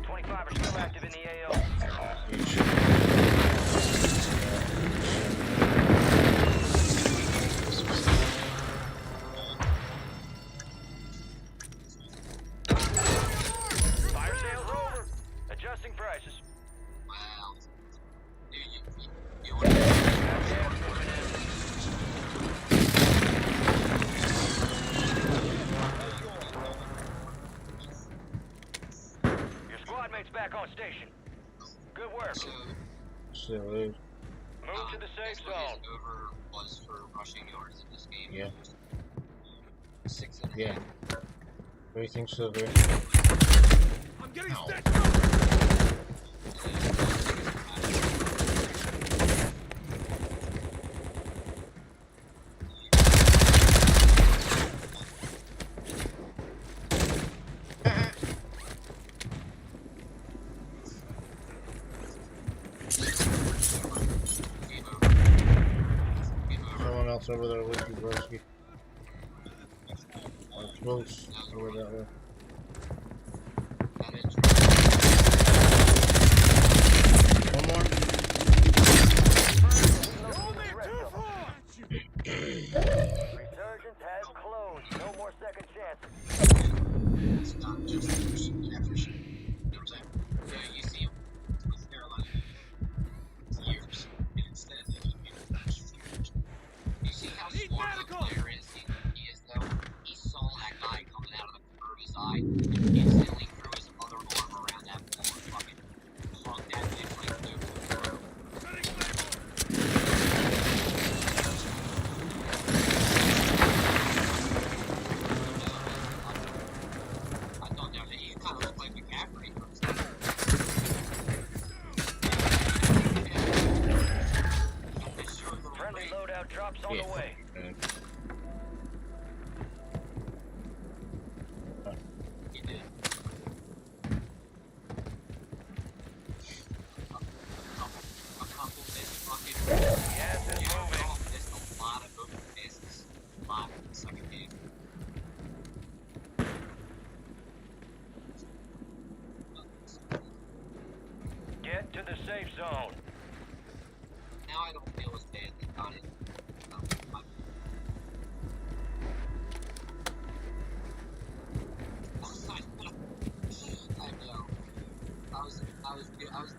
25 are still active in the AO. Fire sales over. Adjusting prices. Wow. Your squad mate's back on station. Good work. So, Move to the safe zone. Over was for rushing yards in this game. yeah. 6.5. Yeah. Everything so good. I'm getting stitched up. Someone else over there with you, broski. Close over that way. One more. Resurgence has closed. No more second chances. It's not just efficient. You know what I'm saying? Yeah, you see him with Carolina years, and instead of just being years. You see how smart the player is? He is though. He saw that guy coming out of the corner of his eye, and instantly threw his other arm around that ball and fucking hung that bitch like no tomorrow. I thought that he kind of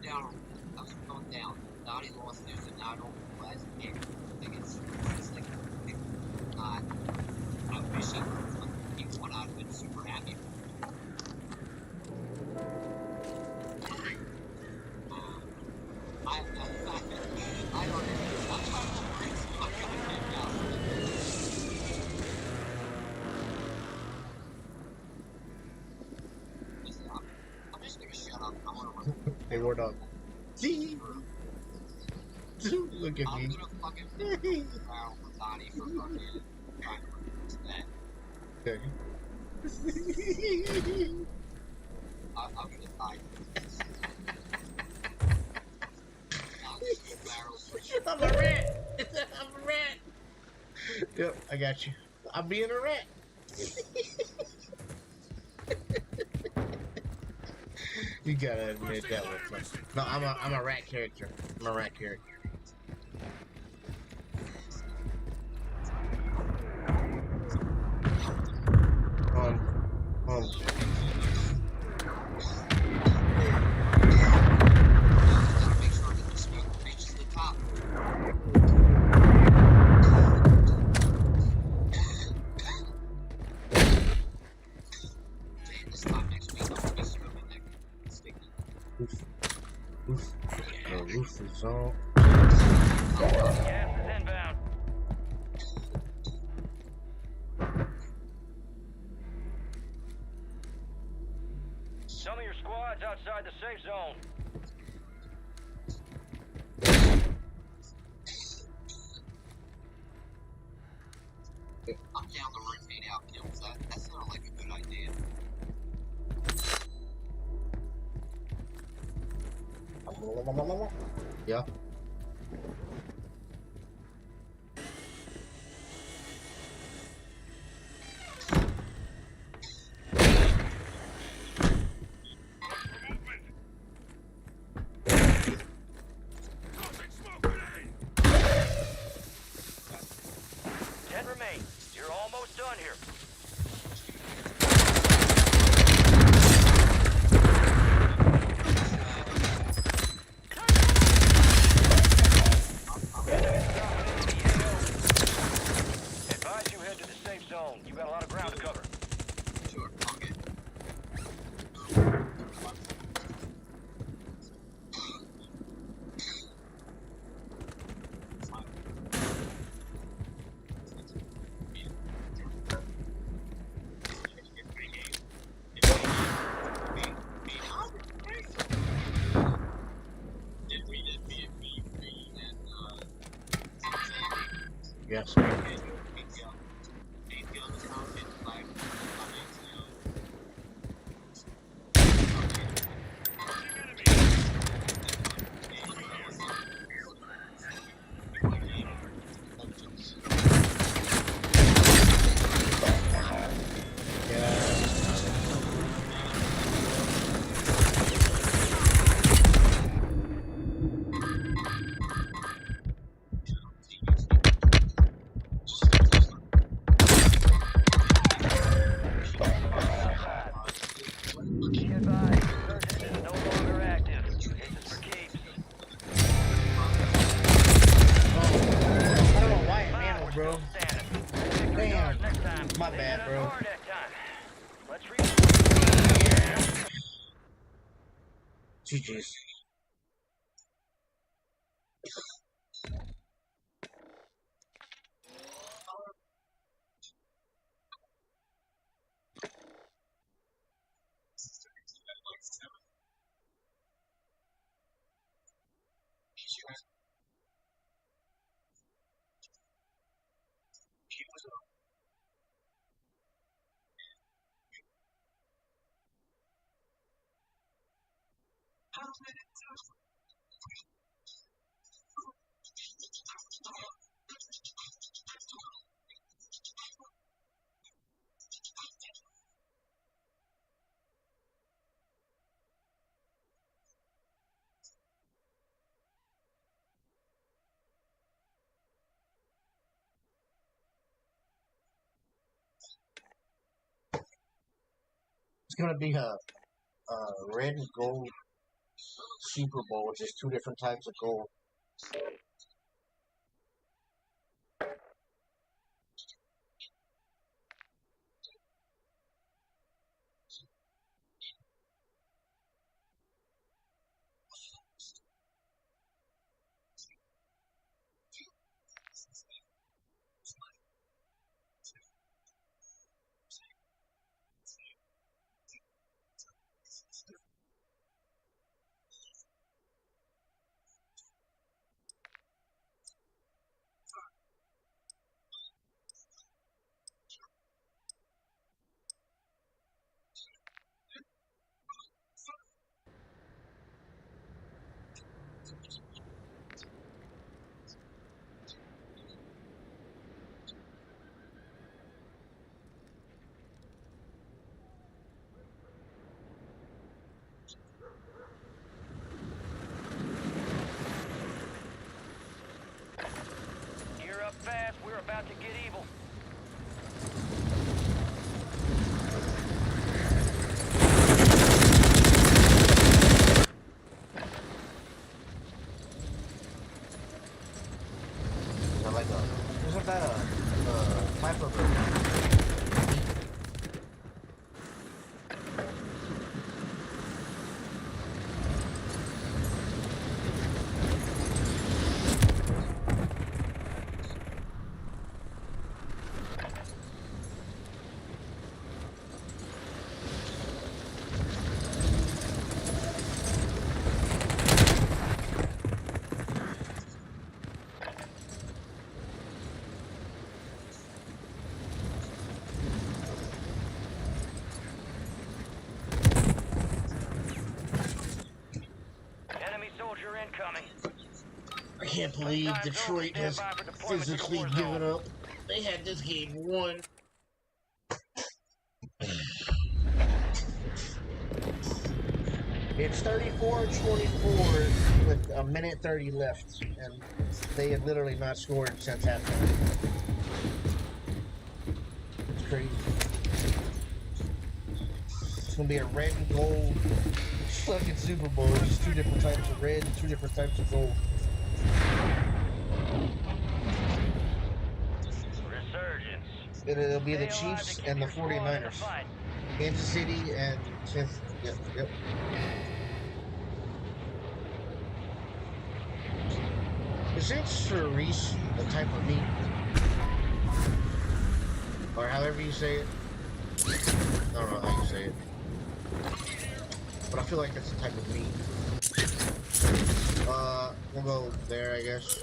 going down. Donnie lost news, and now I don't realize it. I think it's like not. I wish he won. I'd have been super happy. I don't know. I'm just gonna shut up. I wanna run. Hey, word up. See? Look at me. I'm gonna fucking barrel for Donnie for fucking trying to run into that. Okay. I'm gonna die. I'm a rat. I'm a rat. Yep, I got you. I'm being a rat. You gotta admit that was funny. No, I'm a rat character. I'm a rat character. The roof is on. Gas is inbound. Some of your squad's outside the safe zone. I'm down the rotate out kills. That sounded like a good idea. Yeah. Remain. You're almost done here. Advise you head to the safe zone. You got a lot of ground to cover. Sure, okay. Yes. Be advised, insurgents is no longer active. This is for keeps. I don't know why it manual, bro. Damn. My bad, bro. GG's. It's gonna be a red and gold Super Bowl, which is 2 different types of gold. Gear up fast. We're about to get evil. Isn't that a type of a... Enemy soldier incoming. I can't believe Detroit has physically given up. They had this game won. It's 34-24 with a minute 30 left, and they have literally not scored since halftime. It's crazy. It's gonna be a red and gold fucking Super Bowl. It's just 2 different types of red and 2 different types of gold. Resurgence. It'll be the Chiefs and the 49ers. Kansas City and Kansas. Yep. Isn't cerise a type of meat? Or however you say it? I don't know how you say it. But I feel like it's a type of meat. We'll go there, I guess.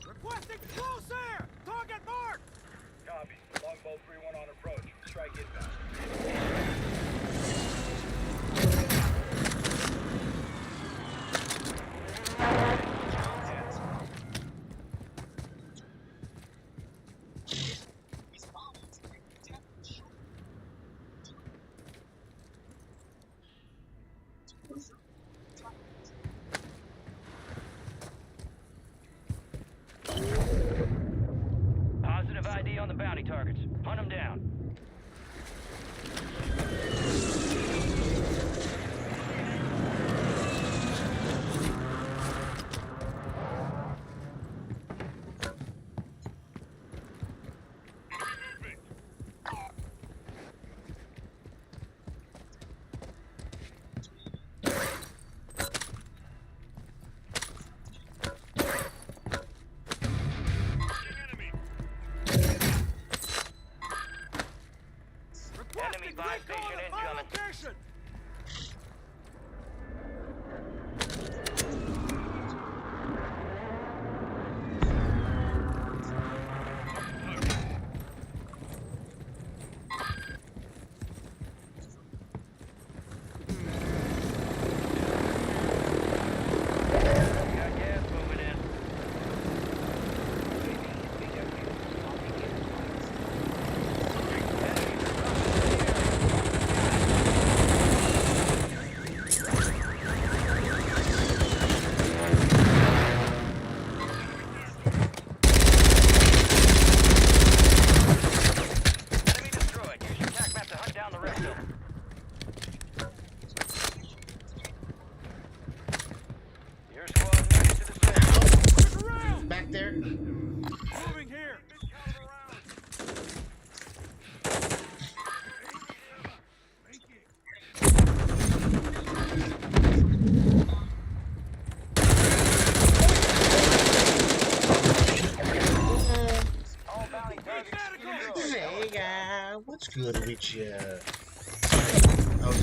Requesting close air! Target marked! Copy. Longbow 3-1 on approach. Strike inbound. Positive ID on the bounty targets. Hunt them down. Enemy buy station incoming. Yeah. I was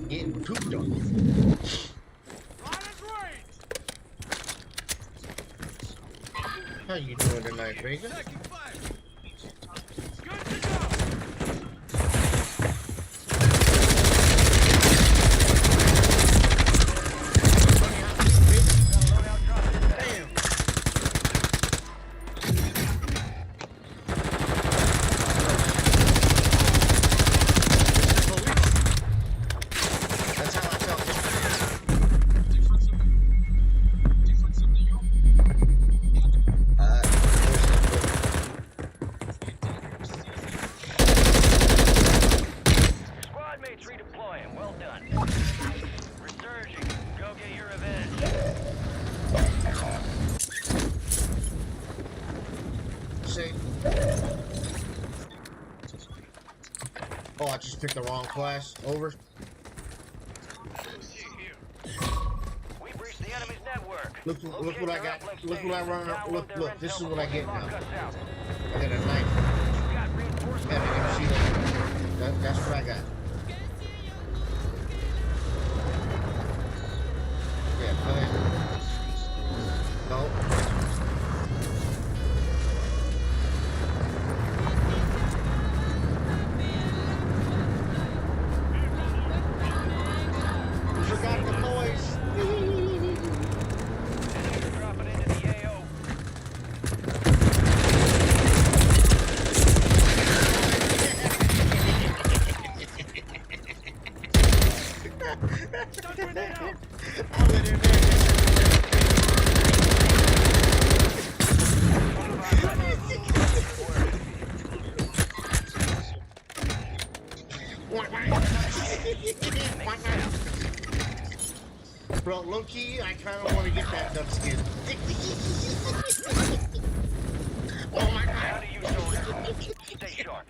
getting pooped on. How you doing tonight, Vega? Squad mates redeploying. Well done. Resurging. Go get your revenge. See? Oh, I just picked the wrong class. Over. We breached the enemy's network. Look what I got. Look what I run. Look. This is what I get now. I got a knife. And an MC. That's what I got. Yeah, go ahead. Go. You forgot the noise. Dropping into the AO. Bro, low key, I kind of want to get that dub skin. Oh my god! Stay sharp.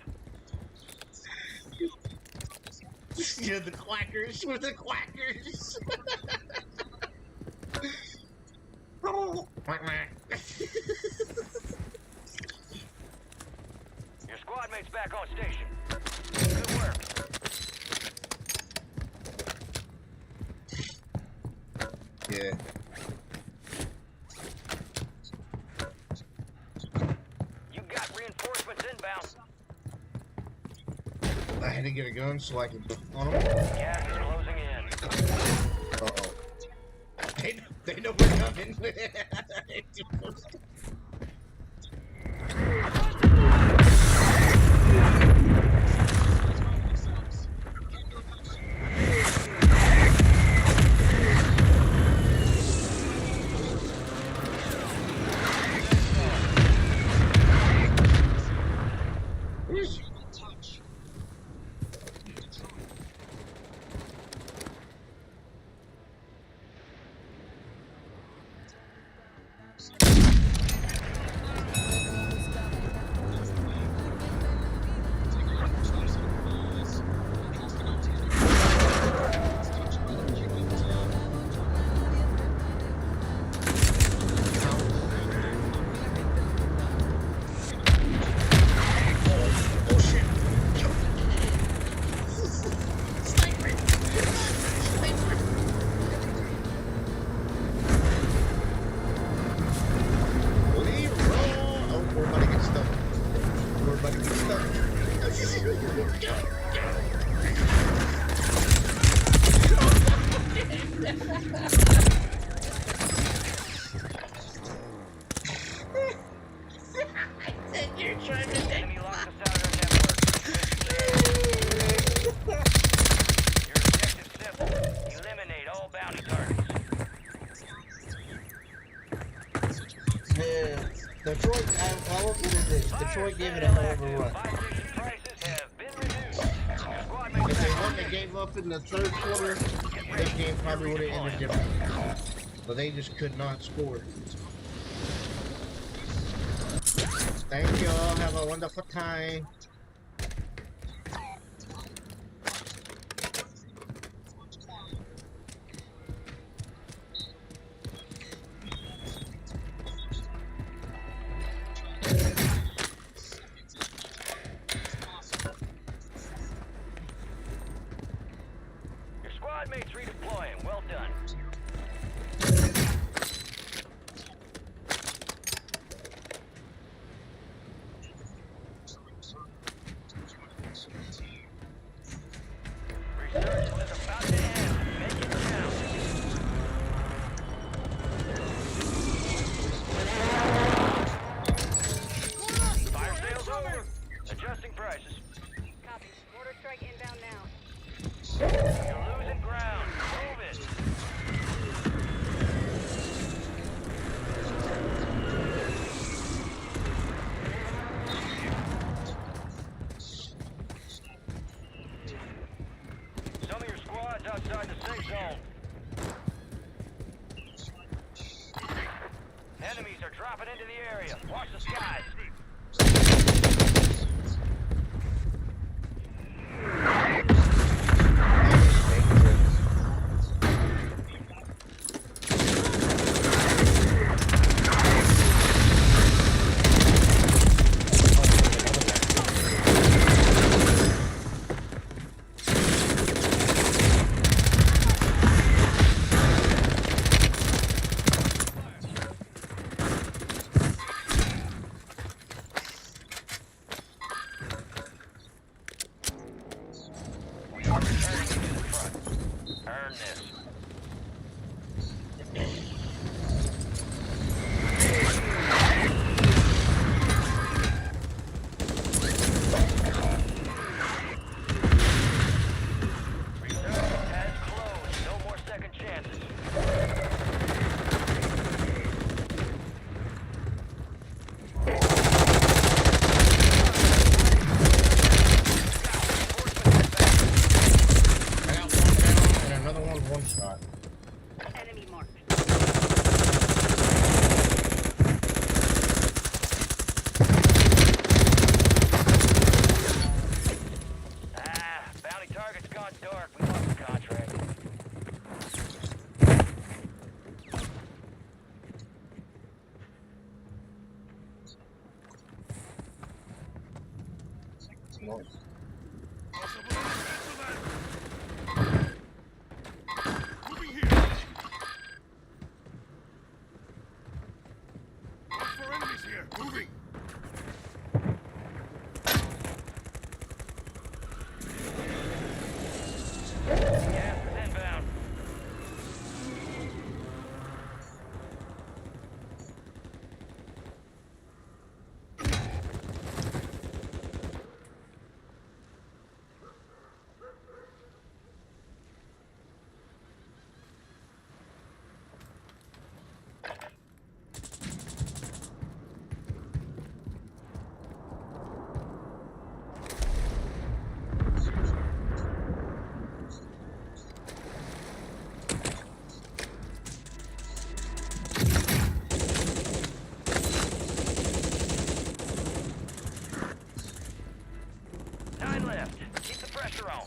Yeah, the quackers with the quackers. Oh, Your squad mates back on station. Good work. yeah. You got reinforcements inbound. I had to get a gun so I could on them. Gas is closing in. Uh-oh. They know we're coming. You're trying to Enemy locked us out of their network. Your objective's simple. Eliminate all bounty targets. Yeah, Detroit, I will put it this. Detroit gave it a hell of a run. If they wouldn't have gave up in the third quarter, this game probably would have ended differently. But they just could not score. Thank you all. Have a wonderful time. Squad mates redeploying. Well done. Resurgence is about to end. Make it count. Fire sales over. Adjusting prices. Copy. Mortar strike inbound now. You're losing ground. Move it. Some of your squads outside the safe zone. Enemies are dropping into the area. Watch the skies. We are returning to the front. Earn this. Resurgence has closed. No more second chances. I got one down and another one shot. Enemy marked. Bounty target's gone dark. We lost the contract. Nice. Gas is inbound. Nine left. Keep the pressure on.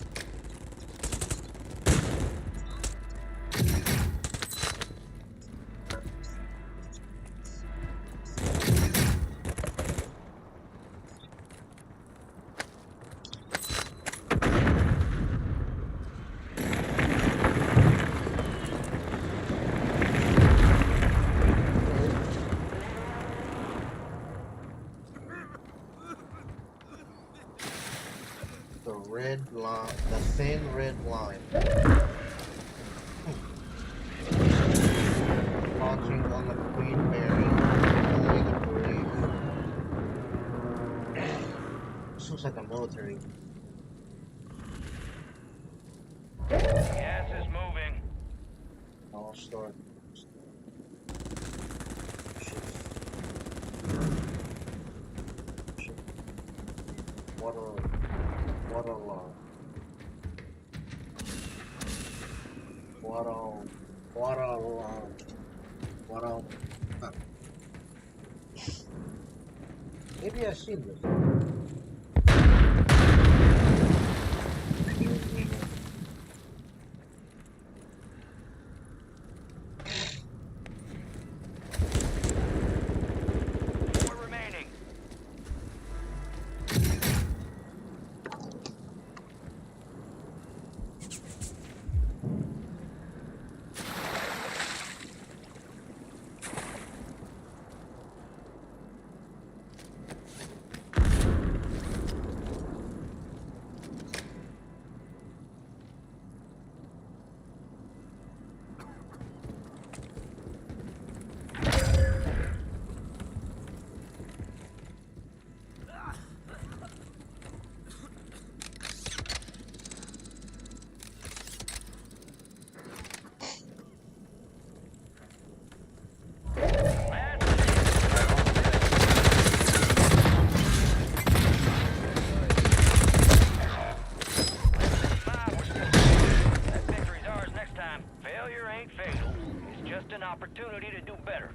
The red line, the thin red line. Launching on the Queen Mary, only the parade. This looks like a military. Gas is moving. I'll start. What a line. What a line. What a... Huh. Maybe I've seen this. Four remaining. opportunity to do better.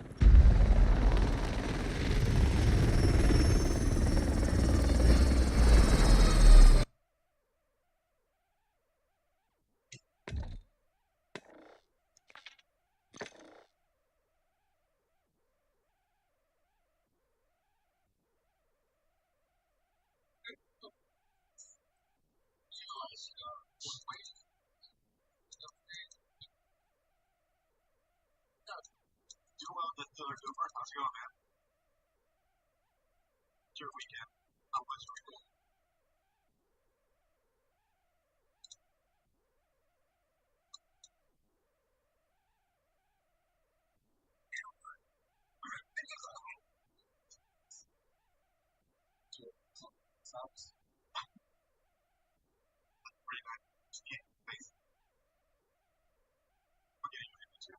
The Taylor Cooper, how's it going, man? It's your weekend. How was your weekend? Subs. Pretty nice. Yeah, thanks. Okay, you ready to?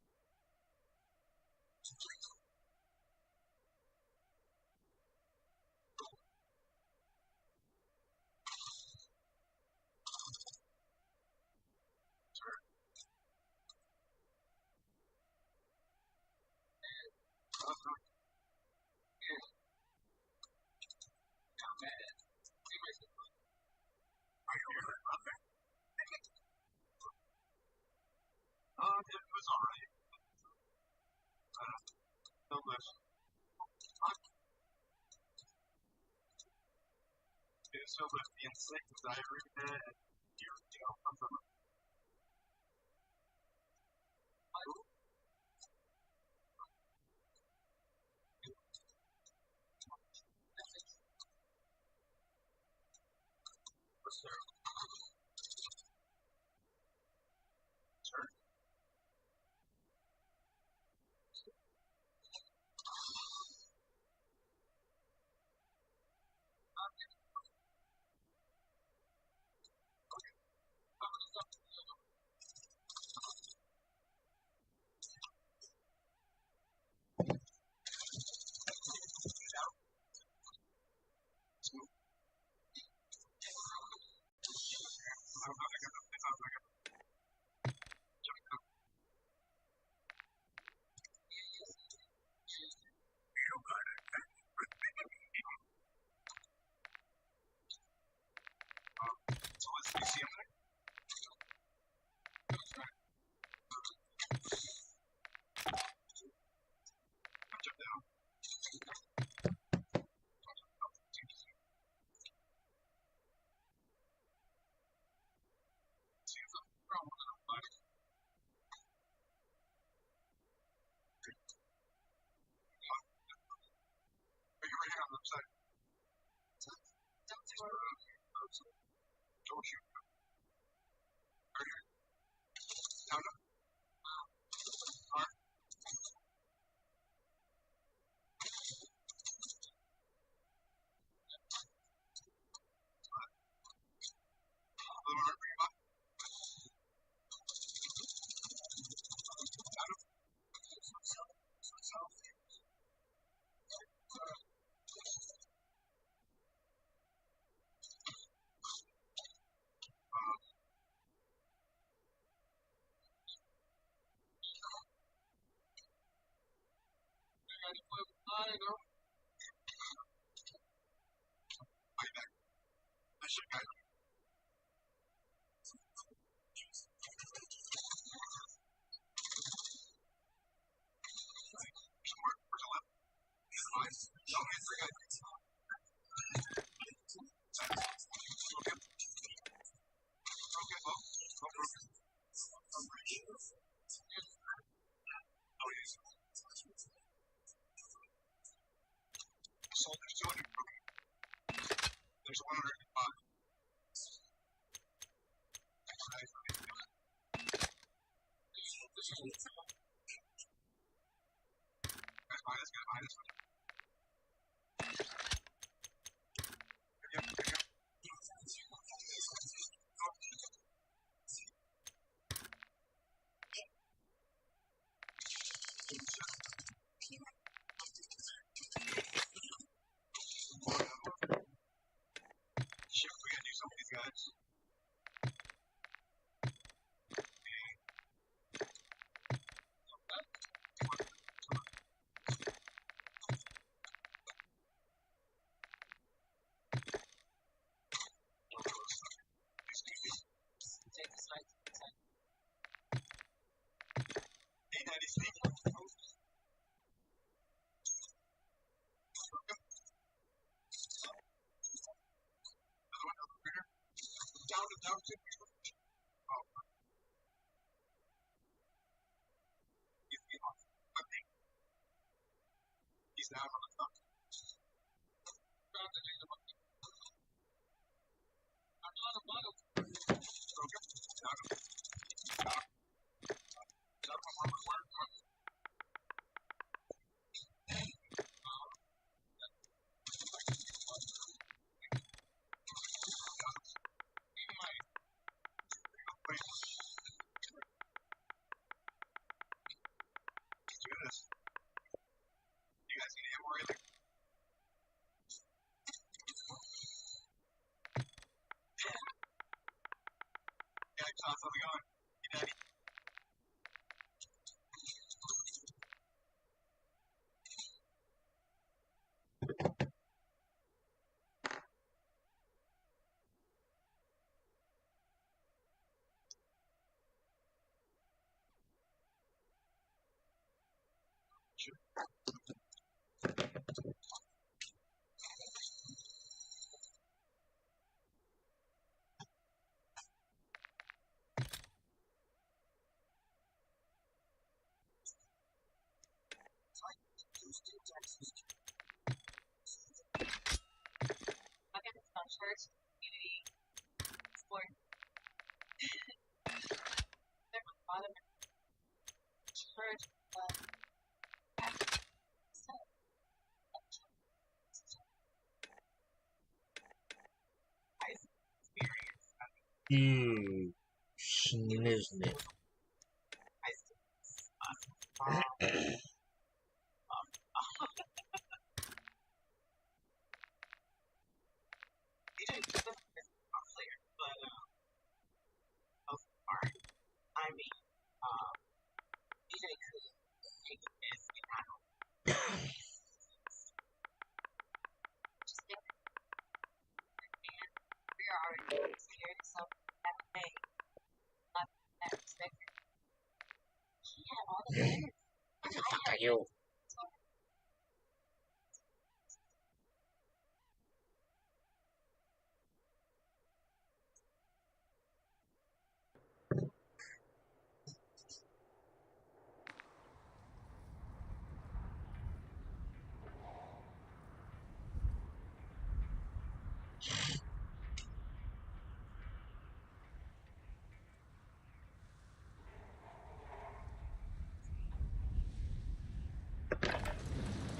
Sure. It was alright. So much. It was so much being sick and diarrhea and I'm from Sure. So let's see him there. Jump down. See if I'm wrong with it, but put your right hand on the side. Don't shoot. Right here. Down up. Alright. I know. Way back. I should guide him. Where's the left? Fine. Don't hit the guy. Okay. Okay, well, no problem. Oh, yes. down on the top. Let's do this. You guys need ammo either? Yeah, Todd, how's it going? Hey, Daddy. Sure. Houston, Texas. I've got this on church, community, sport. They're my father, church, Sniznit. I mean, DJ could take a piss and I don't. Just think, man, we are already scared of something that day. Not that perspective. He had all the things. What the fuck are you?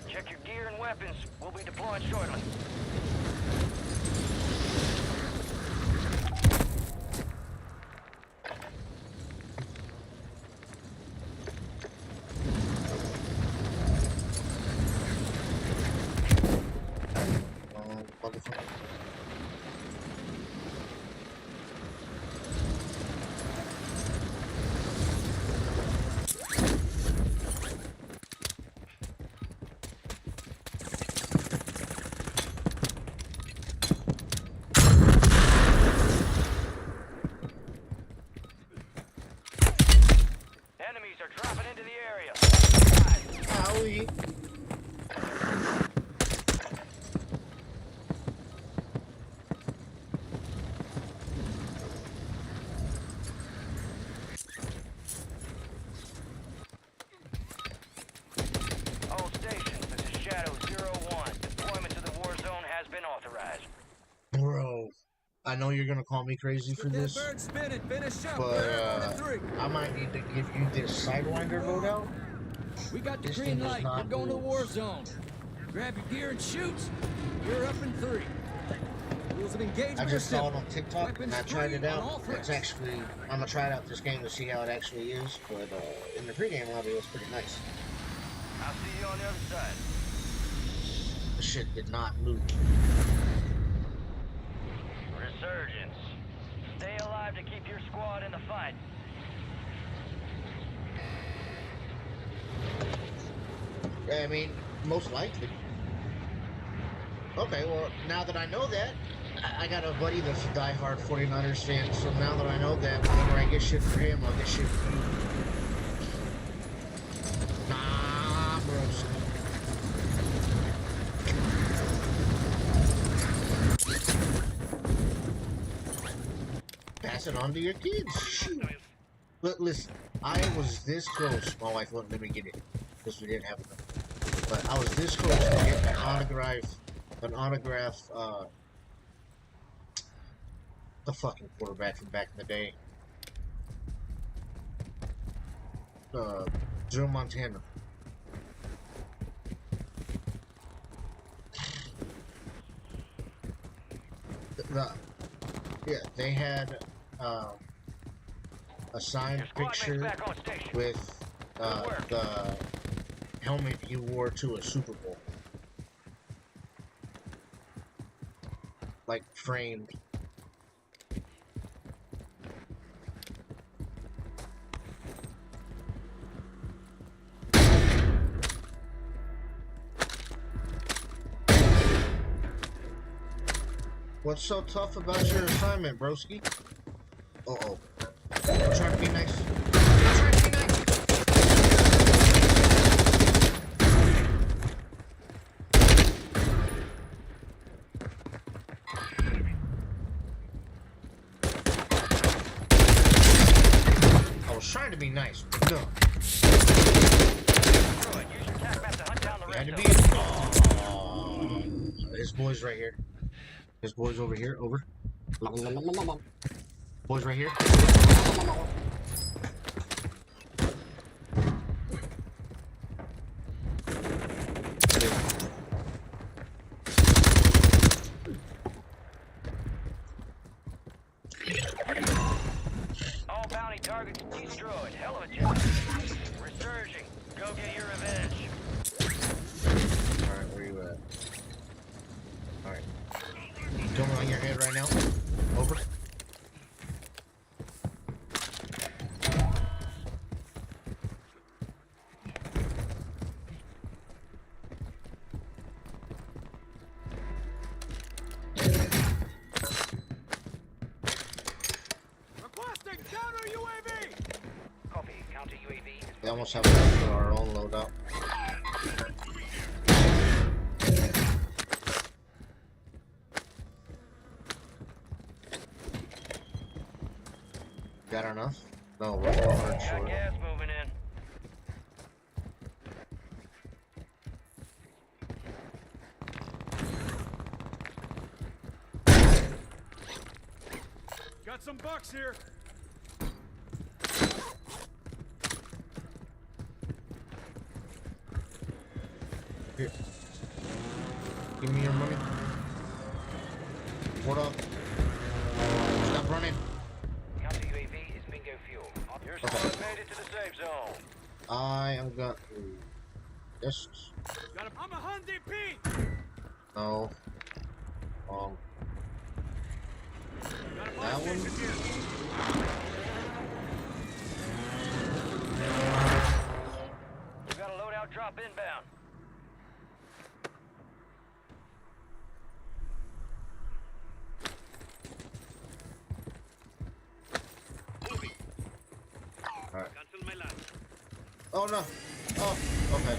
Check your gear and weapons. We'll be deploying shortly. Motherfucker. Enemies are dropping into the area. Owie. All stations, this is Shadow 01. Deployment to the war zone has been authorized. Bro, I know you're gonna call me crazy for this, but I might need to give you this Sidewinder loadout. We got the This green thing does light. We're not going to the move. war zone. Grab your gear and shoot. You're up in 3. Rules of engagement I just are saw it simple. on TikTok and I Weapons tried free it on all out. threats. It's actually, I'm gonna try it out this game to see how it actually is, but in the pregame lobby it was pretty nice. I'll see you on the other side. The shit did not move. Resurgence. Stay alive to keep your squad in the fight. I mean, most likely. Okay, well, now that I know that, I got a buddy that's a diehard 49ers fan, so now that I know that, whenever I get shit for him, I'll get shit for you. Nah, bros. Pass it on to your kids. Shoot. But listen, I was this close. My wife wouldn't let me get it because we didn't have enough. But I was this close to getting an autograph, the fucking quarterback from back in the day. Joe Montana. Yeah, they had a signed picture with the helmet he wore to a Super Bowl. Like framed. What's so tough about your assignment, broski? Uh-oh. I'm trying to be nice. I'm trying to be nice. I was trying to be nice. No. Had to be. His boy's right here. His boy's over here. Over. Boy's right here. All bounty targets destroyed. Hell of a job. Resurging. Go get your revenge. Alright, where you at? Alright. Coming on your head right now. Over. Requesting counter UAV. Copy. Counter UAV. They almost have enough for our own loadout. Got enough? No, we're 400 short. Gas moving in. Got some bucks here. Here. Give me your money. What up? Stop running. Counter UAV is bingo fuel. Your squad made it to the safe zone. I am gonna. This. Got him. I'm a Hyundai P. No. That one. We got a loadout drop inbound. Alright. Oh no. Oh, okay.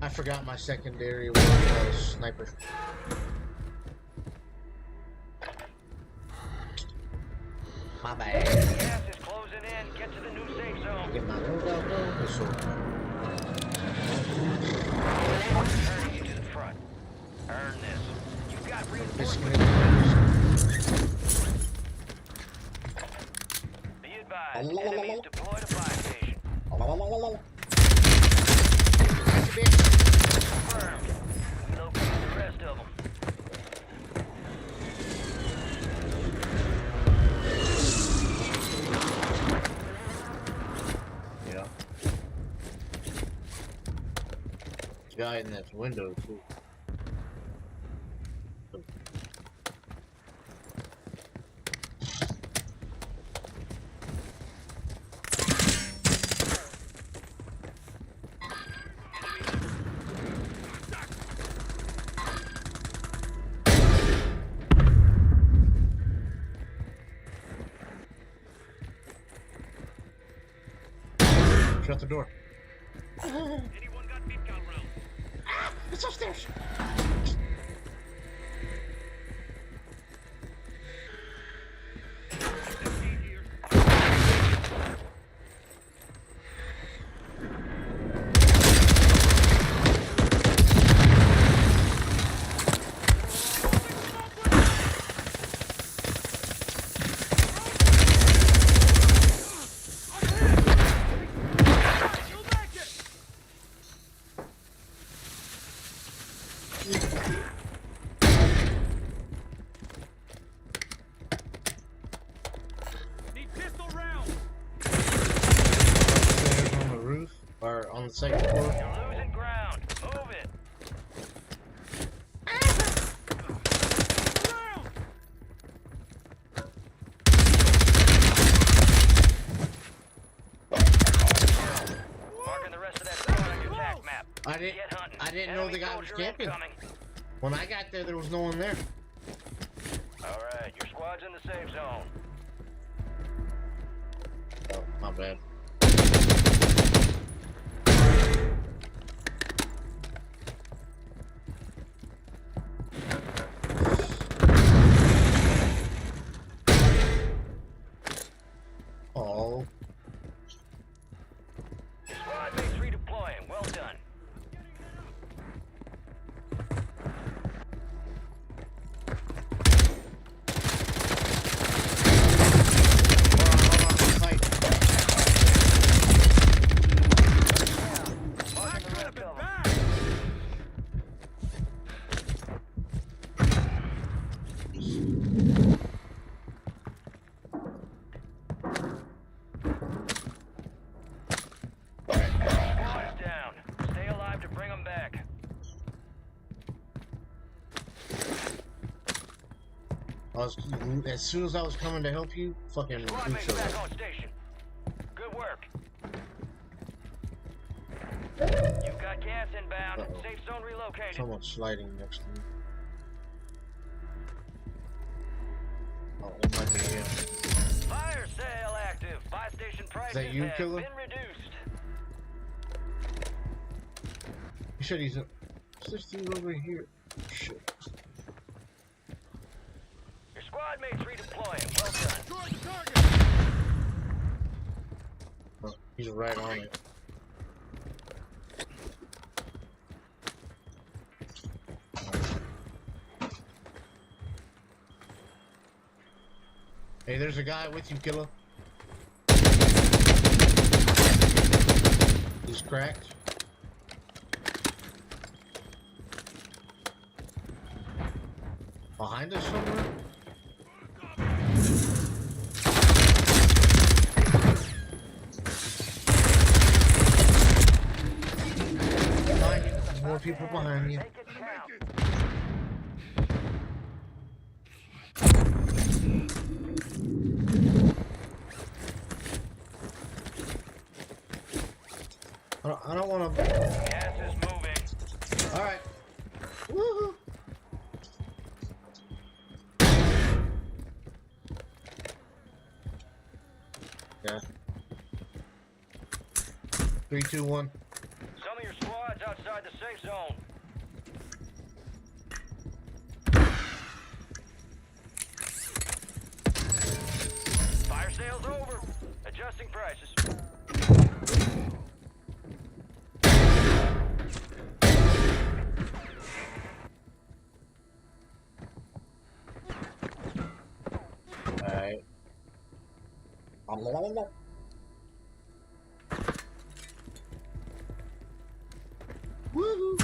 I forgot my secondary was sniper. My bad. Gas is closing in. Get to the new safe zone. Get my loadout though. Turning you to the front. Earn this. You've got reinforcements. Be advised. Enemies deployed a fire station. Confirmed. Locate the rest of them. Yeah. Guy in this window too. out the door. Anyone got beat gun round? Ah, it's upstairs. Need pistol round. Upstairs on the roof or on the second floor. You're losing ground. Move it. Marking the rest of that squad on your attack map. Get hunting. I didn't know the guy was Soldier camping. incoming. When I got there was no one there. All right, your squad's in the safe zone. Oh, my bad. Oh. Squad mates redeploying. Well done. Marking the red cover. Squad's down. Stay alive to bring them back. As soon as I was coming to help you, fucking Squad you mates showed back up. on station. Good work. You've got gas inbound. Uh-oh. Safe zone relocated. Someone's sliding next to me. Oh, it might be him. Fire sale active. Buy station prices that you, have Killer? been reduced. You said he's what's this dude over here? Shit. Your squad mates redeploying. Well done. Oh, he's right on it. Hey, there's a guy with you, Killer. He's cracked. Behind us somewhere? Behind you. There's more people behind you. I don't want to. Gas is moving. All right. Woohoo! Yeah. 3, 2, 1. Some of your squads outside the safe zone. Fire sale's over. Adjusting prices. Alright. Woohoo!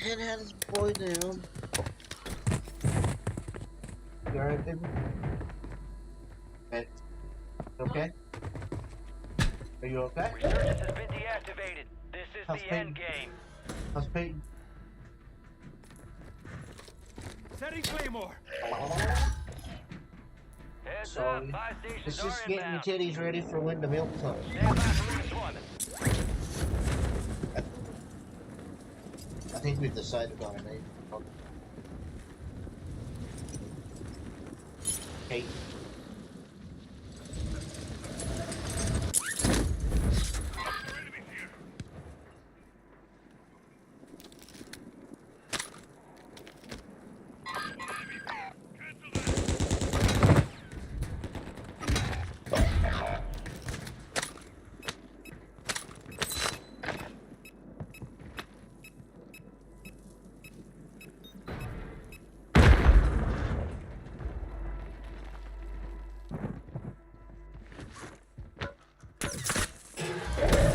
And had his boy down. You alright, baby? Okay? Are you okay? Resurgence has been deactivated. This is How's the Peyton? end game. How's Peyton? Setting Claymore. Head Heads So up, buy stations it's are just getting your inbound. titties ready for when the milk comes. Stand by for redeployment. I think we've decided on a name. Hey.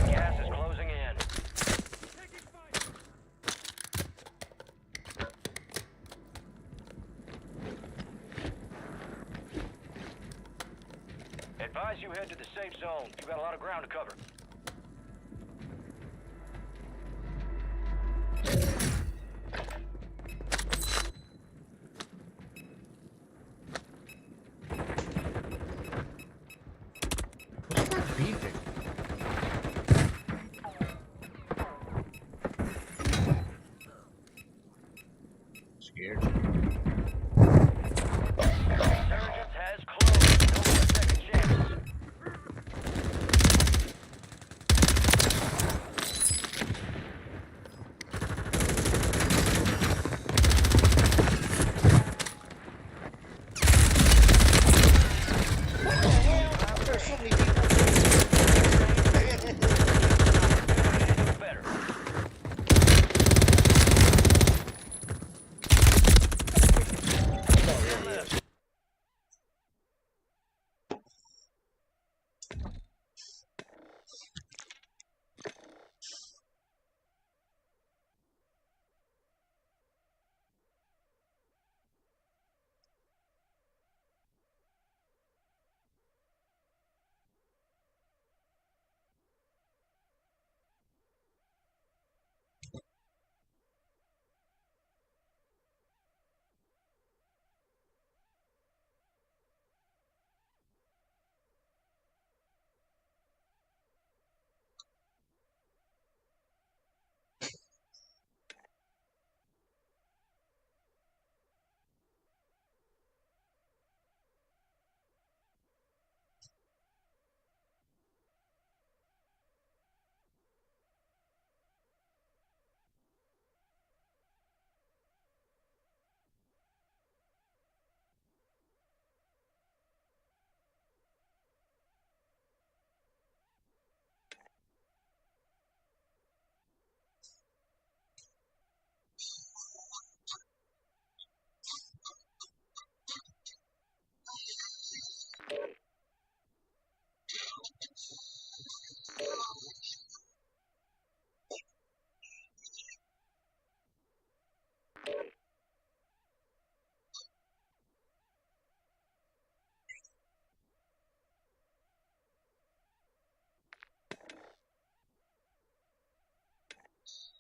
Gas is closing in. Advise you head to the safe zone. You've got a lot of ground to cover. Beefing. Scared. Resurgence has closed. No more second chances.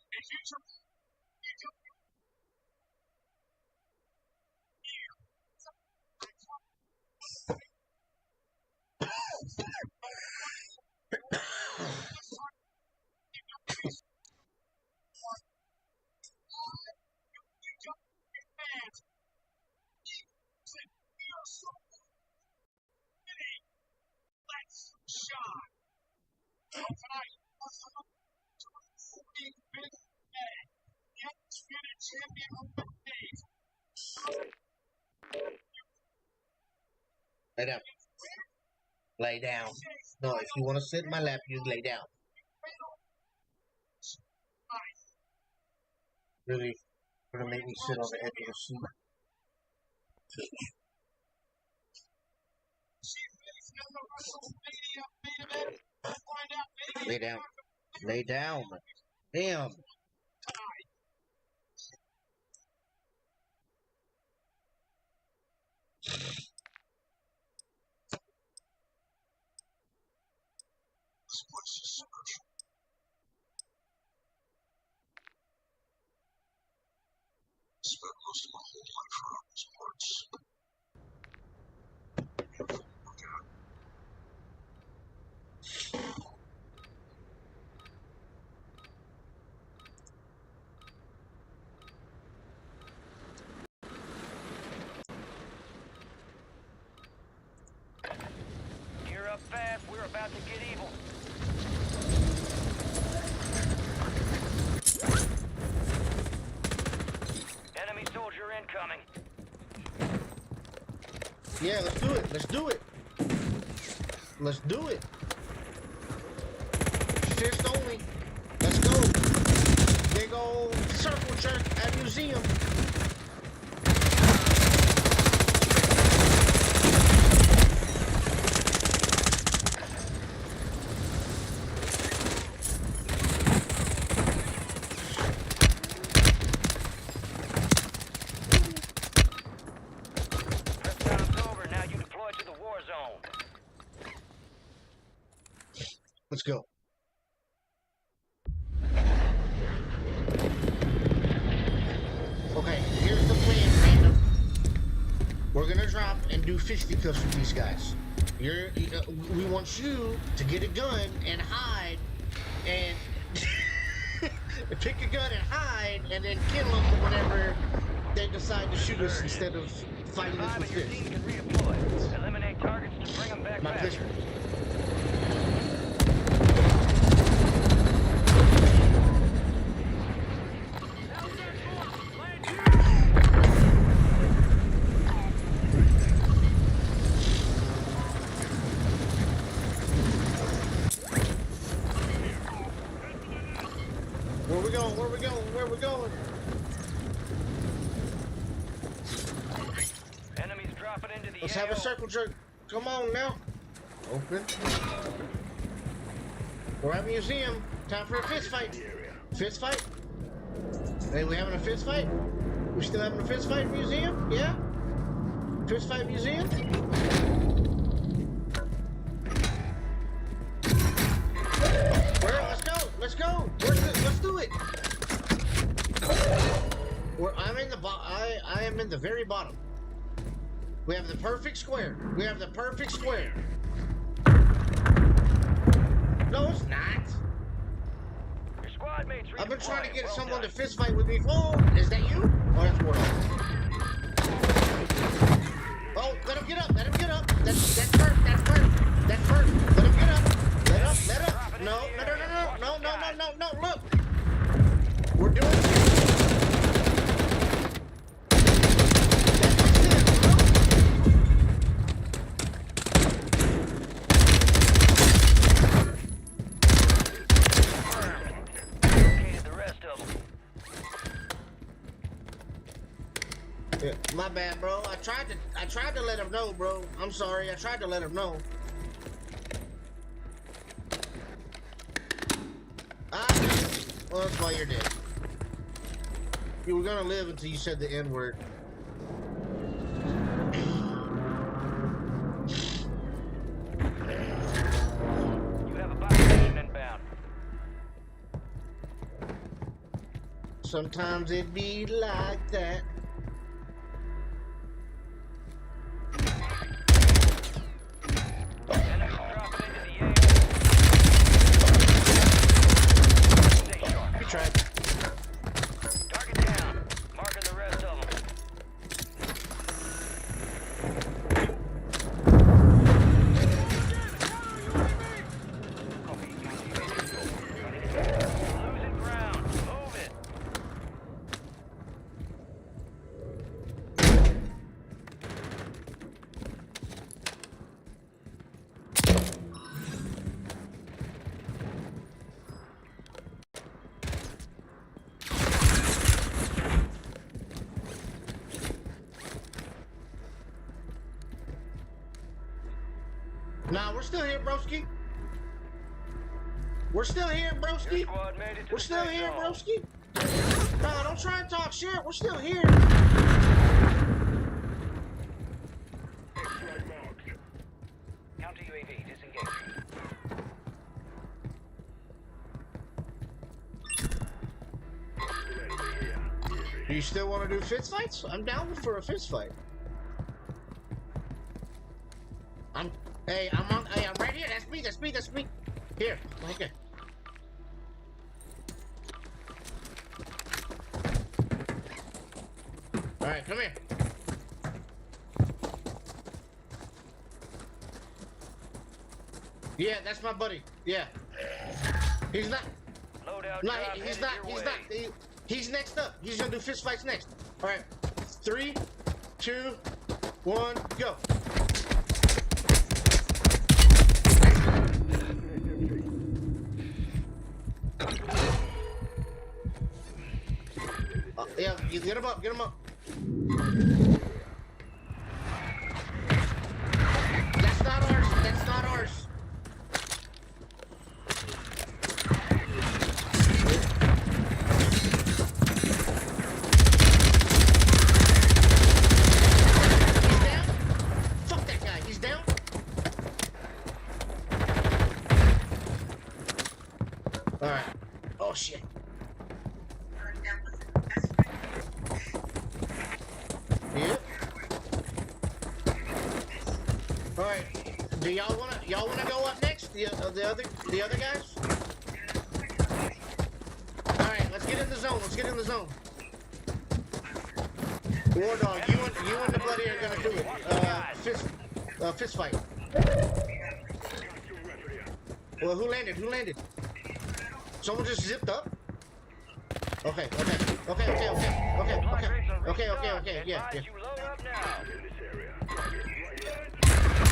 There's so many people. Better. Lay down. Lay down. No, if you want to sit in my lap, you lay down. Really, gonna make me sit on the edge of your seat. Lay down. Lay down. Damn. Spent most of my whole life around these parts. to get evil. Enemy soldier incoming. Yeah, let's do it. Let's do it. Let's do it. Fist only. Let's go. Big old circle jerk at museum. Prep time's over. Now you deploy to the war zone. Let's go. Okay, here's the plan, Random. We're gonna drop and do fisticuffs with these guys. We want you to get a gun and hide, and pick a gun and hide, and then kill them whenever they decide to shoot us instead of fighting us with Survive and your fists. team can redeploy. Eliminate targets to bring them back My faster. pleasure. Where we going? Where we going? Where we going? Enemies dropping into the Let's have a AO. circle jerk. Come on now. Open. We're at museum. Time for a fist fight. Fist fight? Hey, we having a fist fight? We still having a fist fight museum? Yeah? Fist fight museum? Where? Let's go. Let's go. Let's do it. I'm in the I am in the very bottom. We have the perfect square. We have the perfect square. No, it's not. Your squad mates I've been trying to redeploying. get Well someone done. to fist fight with me. Oh, is that you? Oh, that's Warlock. Oh, let him get up. Let him get up. That's Bert. That's Bert. That's Bert. Let him get up. Let up. Let up. No, no, no, no, no, no, no, no, no, no. Look. We're doing it. Located the rest of them. Yeah, my bad, bro. I tried to let him know, bro. I'm sorry. I tried to let him know. Well, that's why you're dead. You were gonna live until you said the N-word. You have a violation inbound. Sometimes it be like that. Enemies dropping into the AO. Stay sharp. You tried. Target down. Marking the rest of them. Losing ground. Move it. Nah, we're still here, broski. We're still here, broski. Your squad made it to We're the still safe here, zone. broski. Nah, don't try and talk shit. We're still here. Counter UAV disengaged. Do you still want to do fist fights? I'm down for a fist fight. I'm right here. That's me. That's me. That's me. Here. Okay. All right, come here. Yeah, that's my buddy. Yeah. He's not. Loadout No, drop he's headed not. your He's way. not. He's next up. He's gonna do fist fights next. All right. 3, 2, 1, go. Yeah, you get him up. Get him up. That's not ours. That's not ours. He's down. Fuck that guy. He's down. All right. Oh shit. Yep. All right. Do y'all wanna go up next? The other guys? All right. Let's get in the zone. Let's get in the zone. War Dog, you and the Bloody are gonna do it. Fist fight. Well, who landed? Who landed? Someone just zipped up? Okay. Yeah.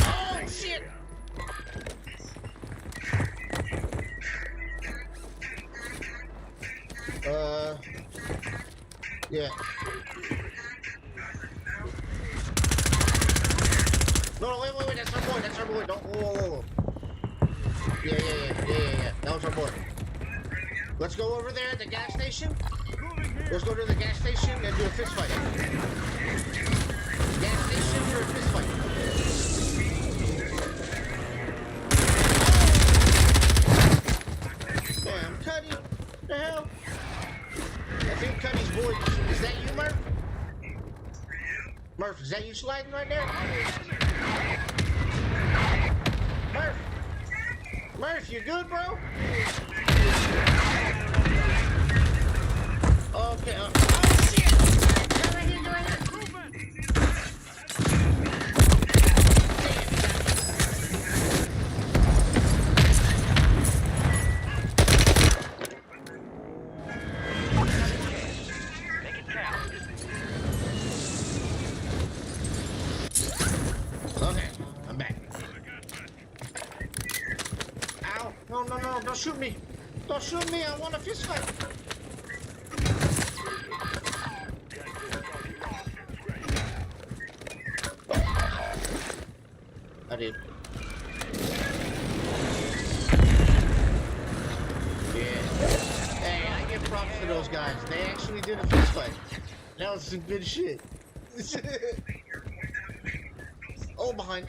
Oh, shit! Yeah. No, wait, that's our boy, don't, whoa. Yeah, that was our boy. Let's go over there at the gas station. Let's go to the gas station and do a fist fight. Gas station for a fist fight. Damn, Cuddy. What the hell? I think Cuddy's boy. Is that you, Murph? Murph, is that you sliding right there? Murph, you good, bro? Okay. Oh shit! Go right here. Make it count. Okay, I'm back. Ow! No! Don't shoot me! Don't shoot me! I want a fist fight. I did. Yeah. Hey, I give props to those guys. They actually did a fist fight. That was some good shit. Oh, behind.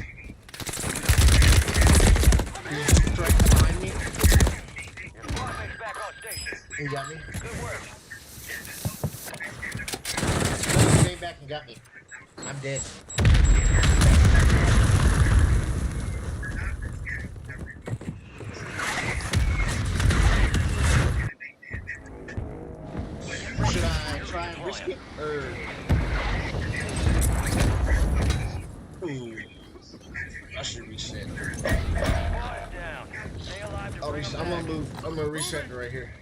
He's right behind me. Your squad mate's back on station. He got me. Good work. He came back and got me. I'm dead. Should I try and risk it, or... Ooh. I should reset. I'm gonna move. I'm gonna reset it right here.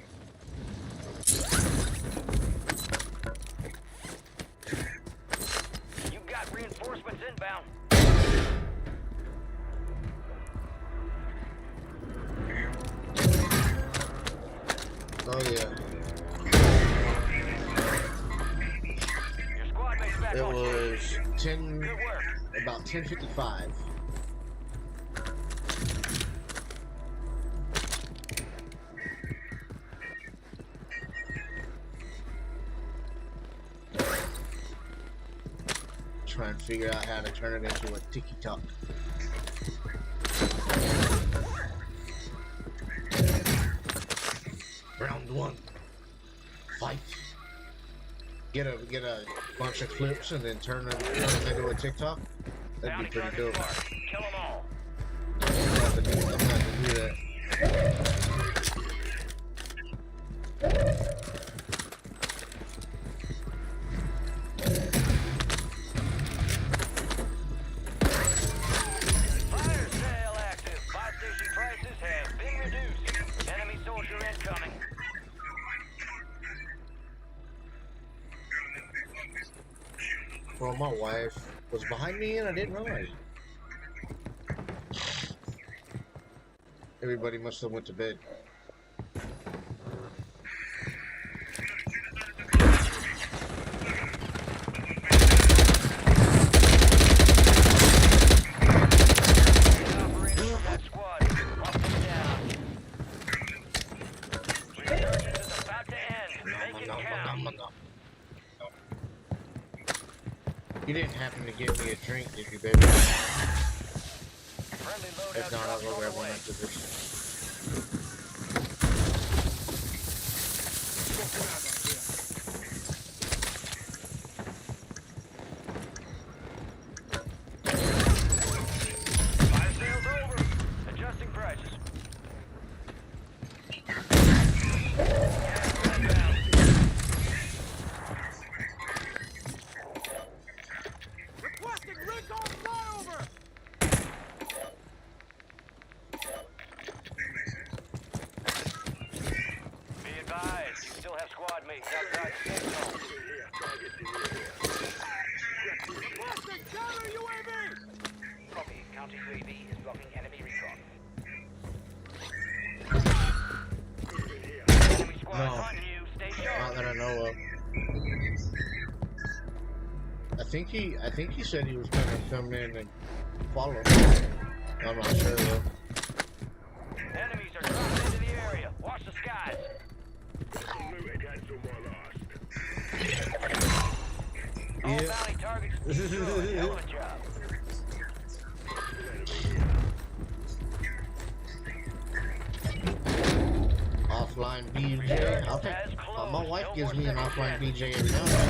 You got reinforcements inbound. Oh yeah. Your squad mate's back It on was station. 10, about 10:55. Try and figure out how to turn it into a tiki-talk. Round one. Fight. Get a bunch of clips and then turn them into a TikTok. That'd be pretty dope. Kill them all. I'm gonna have to do that. Fire sale active. Buy station prices Well, my wife was behind me and I didn't realize it. Everybody must have went to bed. You didn't happen to give me a drink, did you, baby? If not, I'll go grab one after this. Fire sales over. Adjusting prices. Requesting recon flyover! Be advised, you still have squad mates outside the safe zone. Requesting counter UAV! Copy. Counter UAV is blocking enemy recon. Enemy squad No. hunting you. Stay sharp. Not that I know of. I think he said he was gonna come in and follow. I'm not sure though. Enemies are dropping into the area. Watch the skies. All bounty targets destroyed. Hell of a job. Offline BJ. I'll take. My wife gives me an offline BJ every now and then.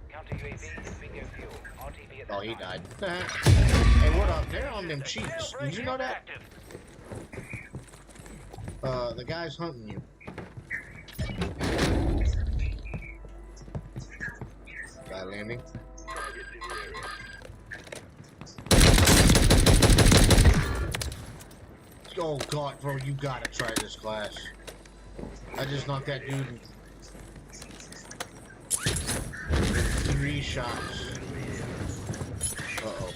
Counter UAV is bingo fuel. RTB at Oh, he died. Hey, what up? They're on them cheeks. Did you know that? The guy's hunting you. Guy landing. Oh god, bro, you gotta try this class. I just knocked that dude in 3 shots. Uh-oh.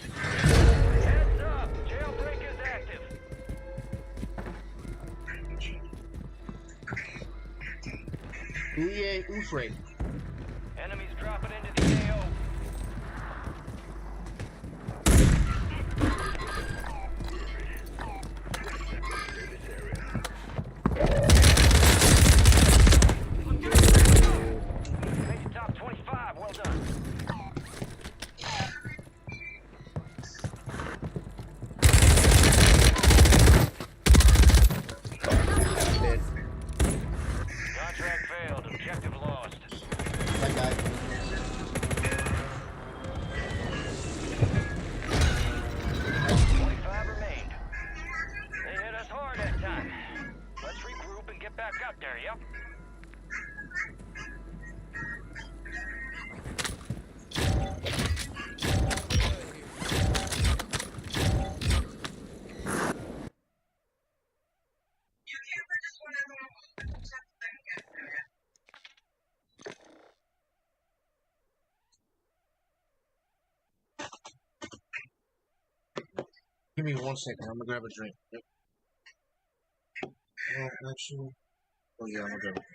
Heads up! Jailbreak is active. Ouye Oufre. Enemies dropping into the AO. Make it top 25. Well done. Contract failed. Objective lost. That guy. 25 remained. They hit us hard that time. Let's regroup and get back up there, yep? Give me 1 second. I'm gonna grab a drink. Yep. Well, actually. Oh yeah, I'm gonna grab a drink.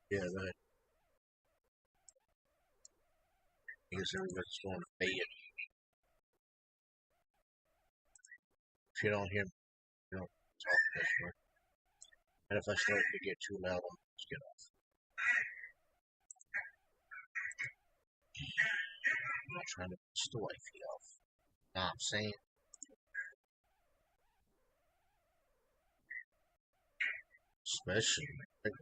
Yeah, that. I guess everybody's going to bed. If you don't hear me, you don't talk this way. And if I start to get too loud, I'll just get off. I'm not trying to piss the wifey off. Know what I'm saying? Especially like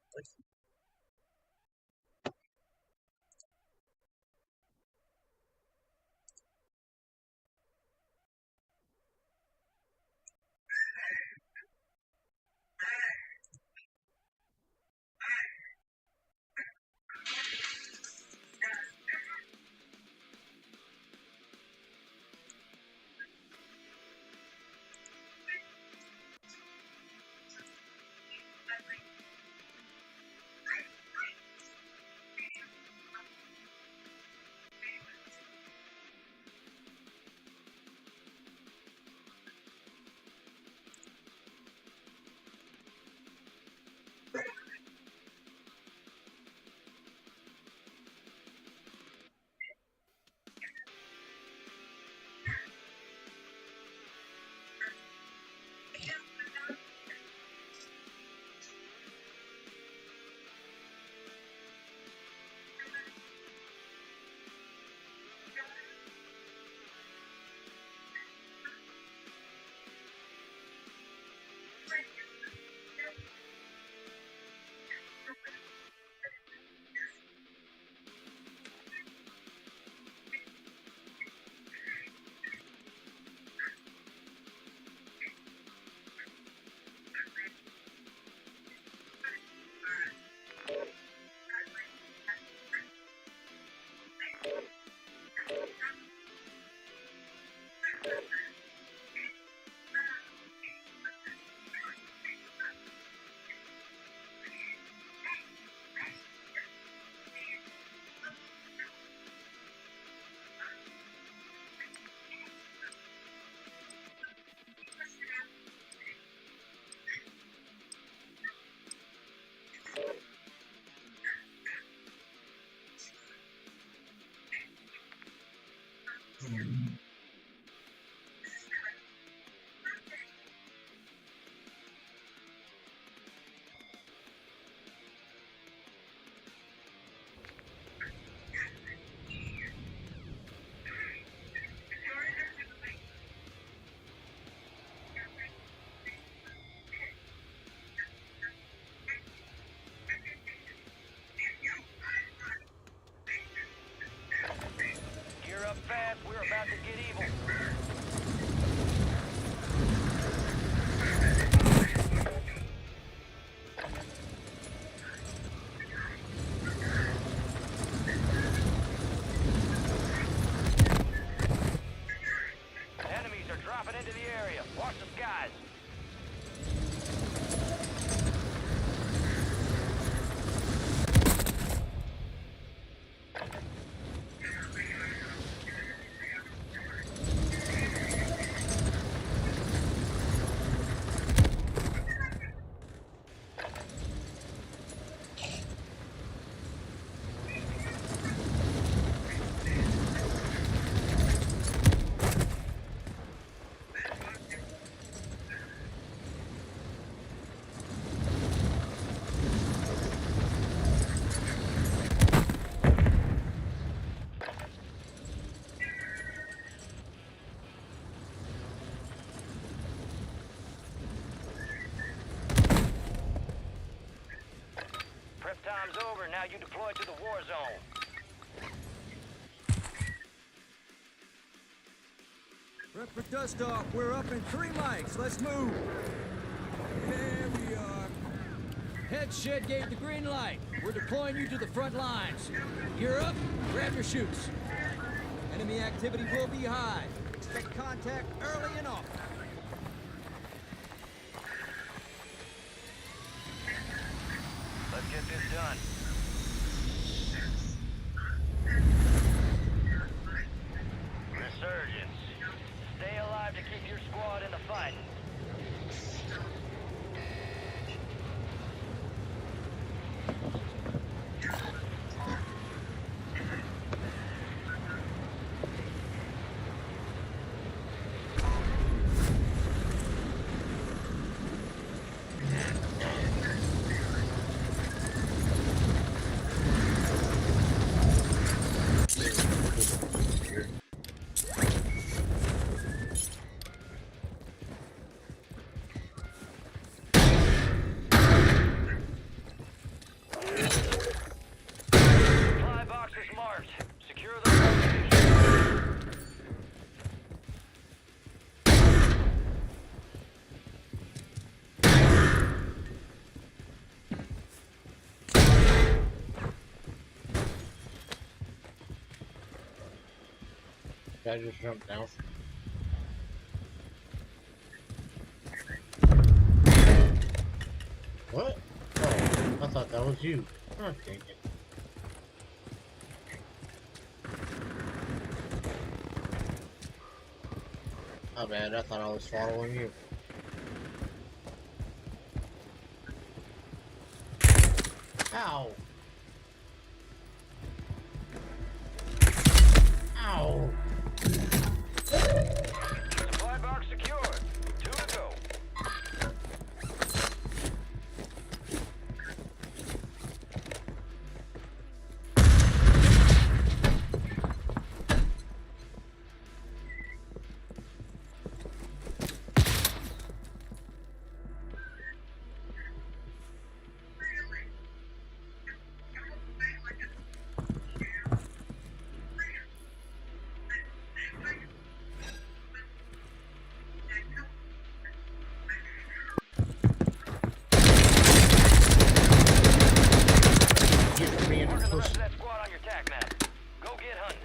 time's over. Now you deploy to the war zone. Prep for dust off. We're up in 3 mics. Let's move. There we are. Head shed gave the green light. We're deploying you to the front lines. Gear up. Grab your chutes. Enemy activity will be high. Expect contact early and often. Let's get this done. Resurgence. Stay alive to keep your squad in the fight. Supply box is marked. Secure the location. I just jumped down. What? Oh, I thought that was you. Oh, dang it. My bad, I thought I was following you. Ow! Ow! Supply box secured. 2 to go. Get me in the Marking the push. rest of that squad on your tac map. Go get hunting.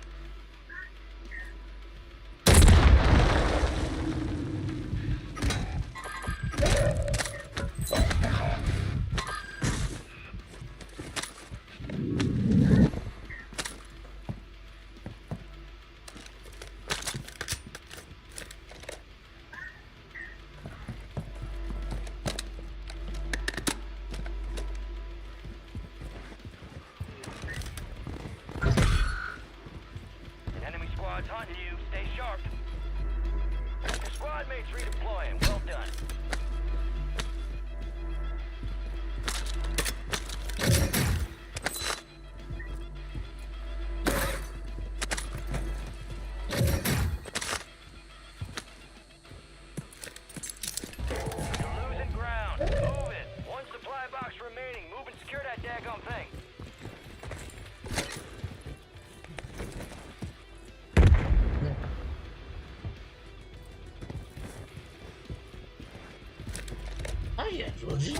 Enemy squad's hunting you. Stay sharp. Your squad mates redeploying. Well done. You're losing ground. Move it. 1 supply box remaining. Move and secure that daggone thing. Hiya, Georgie.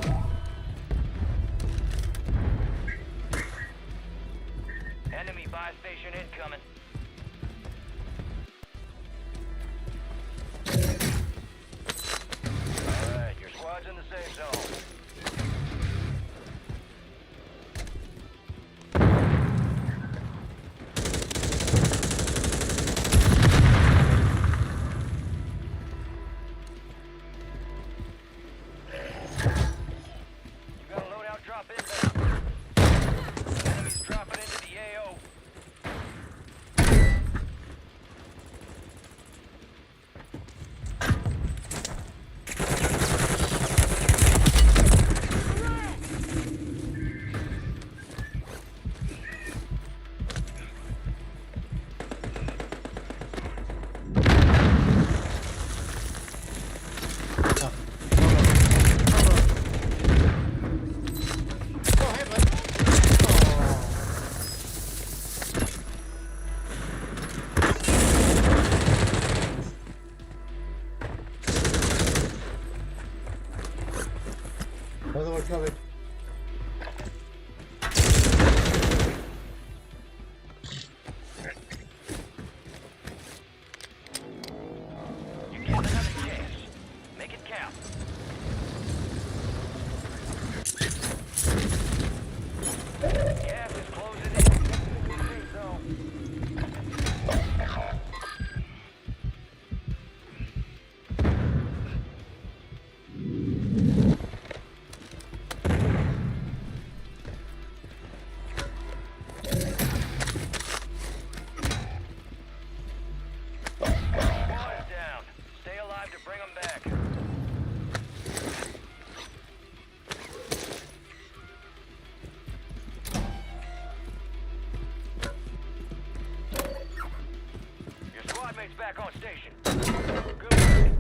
Enemy buy station incoming. Alright, your squad's in the safe zone. You got a loadout drop in. Enemies dropping into the AO. Another one coming. You get another chance. Make it count. Gas is closing in. Safe zone. Squad is down. Stay alive to bring them back. Your squad mate's back on station. Good work.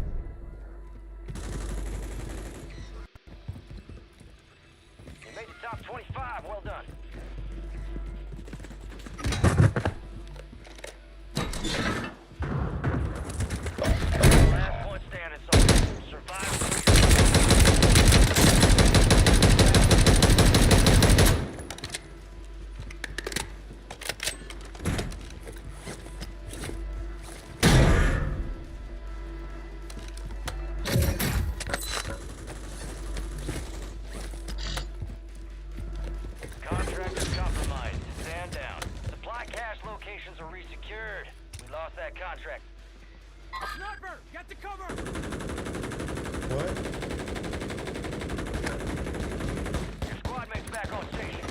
You made the top 25. Well done. Last point standing, soldier. Survive. Contractor compromised. Stand down. Supply cache locations are resecured. We lost that contract. Sniper, get the cover! What? Your squad mate's back on station.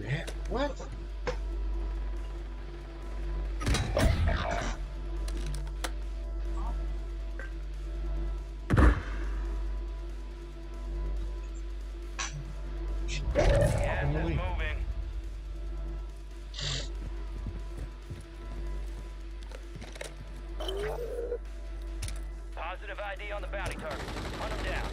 Yeah. What? Gas is moving. Positive ID on the bounty target. Hunt them down.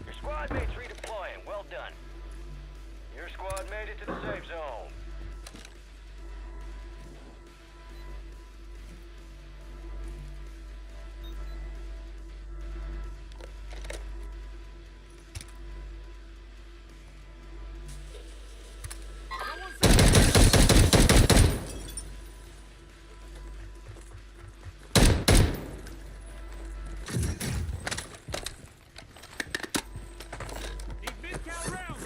Your squad mate's redeploying. Well done. Your squad made it to the safe zone. Need mid-count rounds!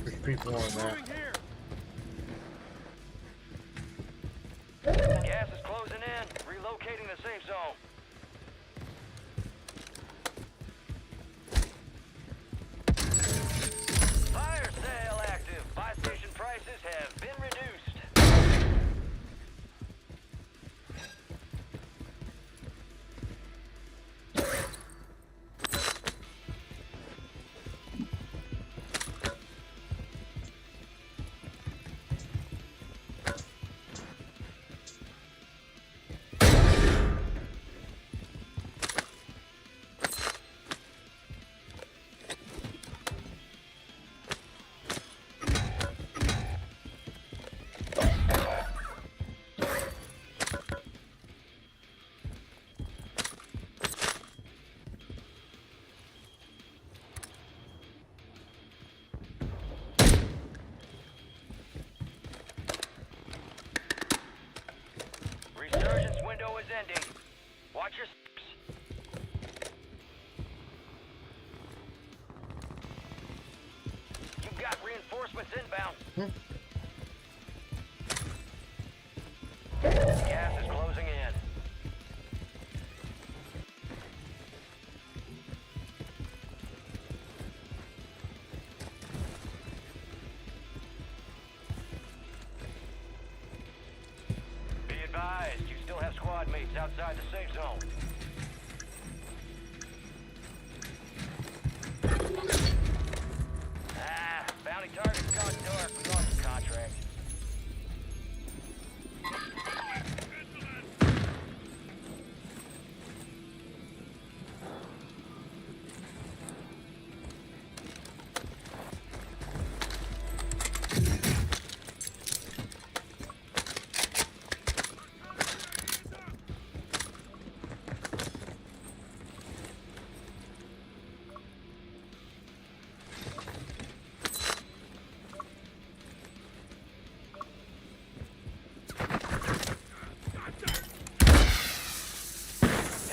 There's people on that. Gas is closing in. Relocating the safe zone. Fire sale active. Buy station prices have been reduced. Resurgence window is ending. Watch your steps. You've got reinforcements inbound. Gas is closing in. squad mates outside the safe zone. Bounty target's gone dark. We lost the contract.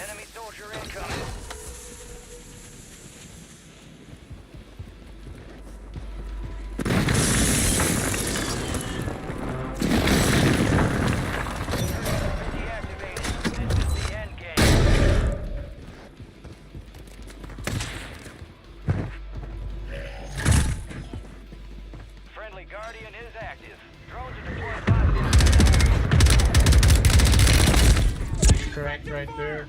Enemy soldier incoming. Deactivated. This is the end game. Friendly Guardian is active. Drones are deployed live. Correct right there.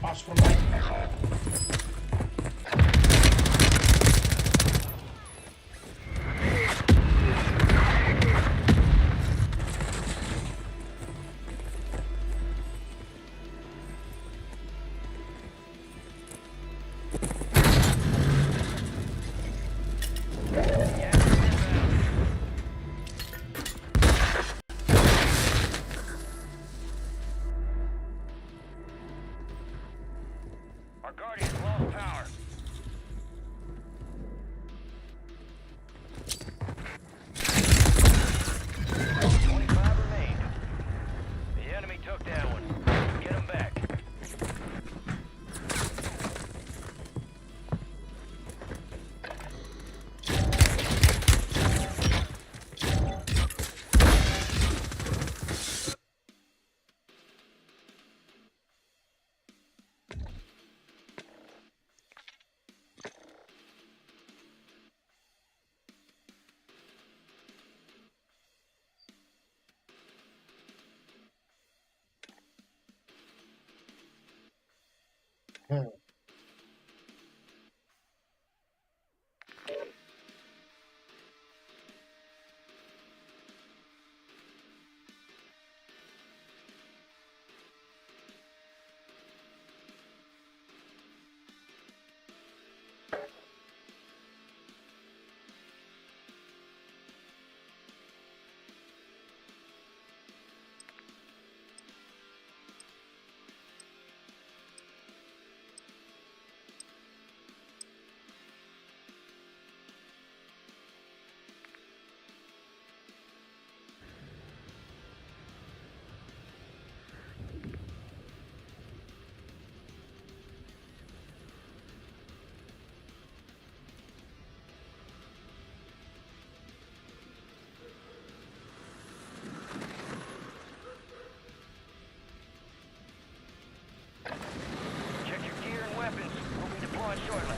Oscar Mike. Our Guardian's lost power. The enemy took that one. Get him back. Check your gear and weapons. We'll be deploying shortly.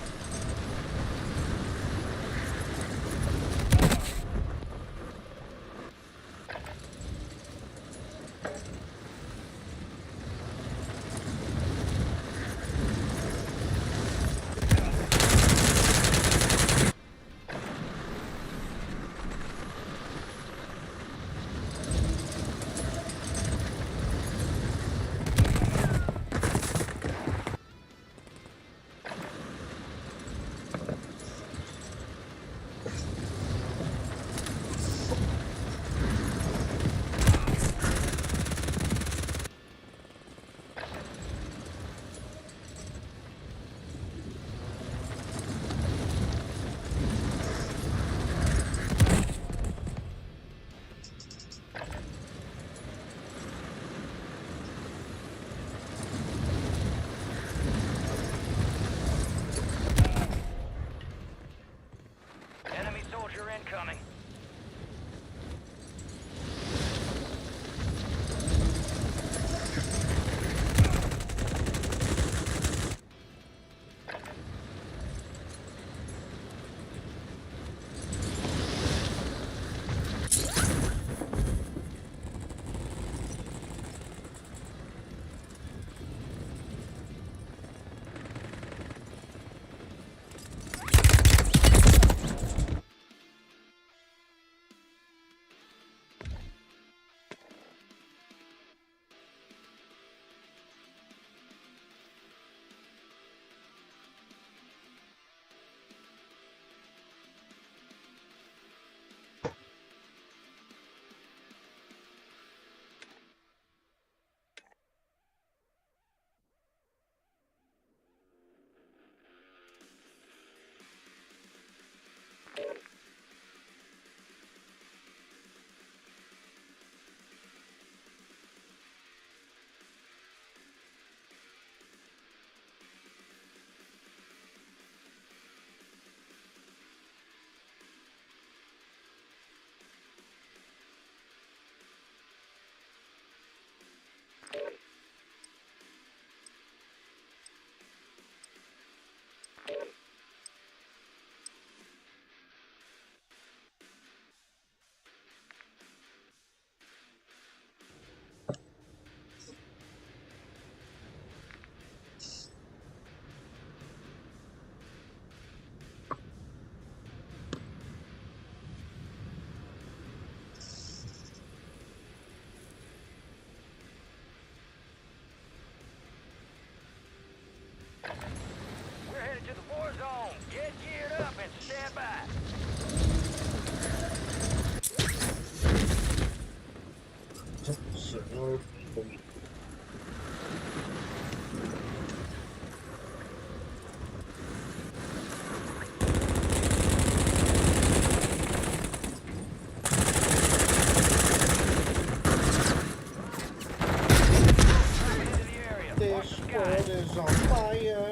This world is on fire.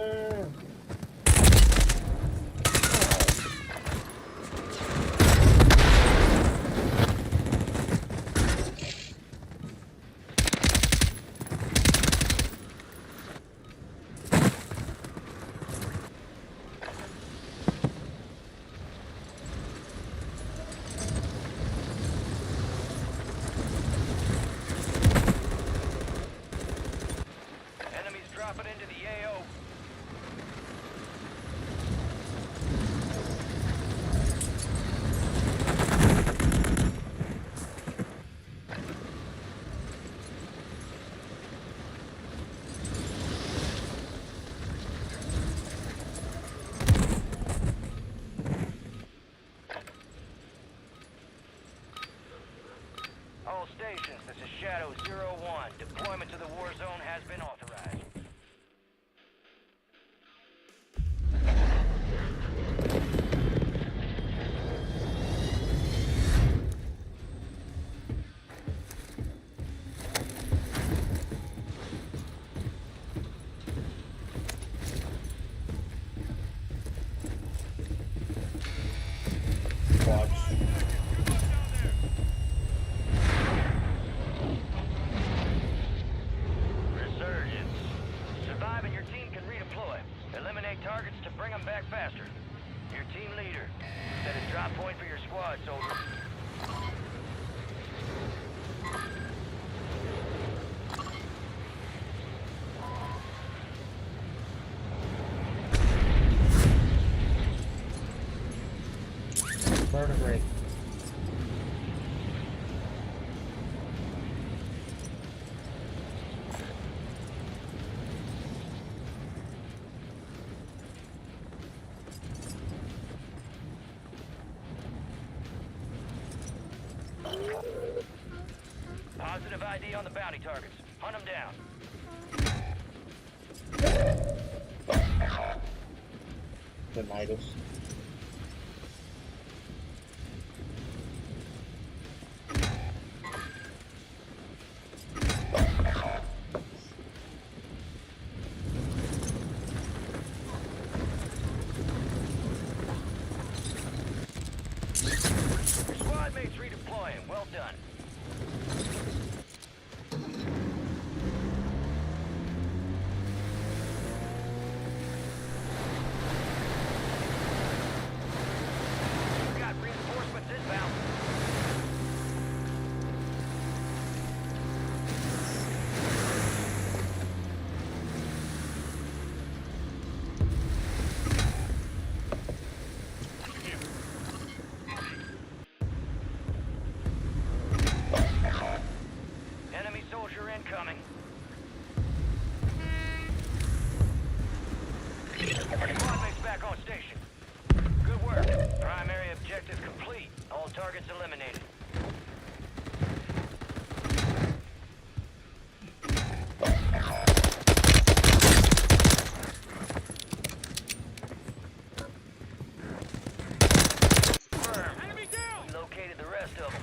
Enemies dropping into the AO. All stations, this is Shadow 01. Deployment to the war zone has been authorized. Watch. Resurgence. Survive and your team can redeploy. Eliminate targets to bring them back faster. Your team leader. Set a drop point for your squad, soldier. Vertebrae. Positive ID on the bounty targets. Hunt them down. Denied us. Your squad mates redeploying. Well done. You got reinforcements inbound. Enemy soldier incoming. Squad mates back on station. Good work. Primary objective complete. All targets eliminated. Confirmed. We located the rest of them.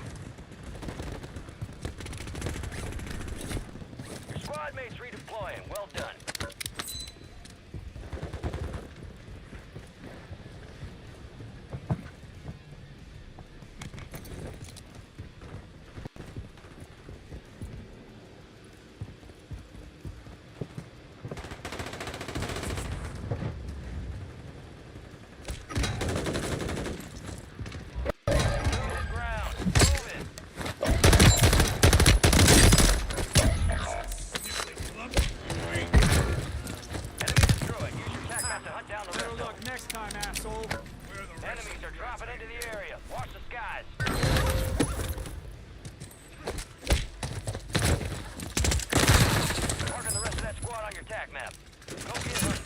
Your squad mates redeploying. Well done. Ground. Move it. Enemy destroyed. Use your tac map to hunt down the rest of them. Next time, asshole. Enemies are dropping into the area. Watch the skies. Marking the rest of that squad on your tac map. Go get hunting.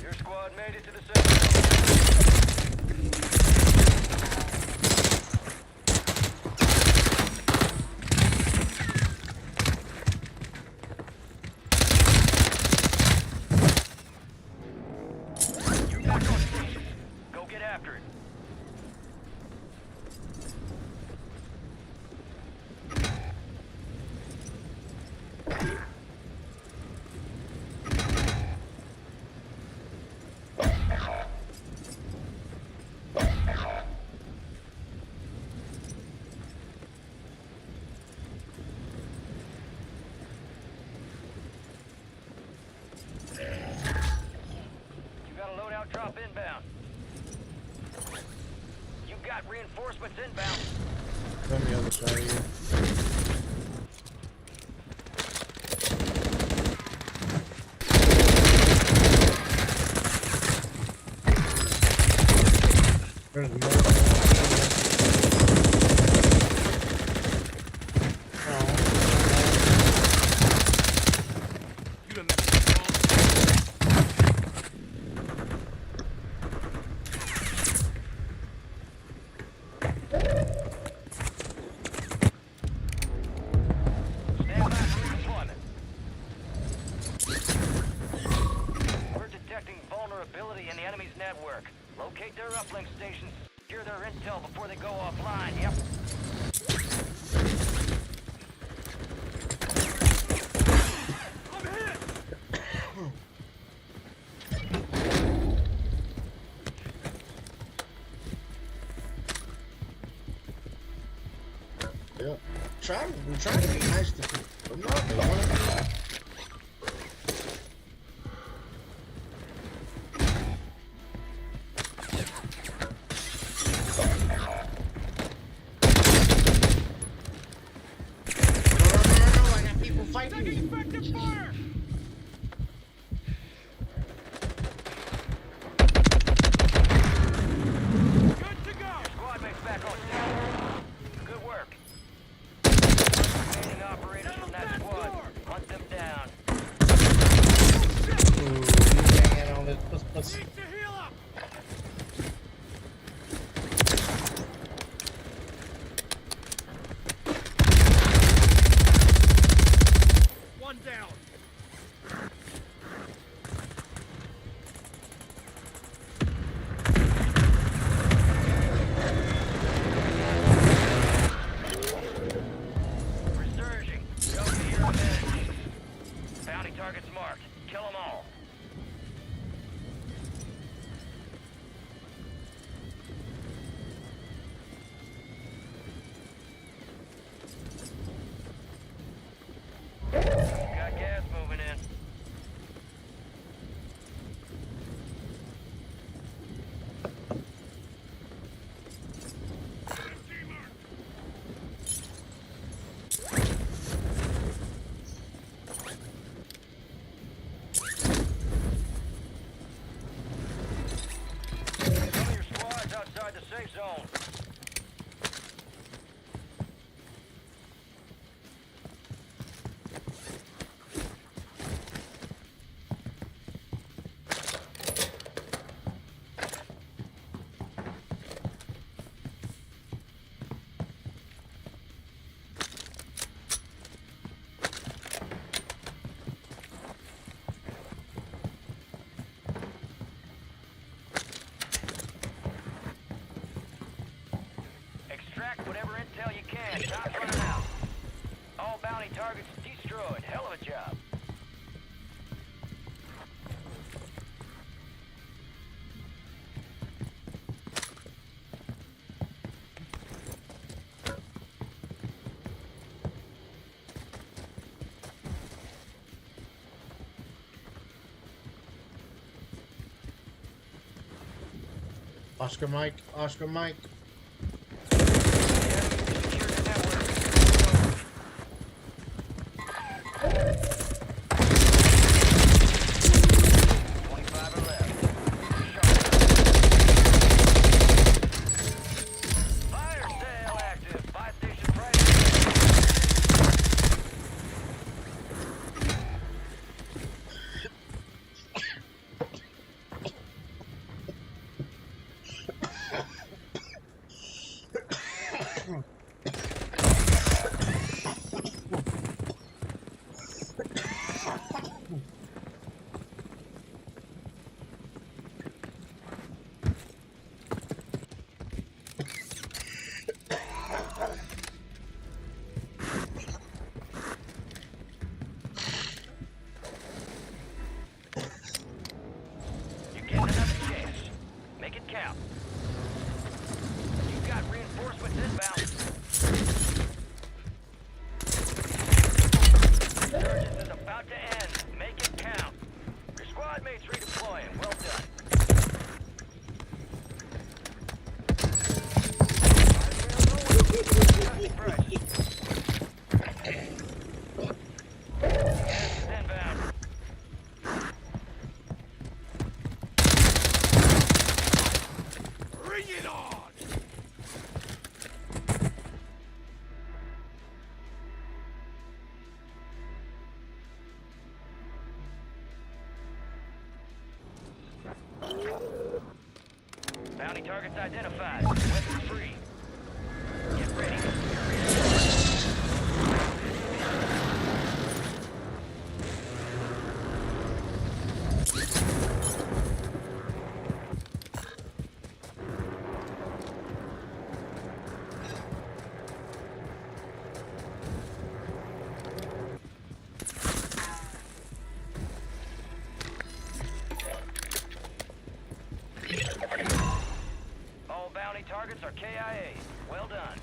Your squad made it to the center. Reinforcements inbound. On the other side of you. There's more. We're detecting vulnerability in the enemy's network. Locate their uplink stations, secure their intel before they go offline. Yep. Yeah. I'm trying to be nice to people. But no, they want to be. No, I got people fighting me. Squad mates back on station. Good work. Remaining operators from that squad. Hunt them down. Ooh, hanging on this pussy. One down. Resurging. Go to your advantage. Bounty targets marked. Kill them all. Got gas moving in. Some of your squads outside the safe zone. Extract whatever intel you can. Time's running out. All bounty targets destroyed. Hell of a job. Oscar Mike, Oscar Mike. You're getting another chance. Make it count. You've got reinforcements inbound. targets identified. Weapons free. Get ready. All bounty targets are KIA. Well done.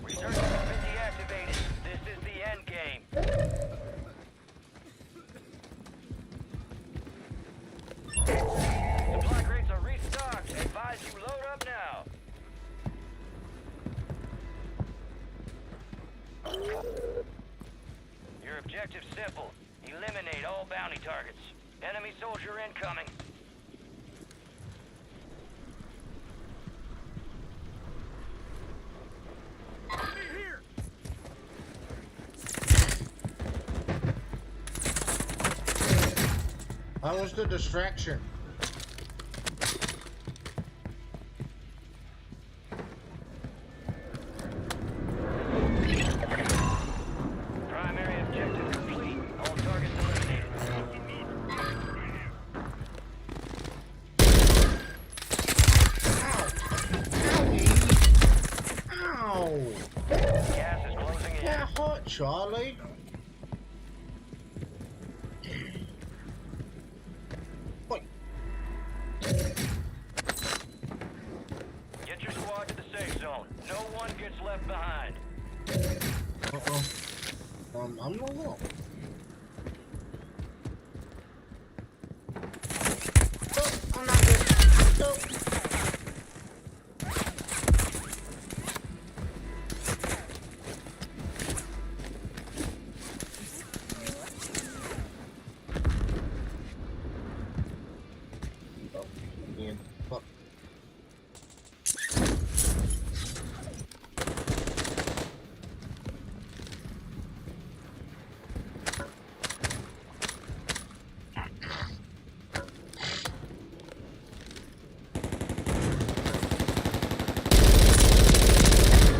Resurgence has been deactivated. This is the end game. Supply crates are restocked. Advise you load up now. Your objective's simple. Eliminate all bounty targets. Enemy soldier incoming. How was the distraction? Primary objective complete. All targets eliminated. Ow! Gas is closing in. That hot, Charlie. Get your squad to the safe zone. No one gets left behind. I'm not wrong. Oh, I'm not good. Nope. Again. Fuck.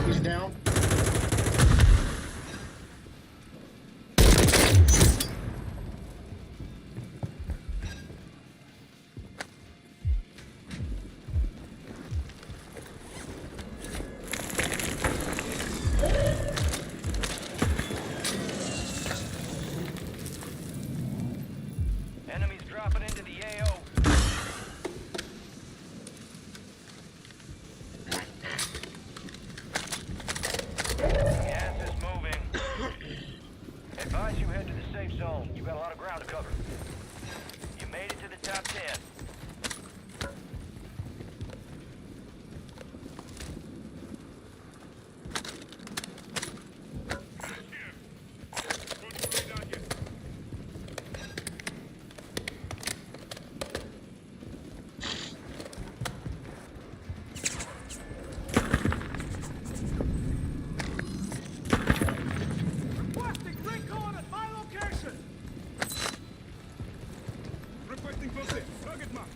He's down. Enemies dropping into the AO. Gas is moving. Advise you head to the safe zone. You got a lot of ground to cover. You made it to the top 10. Requesting recon at my location. Requesting close in. Target mark.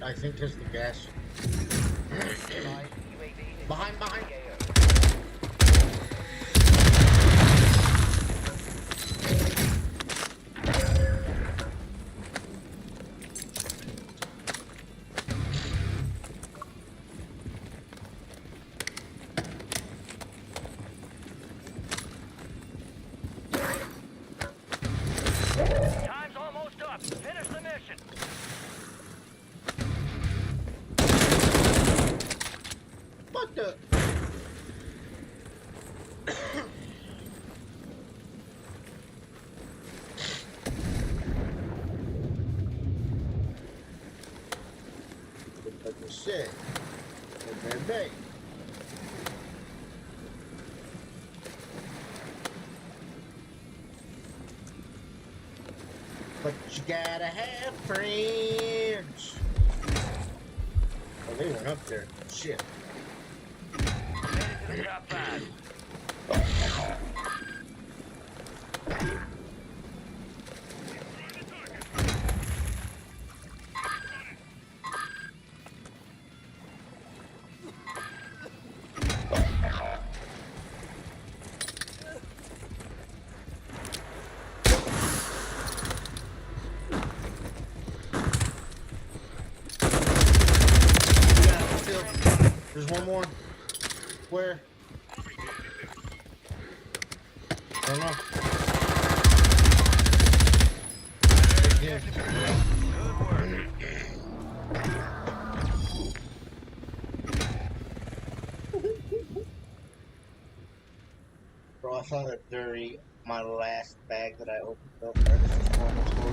I think there's the gas. Behind. Time's almost up. Finish the mission. What the? Like I said, baby. But you gotta have friends. Oh, they went up there. Shit. Made it to the top 5. There's one more. Where? I don't know. Right Bro, I saw that dirty. My last bag that I opened up. Right, this is normal store.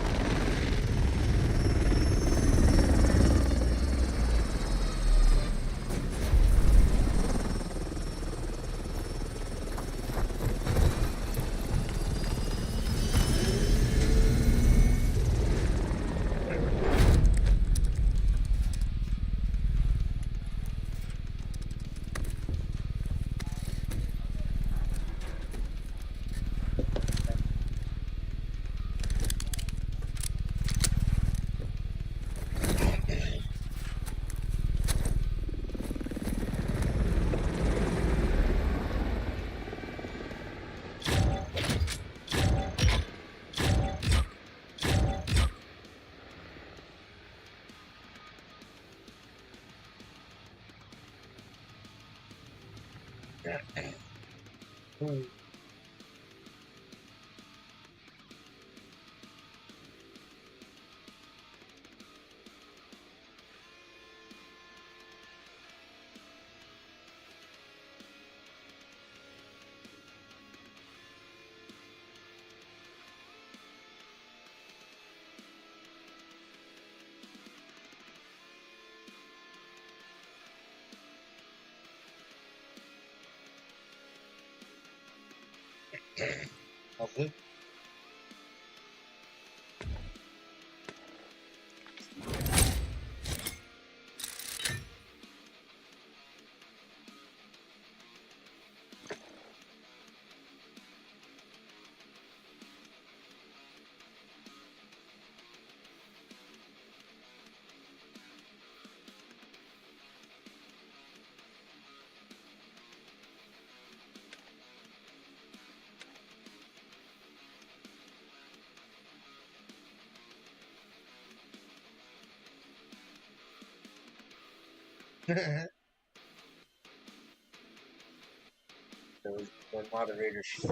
Okay. Those moderators.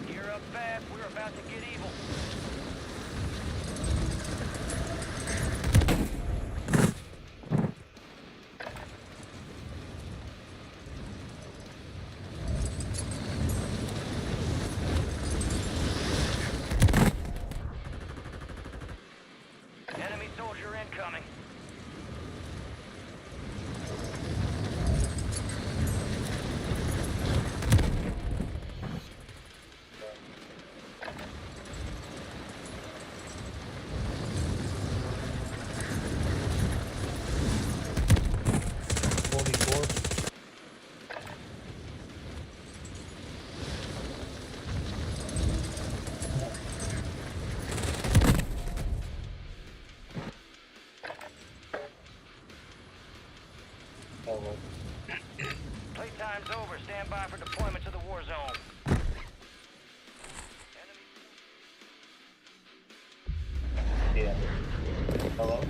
Gear up fast. We're about to get evil. Enemy soldier incoming. stand by for deployment to the war zone. Yeah. Hello?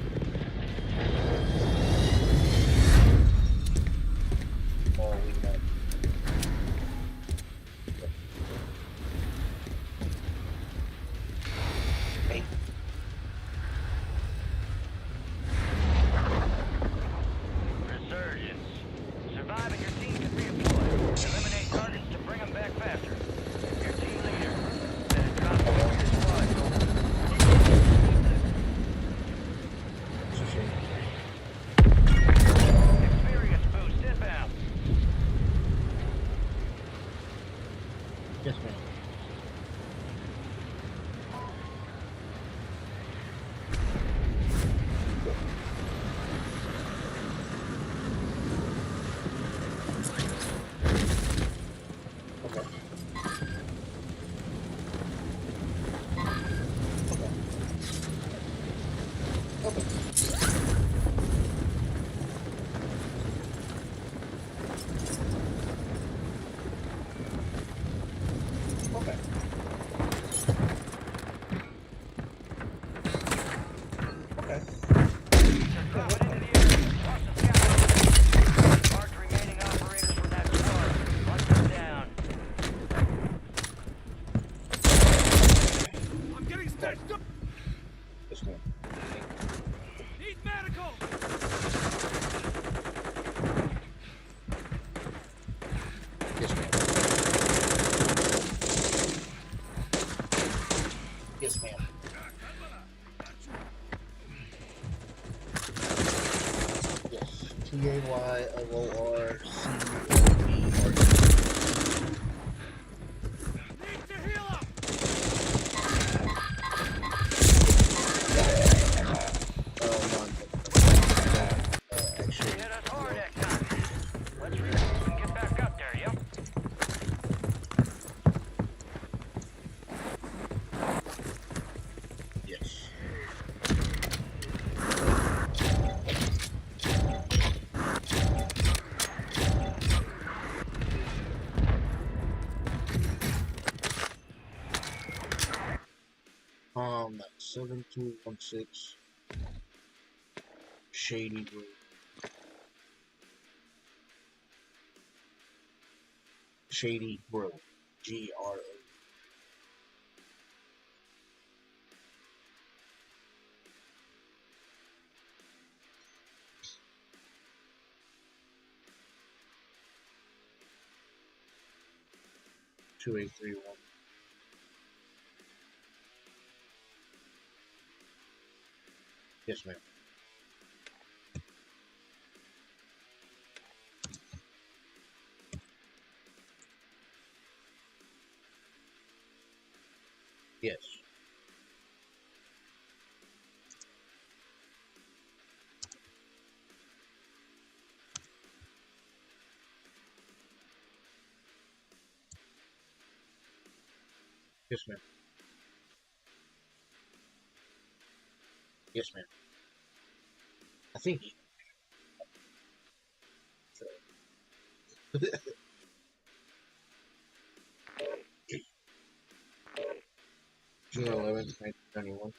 Oh, we know. Hey. Resurgence. Survive and your team can redeploy. Eliminate targets to bring them back faster. Your team leader set a drop point for your squad. Experience boost inbound. Yes, ma'am. Okay. Okay. Mark remaining operators from that squad. Hunt them down. I'm getting stitched up. Yes, ma'am. Need medical. Yes, ma'am. Yes, ma'am. Yes. TAYLORCOER. Need to heal up. They hit us hard that time. Let's regroup and get back up there, yep? Yes. That's 7216 Shady Road. Shady Road. GRO. Two eight three one. Yes, ma'am. Yes. Yes, ma'am. Yes, ma'am. I think he. June 11th, 1991.